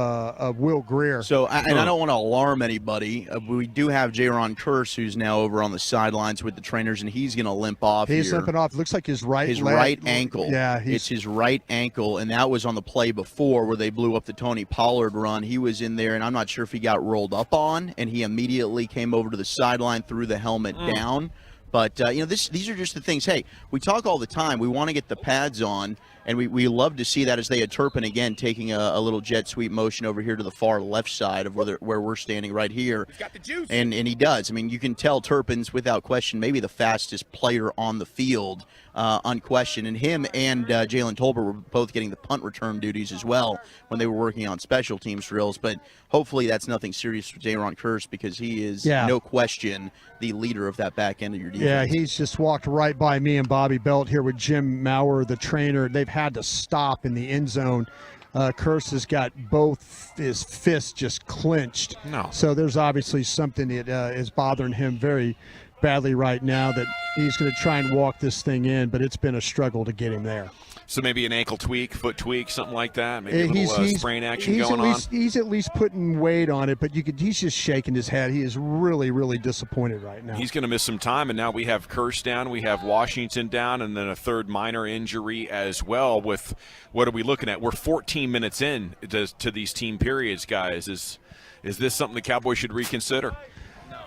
Will Greer. So, and I don't want to alarm anybody. We do have Jaron Curse, who's now over on the sidelines with the trainers, and he's going to limp off. He's limping off. It looks like his right ankle. Yeah, it's his right ankle, and that was on the play before where they blew up the Tony Pollard run. He was in there, and I'm not sure if he got rolled up on, and he immediately came over to the sideline, threw the helmet down. But, these are just the things. Hey, we talk all the time. We want to get the pads on, and we love to see that as they had Turpin again taking a little jet sweep motion over here to the far left side of where we're standing right here. He's got the juice. And he does. I mean, you can tell Turpin's, without question, maybe the fastest player on the field, unquestioned. And him and Jalen Tolbert were both getting the punt return duties as well when they were working on special teams drills. But hopefully that's nothing serious for Jaron Curse because he is, no question, the leader of that back end of your defense. Yeah, he's just walked right by me and Bobby Belt here with Jim Maurer, the trainer. They've had to stop in the end zone. Curse has got both his fists just clenched. No. So there's obviously something that is bothering him very badly right now that he's going to try and walk this thing in, but it's been a struggle to get him there. So maybe an ankle tweak, foot tweak, something like that. Maybe a little sprain action going on. He's at least putting weight on it, but he's just shaking his head. He is really, really disappointed right now. He's going to miss some time, and now we have Curse down, we have Washington down, and then a third minor injury as well. With what are we looking at? We're 14 minutes in to these team periods, guys. Is this something the Cowboys should reconsider?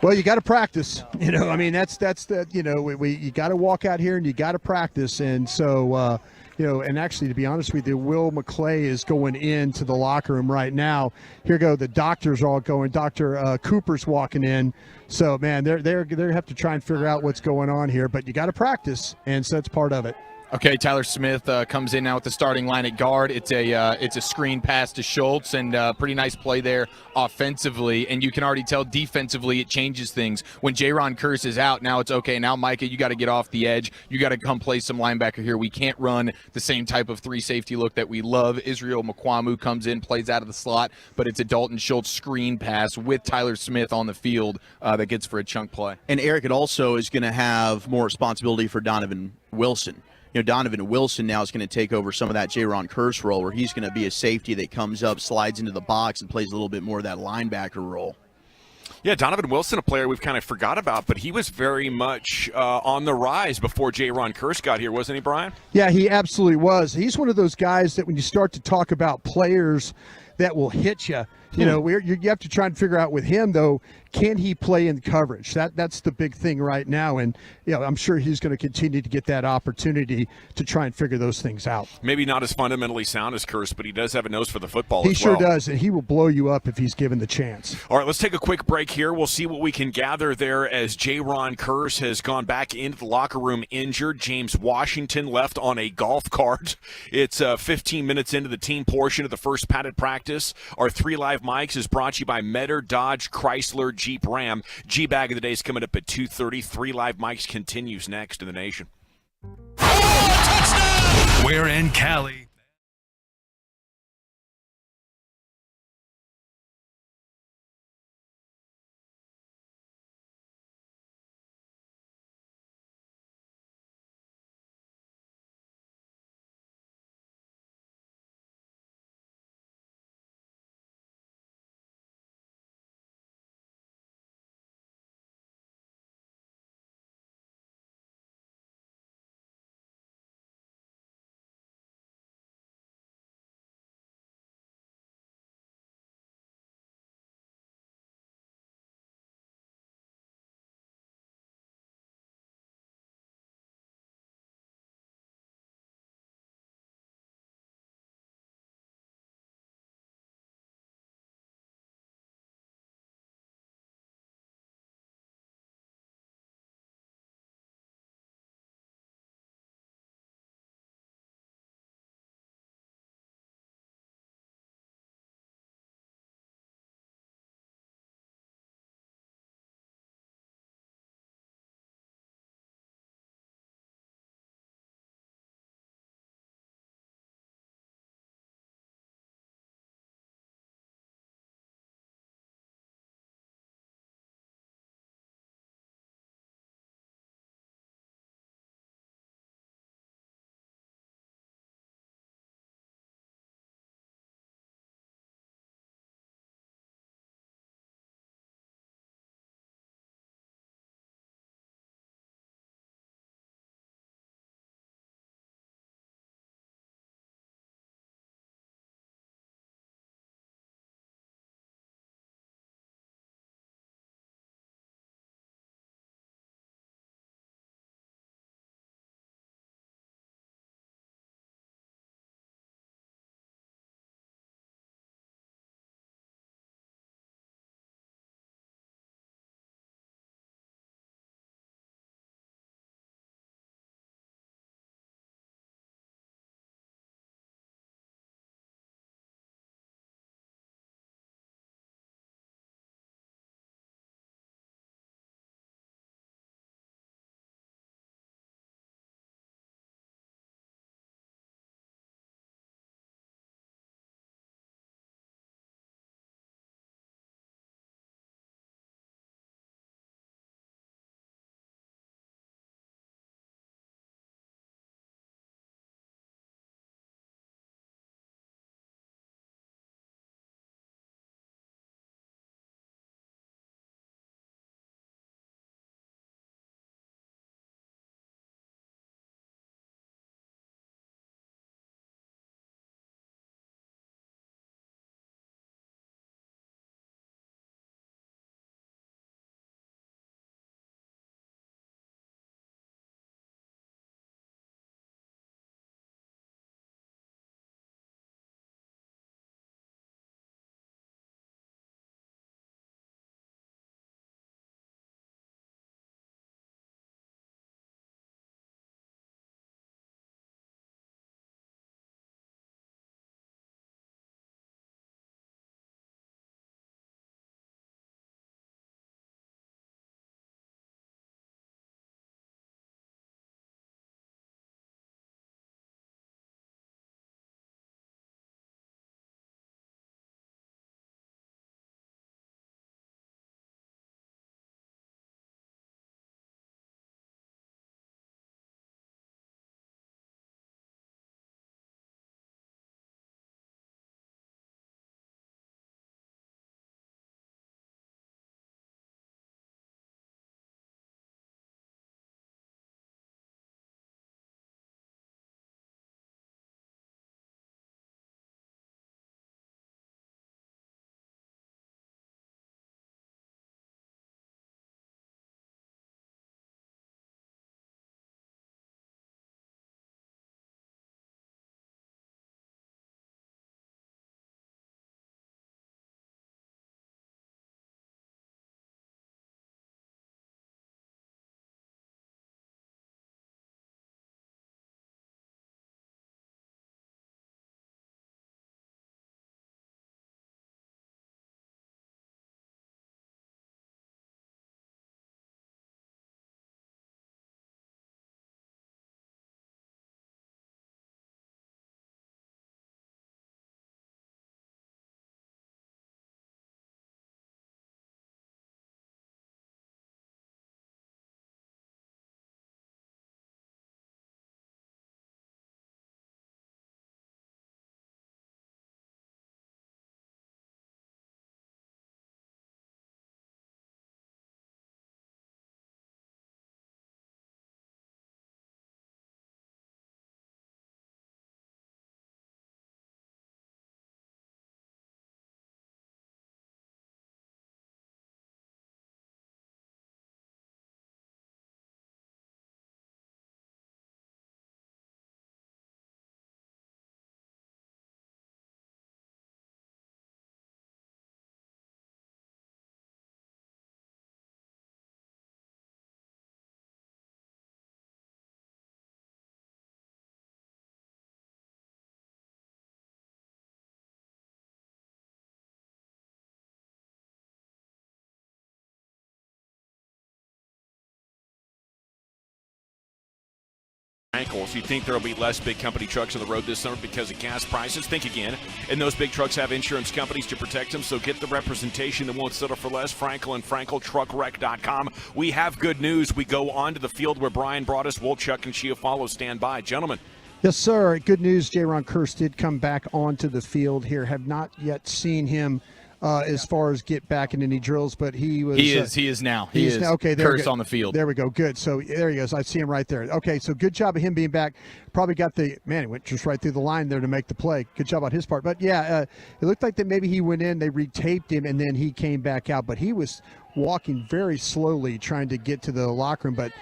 Well, you got to practice. I mean, that's the you got to walk out here and you got to practice, and so. And actually, to be honest with you, Will McClay is going into the locker room right now. Here go the doctors are all going. Dr. Cooper's walking in. So, man, they have to try and figure out what's going on here. But you got to practice, and so that's part of it. Okay, Tyler Smith comes in now with the starting line at guard. It's a screen pass to Schultz, and pretty nice play there offensively. And you can already tell defensively it changes things. When Jaron Kearse is out, now it's okay. Now, Micah, you got to get off the edge. You got to come play some linebacker here. We can't run the same type of 3 safety look that we love. Israel Mukwamu comes in, plays out of the slot, but it's a Dalton Schultz screen pass with Tyler Smith on the field that gets for a chunk play. And Eric, it also is going to have more responsibility for Donovan Wilson. Donovan Wilson now is going to take over some of that Jaron Kearse role, where he's going to be a safety that comes up, slides into the box, and plays a little bit more of that linebacker role. Yeah, Donovan Wilson, a player we've kind of forgot about, but he was very much on the rise before Jaron Kearse got here, wasn't he, Brian? Yeah, he absolutely was. He's one of those guys that when you start to talk about players that will hit you, you have to try and figure out with him, though, can he play in coverage? That's the big thing right now, and I'm sure he's going to continue to get that opportunity to try and figure those things out. Maybe not as fundamentally sound as Kearse, but he does have a nose for the football He as well. sure does, and he will blow you up if he's given the chance. All right, let's take a quick break here. We'll see what we can gather there as Jaron Kearse has gone back into the locker room injured. James Washington left on a golf cart. It's 15 minutes into the team portion of the first padded practice. Our 3 Live Mics is brought to you by Metter, Dodge, Chrysler, Jeep, Ram. G-Bag of the Day is coming up at 2:30. 3 Live Mics continues next in the nation. We're in Cali. Frankel. You think there will be less big company trucks on the road this summer because of gas prices? Think again. And those big trucks have insurance companies to protect them, so get the representation that won't settle for less. Frankel and Frankel, truckwreck.com. We have good news. We go on to the field where Brian brought us. Wolchuk and Chiafalo stand by. Gentlemen. Yes, sir. Good news. J-Ron Kearse did come back onto the field here. Have not yet seen him as far as get back in any drills, but he was. He is now. He is now. Okay, there Kearse on the field. There we go. Good. So there he goes. I see him right there. Okay, so good job of him being back. Probably got he went just right through the line there to make the play. Good job on his part. But yeah, it looked like that maybe he went in, they retaped him, and then he came back out. But he was walking very slowly trying to get to the locker room. But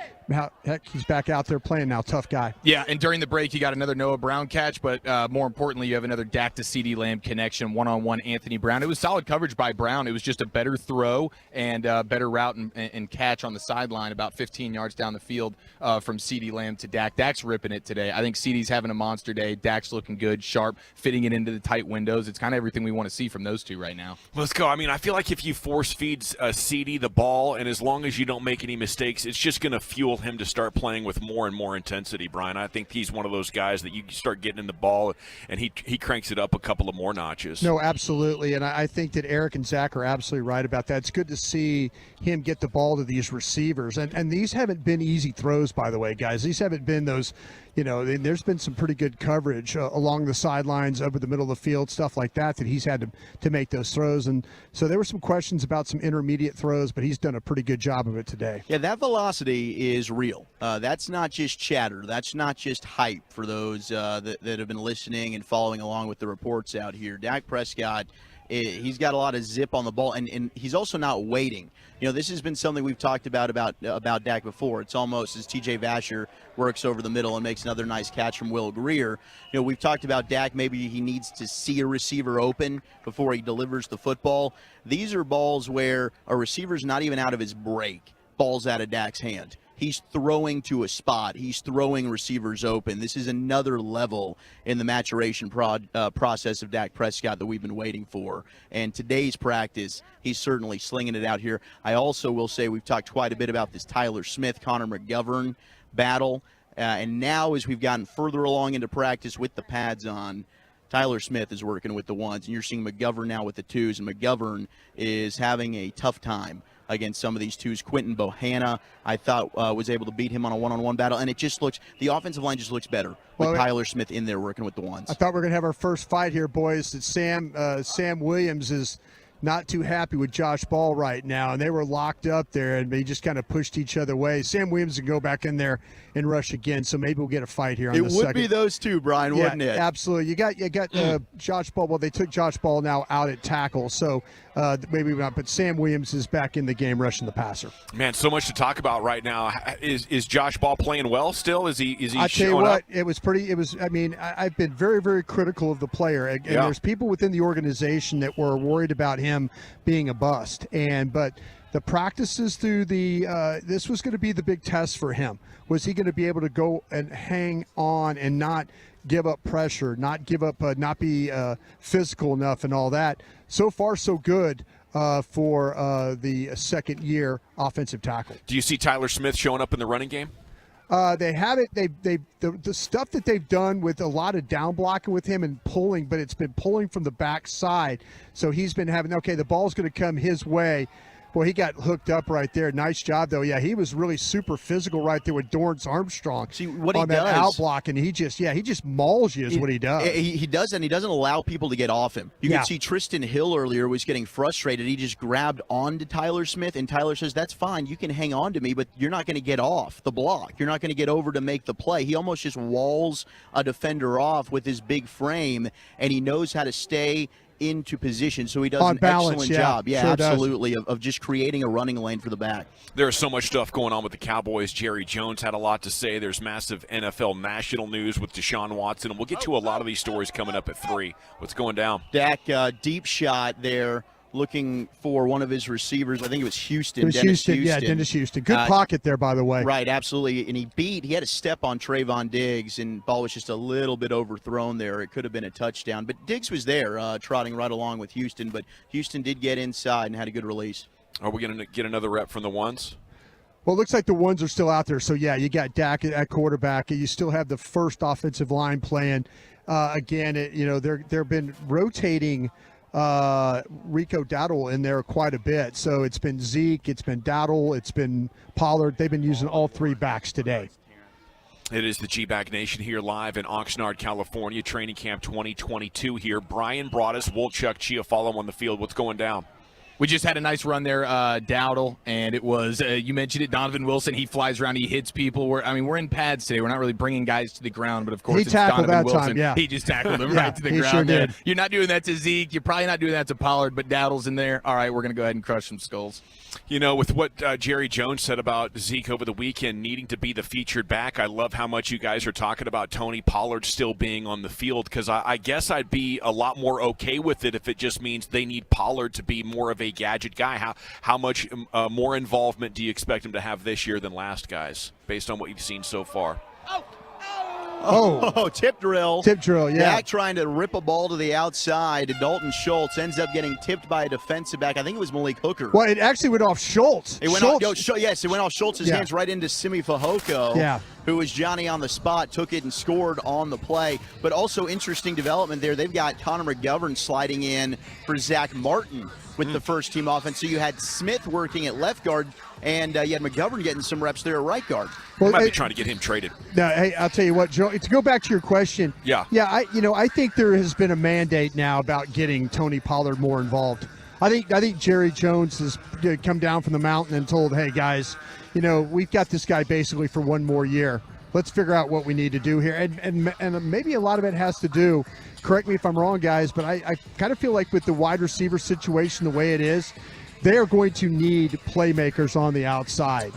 heck, he's back out there playing now. Tough guy. Yeah, and during the break, you got another Noah Brown catch, but more importantly, you have another Dak to CeeDee Lamb connection, one-on-one Anthony Brown. It was solid coverage by Brown. It was just a better throw and better route and catch on the sideline about 15 yards down the field from CeeDee Lamb to Dak. Dak's ripping it today. I think CeeDee's having a monster day. Dak's looking good, sharp, fitting it into the tight windows. It's kind of everything we want to see from those two right now. Let's go. I mean, I feel like if you force feed CeeDee the ball, and as long as you don't make any mistakes, it's just going to fuel him to start playing with more and more intensity, Brian. I think he's one of those guys that you start getting in the ball, and he cranks it up a couple of more notches. No, absolutely. And I think that Eric and Zach are absolutely right about that. It's good to see him get the ball to these receivers. And these haven't been easy throws, by the way, guys. These haven't been those, there's been some pretty good coverage along the sidelines, over the middle of the field, stuff like that he's had to make those throws. And so there were some questions about some intermediate throws, but he's done a pretty good job of it today. Yeah, that velocity is real. That's not just chatter. That's not just hype for those that have been listening and following along with the reports out here. Dak Prescott, he's got a lot of zip on the ball, and he's also not waiting. This has been something we've talked about Dak before. It's almost as TJ Vasher works over the middle and makes another nice catch from Will Greer. We've talked about Dak. Maybe he needs to see a receiver open before he delivers the football. These are balls where a receiver's not even out of his break. Ball's out of Dak's hand. He's throwing to a spot. He's throwing receivers open. This is another level in the maturation process of Dak Prescott that we've been waiting for. And today's practice, he's certainly slinging it out here. I also will say we've talked quite a bit about this Tyler Smith, Connor McGovern battle. And now as we've gotten further along into practice with the pads on, Tyler Smith is working with the ones, and you're seeing McGovern now with the twos, and McGovern is having a tough time against some of these twos. Quentin Bohanna, I thought, was able to beat him on a one-on-one battle, and it just looks – the offensive line just looks better with Tyler Smith in there working with the ones. I thought we were going to have our first fight here, boys. That Sam Williams is not too happy with Josh Ball right now, and they were locked up there, and they just kind of pushed each other away. Sam Williams can go back in there and rush again, so maybe we'll get a fight here on the second. It would be those two, Brian, wouldn't it? Absolutely. You got Josh Ball. Well, they took Josh Ball now out at tackle, so maybe not. But Sam Williams is back in the game rushing the passer. Man, so much to talk about right now. Is Josh Ball playing well still? Is he I tell you what, up? it was pretty. It was. I mean, I've been very, very critical of the player, and there's people within the organization that were worried about him being a bust, but the practices through this was going to be the big test for him. Was he going to be able to go and hang on and not give up pressure, not give up, not be physical enough and all that? So far, so good for the second-year offensive tackle. Do you see Tyler Smith showing up in the running game? They have it. The stuff that they've done with a lot of down blocking with him and pulling, but it's been pulling from the backside. So he's been having, the ball's going to come his way. Boy, he got hooked up right there. Nice job, though. Yeah, he was really super physical right there with Dorance Armstrong. See, what on he that does, out block, and he just mauls you is what he does. He does, and he doesn't allow people to get off him. You can see Tristan Hill earlier was getting frustrated. He just grabbed onto Tyler Smith, and Tyler says, that's fine. You can hang on to me, but you're not going to get off the block. You're not going to get over to make the play. He almost just walls a defender off with his big frame, and he knows how to stay into position, so he does an excellent job. Yeah, sure absolutely, of just creating a running lane for the back. There's so much stuff going on with the Cowboys. Jerry Jones had a lot to say. There's massive NFL national news with Deshaun Watson, and we'll get to a lot of these stories coming up at 3. What's going down? Dak, deep shot there, looking for one of his receivers. I think it was Houston. It was Houston. Yeah, Dennis Houston. Good pocket there, by the way. Right, absolutely. And he had a step on Trayvon Diggs, and ball was just a little bit overthrown there. It could have been a touchdown. But Diggs was there, trotting right along with Houston. But Houston did get inside and had a good release. Are we going to get another rep from the ones? Well, it looks like the ones are still out there. So, yeah, you got Dak at quarterback. You still have the first offensive line playing. Again, they've been rotating Rico Dowdle in there quite a bit. So it's been Zeke, it's been Dowdle, it's been Pollard. They've been using all three backs today. It is the G-Bag Nation here live in Oxnard, California, training camp 2022 here. Brian Broaddus, Wolchuk, Chiafalo on the field. What's going down? We just had a nice run there, Dowdle, and it was, you mentioned it, Donovan Wilson. He flies around, he hits people. We're in pads today. We're not really bringing guys to the ground, but of course it's Donovan Wilson. Time, yeah. He just tackled him right to the he ground sure there. did. You're not doing that to Zeke. You're probably not doing that to Pollard, but Dowdle's in there. All right, we're going to go ahead and crush some skulls. You know, with what Jerry Jones said about Zeke over the weekend needing to be the featured back, I love how much you guys are talking about Tony Pollard still being on the field, because I guess I'd be a lot more okay with it if it just means they need Pollard to be more of a gadget guy. How much more involvement do you expect him to have this year than last, guys, based on what you've seen so far? Tip drill. Tip drill, yeah. Dak trying to rip a ball to the outside. Dalton Schultz ends up getting tipped by a defensive back. I think it was Malik Hooker. Well, it actually went off Schultz. It went off Schultz's hands right into Simi Fehoko, who was Johnny on the spot, took it and scored on the play. But also interesting development there. They've got Connor McGovern sliding in for Zach Martin with the first team offense. So you had Smith working at left guard, and you had McGovern getting some reps there at right guard. Well, might be trying to get him traded. No, hey, I'll tell you what, Joe. To go back to your question, I think there has been a mandate now about getting Tony Pollard more involved. I think Jerry Jones has come down from the mountain and told, hey guys, we've got this guy basically for one more year. Let's figure out what we need to do here, and maybe a lot of it has to do. Correct me if I'm wrong, guys, but I kind of feel like with the wide receiver situation the way it is, they are going to need playmakers on the outside.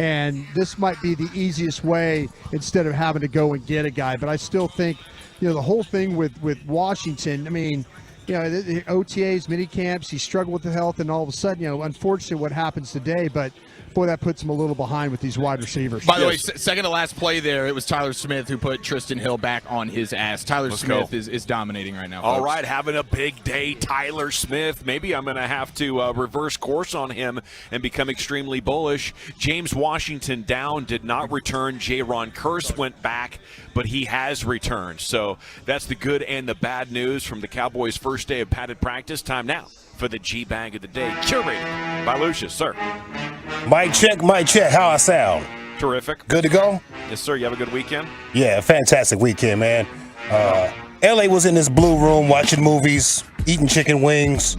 And this might be the easiest way instead of having to go and get a guy. But I still think, the whole thing with Washington, I mean, the OTAs, mini camps, he struggled with the health, and all of a sudden, unfortunately what happens today, but boy, that puts him a little behind with these wide receivers. By the way, second to last play there, it was Tyler Smith who put Tristan Hill back on his ass. Tyler Smith is dominating right now, folks. All right, having a big day, Tyler Smith. Maybe I'm going to have to reverse course on him and become extremely bullish. James Washington down, did not return. Jaron Kearse went back, but he has returned. So that's the good and the bad news from the Cowboys' first day of padded practice. Time now for the G-Bag of the Day, curated by Lucius. Sir. Mic check. How I sound? Terrific. Good to go? Yes, sir. You have a good weekend? Yeah, fantastic weekend, man. LA was in this blue room watching movies, eating chicken wings,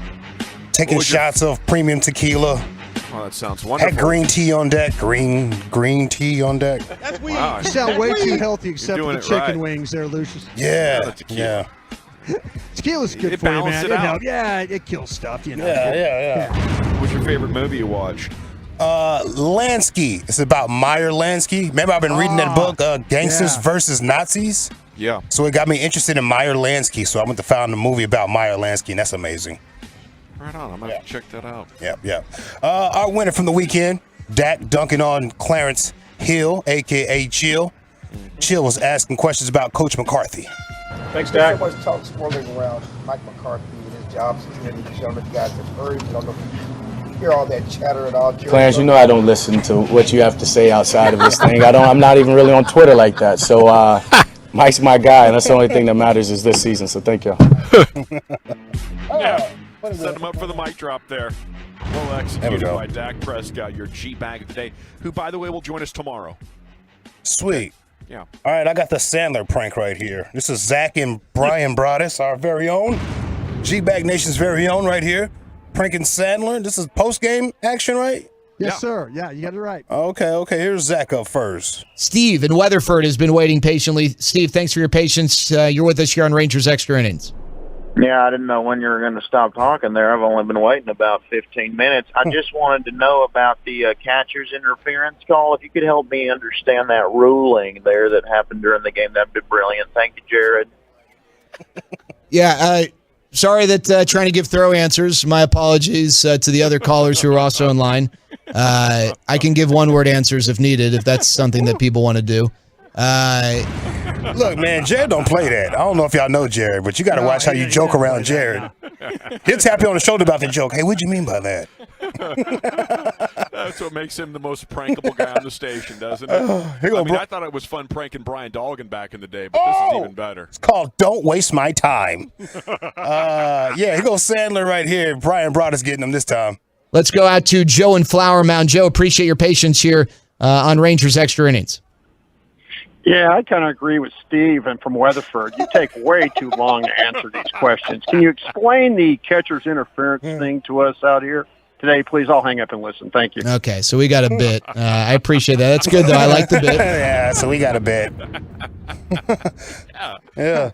taking shots of premium tequila. Oh, that sounds wonderful. Had green tea on deck. Green tea on deck. That's weird. Wow. You sound way too healthy except for the chicken wings there, Lucius. Yeah. Tequila's good for you, man. It kills stuff, Yeah. What's your favorite movie you watched? Lansky. It's about Meyer Lansky. Remember, I've been reading that book, Gangsters versus Nazis. Yeah. So it got me interested in Meyer Lansky. So I went to find a movie about Meyer Lansky, and that's amazing. Right on. I'm going to have to check that out. Yeah. Our winner from the weekend, Dak dunking on Clarence Hill, a.k.a. Chill. Chill was asking questions about Coach McCarthy. Thanks, Dak. So much talk swirling around Mike McCarthy and his job security. Some of the guys have heard. I don't know if you hear all that chatter at all. Clarence, I don't listen to what you have to say outside of this thing. I'm not even really on Twitter like that. So Mike's my guy, and that's the only thing that matters is this season. So thank you. Yeah. Set him up for the mic drop there. Well executed by Dak Prescott, your G-Bag of the Day, who, by the way, will join us tomorrow. Sweet. Yeah. All right, I got the Sandler prank right here. This is Zach and Brian Broaddus, our very own, G-Bag Nation's very own right here, pranking Sandler. This is post-game action, right? Yes, sir. Yeah, you got it right. Okay. Here's Zach up first. Steve in Weatherford has been waiting patiently. Steve, thanks for your patience. You're with us here on Rangers Extra Innings. Yeah, I didn't know when you were going to stop talking there. I've only been waiting about 15 minutes. I just wanted to know about the catcher's interference call. If you could help me understand that ruling there that happened during the game, that'd be brilliant. Thank you, Jared. Yeah, sorry that trying to give thorough answers. My apologies to the other callers who are also online. I can give one-word answers if needed, if that's something that people want to do. Look, man, Jared don't play that. I don't know if y'all know Jared, but you got to watch how you joke around Jared. He'll tap you on the shoulder about the joke. Hey, what'd you mean by that? That's what makes him the most prankable guy on the station, doesn't it? I thought it was fun pranking Brian Dolgan back in the day, but this is even better. It's called Don't Waste My Time. Yeah, here goes Sandler right here. Brian Broaddus getting him this time. Let's go out to Joe in Flower Mound. Joe, appreciate your patience here on Rangers Extra Innings. Yeah, I kind of agree with Steve and from Weatherford. You take way too long to answer these questions. Can you explain the catcher's interference thing to us out here today, please? I'll hang up and listen. Thank you. Okay, so we got a bit. I appreciate that. That's good, though. I like the bit. Yeah, so we got a bit. Yeah.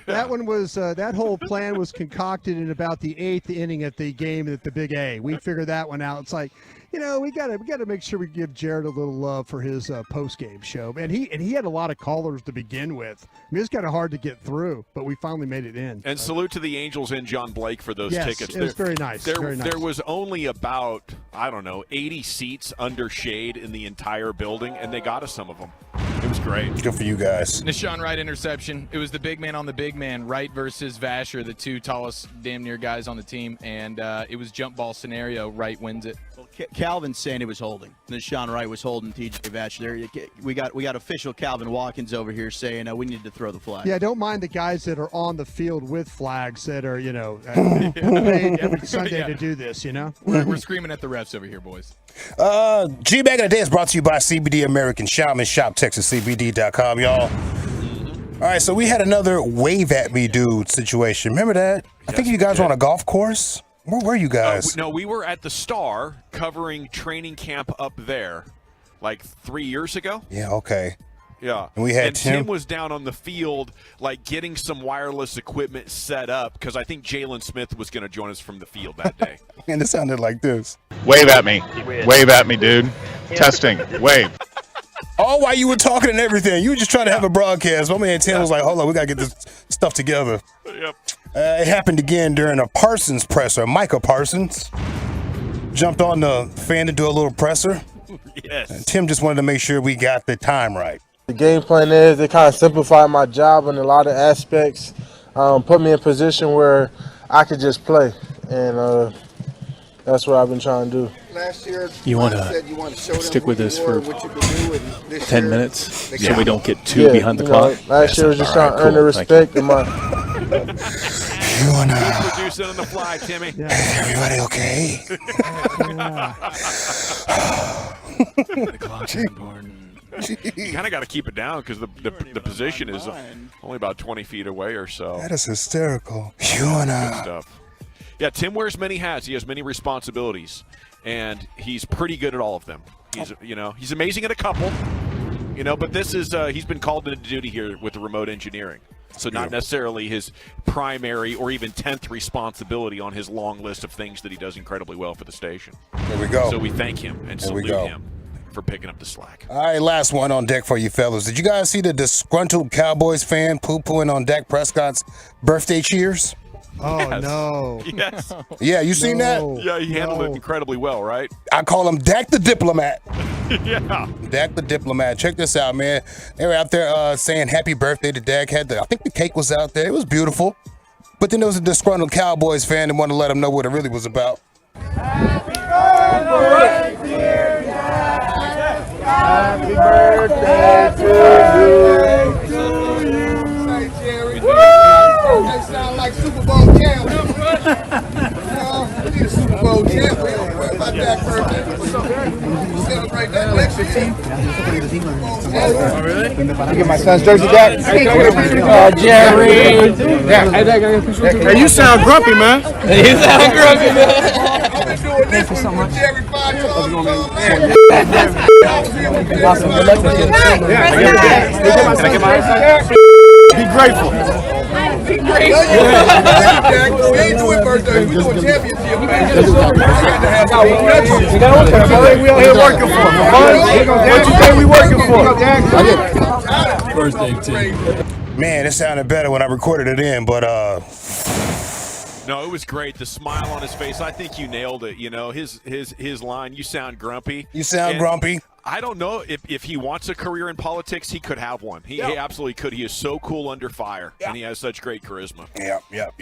That one was that whole plan was concocted in about the 8th inning at the game at the Big A. We figured that one out. It's like, we got to make sure we give Jared a little love for his post game show. And he had a lot of callers to begin with. I mean, it's kind of hard to get through, but we finally made it in. And salute to the Angels and John Blake for those tickets. It was very nice. There was only about 80 seats under shade in the entire building, and they got us some of them. It was great. Good for you guys. Deshaun Wright interception. It was the big man on the big man, Wright versus Vasher, the two tallest damn near guys on the team, and it was jump ball scenario. Wright wins it. Well, Calvin's saying it was holding. Deshaun Wright was holding TJ Vasher. We got official Calvin Watkins over here saying we need to throw the flag. Yeah, don't mind the guys that are on the field with flags that are paid every Sunday to do this. We're screaming at the refs over here, boys. G-Bag of the Day is brought to you by CBD American Shaman Shop, TexasCBD.com, y'all. All right, so we had another wave at me dude situation. Remember that? I think you guys were on a golf course. Where were you guys? No, we were at the Star covering training camp up there like 3 years ago. Yeah, okay. Yeah. And we had Tim was down on the field, like getting some wireless equipment set up because I think Jalen Smith was going to join us from the field that day. And it sounded like this. Wave at me. Wave at me, dude. Testing. Wave. Oh, while you were talking and everything, you were just trying to have a broadcast. My man Tim was like, hold on, we got to get this stuff together. Yep. It happened again during a Parsons presser. Micah Parsons jumped on the fan to do a little presser. Yes. And Tim just wanted to make sure we got the time right. The game plan is it kind of simplified my job in a lot of aspects, put me in a position where I could just play, and that's what I've been trying to do. Last year, you want to stick with us for 10 minutes so we don't get too behind the clock? Last year was just trying to earn the respect of my. You want to produce it on the fly, Timmy. Is everybody okay? The clock's important. You kind of got to keep it down because the position is only about 20 feet away or so. That is hysterical. You wanna stuff. Yeah, Tim wears many hats. He has many responsibilities, and he's pretty good at all of them. He's amazing at a couple, but this is he's been called into duty here with the remote engineering. So not necessarily his primary or even 10th responsibility on his long list of things that he does incredibly well for the station. There we go. So we thank him and salute him for picking up the slack. All right, last one on deck for you fellas. Did you guys see the disgruntled Cowboys fan poo-pooing on Dak Prescott's birthday cheers? Oh, yes. No. Yes. Yeah, you seen that? Yeah, he handled it incredibly well, right? I call him Dak the Diplomat. Yeah. Dak the Diplomat. Check this out, man. They were out there saying happy birthday to Dak. I think the cake was out there. It was beautiful. But then there was a disgruntled Cowboys fan that wanted to let him know what it really was about. Happy birthday, dear Dad. Happy birthday to you. Say, Jerry. That sound like Super Bowl champ. We need a Super Bowl champ. We don't worry about that birthday. We'll celebrate that next year. Oh, really? You get my son's jersey, Dak? Jerry. Hey, you sound grumpy, man. You sound grumpy, man. I've been doing this with Jerry 5 times. Be grateful. Be grateful. We ain't doing birthdays. We doing championship, man. We out here working for. What you think we working for? Birthday, Tim. Man, it sounded better when I recorded it in, but No, it was great. The smile on his face. I think you nailed it. You know, his line, you sound grumpy. You sound And grumpy. I don't know if he wants a career in politics, he could have one. He absolutely could. He is so cool under fire, and he has such great charisma. Yep.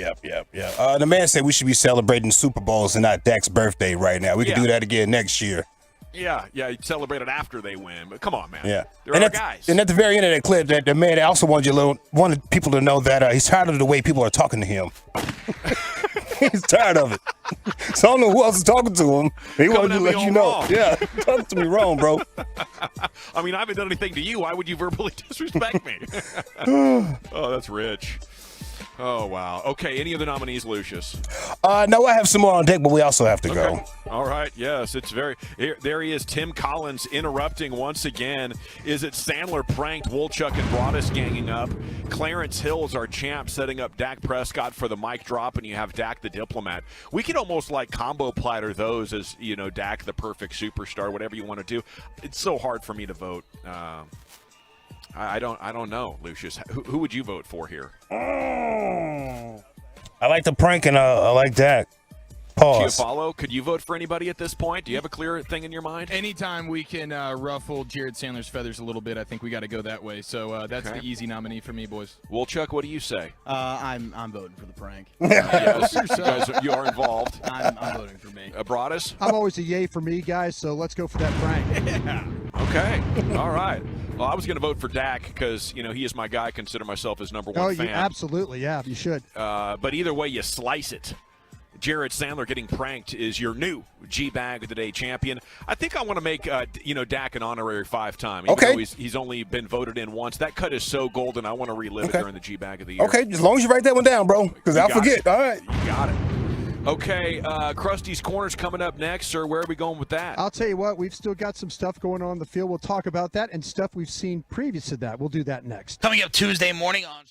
The man said we should be celebrating Super Bowls and not Dak's birthday right now. We can do that again next year. Yeah, you'd celebrate it after they win, but come on, man. Yeah. They're And our at, guys. and at the very end of that clip, that the man also wanted people to know that he's tired of the way people are talking to him. He's tired of it. So I don't know who else is talking to him. He wanted to let you know. Wrong. Yeah, talking to me wrong, bro. I mean, I haven't done anything to you. Why would you verbally disrespect me? Oh, that's rich. Oh, wow. Okay, any other nominees, Lucius? No, I have some more on deck, but we also have to go. All right. Yes, it's very. There he is, Tim Collins interrupting once again. Is it Sandler pranked Wolchuk and Broadus ganging up? Clarence Hill's our champ setting up Dak Prescott for the mic drop, and you have Dak the diplomat. We could almost like combo platter those as, you know, Dak the perfect superstar, whatever you want to do. It's so hard for me to vote. I don't know, Lucius. Who would you vote for here? I like the prank and I like Dak. Pause. Giafalo, could you vote for anybody at this point? Do you have a clear thing in your mind? Anytime we can ruffle Jared Sandler's feathers a little bit, I think we got to go that way. So that's the easy nominee for me, boys. Wolchuk, what do you say? I'm voting for the prank. Yes, you are involved. I'm voting for me. Broadus? I'm always a yay for me, guys, so let's go for that prank. Okay. All right. Well, I was going to vote for Dak because, you know, he is my guy. I consider myself his number one fan. Absolutely. Yeah, you should. But either way you slice it, Jared Sandler getting pranked is your new G-Bag of the Day champion. I think I want to make, Dak an honorary 5-time. Even though he's only been voted in once. That cut is so golden, I want to relive it during the G-Bag of the year. Okay, as long as you write that one down, bro, because I'll forget. All right. You got it. Okay, Krusty's Corner's coming up next, sir. Where are we going with that? I'll tell you what, we've still got some stuff going on in the field. We'll talk about that and stuff we've seen previous to that. We'll do that next. Coming up Tuesday morning on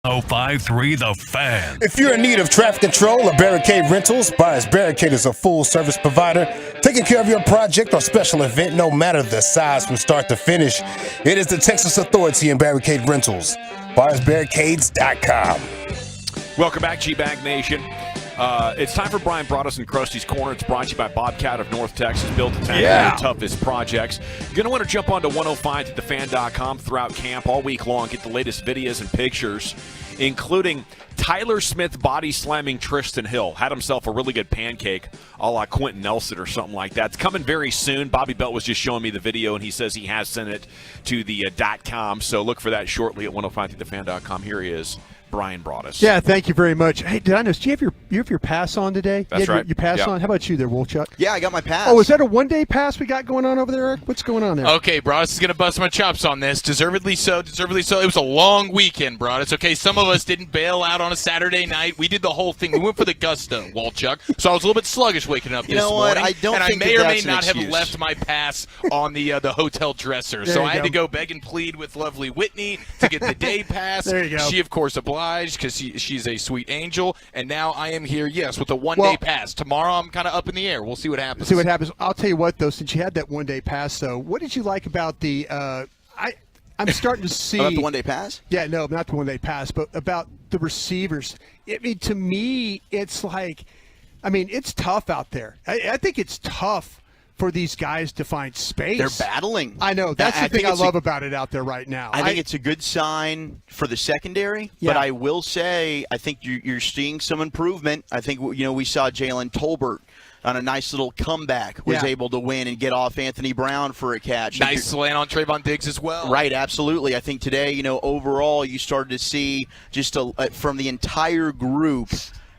105.3 The Fan. If you're in need of traffic control or barricade rentals, Buyers Barricade is a full-service provider taking care of your project or special event, no matter the size from start to finish. It is the Texas Authority in Barricade Rentals. BuyersBarricades.com. Welcome back, G-Bag Nation. It's time for Brian Broaddus and Krusty's Corner. It's brought to you by Bobcat of North Texas, built to tackle the toughest projects. You're going to want to jump onto 105thefan.com throughout camp all week long. Get the latest videos and pictures, including Tyler Smith body slamming Tristan Hill. Had himself a really good pancake a la Quentin Nelson or something like that. It's coming very soon. Bobby Belt was just showing me the video, and he says he has sent it to the .com. So look for that shortly at 105thefan.com. Here he is, Brian Broaddus. Yeah, thank you very much. Hey, did I notice, do you have your pass on today? That's right. Your pass Yep. on? How about you there, Wolchuk? Yeah, I got my pass. Oh, is that a one-day pass we got going on over there, Eric? What's going on there? Okay, Broaddus is going to bust my chops on this. Deservedly so, deservedly so. It was a long weekend, Broaddus. Okay, some of us didn't bail out on a Saturday night. We did the whole thing. We went for the gusto, Wolchuk. So I was a little bit sluggish waking up this morning. I don't think I may or may that's an not have excuse. left my pass on the hotel dresser. There So you I had go. to go beg and plead with lovely Whitney to get the day pass. There you go. She, of course, obliged because she's a sweet angel. And now I am here, yes, with a one-day pass. Tomorrow I'm kind of up in the air. We'll see what happens. See what happens. I'll tell you what, though, since you had that one-day pass, though, what did you like about the I'm starting to see About the one-day pass? Yeah, no, not the one-day pass, but about the receivers. I mean, to me, it's like, I mean, it's tough out there. I think it's tough for these guys to find space. They're battling. I know. That's the thing I love about it out there right now. I think it's a good sign for the secondary, Yeah. but I will say I think you're seeing some improvement. I think we saw Jalen Tolbert on a nice little comeback was able to win and get off Anthony Brown for a catch. Nice slant on Trayvon Diggs as well. Right, absolutely. I think today, overall you started to see just from the entire group,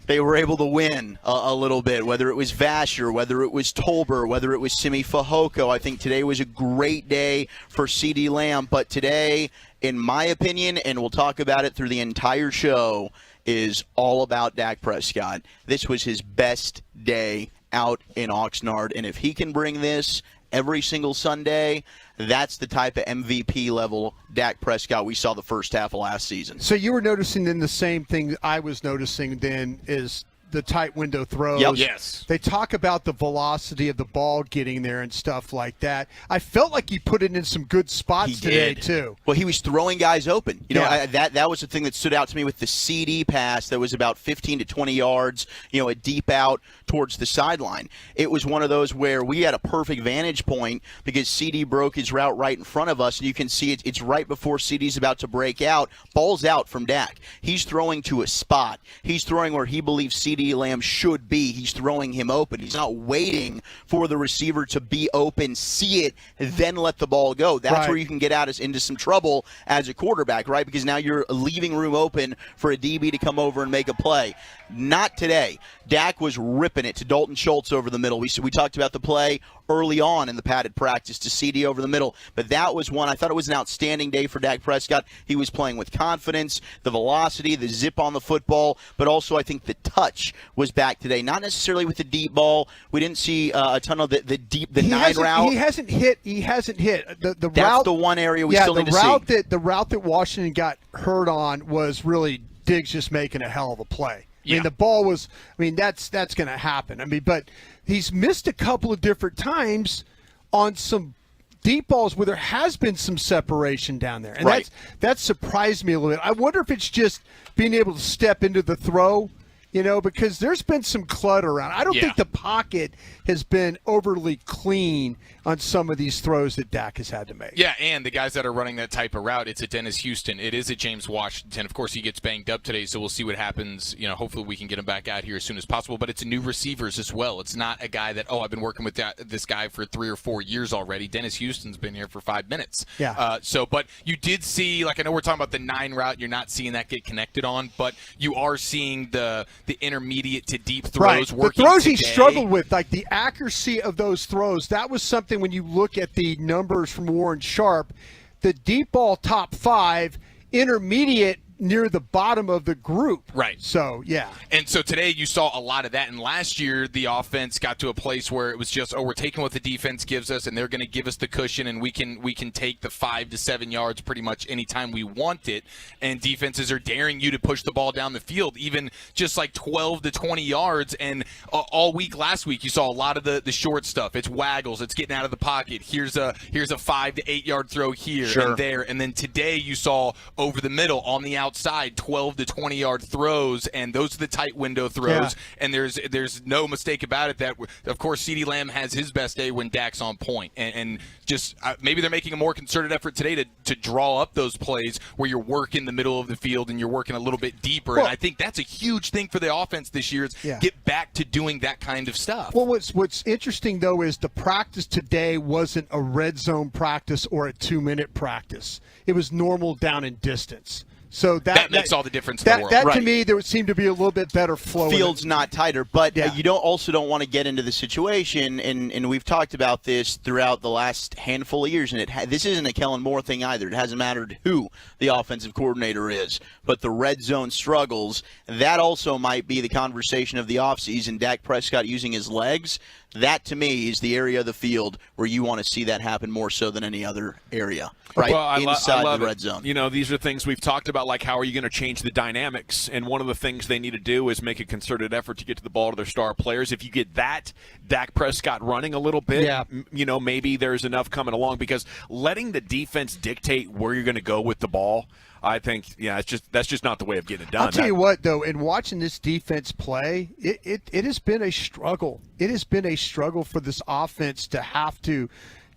they were able to win a little bit, whether it was Vasher, whether it was Tolbert, whether it was Simi Fehoko. I think today was a great day for CeeDee Lamb. But today, in my opinion, and we'll talk about it through the entire show, is all about Dak Prescott. This was his best day out in Oxnard. And if he can bring this every single Sunday, that's the type of MVP level Dak Prescott we saw the first half of last season. So you were noticing then the same thing I was noticing then is the tight window throws. Yep. Yes. They talk about the velocity of the ball getting there and stuff like that. I felt like he put it in some good spots today too. Well, he was throwing guys open. Yeah. That was the thing that stood out to me with the CD pass that was about 15 to 20 yards, a deep out towards the sideline. It was one of those where we had a perfect vantage point because CD broke his route right in front of us, and you can see it's right before CD's about to break out. Ball's out from Dak. He's throwing to a spot. He's throwing where he believes CeeDee Lamb should be. He's throwing him open. He's not waiting for the receiver to be open, see it, then let the ball go. That's where you can get into some trouble as a quarterback, right? Because now you're leaving room open for a DB to come over and make a play. Not today. Dak was ripping it to Dalton Schultz over the middle. We talked about the play early on in the padded practice to CD over the middle, but that was one. I thought it was an outstanding day for Dak Prescott. He was playing with confidence, the velocity, the zip on the football, but also I think the touch was back today. Not necessarily with the deep ball. We didn't see a ton of the deep, the nine route. He hasn't hit. The That's route. the one area we still need to see. The route that Washington got hurt on was really Diggs just making a hell of a play. I mean, the ball was. I mean, that's going to happen. I mean, but he's missed a couple of different times on some deep balls where there has been some separation down there, and that surprised me a little bit. I wonder if it's just being able to step into the throw. Because there's been some clutter around. I don't think the pocket has been overly clean on some of these throws that Dak has had to make. Yeah, and the guys that are running that type of route, it's a Dennis Houston. It is a James Washington. Of course, he gets banged up today, so we'll see what happens. Hopefully we can get him back out here as soon as possible. But it's new receivers as well. It's not a guy that, I've been working with this guy for 3 or 4 years already. Dennis Houston's been here for 5 minutes. Yeah. But you did see, I know we're talking about the 9 route. You're not seeing that get connected on, but you are seeing the intermediate to deep throws working. The throws today. he struggled with, like the accuracy of those throws, that was something when you look at the numbers from Warren Sharp, the deep ball top 5, intermediate near the bottom of the group. Right. So, yeah. And so today you saw a lot of that. And last year, the offense got to a place where it was just, we're taking what the defense gives us, and they're going to give us the cushion, and we can take the 5 to 7 yards pretty much anytime we want it. And defenses are daring you to push the ball down the field, even just like 12 to 20 yards. And all week last week, you saw a lot of the short stuff. It's waggles. It's getting out of the pocket. Here's a 5 to 8 yard throw here and there. And then today you saw over the middle on the outside 12 to 20 yard throws, and those are the tight window throws. Yeah. And there's no mistake about it that, of course, CeeDee Lamb has his best day when Dak's on point. And just maybe they're making a more concerted effort today to draw up those plays where you're working the middle of the field and you're working a little bit deeper. Well, and I think that's a huge thing for the offense this year is get back to doing that kind of stuff. Well, what's interesting, though, is the practice today wasn't a red zone practice or a 2-minute practice. It was normal down and distance. So that makes all the difference in the world. That to me, there would seem to be a little bit better flow. Field's not tighter, but you don't want to get into the situation, and we've talked about this throughout the last handful of years, and this isn't a Kellen Moore thing either. It hasn't mattered who the offensive coordinator is, but the red zone struggles, that also might be the conversation of the offseason. Dak Prescott using his legs, that to me is the area of the field where you want to see that happen more so than any other area, right? Well, inside I love the red zone. You know, these are things we've talked about, like how are you going to change the dynamics? And one of the things they need to do is make a concerted effort to get to the ball to their star players. If you get that Dak Prescott running a little bit, you know, maybe there's enough coming along, because letting the defense dictate where you're going to go with the ball, I think, that's just not the way of getting it done. I'll tell you what, though, in watching this defense play, it has been a struggle. It has been a struggle for this offense to have to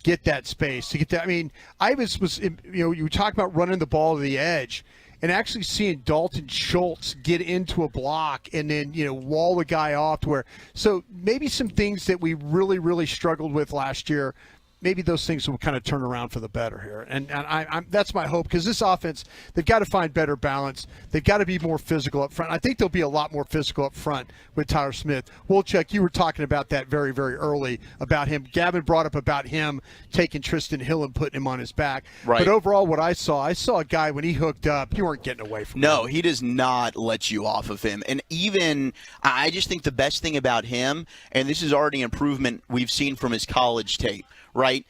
get that space, to get that. I mean, you talk about running the ball to the edge, and actually seeing Dalton Schultz get into a block and then, wall the guy off to where. So maybe some things that we really, really struggled with last year, maybe those things will kind of turn around for the better here. And I'm that's my hope, because this offense, they've got to find better balance. They've got to be more physical up front. I think they'll be a lot more physical up front with Tyler Smith. Wolchuk, you were talking about that very, very early, about him. Gavin brought up about him taking Tristan Hill and putting him on his back. Right. But overall, what I saw a guy, when he hooked up, you weren't getting away from him. No, he does not let you off of him. And even, I just think the best thing about him, and this is already improvement we've seen from his college tape, right?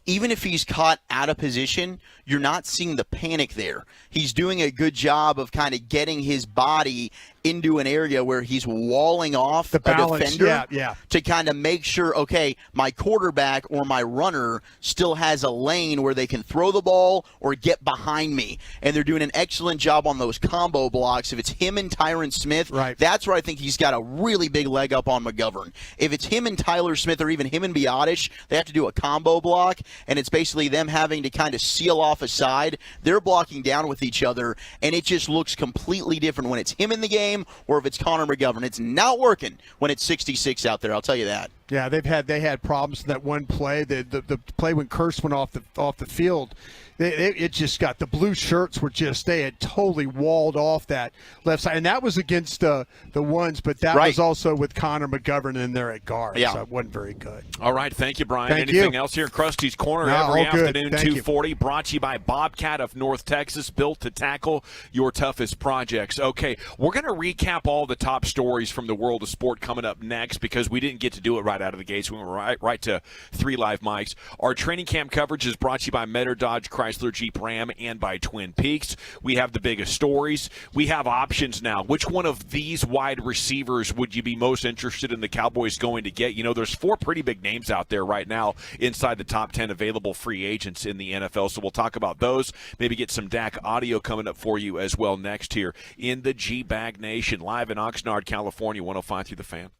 Even if he's caught out of position, you're not seeing the panic there. He's doing a good job of kind of getting his body into an area where he's walling off the balance, a defender to kind of make sure, okay, my quarterback or my runner still has a lane where they can throw the ball or get behind me. And they're doing an excellent job on those combo blocks. If it's him and Tyron Smith, that's where I think he's got a really big leg up on McGovern. If it's him and Tyler Smith, or even him and Biotish, they have to do a combo block, and it's basically them having to kind of seal off a side. They're blocking down with each other, and it just looks completely different when it's him in the game or if it's Connor McGovern. It's not working when it's 66 out there, I'll tell you that. Yeah, they had problems in that one play. The play when Kearse went off the field, it just got, the blue shirts were just, they had totally walled off that left side, and that was against the ones, but that was also with Connor McGovern in there at guard. So it wasn't very good. All right, thank you, Brian. Thank Anything you. else here in Krusty's Corner No, every all good. afternoon, Thank you. 2:40, brought to you by Bobcat of North Texas, built to tackle your toughest projects. Okay, we're going to recap all the top stories from the world of sport coming up next, because we didn't get to do it right out of the gates. We went right to 3 live mics. Our training camp coverage is brought to you by Metter Dodge Chrysler Jeep Ram and by Twin Peaks. We have the biggest stories. We have options now. Which one of these wide receivers would you be most interested in the Cowboys going to get? You know, there's 4 pretty big names out there right now inside the top 10 available free agents in the NFL. So we'll talk about those. Maybe get some Dak audio coming up for you as well next here in the G-Bag Nation, live in Oxnard, California, 105 through the Fan.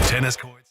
Tennis courts.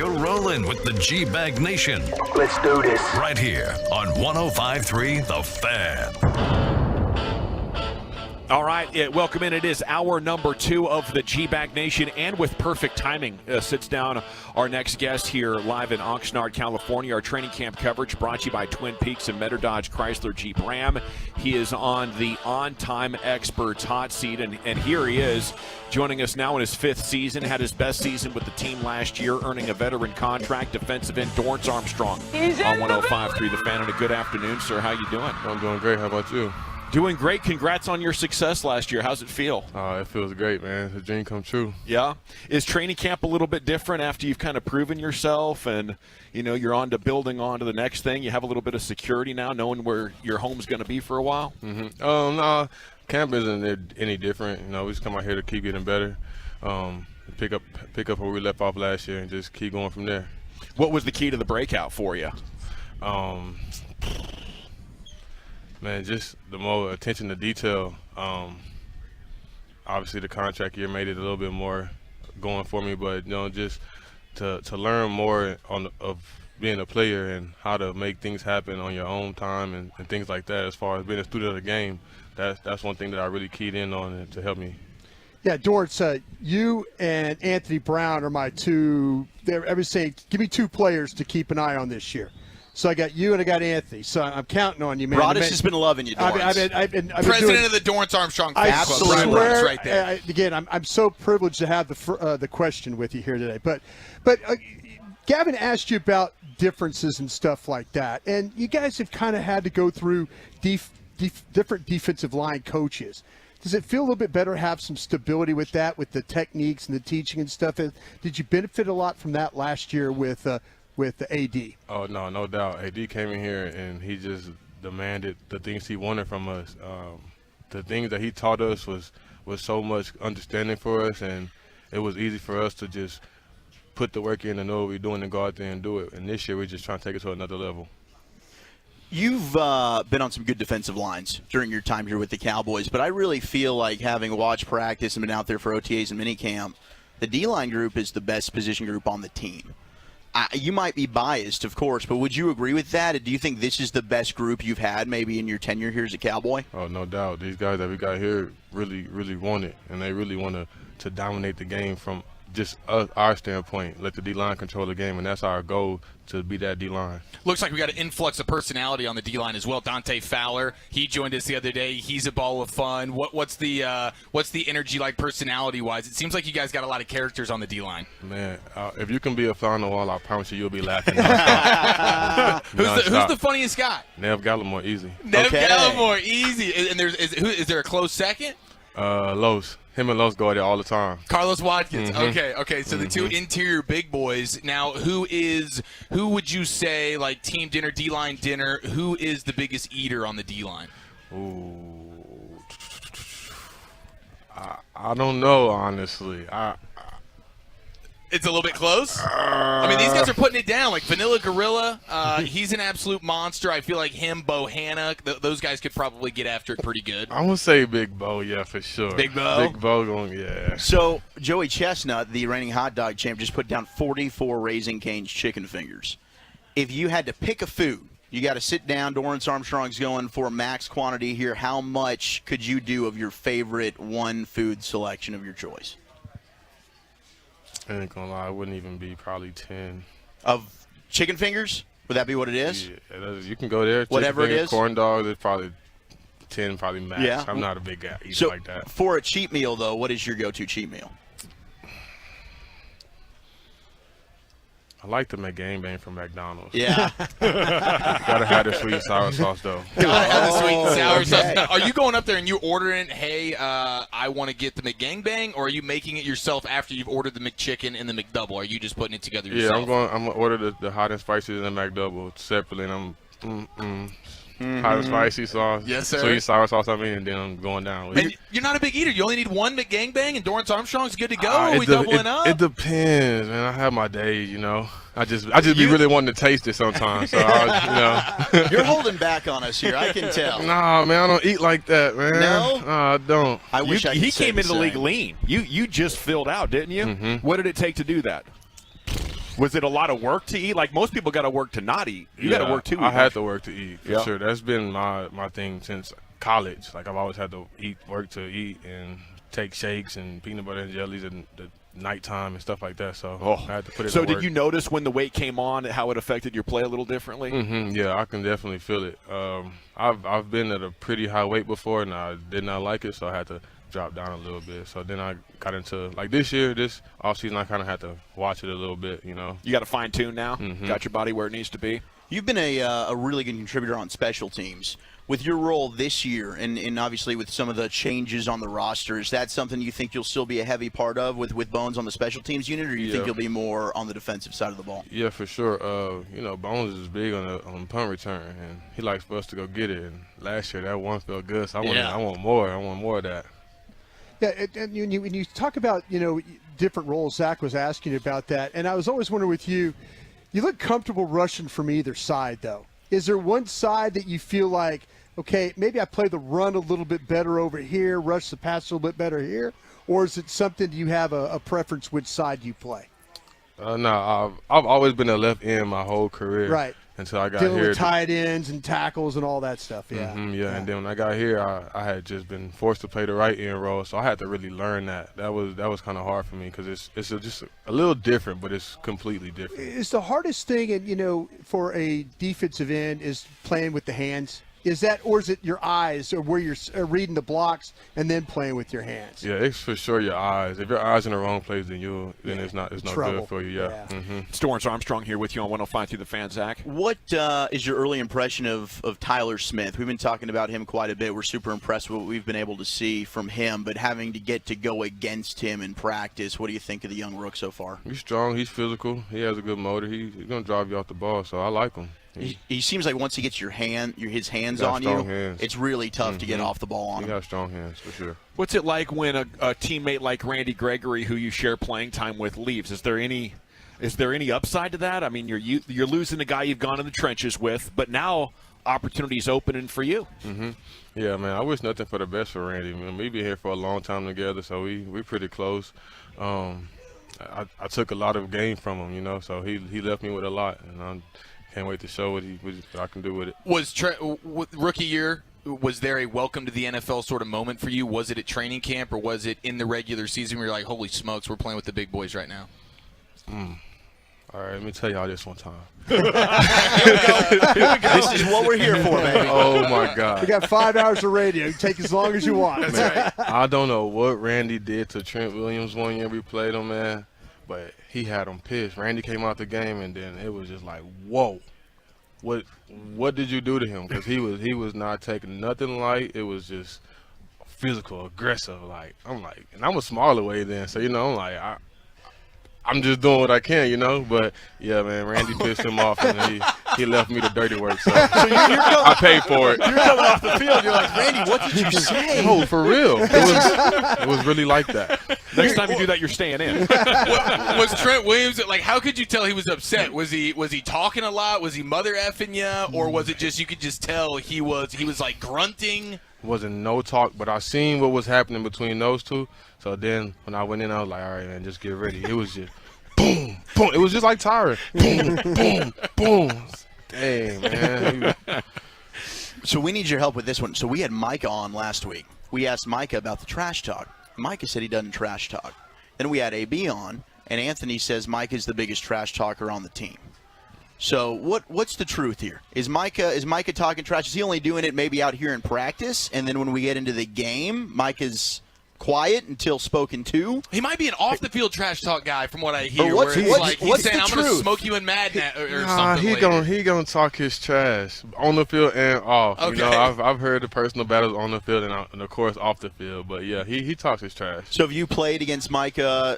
We're rolling with the G-Bag Nation. Let's do this. Right here on 105.3 The Fan. All right, welcome in. It is hour number 2 of the G-Bag Nation, and with perfect timing, sits down our next guest here live in Oxnard, California. Our training camp coverage brought to you by Twin Peaks and Metter Dodge Chrysler Jeep Ram. He is on the on-time experts hot seat, and here he is, joining us now in his 5th season. Had his best season with the team last year, earning a veteran contract. Defensive end Dorance Armstrong on 105.3 The Fan. And a good afternoon, sir. How you doing? I'm doing great. How about you? Doing great. Congrats on your success last year. How's it feel? It feels great, man. It's a dream come true. Yeah. Is training camp a little bit different after you've kind of proven yourself and, you're on to building on to the next thing? You have a little bit of security now, knowing where your home's going to be for a while? Mm-hmm. No, camp isn't any different. We just come out here to keep getting better, pick up where we left off last year and just keep going from there. What was the key to the breakout for you? Man, just the more attention to detail. Obviously, the contract year made it a little bit more going for me, but just to learn more of being a player and how to make things happen on your own time and things like that. As far as being a student of the game, that's one thing that I really keyed in on to help me. Yeah, Dorance, you and Anthony Brown are my two. Every say, give me 2 players to keep an eye on this year. So I got you and I got Anthony. So I'm counting on you, man. Broadus has been loving you, Dorance. I've been President of the Dorance Armstrong fan club. I swear, right there. Again, I'm so privileged to have the question with you here today. But Gavin asked you about differences and stuff like that, and you guys have kind of had to go through different defensive line coaches. Does it feel a little bit better to have some stability with that, with the techniques and the teaching and stuff? Did you benefit a lot from that last year with the AD? Oh, no doubt. AD came in here and he just demanded the things he wanted from us. The things that he taught us was so much understanding for us, and it was easy for us to just put the work in and know what we're doing and go out there and do it. And this year we're just trying to take it to another level. You've been on some good defensive lines during your time here with the Cowboys, but I really feel like, having watched practice and been out there for OTAs and minicamp, the D-line group is the best position group on the team. You might be biased, of course, but would you agree with that? Do you think this is the best group you've had maybe in your tenure here as a Cowboy? Oh, no doubt. These guys that we got here really, really want it, and they really want to dominate the game from just our standpoint, let the D-line control the game, and that's our goal, to be that D-line. Looks like we got an influx of personality on the D-line as well. Dante Fowler, he joined us the other day. He's a ball of fun. What's the energy like personality-wise? It seems like you guys got a lot of characters on the D-line. Man, if you can be a fly on the wall, I promise you'll be laughing. Who's the funniest guy? Nev Gallimore, easy. Nev Gallimore, easy. And is there a close second? Los. Him and Los go there all the time. Carlos Watkins. Mm-hmm. Okay. So the 2 interior big boys. Now, who would you say, like, team dinner, D-line dinner, who is the biggest eater on the D-line? Ooh. I don't know, honestly. It's a little bit close. I mean, these guys are putting it down. Like Vanilla Gorilla, he's an absolute monster. I feel like him, Bohanna, those guys could probably get after it pretty good. I'm going to say Big Bo, yeah, for sure. Big Bo? Big Bo going, yeah. So, Joey Chestnut, the reigning hot dog champ, just put down 44 Raising Cane's chicken fingers. If you had to pick a food, you got to sit down. Dorance Armstrong's going for max quantity here. How much could you do of your favorite one food selection of your choice? I ain't gonna lie, it wouldn't even be probably 10. Of chicken fingers? Would that be what it is? Yeah, you can go there. Whatever chicken it finger, is? Corn dog, it's probably 10, probably max. Yeah. I'm not a big guy eater like that. For a cheat meal, though, what is your go-to cheat meal? I like the McGangbang from McDonald's. Yeah. Gotta have the sweet and sour sauce, though. Gotta have the sweet and sour sauce. Now, are you going up there and you ordering, hey, I want to get the McGangbang, or are you making it yourself after you've ordered the McChicken and the McDouble? Are you just putting it together yourself? Yeah, I'm gonna order the hot and spicy and the McDouble separately, and I'm hot and spicy sauce. Yes, sir. Sweet and sour sauce, and then I'm going down with it. And you're not a big eater. You only need one McGangbang, and Dorance Armstrong's good to go. Are we doubling up? It depends, man. I have my days, I just be really wanting to taste it sometimes. So You're holding back on us here. I can tell. Nah, man, I don't eat like that, man. No, I don't. I wish I could He say came the into the league same. lean. You just filled out, didn't you? Mm-hmm. What did it take to do that? Was it a lot of work to eat? Like most people got to work to not eat. You got to work too. I had to work to eat for Yeah. sure. That's been my thing since college. Like I've always had to work to eat, and take shakes and peanut butter and jellies at the nighttime and stuff like that. So I had to put it. So to did work. you notice when the weight came on how it affected your play a little differently? Yeah, I can definitely feel it. I've been at a pretty high weight before, and I did not like it, so I had to drop down a little bit. So then I got into like this offseason, I kind of had to watch it a little bit. You got to fine tune now. Mhm. Got your body where it needs to be. You've been a really good contributor on special teams. With your role this year, and obviously with some of the changes on the roster, is that something you think you'll still be a heavy part of with Bones on the special teams unit, or do you think you'll be more on the defensive side of the ball? Yeah, for sure. Bones is big on punt return, and he likes for us to go get it. And last year, that one felt good, so I want more. I want more of that. Yeah, and when you talk about, different roles, Zach was asking about that, and I was always wondering with you, you look comfortable rushing from either side, though. Is there one side that you feel like, okay, maybe I play the run a little bit better over here, rush the pass a little bit better here, or is it something you have a preference which side you play? No, I've always been a left end my whole career. Right. Until I got Dealing here. with tight ends and tackles and all that stuff, yeah. And then when I got here, I had just been forced to play the right end role, so I had to really learn that. That was kind of hard for me because it's just a little different, but it's completely different. Is the hardest thing, and for a defensive end, is playing with the hands? Is that, or is it your eyes, or where you're reading the blocks and then playing with your hands? Yeah, it's for sure your eyes. If your eyes in the wrong place, then it's no Trouble. good for you. Yeah. It's Dorance Armstrong here with you on 105 through the Fan, Zach. What is your early impression of Tyler Smith? We've been talking about him quite a bit. We're super impressed with what we've been able to see from him, but having to get to go against him in practice, what do you think of the young rook so far? He's strong. He's physical. He has a good motor. He's going to drive you off the ball, so I like him. He seems like once he gets his hands on you, it's really tough to get off the ball on him. He got strong hands, for sure. What's it like when a teammate like Randy Gregory, who you share playing time with, leaves? Is there any upside to that? I mean, you're losing a guy you've gone in the trenches with, but now opportunities opening for you. Yeah, man, I wish nothing for the best for Randy. Man, we've been here for a long time together, so we're pretty close. I took a lot of game from him, so he left me with a lot, and I can't wait to show what I can do with it. Was rookie year, was there a welcome to the NFL sort of moment for you? Was it at training camp, or was it in the regular season where you're like, holy smokes, we're playing with the big boys right now? All right, let me tell y'all this one time. This is what we're here for, baby. Oh, my God. We got 5 hours of radio. You take as long as you want. Man, I don't know what Randy did to Trent Williams one year we played him, man, but he had him pissed. Randy came out the game, and then it was just like, whoa. What did you do to him? Because he was not taking nothing light. It was just physical, aggressive. Like I'm like, and I'm a smaller weight then, so I'm like, I'm just doing what I can, But yeah, man, Randy pissed him off, and he left me the dirty work. So I paid for it. You're coming off the field. You're like, Randy, what did you say? No, for real. It was really like that. Next time you do that, you're staying in. Was Trent Williams like? How could you tell he was upset? Was he talking a lot? Was he mother effing you, or was it just you could just tell he was like grunting? Wasn't no talk, but I seen what was happening between those two. So then when I went in, I was like, all right, man, just get ready. It was just boom, boom. It was just like Tyra. Boom, boom, boom. Dang, man. So we need your help with this one. So we had Micah on last week. We asked Micah about the trash talk. Micah said he doesn't trash talk. Then we had AB on, and Anthony says Micah's the biggest trash talker on the team. So what's the truth here? Is Micah talking trash? Is he only doing it maybe out here in practice, and then when we get into the game, Micah's quiet until spoken to? He might be an off-the-field trash talk guy, from what I hear. What's he's saying, "I'm going to smoke you in Madden" or something. He gonna talk his trash on the field and off. Okay. I've heard the personal battles on the field and of course off the field. But yeah, he talks his trash. So have you played against Micah,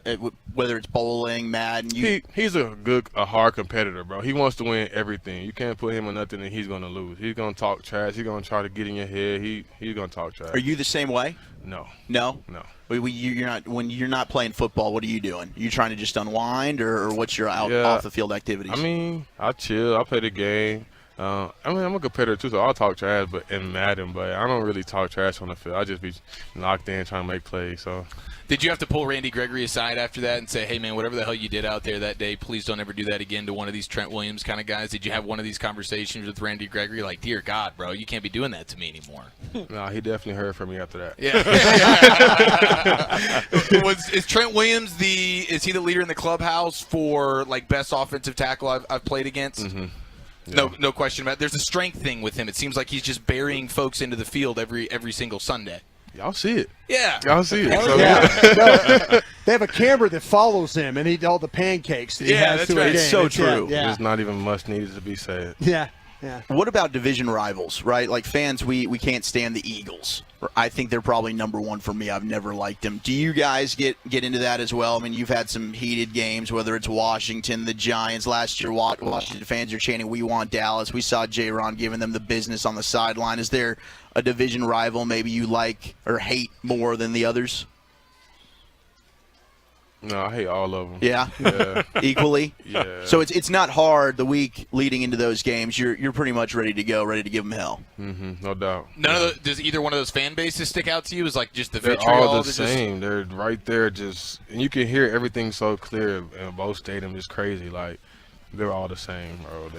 whether it's bowling, Madden? He's a hard competitor, bro. He wants to win everything. You can't put him in nothing and he's gonna lose. He's gonna talk trash. He's gonna try to get in your head. He's gonna talk trash. Are you the same way? No. No? No. You're not. When you're not playing football, what are you doing? Are you trying to just unwind, or what's your off the field activities? I mean, I chill. I play the game. I mean, I'm a competitor too, so I'll talk trash in Madden, but I don't really talk trash on the field. I just be locked in trying to make plays. So. Did you have to pull Randy Gregory aside after that and say, hey, man, whatever the hell you did out there that day, please don't ever do that again to one of these Trent Williams kind of guys? Did you have one of these conversations with Randy Gregory like, dear God, bro, you can't be doing that to me anymore? No, he definitely heard from me after that. Yeah. Is Trent Williams is he the leader in the clubhouse for, like, best offensive tackle I've played against? Mm-hmm. Yeah. No question about it. There's a strength thing with him. It seems like he's just burying folks into the field every single Sunday. Y'all see it. Yeah. Y'all see it. So, no, they have a camera that follows him, and he all the pancakes that he has that's to right. a game. It's so true. There's not even much needed to be said. Yeah. Yeah. What about division rivals, right? Like fans, we can't stand the Eagles. I think they're probably number one for me. I've never liked them. Do you guys get into that as well? I mean, you've had some heated games, whether it's Washington, the Giants. Last year, Washington fans are chanting, we want Dallas. We saw J-Ron giving them the business on the sideline. Is there a division rival maybe you like or hate more than the others? No, I hate all of them. Yeah? Yeah. Equally? Yeah. So it's not hard the week leading into those games. You're pretty much ready to go, ready to give them hell. Mm-hmm, no doubt. Does either one of those fan bases stick out to you? Is like just the They're vitriol? all the same. They're right there, and you can hear everything so clear in both stadiums. It's crazy. Like, they're all the same, bro.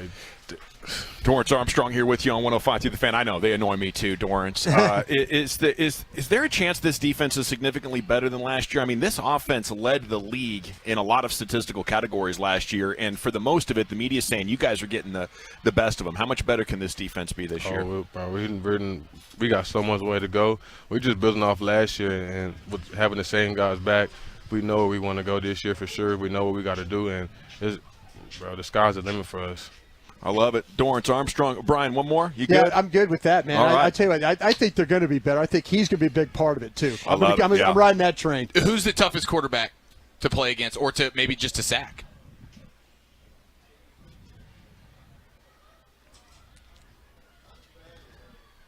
Dorance Armstrong here with you on 105 through the Fan. I know they annoy me too, Dorance. Is there a chance this defense is significantly better than last year? I mean, this offense led the league in a lot of statistical categories last year, and for the most of it, the media is saying you guys are getting the best of them. How much better can this defense be this year? We got so much way to go. We're just building off last year, and with having the same guys back, we know where we want to go this year for sure. We know what we got to do, and the sky's the limit for us. I love it. Dorance Armstrong. Brian, one more? You yeah, good? I'm good with that, man. All right. I tell you what, I think they're going to be better. I think he's going to be a big part of it, too. I'm riding that train. Who's the toughest quarterback to play against or to maybe just to sack?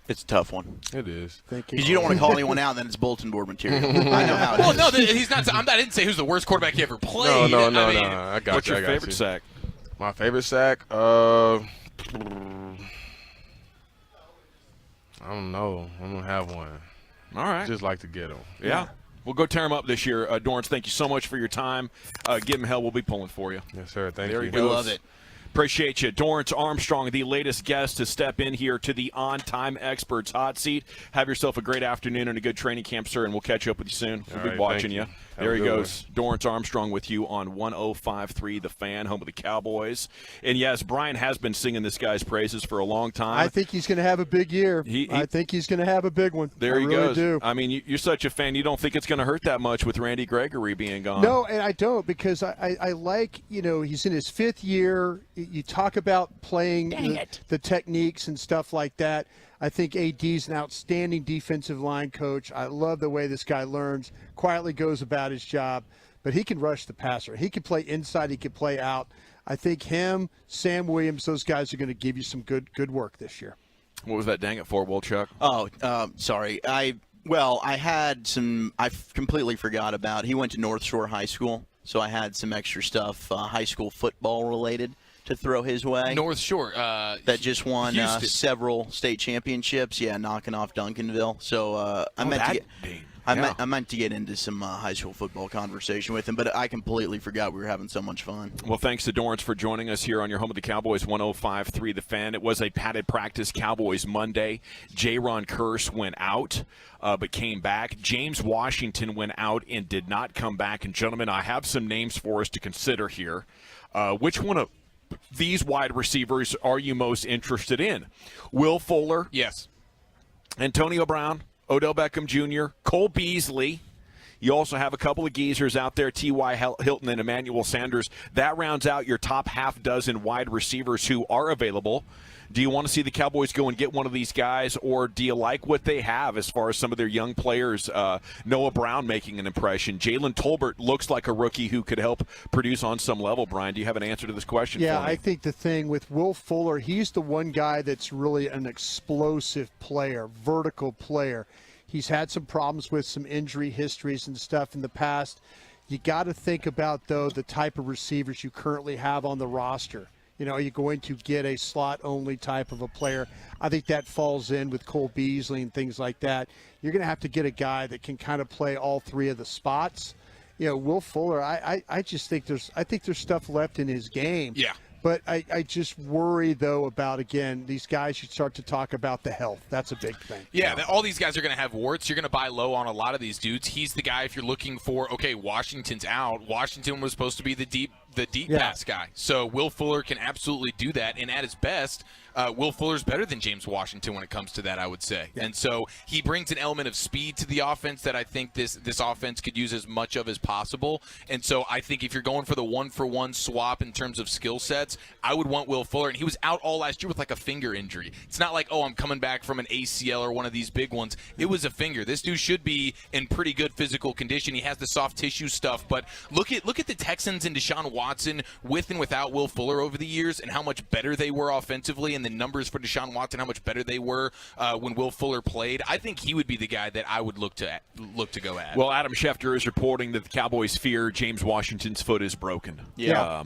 It's a tough one. It is. Because you don't want to call anyone out, and then it's bulletin board material. I know how it is. Well, no, he's not. I didn't say who's the worst quarterback you ever played. No. I got what's you. your favorite sack? My favorite sack? I don't know. I don't have one. All right. Just like to get them. Yeah. We'll go tear them up this year. Dorance, thank you so much for your time. Give them hell. We'll be pulling for you. Yes, sir. Thank you. We love it. Appreciate you. Dorance Armstrong, the latest guest to step in here to the On-Time Experts hot seat. Have yourself a great afternoon and a good training camp, sir, and we'll catch up with you soon. We'll be watching you. There he goes. Dorance Armstrong with you on 105.3 The Fan, home of the Cowboys. And, yes, Brian has been singing this guy's praises for a long time. I think he's going to have a big year. I think he's going to have a big one. There he really goes. Do. I mean, you're such a fan. You don't think it's going to hurt that much with Randy Gregory being gone. No, and I don't, because I like, he's in his fifth year. You talk about playing the techniques and stuff like that. I think AD's an outstanding defensive line coach. I love the way this guy learns, quietly goes about his job, but he can rush the passer. He can play inside. He can play out. I think him, Sam Williams, those guys are going to give you some good work this year. What was that dang it for, Chuck? Oh, sorry. I had some – I completely forgot about – he went to North Shore High School, so I had some extra stuff, high school football related, to throw his way. North Shore. That just won several state championships. Yeah, knocking off Duncanville. So I meant to get into some high school football conversation with him, but I completely forgot we were having so much fun. Well, thanks to Dorance for joining us here on your home of the Cowboys, 105.3 The Fan. It was a padded practice Cowboys Monday. J-Ron Curse went out, but came back. James Washington went out and did not come back. And, gentlemen, I have some names for us to consider here. Which one of these wide receivers are you most interested in? Will Fuller? Yes. Antonio Brown? Odell Beckham Jr., Cole Beasley. You also have a couple of geezers out there, T.Y. Hilton and Emmanuel Sanders. That rounds out your top half dozen wide receivers who are available. Do you want to see the Cowboys go and get one of these guys, or do you like what they have as far as some of their young players? Noah Brown making an impression. Jalen Tolbert looks like a rookie who could help produce on some level, Brian. Do you have an answer to this question for me? I think the thing with Will Fuller, he's the one guy that's really an explosive player, vertical player. He's had some problems with some injury histories and stuff in the past. You got to think about, though, the type of receivers you currently have on the roster. Are you going to get a slot-only type of a player? I think that falls in with Cole Beasley and things like that. You're going to have to get a guy that can kind of play all three of the spots. Will Fuller, I just think there's stuff left in his game. Yeah. But I just worry, though, about, again, these guys should start to talk about the health. That's a big thing. Yeah, all these guys are going to have warts. You're going to buy low on a lot of these dudes. He's the guy if you're looking for, okay, Washington's out. Washington was supposed to be the deep pass guy. So Will Fuller can absolutely do that. And at his best, Will Fuller's better than James Washington when it comes to that, I would say. Yeah. And so he brings an element of speed to the offense that I think this offense could use as much of as possible. And so I think if you're going for the one-for-one swap in terms of skill sets, I would want Will Fuller. And he was out all last year with like a finger injury. It's not like, I'm coming back from an ACL or one of these big ones. It was a finger. This dude should be in pretty good physical condition. He has the soft tissue stuff. But look at the Texans and Deshaun Watson with and without Will Fuller over the years and how much better they were offensively, and the numbers for Deshaun Watson, how much better they were when Will Fuller played. I think he would be the guy that I would look to go at. Well, Adam Schefter is reporting that the Cowboys fear James Washington's foot is broken. Yeah.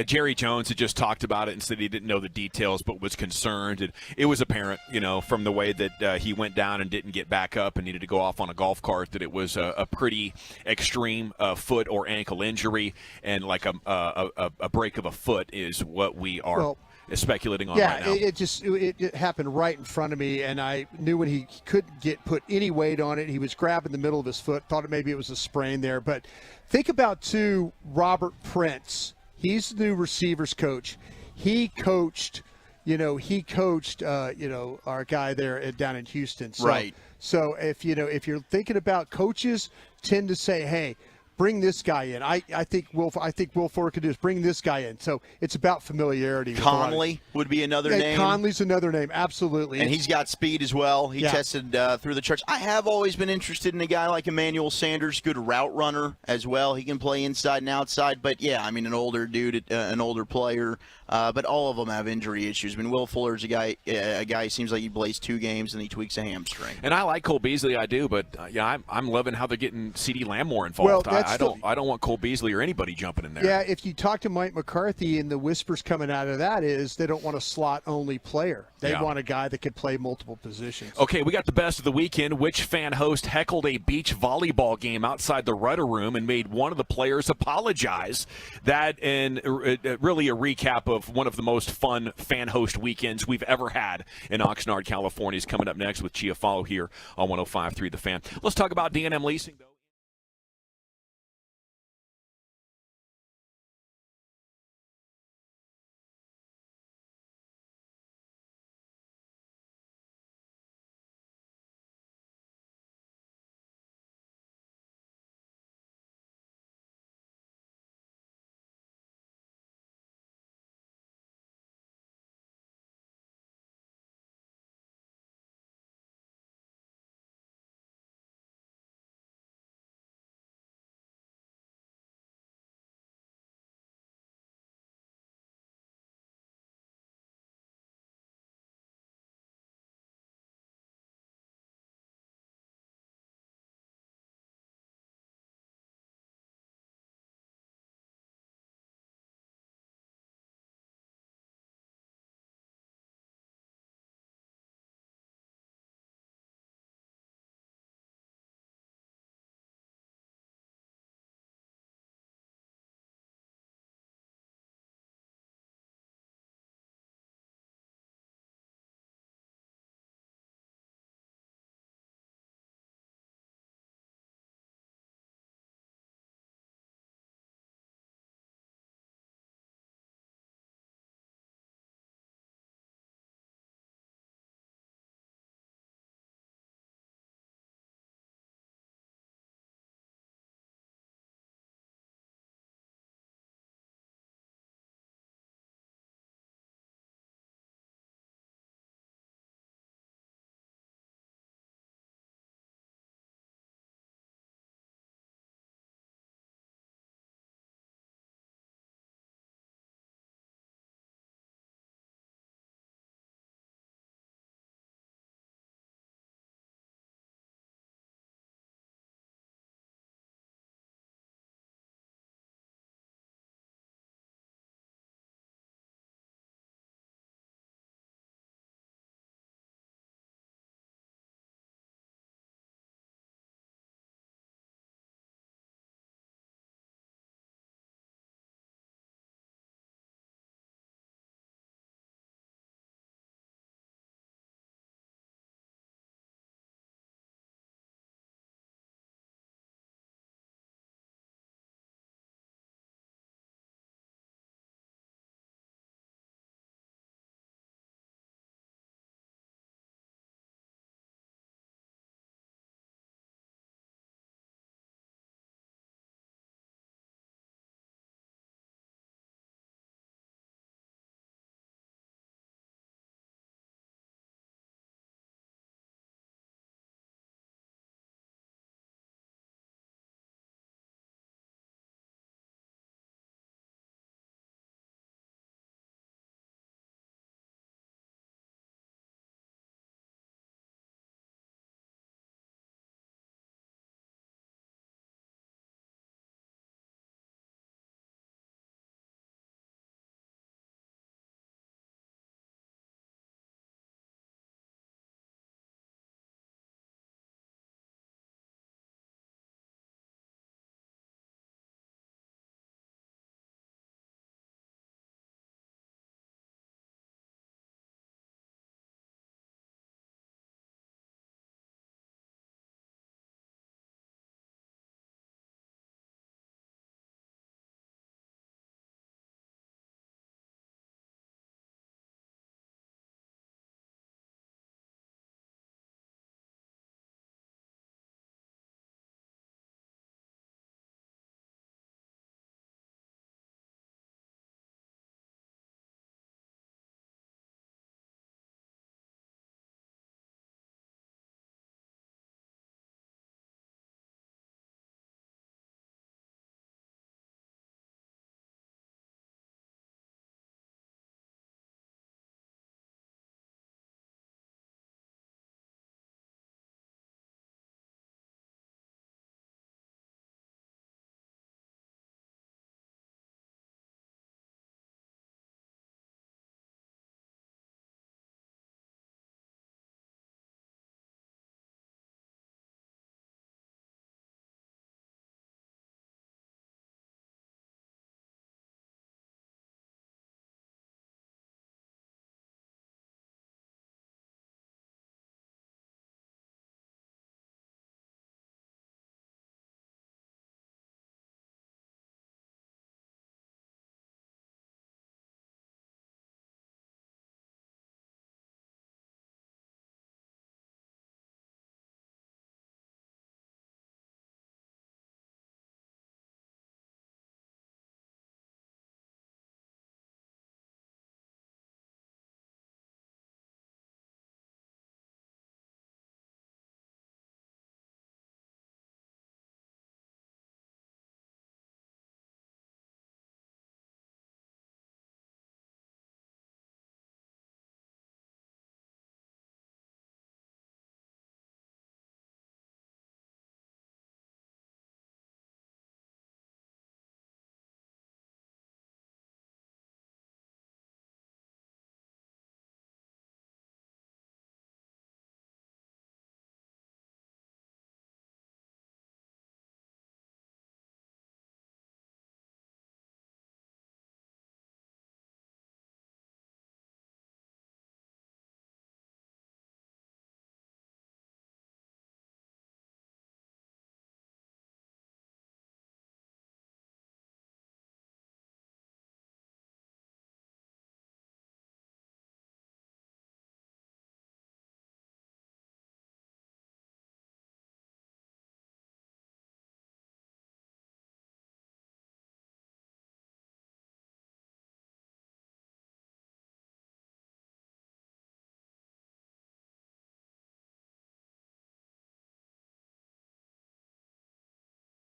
Jerry Jones had just talked about it and said he didn't know the details but was concerned. And it was apparent, from the way that he went down and didn't get back up and needed to go off on a golf cart, that it was a pretty extreme foot or ankle injury, and like a break of a foot is what we are speculating on right now. It happened right in front of me, and I knew when he couldn't put any weight on it, he was grabbing the middle of his foot, thought maybe it was a sprain there. But think about, too, Robert Prince. He's the new receivers coach. He coached our guy there down in Houston. So, right. So if you're thinking about, coaches tend to say, hey, bring this guy in. I think Will Fuller could do is bring this guy in. So it's about familiarity. Conley would be another name. Conley's another name, absolutely. And he's got speed as well. He tested through the charts. I have always been interested in a guy like Emmanuel Sanders, good route runner as well. He can play inside and outside. But, an older dude, an older player. But all of them have injury issues. Will Fuller's a guy who seems like he plays 2 games and he tweaks a hamstring. And I like Cole Beasley, I do, but I'm loving how they're getting CeeDee Lamb more involved. Well, I don't want Cole Beasley or anybody jumping in there. Yeah, if you talk to Mike McCarthy, and the whispers coming out of that is they don't want a slot-only player. They want a guy that could play multiple positions. Okay, we got the best of the weekend. Which fan host heckled a beach volleyball game outside the Rudder Room and made one of the players apologize? That and really a recap of one of the most fun fan host weekends we've ever had in Oxnard, California is coming up next with Chia Follow here on 105.3 The Fan. Let's talk about D&M Leasing, though.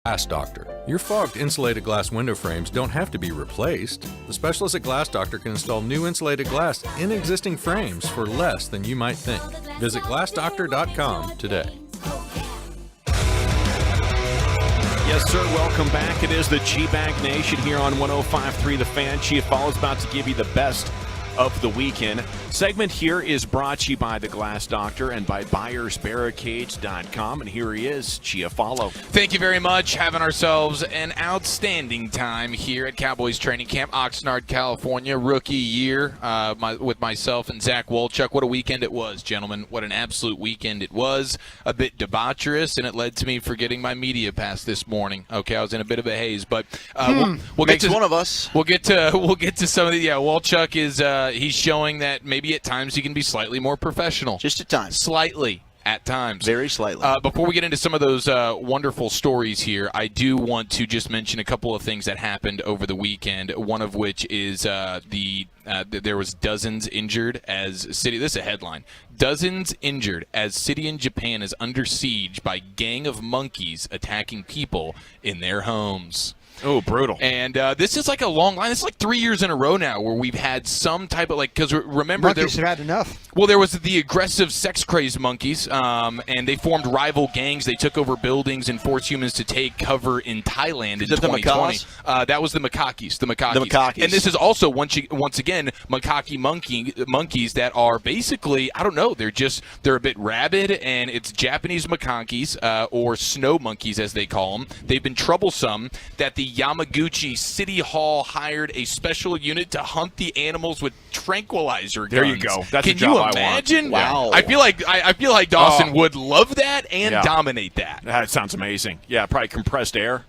Glass Doctor. Your fogged insulated glass window frames don't have to be replaced. The specialists at Glass Doctor can install new insulated glass in existing frames for less than you might think. Visit glassdoctor.com today. Yes, sir. Welcome back. It is the G-Bag Nation here on 105.3 The Fan. Chia Follows about to give you the best of the weekend. Segment here is brought to you by the Glass Doctor and by buyersbarricades.com. And here he is, Chia Follow. Thank you very much. Having ourselves an outstanding time here at Cowboys Training Camp, Oxnard, California. Rookie year with myself and Zach Wolchuk. What a weekend it was, gentlemen. What an absolute weekend it was. A bit debaucherous, and it led to me forgetting my media pass this morning. Okay, I was in a bit of a haze, but we'll get to one of us. We'll get to some of the. Yeah, Wolchuk is he's showing that maybe at times he can be slightly more professional. Just at times. Slightly. At times. Very slightly. Before we get into some of those wonderful stories here, I do want to just mention a couple of things that happened over the weekend, one of which is there was dozens injured as city. This is a headline. Dozens injured as city in Japan is under siege by gang of monkeys attacking people in their homes. Oh, brutal. And this is like a long line. It's like 3 years in a row now where we've had some type of, because remember... Monkeys have had enough. Well, there was the aggressive sex-crazed monkeys, and they formed rival gangs. They took over buildings and forced humans to take cover in Thailand in 2020. That was the Makakis. The Makakis. And this is also, once again, Makaki monkeys that are basically, I don't know, they're a bit rabid, and it's Japanese Makakis, or snow monkeys as they call them. They've been troublesome that the Yamaguchi City Hall hired a special unit to hunt the animals with tranquilizer guns. There you go. That's Can a job you I want. imagine? Wow. I feel like Dawson would love that and dominate that. That sounds amazing. Yeah, probably compressed air,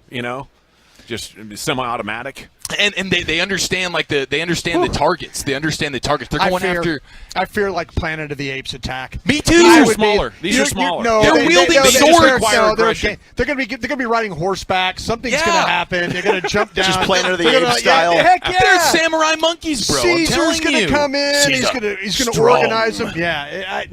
just semi-automatic. And they understand the targets. They understand the targets. They're going after. I fear like Planet of the Apes attack. Me too. These are smaller. These are smaller. They're wielding swords. They're going to be riding horseback. Something's going to happen. They're going to jump down. Just Planet of the Apes style. Heck yeah. They're samurai monkeys, bro. Caesar's going to come in. He's going to organize them. Yeah.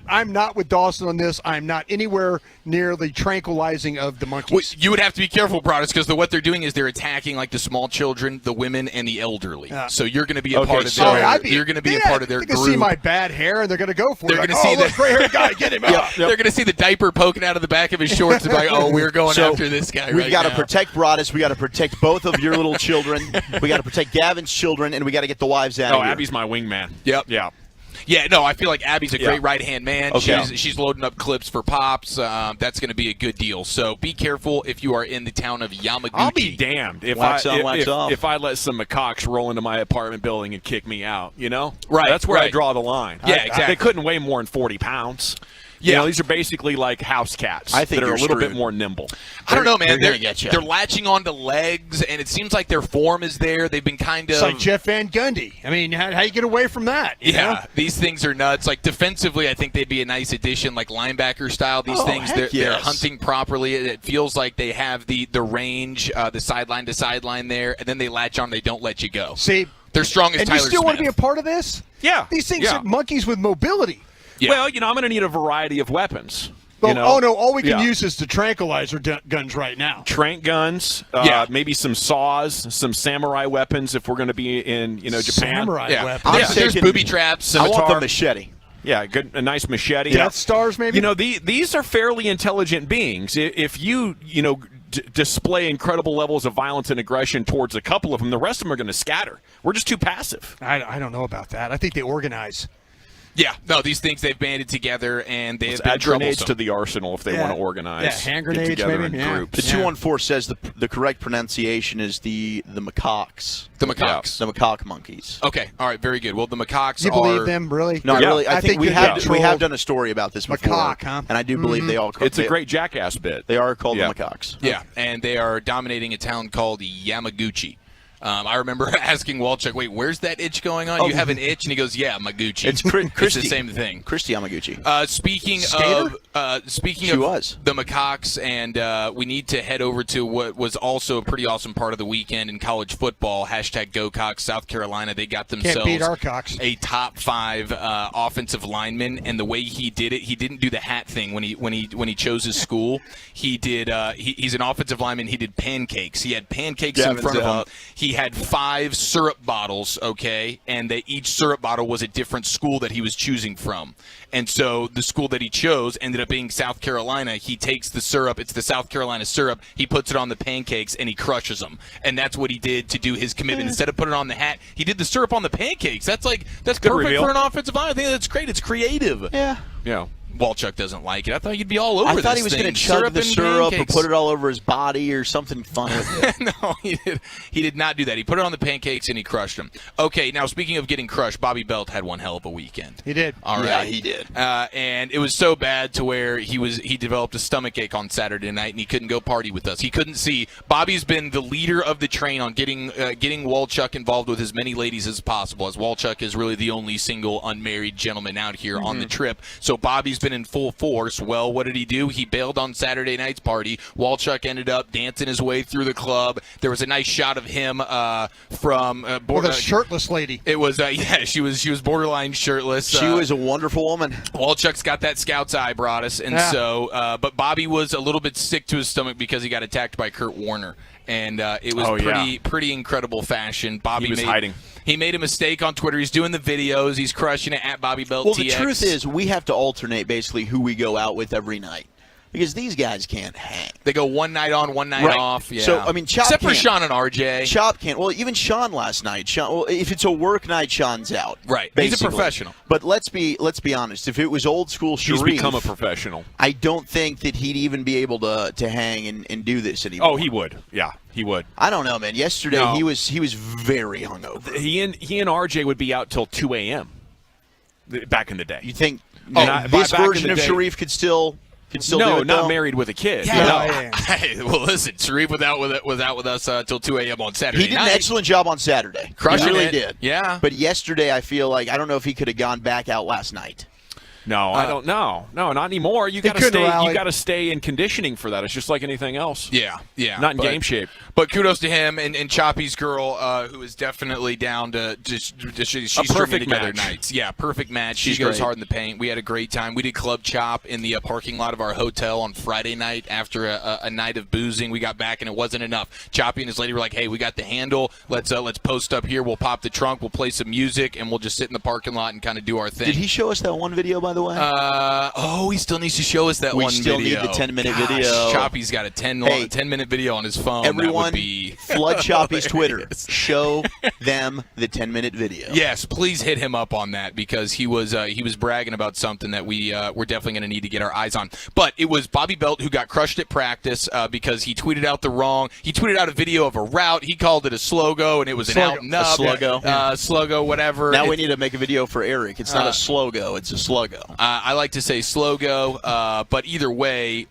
I'm not with Dawson on this. I'm not anywhere near the tranquilizing of the monkeys. Well, you would have to be careful, Broadus, because what they're doing is they're attacking like the small children, the women, and the elderly. So you're going to be a part of their. You're going to be a part of their group. They're going to see my bad hair, and they're going to go for it. They're going to see the gray-haired guy. Get him out. They're going to see the diaper poking out of the back of his shorts and be like, "Oh, we're going after this guy." We've got to protect Broadus. We got to protect both of your little children. We got to protect Gavin's children, and we got to get the wives out. Oh, Abby's my wingman. Yep. Yeah. Yeah, no, I feel like Abby's a great right-hand man. Okay. She's loading up clips for Pops. That's going to be a good deal. So be careful if you are in the town of Yamaguchi. I'll be damned if if I let some macaques roll into my apartment building and kick me out, Right. That's where I draw the line. Yeah, exactly. They couldn't weigh more than 40 pounds. Yeah, these are basically like house cats that are a little bit more nimble. I don't know, man. They're latching onto legs, and it seems like their form is there. They've been kind of... It's like Jeff Van Gundy. I mean, how you get away from that? You know? These things are nuts. Like, defensively, I think they'd be a nice addition, like linebacker style. These things, they're hunting properly. It feels like they have the range, the sideline to sideline there, and then they latch on. They don't let you go. See, they're strong as and Tyler you still Smith. want to be a part of this? Yeah. These things are monkeys with mobility. Yeah. Well, I'm going to need a variety of weapons. All we can use is the tranquilizer guns right now. Tranq guns, maybe some saws, some samurai weapons if we're going to be in, Japan. Samurai weapons. There's booby traps, scimitar. I want the machete. Yeah, a nice machete. Death Stars, maybe? These are fairly intelligent beings. If you display incredible levels of violence and aggression towards a couple of them, the rest of them are going to scatter. We're just too passive. I don't know about that. I think they organize. Yeah, no, these things they've banded together and they have been add grenades troublesome. to the arsenal if they want to organize. Yeah, hand grenades get together maybe. in groups. The 214 says the correct pronunciation is the macaques. The macaques. The macaque monkeys. Okay, all right, very good. Well, the macaques you believe them, really? No, really. I think we have done a story about this before. Macaque, huh? And I do believe they all. It's a great jackass bit. They are called the macaques. Yeah, and they are dominating a town called Yamaguchi. I remember asking Walchuk, wait, where's that itch going on? You have an itch? And he goes, yeah, my Gucci. It's the same thing. Christy Yamaguchi. Speaking Skater? of was. the Macaques, and we need to head over to what was also a pretty awesome part of the weekend in college football. Hashtag GoCox, South Carolina. They got themselves Can't beat our Cox. a top 5 offensive lineman, and the way he did it, he didn't do the hat thing when he chose his school. He did. He's an offensive lineman. He did pancakes. He had pancakes in front of him. He had 5 syrup bottles, okay, and each syrup bottle was a different school that he was choosing from. And so the school that he chose ended up being South Carolina. He takes the syrup, it's the South Carolina syrup, he puts it on the pancakes, and he crushes them. And that's what he did to do his commitment. Instead of putting it on the hat, he did the syrup on the pancakes. That's perfect reveal. for an offensive line. I think that's great. It's creative. Yeah. Yeah. Walchuk doesn't like it. I thought you'd be all over this. I thought he was going to chug the syrup or put it all over his body or something fun with it. No, he did not do that. He put it on the pancakes and he crushed them. Okay, now speaking of getting crushed, Bobby Belt had one hell of a weekend. He did. All right. Yeah, he did. And it was so bad to where he developed a stomach ache on Saturday night and he couldn't go party with us. He couldn't see. Bobby's been the leader of the train on getting Walchuk involved with as many ladies as possible, as Walchuk is really the only single unmarried gentleman out here on the trip. So Bobby's been in full force. Well, what did he do? He bailed on Saturday night's party. Walchuk ended up dancing his way through the club. There was a nice shot of him from with a shirtless lady. It was she was borderline shirtless. She was a wonderful woman. Walchuk's got that scout's eye, Broadus, and so but Bobby was a little bit sick to his stomach because he got attacked by Kurt Warner. And it was pretty incredible fashion. Bobby was hiding. He made a mistake on Twitter. He's doing the videos. He's crushing it at Bobby Belt Well, TX. the truth is, we have to alternate basically who we go out with every night because these guys can't hang. They go one night on, one night off. Yeah. So I mean, Chop except for can't. Sean and RJ. Chop can't. Well, even Sean last night. Well, if it's a work night, Sean's out. Right. Basically. He's a professional. But let's be honest. If it was old school Sharif, he's become a professional. I don't think that he'd even be able to hang and do this anymore. Oh, he would. Yeah, he would. I don't know, man. Yesterday he was very hungover. He and RJ would be out till 2 a.m. back in the day. You think this this version of Sharif could still do it? No, not though? married with a kid. Yeah. Hey, well, listen, Sharif was out with us till 2 a.m. on Saturday He did night. an excellent job on Saturday. Crushing he really it. did. Yeah. But yesterday, I feel like I don't know if he could have gone back out last night. No, I don't know. No, not anymore. You got to stay. You got to stay in conditioning for that. It's just like anything else. Yeah. Not in game shape. But kudos to him and Choppy's girl, who is definitely down to she's perfect stringing together match. nights. Yeah, perfect match. She's she goes great. hard in the paint. We had a great time. We did Club Chop in the parking lot of our hotel on Friday night after a night of boozing. We got back and it wasn't enough. Choppy and his lady were like, "Hey, we got the handle. Let's post up here. We'll pop the trunk. We'll play some music and we'll just sit in the parking lot and kind of do our thing." Did he show us that one video, by the way? He still needs to show us that we one still video. need the 10-minute Gosh, video. Choppy's got a 10-minute video on his phone. Everyone, that would be flood Choppy's Twitter. Show them the 10-minute video. Yes, please hit him up on that because he was bragging about something that we're definitely going to need to get our eyes on. But it was Bobby Belt who got crushed at practice because he tweeted out He tweeted out a video of a route. He called it a slogo, and it was an out and up. A sluggo. Sluggo, whatever. Now we need to make a video for Eric. It's not a slogo. It's a sluggo. I like to say slogo, but either way,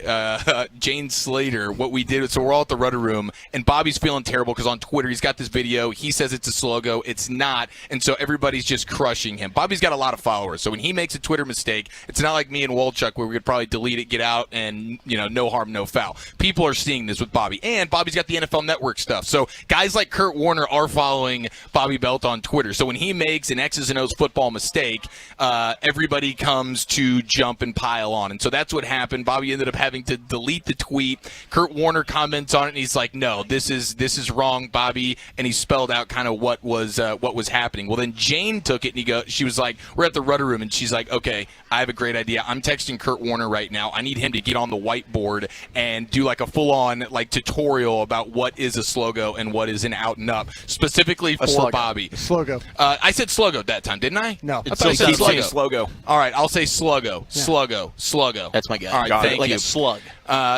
Jane Slater, what we did, so we're all at the rudder room, and Bobby's feeling terrible because on Twitter he's got this video. He says it's a slogo. It's not, and so everybody's just crushing him. Bobby's got a lot of followers, so when he makes a Twitter mistake, it's not like me and Walchuk where we could probably delete it, get out, and no harm, no foul. People are seeing this with Bobby, and Bobby's got the NFL Network stuff. So guys like Kurt Warner are following Bobby Belt on Twitter. So when he makes an X's and O's football mistake, everybody comes to jump and pile on. And so that's what happened. Bobby ended up having to delete the tweet. Kurt Warner comments on it, and he's like, "No, this is wrong, Bobby." And he spelled out kind of what was happening. Well, then Jane took it, and she was like, "We're at the rudder room," and she's like, "Okay, I have a great idea. I'm texting Kurt Warner right now. I need him to get on the whiteboard and do like a full-on tutorial about what is a slogo and what is an out and up, specifically for Bobby." Slogo. I said slogo that time, didn't I? No. I thought I said sluggo. All right, I'll say sluggo. Yeah. Sluggo. That's my guy. All right, thank like you. a slug.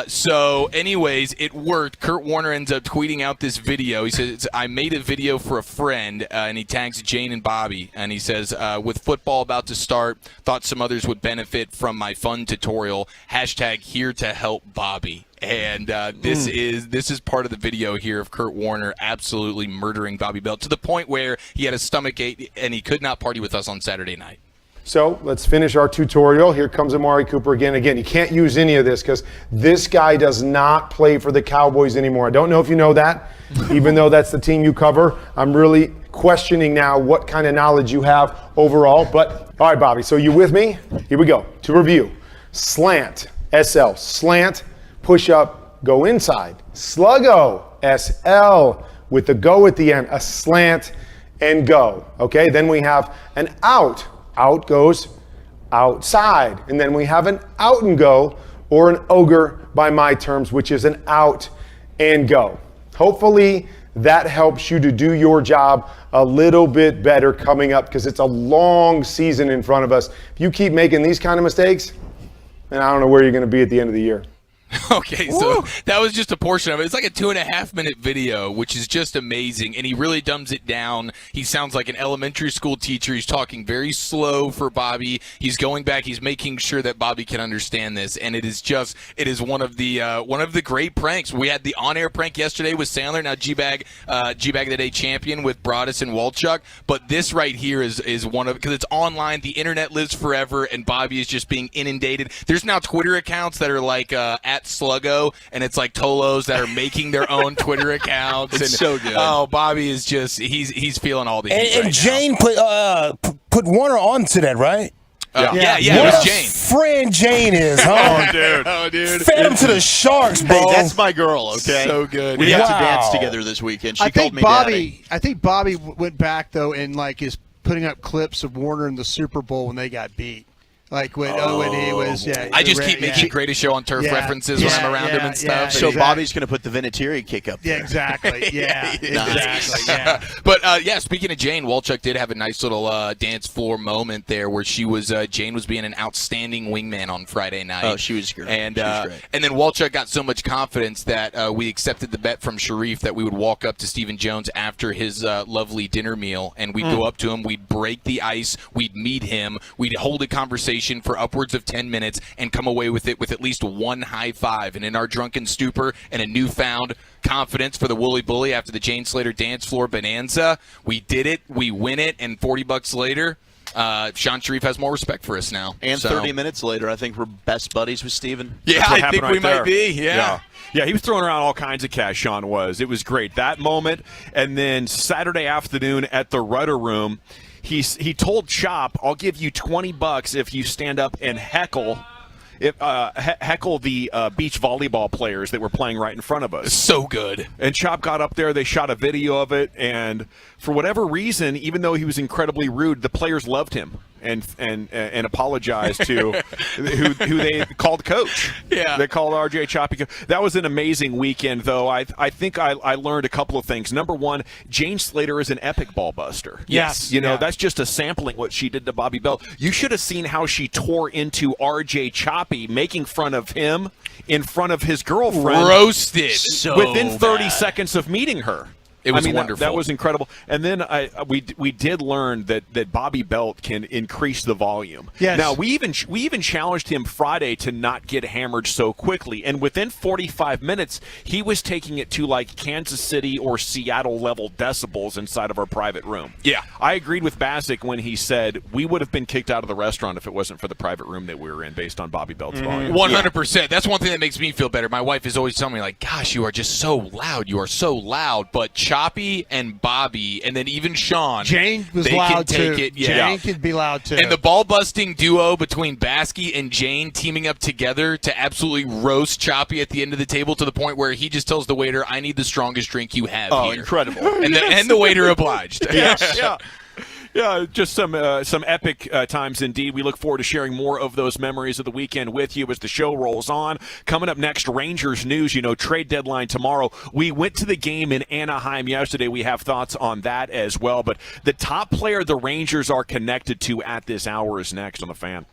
So, anyways, it worked. Kurt Warner ends up tweeting out this video. He says, "I made a video for a friend," and he tags Jane and Bobby. And he says, "With football about to start, thought some others would benefit from my fun tutorial. Hashtag here to help Bobby." And this is part of the video here of Kurt Warner absolutely murdering Bobby Belt to the point where he had a stomach ache and he could not party with us on Saturday night. So let's finish our tutorial. Here comes Amari Cooper again. Again, you can't use any of this because this guy does not play for the Cowboys anymore. I don't know if you know that, even though that's the team you cover. I'm really questioning now what kind of knowledge you have overall. But all right, Bobby, so you with me? Here we go. To review, slant, SL, slant, push up, go inside, sluggo, SL, with the go at the end, a slant and go. Okay, then we have an out. Out goes outside. And then we have an out and go, or an ogre by my terms, which is an out and go. Hopefully that helps you to do your job a little bit better coming up, because it's a long season in front of us. If you keep making these kind of mistakes, then I don't know where you're going to be at the end of the year. Okay, so that was just a portion of it. It's like a 2.5-minute video, which is just amazing, and he really dumbs it down. He sounds like an elementary school teacher. He's talking very slow for Bobby. He's going back. He's making sure that Bobby can understand this, and it is one of the great pranks. We had the on-air prank yesterday with Sandler, now G-Bag of the Day champion with Broadus and Walchuk, but this right here is one of, because it's online, the internet lives forever, and Bobby is just being inundated. There's now Twitter accounts that are like at Sluggo, and it's like Tolos that are making their own Twitter accounts. It's and, so good. Oh, Bobby is just he's feeling all the heat And right Jane put Warner onto that, right? Yeah, it What was a Jane. friend Jane is, huh? Oh, dude. Fed him to the sharks, bro. Hey, that's my girl, okay? So good. We Yeah. got to dance together this weekend. She I called think me Bobby. daddy. I think Bobby went back though and like is putting up clips of Warner in the Super Bowl when they got beat. Like when he was, I just keep making Greatest Show on Turf references when I'm around him and stuff. So Bobby's going to put the Vinatieri kick up there. Yeah, exactly. Yeah, exactly. Yeah. But speaking of Jane, Walchuk did have a nice little dance floor moment there where she was Jane was being an outstanding wingman on Friday night. Oh, she was great. And She was great. and then Walchuk got so much confidence that we accepted the bet from Sharif that we would walk up to Stephen Jones after his lovely dinner meal, and we'd go up to him, we'd break the ice, we'd meet him, we'd hold a conversation for upwards of 10 minutes and come away with it with at least one high five. And in our drunken stupor and a newfound confidence for the Wooly Bully after the Jane Slater dance floor bonanza, we did it, we win it, and $40 later, Sean Sharif has more respect for us now. And 30 minutes later, I think we're best buddies with Steven. Yeah, I think we might be. Yeah. Yeah, he was throwing around all kinds of cash, Sean was. It was great. That moment, and then Saturday afternoon at the Rudder Room, he told Chop, I'll give you $20 if you stand up and heckle the beach volleyball players that were playing right in front of us. So good. And Chop got up there. They shot a video of it, and for whatever reason, even though he was incredibly rude, the players loved him and apologized to who they called coach. Yeah, they called RJ Choppy. That was an amazing weekend, though. I think I learned a couple of things. Number one, Jane Slater is an epic ball buster. Yes, that's just a sampling what she did to Bobby Belt. You should have seen how she tore into RJ Choppy, making fun of him in front of his girlfriend. Roasted within 30 seconds of meeting her. It was wonderful. That was incredible. And then we did learn that Bobby Belt can increase the volume. Yes. Now we even challenged him Friday to not get hammered so quickly, and within 45 minutes he was taking it to like Kansas City or Seattle level decibels inside of our private room. Yeah, I agreed with Bassick when he said we would have been kicked out of the restaurant if it wasn't for the private room that we were in based on Bobby Belt's volume. 100%. That's one thing that makes me feel better. My wife is always telling me, like, gosh, you are just so loud. You are so loud. But Choppy and Bobby, and then even Sean, Jane was they loud can take too. it. Yeah. Jane could be loud too. And the ball-busting duo between Baskey and Jane teaming up together to absolutely roast Choppy at the end of the table to the point where he just tells the waiter, I need the strongest drink you have here. Incredible. And the waiter obliged. Yeah, just some epic times indeed. We look forward to sharing more of those memories of the weekend with you as the show rolls on. Coming up next, Rangers news. Trade deadline tomorrow. We went to the game in Anaheim yesterday. We have thoughts on that as well. But the top player the Rangers are connected to at this hour is next on The Fan.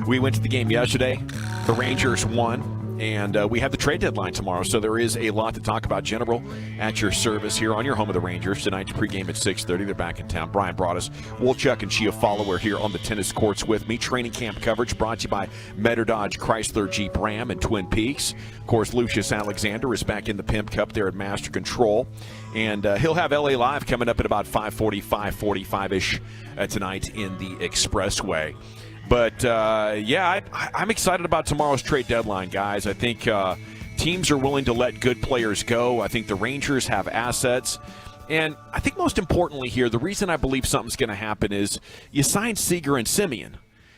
We went to the game yesterday. The Rangers won, and we have the trade deadline tomorrow, so there is a lot to talk about. General at your service here on your home of the Rangers. Tonight's pregame at 6:30. They're back in town. Brian brought us. Wolchuk and Chia Follower here on the tennis courts with me. Training camp coverage brought to you by Metter Dodge Chrysler Jeep Ram in Twin Peaks. Of course, Lucius Alexander is back in the Pimp Cup there at Master Control. And he'll have LA Live coming up at about 5:40, 5:45-ish tonight in the Expressway. But, I'm excited about tomorrow's trade deadline, guys. I think teams are willing to let good players go. I think the Rangers have assets. And I think most importantly here, the reason I believe something's going to happen is you sign Seager and Semien.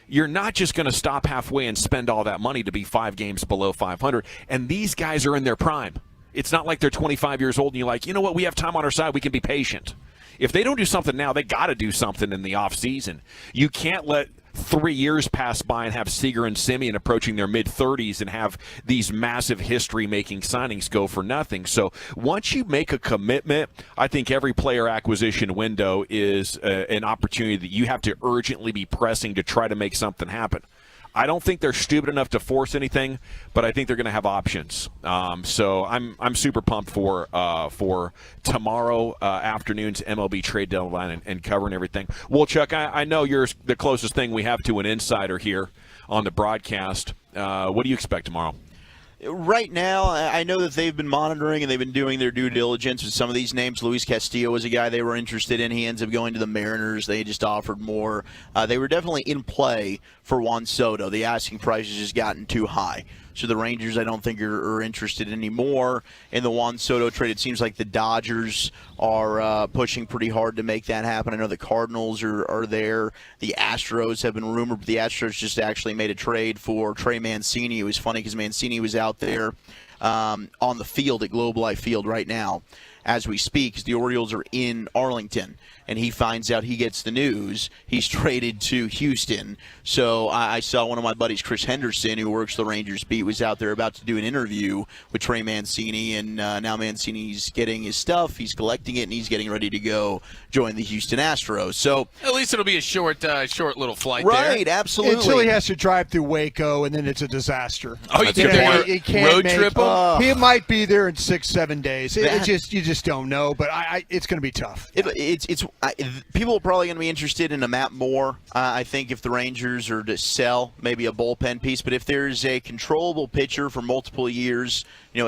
You're not just going to stop halfway and spend all that money to be 5 games below 500. And these guys are in their prime. It's not like they're 25 years old and you're like, you know what, we have time on our side, we can be patient. If they don't do something now, they got to do something in the offseason. You can't let 3 years pass by and have Seager and Semien approaching their mid-30s and have these massive history-making signings go for nothing. So once you make a commitment, I think every player acquisition window is an opportunity that you have to urgently be pressing to try to make something happen. I don't think they're stupid enough to force anything, but I think they're going to have options. So I'm super pumped for tomorrow afternoon's MLB trade deadline and covering everything. Well, Chuck, I know you're the closest thing we have to an insider here on the broadcast. What do you expect tomorrow? Right now, I know that they've been monitoring and they've been doing their due diligence with some of these names. Luis Castillo was a guy they were interested in. He ends up going to the Mariners. They just offered more. They were definitely in play for Juan Soto. The asking price has just gotten too high. So the Rangers, I don't think, are interested anymore in the Juan Soto trade. It seems like the Dodgers are pushing pretty hard to make that happen. I know the Cardinals are there. The Astros have been rumored, but the Astros just actually made a trade for Trey Mancini. It was funny because Mancini was out there on the field at Globe Life Field right now as we speak, because the Orioles are in Arlington, and he finds out, he gets the news, he's traded to Houston. So I saw one of my buddies, Chris Henderson, who works the Rangers beat, was out there about to do an interview with Trey Mancini, and now Mancini's getting his stuff, he's collecting it, and he's getting ready to go join the Houston Astros. So at least it'll be a short little flight right, there. Absolutely. Until he has to drive through Waco, and then it's a disaster. Oh, you can't road trip him? He might be there in 6-7 days. You just don't know, but it's going to be tough. People are probably going to be interested in a Matt Moore. I think if the Rangers are to sell maybe a bullpen piece, but if there's a controllable pitcher for multiple years,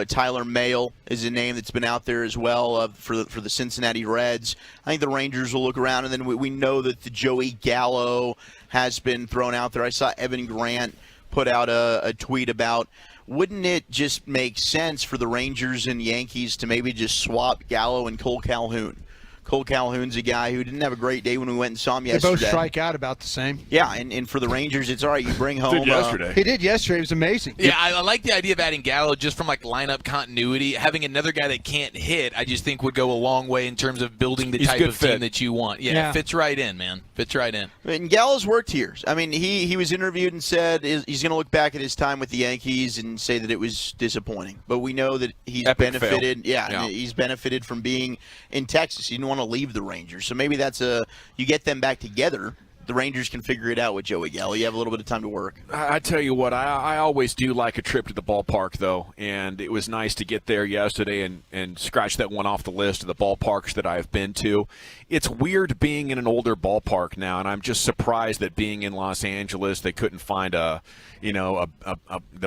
Tyler Mahle is a name that's been out there as well for the Cincinnati Reds. I think the Rangers will look around, and then we know that the Joey Gallo has been thrown out there. I saw Evan Grant put out a tweet about, wouldn't it just make sense for the Rangers and Yankees to maybe just swap Gallo and Cole Calhoun? Cole Calhoun's a guy who didn't have a great day when we went and saw him yesterday. They both strike out about the same. Yeah, and for the Rangers, it's all right. You bring home. Did yesterday. He did yesterday. It was amazing. Yeah, I like the idea of adding Gallo just from lineup continuity. Having another guy that can't hit, I just think would go a long way in terms of building the type of team that you want. Yeah, fits right in, man. Fits right in. And Gallo's worked here. I mean, he was interviewed and said he's going to look back at his time with the Yankees and say that it was disappointing. But we know that he's benefited. Yeah, he's benefited from being in Texas. He didn't want to leave the Rangers. So maybe that's you get them back together. The Rangers can figure it out with Joey Gallo. You have a little bit of time to work. I tell you what, I always do like a trip to the ballpark, though, and it was nice to get there yesterday and scratch that one off the list of the ballparks that I've been to. It's weird being in an older ballpark now, and I'm just surprised that being in Los Angeles, they couldn't find the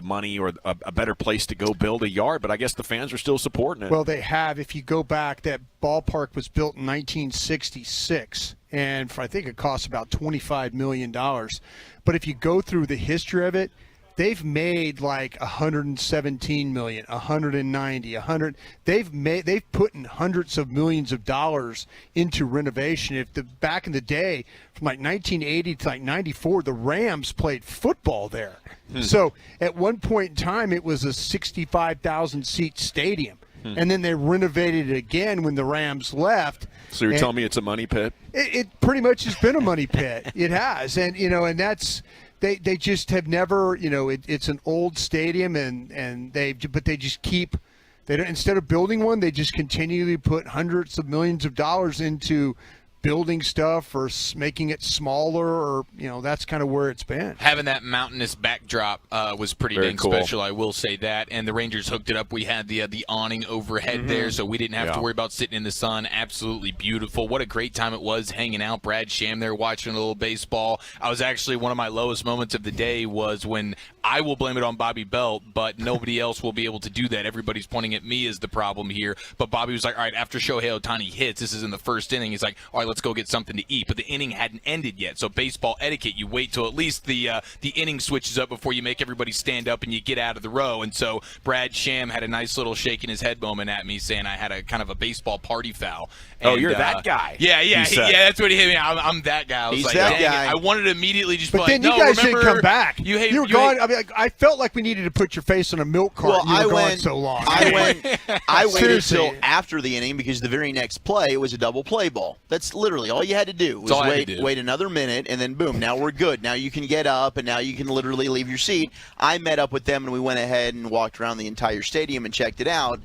money or a better place to go build a yard, but I guess the fans are still supporting it. Well, they have. If you go back, that ballpark was built in 1966. And I think it costs about $25 million. But if you go through the history of it, they've made like $117 million, $190, $100. They've put in hundreds of millions of dollars into renovation. Back in the day, from like 1980 to like 94, the Rams played football there. So at one point in time, it was a 65,000 seat stadium. And then they renovated it again when the Rams left. So you're telling me it's a money pit? It pretty much has been a money pit. It has. And, and that's – they just have never – it's an old stadium, but they just keep – instead of building one, they just continually put hundreds of millions of dollars into building stuff or making it smaller, or that's kind of where it's been. Having that mountainous backdrop was pretty Very dang cool. special, I will say that. And the Rangers hooked it up. We had the awning overhead there, so we didn't have to worry about sitting in the sun. Absolutely beautiful. What a great time it was hanging out. Brad Sham there watching a little baseball. I was actually, one of my lowest moments of the day was when I will blame it on Bobby Belt, but nobody else will be able to do that. Everybody's pointing at me as the problem here. But Bobby was like, all right, after Shohei Ohtani hits, this is in the first inning. He's like, all right, let's go get something to eat. But the inning hadn't ended yet. So baseball etiquette, you wait till at least the inning switches up before you make everybody stand up and you get out of the row. And so Brad Sham had a nice little shaking his head moment at me, saying I had a kind of a baseball party foul. Oh, you're that guy. Yeah, that's what he hit me. I'm that guy. I was He's like, that dang guy. it. I wanted to immediately just But be then like, you no, guys remember, didn't come back. You were gone. I mean, I felt like we needed to put your face on a milk cart. You were gone so long. I waited Seriously. until after the inning because the very next play it was a double play ball. That's literally all you had to do was all I had to do. wait another minute, and then boom, now we're good. Now you can get up, and now you can literally leave your seat. I met up with them, and we went ahead and walked around the entire stadium and checked it out.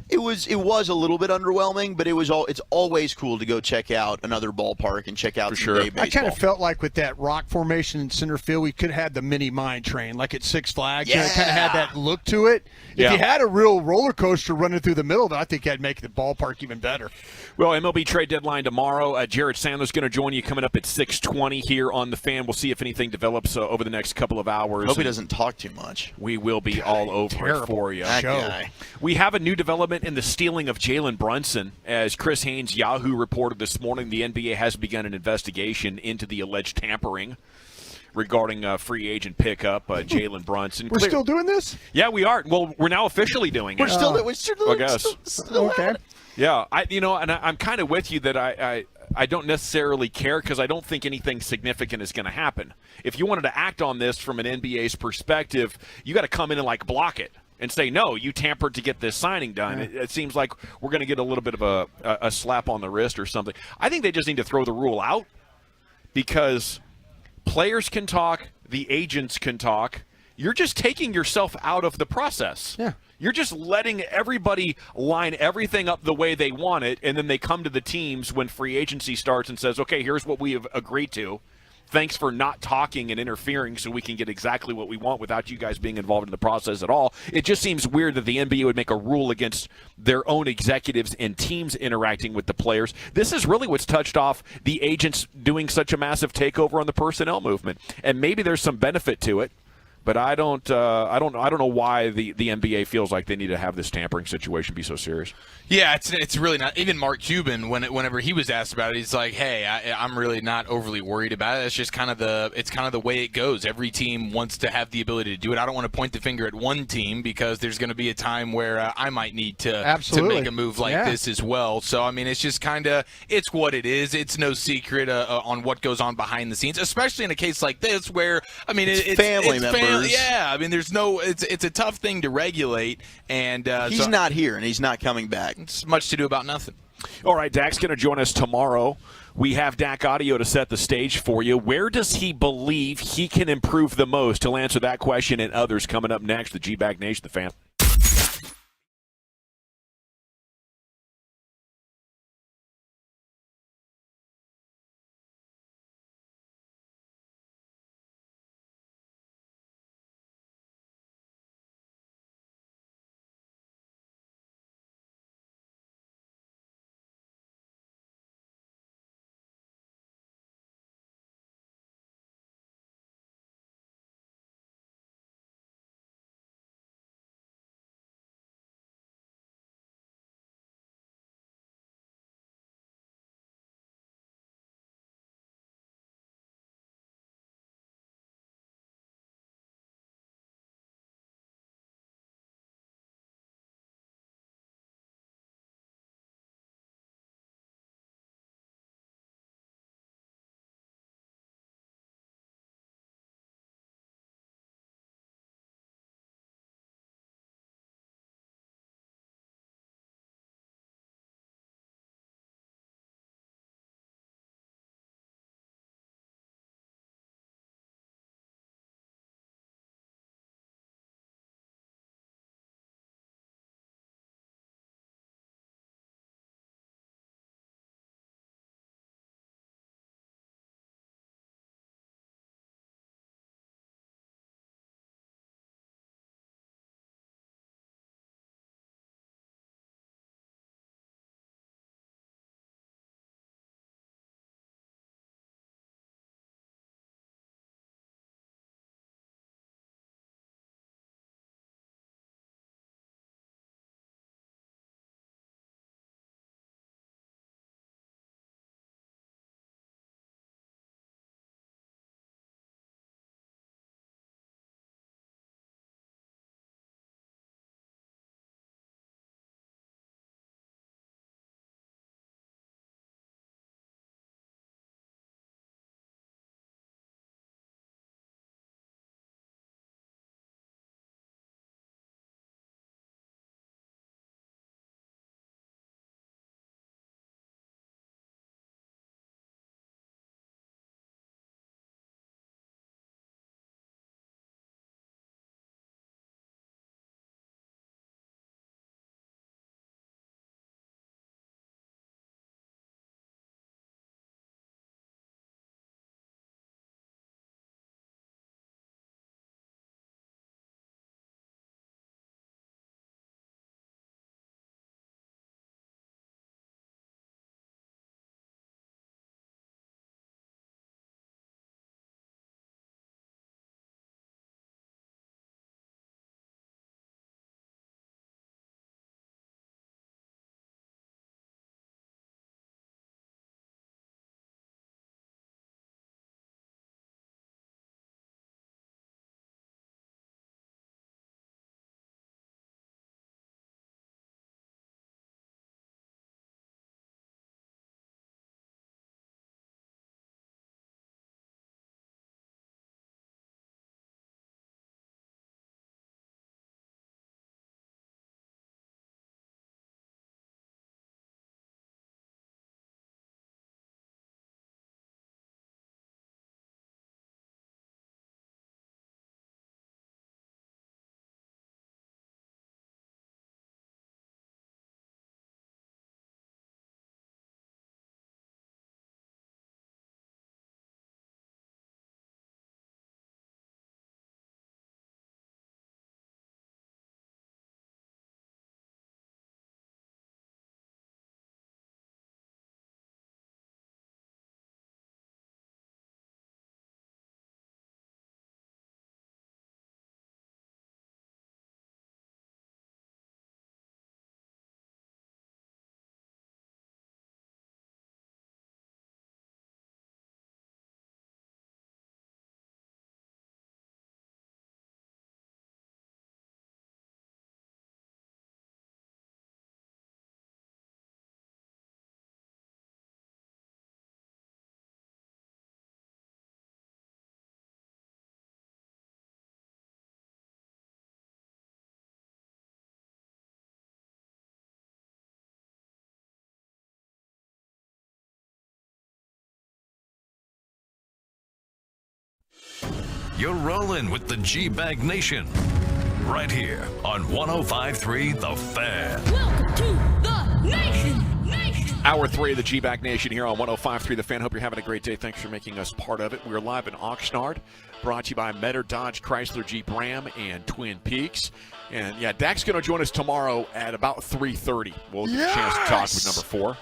It was a little bit underwhelming, but it's always cool to go check out another ballpark and check out some day baseball. I kind of felt like with that rock formation in center field, we could have had the mini mine train like at Six Flags. Yeah. It kind of had that look to it. Yeah. If you had a real roller coaster running through the middle of it, I think that'd make the ballpark even better. Well, MLB trade deadline tomorrow. Jared Sandler's going to join you coming up at 6:20 here on The Fan. We'll see if anything develops over the next couple of hours. Hope he doesn't talk too much. We will be all over it for you. That guy. We have a new development in the stealing of Jalen Brunson. As Chris Haynes, Yahoo, reported this morning, the NBA has begun an investigation into the alleged tampering regarding free agent pickup, Jalen Brunson. We're still doing this? Yeah, we are. Well, we're now officially doing it. We're still I guess. Okay. Yeah, I'm kind of with you that I don't necessarily care because I don't think anything significant is going to happen. If you wanted to act on this from an NBA's perspective, you got to come in and block it and say, no, you tampered to get this signing done. Yeah. It seems like we're going to get a little bit of a slap on the wrist or something. I think they just need to throw the rule out because players can talk, the agents can talk. You're just taking yourself out of the process. Yeah. You're just letting everybody line everything up the way they want it, and then they come to the teams when free agency starts and says, okay, here's what we have agreed to. Thanks for not talking and interfering so we can get exactly what we want without you guys being involved in the process at all. It just seems weird that the NBA would make a rule against their own executives and teams interacting with the players. This is really what's touched off the agents doing such a massive takeover on the personnel movement. And maybe there's some benefit to it. But I don't know why the NBA feels like they need to have this tampering situation be so serious. Yeah, it's really not. Even Mark Cuban, whenever he was asked about it, he's like, "Hey, I'm really not overly worried about it. It's just kind of the way it goes. Every team wants to have the ability to do it. I don't want to point the finger at one team because there's going to be a time where I might need to make a move like this as well. So I mean, it's just it's what it is. It's no secret on what goes on behind the scenes, especially in a case like this where I mean it's family members. Yeah, I mean, it's a tough thing to regulate, and he's not here and he's not coming back. It's much to do about nothing. All right, Dak's going to join us tomorrow. We have Dak audio to set the stage for you. Where does he believe he can improve the most? He'll answer that question and others coming up next. The G-Bag Nation, The Fan. You're rolling with the G-Bag Nation. Right here on 105.3 The Fan. Welcome to the Nation. Hour 3 of the G-Bag Nation here on 105.3 The Fan. Hope you're having a great day. Thanks for making us part of it. We're live in Oxnard, brought to you by Metter, Dodge, Chrysler, Jeep, Ram, and Twin Peaks. And, yeah, Dak's going to join us tomorrow at about 3:30. We'll get a chance to talk with number 4.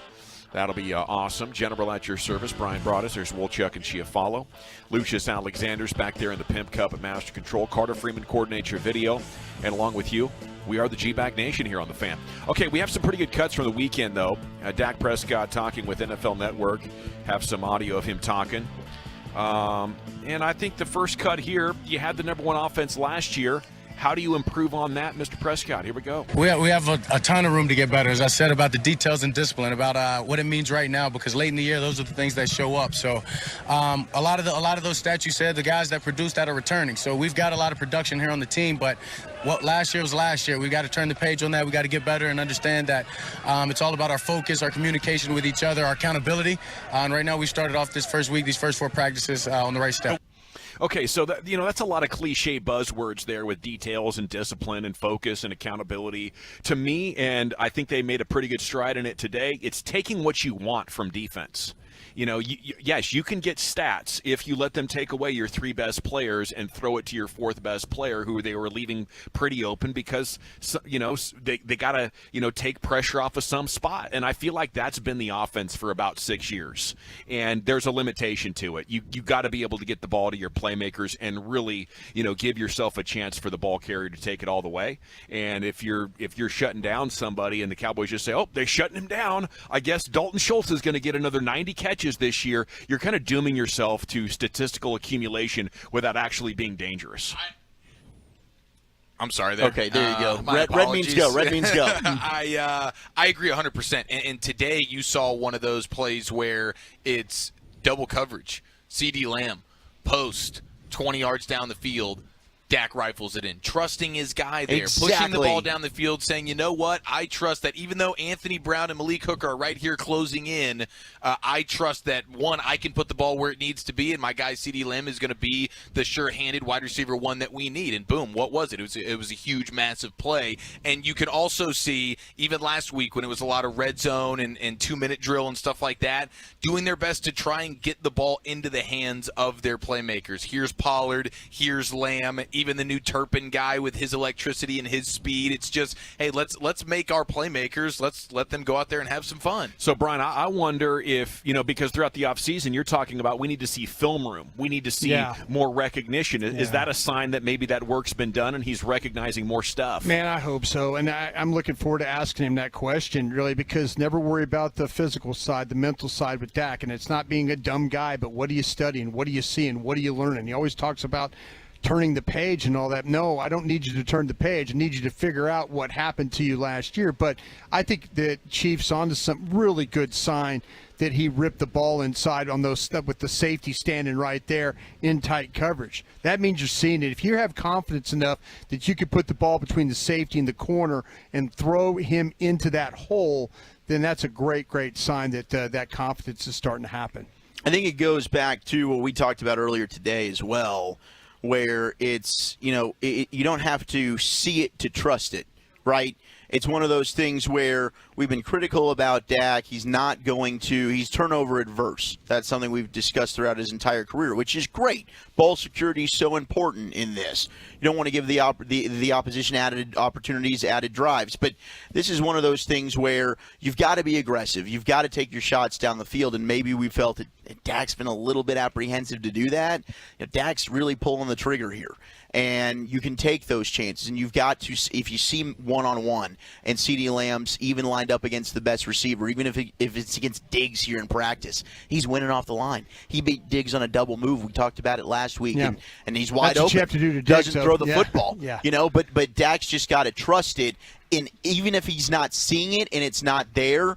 That'll be awesome. General at your service. Brian Broaddus. There's Wolchuk and Chiafalo. Lucius Alexander's back there in the Pimp Cup at Master Control. Carter Freeman coordinates your video. And along with you, we are the G-Bag Nation here on The Fan. Okay, we have some pretty good cuts from the weekend, though. Dak Prescott talking with NFL Network. Have some audio of him talking. And I think the first cut here, you had the number 1 offense last year. How do you improve on that, Mr. Prescott? Here we go. We have a ton of room to get better, as I said, about the details and discipline, about what it means right now, because late in the year, those are the things that show up. So a lot of those stats you said, the guys that produced that are returning. So we've got a lot of production here on the team, but what last year was last year. We got to turn the page on that. We got to get better and understand that it's all about our focus, our communication with each other, our accountability. And right now, we started off this first week, these first 4 practices on the right step. Okay, so that's a lot of cliche buzzwords there with details and discipline and focus and accountability. To me, and I think they made a pretty good stride in it today, it's taking what you want from defense. Yes, you can get stats if you let them take away your 3 best players and throw it to your 4th best player, who they were leaving pretty open because, they got to, take pressure off of some spot. And I feel like that's been the offense for about 6 years. And there's a limitation to it. You got to be able to get the ball to your playmakers and really, give yourself a chance for the ball carrier to take it all the way. And if you're shutting down somebody and the Cowboys just say, oh, they're shutting him down, I guess Dalton Schultz is going to get another 90 catches this year, you're kind of dooming yourself to statistical accumulation without actually being dangerous. I'm sorry. There. Okay, there you go. Red means go. Red means go. I agree 100%. And today you saw one of those plays where it's double coverage, CD Lamb, post, 20 yards down the field. Dak rifles it in, trusting his guy there, pushing the ball down the field, saying, you know what, I trust that even though Anthony Brown and Malik Hooker are right here closing in, I trust that, one, I can put the ball where it needs to be, and my guy CeeDee Lamb is going to be the sure-handed wide receiver 1 that we need. And boom, what was it? It was a huge, massive play. And you can also see, even last week when it was a lot of red zone and 2-minute drill and stuff like that, doing their best to try and get the ball into the hands of their playmakers. Here's Pollard, here's Lamb, even the new Turpin guy with his electricity and his speed. It's just, hey, let's make our playmakers, let's let them go out there and have some fun. So, Brian, I wonder if, because throughout the offseason you're talking about we need to see film room. We need to see more recognition. Is that a sign that maybe that work's been done and he's recognizing more stuff? Man, I hope so. And I'm looking forward to asking him that question, really, because never worry about the physical side, the mental side with Dak. And it's not being a dumb guy, but what are you studying? What are you seeing? What are you learning? He always talks about turning the page and all that. No, I don't need you to turn the page. I need you to figure out what happened to you last year. But I think the Chiefs onto some really good sign that he ripped the ball inside on those stuff with the safety standing right there in tight coverage. That means you're seeing it. If you have confidence enough that you could put the ball between the safety and the corner and throw him into that hole, then that's a great, great sign that that confidence is starting to happen. I think it goes back to what we talked about earlier today as well, where it's, you don't have to see it to trust it, right? It's one of those things where we've been critical about Dak. He's turnover adverse. That's something we've discussed throughout his entire career, which is great. Ball security is so important in this. You don't want to give the opposition added opportunities, added drives. But this is one of those things where you've got to be aggressive. You've got to take your shots down the field, and maybe we felt that Dak's been a little bit apprehensive to do that. Dak's really pulling the trigger here. And you can take those chances, and you've got to, if you see one-on-one and CeeDee Lamb's even lined up against the best receiver, even if it's against Diggs here in practice, he's winning off the line. He beat Diggs on a double move. We talked about it last week, and he's wide That's open. What you have to do to Doesn't Diggs, throw the yeah. football, Yeah. But Dak's just got to trust it, and even if he's not seeing it and it's not there,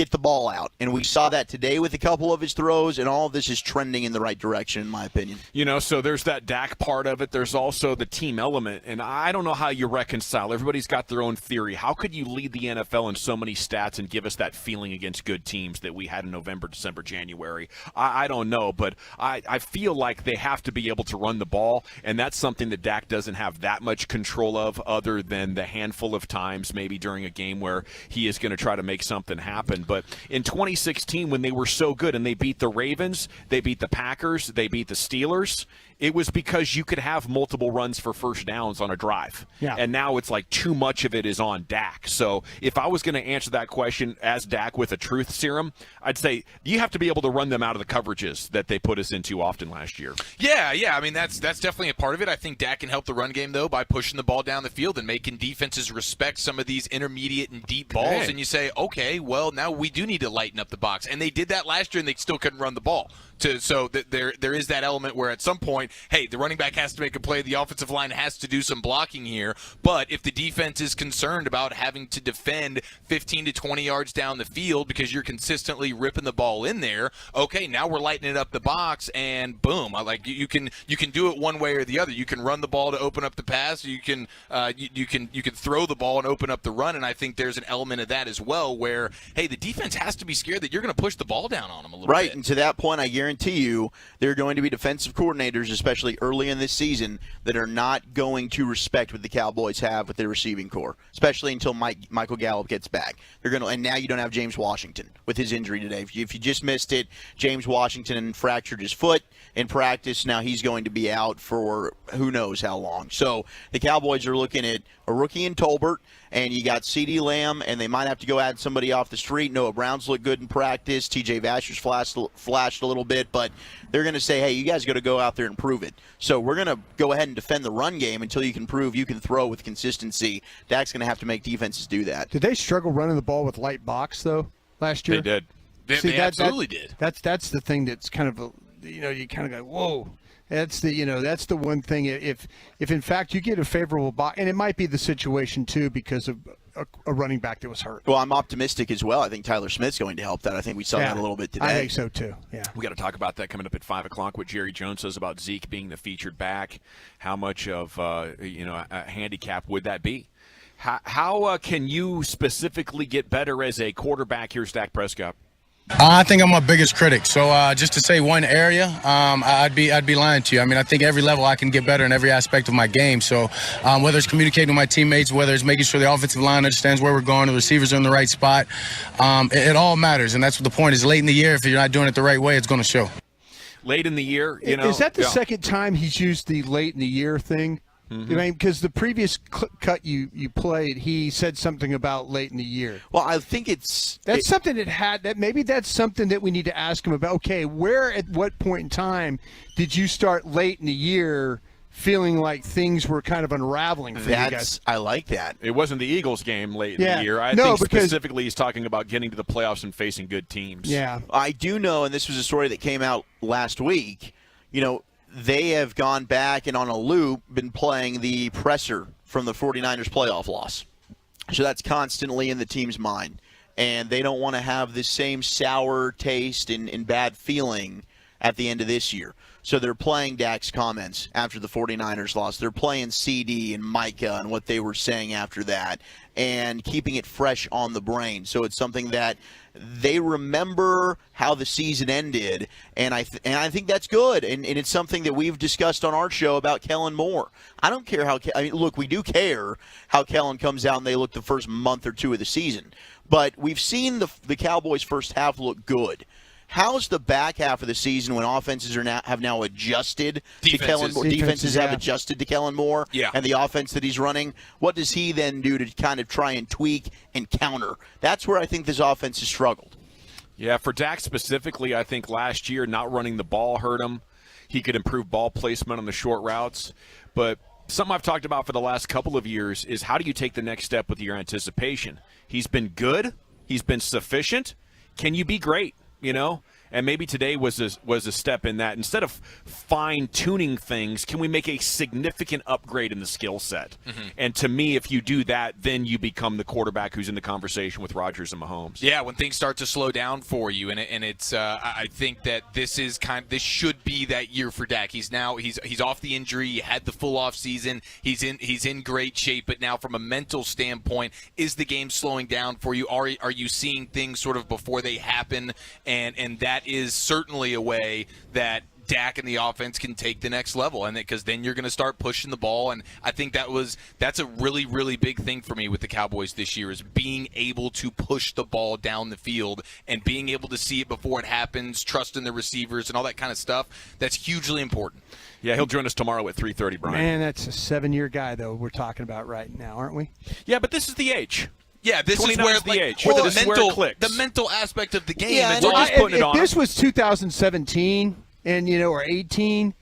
get the ball out. And we saw that today with a couple of his throws, and all of this is trending in the right direction, in my opinion. So there's that Dak part of it. There's also the team element, and I don't know how you reconcile. Everybody's got their own theory. How could you lead the NFL in so many stats and give us that feeling against good teams that we had in November, December, January? I don't know, but I feel like they have to be able to run the ball, and that's something that Dak doesn't have that much control of, other than the handful of times maybe during a game where he is going to try to make something happen. But in 2016, when they were so good and they beat the Ravens, they beat the Packers, they beat the Steelers, it was because you could have multiple runs for first downs on a drive. Yeah. And now it's like too much of it is on Dak. So if I was going to answer that question as Dak with a truth serum, I'd say you have to be able to run them out of the coverages that they put us into often last year. Yeah. I mean, that's definitely a part of it. I think Dak can help the run game, though, by pushing the ball down the field and making defenses respect some of these intermediate and deep balls. Okay. And you say, okay, well, now we do need to lighten up the box. And they did that last year, and they still couldn't run the ball. So there is that element where at some point, hey, the running back has to make a play, the offensive line has to do some blocking here. But if the defense is concerned about having to defend 15 to 20 yards down the field because you're consistently ripping the ball in there, okay, now we're lightening up the box, and boom, you can do it one way or the other. You can run the ball to open up the pass, you can throw the ball and open up the run, and I think there's an element of that as well where, hey, the defense has to be scared that you're going to push the ball down on them a little bit. Right, and to that point, I guarantee you there are going to be defensive coordinators, especially early in this season, that are not going to respect what the Cowboys have with their receiving core, especially until Michael Gallup gets back. They're going to, and now you don't have James Washington with his injury today. If you just missed it, James Washington fractured his foot in practice. Now he's going to be out for who knows how long. So the Cowboys are looking at a rookie in Tolbert, and you got CeeDee Lamb, and they might have to go add somebody off the street. Noah Brown's looked good in practice. TJ Vasher's flashed a little bit, but they're going to say, hey, you guys got to go out there and prove it. So we're going to go ahead and defend the run game until you can prove you can throw with consistency. Dak's going to have to make defenses do that. Did they struggle running the ball with light box, though, last year? They did. They absolutely did. That's the thing that's kind of, you kind of go, whoa. That's the one thing. If in fact you get a favorable box, and it might be the situation too because of a running back that was hurt. Well, I'm optimistic as well. I think Tyler Smith's going to help that. I think we saw that a little bit today. I think so too. Yeah, we got to talk about that coming up at 5 o'clock. What Jerry Jones says about Zeke being the featured back. How much of a handicap would that be? How can you specifically get better as a quarterback? Here's Dak Prescott. I think I'm my biggest critic. So just to say one area, I'd be lying to you. I mean, I think every level I can get better in every aspect of my game. So whether it's communicating with my teammates, whether it's making sure the offensive line understands where we're going, the receivers are in the right spot, it all matters. And that's what the point is. Late in the year, if you're not doing it the right way, it's going to show. Late in the year, Is that the second time he's used the late in the year thing? Mm-hmm. I mean, because the previous cut you played, he said something about late in the year. Well, I think something maybe that's something that we need to ask him about. Okay, where at what point in time did you start late in the year feeling like things were kind of unraveling for you guys? I like that. It wasn't the Eagles game late in the year. I think specifically he's talking about getting to the playoffs and facing good teams. Yeah. I do know, and this was a story that came out last week, they have gone back and on a loop been playing the presser from the 49ers playoff loss. So that's constantly in the team's mind. And they don't want to have the same sour taste and bad feeling at the end of this year. So they're playing Dak's comments after the 49ers loss. They're playing CD and Micah and what they were saying after that and keeping it fresh on the brain. So it's something that they remember how the season ended, and I think that's good. And it's something that we've discussed on our show about Kellen Moore. I don't care look, we do care how Kellen comes out and they look the first month or two of the season. But we've seen the Cowboys' first half look good. How's the back half of the season when offenses have now adjusted to Kellen Moore? Defenses have adjusted to Kellen Moore and the offense that he's running. What does he then do to kind of try and tweak and counter? That's where I think this offense has struggled. Yeah, for Dak specifically, I think last year not running the ball hurt him. He could improve ball placement on the short routes. But something I've talked about for the last couple of years is how do you take the next step with your anticipation? He's been good. He's been sufficient. Can you be great? And maybe today was a step in that. Instead of fine-tuning things, can we make a significant upgrade in the skill set? Mm-hmm. And to me, if you do that, then you become the quarterback who's in the conversation with Rodgers and Mahomes. Yeah, when things start to slow down for you, and it's I think that this should be that year for Dak. He's off the injury. He had the full off season. He's in great shape. But now, from a mental standpoint, is the game slowing down for you? Are you seeing things sort of before they happen? And that is certainly a way that Dak and the offense can take the next level, and because then you're going to start pushing the ball. And I think that's a really, really big thing for me with the Cowboys this year, is being able to push the ball down the field and being able to see it before it happens, trusting the receivers and all that kind of stuff. That's hugely important. Yeah, he'll join us tomorrow at 3:30, Brian. Man, that's a 7-year guy, though, we're talking about right now, aren't we? Yeah, but this is the age. Yeah, this is 29 where is the age. Where the mental aspect of the game. Yeah, It's all just putting it on if this was 2017 and or 18,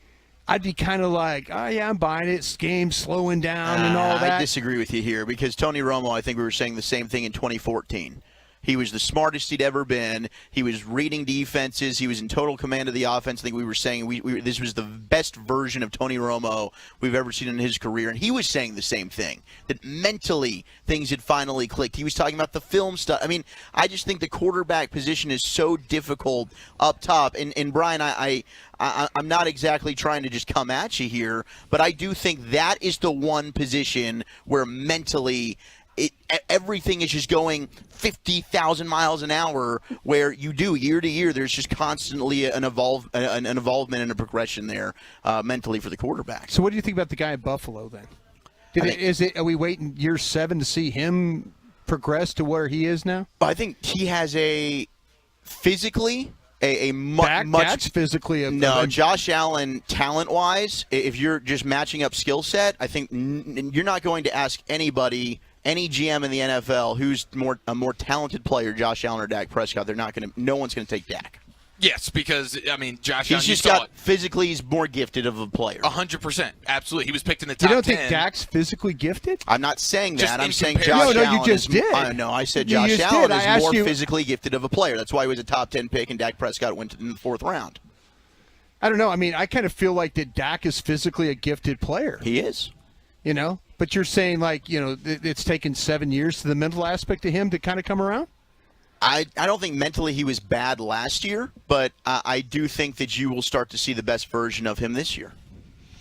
I'd be kind of like, oh yeah, I'm buying it. It's game slowing down and all that. I disagree with you here, because Tony Romo, I think we were saying the same thing in 2014. He was the smartest he'd ever been. He was reading defenses. He was in total command of the offense. I think we were saying this was the best version of Tony Romo we've ever seen in his career. And he was saying the same thing, that mentally things had finally clicked. He was talking about the film stuff. I mean, I just think the quarterback position is so difficult up top. And Brian, I'm not exactly trying to just come at you here, but I do think that is the one position where mentally everything is just going 50,000 miles an hour, where you do year to year, there's just constantly an involvement and a progression there mentally for the quarterback. So what do you think about the guy at Buffalo then? Are we waiting year 7 to see him progress to where he is now? I think he has physically much Dak's physically Josh Allen talent-wise, if you're just matching up skill set, I think you're not going to ask any GM in the NFL who's a more talented player, Josh Allen or Dak Prescott. No one's going to take Dak. Yes, because, I mean, Josh Allen, physically, he's more gifted of a player. 100%. Absolutely. He was picked in the top 10. You don't think Dak's physically gifted? I'm not saying that. Just I'm saying Josh Allen. No, you just did. I said Josh Allen is more physically gifted of a player. That's why he was a top 10 pick, and Dak Prescott went in the 4th round. I don't know. I mean, I kind of feel like that Dak is physically a gifted player. He is. But you're saying, it's taken 7 years to the mental aspect of him to kind of come around? I don't think mentally he was bad last year, but I do think that you will start to see the best version of him this year.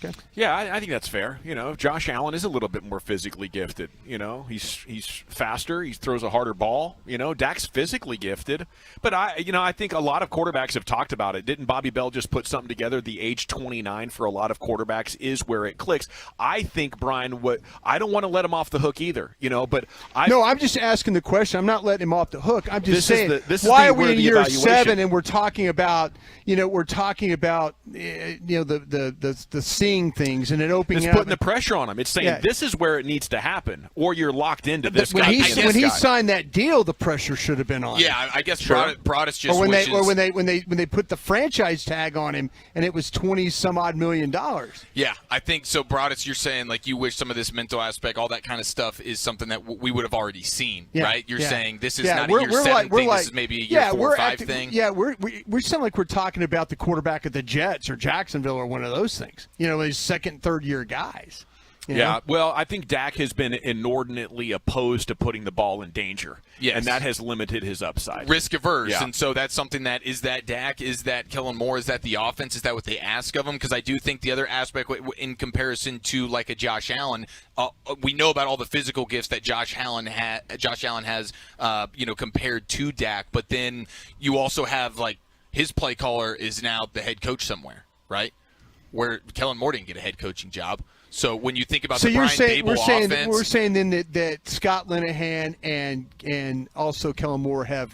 Okay. Yeah, I think that's fair. Josh Allen is a little bit more physically gifted. He's faster. He throws a harder ball. Dak's physically gifted. But I think a lot of quarterbacks have talked about it. Didn't Bobby Bell just put something together? The age 29 for a lot of quarterbacks is where it clicks. I think, Brian, I don't want to let him off the hook either. But I'm just asking the question. I'm not letting him off the hook. I'm just saying, why are we in year 7 and we're talking about the seeing things and it opening it's up. Putting the pressure on him. It's saying this is where it needs to happen, or you're locked into this when guy. When he signed that deal, the pressure should have been on him. Yeah, I guess Broadus just when they put the franchise tag on him and it was $20-some-odd million. Yeah, I think so. Broadus, you're saying you wish some of this mental aspect, all that kind of stuff, is something that we would have already seen, right? You're saying this is not a year 7 thing. This is maybe a year 4 or 5 thing. Yeah, we sound like we're talking about the quarterback of the Jets or Jacksonville or one of those things. These second, third-year guys. Yeah, well, I think Dak has been inordinately opposed to putting the ball in danger. Yes. And that has limited his upside. Risk averse. Yeah. And so that's something that is that Dak, is that Kellen Moore, is that the offense, is that what they ask of him? Because I do think the other aspect in comparison to like a Josh Allen, we know about all the physical gifts that Josh Allen has compared to Dak, but then you also have his play caller is now the head coach somewhere, right? Where Kellen Moore didn't get a head coaching job. So when you think about the Brian Dable offense, we're saying then that Scott Linehan and also Kellen Moore have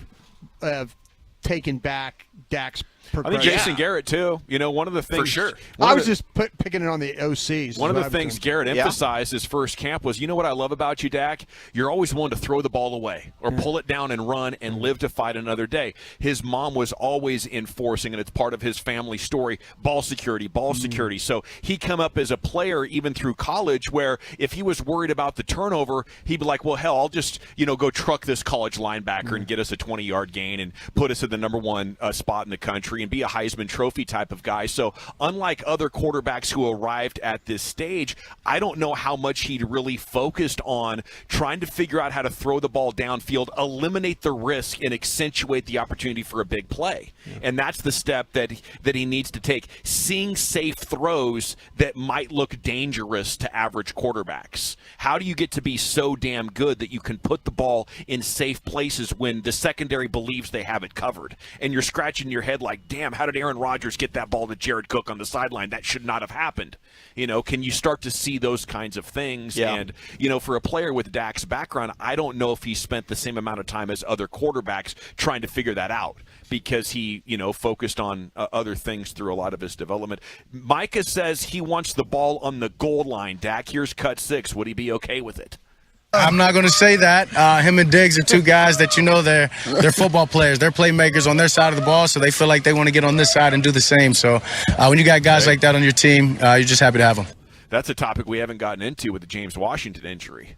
taken back Dak's I think Jason Garrett too. You know, one of the things For sure. I was just picking it on the OCs. One of the things Garrett emphasized his first camp was, you know what I love about you, Dak? You're always willing to throw the ball away or pull it down and run and live to fight another day. His mom was always enforcing, and it's part of his family story, ball security. So he come up as a player even through college where if he was worried about the turnover, he'd be like, well, hell, I'll just, go truck this college linebacker and get us a 20-yard gain and put us at the number one spot in the country and be a Heisman Trophy type of guy. So unlike other quarterbacks who arrived at this stage, I don't know how much he'd really focused on trying to figure out how to throw the ball downfield, eliminate the risk, and accentuate the opportunity for a big play. And that's the step that he needs to take. Seeing safe throws that might look dangerous to average quarterbacks. How do you get to be so damn good that you can put the ball in safe places when the secondary believes they have it covered? And you're scratching your head like, damn, how did Aaron Rodgers get that ball to Jared Cook on the sideline? That should not have happened. Can you start to see those kinds of things? Yeah. And, for a player with Dak's background, I don't know if he spent the same amount of time as other quarterbacks trying to figure that out because he, focused on other things through a lot of his development. Micah says he wants the ball on the goal line. Dak, here's cut 6. Would he be okay with it? I'm not going to say that. Him and Diggs are two guys that they're football players. They're playmakers on their side of the ball, so they feel like they want to get on this side and do the same. So when you got guys like that on your team, you're just happy to have them. That's a topic we haven't gotten into with the James Washington injury.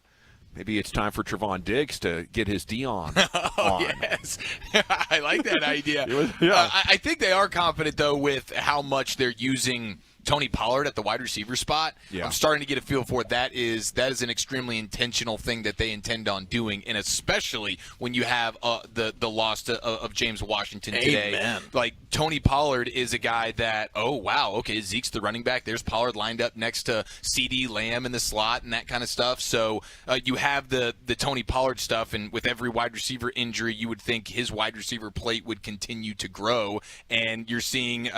Maybe it's time for Trayvon Diggs to get his Dion on. Yes. I like that idea. I think they are confident, though, with how much they're using Tony Pollard at the wide receiver spot. I'm starting to get a feel for it. That is an extremely intentional thing that they intend on doing, and especially when you have the loss of James Washington today. Amen. Like, Tony Pollard is a guy that, Zeke's the running back. There's Pollard lined up next to CD Lamb in the slot and that kind of stuff. So you have the Tony Pollard stuff, and with every wide receiver injury, you would think his wide receiver plate would continue to grow. And you're seeing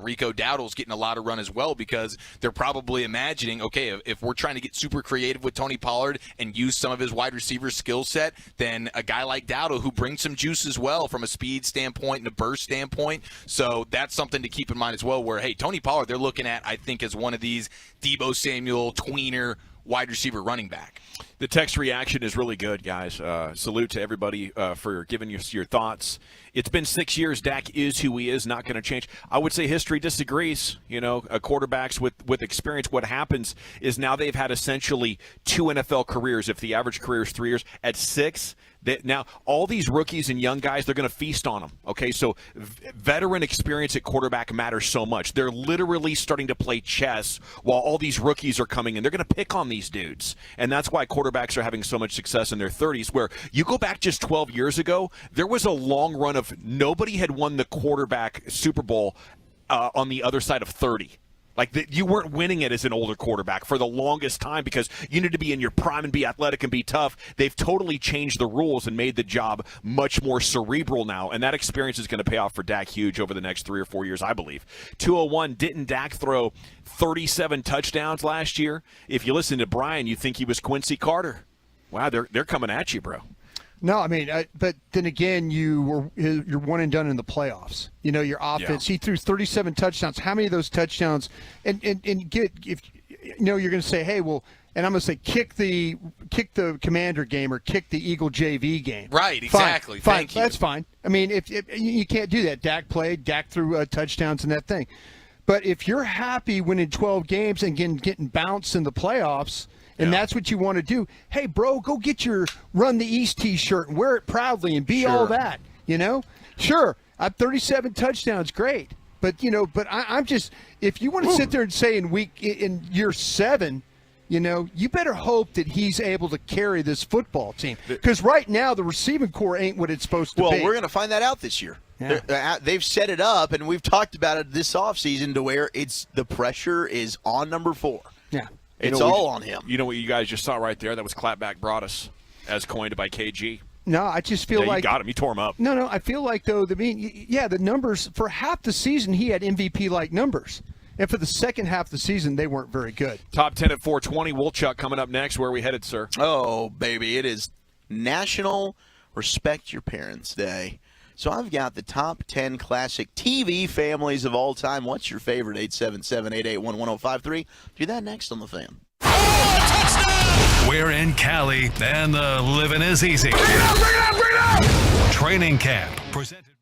Rico Dowdle's getting a lot of run as well, because they're probably imagining, okay, if we're trying to get super creative with Tony Pollard and use some of his wide receiver skill set, then a guy like Dowdle, who brings some juice as well from a speed standpoint and a burst standpoint. So that's something to keep in mind as well, where, hey, Tony Pollard, they're looking at, I think, as one of these Deebo Samuel tweener wide receiver running back. The text reaction is really good, guys. Salute to everybody for giving us your thoughts. It's been 6 years. Dak is who he is, not going to change. I would say history disagrees. Quarterbacks with experience, what happens is now they've had essentially 2 NFL careers. If the average career is 3 years, at 6, now all these rookies and young guys, they're going to feast on them. Okay, so veteran experience at quarterback matters so much. They're literally starting to play chess while all these rookies are coming in. They're going to pick on these dudes, and that's why quarterbacks are having so much success in their 30s, where you go back just 12 years ago, there was a long run of nobody had won the quarterback Super Bowl on the other side of 30. Like, you weren't winning it as an older quarterback for the longest time because you need to be in your prime and be athletic and be tough. They've totally changed the rules and made the job much more cerebral now, and that experience is going to pay off for Dak huge over the next 3 or 4 years, I believe. 201, didn't Dak throw 37 touchdowns last year? If you listen to Brian, you think he was Quincy Carter. Wow, they're coming at you, bro. No, I mean, but then again, you're one and done in the playoffs. Your offense. He threw 37 touchdowns. How many of those touchdowns? And get if you're going to say, hey, well, and I'm going to say kick the Commander game or kick the Eagle JV game. Right, exactly. Fine. Thank you. That's fine. I mean, if you can't do that. Dak threw touchdowns in that thing. But if you're happy winning 12 games and getting bounced in the playoffs, and that's what you want to do, hey, bro, go get your Run the East T-shirt and wear it proudly and be all that, Sure, I have 37 touchdowns, great. But, I'm just – if you want to sit there and say in year 7, you better hope that he's able to carry this football team. Because right now the receiving core ain't what it's supposed to be. Well, we're going to find that out this year. Yeah. They've set it up, and we've talked about it this offseason to where the pressure is on number 4. Yeah. It's all on him. You know what you guys just saw right there? That was Clapback Broadus, as coined by KG. No, I just feel like you got him. You tore him up. No, I feel like though the numbers for half the season he had MVP-like numbers, and for the second half of the season they weren't very good. Top 10 at 420. Wolchuk coming up next. Where are we headed, sir? Oh, baby, it is National Respect Your Parents Day. So I've got the top 10 classic TV families of all time. What's your favorite? 877-881-1053. Do that next on The Fan. We're in Cali, and the living is easy. Bring it up, bring it up, bring it up! Training Camp, presented.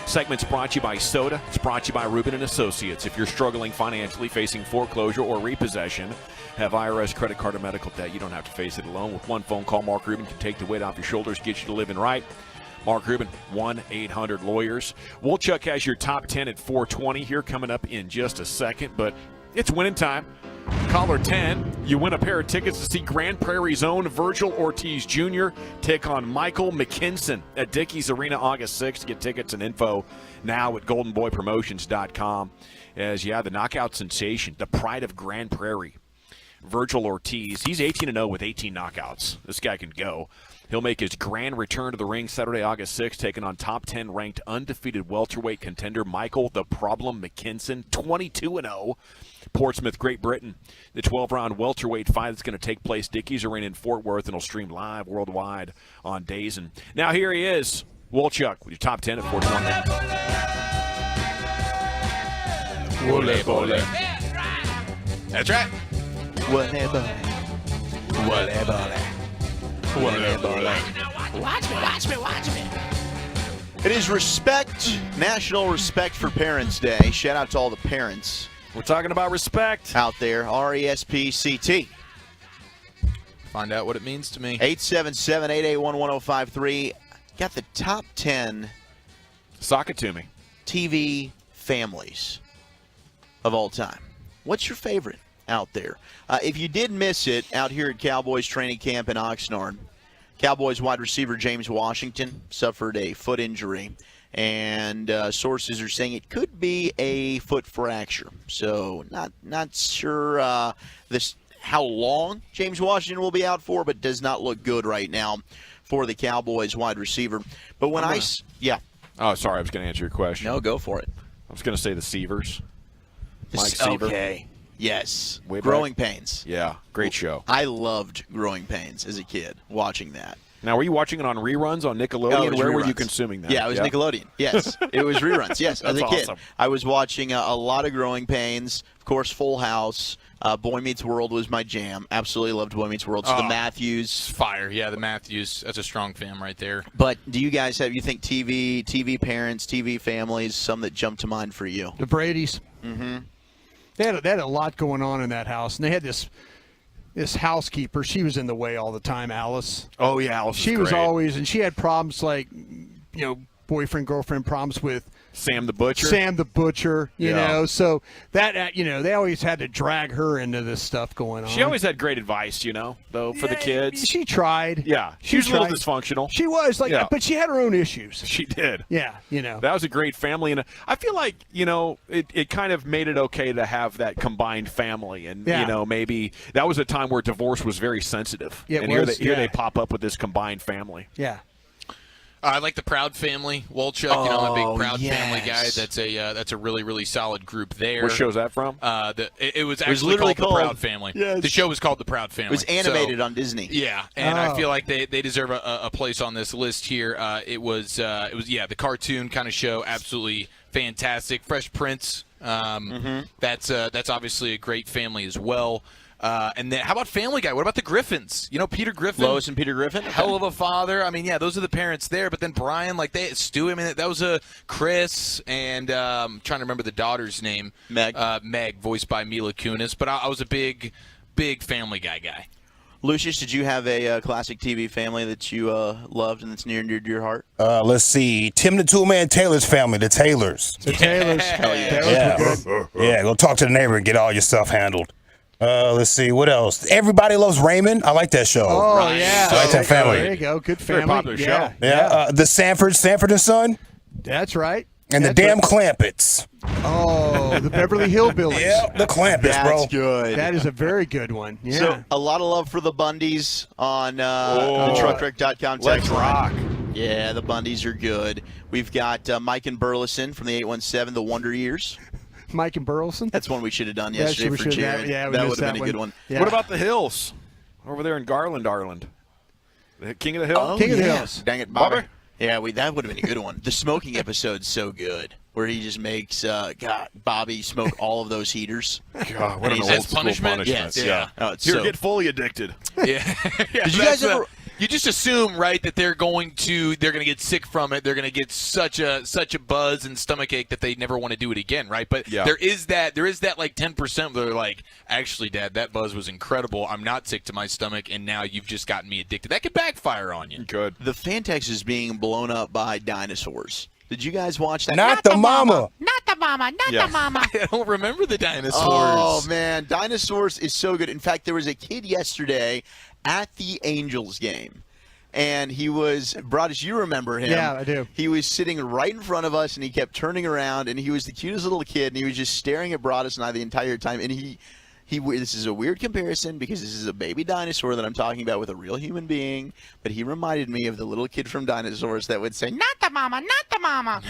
Segment's brought to you by Soda. It's brought to you by Rubin & Associates. If you're struggling financially, facing foreclosure or repossession, have IRS, credit card, or medical debt, you don't have to face it alone. With one phone call, Mark Rubin can take the weight off your shoulders, get you to living right. Mark Rubin, 1-800-LAWYERS. Wolchuk has your top 10 at 420 here coming up in just a second, but it's winning time. Caller 10, you win a pair of tickets to see Grand Prairie's own Virgil Ortiz Jr. take on Michael McKinson at Dickies Arena August 6th. Get tickets and info now at goldenboypromotions.com. As, the knockout sensation, the pride of Grand Prairie, Virgil Ortiz. He's 18-0 with 18 knockouts. This guy can go. He'll make his grand return to the ring Saturday, August 6th, taking on top 10 ranked undefeated welterweight contender Michael the Problem McKinson, 22-0. Portsmouth, Great Britain. The 12-round welterweight fight that's going to take place Dickies Arena in Fort Worth and will stream live worldwide on Days. And now here he is, Wolchuk, with your top 10 at 420. Wole bole. That's right. Wole bole. Watch me. It is National Respect for Parents Day. Shout out to all the parents. We're talking about respect out there. RESPCT. Find out what it means to me. 877-881-1053. Got the top 10. Sock it to me. TV families of all time. What's your favorite out there? If you did miss it, out here at Cowboys training camp in Oxnard, Cowboys wide receiver James Washington suffered a foot injury, and sources are saying it could be a foot fracture. So not sure how long James Washington will be out for, but does not look good right now for the Cowboys wide receiver. But when Oh, sorry, I was going to answer your question. No, go for it. I was going to say the Seavers. Mike Seaver. Okay. Yes. Way Growing back. Pains. Yeah, great show. I loved Growing Pains as a kid, watching that. Now, were you watching it on reruns on Nickelodeon? Where were you consuming that? Yeah, it was Nickelodeon. Yes, it was reruns. Yes, as a kid. Awesome. I was watching a lot of Growing Pains. Of course, Full House. Boy Meets World was my jam. Absolutely loved Boy Meets World. So the Matthews. Fire. Yeah, the Matthews. That's a strong fam right there. But do you guys you think TV parents, TV families, some that jump to mind for you? The Bradys. Mm-hmm. They had a lot going on in that house, and they had this housekeeper. She was in the way all the time, Alice. Oh yeah, Alice. She was always, and she had problems like, boyfriend girlfriend problems with Sam the Butcher. You know, so that they always had to drag her into this stuff going on. She always had great advice, though, for the kids. She tried. Yeah, she was a little dysfunctional. She was but she had her own issues. She did. Yeah, that was a great family, and I feel like it kind of made it okay to have that combined family, and maybe that was a time where divorce was very sensitive. Yeah, and here they pop up with this combined family. Yeah. I like the Proud Family, Wolchuk. I'm a big Proud Family guy. That's a really, really solid group there. What show's that from? It was actually literally called The Proud Family. Yes. The show was called The Proud Family. It was animated on Disney. Yeah, and I feel like they deserve a place on this list here. It was the cartoon kind of show, absolutely fantastic. Fresh Prince. That's obviously a great family as well. And then how about Family Guy? What about the Griffins? Peter Griffin. Lois and Peter Griffin. Hell of a father. I mean, those are the parents there. But then Brian, Stu. I mean, that was Chris and I'm trying to remember the daughter's name. Meg. Meg, voiced by Mila Kunis. But I was a big Family Guy guy. Lucius, did you have a classic TV family that you loved and that's near and dear to your heart? Let's see. Tim the Toolman Taylor's family, the Taylors. The Taylors. Hell yeah. Yeah, go talk to the neighbor and get all your stuff handled. Let's see. What else? Everybody Loves Raymond. I like that show. Oh, yeah. I like that family. There you go. Good family. Very popular show. Yeah. The Sanford and Son. That's right. And the damn Clampets. Oh, the Beverly Hillbillies. Yeah, the Clampets, bro. That's good. That is a very good one. Yeah. So, a lot of love for the Bundys on the truckwreck.com text line. Yeah, the Bundys are good. We've got Mike and Burleson from the 817, The Wonder Years. Mike and Burleson? That's one we should have done yesterday for Jared. that would have been a good one. Yeah. What about the Hills over there in Garland, Ireland? The King of the Hill? Oh, King of the Hills. Dang it, Bobby. Yeah, that would have been a good one. The smoking episode's so good, where he just makes Bobby smoke all of those heaters. God, what an old school punishment. Yes. Yeah. Oh, it's Here, get fully addicted. Yeah. Did you guys ever? You just assume, right, that they're going to get sick from it. They're going to get such a buzz and stomachache that they never want to do it again, right? But there is that like 10% where they're like, actually, Dad, that buzz was incredible. I'm not sick to my stomach, and now you've just gotten me addicted. That could backfire on you. Good. The Fantex is being blown up by dinosaurs. Did you guys watch that? Not the mama. Not the mama. Not the mama. I don't remember the dinosaurs. Oh, man. Dinosaurs is so good. In fact, there was a kid yesterday at the Angels game. And he was, Broadus, you remember him. Yeah, I do. He was sitting right in front of us, and he kept turning around, and he was the cutest little kid, and he was just staring at Broadus and I the entire time. And he this is a weird comparison because this is a baby dinosaur that I'm talking about with a real human being, but he reminded me of the little kid from Dinosaurs that would say, Not the mama. Not the mama.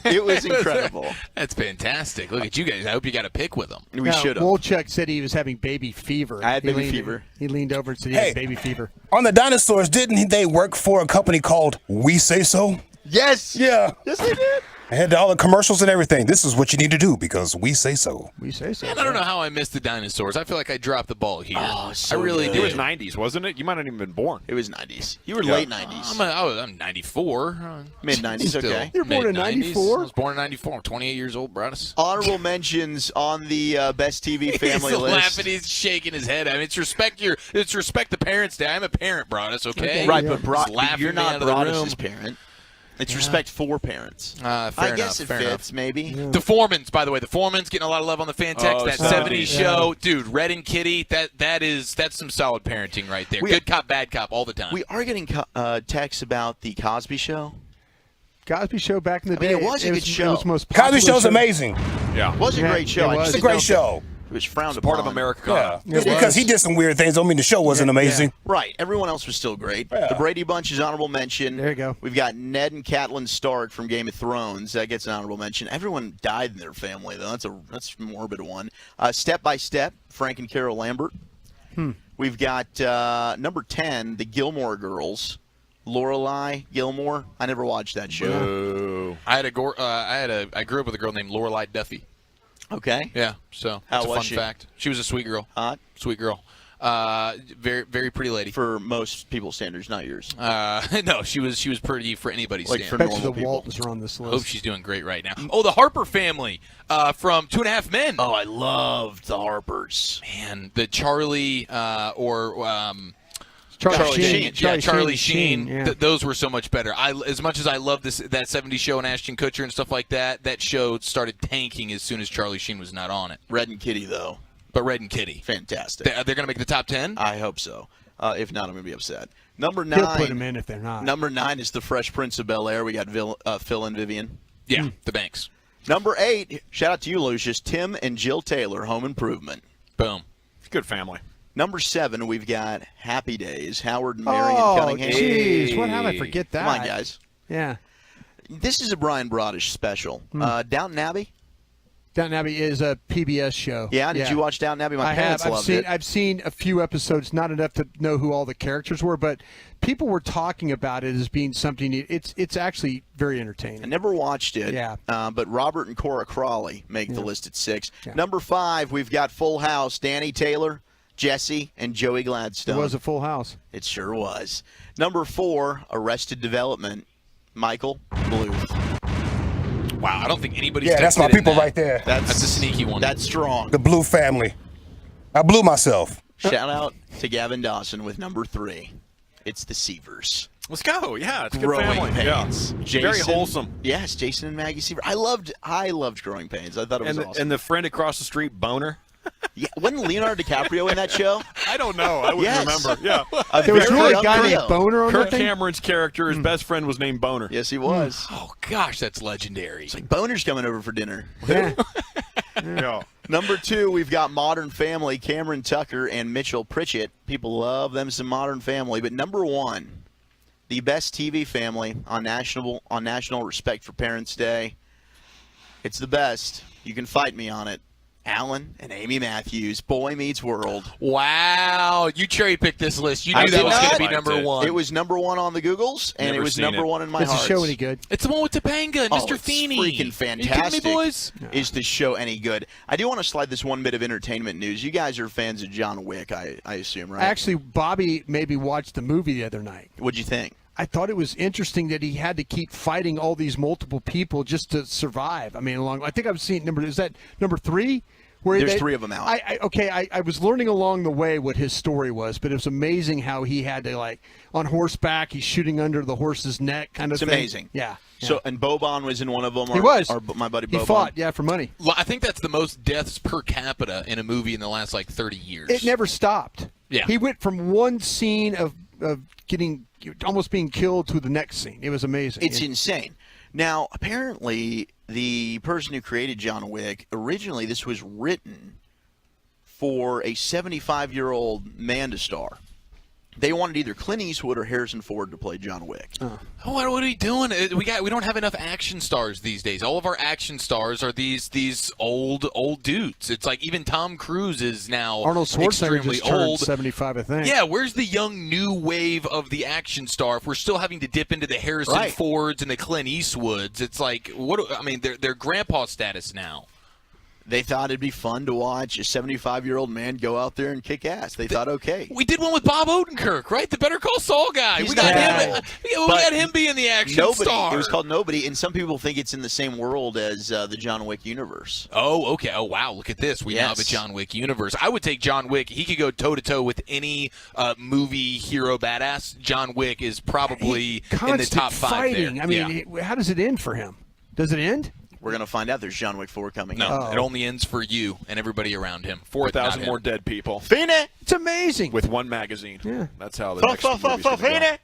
It was incredible. That's fantastic. Look at you guys. I hope you got a pic with them. We should have. Wolchuk said he was having baby fever. I had baby fever. He leaned over and said he had baby fever. On the Dinosaurs, didn't they work for a company called We Say So? Yes. Yeah. Yes, they did. I had all the commercials and everything. This is what you need to do because we say so. We say so. Man, I don't know how I missed the dinosaurs. I feel like I dropped the ball here. Oh, so I really good. did. It was 90s, wasn't it? You might not even been born. It was 90s. You were late 90s. I'm 94. Mid-90s, okay. You were born in Mid-90s. 94? I was born in 94. I'm 28 years old, Broadus. Honorable mentions on the best TV family He's list. laughing. He's shaking his head. I mean, it's respect the parents' day. I'm a parent, Broadus. Okay, Right, yeah. but Laughing you're not out of the Broadus' room. parent. It's respect for parents. Fair I enough, guess it fair fits, enough. maybe. Yeah. The Foremans, by the way, getting a lot of love on the fan text. That 70s show, dude. Red and Kitty, that's some solid parenting right there. Good cop, bad cop, all the time. We are getting texts about the Cosby Show. Cosby Show back in the day. It was a good show. It was the most Cosby popular Show's show. amazing. Yeah. It was a great show. It was. It's a great show. It was frowned Part upon. of America. Yeah. Just because he did some weird things don't mean the show wasn't amazing. Right. Everyone else was still great. Yeah. The Brady Bunch is honorable mention. There you go. We've got Ned and Catelyn Stark from Game of Thrones. That gets an honorable mention. Everyone died in their family, though. That's a morbid one. Step by Step, Frank and Carol Lambert. We've got number 10, the Gilmore Girls. Lorelai Gilmore. I never watched that show. Boo. I grew up with a girl named Lorelai Duffy. Okay. Yeah, so How that's a was fun she? fact. She was a sweet girl. Hot? Sweet girl. Very, very pretty lady. For most people's standards, not yours. No, she was pretty for anybody's Like standards. for Bet you the people. Waltons are on this list. Hope she's doing great right now. Oh, the Harper family from 2.5 Men. Oh, I loved the Harpers. Man, the Charlie Charlie Sheen. Charlie Sheen. Yeah. Those were so much better. As much as I love that 70s show and Ashton Kutcher and stuff like that, that show started tanking as soon as Charlie Sheen was not on it. Red and Kitty, though. But Red and Kitty. Fantastic. They're going to make the top 10? I hope so. If not, I'm going to be upset. Number 9. He'll put them in if they're not. Number 9 is The Fresh Prince of Bel-Air. We got Phil and Vivian. Yeah, the Banks. Number 8, shout out to you, Lucius, Tim and Jill Taylor, Home Improvement. Boom. Good family. Number 7, we've got Happy Days, Howard and Marion Cunningham. Jeez, how did I forget that? Come on, guys. Yeah. This is a Brian Brodish special. Downton Abbey? Downton Abbey is a PBS show. Yeah, did you watch Downton Abbey? My parents loved it. I've seen a few episodes, not enough to know who all the characters were, but people were talking about it as being something. It's actually very entertaining. I never watched it. Yeah. But Robert and Cora Crawley make the list at 6. Yeah. Number 5, we've got Full House, Danny Taylor, Jesse, and Joey Gladstone. It was a full house. It sure was. Number 4, Arrested Development, Michael Bluth. Wow, I don't think anybody's Yeah, that's my people right there. That's a sneaky one. That's strong. The Blue family. I blew myself. Shout out to Gavin Dawson with number 3. It's the Seavers. Let's go. Yeah, it's a good Growing family. Pains. Yeah. Jason, Very wholesome. Yes, Jason and Maggie Seaver. I loved Growing Pains. I thought it was awesome. And the friend across the street, Boner. Yeah, wasn't Leonardo DiCaprio in that show? I don't know. I wouldn't remember. Yeah. There was really a guy named Boner on Kirk that thing? Cameron's character, his best friend was named Boner. Yes, he was. Oh, gosh, that's legendary. It's like Boner's coming over for dinner. Yeah. Number 2, we've got Modern Family, Cameron Tucker and Mitchell Pritchett. People love them some Modern Family. But number 1, the best TV family on National Respect for Parents Day. It's the best. You can fight me on it. Alan and Amy Matthews, Boy Meets World. Wow, you cherry picked this list. You knew that was going to be number one. It was number one on the Googles, and it was number one in my heart. Is the show any good? It's the one with Topanga and Mr. It's Feeney. freaking fantastic. Are you kidding me, boys? Is the show any good? I do want to slide this one bit of entertainment news. You guys are fans of John Wick, I assume, right? Actually, Bobby maybe watched the movie the other night. What'd you think? I thought it was interesting that he had to keep fighting all these multiple people just to survive. I mean, I think I've seen is that number 3? There's 3 of them out. I was learning along the way what his story was, but it was amazing how he had to, like, on horseback, he's shooting under the horse's neck kind of thing. It's amazing. Yeah. So, and Boban was in one of them. He was. My buddy Boban. He fought, for money. Well, I think that's the most deaths per capita in a movie in the last, 30 years. It never stopped. Yeah. He went from one scene of getting almost being killed to the next scene. It was amazing. It's insane. Now, apparently, the person who created John Wick, originally this was written for a 75-year-old man to star. They wanted either Clint Eastwood or Harrison Ford to play John Wick. What are we doing? We don't have enough action stars these days. All of our action stars are these old dudes. It's like even Tom Cruise is now Arnold Schwarzenegger extremely just turned old. 75, I think. Yeah, where's the young new wave of the action star? If we're still having to dip into the Harrison Fords and the Clint Eastwoods, it's like they're grandpa status now. They thought it'd be fun to watch a 75-year-old man go out there and kick ass. They thought, okay. We did one with Bob Odenkirk, right? The Better Call Saul guy. We got him being the action star. It was called Nobody, and some people think it's in the same world as the John Wick universe. Oh, okay. Oh, wow. Look at this. We now have a John Wick universe. I would take John Wick. He could go toe-to-toe with any movie hero badass. John Wick is probably in the top 5 fighting. there. I mean, how does it end for him? Does it end? We're going to find out. There's John Wick 4 coming. No, it only ends for you and everybody around him. 4,000 more dead people. Feeney! It's amazing. With one magazine. Yeah. That's how the next movie's gonna go.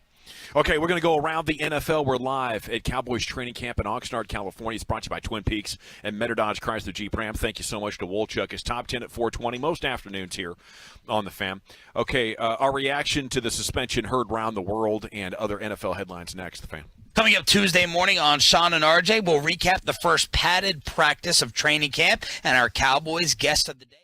Okay, we're going to go around the NFL. We're live at Cowboys training camp in Oxnard, California. It's brought to you by Twin Peaks and Metter Dodge Chrysler Jeep Ram. Thank you so much to Wolchuk. His top 10 at 420 most afternoons here on the Fam. Okay, our reaction to the suspension heard round the world and other NFL headlines next, the Fam. Coming up Tuesday morning on Sean and RJ, we'll recap the first padded practice of training camp and our Cowboys guest of the day.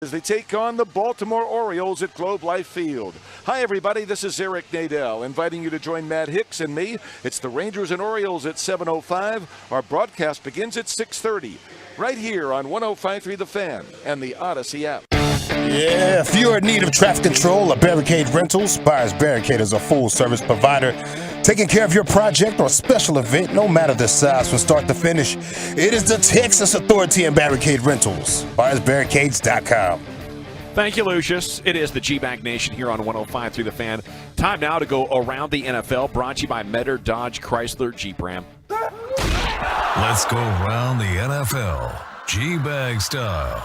as they take on the Baltimore Orioles at Globe Life Field. Hi, everybody. This is Eric Nadel, inviting you to join Matt Hicks and me. It's the Rangers and Orioles at 7:05. Our broadcast begins at 6:30, right here on 105.3 The Fan and the Odyssey app. Yeah, if you're in need of traffic control or barricade rentals, Buyers Barricade is a full-service provider taking care of your project or special event, no matter the size from start to finish. It is the Texas Authority in Barricade Rentals. BuyersBarricades.com. Thank you, Lucius. It is the G-Bag Nation here on 105.3 The Fan. Time now to go around the NFL, brought to you by Metter, Dodge, Chrysler, Jeep Ram. Let's go around the NFL, G-Bag style,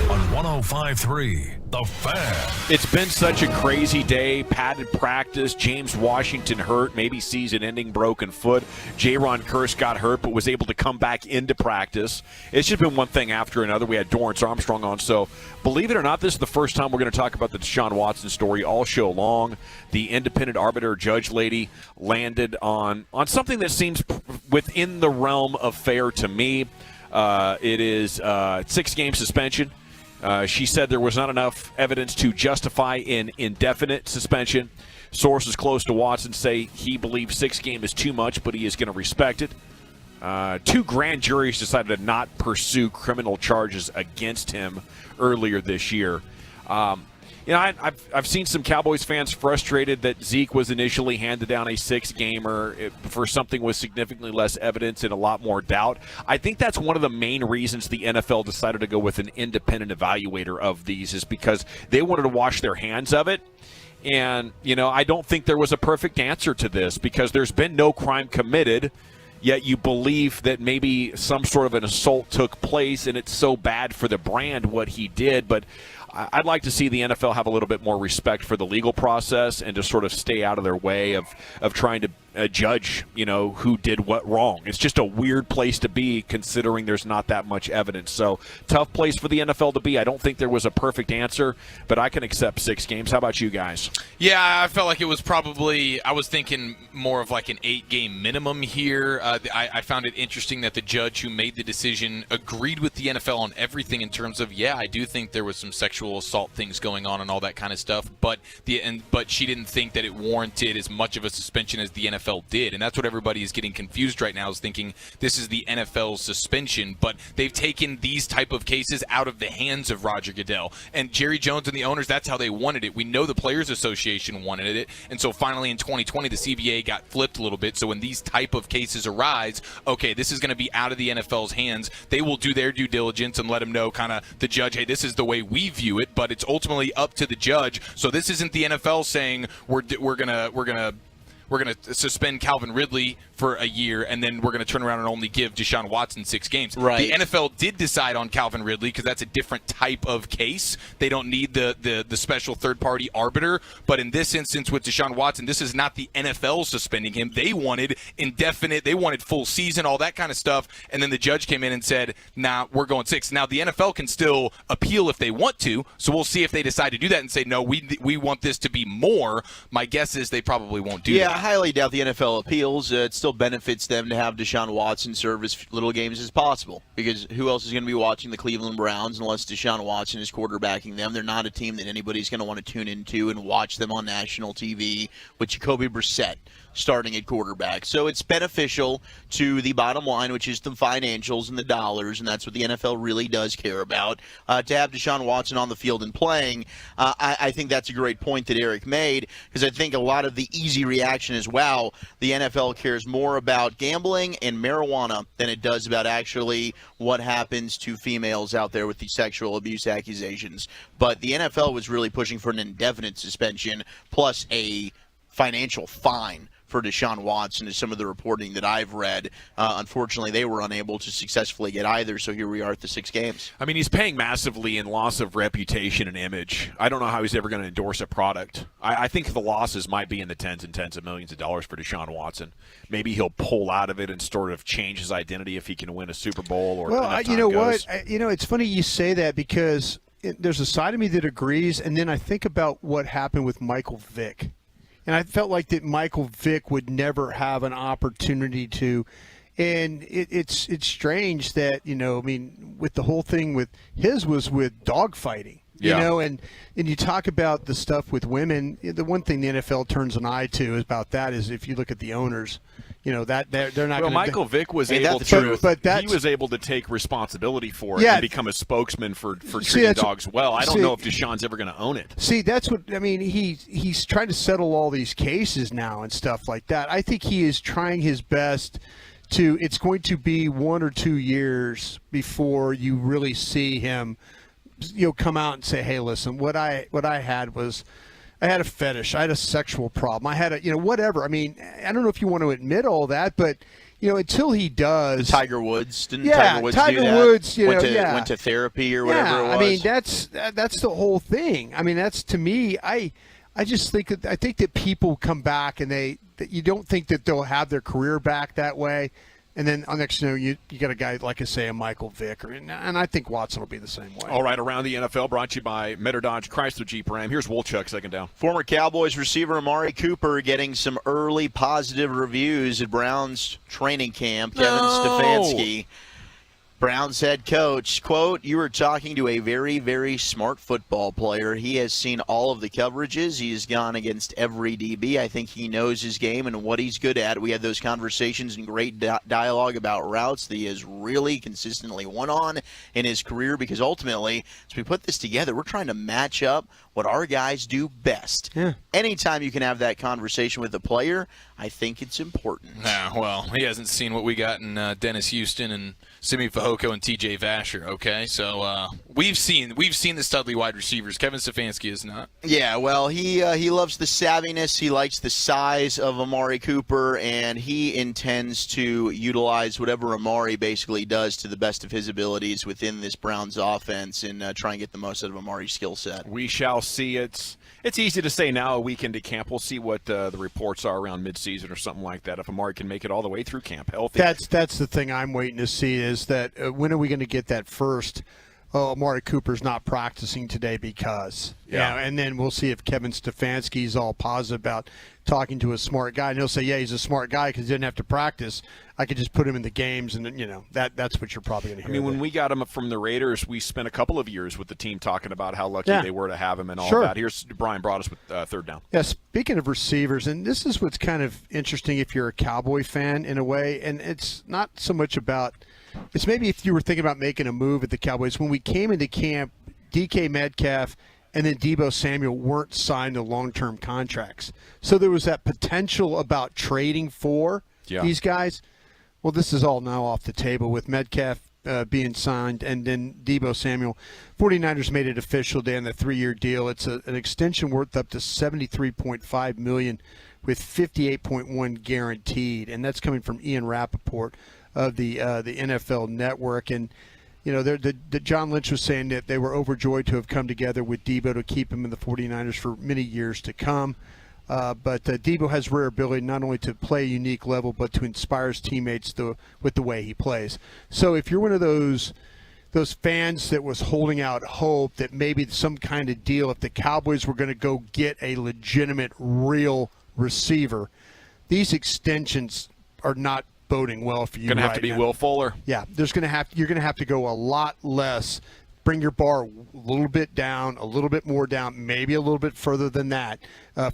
on 105.3 The Fan. It's been such a crazy day. Padded practice. James Washington hurt, maybe season-ending broken foot. Jaron Kearse got hurt but was able to come back into practice. It's just been one thing after another. We had Dorance Armstrong on. So, believe it or not, this is the first time we're going to talk about the Deshaun Watson story all show long. The independent arbiter judge lady landed on something that seems within the realm of fair to me. It is 6-game suspension. She said there was not enough evidence to justify an indefinite suspension. Sources close to Watson say he believes 6 games is too much, but he is going to respect it. 2 grand juries decided to not pursue criminal charges against him earlier this year. I've seen some Cowboys fans frustrated that Zeke was initially handed down a 6-gamer for something with significantly less evidence and a lot more doubt. I think that's one of the main reasons the NFL decided to go with an independent evaluator of these, is because they wanted to wash their hands of it. And, I don't think there was a perfect answer to this, because there's been no crime committed, yet you believe that maybe some sort of an assault took place, and it's so bad for the brand what he did. But I'd like to see the NFL have a little bit more respect for the legal process and to sort of stay out of their way of trying to judge, who did what wrong. It's just a weird place to be, considering there's not that much evidence. So, tough place for the NFL to be. I don't think there was a perfect answer, but I can accept 6 games. How about you guys? Yeah, I felt like it was I was thinking more of like an 8-game minimum here. I found it interesting that the judge who made the decision agreed with the NFL on everything in terms of, I do think there was some sexual assault things going on and all that kind of stuff, but she didn't think that it warranted as much of a suspension as the NFL did. And that's what everybody is getting confused right now, is thinking this is the NFL's suspension, but they've taken these type of cases out of the hands of Roger Goodell and Jerry Jones and the owners. That's how they wanted it. We know the Players Association wanted it, and so finally in 2020 the CBA got flipped a little bit. So when these type of cases arise, okay, this is going to be out of the NFL's hands. They will do their due diligence and let them know, kind of the judge, hey, this is the way we view it, but it's ultimately up to the judge. So this isn't the NFL saying we're gonna suspend Calvin Ridley for a year, and then we're going to turn around and only give Deshaun Watson 6 games. Right. The NFL did decide on Calvin Ridley because that's a different type of case. They don't need the special third-party arbiter. But in this instance with Deshaun Watson, this is not the NFL suspending him. They wanted indefinite. They wanted full season, all that kind of stuff. And then the judge came in and said, nah, we're going 6. Now, the NFL can still appeal if they want to, so we'll see if they decide to do that and say, no, we want this to be more. My guess is they probably won't do that. I highly doubt the NFL appeals. It still benefits them to have Deshaun Watson serve as little games as possible, because who else is going to be watching the Cleveland Browns unless Deshaun Watson is quarterbacking them? They're not a team that anybody's going to want to tune into and watch them on national TV with Jacoby Brissett starting at quarterback. So it's beneficial to the bottom line, which is the financials and the dollars, and that's what the NFL really does care about. To have Deshaun Watson on the field and playing, I think that's a great point that Eric made, because I think a lot of the easy reaction is, wow, the NFL cares more about gambling and marijuana than it does about actually what happens to females out there with these sexual abuse accusations. But the NFL was really pushing for an indefinite suspension plus a financial fine for Deshaun Watson, is some of the reporting that I've read. Unfortunately, they were unable to successfully get either, so here we are at the 6 games. I mean, he's paying massively in loss of reputation and image. I don't know how he's ever going to endorse a product. I think the losses might be in the tens and tens of millions of dollars for Deshaun Watson. Maybe he'll pull out of it and sort of change his identity if he can win a Super Bowl. Or you know what? It's funny you say that, because there's a side of me that agrees, and then I think about what happened with Michael Vick. And I felt like that Michael Vick would never have an opportunity to. And it's strange that, with the whole thing with his was with dogfighting. You know, and you talk about the stuff with women. The one thing the NFL turns an eye to about that is if you look at the owners. You know that they're not. Well, gonna Michael Vick was able to take responsibility for it and become a spokesman for treating dogs well. I don't know if Deshaun's ever going to own it. See, that's what I mean. He's trying to settle all these cases now and stuff like that. I think he is trying his best to. It's going to be 1 or 2 years before you really see him, come out and say, "Hey, listen, what I had was." I had a fetish. I had a sexual problem. I had whatever. I mean, I don't know if you want to admit all that, but, until he does. Tiger Woods. Didn't Tiger Woods do that? Woods, went to therapy or whatever it was. I mean, that's the whole thing. I mean, that's, to me, I just think that people come back and that you don't think that they'll have their career back that way. And then next you got a guy like a Michael Vick, and I think Watson will be the same way. All right, around the NFL, brought to you by Metter Dodge Chrysler Jeep Ram. Here's Wolchuk, second down. Former Cowboys receiver Amari Cooper getting some early positive reviews at Browns training camp. Kevin Stefanski, Browns head coach, quote, "You were talking to a very, very smart football player. He has seen all of the coverages. He has gone against every DB. I think he knows his game and what he's good at. We had those conversations and great dialogue about routes that he has really consistently won on in his career, because ultimately, as we put this together, we're trying to match up what our guys do best." Yeah. Anytime you can have that conversation with a player, I think it's important. Yeah, well, he hasn't seen what we got in Dennis Houston and Simi Fehoko and TJ Vasher, okay? So we've seen the Studley wide receivers. Kevin Stefanski is not. Yeah, well, he loves the savviness. He likes the size of Amari Cooper, and he intends to utilize whatever Amari basically does to the best of his abilities within this Browns offense and try and get the most out of Amari's skill set. We shall see. It's easy to say now a week into camp. We'll see what the reports are around midseason or something like that. If Amari can make it all the way through camp healthy. That's the thing I'm waiting to see is that when are we going to get that first? Oh, Amari Cooper's not practicing today because. Yeah. And then we'll see if Kevin Stefanski's all positive about talking to a smart guy. And he'll say, yeah, he's a smart guy because he didn't have to practice. I could just put him in the games, and that's what you're probably going to hear. I mean, when we got him from the Raiders, we spent a couple of years with the team talking about how lucky they were to have him and all that. Here's Brian brought us with third down. Yeah, speaking of receivers, and this is what's kind of interesting if you're a Cowboy fan in a way, and it's not so much about – it's maybe if you were thinking about making a move at the Cowboys. When we came into camp, DK Metcalf and then Deebo Samuel weren't signed to long-term contracts. So there was that potential about trading for these guys. Well, this is all now off the table with Metcalf being signed and then Deebo Samuel. 49ers made it official today on the 3-year deal. It's an extension worth up to $73.5 million with $58.1 guaranteed, and that's coming from Ian Rappaport of the NFL Network. And the John Lynch was saying that they were overjoyed to have come together with Deebo to keep him in the 49ers for many years to come. But Deebo has rare ability not only to play a unique level, but to inspire his teammates with the way he plays. So if you're one of those fans that was holding out hope that maybe some kind of deal, if the Cowboys were going to go get a legitimate, real receiver, these extensions are not boding well for you. Going to have to be now. Will Fuller. Yeah, you're going to have to go a lot less. Bring your bar a little bit down, a little bit more down, maybe a little bit further than that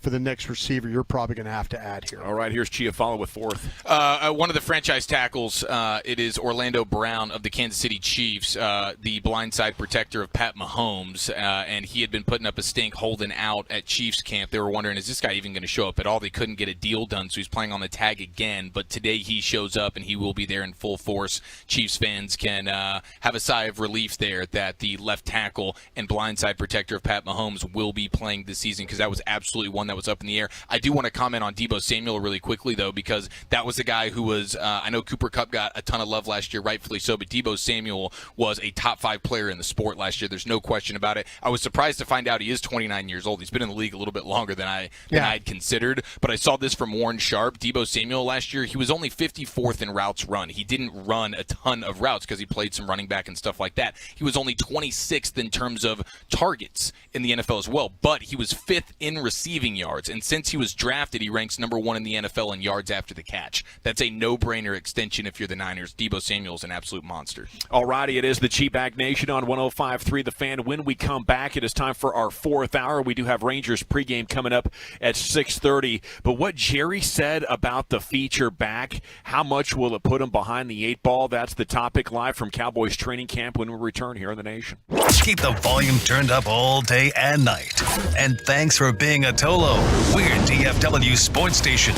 for the next receiver you're probably going to have to add here. All right, here's Chiafalo with fourth. One of the franchise tackles, it is Orlando Brown of the Kansas City Chiefs, the blindside protector of Pat Mahomes, and he had been putting up a stink holding out at Chiefs camp. They were wondering, is this guy even going to show up at all? They couldn't get a deal done, so he's playing on the tag again, but today he shows up and he will be there in full force. Chiefs fans can have a sigh of relief there that the left tackle and blindside protector of Pat Mahomes will be playing this season, because that was absolutely one that was up in the air. I do want to comment on Deebo Samuel really quickly, though, because that was the guy who was I know Cooper Kupp got a ton of love last year, rightfully so, but Deebo Samuel was a top 5 player in the sport last year. There's no question about it. I was surprised to find out he is 29 years old. He's been in the league a little bit longer than I'd considered, but I saw this from Warren Sharp. Deebo Samuel last year, he was only 54th in routes run. He didn't run a ton of routes because he played some running back and stuff like that. He was only 26th in terms of targets in the NFL as well, but he was 5th in receiving receiving yards. And since he was drafted, he ranks number 1 in the NFL in yards after the catch. That's a no-brainer extension if you're the Niners. Deebo Samuel's an absolute monster. All righty, it is the Cheapback Nation on 105.3 The Fan. When we come back, it is time for our 4th hour. We do have Rangers pregame coming up at 6:30. But what Jerry said about the feature back, how much will it put him behind the 8 ball? That's the topic live from Cowboys training camp when we return here on The Nation. Keep the volume turned up all day and night. And thanks for being a Tolo. We're DFW Sports Station.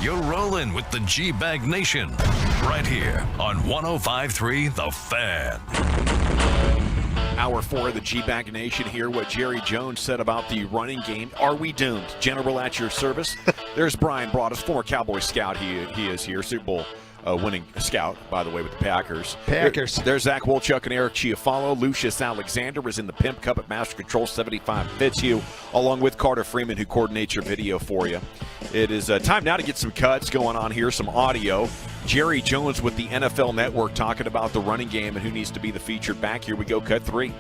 You're rolling with the G-Bag Nation right here on 105.3 The Fan. Hour 4 of the G-Bag Nation here. What Jerry Jones said about the running game. Are we doomed? General at your service. There's Brian Broaddus, former Cowboy scout. He is here. Super Bowl winning scout, by the way, with the Packers. There's Zach Wolchuk and Eric Chiafalo. Lucius Alexander is in the Pimp Cup at Master Control 75 Fitzhugh, along with Carter Freeman, who coordinates your video for you. It is time now to get some cuts going on here, some audio. Jerry Jones with the NFL Network talking about the running game and who needs to be the featured back. Here we go, cut 3.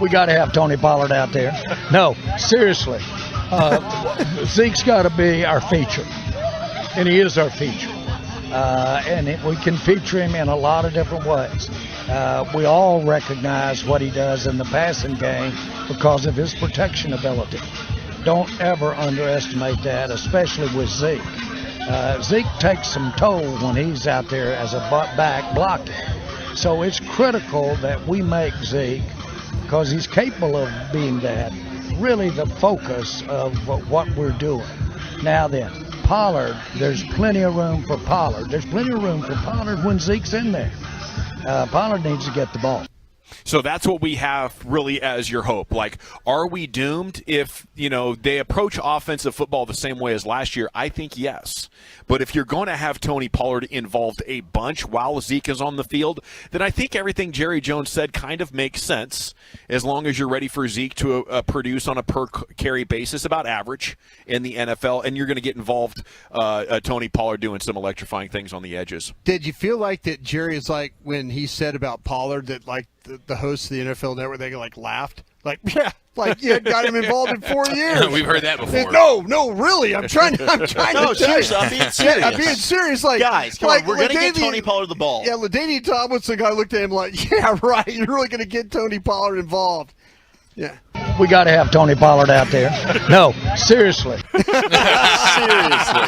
We got to have Tony Pollard out there. No, seriously. Zeke's got to be our feature, and he is our feature. And we can feature him in a lot of different ways. We all recognize what he does in the passing game because of his protection ability. Don't ever underestimate that, especially with Zeke. Zeke takes some toll when he's out there as a back blocking. So it's critical that we make Zeke, because he's capable of being that, really the focus of what we're doing. Now then, Pollard, there's plenty of room for Pollard. There's plenty of room for Pollard when Zeke's in there. Pollard needs to get the ball. So that's what we have really as your hope. Like, are we doomed if, they approach offensive football the same way as last year? I think yes. But if you're going to have Tony Pollard involved a bunch while Zeke is on the field, then I think everything Jerry Jones said kind of makes sense, as long as you're ready for Zeke to produce on a per-carry basis about average in the NFL, and you're going to get involved Tony Pollard doing some electrifying things on the edges. Did you feel like that Jerry is like when he said about Pollard that like the hosts of the NFL Network, they like laughed? Like, yeah, like you got him involved in 4 years. We've heard that before. No, really. I'm trying to seriously, I'm being serious. I'm being serious. Like, guys, come on, we're going to get Tony Pollard the ball. Yeah, LaDainian Tomlinson guy looked at him like, yeah, right. You're really going to get Tony Pollard involved. Yeah. We got to have Tony Pollard out there. No, seriously. Seriously.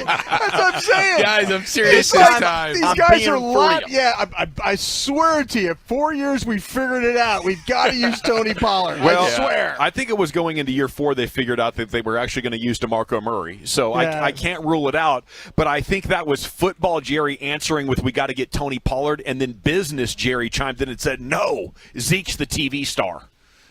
That's what I'm saying. Guys, I'm serious this time. These guys are lot. Yeah, I swear to you, 4 years we figured it out. We've got to use Tony Pollard. Well, I swear. I think it was going into year 4 they figured out that they were actually going to use DeMarco Murray. So I can't rule it out. But I think that was football Jerry answering with, we got to get Tony Pollard. And then business Jerry chimed in and said, no, Zeke's the TV star.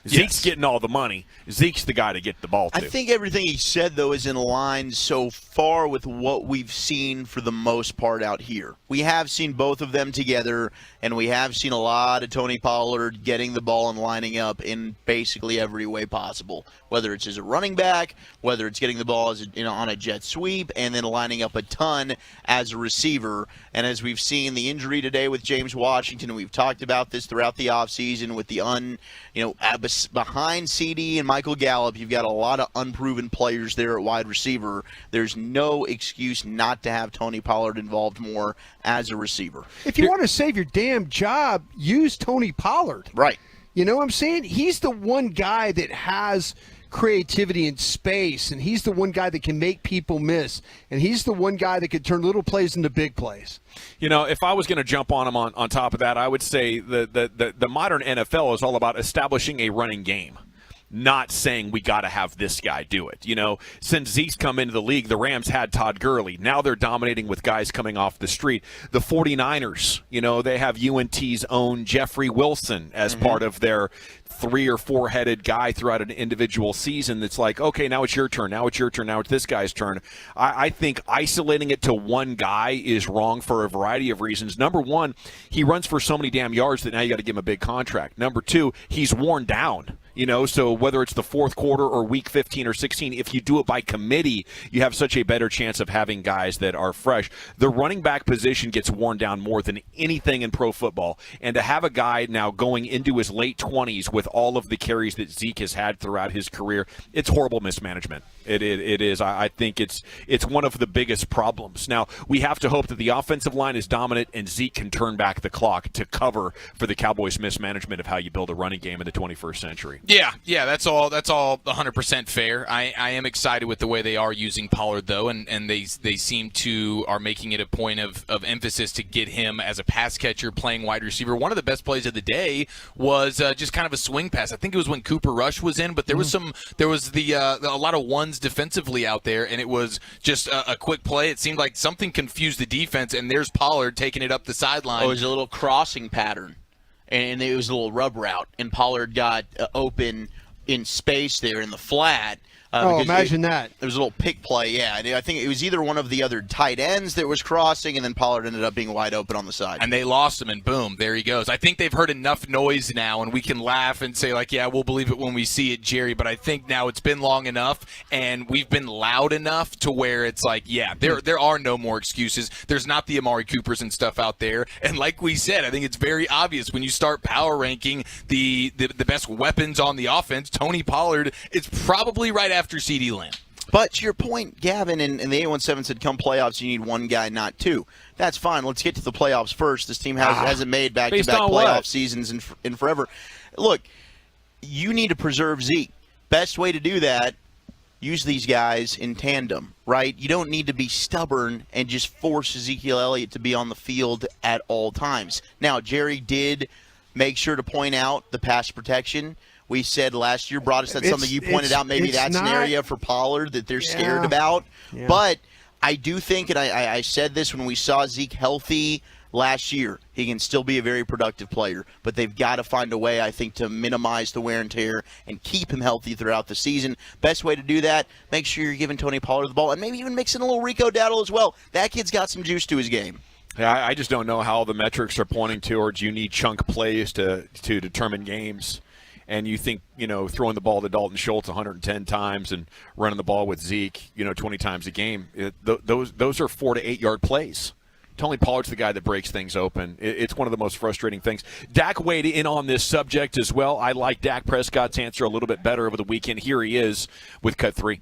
Zeke's getting all the money. Zeke's the guy to get the ball to. I think everything he said, though, is in line so far with what we've seen for the most part out here. We have seen both of them together, and we have seen a lot of Tony Pollard getting the ball and lining up in basically every way possible, whether it's as a running back, whether it's getting the ball as on a jet sweep, and then lining up a ton as a receiver. And as we've seen the injury today with James Washington, and we've talked about this throughout the offseason with the behind CD and Michael Gallup, you've got a lot of unproven players there at wide receiver. There's no excuse not to have Tony Pollard involved more as a receiver. If you want to save your damn job, use Tony Pollard. Right. You know what I'm saying? He's the one guy that has creativity and space, and he's the one guy that can make people miss, and he's the one guy that could turn little plays into big plays. If I was going to jump on him on top of that, I would say the modern NFL is all about establishing a running game, not saying we got to have this guy do it. Since Zeke's come into the league, the Rams had Todd Gurley. Now they're dominating with guys coming off the street. The 49ers, they have UNT's own Jeffrey Wilson as part of their 3 or 4 headed guy throughout an individual season. That's like, okay, now it's your turn. Now it's your turn. Now it's this guy's turn. I think isolating it to one guy is wrong for a variety of reasons. Number one, he runs for so many damn yards that now you got to give him a big contract. Number two, he's worn down. So whether it's the fourth quarter or week 15 or 16, if you do it by committee, you have such a better chance of having guys that are fresh. The running back position gets worn down more than anything in pro football. And to have a guy now going into his late 20s with all of the carries that Zeke has had throughout his career, it's horrible mismanagement. It is. I think it's one of the biggest problems. Now, we have to hope that the offensive line is dominant and Zeke can turn back the clock to cover for the Cowboys' mismanagement of how you build a running game in the 21st century. Yeah, that's all 100% fair. I am excited with the way they are using Pollard, though, and they seem to are making it a point of emphasis to get him as a pass catcher playing wide receiver. One of the best plays of the day was just kind of a swing pass. I think it was when Cooper Rush was in, but there was a lot of ones defensively out there, and it was just a quick play. It seemed like something confused the defense, and there's Pollard taking it up the sideline. Oh, it was a little crossing pattern. And it was a little rub route, and Pollard got open in space there in the flat. Imagine that. There was a little pick play, yeah. I think it was either one of the other tight ends that was crossing, and then Pollard ended up being wide open on the side. And they lost him, and boom, there he goes. I think they've heard enough noise now, and we can laugh and say, like, yeah, we'll believe it when we see it, Jerry. But I think now it's been long enough, and we've been loud enough to where it's like, yeah, there are no more excuses. There's not the Amari Coopers and stuff out there. And like we said, I think it's very obvious when you start power ranking the best weapons on the offense, Tony Pollard is probably right after CeeDee Lamb. But to your point, Gavin, and the 817 said come playoffs, you need one guy, not two. That's fine. Let's get to the playoffs first. This team hasn't made back-to-back playoff seasons in forever. Look, you need to preserve Zeke. Best way to do that, use these guys in tandem, right? You don't need to be stubborn and just force Ezekiel Elliott to be on the field at all times. Now, Jerry did make sure to point out the pass protection. We said last year, brought us that something you pointed out. Maybe that's an area for Pollard that they're scared about. Yeah. But I do think, and I said this when we saw Zeke healthy last year, he can still be a very productive player. But they've got to find a way, I think, to minimize the wear and tear and keep him healthy throughout the season. Best way to do that, make sure you're giving Tony Pollard the ball, and maybe even mix in a little Rico Dowdle as well. That kid's got some juice to his game. Yeah, I just don't know how the metrics are pointing towards you need chunk plays to determine games. And you think, throwing the ball to Dalton Schultz 110 times and running the ball with Zeke, 20 times a game, those are 4 to 8 yard plays. Tony Pollard's the guy that breaks things open. It's one of the most frustrating things. Dak weighed in on this subject as well. I like Dak Prescott's answer a little bit better over the weekend. Here he is with cut 3.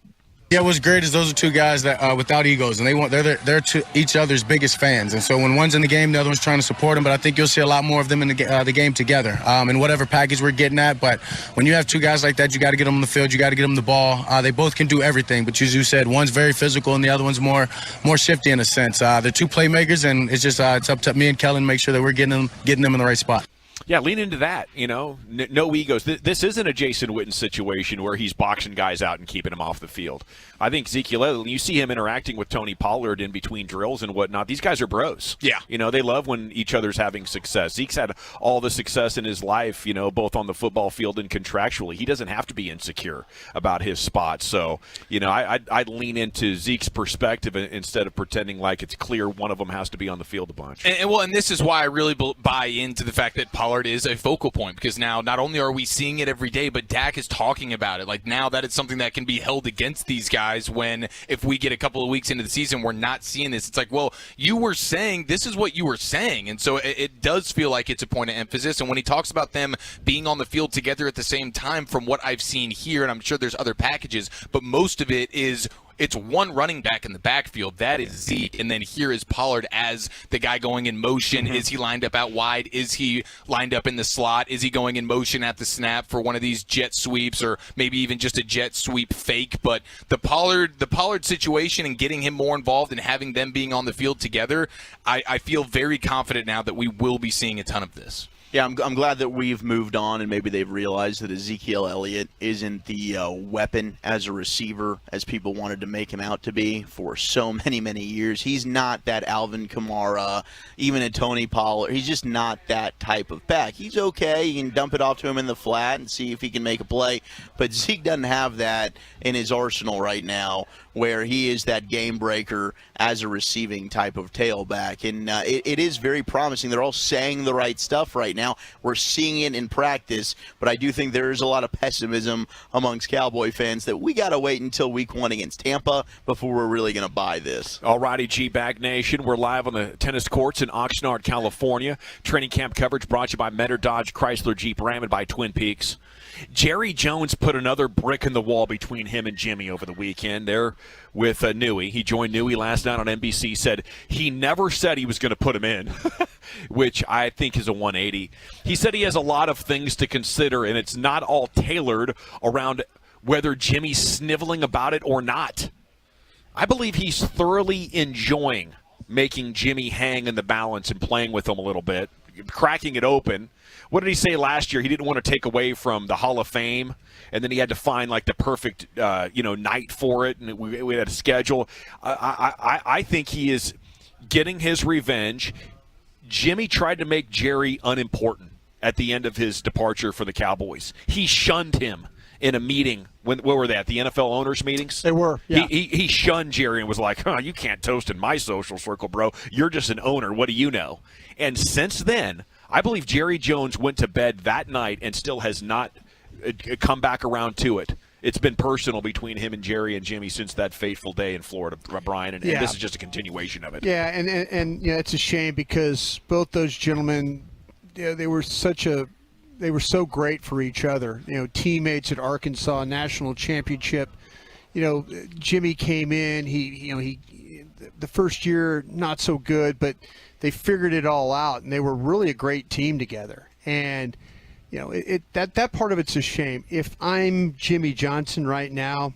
Yeah, what's great is those are two guys that without egos, and they're to each other's biggest fans. And so when one's in the game, the other one's trying to support them. But I think you'll see a lot more of them in the game together, in whatever package we're getting at. But when you have two guys like that, you got to get them on the field. You got to get them the ball. They both can do everything. But as you said, one's very physical, and the other one's more shifty in a sense. They're two playmakers, and it's just it's up to me and Kellen to make sure that we're getting them in the right spot. Yeah, lean into that, no egos. This isn't a Jason Witten situation where he's boxing guys out and keeping them off the field. I think Ezekiel Elliott, you see him interacting with Tony Pollard in between drills and whatnot. These guys are bros. Yeah. They love when each other's having success. Zeke's had all the success in his life, both on the football field and contractually. He doesn't have to be insecure about his spot. So, I'd lean into Zeke's perspective instead of pretending like it's clear one of them has to be on the field a bunch. And this is why I really buy into the fact that Pollard is a focal point, because now not only are we seeing it every day, but Dak is talking about it. Like now that it's something that can be held against these guys when if we get a couple of weeks into the season, we're not seeing this. It's like, well, you were saying this is what you were saying. And so it does feel like it's a point of emphasis. And when he talks about them being on the field together at the same time, from what I've seen here, and I'm sure there's other packages, but most of it is it's one running back in the backfield. That is Zeke. And then here is Pollard as the guy going in motion. Is he lined up out wide? Is he lined up in the slot? Is he going in motion at the snap for one of these jet sweeps or maybe even just a jet sweep fake? But the Pollard situation and getting him more involved and having them being on the field together, I feel very confident now that we will be seeing a ton of this. Yeah, I'm glad that we've moved on and maybe they've realized that Ezekiel Elliott isn't the weapon as a receiver as people wanted to make him out to be for so many, many years. He's not that Alvin Kamara, even a Tony Pollard. He's just not that type of back. He's okay. You can dump it off to him in the flat and see if he can make a play. But Zeke doesn't have that in his arsenal right now, where he is that game breaker as a receiving type of tailback. And it is very promising. They're all saying the right stuff right now. We're seeing it in practice, but I do think there is a lot of pessimism amongst Cowboy fans that we got to wait until week 1 against Tampa before we're really going to buy this. All righty, G-Bag Nation. We're live on the tennis courts in Oxnard, California. Training camp coverage brought to you by Mentor Dodge Chrysler Jeep Ram and by Twin Peaks. Jerry Jones put another brick in the wall between him and Jimmy over the weekend. There with Newey. He joined Newey last night on NBC, said he never said he was going to put him in, which I think is a 180. He said he has a lot of things to consider, and it's not all tailored around whether Jimmy's sniveling about it or not. I believe he's thoroughly enjoying making Jimmy hang in the balance and playing with him a little bit, cracking it open. What did he say last year? He didn't want to take away from the Hall of Fame, and then he had to find like the perfect night for it, and we had a schedule. I think he is getting his revenge. Jimmy tried to make Jerry unimportant at the end of his departure for the Cowboys. He shunned him in a meeting. What were they, at the NFL owners' meetings? They were, yeah. He shunned Jerry and was like, you can't toast in my social circle, bro. You're just an owner. What do you know? And since then, I believe Jerry Jones went to bed that night and still has not come back around to it. It's been personal between him and Jerry and Jimmy since that fateful day in Florida, Brian, and this is just a continuation of it. Yeah, and it's a shame because both those gentlemen, they were so great for each other. Teammates at Arkansas national championship. Jimmy came in. He the first year not so good, but they figured it all out, and they were really a great team together. And that part of it's a shame. If I'm Jimmy Johnson right now,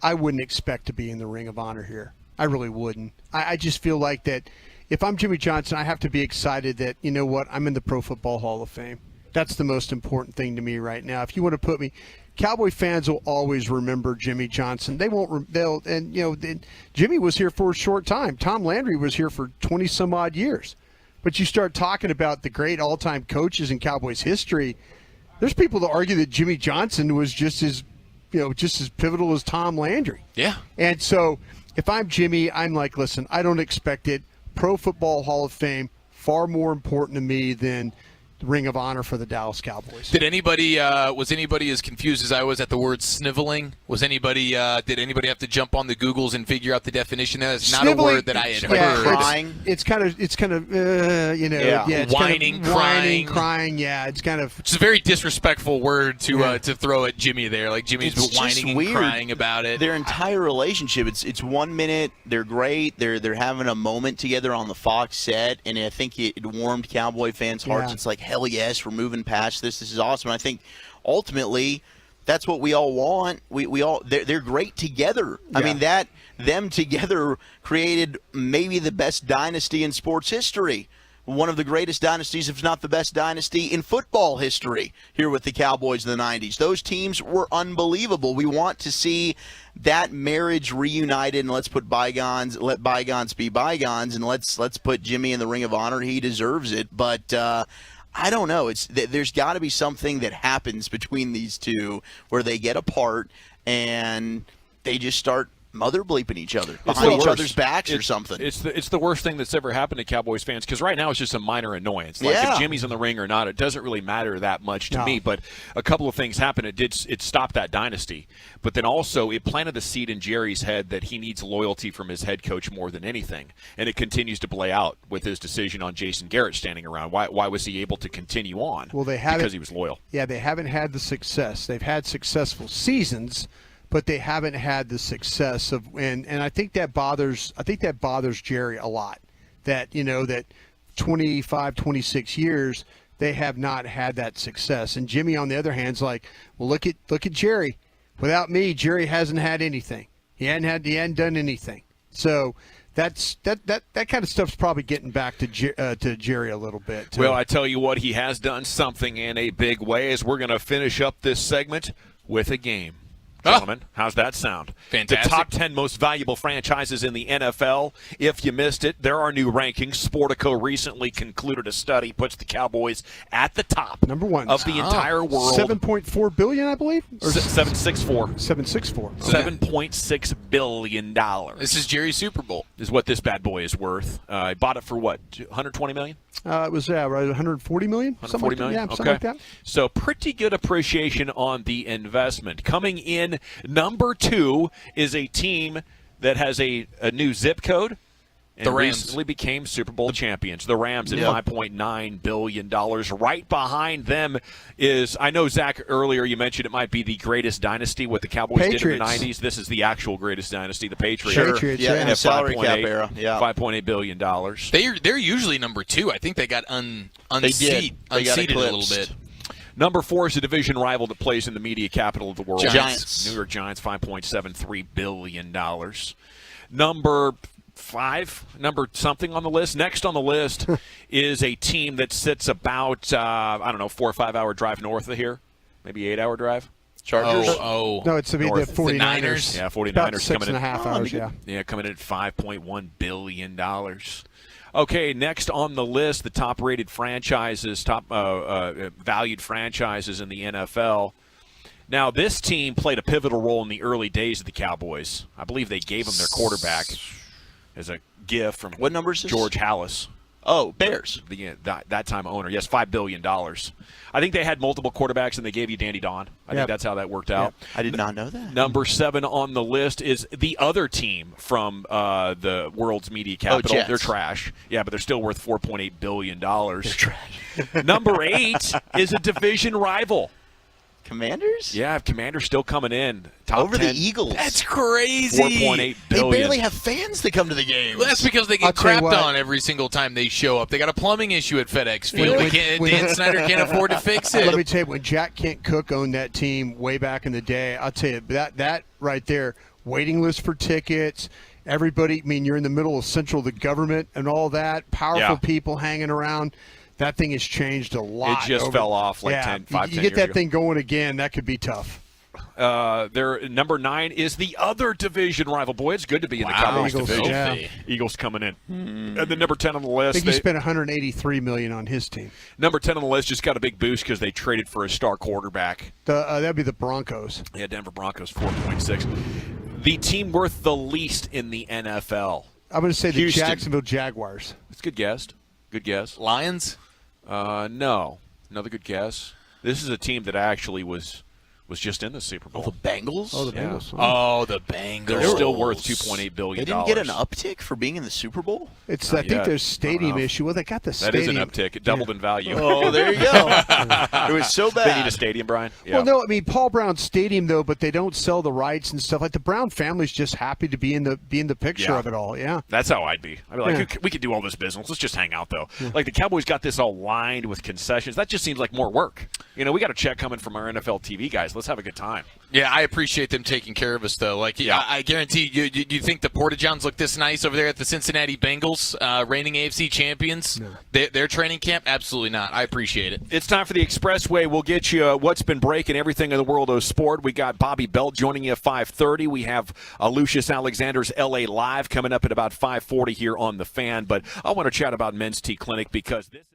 I wouldn't expect to be in the Ring of Honor here. I really wouldn't. I just feel like that if I'm Jimmy Johnson, I have to be excited that, I'm in the Pro Football Hall of Fame. That's the most important thing to me right now. If you want to put me, Cowboy fans will always remember Jimmy Johnson. They won't. Jimmy was here for a short time. Tom Landry was here for 20 some odd years. But you start talking about the great all-time coaches in Cowboys history. There's people that argue that Jimmy Johnson was just as pivotal as Tom Landry. Yeah. And so if I'm Jimmy, I'm like, listen, I don't expect it. Pro Football Hall of Fame, far more important to me than Ring of Honor for the Dallas Cowboys. Did anybody was anybody as confused as I was at the word sniveling? Was anybody did anybody have to jump on the Googles and figure out the definition? That's not a word that I had heard. Crying. It's kind of it's whining, crying. Yeah, it's kind of. It's a very disrespectful word to throw at Jimmy there. Like Jimmy's whining and weird. crying about it. Their entire relationship. It's 1 minute. They're great. They're having a moment together on the Fox set, and I think it warmed Cowboy fans' hearts. Yeah. It's like, hell yes, we're moving past this. This is awesome. And I think ultimately that's what we all want. We all they're great together. Yeah. I mean, them together created maybe the best dynasty in sports history. One of the greatest dynasties, if not the best dynasty in football history, here with the Cowboys in the 90s. Those teams were unbelievable. We want to see that marriage reunited, and let's let bygones be bygones, and let's put Jimmy in the Ring of Honor. He deserves it. But I don't know. There's got to be something that happens between these two where they get apart and they just start mother bleeping each other behind each other's backs or something. It's the worst thing that's ever happened to Cowboys fans, because right now it's just a minor annoyance. Like if Jimmy's in the ring or not, it doesn't really matter that much to me. But a couple of things happened. It stopped that dynasty, but then also it planted the seed in Jerry's head that he needs loyalty from his head coach more than anything, and it continues to play out with his decision on Jason Garrett standing around. Why was he able to continue on? Well, because he was loyal. Yeah, they haven't had the success. They've had successful seasons, but they haven't had the success of, and I think that bothers Jerry a lot. That that 25, 26 years they have not had that success. And Jimmy, on the other hand, is like, well, look at Jerry. Without me, Jerry hasn't had anything. He hadn't done anything. So that kind of stuff's probably getting back to Jerry a little bit too. Well, I tell you what, he has done something in a big way. As we're going to finish up this segment with a game. Gentlemen, how's that sound? Fantastic. The top 10 most valuable franchises in the NFL. If you missed it, there are new rankings. Sportico recently concluded a study, puts the Cowboys at the top number one of the entire world. $7.4 billion, I believe? Or $7.64. $7.64. $7.6 billion. This is Jerry's Super Bowl. Is what this bad boy is worth. I bought it for what, $120 million? It was right, $140 million? $140 million? Yeah, something like that. So pretty good appreciation on the investment. Coming in number 2 is a team that has a new zip code And the Rams recently became Super Bowl champions. The Rams at Yeah. $5.9 billion. Right behind them is, I know, Zach, earlier you mentioned it might be the greatest dynasty, what the Cowboys did in the 90s. This is the actual greatest dynasty, the Patriots. Sure. Patriots, yeah. In the salary cap era. Yeah. $5.8 billion. They're usually number 2. I think they got unseated a little bit. Number 4 is a division rival that plays in the media capital of the world. Giants. New York Giants, $5.73 billion. Number 5, number something on the list. Next on the list is a team that sits about, 4 or 5 hour drive north of here. Maybe 8 hour drive. Chargers? No, it's the 49ers. Yeah, 49ers About coming in. 6.5 hours, yeah. Yeah, coming in at $5.1 billion. Okay, next on the list, the top-rated franchises, valued franchises in the NFL. Now, this team played a pivotal role in the early days of the Cowboys. I believe they gave them their quarterback as a gift from what number is this? George Halas. Oh, Bears. That time owner. Yes, $5 billion. I think they had multiple quarterbacks, and they gave you Danny Don. I think that's how that worked out. I did not know that. Number 7 on the list is the other team from the world's media capital. Jets. They're trash. Yeah, but they're still worth $4.8 billion. They're trash. Number 8 is a division rival. Commanders? Yeah, Commanders still coming in. Top Over 10. the Eagles. That's crazy. $4.8 billion. They barely have fans that come to the game. Well, that's because they get crapped on every single time they show up. They got a plumbing issue at FedEx Field. Dan Snyder can't afford to fix it. Let me tell you, when Jack Kent Cook owned that team way back in the day, I'll tell you, that right there, waiting list for tickets, everybody, I mean, you're in the middle of central the government and all that, powerful people hanging around. That thing has changed a lot. It just fell off like 10 you years get that ago. thing going again, that could be tough. Their number 9 is the other division rival. Boy, it's good to be in the Cowboys Eagles, division. yeah. Eagles coming in. And then number 10 on the I list. think he spent $183 million on his team. Number 10 on the list just got a big boost because they traded for a star quarterback. That'd be the Broncos. Yeah, Denver Broncos, 4.6. The team worth the least in the NFL. I'm going to say Houston. the Jacksonville Jaguars. It's a good guess. Good guess. Lions? No. Another good guess. This is a team that actually was just in the Super Bowl. The Bengals? Oh, the Bengals. Oh, the Bengals. They're still worth $2.8 billion. They didn't get an uptick for being in the Super Bowl? I think there's stadium issue. Well, they got the That stadium. is an uptick. It doubled in value. Oh, there you go. It was so bad. They need a stadium, Brian. Yeah. Well, no, I mean Paul Brown Stadium though, but they don't sell the rights and stuff. Like the Brown family's just happy to be in the picture Yeah. of it all. Yeah, That's how I'd be. I'd be like, Yeah. we could do all this business. Let's just hang out, though. Like the Cowboys got this all lined with concessions. That just seems like more work. You know, we got a check coming from our NFL TV guys. Let's have a good time. Yeah, I appreciate them taking care of us, though. Like, I guarantee you think the Porta-Johns look this nice over there at the Cincinnati Bengals, reigning AFC champions? No. Their training camp? Absolutely not. I appreciate it. It's time for the Expressway. We'll get you what's been breaking, everything in the world of sport. We got Bobby Belt joining you at 5:30. We have Lucius Alexander's LA Live coming up at about 5:40 here on The Fan. But I want to chat about Men's T Clinic because this